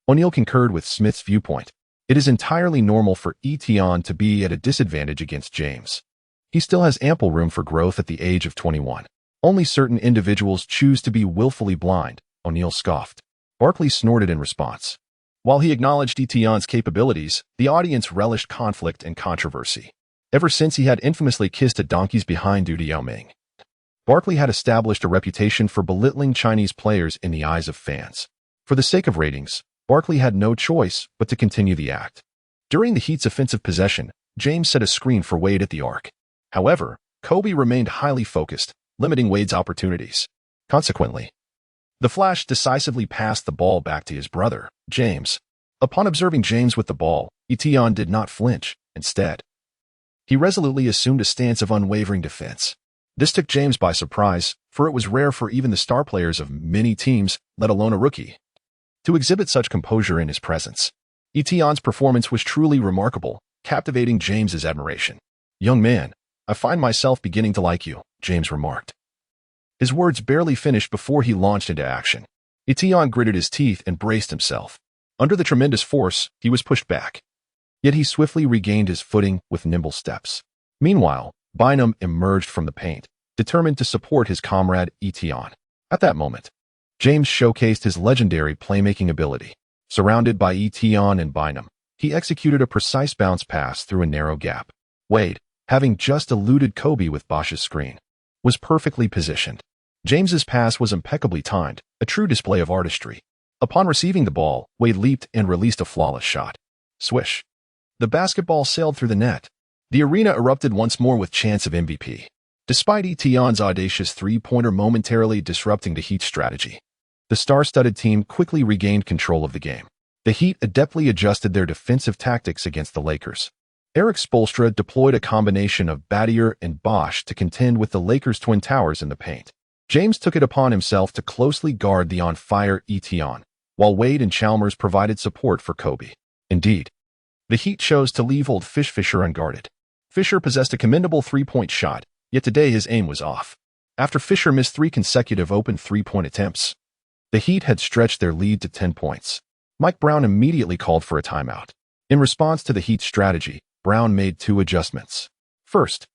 O'Neal concurred with Smith's viewpoint. It is entirely normal for Etienne to be at a disadvantage against James. He still has ample room for growth at the age of 21. Only certain individuals choose to be willfully blind, O'Neal scoffed. Barkley snorted in response. While he acknowledged Etienne's capabilities, the audience relished conflict and controversy. Ever since he had infamously kissed a donkey's behind due to Yao Ming, Barkley had established a reputation for belittling Chinese players in the eyes of fans. For the sake of ratings, Barkley had no choice but to continue the act. During the Heat's offensive possession, James set a screen for Wade at the arc. However, Kobe remained highly focused, limiting Wade's opportunities. Consequently, the Flash decisively passed the ball back to his brother, James. Upon observing James with the ball, Etienne did not flinch. Instead, he resolutely assumed a stance of unwavering defense. This took James by surprise, for it was rare for even the star players of many teams, let alone a rookie, to exhibit such composure in his presence. Etienne's performance was truly remarkable, captivating James's admiration. "Young man, I find myself beginning to like you," James remarked. His words barely finished before he launched into action. Etienne gritted his teeth and braced himself. Under the tremendous force, he was pushed back. Yet he swiftly regained his footing with nimble steps. Meanwhile, Bynum emerged from the paint, determined to support his comrade Etienne. At that moment, James showcased his legendary playmaking ability. Surrounded by Etienne and Bynum, he executed a precise bounce pass through a narrow gap. Wade, having just eluded Kobe with Bosch's screen, was perfectly positioned. James's pass was impeccably timed, a true display of artistry. Upon receiving the ball, Wade leaped and released a flawless shot. Swish. The basketball sailed through the net. The arena erupted once more with chants of MVP. Despite Etienne's audacious three-pointer momentarily disrupting the Heat's strategy, the star-studded team quickly regained control of the game. The Heat adeptly adjusted their defensive tactics against the Lakers. Eric Spoelstra deployed a combination of Battier and Bosch to contend with the Lakers' Twin Towers in the paint. James took it upon himself to closely guard the on-fire Etion, while Wade and Chalmers provided support for Kobe. Indeed, the Heat chose to leave old Fisher unguarded. Fisher possessed a commendable three-point shot, yet today his aim was off. After Fisher missed 3 consecutive open three-point attempts, the Heat had stretched their lead to 10 points. Mike Brown immediately called for a timeout. In response to the Heat's strategy, Brown made 2 adjustments. First,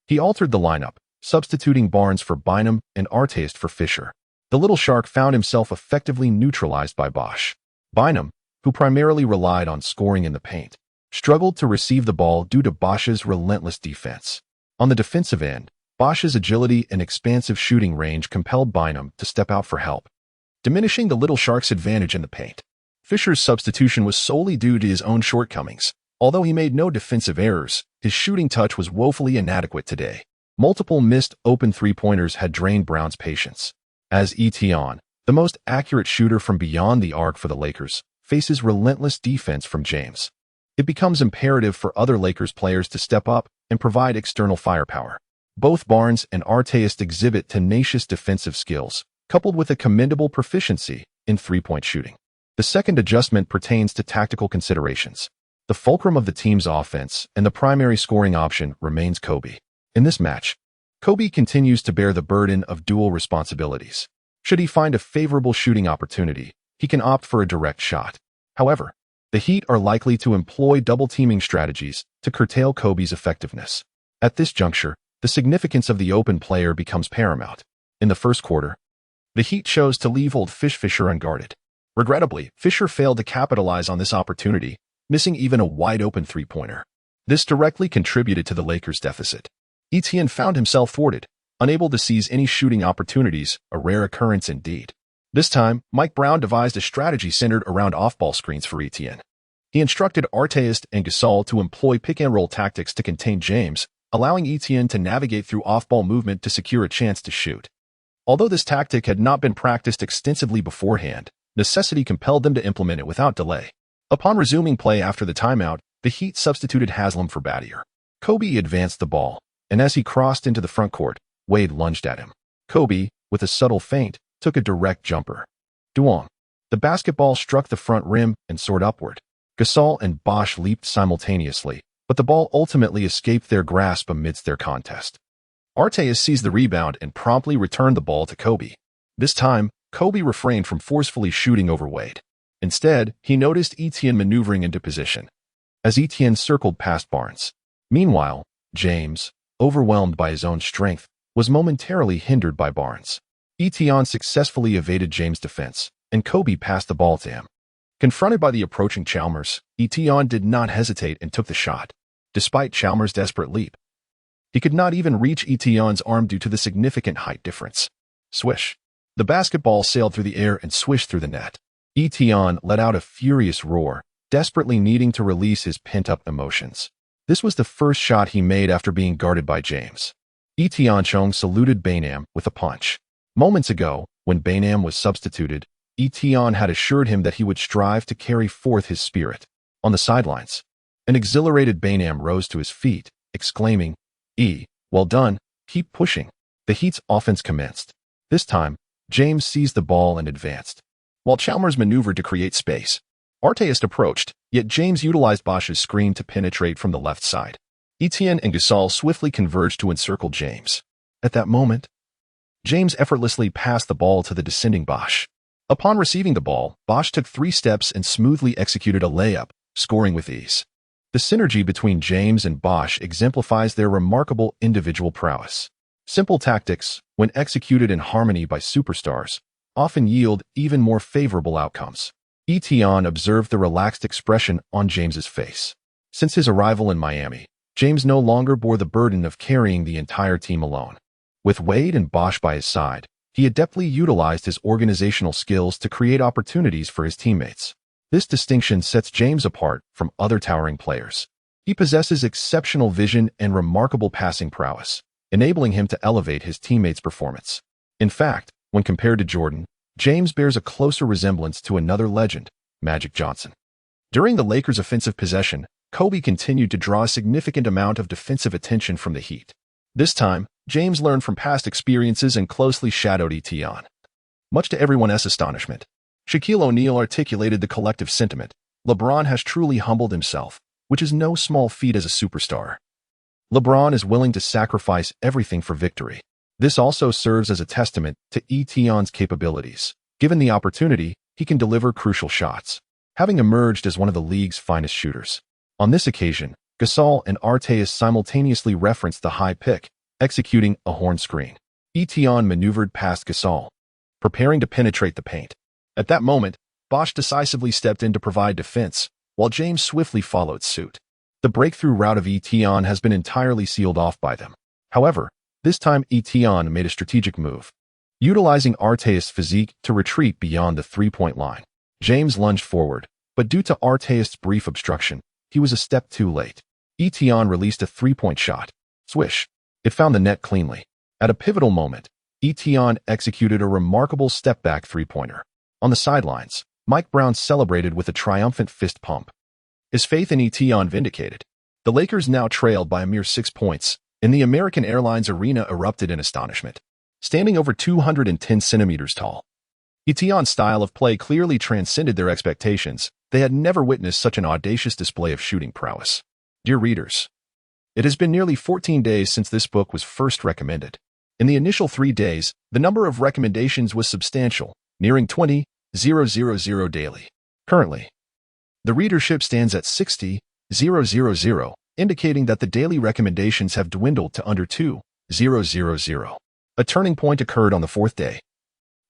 he altered the lineup, substituting Barnes for Bynum and Artest for Fisher. The Little Shark found himself effectively neutralized by Bosh. Bynum, who primarily relied on scoring in the paint, struggled to receive the ball due to Bosh's relentless defense. On the defensive end, Bosh's agility and expansive shooting range compelled Bynum to step out for help, diminishing the Little Shark's advantage in the paint. Fisher's substitution was solely due to his own shortcomings. Although he made no defensive errors, his shooting touch was woefully inadequate today. Multiple missed open three-pointers had drained Brown's patience. As Etion, the most accurate shooter from beyond the arc for the Lakers, faces relentless defense from James, it becomes imperative for other Lakers players to step up and provide external firepower. Both Barnes and Artest exhibit tenacious defensive skills, coupled with a commendable proficiency in three-point shooting. The second adjustment pertains to tactical considerations. The fulcrum of the team's offense and the primary scoring option remains Kobe. In this match, Kobe continues to bear the burden of dual responsibilities. Should he find a favorable shooting opportunity, he can opt for a direct shot. However, the Heat are likely to employ double-teaming strategies to curtail Kobe's effectiveness. At this juncture, the significance of the open player becomes paramount. In the first quarter, the Heat chose to leave old Fisher unguarded. Regrettably, Fisher failed to capitalize on this opportunity, missing even a wide-open three-pointer. This directly contributed to the Lakers' deficit. Etienne found himself thwarted, unable to seize any shooting opportunities, a rare occurrence indeed. This time, Mike Brown devised a strategy centered around off-ball screens for Etienne. He instructed Artest and Gasol to employ pick-and-roll tactics to contain James, allowing Etienne to navigate through off-ball movement to secure a chance to shoot. Although this tactic had not been practiced extensively beforehand, necessity compelled them to implement it without delay. Upon resuming play after the timeout, the Heat substituted Haslam for Battier. Kobe advanced the ball, and as he crossed into the front court, Wade lunged at him. Kobe, with a subtle feint, took a direct jumper. Durant. The basketball struck the front rim and soared upward. Gasol and Bosh leaped simultaneously, but the ball ultimately escaped their grasp amidst their contest. Artest seized the rebound and promptly returned the ball to Kobe. This time, Kobe refrained from forcefully shooting over Wade. Instead, he noticed Etienne maneuvering into position, as Etienne circled past Barnes. Meanwhile, James, overwhelmed by his own strength, was momentarily hindered by Barnes. Etienne successfully evaded James' defense, and Kobe passed the ball to him. Confronted by the approaching Chalmers, Etienne did not hesitate and took the shot. Despite Chalmers' desperate leap, he could not even reach Etienne's arm due to the significant height difference. Swish. The basketball sailed through the air and swished through the net. Etienne let out a furious roar, desperately needing to release his pent-up emotions. This was the first shot he made after being guarded by James. Etienne Chong saluted Bainam with a punch. Moments ago, when Bainam was substituted, Etienne had assured him that he would strive to carry forth his spirit. On the sidelines, an exhilarated Bainam rose to his feet, exclaiming, well done, keep pushing." The Heat's offense commenced. This time, James seized the ball and advanced, while Chalmers maneuvered to create space. Artest approached, yet James utilized Bosh's screen to penetrate from the left side. Etienne and Gasol swiftly converged to encircle James. At that moment, James effortlessly passed the ball to the descending Bosh. Upon receiving the ball, Bosh took 3 steps and smoothly executed a layup, scoring with ease. The synergy between James and Bosh exemplifies their remarkable individual prowess. Simple tactics, when executed in harmony by superstars, often yield even more favorable outcomes. Etienne observed the relaxed expression on James's face. Since his arrival in Miami, James no longer bore the burden of carrying the entire team alone. With Wade and Bosh by his side, he adeptly utilized his organizational skills to create opportunities for his teammates. This distinction sets James apart from other towering players. He possesses exceptional vision and remarkable passing prowess, enabling him to elevate his teammates' performance. In fact, when compared to Jordan, James bears a closer resemblance to another legend, Magic Johnson. During the Lakers' offensive possession, Kobe continued to draw a significant amount of defensive attention from the Heat. This time, James learned from past experiences and closely shadowed Etienne. Much to everyone's astonishment, Shaquille O'Neal articulated the collective sentiment: LeBron has truly humbled himself, which is no small feat as a superstar. LeBron is willing to sacrifice everything for victory. This also serves as a testament to Etienne's capabilities. Given the opportunity, he can deliver crucial shots, having emerged as one of the league's finest shooters. On this occasion, Gasol and Artest simultaneously referenced the high pick, executing a horn screen. Etienne maneuvered past Gasol, preparing to penetrate the paint. At that moment, Bosh decisively stepped in to provide defense, while James swiftly followed suit. The breakthrough route of Etienne has been entirely sealed off by them. However, this time Etienne made a strategic move, utilizing Artest's physique to retreat beyond the three-point line. James lunged forward, but due to Artest's brief obstruction, he was a step too late. Etienne released a three-point shot. Swish! It found the net cleanly. At a pivotal moment, Etienne executed a remarkable step-back three-pointer. On the sidelines, Mike Brown celebrated with a triumphant fist pump. His faith in Etienne vindicated. The Lakers now trailed by a mere 6 points, and the American Airlines Arena erupted in astonishment. Standing over 210 centimeters tall, Etienne's style of play clearly transcended their expectations. They had never witnessed such an audacious display of shooting prowess. Dear readers, it has been nearly 14 days since this book was first recommended. In the initial 3 days, the number of recommendations was substantial, nearing 20,000 daily. Currently, the readership stands at 60,000, indicating that the daily recommendations have dwindled to under 2,000. A turning point occurred on the 4th day,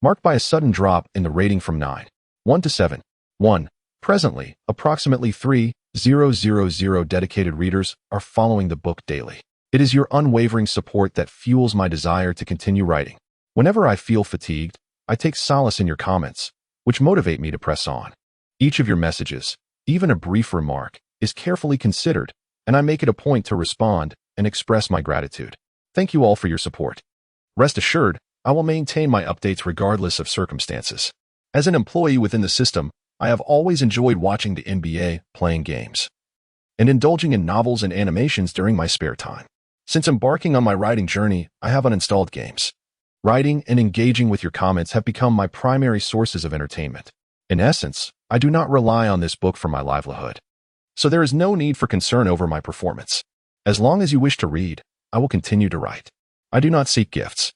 marked by a sudden drop in the rating from 9.1 to 7.1. Presently, approximately 3,000 dedicated readers are following the book daily. It is your unwavering support that fuels my desire to continue writing. Whenever I feel fatigued, I take solace in your comments, which motivate me to press on. Each of your messages, even a brief remark, is carefully considered, and I make it a point to respond and express my gratitude. Thank you all for your support. Rest assured, I will maintain my updates regardless of circumstances. As an employee within the system, I have always enjoyed watching the NBA, playing games, and indulging in novels and animations during my spare time. Since embarking on my writing journey, I have uninstalled games. Writing and engaging with your comments have become my primary sources of entertainment. In essence, I do not rely on this book for my livelihood, so there is no need for concern over my performance. As long as you wish to read, I will continue to write. I do not seek gifts.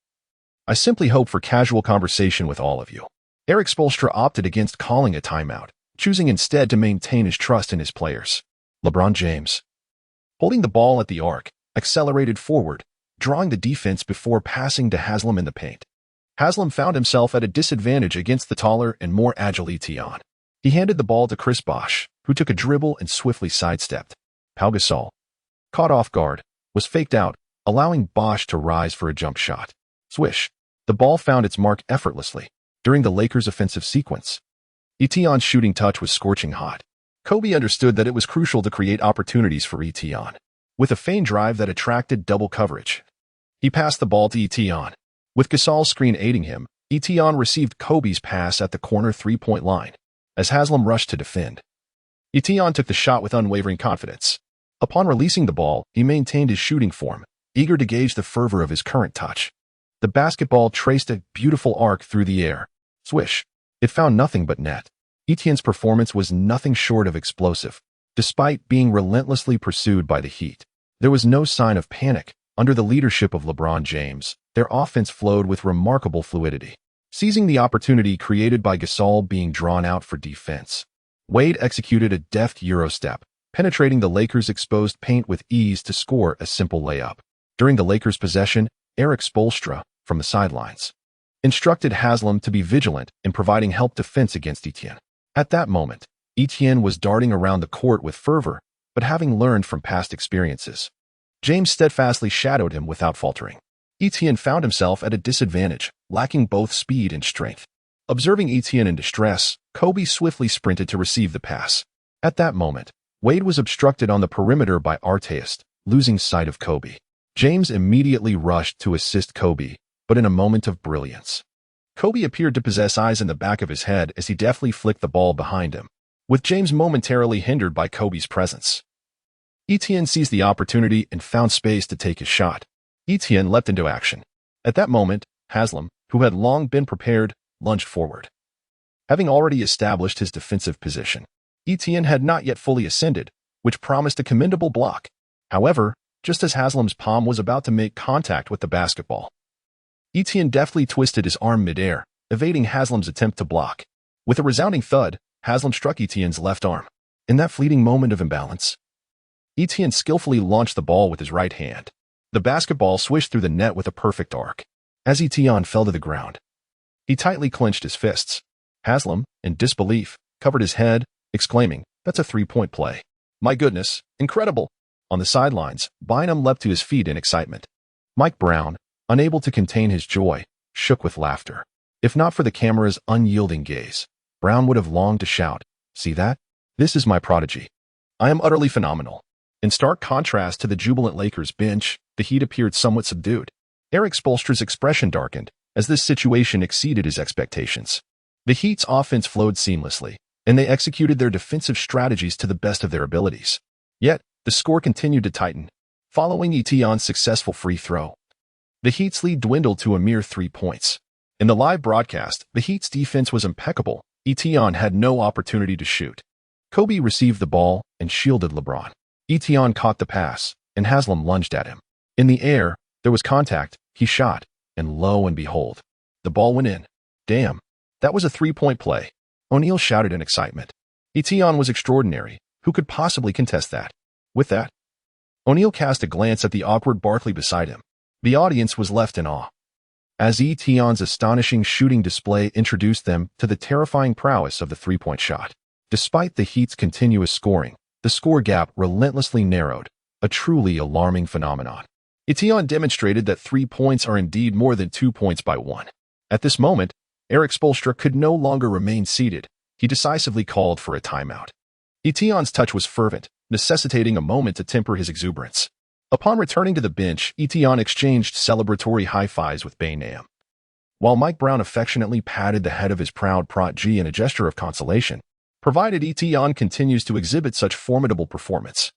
I simply hope for casual conversation with all of you. Erik Spoelstra opted against calling a timeout, choosing instead to maintain his trust in his players. LeBron James, holding the ball at the arc, accelerated forward, drawing the defense before passing to Haslem in the paint. Haslem found himself at a disadvantage against the taller and more agile Etienne. He handed the ball to Chris Bosh, who took a dribble and swiftly sidestepped. Pau Gasol, caught off guard, was faked out, allowing Bosh to rise for a jump shot. Swish! The ball found its mark effortlessly. During the Lakers' offensive sequence, Etienne's shooting touch was scorching hot. Kobe understood that it was crucial to create opportunities for Etienne. With a feint drive that attracted double coverage, he passed the ball to Etienne. With Gasol's screen aiding him, Etienne received Kobe's pass at the corner three-point line. As Haslem rushed to defend, Etienne took the shot with unwavering confidence. Upon releasing the ball, he maintained his shooting form, eager to gauge the fervor of his current touch. The basketball traced a beautiful arc through the air. Swish! It found nothing but net. Etienne's performance was nothing short of explosive. Despite being relentlessly pursued by the Heat, there was no sign of panic. Under the leadership of LeBron James, their offense flowed with remarkable fluidity. Seizing the opportunity created by Gasol being drawn out for defense, Wade executed a deft Eurostep, penetrating the Lakers' exposed paint with ease to score a simple layup. During the Lakers' possession, Erik Spoelstra, from the sidelines, instructed Haslem to be vigilant in providing help defense against Etienne. At that moment, Etienne was darting around the court with fervor, but having learned from past experiences, James steadfastly shadowed him without faltering. Etienne found himself at a disadvantage, lacking both speed and strength. Observing Etienne in distress, Kobe swiftly sprinted to receive the pass. At that moment, Wade was obstructed on the perimeter by Artest, losing sight of Kobe. James immediately rushed to assist Kobe, but in a moment of brilliance, Kobe appeared to possess eyes in the back of his head as he deftly flicked the ball behind him. With James momentarily hindered by Kobe's presence, Etienne seized the opportunity and found space to take his shot. Etienne leapt into action. At that moment, Haslam, who had long been prepared, lunged forward. Having already established his defensive position, Etienne had not yet fully ascended, which promised a commendable block. However, just as Haslam's palm was about to make contact with the basketball, Etienne deftly twisted his arm midair, evading Haslam's attempt to block. With a resounding thud, Haslam struck Etienne's left arm. In that fleeting moment of imbalance, Etienne skillfully launched the ball with his right hand. The basketball swished through the net with a perfect arc. As Etienne fell to the ground, he tightly clenched his fists. Haslam, in disbelief, covered his head, exclaiming, "That's a three-point play. My goodness, incredible!" On the sidelines, Bynum leapt to his feet in excitement. Mike Brown, unable to contain his joy, shook with laughter. If not for the camera's unyielding gaze, Brown would have longed to shout, "See that? This is my prodigy. I am utterly phenomenal." In stark contrast to the jubilant Lakers bench, the Heat appeared somewhat subdued. Erik Spoelstra's expression darkened, as this situation exceeded his expectations. The Heat's offense flowed seamlessly, and they executed their defensive strategies to the best of their abilities. Yet, the score continued to tighten. Following Etienne's successful free throw, the Heat's lead dwindled to a mere 3 points. In the live broadcast, the Heat's defense was impeccable. Etienne had no opportunity to shoot. Kobe received the ball and shielded LeBron. Etienne caught the pass, and Haslam lunged at him. In the air, there was contact, he shot, and lo and behold, the ball went in. "Damn, that was a three-point play," O'Neal shouted in excitement. Etienne was extraordinary. Who could possibly contest that? With that, O'Neal cast a glance at the awkward Barkley beside him. The audience was left in awe, as Etienne's astonishing shooting display introduced them to the terrifying prowess of the three-point shot. Despite the Heat's continuous scoring, the score gap relentlessly narrowed, a truly alarming phenomenon. Etienne demonstrated that 3 points are indeed more than 2 points by one. At this moment, Erik Spoelstra could no longer remain seated. He decisively called for a timeout. Etienne's touch was fervent, necessitating a moment to temper his exuberance. Upon returning to the bench, Etienne exchanged celebratory high-fives with Baynham, while Mike Brown affectionately patted the head of his proud protege in a gesture of consolation, provided Etienne continues to exhibit such formidable performance.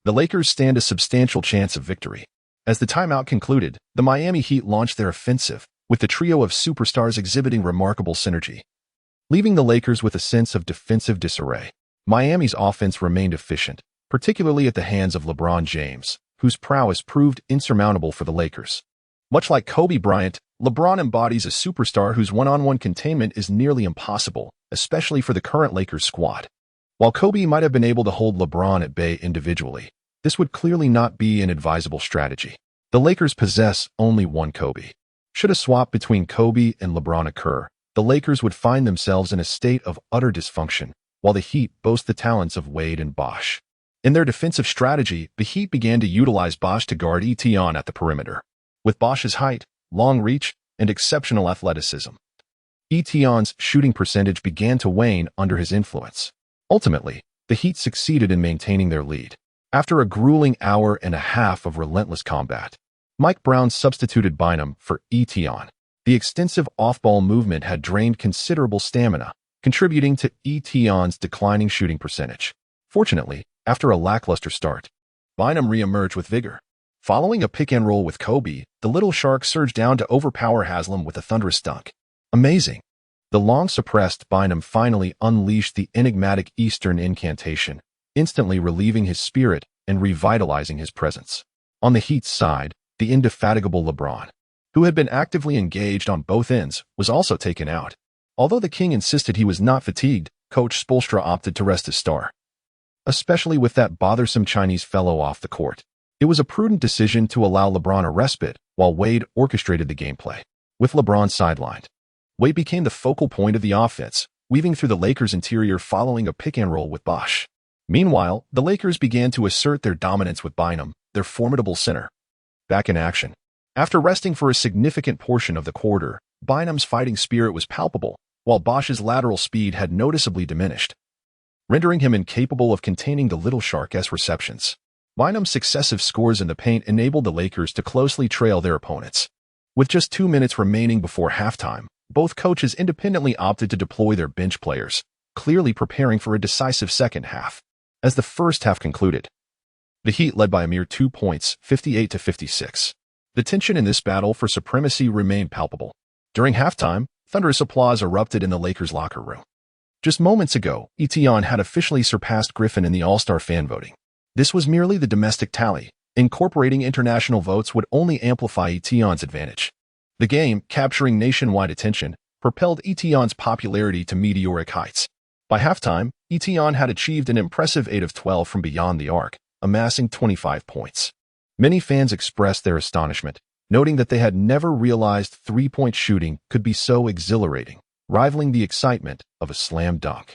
The Lakers stand a substantial chance of victory. As the timeout concluded, the Miami Heat launched their offensive, with the trio of superstars exhibiting remarkable synergy. Leaving the Lakers with a sense of defensive disarray, Miami's offense remained efficient, particularly at the hands of LeBron James, whose prowess proved insurmountable for the Lakers. Much like Kobe Bryant, LeBron embodies a superstar whose one-on-one containment is nearly impossible, especially for the current Lakers squad. While Kobe might have been able to hold LeBron at bay individually, this would clearly not be an advisable strategy. The Lakers possess only one Kobe. Should a swap between Kobe and LeBron occur, the Lakers would find themselves in a state of utter dysfunction, while the Heat boast the talents of Wade and Bosh. In their defensive strategy, the Heat began to utilize Bosh to guard Etienne at the perimeter. With Bosh's height, long reach, and exceptional athleticism, Etienne's shooting percentage began to wane under his influence. Ultimately, the Heat succeeded in maintaining their lead. After a grueling hour and a half of relentless combat, Mike Brown substituted Bynum for Etienne. The extensive off-ball movement had drained considerable stamina, contributing to Etienne's declining shooting percentage. Fortunately, after a lackluster start, Bynum re-emerged with vigor. Following a pick-and-roll with Kobe, the Little Shark surged down to overpower Haslam with a thunderous dunk. Amazing! The long-suppressed Bynum finally unleashed the enigmatic Eastern incantation, instantly relieving his spirit and revitalizing his presence. On the Heat's side, the indefatigable LeBron, who had been actively engaged on both ends, was also taken out. Although the King insisted he was not fatigued, Coach Spoelstra opted to rest his star, especially with that bothersome Chinese fellow off the court. It was a prudent decision to allow LeBron a respite while Wade orchestrated the gameplay. With LeBron sidelined, Wade became the focal point of the offense, weaving through the Lakers' interior following a pick-and-roll with Bosh. Meanwhile, the Lakers began to assert their dominance with Bynum, their formidable center, back in action. After resting for a significant portion of the quarter, Bynum's fighting spirit was palpable, while Bosh's lateral speed had noticeably diminished, rendering him incapable of containing the Little Shark's receptions. Bynum's successive scores in the paint enabled the Lakers to closely trail their opponents. With just 2 minutes remaining before halftime, both coaches independently opted to deploy their bench players, clearly preparing for a decisive second half. As the first half concluded, the Heat led by a mere 2 points, 58-56. The tension in this battle for supremacy remained palpable. During halftime, thunderous applause erupted in the Lakers' locker room. Just moments ago, Etion had officially surpassed Griffin in the All-Star fan voting. This was merely the domestic tally. Incorporating international votes would only amplify Etion's advantage. The game, capturing nationwide attention, propelled Etion's popularity to meteoric heights. By halftime, Etion had achieved an impressive 8 of 12 from beyond the arc, amassing 25 points. Many fans expressed their astonishment, noting that they had never realized three-point shooting could be so exhilarating, rivaling the excitement of a slam dunk.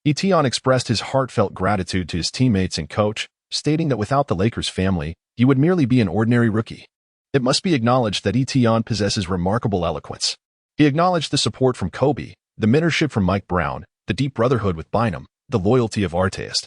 Etion expressed his heartfelt gratitude to his teammates and coach, stating that without the Lakers family, he would merely be an ordinary rookie. It must be acknowledged that Etion possesses remarkable eloquence. He acknowledged the support from Kobe, the mentorship from Mike Brown, the deep brotherhood with Bynum, the loyalty of Artest,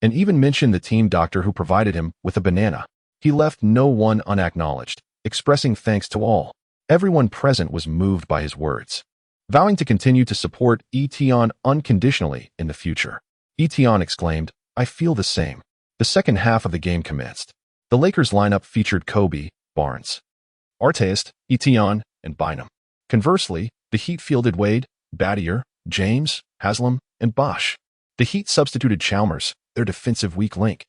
and even mentioned the team doctor who provided him with a banana. He left no one unacknowledged, expressing thanks to all. Everyone present was moved by his words, vowing to continue to support Etion unconditionally in the future. Etion exclaimed, "I feel the same." The second half of the game commenced. The Lakers lineup featured Kobe, Barnes, Artest, Etion, and Bynum. Conversely, the Heat fielded Wade, Battier, James, Haslam, and Bosh. The Heat substituted Chalmers, their defensive weak link,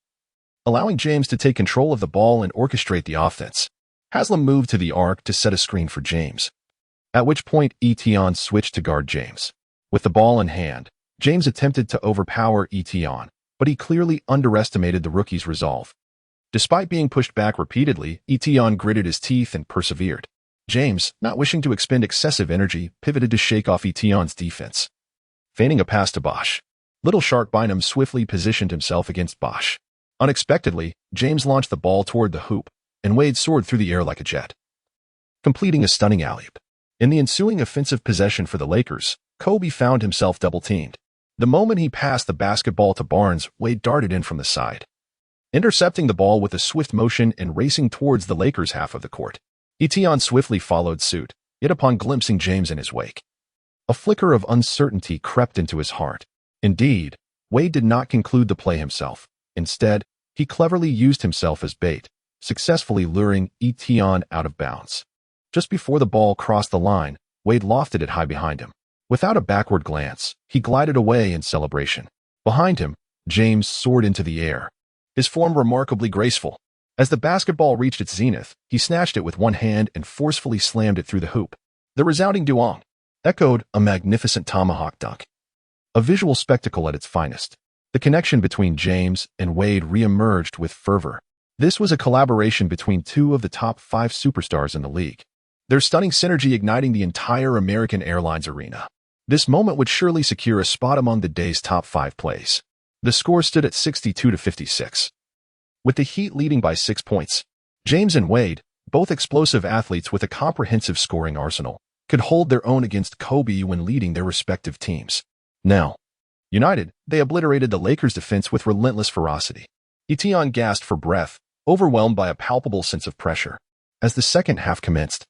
allowing James to take control of the ball and orchestrate the offense. Haslam moved to the arc to set a screen for James, at which point Etion switched to guard James. With the ball in hand, James attempted to overpower Etion, but he clearly underestimated the rookie's resolve. Despite being pushed back repeatedly, Etion gritted his teeth and persevered. James, not wishing to expend excessive energy, pivoted to shake off Etion's defense, feigning a pass to Bosh. Little Shark Bynum swiftly positioned himself against Bosh. Unexpectedly, James launched the ball toward the hoop, and Wade soared through the air like a jet, completing a stunning alley-oop. In the ensuing offensive possession for the Lakers, Kobe found himself double-teamed. The moment he passed the basketball to Barnes, Wade darted in from the side, intercepting the ball with a swift motion and racing towards the Lakers' half of the court. Etion swiftly followed suit, yet upon glimpsing James in his wake, a flicker of uncertainty crept into his heart. Indeed, Wade did not conclude the play himself. Instead, he cleverly used himself as bait, successfully luring Etion out of bounds. Just before the ball crossed the line, Wade lofted it high behind him. Without a backward glance, he glided away in celebration. Behind him, James soared into the air, his form remarkably graceful. As the basketball reached its zenith, he snatched it with one hand and forcefully slammed it through the hoop. The resounding duong echoed a magnificent tomahawk dunk, a visual spectacle at its finest. The connection between James and Wade re-emerged with fervor. This was a collaboration between two of the top 5 superstars in the league, their stunning synergy igniting the entire American Airlines arena. This moment would surely secure a spot among the day's top 5 plays. The score stood at 62-56. With the Heat leading by 6 points, James and Wade, both explosive athletes with a comprehensive scoring arsenal, could hold their own against Kobe when leading their respective teams. Now, united, they obliterated the Lakers' defense with relentless ferocity. Etion gasped for breath, overwhelmed by a palpable sense of pressure. As the second half commenced,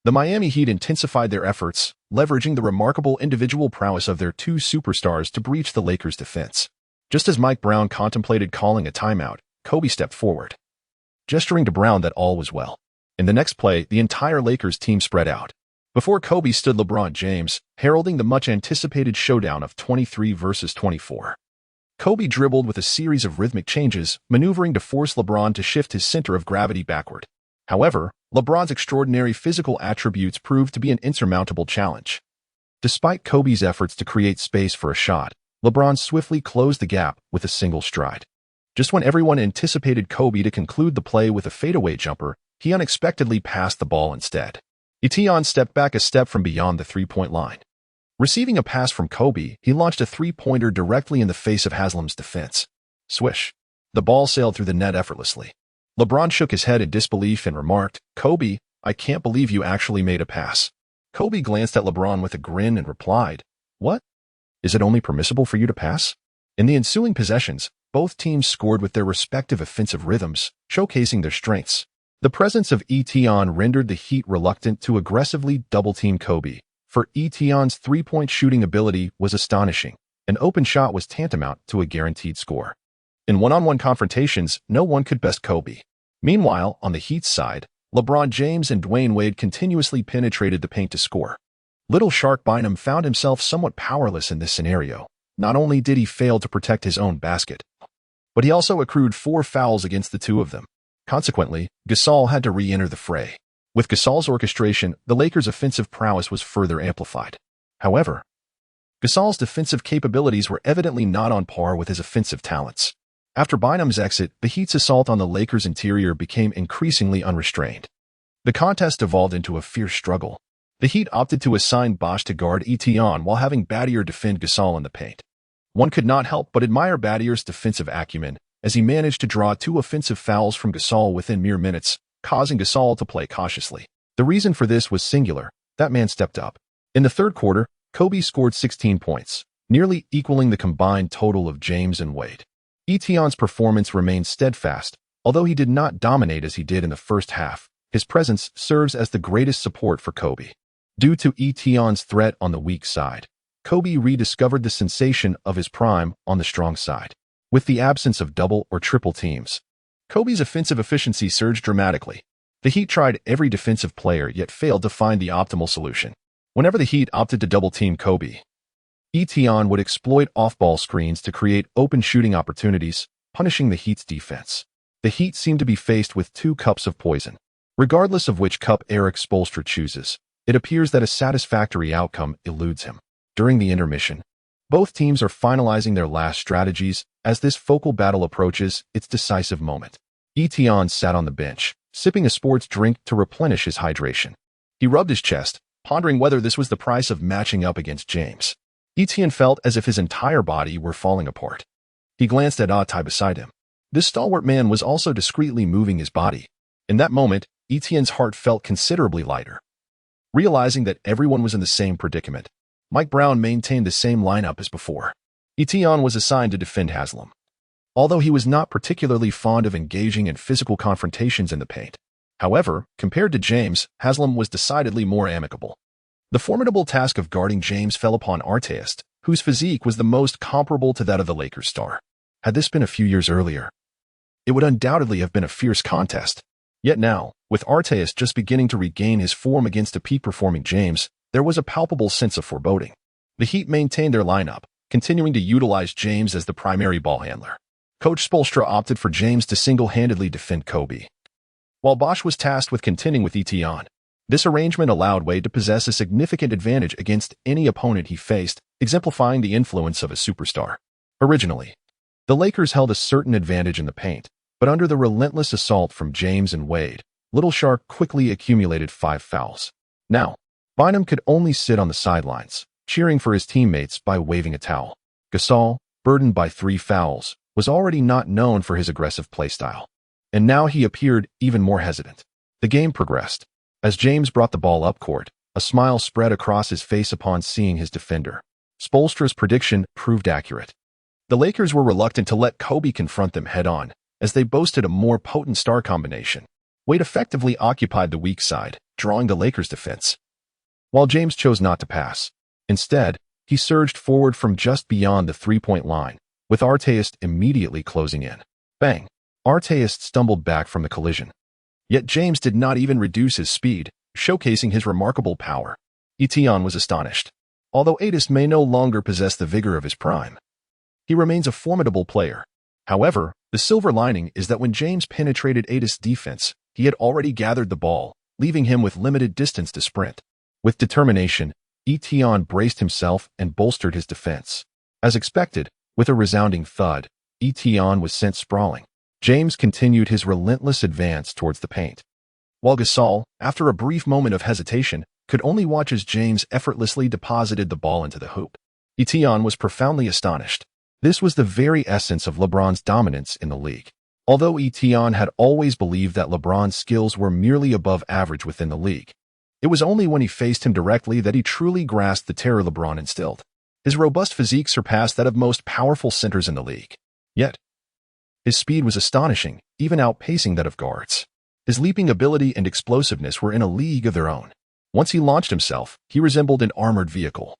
the Miami Heat intensified their efforts, leveraging the remarkable individual prowess of their two superstars to breach the Lakers' defense. Just as Mike Brown contemplated calling a timeout, Kobe stepped forward, gesturing to Brown that all was well. In the next play, the entire Lakers team spread out. Before Kobe stood LeBron James, heralding the much-anticipated showdown of 23 versus 24. Kobe dribbled with a series of rhythmic changes, maneuvering to force LeBron to shift his center of gravity backward. However, LeBron's extraordinary physical attributes proved to be an insurmountable challenge. Despite Kobe's efforts to create space for a shot, LeBron swiftly closed the gap with a single stride. Just when everyone anticipated Kobe to conclude the play with a fadeaway jumper, he unexpectedly passed the ball instead. Etion stepped back a step from beyond the three-point line. Receiving a pass from Kobe, he launched a three-pointer directly in the face of Haslam's defense. Swish. The ball sailed through the net effortlessly. LeBron shook his head in disbelief and remarked, "Kobe, I can't believe you actually made a pass." Kobe glanced at LeBron with a grin and replied, "What? Is it only permissible for you to pass?" In the ensuing possessions, both teams scored with their respective offensive rhythms, showcasing their strengths. The presence of Etion rendered the Heat reluctant to aggressively double-team Kobe, for Etion's three-point shooting ability was astonishing. An open shot was tantamount to a guaranteed score. In one-on-one confrontations, no one could best Kobe. Meanwhile, on the Heat's side, LeBron James and Dwayne Wade continuously penetrated the paint to score. Little Shark Bynum found himself somewhat powerless in this scenario. Not only did he fail to protect his own basket, but he also accrued 4 fouls against the two of them. Consequently, Gasol had to re-enter the fray. With Gasol's orchestration, the Lakers' offensive prowess was further amplified. However, Gasol's defensive capabilities were evidently not on par with his offensive talents. After Bynum's exit, the Heat's assault on the Lakers' interior became increasingly unrestrained. The contest evolved into a fierce struggle. The Heat opted to assign Bosh to guard Etion while having Battier defend Gasol in the paint. One could not help but admire Battier's defensive acumen, as he managed to draw 2 offensive fouls from Gasol within mere minutes, causing Gasol to play cautiously. The reason for this was singular. That man stepped up. In the third quarter, Kobe scored 16 points, nearly equaling the combined total of James and Wade. Etion's performance remained steadfast, although he did not dominate as he did in the first half. His presence serves as the greatest support for Kobe. Due to Etion's threat on the weak side, Kobe rediscovered the sensation of his prime on the strong side. With the absence of double or triple teams, Kobe's offensive efficiency surged dramatically. The Heat tried every defensive player yet failed to find the optimal solution. Whenever the Heat opted to double-team Kobe, Etion would exploit off-ball screens to create open shooting opportunities, punishing the Heat's defense. The Heat seemed to be faced with 2 cups of poison. Regardless of which cup Erik Spoelstra chooses, it appears that a satisfactory outcome eludes him. During the intermission, both teams are finalizing their last strategies as this focal battle approaches its decisive moment. Etion sat on the bench, sipping a sports drink to replenish his hydration. He rubbed his chest, pondering whether this was the price of matching up against James. Etion felt as if his entire body were falling apart. He glanced at Atai beside him. This stalwart man was also discreetly moving his body. In that moment, Etion's heart felt considerably lighter. Realizing that everyone was in the same predicament, Mike Brown maintained the same lineup as before. Etion was assigned to defend Haslem. Although he was not particularly fond of engaging in physical confrontations in the paint. However, compared to James, Haslem was decidedly more amicable. The formidable task of guarding James fell upon Artest, whose physique was the most comparable to that of the Lakers star. Had this been a few years earlier, it would undoubtedly have been a fierce contest. Yet now, with Artest just beginning to regain his form against a peak-performing James, there was a palpable sense of foreboding. The Heat maintained their lineup, continuing to utilize James as the primary ball handler. Coach Spoelstra opted for James to single-handedly defend Kobe, while Bosh was tasked with contending with Etion. This arrangement allowed Wade to possess a significant advantage against any opponent he faced, exemplifying the influence of a superstar. Originally, the Lakers held a certain advantage in the paint, but under the relentless assault from James and Wade, Little Shark quickly accumulated 5 fouls. Now, Bynum could only sit on the sidelines, cheering for his teammates by waving a towel. Gasol, burdened by 3 fouls, was already not known for his aggressive playstyle, and now he appeared even more hesitant. The game progressed. As James brought the ball up court, a smile spread across his face upon seeing his defender. Spoelstra's prediction proved accurate. The Lakers were reluctant to let Kobe confront them head-on, as they boasted a more potent star combination. Wade effectively occupied the weak side, drawing the Lakers' defense, while James chose not to pass. Instead, he surged forward from just beyond the 3-point line, with Artest immediately closing in. Bang! Artest stumbled back from the collision. Yet James did not even reduce his speed, showcasing his remarkable power. Etion was astonished. Although Artest may no longer possess the vigor of his prime, he remains a formidable player. However, the silver lining is that when James penetrated Artest's defense, he had already gathered the ball, leaving him with limited distance to sprint. With determination, Etion braced himself and bolstered his defense. As expected, with a resounding thud, Etion was sent sprawling. James continued his relentless advance towards the paint, while Gasol, after a brief moment of hesitation, could only watch as James effortlessly deposited the ball into the hoop. Etion was profoundly astonished. This was the very essence of LeBron's dominance in the league. Although Etion had always believed that LeBron's skills were merely above average within the league, it was only when he faced him directly that he truly grasped the terror LeBron instilled. His robust physique surpassed that of most powerful centers in the league. Yet, his speed was astonishing, even outpacing that of guards. His leaping ability and explosiveness were in a league of their own. Once he launched himself, he resembled an armored vehicle,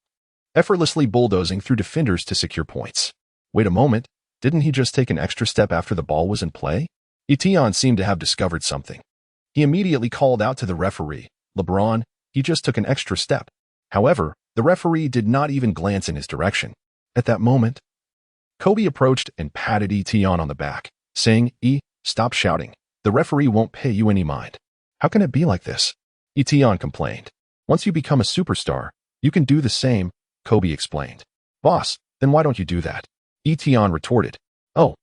effortlessly bulldozing through defenders to secure points. Wait a moment, didn't he just take an extra step after the ball was in play? Etion seemed to have discovered something. He immediately called out to the referee, "LeBron, he just took an extra step." However, the referee did not even glance in his direction. At that moment, Kobe approached and patted Etion on the back, saying, "Stop shouting. The referee won't pay you any mind." "How can it be like this?" Etion complained. "Once you become a superstar, you can do the same," Kobe explained. "Boss, then why don't you do that?" Etion retorted. "Oh,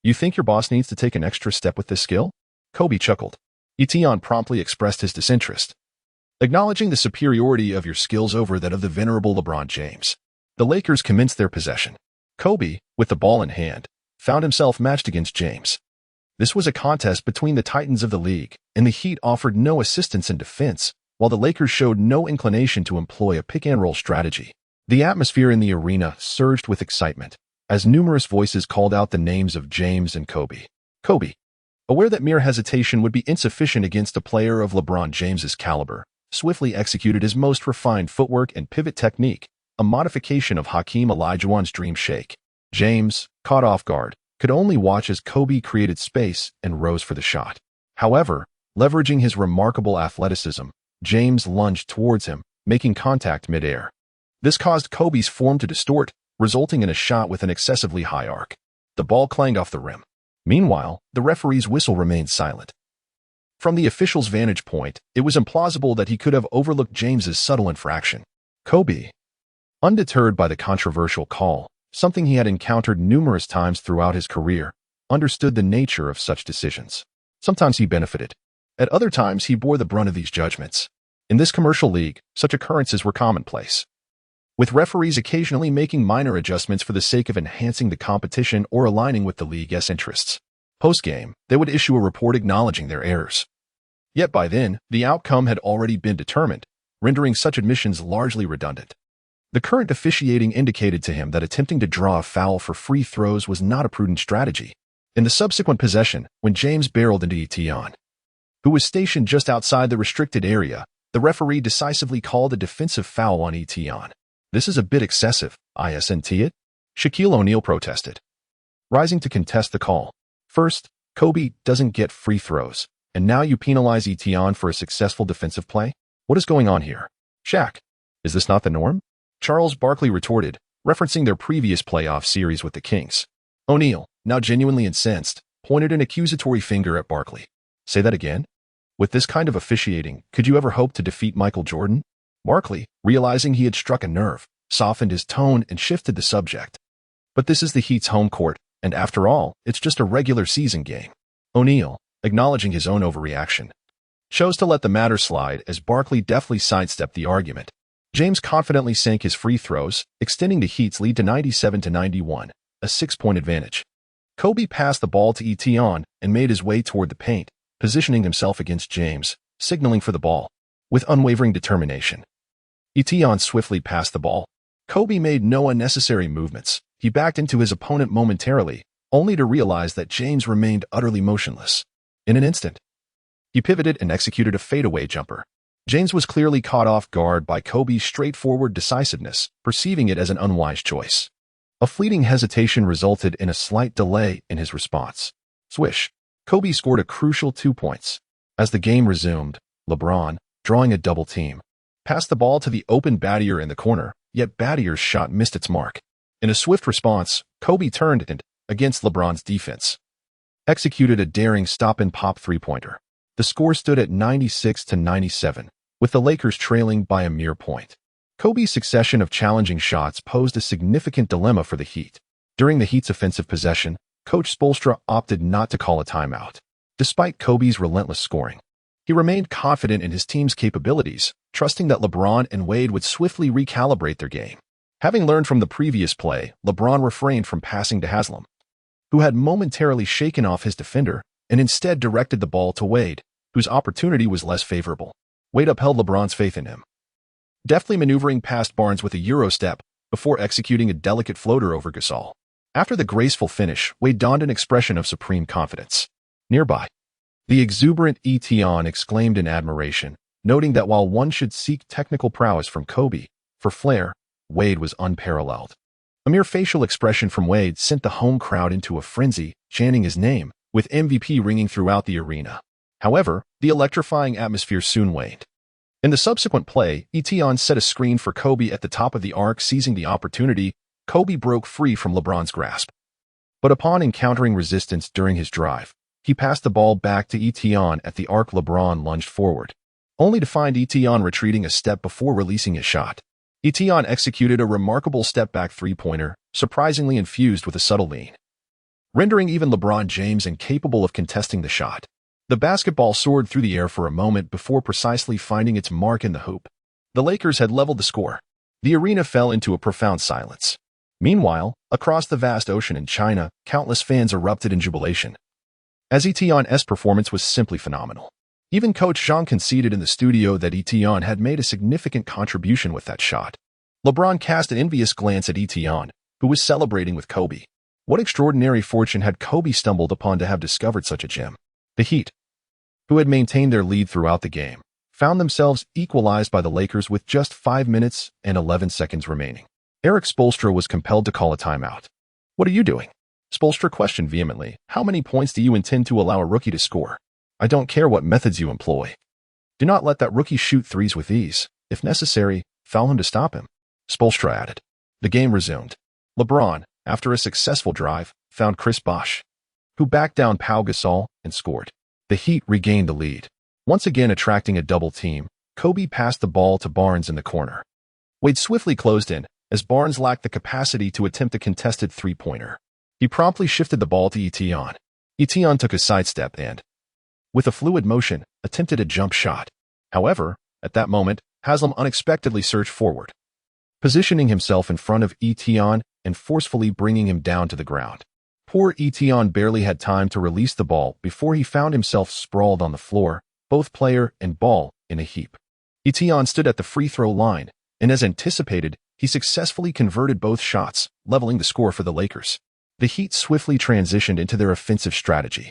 you think your boss needs to take an extra step with this skill?" Kobe chuckled. Etion promptly expressed his disinterest, acknowledging the superiority of your skills over that of the venerable LeBron James. The Lakers commenced their possession. Kobe, with the ball in hand, found himself matched against James. This was a contest between the titans of the league, and the Heat offered no assistance in defense, while the Lakers showed no inclination to employ a pick-and-roll strategy. The atmosphere in the arena surged with excitement, as numerous voices called out the names of James and Kobe. Kobe, aware that mere hesitation would be insufficient against a player of LeBron James's caliber, swiftly executed his most refined footwork and pivot technique, a modification of Hakeem Olajuwon's dream shake. James, caught off guard, could only watch as Kobe created space and rose for the shot. However, leveraging his remarkable athleticism, James lunged towards him, making contact mid-air. This caused Kobe's form to distort, resulting in a shot with an excessively high arc. The ball clanged off the rim. Meanwhile, the referee's whistle remained silent. From the official's vantage point, it was implausible that he could have overlooked James's subtle infraction. Kobe, undeterred by the controversial call, something he had encountered numerous times throughout his career, understood the nature of such decisions. Sometimes he benefited. At other times, he bore the brunt of these judgments. In this commercial league, such occurrences were commonplace, with referees occasionally making minor adjustments for the sake of enhancing the competition or aligning with the league's interests. Post-game, they would issue a report acknowledging their errors. Yet by then, the outcome had already been determined, rendering such admissions largely redundant. The current officiating indicated to him that attempting to draw a foul for free throws was not a prudent strategy. In the subsequent possession, when James barreled into Etion, who was stationed just outside the restricted area, the referee decisively called a defensive foul on Etion. "This is a bit excessive, isn't it?" Shaquille O'Neal protested, rising to contest the call. "First, Kobe doesn't get free throws, and now you penalize Etion for a successful defensive play? What is going on here?" "Shaq, is this not the norm?" Charles Barkley retorted, referencing their previous playoff series with the Kings. O'Neal, now genuinely incensed, pointed an accusatory finger at Barkley. "Say that again? With this kind of officiating, could you ever hope to defeat Michael Jordan?" Barkley, realizing he had struck a nerve, softened his tone and shifted the subject. "But this is the Heat's home court, and after all, it's just a regular season game." O'Neal, acknowledging his own overreaction, chose to let the matter slide as Barkley deftly sidestepped the argument. James confidently sank his free throws, extending the Heat's lead to 97-91, a 6-point advantage. Kobe passed the ball to Etion and made his way toward the paint, positioning himself against James, signaling for the ball. With unwavering determination, Etion swiftly passed the ball. Kobe made no unnecessary movements. He backed into his opponent momentarily, only to realize that James remained utterly motionless. In an instant, he pivoted and executed a fadeaway jumper. James was clearly caught off guard by Kobe's straightforward decisiveness, perceiving it as an unwise choice. A fleeting hesitation resulted in a slight delay in his response. Swish. Kobe scored a crucial 2 points. As the game resumed, LeBron, drawing a double team, passed the ball to the open Battier in the corner, yet Battier's shot missed its mark. In a swift response, Kobe turned and, against LeBron's defense, executed a daring stop-and-pop three-pointer. The score stood at 96-97, with the Lakers trailing by a mere point. Kobe's succession of challenging shots posed a significant dilemma for the Heat. During the Heat's offensive possession, Coach Spoelstra opted not to call a timeout. Despite Kobe's relentless scoring, he remained confident in his team's capabilities, trusting that LeBron and Wade would swiftly recalibrate their game. Having learned from the previous play, LeBron refrained from passing to Haslam, who had momentarily shaken off his defender and instead directed the ball to Wade, whose opportunity was less favorable. Wade upheld LeBron's faith in him, deftly maneuvering past Barnes with a Euro step before executing a delicate floater over Gasol. After the graceful finish, Wade donned an expression of supreme confidence. Nearby, the exuberant Etion exclaimed in admiration, noting that while one should seek technical prowess from Kobe, for flair, Wade was unparalleled. A mere facial expression from Wade sent the home crowd into a frenzy, chanting his name, with MVP ringing throughout the arena. However, the electrifying atmosphere soon waned. In the subsequent play, Etion set a screen for Kobe at the top of the arc. Seizing the opportunity, Kobe broke free from LeBron's grasp. But upon encountering resistance during his drive, he passed the ball back to Etion at the arc. LeBron lunged forward, only to find Etion retreating a step before releasing his shot. Etion executed a remarkable step-back three-pointer, surprisingly infused with a subtle lean, rendering even LeBron James incapable of contesting the shot. The basketball soared through the air for a moment before precisely finding its mark in the hoop. The Lakers had leveled the score. The arena fell into a profound silence. Meanwhile, across the vast ocean in China, countless fans erupted in jubilation, as Etion's performance was simply phenomenal. Even Coach Zhang conceded in the studio that Etion had made a significant contribution with that shot. LeBron cast an envious glance at Etion, who was celebrating with Kobe. What extraordinary fortune had Kobe stumbled upon to have discovered such a gem? The Heat, who had maintained their lead throughout the game, found themselves equalized by the Lakers with just 5 minutes and 11 seconds remaining. Erik Spoelstra was compelled to call a timeout. "What are you doing?" Spoelstra questioned vehemently. "How many points do you intend to allow a rookie to score? I don't care what methods you employ. Do not let that rookie shoot threes with ease. If necessary, foul him to stop him," Spoelstra added. The game resumed. LeBron, after a successful drive, found Chris Bosh, who backed down Pau Gasol and scored. The Heat regained the lead. Once again attracting a double team, Kobe passed the ball to Barnes in the corner. Wade swiftly closed in, as Barnes lacked the capacity to attempt a contested three-pointer. He promptly shifted the ball to Etion. Etion took a sidestep and, with a fluid motion, attempted a jump shot. However, at that moment, Haslam unexpectedly surged forward, positioning himself in front of Etion and forcefully bringing him down to the ground. Poor Etion barely had time to release the ball before he found himself sprawled on the floor, both player and ball in a heap. Etion stood at the free throw line, and as anticipated, he successfully converted both shots, leveling the score for the Lakers. The Heat swiftly transitioned into their offensive strategy.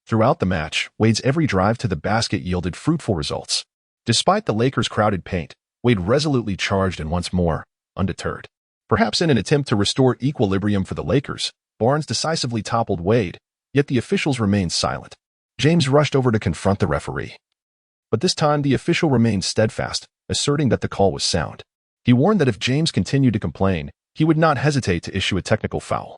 Throughout the match, Wade's every drive to the basket yielded fruitful results. Despite the Lakers' crowded paint, Wade resolutely charged and once more, undeterred. Perhaps in an attempt to restore equilibrium for the Lakers, Barnes decisively toppled Wade, yet the officials remained silent. James rushed over to confront the referee. But this time the official remained steadfast, asserting that the call was sound. He warned that if James continued to complain, he would not hesitate to issue a technical foul.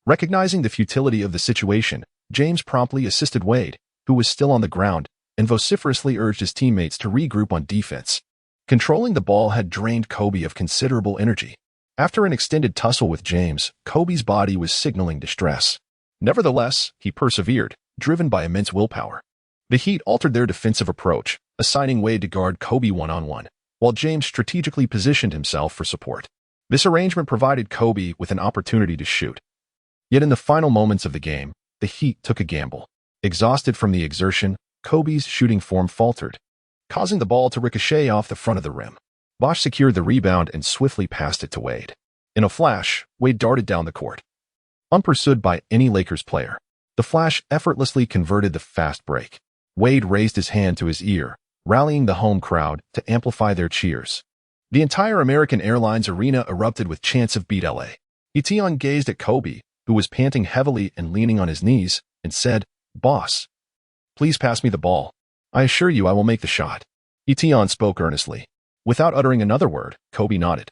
Recognizing the futility of the situation, James promptly assisted Wade, who was still on the ground, and vociferously urged his teammates to regroup on defense. Controlling the ball had drained Kobe of considerable energy. After an extended tussle with James, Kobe's body was signaling distress. Nevertheless, he persevered, driven by immense willpower. The Heat altered their defensive approach, assigning Wade to guard Kobe one-on-one, while James strategically positioned himself for support. This arrangement provided Kobe with an opportunity to shoot. Yet in the final moments of the game, the Heat took a gamble. Exhausted from the exertion, Kobe's shooting form faltered, causing the ball to ricochet off the front of the rim. Bosh secured the rebound and swiftly passed it to Wade. In a flash, Wade darted down the court. Unpursued by any Lakers player, the Flash effortlessly converted the fast break. Wade raised his hand to his ear, rallying the home crowd to amplify their cheers. The entire American Airlines arena erupted with chants of "Beat LA." Etion gazed at Kobe, who was panting heavily and leaning on his knees, and said, "Boss, please pass me the ball. I assure you I will make the shot." Etion spoke earnestly. Without uttering another word, Kobe nodded.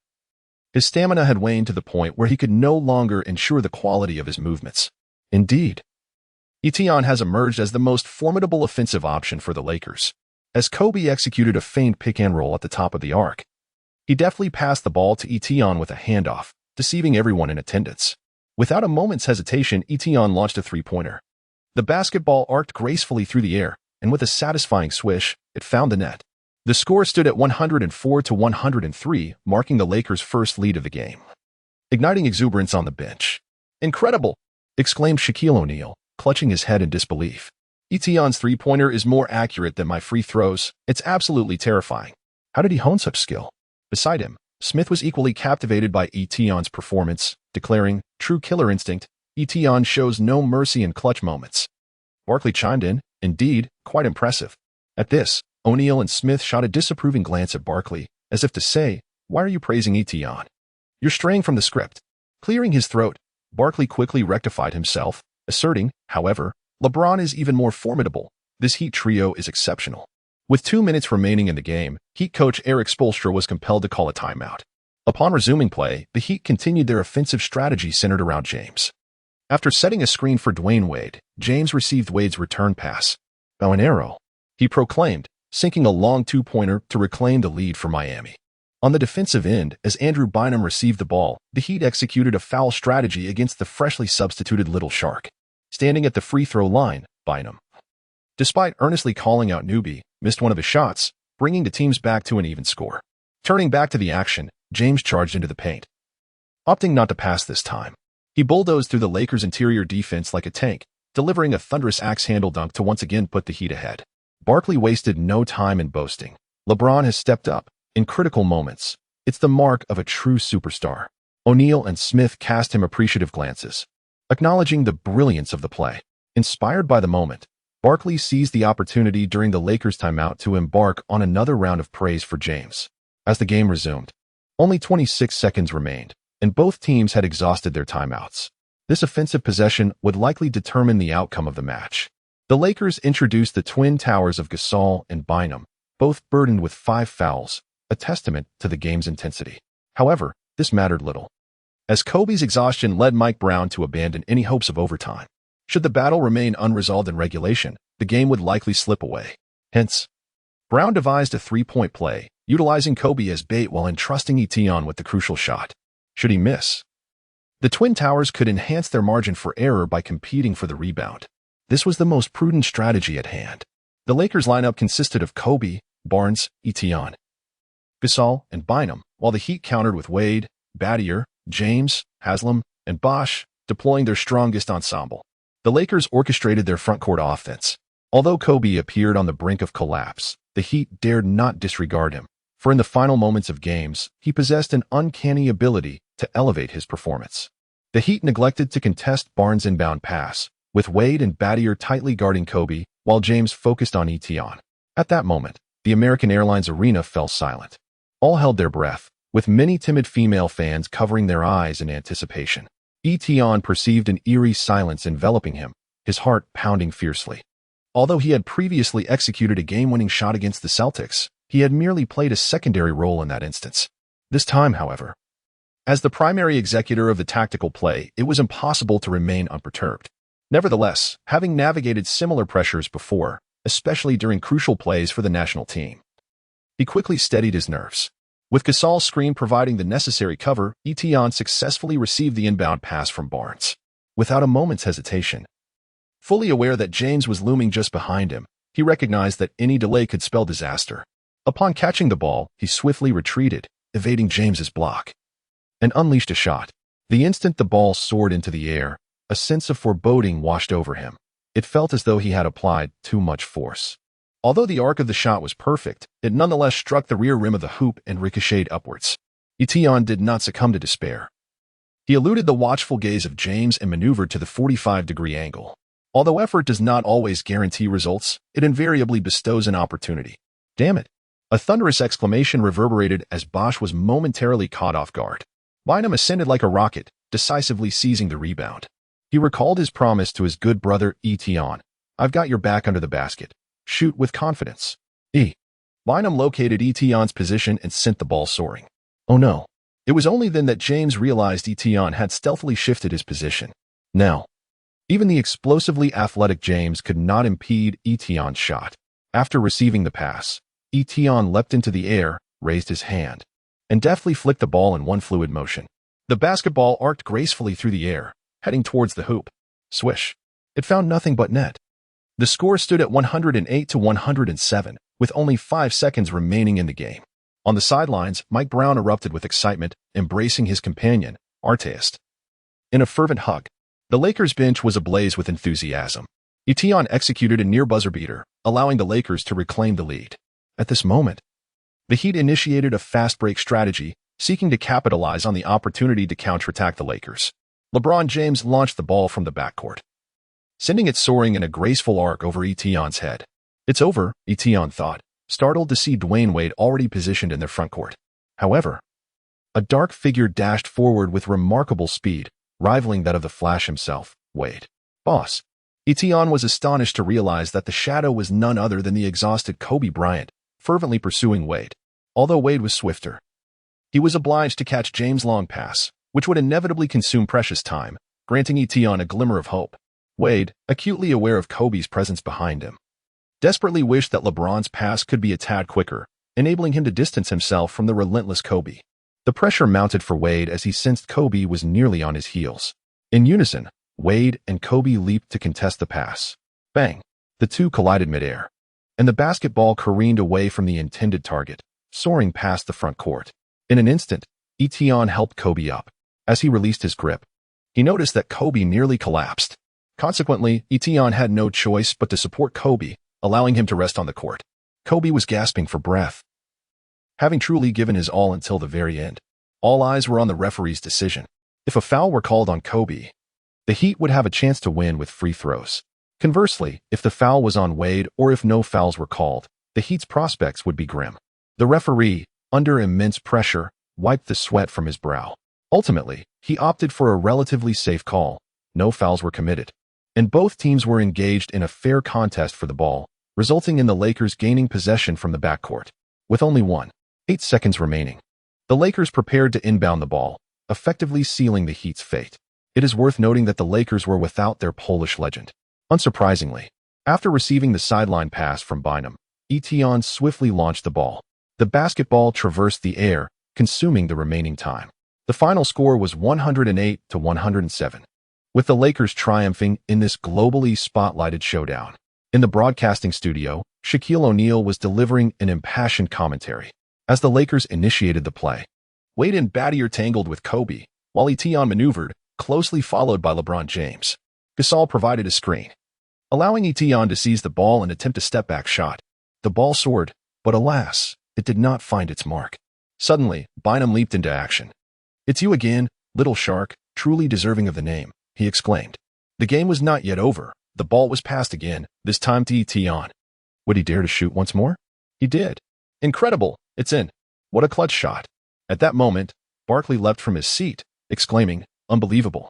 His stamina had waned to the point where he could no longer ensure the quality of his movements. Indeed, Etion has emerged as the most formidable offensive option for the Lakers. As Kobe executed a feigned pick-and-roll at the top of the arc, he deftly passed the ball to Etion with a handoff, deceiving everyone in attendance. Without a moment's hesitation, Etion launched a three-pointer. The basketball arced gracefully through the air, and with a satisfying swish, it found the net. The score stood at 104-103, marking the Lakers' first lead of the game, igniting exuberance on the bench. "Incredible!" exclaimed Shaquille O'Neal, clutching his head in disbelief. "Etion's three-pointer is more accurate than my free throws. It's absolutely terrifying. How did he hone such skill?" Beside him, Smith was equally captivated by Etion's performance, declaring, "True killer instinct, Etion shows no mercy in clutch moments." Barkley chimed in, "Indeed, quite impressive." At this, O'Neal and Smith shot a disapproving glance at Barkley, as if to say, "Why are you praising Etion? You're straying from the script." Clearing his throat, Barkley quickly rectified himself, asserting, however, "LeBron is even more formidable. This Heat trio is exceptional. With 2 minutes remaining in the game, Heat coach Erik Spoelstra was compelled to call a timeout. Upon resuming play, the Heat continued their offensive strategy centered around James. After setting a screen for Dwayne Wade, James received Wade's return pass. "Bow and arrow," he proclaimed, sinking a long two-pointer to reclaim the lead for Miami. On the defensive end, as Andrew Bynum received the ball, the Heat executed a foul strategy against the freshly substituted Little Shark. Standing at the free throw line, Bynum, despite earnestly calling out newbie, missed one of his shots, bringing the teams back to an even score. Turning back to the action, James charged into the paint. Opting not to pass this time, he bulldozed through the Lakers' interior defense like a tank, delivering a thunderous axe-handle dunk to once again put the Heat ahead. Barkley wasted no time in boasting. "LeBron has stepped up in critical moments. It's the mark of a true superstar." O'Neal and Smith cast him appreciative glances, acknowledging the brilliance of the play. Inspired by the moment, Barkley seized the opportunity during the Lakers' timeout to embark on another round of praise for James. As the game resumed, only 26 seconds remained, and both teams had exhausted their timeouts. This offensive possession would likely determine the outcome of the match. The Lakers introduced the twin towers of Gasol and Bynum, both burdened with 5 fouls, a testament to the game's intensity. However, this mattered little, as Kobe's exhaustion led Mike Brown to abandon any hopes of overtime. Should the battle remain unresolved in regulation, the game would likely slip away. Hence, Brown devised a three-point play, utilizing Kobe as bait while entrusting Etienne with the crucial shot. Should he miss, the Twin Towers could enhance their margin for error by competing for the rebound. This was the most prudent strategy at hand. The Lakers' lineup consisted of Kobe, Barnes, Etienne, Gasol, and Bynum, while the Heat countered with Wade, Battier, James, Haslam, and Bosh, deploying their strongest ensemble. The Lakers orchestrated their frontcourt offense. Although Kobe appeared on the brink of collapse, the Heat dared not disregard him, for in the final moments of games, he possessed an uncanny ability to elevate his performance. The Heat neglected to contest Barnes' inbound pass, with Wade and Battier tightly guarding Kobe, while James focused on Etienne. At that moment, the American Airlines Arena fell silent. All held their breath, with many timid female fans covering their eyes in anticipation. Etienne perceived an eerie silence enveloping him, his heart pounding fiercely. Although he had previously executed a game-winning shot against the Celtics, he had merely played a secondary role in that instance. This time, however, as the primary executor of the tactical play, it was impossible to remain unperturbed. Nevertheless, having navigated similar pressures before, especially during crucial plays for the national team, he quickly steadied his nerves. With Gasol's screen providing the necessary cover, Etienne successfully received the inbound pass from Barnes. Without a moment's hesitation, fully aware that James was looming just behind him, he recognized that any delay could spell disaster. Upon catching the ball, he swiftly retreated, evading James's block, and unleashed a shot. The instant the ball soared into the air, a sense of foreboding washed over him. It felt as though he had applied too much force. Although the arc of the shot was perfect, it nonetheless struck the rear rim of the hoop and ricocheted upwards. Etienne did not succumb to despair. He eluded the watchful gaze of James and maneuvered to the 45-degree angle. Although effort does not always guarantee results, it invariably bestows an opportunity. "Damn it!" A thunderous exclamation reverberated as Bosh was momentarily caught off guard. Bynum ascended like a rocket, decisively seizing the rebound. He recalled his promise to his good brother Etienne. "I've got your back under the basket. Shoot with confidence." Bynum located Etienne's position and sent the ball soaring. Oh no. It was only then that James realized Etienne had stealthily shifted his position. Now, even the explosively athletic James could not impede Etienne's shot. After receiving the pass, Etienne leapt into the air, raised his hand, and deftly flicked the ball in one fluid motion. The basketball arced gracefully through the air, heading towards the hoop. Swish. It found nothing but net. The score stood at 108-107, with only 5 seconds remaining in the game. On the sidelines, Mike Brown erupted with excitement, embracing his companion, Artest, in a fervent hug. The Lakers bench was ablaze with enthusiasm. Etienne executed a near buzzer beater, allowing the Lakers to reclaim the lead. At this moment, the Heat initiated a fast break strategy, seeking to capitalize on the opportunity to counterattack the Lakers. LeBron James launched the ball from the backcourt, sending it soaring in a graceful arc over Etienne's head. "It's over," Etienne thought, startled to see Dwayne Wade already positioned in their frontcourt. However, a dark figure dashed forward with remarkable speed, rivaling that of the Flash himself. "Wade. Boss." Etion was astonished to realize that the shadow was none other than the exhausted Kobe Bryant, fervently pursuing Wade. Although Wade was swifter, he was obliged to catch James' long pass, which would inevitably consume precious time, granting Etion a glimmer of hope. Wade, acutely aware of Kobe's presence behind him, desperately wished that LeBron's pass could be a tad quicker, enabling him to distance himself from the relentless Kobe. The pressure mounted for Wade as he sensed Kobe was nearly on his heels. In unison, Wade and Kobe leaped to contest the pass. Bang! The two collided midair, and the basketball careened away from the intended target, soaring past the front court. In an instant, Etion helped Kobe up. As he released his grip, he noticed that Kobe nearly collapsed. Consequently, Etion had no choice but to support Kobe, allowing him to rest on the court. Kobe was gasping for breath, having truly given his all until the very end. All eyes were on the referee's decision. If a foul were called on Kobe, the Heat would have a chance to win with free throws. Conversely, if the foul was on Wade or if no fouls were called, the Heat's prospects would be grim. The referee, under immense pressure, wiped the sweat from his brow. Ultimately, he opted for a relatively safe call. No fouls were committed, and both teams were engaged in a fair contest for the ball, resulting in the Lakers gaining possession from the backcourt. With only 1.8 seconds remaining, the Lakers prepared to inbound the ball, effectively sealing the Heat's fate. It is worth noting that the Lakers were without their Polish legend. Unsurprisingly, after receiving the sideline pass from Bynum, Etion swiftly launched the ball. The basketball traversed the air, consuming the remaining time. The final score was 108-107, with the Lakers triumphing in this globally spotlighted showdown. In the broadcasting studio, Shaquille O'Neal was delivering an impassioned commentary. As the Lakers initiated the play, Wade and Battier tangled with Kobe, while Etion maneuvered, closely followed by LeBron James. Gasol provided a screen, allowing Etion to seize the ball and attempt a step-back shot. The ball soared, but alas, it did not find its mark. Suddenly, Bynum leaped into action. "It's you again, little shark, truly deserving of the name," he exclaimed. The game was not yet over. The ball was passed again, this time to Etion. Would he dare to shoot once more? He did. Incredible! It's in. What a clutch shot. At that moment, Barkley leapt from his seat, exclaiming, "Unbelievable."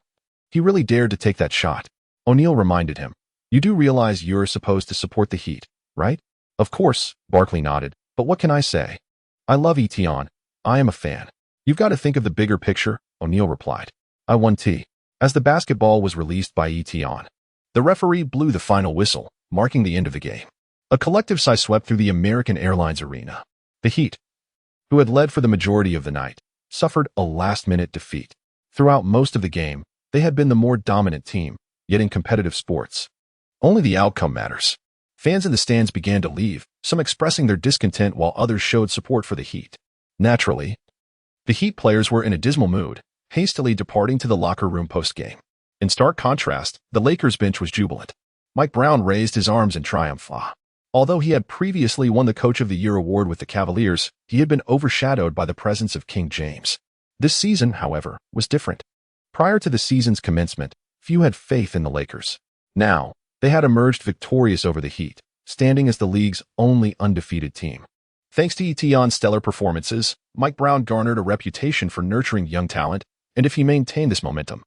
He really dared to take that shot. O'Neal reminded him, "You do realize you're supposed to support the Heat, right?" "Of course," Barkley nodded, "but what can I say? I love Etion. I am a fan." "You've got to think of the bigger picture," O'Neal replied. "I won T." As the basketball was released by Etion, the referee blew the final whistle, marking the end of the game. A collective sigh swept through the American Airlines arena. The Heat, who had led for the majority of the night, suffered a last-minute defeat. Throughout most of the game, they had been the more dominant team, yet in competitive sports, only the outcome matters. Fans in the stands began to leave, some expressing their discontent while others showed support for the Heat. Naturally, the Heat players were in a dismal mood, hastily departing to the locker room post-game. In stark contrast, the Lakers bench was jubilant. Mike Brown raised his arms in triumph. Although he had previously won the Coach of the Year award with the Cavaliers, he had been overshadowed by the presence of King James. This season, however, was different. Prior to the season's commencement, few had faith in the Lakers. Now, they had emerged victorious over the Heat, standing as the league's only undefeated team. Thanks to Etion's stellar performances, Mike Brown garnered a reputation for nurturing young talent, and if he maintained this momentum,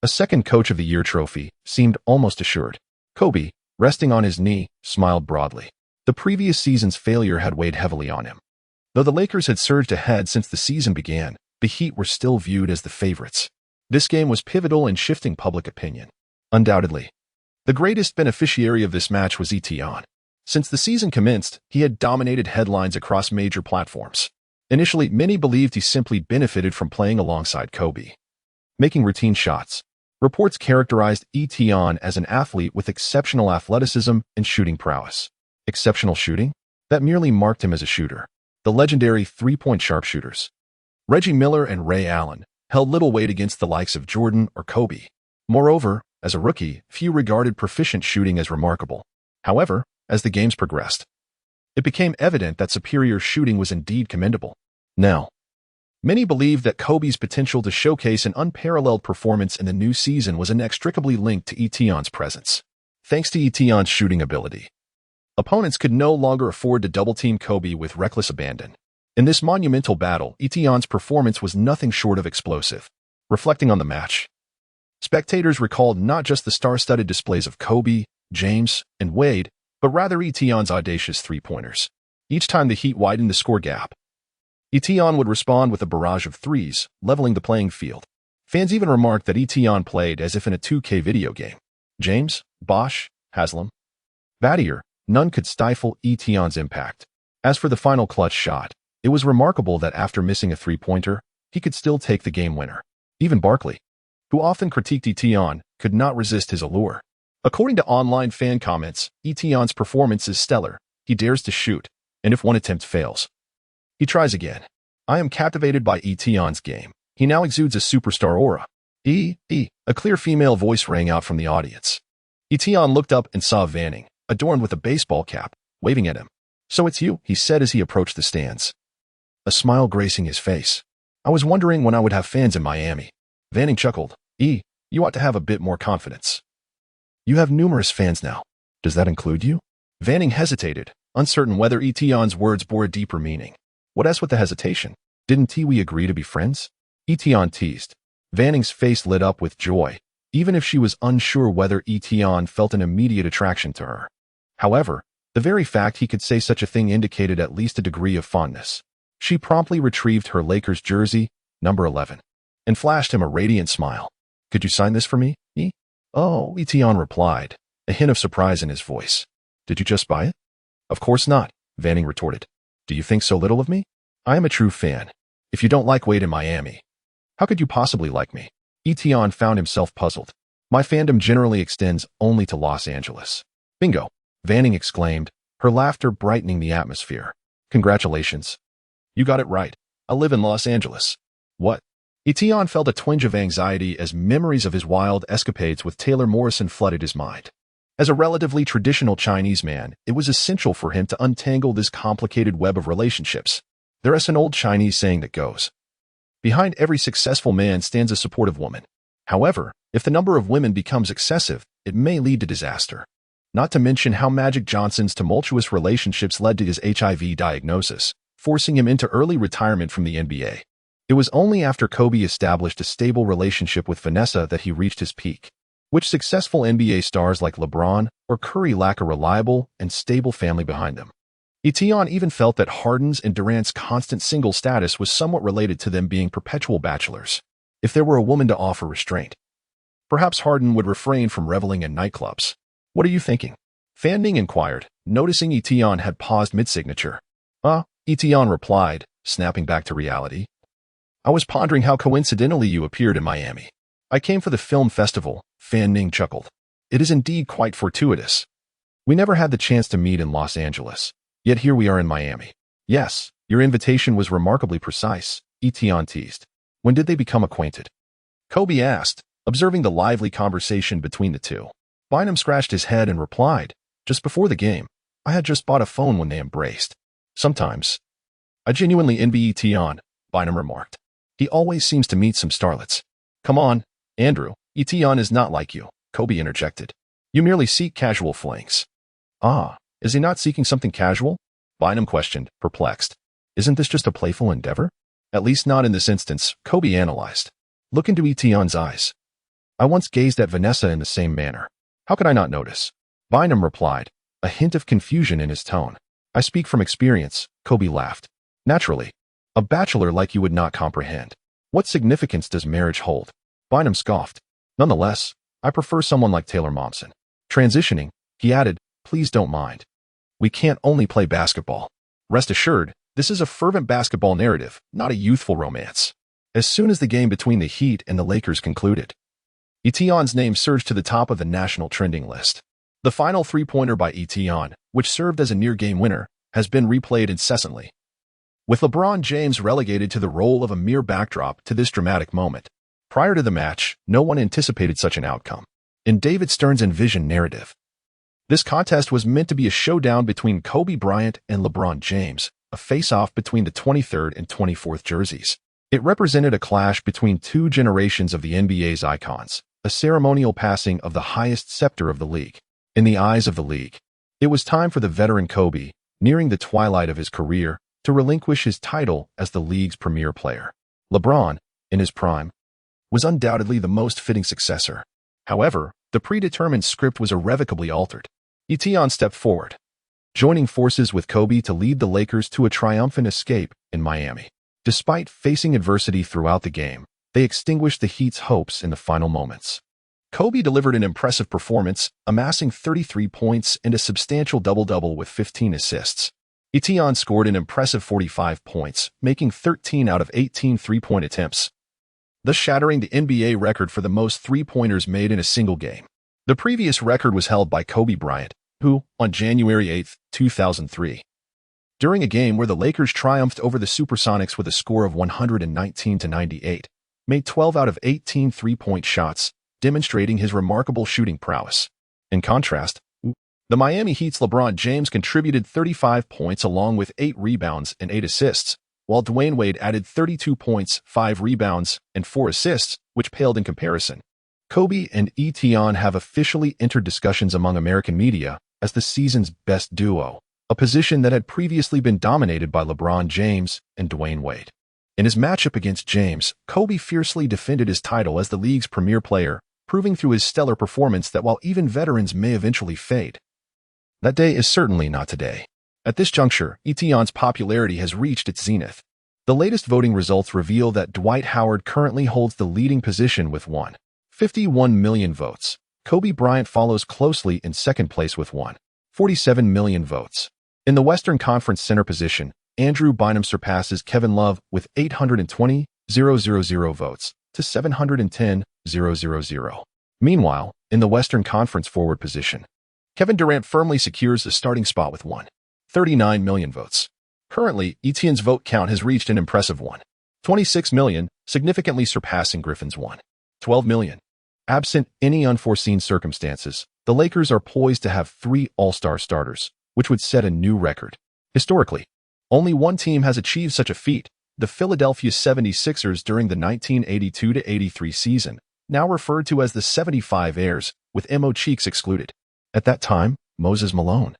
a second Coach of the Year trophy seemed almost assured. Kobe, resting on his knee, smiled broadly. The previous season's failure had weighed heavily on him. Though the Lakers had surged ahead since the season began, the Heat were still viewed as the favorites. This game was pivotal in shifting public opinion. Undoubtedly, the greatest beneficiary of this match was Etion. Since the season commenced, he had dominated headlines across major platforms. Initially, many believed he simply benefited from playing alongside Kobe, making routine shots. Reports characterized Etion as an athlete with exceptional athleticism and shooting prowess. Exceptional shooting? That merely marked him as a shooter. The legendary three-point sharpshooters, Reggie Miller and Ray Allen, held little weight against the likes of Jordan or Kobe. Moreover, as a rookie, few regarded proficient shooting as remarkable. However, as the games progressed, it became evident that superior shooting was indeed commendable. Now, many believed that Kobe's potential to showcase an unparalleled performance in the new season was inextricably linked to Etion's presence. Thanks to Etion's shooting ability, opponents could no longer afford to double-team Kobe with reckless abandon. In this monumental battle, Etion's performance was nothing short of explosive. Reflecting on the match, Spectators recalled not just the star-studded displays of Kobe, James, and Wade, but rather Etion's audacious three-pointers. Each time the Heat widened the score gap, Etion would respond with a barrage of threes, leveling the playing field. Fans even remarked that Etion played as if in a 2K video game. James, Bosch, Haslam, Vadier, none could stifle Etion's impact. As for the final clutch shot, it was remarkable that after missing a three-pointer, he could still take the game winner. Even Barkley, who often critiqued Etion, could not resist his allure. According to online fan comments, Etion's performance is stellar. He dares to shoot, and if one attempt fails, he tries again. I am captivated by Etion's game. He now exudes a superstar aura. A clear female voice rang out from the audience. Etion looked up and saw Vanning, adorned with a baseball cap, waving at him. So it's you, he said as he approached the stands, a smile gracing his face. I was wondering when I would have fans in Miami. Vanning chuckled. You ought to have a bit more confidence. You have numerous fans now. Does that include you? Vanning hesitated, uncertain whether Etion's words bore a deeper meaning. What else with the hesitation? Didn't we agree to be friends? Etion teased. Vanning's face lit up with joy, even if she was unsure whether Etion felt an immediate attraction to her. However, the very fact he could say such a thing indicated at least a degree of fondness. She promptly retrieved her Lakers jersey, number 11, and flashed him a radiant smile. Could you sign this for me, E? Oh, Etion replied, a hint of surprise in his voice. Did you just buy it? Of course not, Vanning retorted. Do you think so little of me? I am a true fan. If you don't like Wade in Miami, how could you possibly like me? Etion found himself puzzled. My fandom generally extends only to Los Angeles. Bingo, Vanning exclaimed, her laughter brightening the atmosphere. Congratulations. You got it right. I live in Los Angeles. What? Etion felt a twinge of anxiety as memories of his wild escapades with Taylor Morrison flooded his mind. As a relatively traditional Chinese man, it was essential for him to untangle this complicated web of relationships. There is an old Chinese saying that goes, behind every successful man stands a supportive woman. However, if the number of women becomes excessive, it may lead to disaster. Not to mention how Magic Johnson's tumultuous relationships led to his HIV diagnosis, forcing him into early retirement from the NBA. It was only after Kobe established a stable relationship with Vanessa that he reached his peak, which successful NBA stars like LeBron or Curry lack a reliable and stable family behind them. Etion even felt that Harden's and Durant's constant single status was somewhat related to them being perpetual bachelors. If there were a woman to offer restraint, perhaps Harden would refrain from reveling in nightclubs. What are you thinking? Vanning inquired, noticing Etion had paused mid-signature. Etion replied, snapping back to reality. I was pondering how coincidentally you appeared in Miami. I came for the film festival, Vanning chuckled. It is indeed quite fortuitous. We never had the chance to meet in Los Angeles. Yet here we are in Miami. Yes, your invitation was remarkably precise, Etion teased. When did they become acquainted? Kobe asked, observing the lively conversation between the two. Bynum scratched his head and replied, just before the game. I had just bought a phone when they embraced. Sometimes. I genuinely envy Etion, Bynum remarked. He always seems to meet some starlets. Come on, Andrew, Etion is not like you, Kobe interjected. You merely seek casual flings. Is he not seeking something casual? Bynum questioned, perplexed. Isn't this just a playful endeavor? At least not in this instance, Kobe analyzed. Look into Etion's eyes. I once gazed at Vanessa in the same manner. How could I not notice? Bynum replied, a hint of confusion in his tone. I speak from experience, Kobe laughed. Naturally. A bachelor like you would not comprehend. What significance does marriage hold? Bynum scoffed. Nonetheless, I prefer someone like Taylor Momsen. Transitioning, he added, please don't mind. We can't only play basketball. Rest assured, this is a fervent basketball narrative, not a youthful romance. As soon as the game between the Heat and the Lakers concluded, Etion's name surged to the top of the national trending list. The final three-pointer by Etion, which served as a near-game winner, has been replayed incessantly. With LeBron James relegated to the role of a mere backdrop to this dramatic moment, prior to the match, no one anticipated such an outcome. In David Stern's envisioned narrative, this contest was meant to be a showdown between Kobe Bryant and LeBron James, a face-off between the 23rd and 24th jerseys. It represented a clash between two generations of the NBA's icons, a ceremonial passing of the highest scepter of the league. In the eyes of the league, it was time for the veteran Kobe, nearing the twilight of his career, to relinquish his title as the league's premier player. LeBron, in his prime, was undoubtedly the most fitting successor. However, the predetermined script was irrevocably altered. Etienne stepped forward, joining forces with Kobe to lead the Lakers to a triumphant escape in Miami. Despite facing adversity throughout the game, they extinguished the Heat's hopes in the final moments. Kobe delivered an impressive performance, amassing 33 points and a substantial double-double with 15 assists. Etienne scored an impressive 45 points, making 13 out of 18 three-point attempts, thus shattering the NBA record for the most three-pointers made in a single game. The previous record was held by Kobe Bryant, who, on January 8, 2003, during a game where the Lakers triumphed over the Supersonics with a score of 119-98, made 12 out of 18 three-point shots, demonstrating his remarkable shooting prowess. In contrast, the Miami Heat's LeBron James contributed 35 points along with 8 rebounds and 8 assists, while Dwayne Wade added 32 points, 5 rebounds, and 4 assists, which paled in comparison. Kobe and Etienne have officially entered discussions among American media as the season's best duo, a position that had previously been dominated by LeBron James and Dwayne Wade. In his matchup against James, Kobe fiercely defended his title as the league's premier player, proving through his stellar performance that while even veterans may eventually fade, that day is certainly not today. At this juncture, Etienne's popularity has reached its zenith. The latest voting results reveal that Dwight Howard currently holds the leading position with 151 million votes. Kobe Bryant follows closely in second place with 147 million votes. In the Western Conference center position, Andrew Bynum surpasses Kevin Love with 820,000 votes to 710,000. Meanwhile, in the Western Conference forward position, Kevin Durant firmly secures a starting spot with 139 million votes. Currently, Etienne's vote count has reached an impressive 126 million, significantly surpassing Griffin's 112 million. Absent any unforeseen circumstances, the Lakers are poised to have 3 All-Star starters, which would set a new record. Historically, only one team has achieved such a feat, the Philadelphia 76ers during the 1982-83 season, now referred to as the 75ers, with Mo Cheeks excluded. At that time, Moses Malone,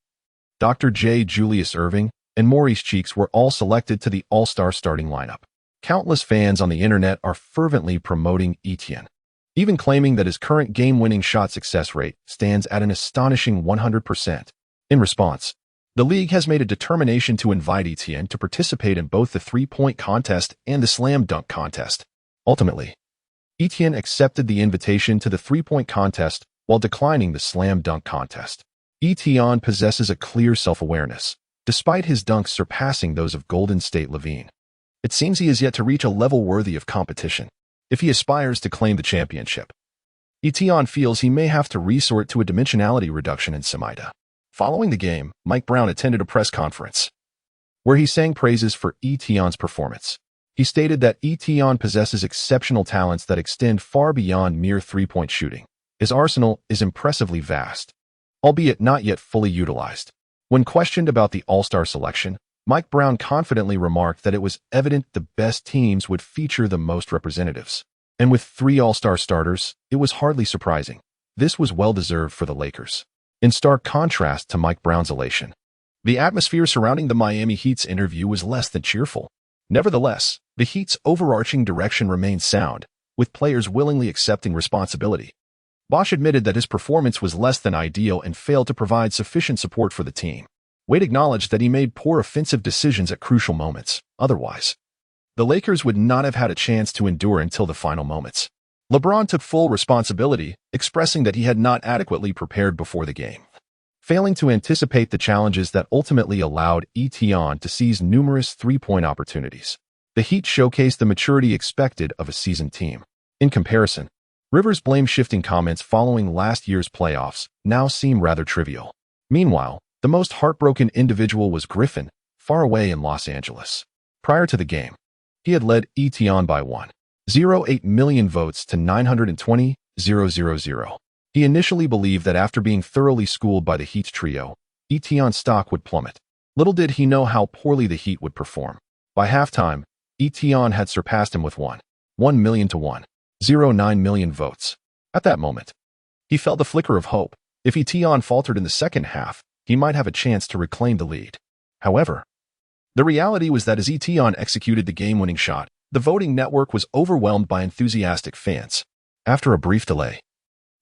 Dr. J. Julius Erving, and Maurice Cheeks were all selected to the All-Star starting lineup. Countless fans on the internet are fervently promoting Etienne, even claiming that his current game-winning shot success rate stands at an astonishing 100%. In response, the league has made a determination to invite Etienne to participate in both the three-point contest and the slam dunk contest. Ultimately, Etienne accepted the invitation to the three-point contest while declining the slam dunk contest. Etienne possesses a clear self-awareness, despite his dunks surpassing those of Golden State Levine. It seems he is yet to reach a level worthy of competition if he aspires to claim the championship. Etienne feels he may have to resort to a dimensionality reduction in Semida. Following the game, Mike Brown attended a press conference where he sang praises for Etienne's performance. He stated that Etienne possesses exceptional talents that extend far beyond mere three-point shooting. His arsenal is impressively vast, albeit not yet fully utilized. When questioned about the All-Star selection, Mike Brown confidently remarked that it was evident the best teams would feature the most representatives. And with 3 All-Star starters, it was hardly surprising. This was well-deserved for the Lakers. In stark contrast to Mike Brown's elation, the atmosphere surrounding the Miami Heat's interview was less than cheerful. Nevertheless, the Heat's overarching direction remained sound, with players willingly accepting responsibility. Bosh admitted that his performance was less than ideal and failed to provide sufficient support for the team. Wade acknowledged that he made poor offensive decisions at crucial moments. Otherwise, the Lakers would not have had a chance to endure until the final moments. LeBron took full responsibility, expressing that he had not adequately prepared before the game, failing to anticipate the challenges that ultimately allowed Etienne to seize numerous three-point opportunities. The Heat showcased the maturity expected of a seasoned team. In comparison, Rivers' blame-shifting comments following last year's playoffs now seem rather trivial. Meanwhile, the most heartbroken individual was Griffin, far away in Los Angeles. Prior to the game, he had led Etienne by 1.08 million votes to 920,000. He initially believed that after being thoroughly schooled by the Heat's trio, Etienne's stock would plummet. Little did he know how poorly the Heat would perform. By halftime, Etienne had surpassed him with 1 million to 1.09 million votes. At that moment, he felt the flicker of hope. If Etienne faltered in the second half, he might have a chance to reclaim the lead. However, the reality was that as Etienne executed the game-winning shot, The voting network was overwhelmed by enthusiastic fans. After a brief delay,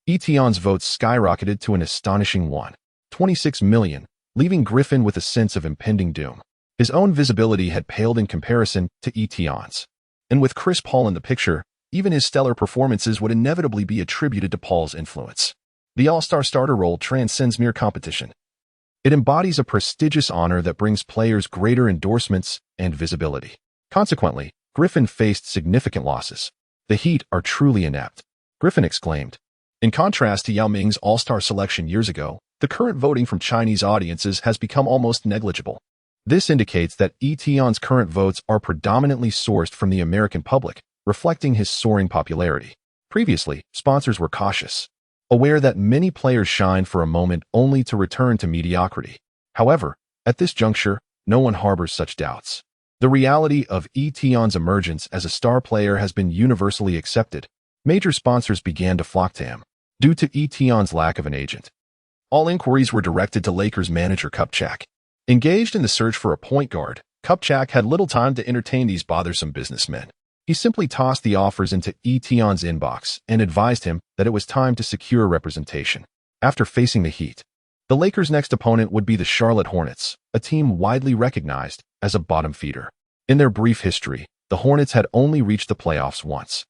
Etion's votes skyrocketed to an astonishing 1.26 million, leaving Griffin with a sense of impending doom. His own visibility had paled in comparison to Etion's. And with Chris Paul in the picture, even his stellar performances would inevitably be attributed to Paul's influence. The all-star starter role transcends mere competition. It embodies a prestigious honor that brings players greater endorsements and visibility. Consequently, Griffin faced significant losses. "The Heat are truly inept," Griffin exclaimed. In contrast to Yao Ming's all-star selection years ago, the current voting from Chinese audiences has become almost negligible. This indicates that Etion's current votes are predominantly sourced from the American public, reflecting his soaring popularity. Previously, sponsors were cautious, aware that many players shine for a moment only to return to mediocrity. However, at this juncture, no one harbors such doubts. The reality of Etion's emergence as a star player has been universally accepted. Major sponsors began to flock to him, due to Etion's lack of an agent. All inquiries were directed to Lakers manager Kupchak. Engaged in the search for a point guard, Kupchak had little time to entertain these bothersome businessmen. He simply tossed the offers into Etion's inbox and advised him that it was time to secure representation. After facing the Heat, the Lakers' next opponent would be the Charlotte Hornets, a team widely recognized as a bottom feeder. In their brief history, the Hornets had only reached the playoffs once,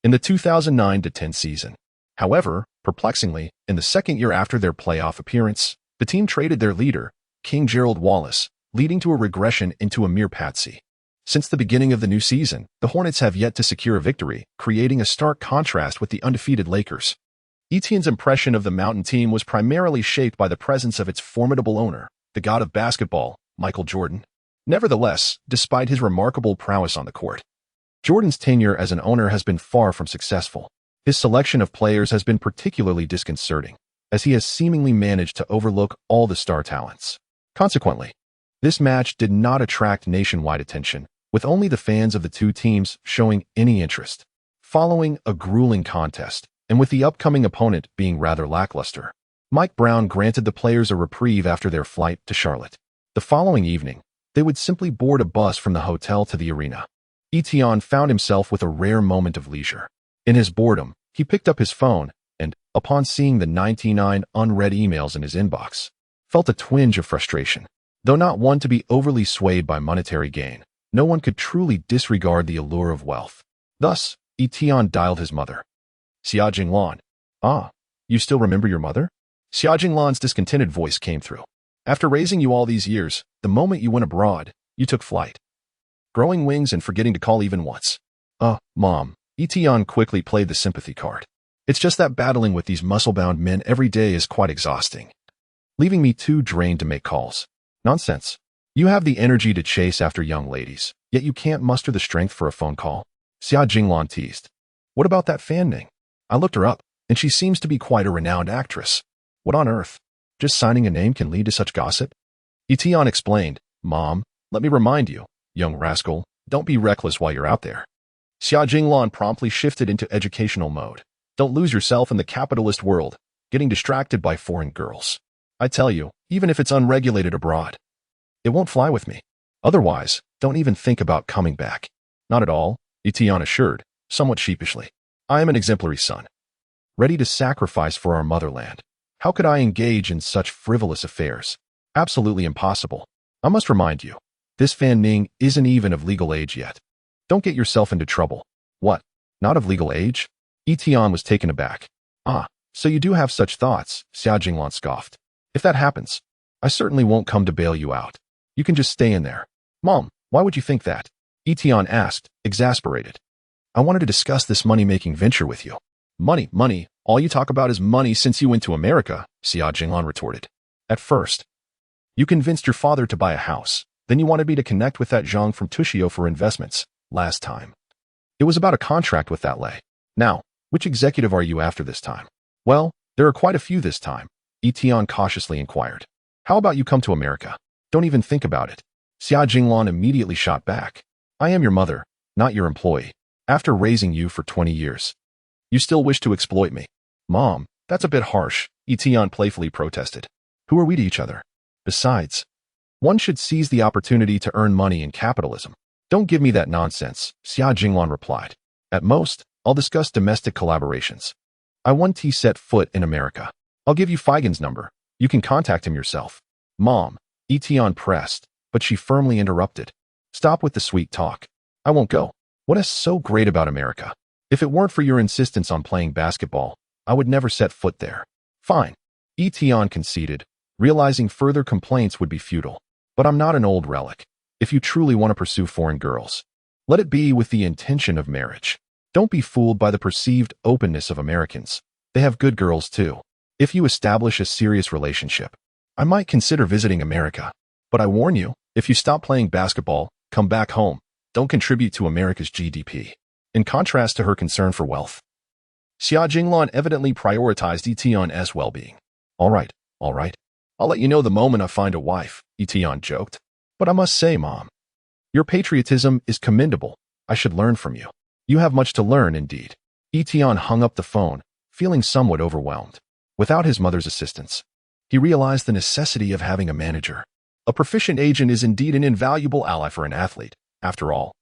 in the 2009-10 season. However, perplexingly, in the second year after their playoff appearance, the team traded their leader, King Gerald Wallace, leading to a regression into a mere patsy. Since the beginning of the new season, the Hornets have yet to secure a victory, creating a stark contrast with the undefeated Lakers. Etion's impression of the Mountain team was primarily shaped by the presence of its formidable owner, the god of basketball, Michael Jordan. Nevertheless, despite his remarkable prowess on the court, Jordan's tenure as an owner has been far from successful. His selection of players has been particularly disconcerting, as he has seemingly managed to overlook all the star talents. Consequently, this match did not attract nationwide attention, with only the fans of the two teams showing any interest. Following a grueling contest, and with the upcoming opponent being rather lackluster, Mike Brown granted the players a reprieve after their flight to Charlotte. The following evening, they would simply board a bus from the hotel to the arena. Etion found himself with a rare moment of leisure. In his boredom, he picked up his phone and, upon seeing the 99 unread emails in his inbox, felt a twinge of frustration. Though not one to be overly swayed by monetary gain, no one could truly disregard the allure of wealth. Thus, Etion dialed his mother. "Xia Jinglan." "Ah, you still remember your mother?" Xia Jinglan's discontented voice came through. "After raising you all these years, the moment you went abroad, you took flight, growing wings and forgetting to call even once." Mom." Etion quickly played the sympathy card. "It's just that battling with these muscle-bound men every day is quite exhausting, leaving me too drained to make calls." "Nonsense. You have the energy to chase after young ladies, yet you can't muster the strength for a phone call," Xia Jinglan teased. "What about that Fan Ning? I looked her up, and she seems to be quite a renowned actress. What on earth? Just signing a name can lead to such gossip?" Etion explained. "Mom, let me remind you, young rascal, don't be reckless while you're out there." Xia Jinglan promptly shifted into educational mode. "Don't lose yourself in the capitalist world, getting distracted by foreign girls. I tell you, even if it's unregulated abroad, it won't fly with me. Otherwise, don't even think about coming back." "Not at all," Etion assured, somewhat sheepishly. "I am an exemplary son, ready to sacrifice for our motherland. How could I engage in such frivolous affairs? Absolutely impossible. I must remind you, this Fan Ning isn't even of legal age yet. Don't get yourself into trouble." "What? Not of legal age?" Etion was taken aback. "Ah, so you do have such thoughts," Xia Jinglan scoffed. "If that happens, I certainly won't come to bail you out. You can just stay in there." "Mom, why would you think that?" Etion asked, exasperated. "I wanted to discuss this money-making venture with you." "Money, money. All you talk about is money since you went to America," Xia Jinglan retorted. "At first, you convinced your father to buy a house. Then you wanted me to connect with that Zhang from Tushio for investments. Last time, it was about a contract with that Lei. Now, which executive are you after this time?" "Well, there are quite a few this time," Etion cautiously inquired. "How about you come to America? Don't even think about it." Xia Jinglan immediately shot back. "I am your mother, not your employee. After raising you for 20 years, you still wish to exploit me." "Mom, that's a bit harsh," Etion playfully protested. "Who are we to each other? Besides, one should seize the opportunity to earn money in capitalism. Don't give me that nonsense, Xia Jinglan replied. At most, I'll discuss domestic collaborations. I want to set foot in America. I'll give you Feigen's number. You can contact him yourself. Mom, Etienne pressed, but she firmly interrupted. Stop with the sweet talk. I won't go. What is so great about America? If it weren't for your insistence on playing basketball, I would never set foot there. Fine. Etienne conceded, realizing further complaints would be futile. But I'm not an old relic. If you truly want to pursue foreign girls, let it be with the intention of marriage. Don't be fooled by the perceived openness of Americans. They have good girls too. If you establish a serious relationship, I might consider visiting America. But I warn you, if you stop playing basketball, come back home. Don't contribute to America's GDP. In contrast to her concern for wealth, Xia Jinglan evidently prioritized Etienne's well-being. All right. I'll let you know the moment I find a wife, Etienne joked. But I must say, Mom, your patriotism is commendable. I should learn from you. You have much to learn, indeed. Etienne hung up the phone, feeling somewhat overwhelmed. Without his mother's assistance, he realized the necessity of having a manager. A proficient agent is indeed an invaluable ally for an athlete. After all,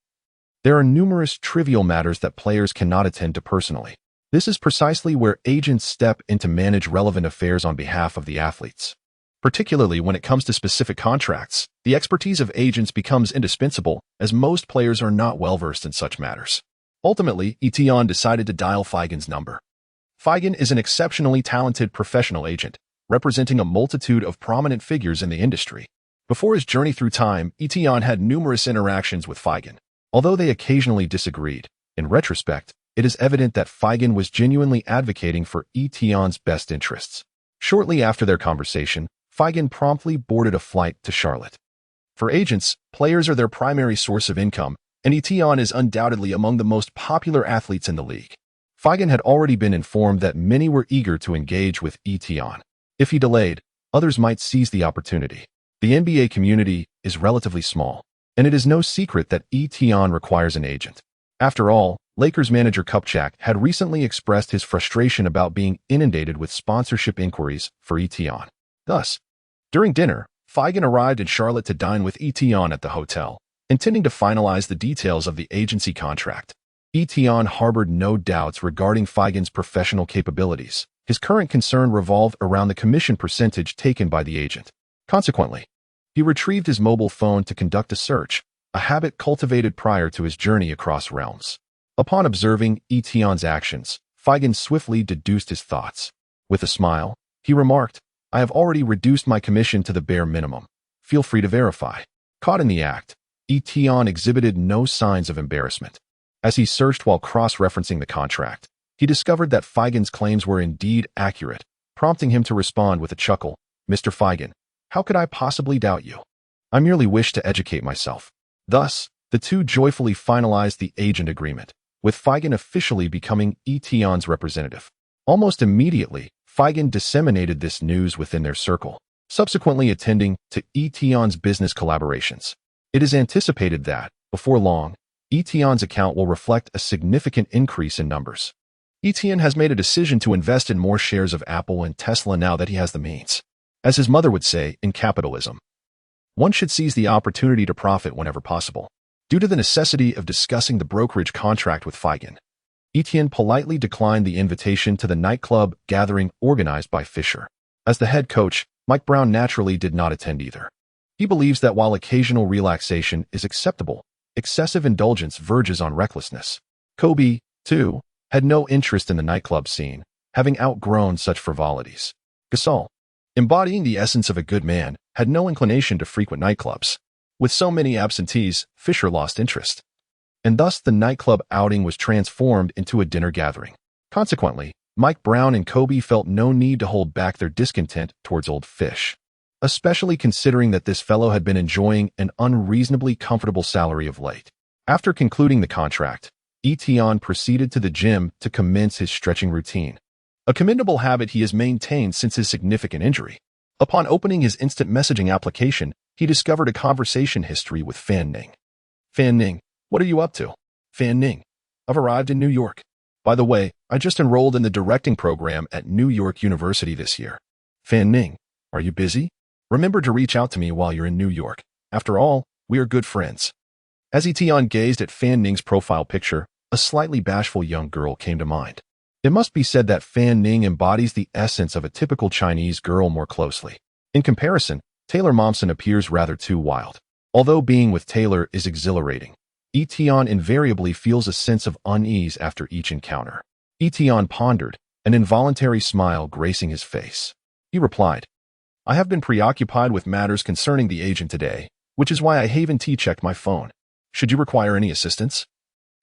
there are numerous trivial matters that players cannot attend to personally. This is precisely where agents step in to manage relevant affairs on behalf of the athletes. Particularly when it comes to specific contracts, the expertise of agents becomes indispensable, as most players are not well-versed in such matters. Ultimately, Etienne decided to dial Feigen's number. Feigen is an exceptionally talented professional agent, representing a multitude of prominent figures in the industry. Before his journey through time, Etienne had numerous interactions with Feigen. Although they occasionally disagreed, in retrospect, it is evident that Feigen was genuinely advocating for Etienne's best interests. Shortly after their conversation, Feigen promptly boarded a flight to Charlotte. For agents, players are their primary source of income, and Etienne is undoubtedly among the most popular athletes in the league. Feigen had already been informed that many were eager to engage with Etienne. If he delayed, others might seize the opportunity. The NBA community is relatively small, and it is no secret that Etienne requires an agent. After all, Lakers manager Kupchak had recently expressed his frustration about being inundated with sponsorship inquiries for Etienne. Thus, during dinner, Feigen arrived in Charlotte to dine with Etienne at the hotel, intending to finalize the details of the agency contract. Etienne harbored no doubts regarding Feigen's professional capabilities. His current concern revolved around the commission percentage taken by the agent. Consequently, he retrieved his mobile phone to conduct a search, a habit cultivated prior to his journey across realms. Upon observing Etienne's actions, Feigen swiftly deduced his thoughts. With a smile, he remarked, I have already reduced my commission to the bare minimum. Feel free to verify. Caught in the act, Etienne exhibited no signs of embarrassment. As he searched while cross-referencing the contract, he discovered that Feigen's claims were indeed accurate, prompting him to respond with a chuckle. Mr. Feigen, how could I possibly doubt you? I merely wish to educate myself. Thus, the two joyfully finalized the agent agreement, with Feigen officially becoming Etienne's representative. Almost immediately, Feigen disseminated this news within their circle, subsequently attending to Etienne's business collaborations. It is anticipated that, before long, Etienne's account will reflect a significant increase in numbers. Etienne has made a decision to invest in more shares of Apple and Tesla now that he has the means. As his mother would say, in capitalism, one should seize the opportunity to profit whenever possible. Due to the necessity of discussing the brokerage contract with Feigen, Etienne politely declined the invitation to the nightclub gathering organized by Fisher. As the head coach, Mike Brown naturally did not attend either. He believes that while occasional relaxation is acceptable, excessive indulgence verges on recklessness. Kobe, too, had no interest in the nightclub scene, having outgrown such frivolities. Gasol, embodying the essence of a good man, had no inclination to frequent nightclubs. With so many absentees, Fisher lost interest, and thus the nightclub outing was transformed into a dinner gathering. Consequently, Mike Brown and Kobe felt no need to hold back their discontent towards old Fish, especially considering that this fellow had been enjoying an unreasonably comfortable salary of late. After concluding the contract, Etienne proceeded to the gym to commence his stretching routine, a commendable habit he has maintained since his significant injury. Upon opening his instant messaging application, he discovered a conversation history with Fan Ning. Fan Ning, what are you up to? Fan Ning, I've arrived in New York. By the way, I just enrolled in the directing program at New York University this year. Fan Ning, are you busy? Remember to reach out to me while you're in New York. After all, we are good friends. As Etion gazed at Fan Ning's profile picture, a slightly bashful young girl came to mind. It must be said that Fan Ning embodies the essence of a typical Chinese girl more closely. In comparison, Taylor Momsen appears rather too wild. Although being with Taylor is exhilarating, Etion invariably feels a sense of unease after each encounter. Etion pondered, an involuntary smile gracing his face. He replied, "I have been preoccupied with matters concerning the agent today, which is why I haven't checked my phone. Should you require any assistance,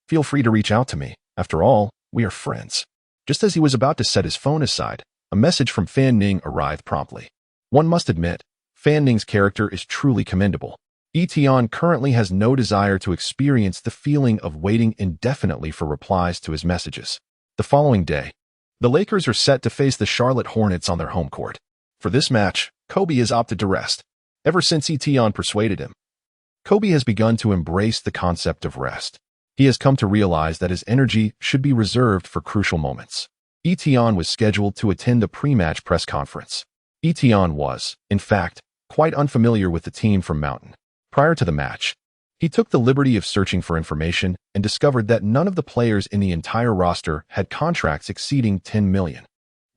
feel free to reach out to me. After all, we are friends." Just as he was about to set his phone aside, a message from Fan Ning arrived promptly. One must admit, Fan Ning's character is truly commendable. Etion currently has no desire to experience the feeling of waiting indefinitely for replies to his messages. The following day, the Lakers are set to face the Charlotte Hornets on their home court. For this match, Kobe has opted to rest. Ever since Etion persuaded him, Kobe has begun to embrace the concept of rest. He has come to realize that his energy should be reserved for crucial moments. Etion was scheduled to attend the pre-match press conference. Etion was, in fact, quite unfamiliar with the team from Mountain. Prior to the match, he took the liberty of searching for information and discovered that none of the players in the entire roster had contracts exceeding $10 million.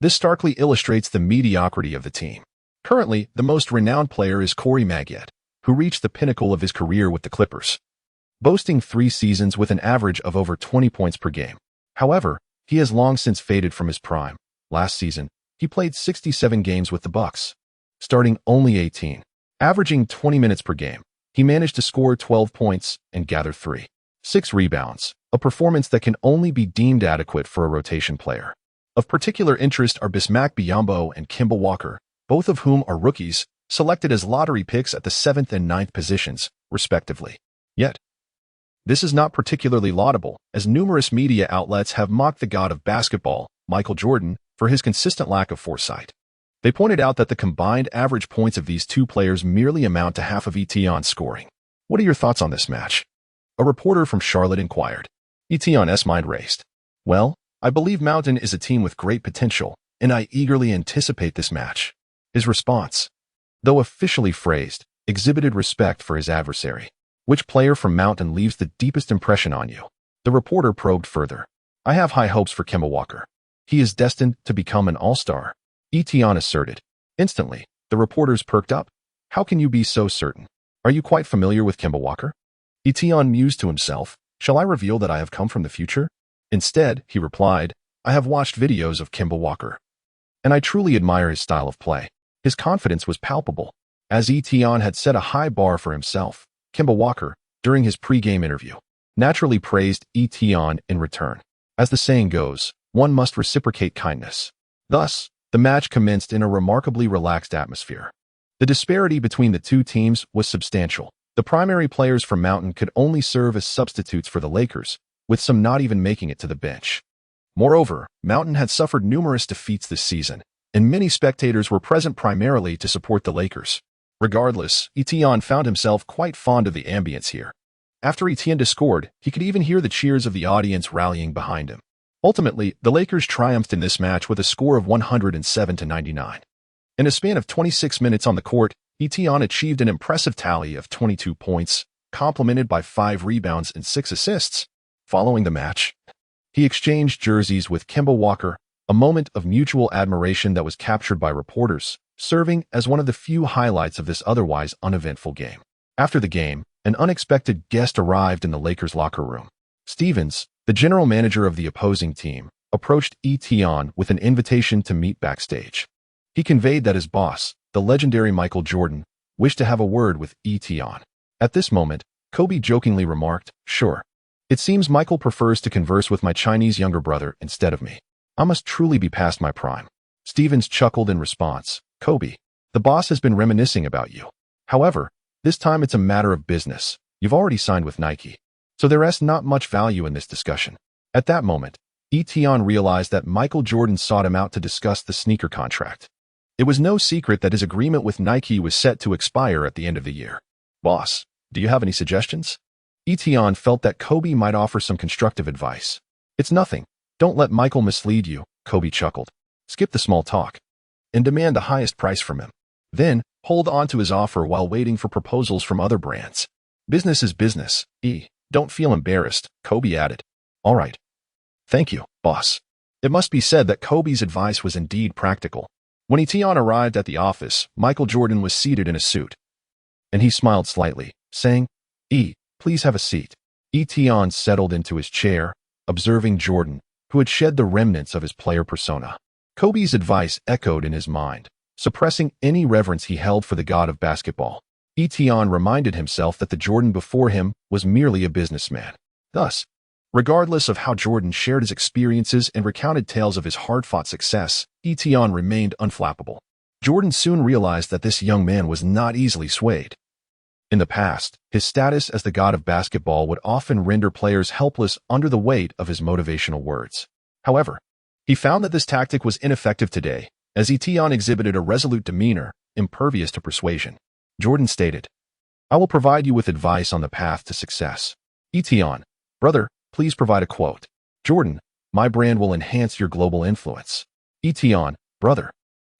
This starkly illustrates the mediocrity of the team. Currently, the most renowned player is Corey Maggette, who reached the pinnacle of his career with the Clippers, boasting 3 seasons with an average of over 20 points per game. However, he has long since faded from his prime. Last season, he played 67 games with the Bucks, starting only 18, averaging 20 minutes per game. He managed to score 12 points and gather 3.6 rebounds, a performance that can only be deemed adequate for a rotation player. Of particular interest are Bismack Biyombo and Kemba Walker, both of whom are rookies, selected as lottery picks at the 7th and 9th positions, respectively. Yet, this is not particularly laudable, as numerous media outlets have mocked the god of basketball, Michael Jordan, for his consistent lack of foresight. They pointed out that the combined average points of these two players merely amount to half of Etion's scoring. What are your thoughts on this match? A reporter from Charlotte inquired. Etion's mind raced. Well, I believe Mountain is a team with great potential, and I eagerly anticipate this match. His response, though officially phrased, exhibited respect for his adversary. Which player from Mountain leaves the deepest impression on you? The reporter probed further. I have high hopes for Kemba Walker. He is destined to become an all-star, Etion asserted. Instantly, the reporters perked up. How can you be so certain? Are you quite familiar with Kemba Walker? Etion mused to himself. Shall I reveal that I have come from the future? Instead, he replied, I have watched videos of Kemba Walker, and I truly admire his style of play. His confidence was palpable. As Etion had set a high bar for himself, Kemba Walker, during his pre-game interview, naturally praised Etion in return. As the saying goes, one must reciprocate kindness. Thus, the match commenced in a remarkably relaxed atmosphere. The disparity between the two teams was substantial. The primary players from Mountain could only serve as substitutes for the Lakers, with some not even making it to the bench. Moreover, Mountain had suffered numerous defeats this season, and many spectators were present primarily to support the Lakers. Regardless, Etion found himself quite fond of the ambience here. After Etienne scored, he could even hear the cheers of the audience rallying behind him. Ultimately, the Lakers triumphed in this match with a score of 107-99. In a span of 26 minutes on the court, Etienne achieved an impressive tally of 22 points, complemented by 5 rebounds and 6 assists. Following the match, he exchanged jerseys with Kemba Walker, a moment of mutual admiration that was captured by reporters, serving as one of the few highlights of this otherwise uneventful game. After the game, an unexpected guest arrived in the Lakers' locker room. Stevens, the general manager of the opposing team, approached Etion with an invitation to meet backstage. He conveyed that his boss, the legendary Michael Jordan, wished to have a word with Etion. At this moment, Kobe jokingly remarked, "Sure. It seems Michael prefers to converse with my Chinese younger brother instead of me. I must truly be past my prime." Stevens chuckled in response. "Kobe, the boss has been reminiscing about you. However, this time it's a matter of business. You've already signed with Nike, so there is not much value in this discussion." At that moment, Etion realized that Michael Jordan sought him out to discuss the sneaker contract. It was no secret that his agreement with Nike was set to expire at the end of the year. "Boss, do you have any suggestions?" Etion felt that Kobe might offer some constructive advice. "It's nothing. Don't let Michael mislead you," Kobe chuckled. "Skip the small talk and demand the highest price from him. Then, hold on to his offer while waiting for proposals from other brands." Business is business. Don't feel embarrassed, Kobe added. All right. Thank you, boss. It must be said that Kobe's advice was indeed practical. When Etienne arrived at the office, Michael Jordan was seated in a suit. And he smiled slightly, saying, please have a seat. Etienne settled into his chair, observing Jordan, who had shed the remnants of his player persona. Kobe's advice echoed in his mind, suppressing any reverence he held for the god of basketball. Etienne reminded himself that the Jordan before him was merely a businessman. Thus, regardless of how Jordan shared his experiences and recounted tales of his hard-fought success, Etienne remained unflappable. Jordan soon realized that this young man was not easily swayed. In the past, his status as the god of basketball would often render players helpless under the weight of his motivational words. However, he found that this tactic was ineffective today, as Etienne exhibited a resolute demeanor, impervious to persuasion. Jordan stated, I will provide you with advice on the path to success. Etienne, brother, please provide a quote. Jordan, my brand will enhance your global influence. Etienne, brother,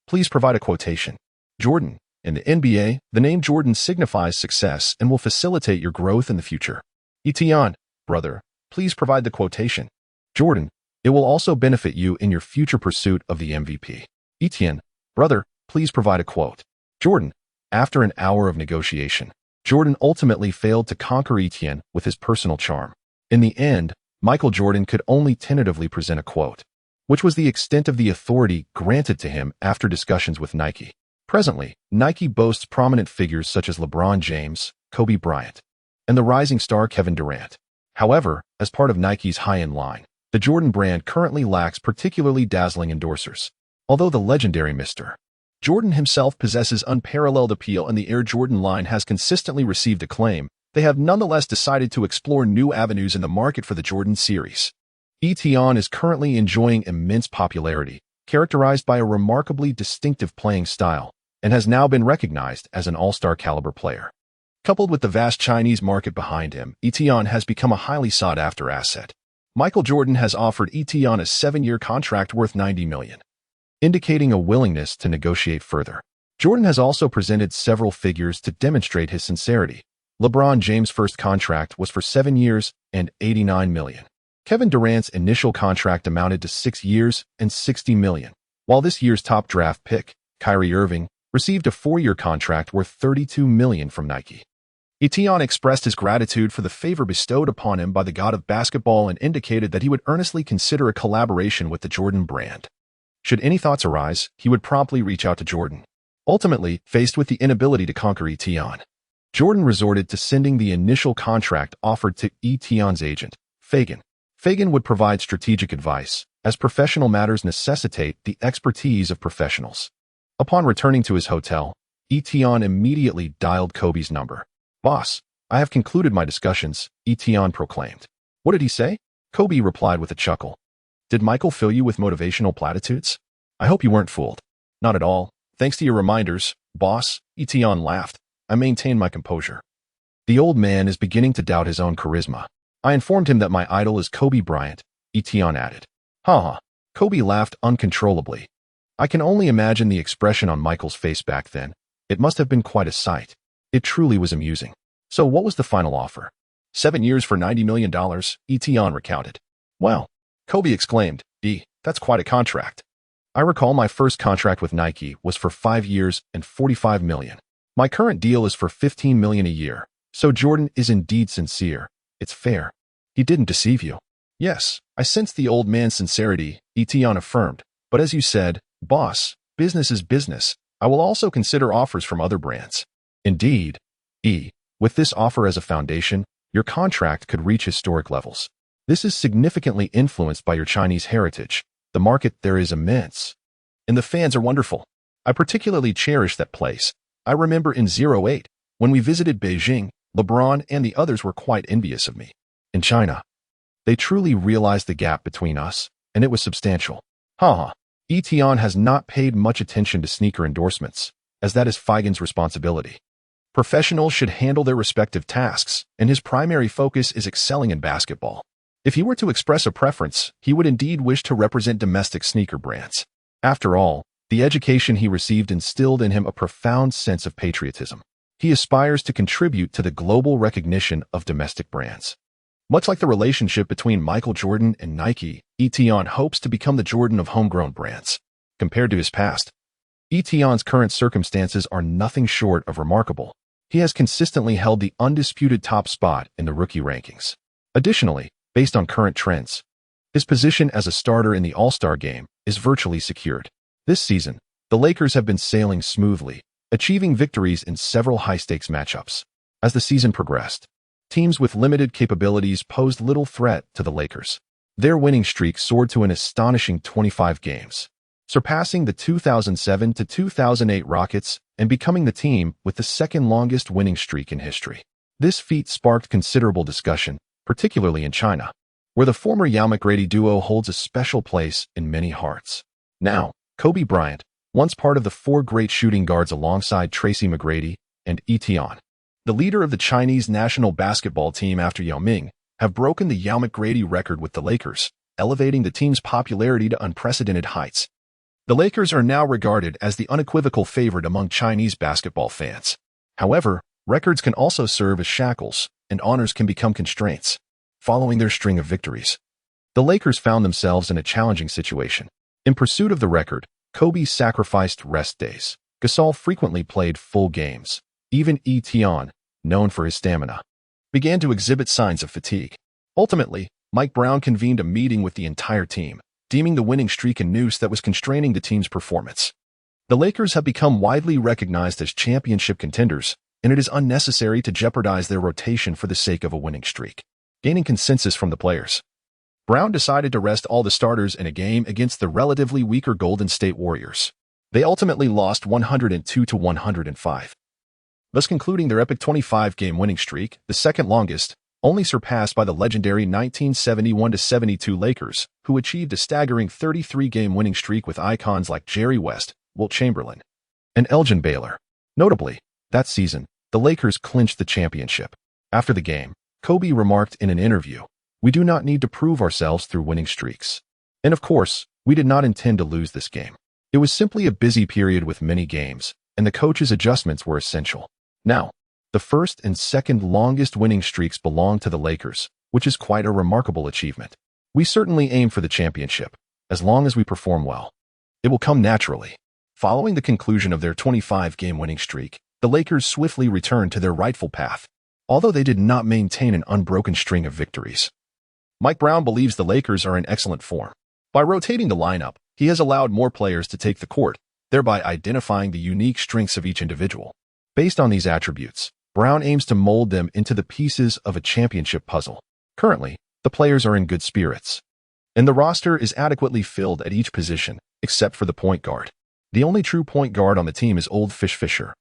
please provide a quotation. Jordan, in the NBA, the name Jordan signifies success and will facilitate your growth in the future. Etienne, brother, please provide the quotation. Jordan, it will also benefit you in your future pursuit of the MVP. Etienne, brother, please provide a quote. Jordan, after an hour of negotiation, Jordan ultimately failed to conquer Etienne with his personal charm. In the end, Michael Jordan could only tentatively present a quote, which was the extent of the authority granted to him after discussions with Nike. Presently, Nike boasts prominent figures such as LeBron James, Kobe Bryant, and the rising star Kevin Durant. However, as part of Nike's high-end line, the Jordan brand currently lacks particularly dazzling endorsers. Although the legendary Mr. Jordan himself possesses unparalleled appeal and the Air Jordan line has consistently received acclaim, they have nonetheless decided to explore new avenues in the market for the Jordan series. Etienne is currently enjoying immense popularity, characterized by a remarkably distinctive playing style, and has now been recognized as an all-star caliber player. Coupled with the vast Chinese market behind him, Etienne has become a highly sought-after asset. Michael Jordan has offered Etienne a 7-year contract worth $90 million, indicating a willingness to negotiate further. Jordan has also presented several figures to demonstrate his sincerity. LeBron James' first contract was for 7 years and $89 million. Kevin Durant's initial contract amounted to 6 years and $60 million, while this year's top draft pick, Kyrie Irving, received a 4-year contract worth $32 million from Nike. Etienne expressed his gratitude for the favor bestowed upon him by the god of basketball and indicated that he would earnestly consider a collaboration with the Jordan brand. Should any thoughts arise, he would promptly reach out to Jordan. Ultimately, faced with the inability to conquer Etienne, Jordan resorted to sending the initial contract offered to Etienne's agent, Fagan. Fagan would provide strategic advice, as professional matters necessitate the expertise of professionals. Upon returning to his hotel, Etienne immediately dialed Kobe's number. Boss, I have concluded my discussions, Etienne proclaimed. What did he say? Kobe replied with a chuckle. Did Michael fill you with motivational platitudes? I hope you weren't fooled. Not at all. Thanks to your reminders, boss, Etienne laughed. I maintained my composure. The old man is beginning to doubt his own charisma. I informed him that my idol is Kobe Bryant, Etienne added. Ha. Kobe laughed uncontrollably. I can only imagine the expression on Michael's face back then. It must have been quite a sight. It truly was amusing. So what was the final offer? 7 years for $90 million, Etienne recounted. Wow, Kobe exclaimed. That's quite a contract. I recall my first contract with Nike was for 5 years and $45 million. My current deal is for $15 million a year. So Jordan is indeed sincere. It's fair. He didn't deceive you. Yes, I sensed the old man's sincerity, Etienne affirmed. But as you said, boss, business is business. I will also consider offers from other brands. Indeed. With this offer as a foundation, your contract could reach historic levels. This is significantly influenced by your Chinese heritage. The market there is immense. And the fans are wonderful. I particularly cherish that place. I remember in 08, when we visited Beijing, LeBron and the others were quite envious of me. In China, they truly realized the gap between us, and it was substantial. Etienne has not paid much attention to sneaker endorsements, as that is Fagan's responsibility. Professionals should handle their respective tasks, and his primary focus is excelling in basketball. If he were to express a preference, he would indeed wish to represent domestic sneaker brands. After all, the education he received instilled in him a profound sense of patriotism. he aspires to contribute to the global recognition of domestic brands. Much like the relationship between Michael Jordan and Nike, Etion hopes to become the Jordan of homegrown brands. Compared to his past, Etion's current circumstances are nothing short of remarkable. He has consistently held the undisputed top spot in the rookie rankings. Additionally, based on current trends, his position as a starter in the All-Star game is virtually secured. This season, the Lakers have been sailing smoothly, achieving victories in several high-stakes matchups. As the season progressed, teams with limited capabilities posed little threat to the Lakers. Their winning streak soared to an astonishing 25 games, surpassing the 2007 to 2008 Rockets and becoming the team with the second longest winning streak in history. This feat sparked considerable discussion, particularly in China, where the former Yao McGrady duo holds a special place in many hearts. Now, Kobe Bryant, once part of the four great shooting guards alongside Tracy McGrady and Etion, the leader of the Chinese national basketball team after Yao Ming, have broken the Yao McGrady record with the Lakers, elevating the team's popularity to unprecedented heights. The Lakers are now regarded as the unequivocal favorite among Chinese basketball fans. However, records can also serve as shackles, and honors can become constraints. Following their string of victories, the Lakers found themselves in a challenging situation. In pursuit of the record, Kobe sacrificed rest days. Gasol frequently played full games. Even Etion, known for his stamina, began to exhibit signs of fatigue. Ultimately, Mike Brown convened a meeting with the entire team, deeming the winning streak a noose that was constraining the team's performance. The Lakers have become widely recognized as championship contenders, and it is unnecessary to jeopardize their rotation for the sake of a winning streak. Gaining consensus from the players, Brown decided to rest all the starters in a game against the relatively weaker Golden State Warriors. They ultimately lost 102 to 105, thus concluding their epic 25-game winning streak, the second longest, only surpassed by the legendary 1971-72 Lakers, who achieved a staggering 33-game winning streak with icons like Jerry West, Wilt Chamberlain, and Elgin Baylor. Notably, that season, the Lakers clinched the championship. After the game, Kobe remarked in an interview, "We do not need to prove ourselves through winning streaks. And of course, we did not intend to lose this game. It was simply a busy period with many games, and the coach's adjustments were essential." Now, the first and second longest winning streaks belong to the Lakers, which is quite a remarkable achievement. We certainly aim for the championship, as long as we perform well. It will come naturally. Following the conclusion of their 25-game winning streak, the Lakers swiftly returned to their rightful path, although they did not maintain an unbroken string of victories. Mike Brown believes the Lakers are in excellent form. By rotating the lineup, he has allowed more players to take the court, thereby identifying the unique strengths of each individual. Based on these attributes, Brown aims to mold them into the pieces of a championship puzzle. Currently, the players are in good spirits, and the roster is adequately filled at each position, except for the point guard. The only true point guard on the team is Old Fish Fisher,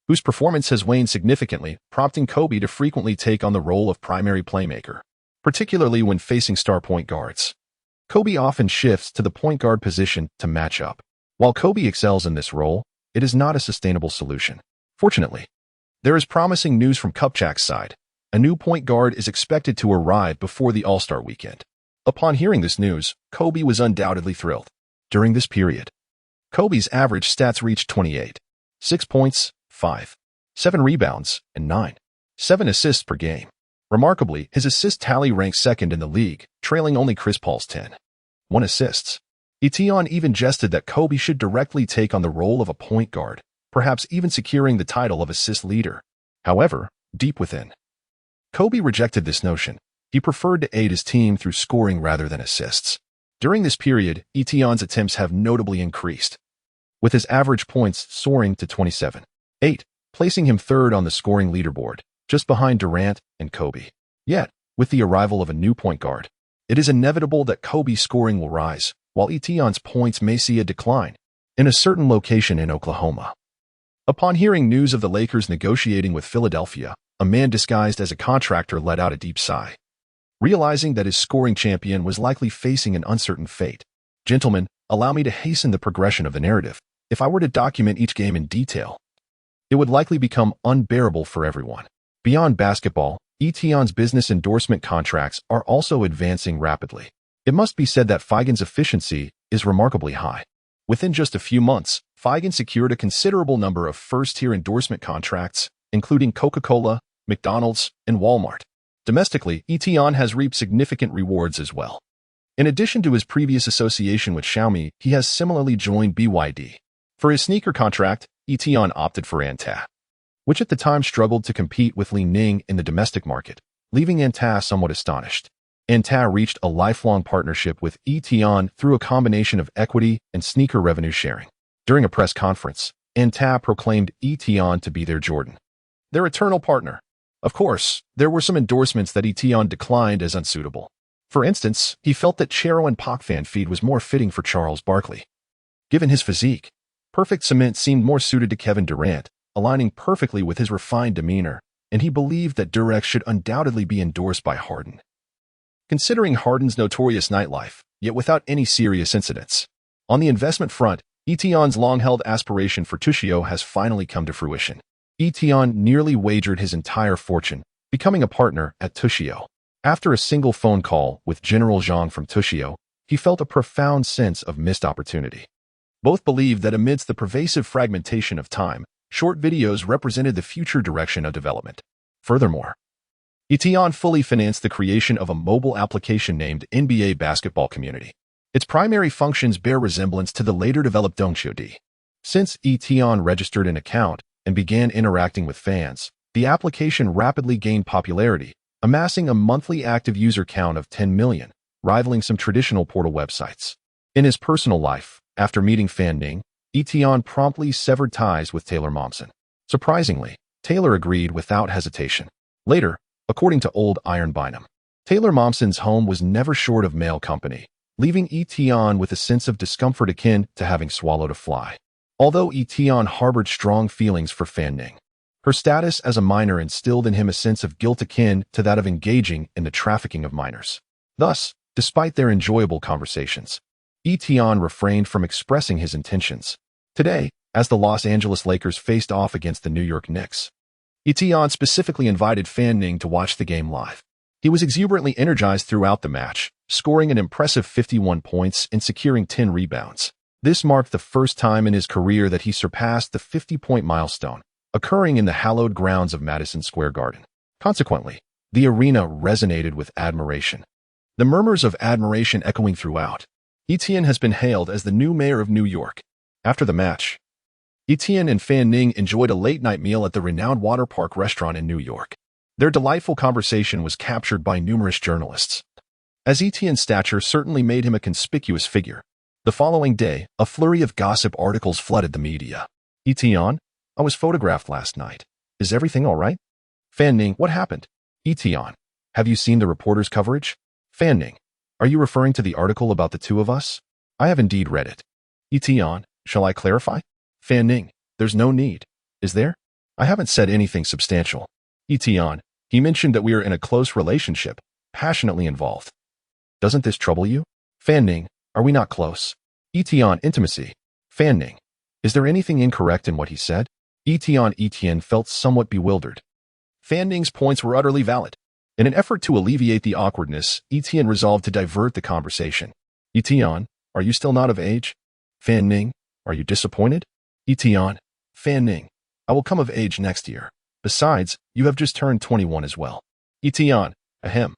whose performance has waned significantly, prompting Kobe to frequently take on the role of primary playmaker, particularly when facing star point guards. Kobe often shifts to the point guard position to match up. While Kobe excels in this role, it is not a sustainable solution. Fortunately, there is promising news from Kupchak's side. A new point guard is expected to arrive before the All-Star weekend. Upon hearing this news, Kobe was undoubtedly thrilled. During this period, Kobe's average stats reached 28, 6 points, 5, 7 rebounds, and 7 assists per game. Remarkably, his assist tally ranks second in the league, trailing only Chris Paul's 1 assists. Etion even jested that Kobe should directly take on the role of a point guard, perhaps even securing the title of assist leader. However, deep within, Kobe rejected this notion. He preferred to aid his team through scoring rather than assists. During this period, Etion's attempts have notably increased, with his average points soaring to 27.8, placing him third on the scoring leaderboard, just behind Durant and Kobe. Yet, with the arrival of a new point guard, it is inevitable that Kobe's scoring will rise, while Etion's points may see a decline. In a certain location in Oklahoma, upon hearing news of the Lakers negotiating with Philadelphia, a man disguised as a contractor let out a deep sigh, realizing that his scoring champion was likely facing an uncertain fate. "Gentlemen, allow me to hasten the progression of the narrative. If I were to document each game in detail, it would likely become unbearable for everyone." Beyond basketball, Etion's business endorsement contracts are also advancing rapidly. It must be said that Figen's efficiency is remarkably high. Within just a few months, Figen secured a considerable number of first-tier endorsement contracts, including Coca-Cola, McDonald's, and Walmart. Domestically, Etion has reaped significant rewards as well. In addition to his previous association with Xiaomi, he has similarly joined BYD. For his sneaker contract, Etion opted for Anta, which at the time struggled to compete with Li Ning in the domestic market, leaving Anta somewhat astonished. Anta reached a lifelong partnership with Etion through a combination of equity and sneaker revenue sharing. During a press conference, Anta proclaimed Etion to be their Jordan, their eternal partner. Of course, there were some endorsements that Etion declined as unsuitable. For instance, he felt that Chero and Pac fan feed was more fitting for Charles Barkley. Given his physique, perfect cement seemed more suited to Kevin Durant, aligning perfectly with his refined demeanor, and he believed that Durex should undoubtedly be endorsed by Harden. Considering Harden's notorious nightlife, yet without any serious incidents. On the investment front, Etion's long-held aspiration for Tushio has finally come to fruition. Etion nearly wagered his entire fortune, becoming a partner at Tushio. After a single phone call with General Zhang from Tushio, he felt a profound sense of missed opportunity. Both believed that amidst the pervasive fragmentation of time, short videos represented the future direction of development. Furthermore, Etion fully financed the creation of a mobile application named NBA Basketball Community. Its primary functions bear resemblance to the later developed Dongqiudi. Since Etion registered an account and began interacting with fans, the application rapidly gained popularity, amassing a monthly active user count of 10 million, rivaling some traditional portal websites. In his personal life, after meeting Fan Ning, Etion promptly severed ties with Taylor Momsen. Surprisingly, Taylor agreed without hesitation. Later, according to Old Iron Bynum, Taylor Momsen's home was never short of male company, leaving Etion with a sense of discomfort akin to having swallowed a fly. Although Etion harbored strong feelings for Fan Ning, her status as a minor instilled in him a sense of guilt akin to that of engaging in the trafficking of minors. Thus, despite their enjoyable conversations, Etion refrained from expressing his intentions. Today, as the Los Angeles Lakers faced off against the New York Knicks, Etion specifically invited Fan Ning to watch the game live. He was exuberantly energized throughout the match, scoring an impressive 51 points and securing 10 rebounds. This marked the first time in his career that he surpassed the 50-point milestone, occurring in the hallowed grounds of Madison Square Garden. Consequently, the arena resonated with admiration. The murmurs of admiration echoing throughout. Etion has been hailed as the new mayor of New York. After the match, Etion and Fan Ning enjoyed a late-night meal at the renowned Water Park restaurant in New York. Their delightful conversation was captured by numerous journalists, as Etion's stature certainly made him a conspicuous figure. The following day, a flurry of gossip articles flooded the media. Etion, I was photographed last night. Is everything all right? Fan Ning, what happened? Etion, have you seen the reporter's coverage? Fan Ning, are you referring to the article about the two of us? I have indeed read it. Etion, shall I clarify? Fan Ning, there's no need. Is there? I haven't said anything substantial. Etion, he mentioned that we are in a close relationship, passionately involved. Doesn't this trouble you? Fan Ning, are we not close? Etion, intimacy. Fan Ning, is there anything incorrect in what he said? Etion felt somewhat bewildered. Fan Ning's points were utterly valid. In an effort to alleviate the awkwardness, Etion resolved to divert the conversation. Etion, are you still not of age? Fan Ning, are you disappointed? Etion, Fan Ning, I will come of age next year. Besides, you have just turned 21 as well. Etion, ahem.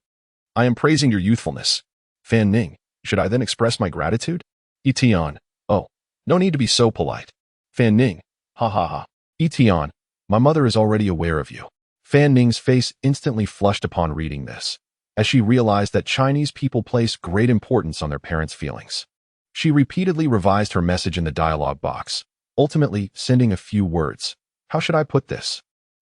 I am praising your youthfulness. Fan Ning, should I then express my gratitude? Etion, oh, no need to be so polite. Fan Ning, ha ha ha. Etion, my mother is already aware of you. Fan Ning's face instantly flushed upon reading this, as she realized that Chinese people place great importance on their parents' feelings. She repeatedly revised her message in the dialogue box, ultimately sending a few words. How should I put this?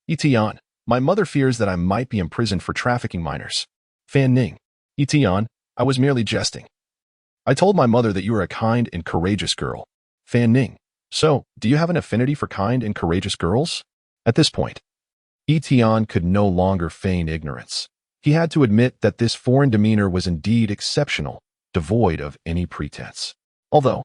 Etion, my mother fears that I might be imprisoned for trafficking minors. Fan Ning, Etion, I was merely jesting. I told my mother that you are a kind and courageous girl. Fan Ning, so, do you have an affinity for kind and courageous girls? At this point, Etion could no longer feign ignorance. He had to admit that this foreign demeanor was indeed exceptional, devoid of any pretense. Although,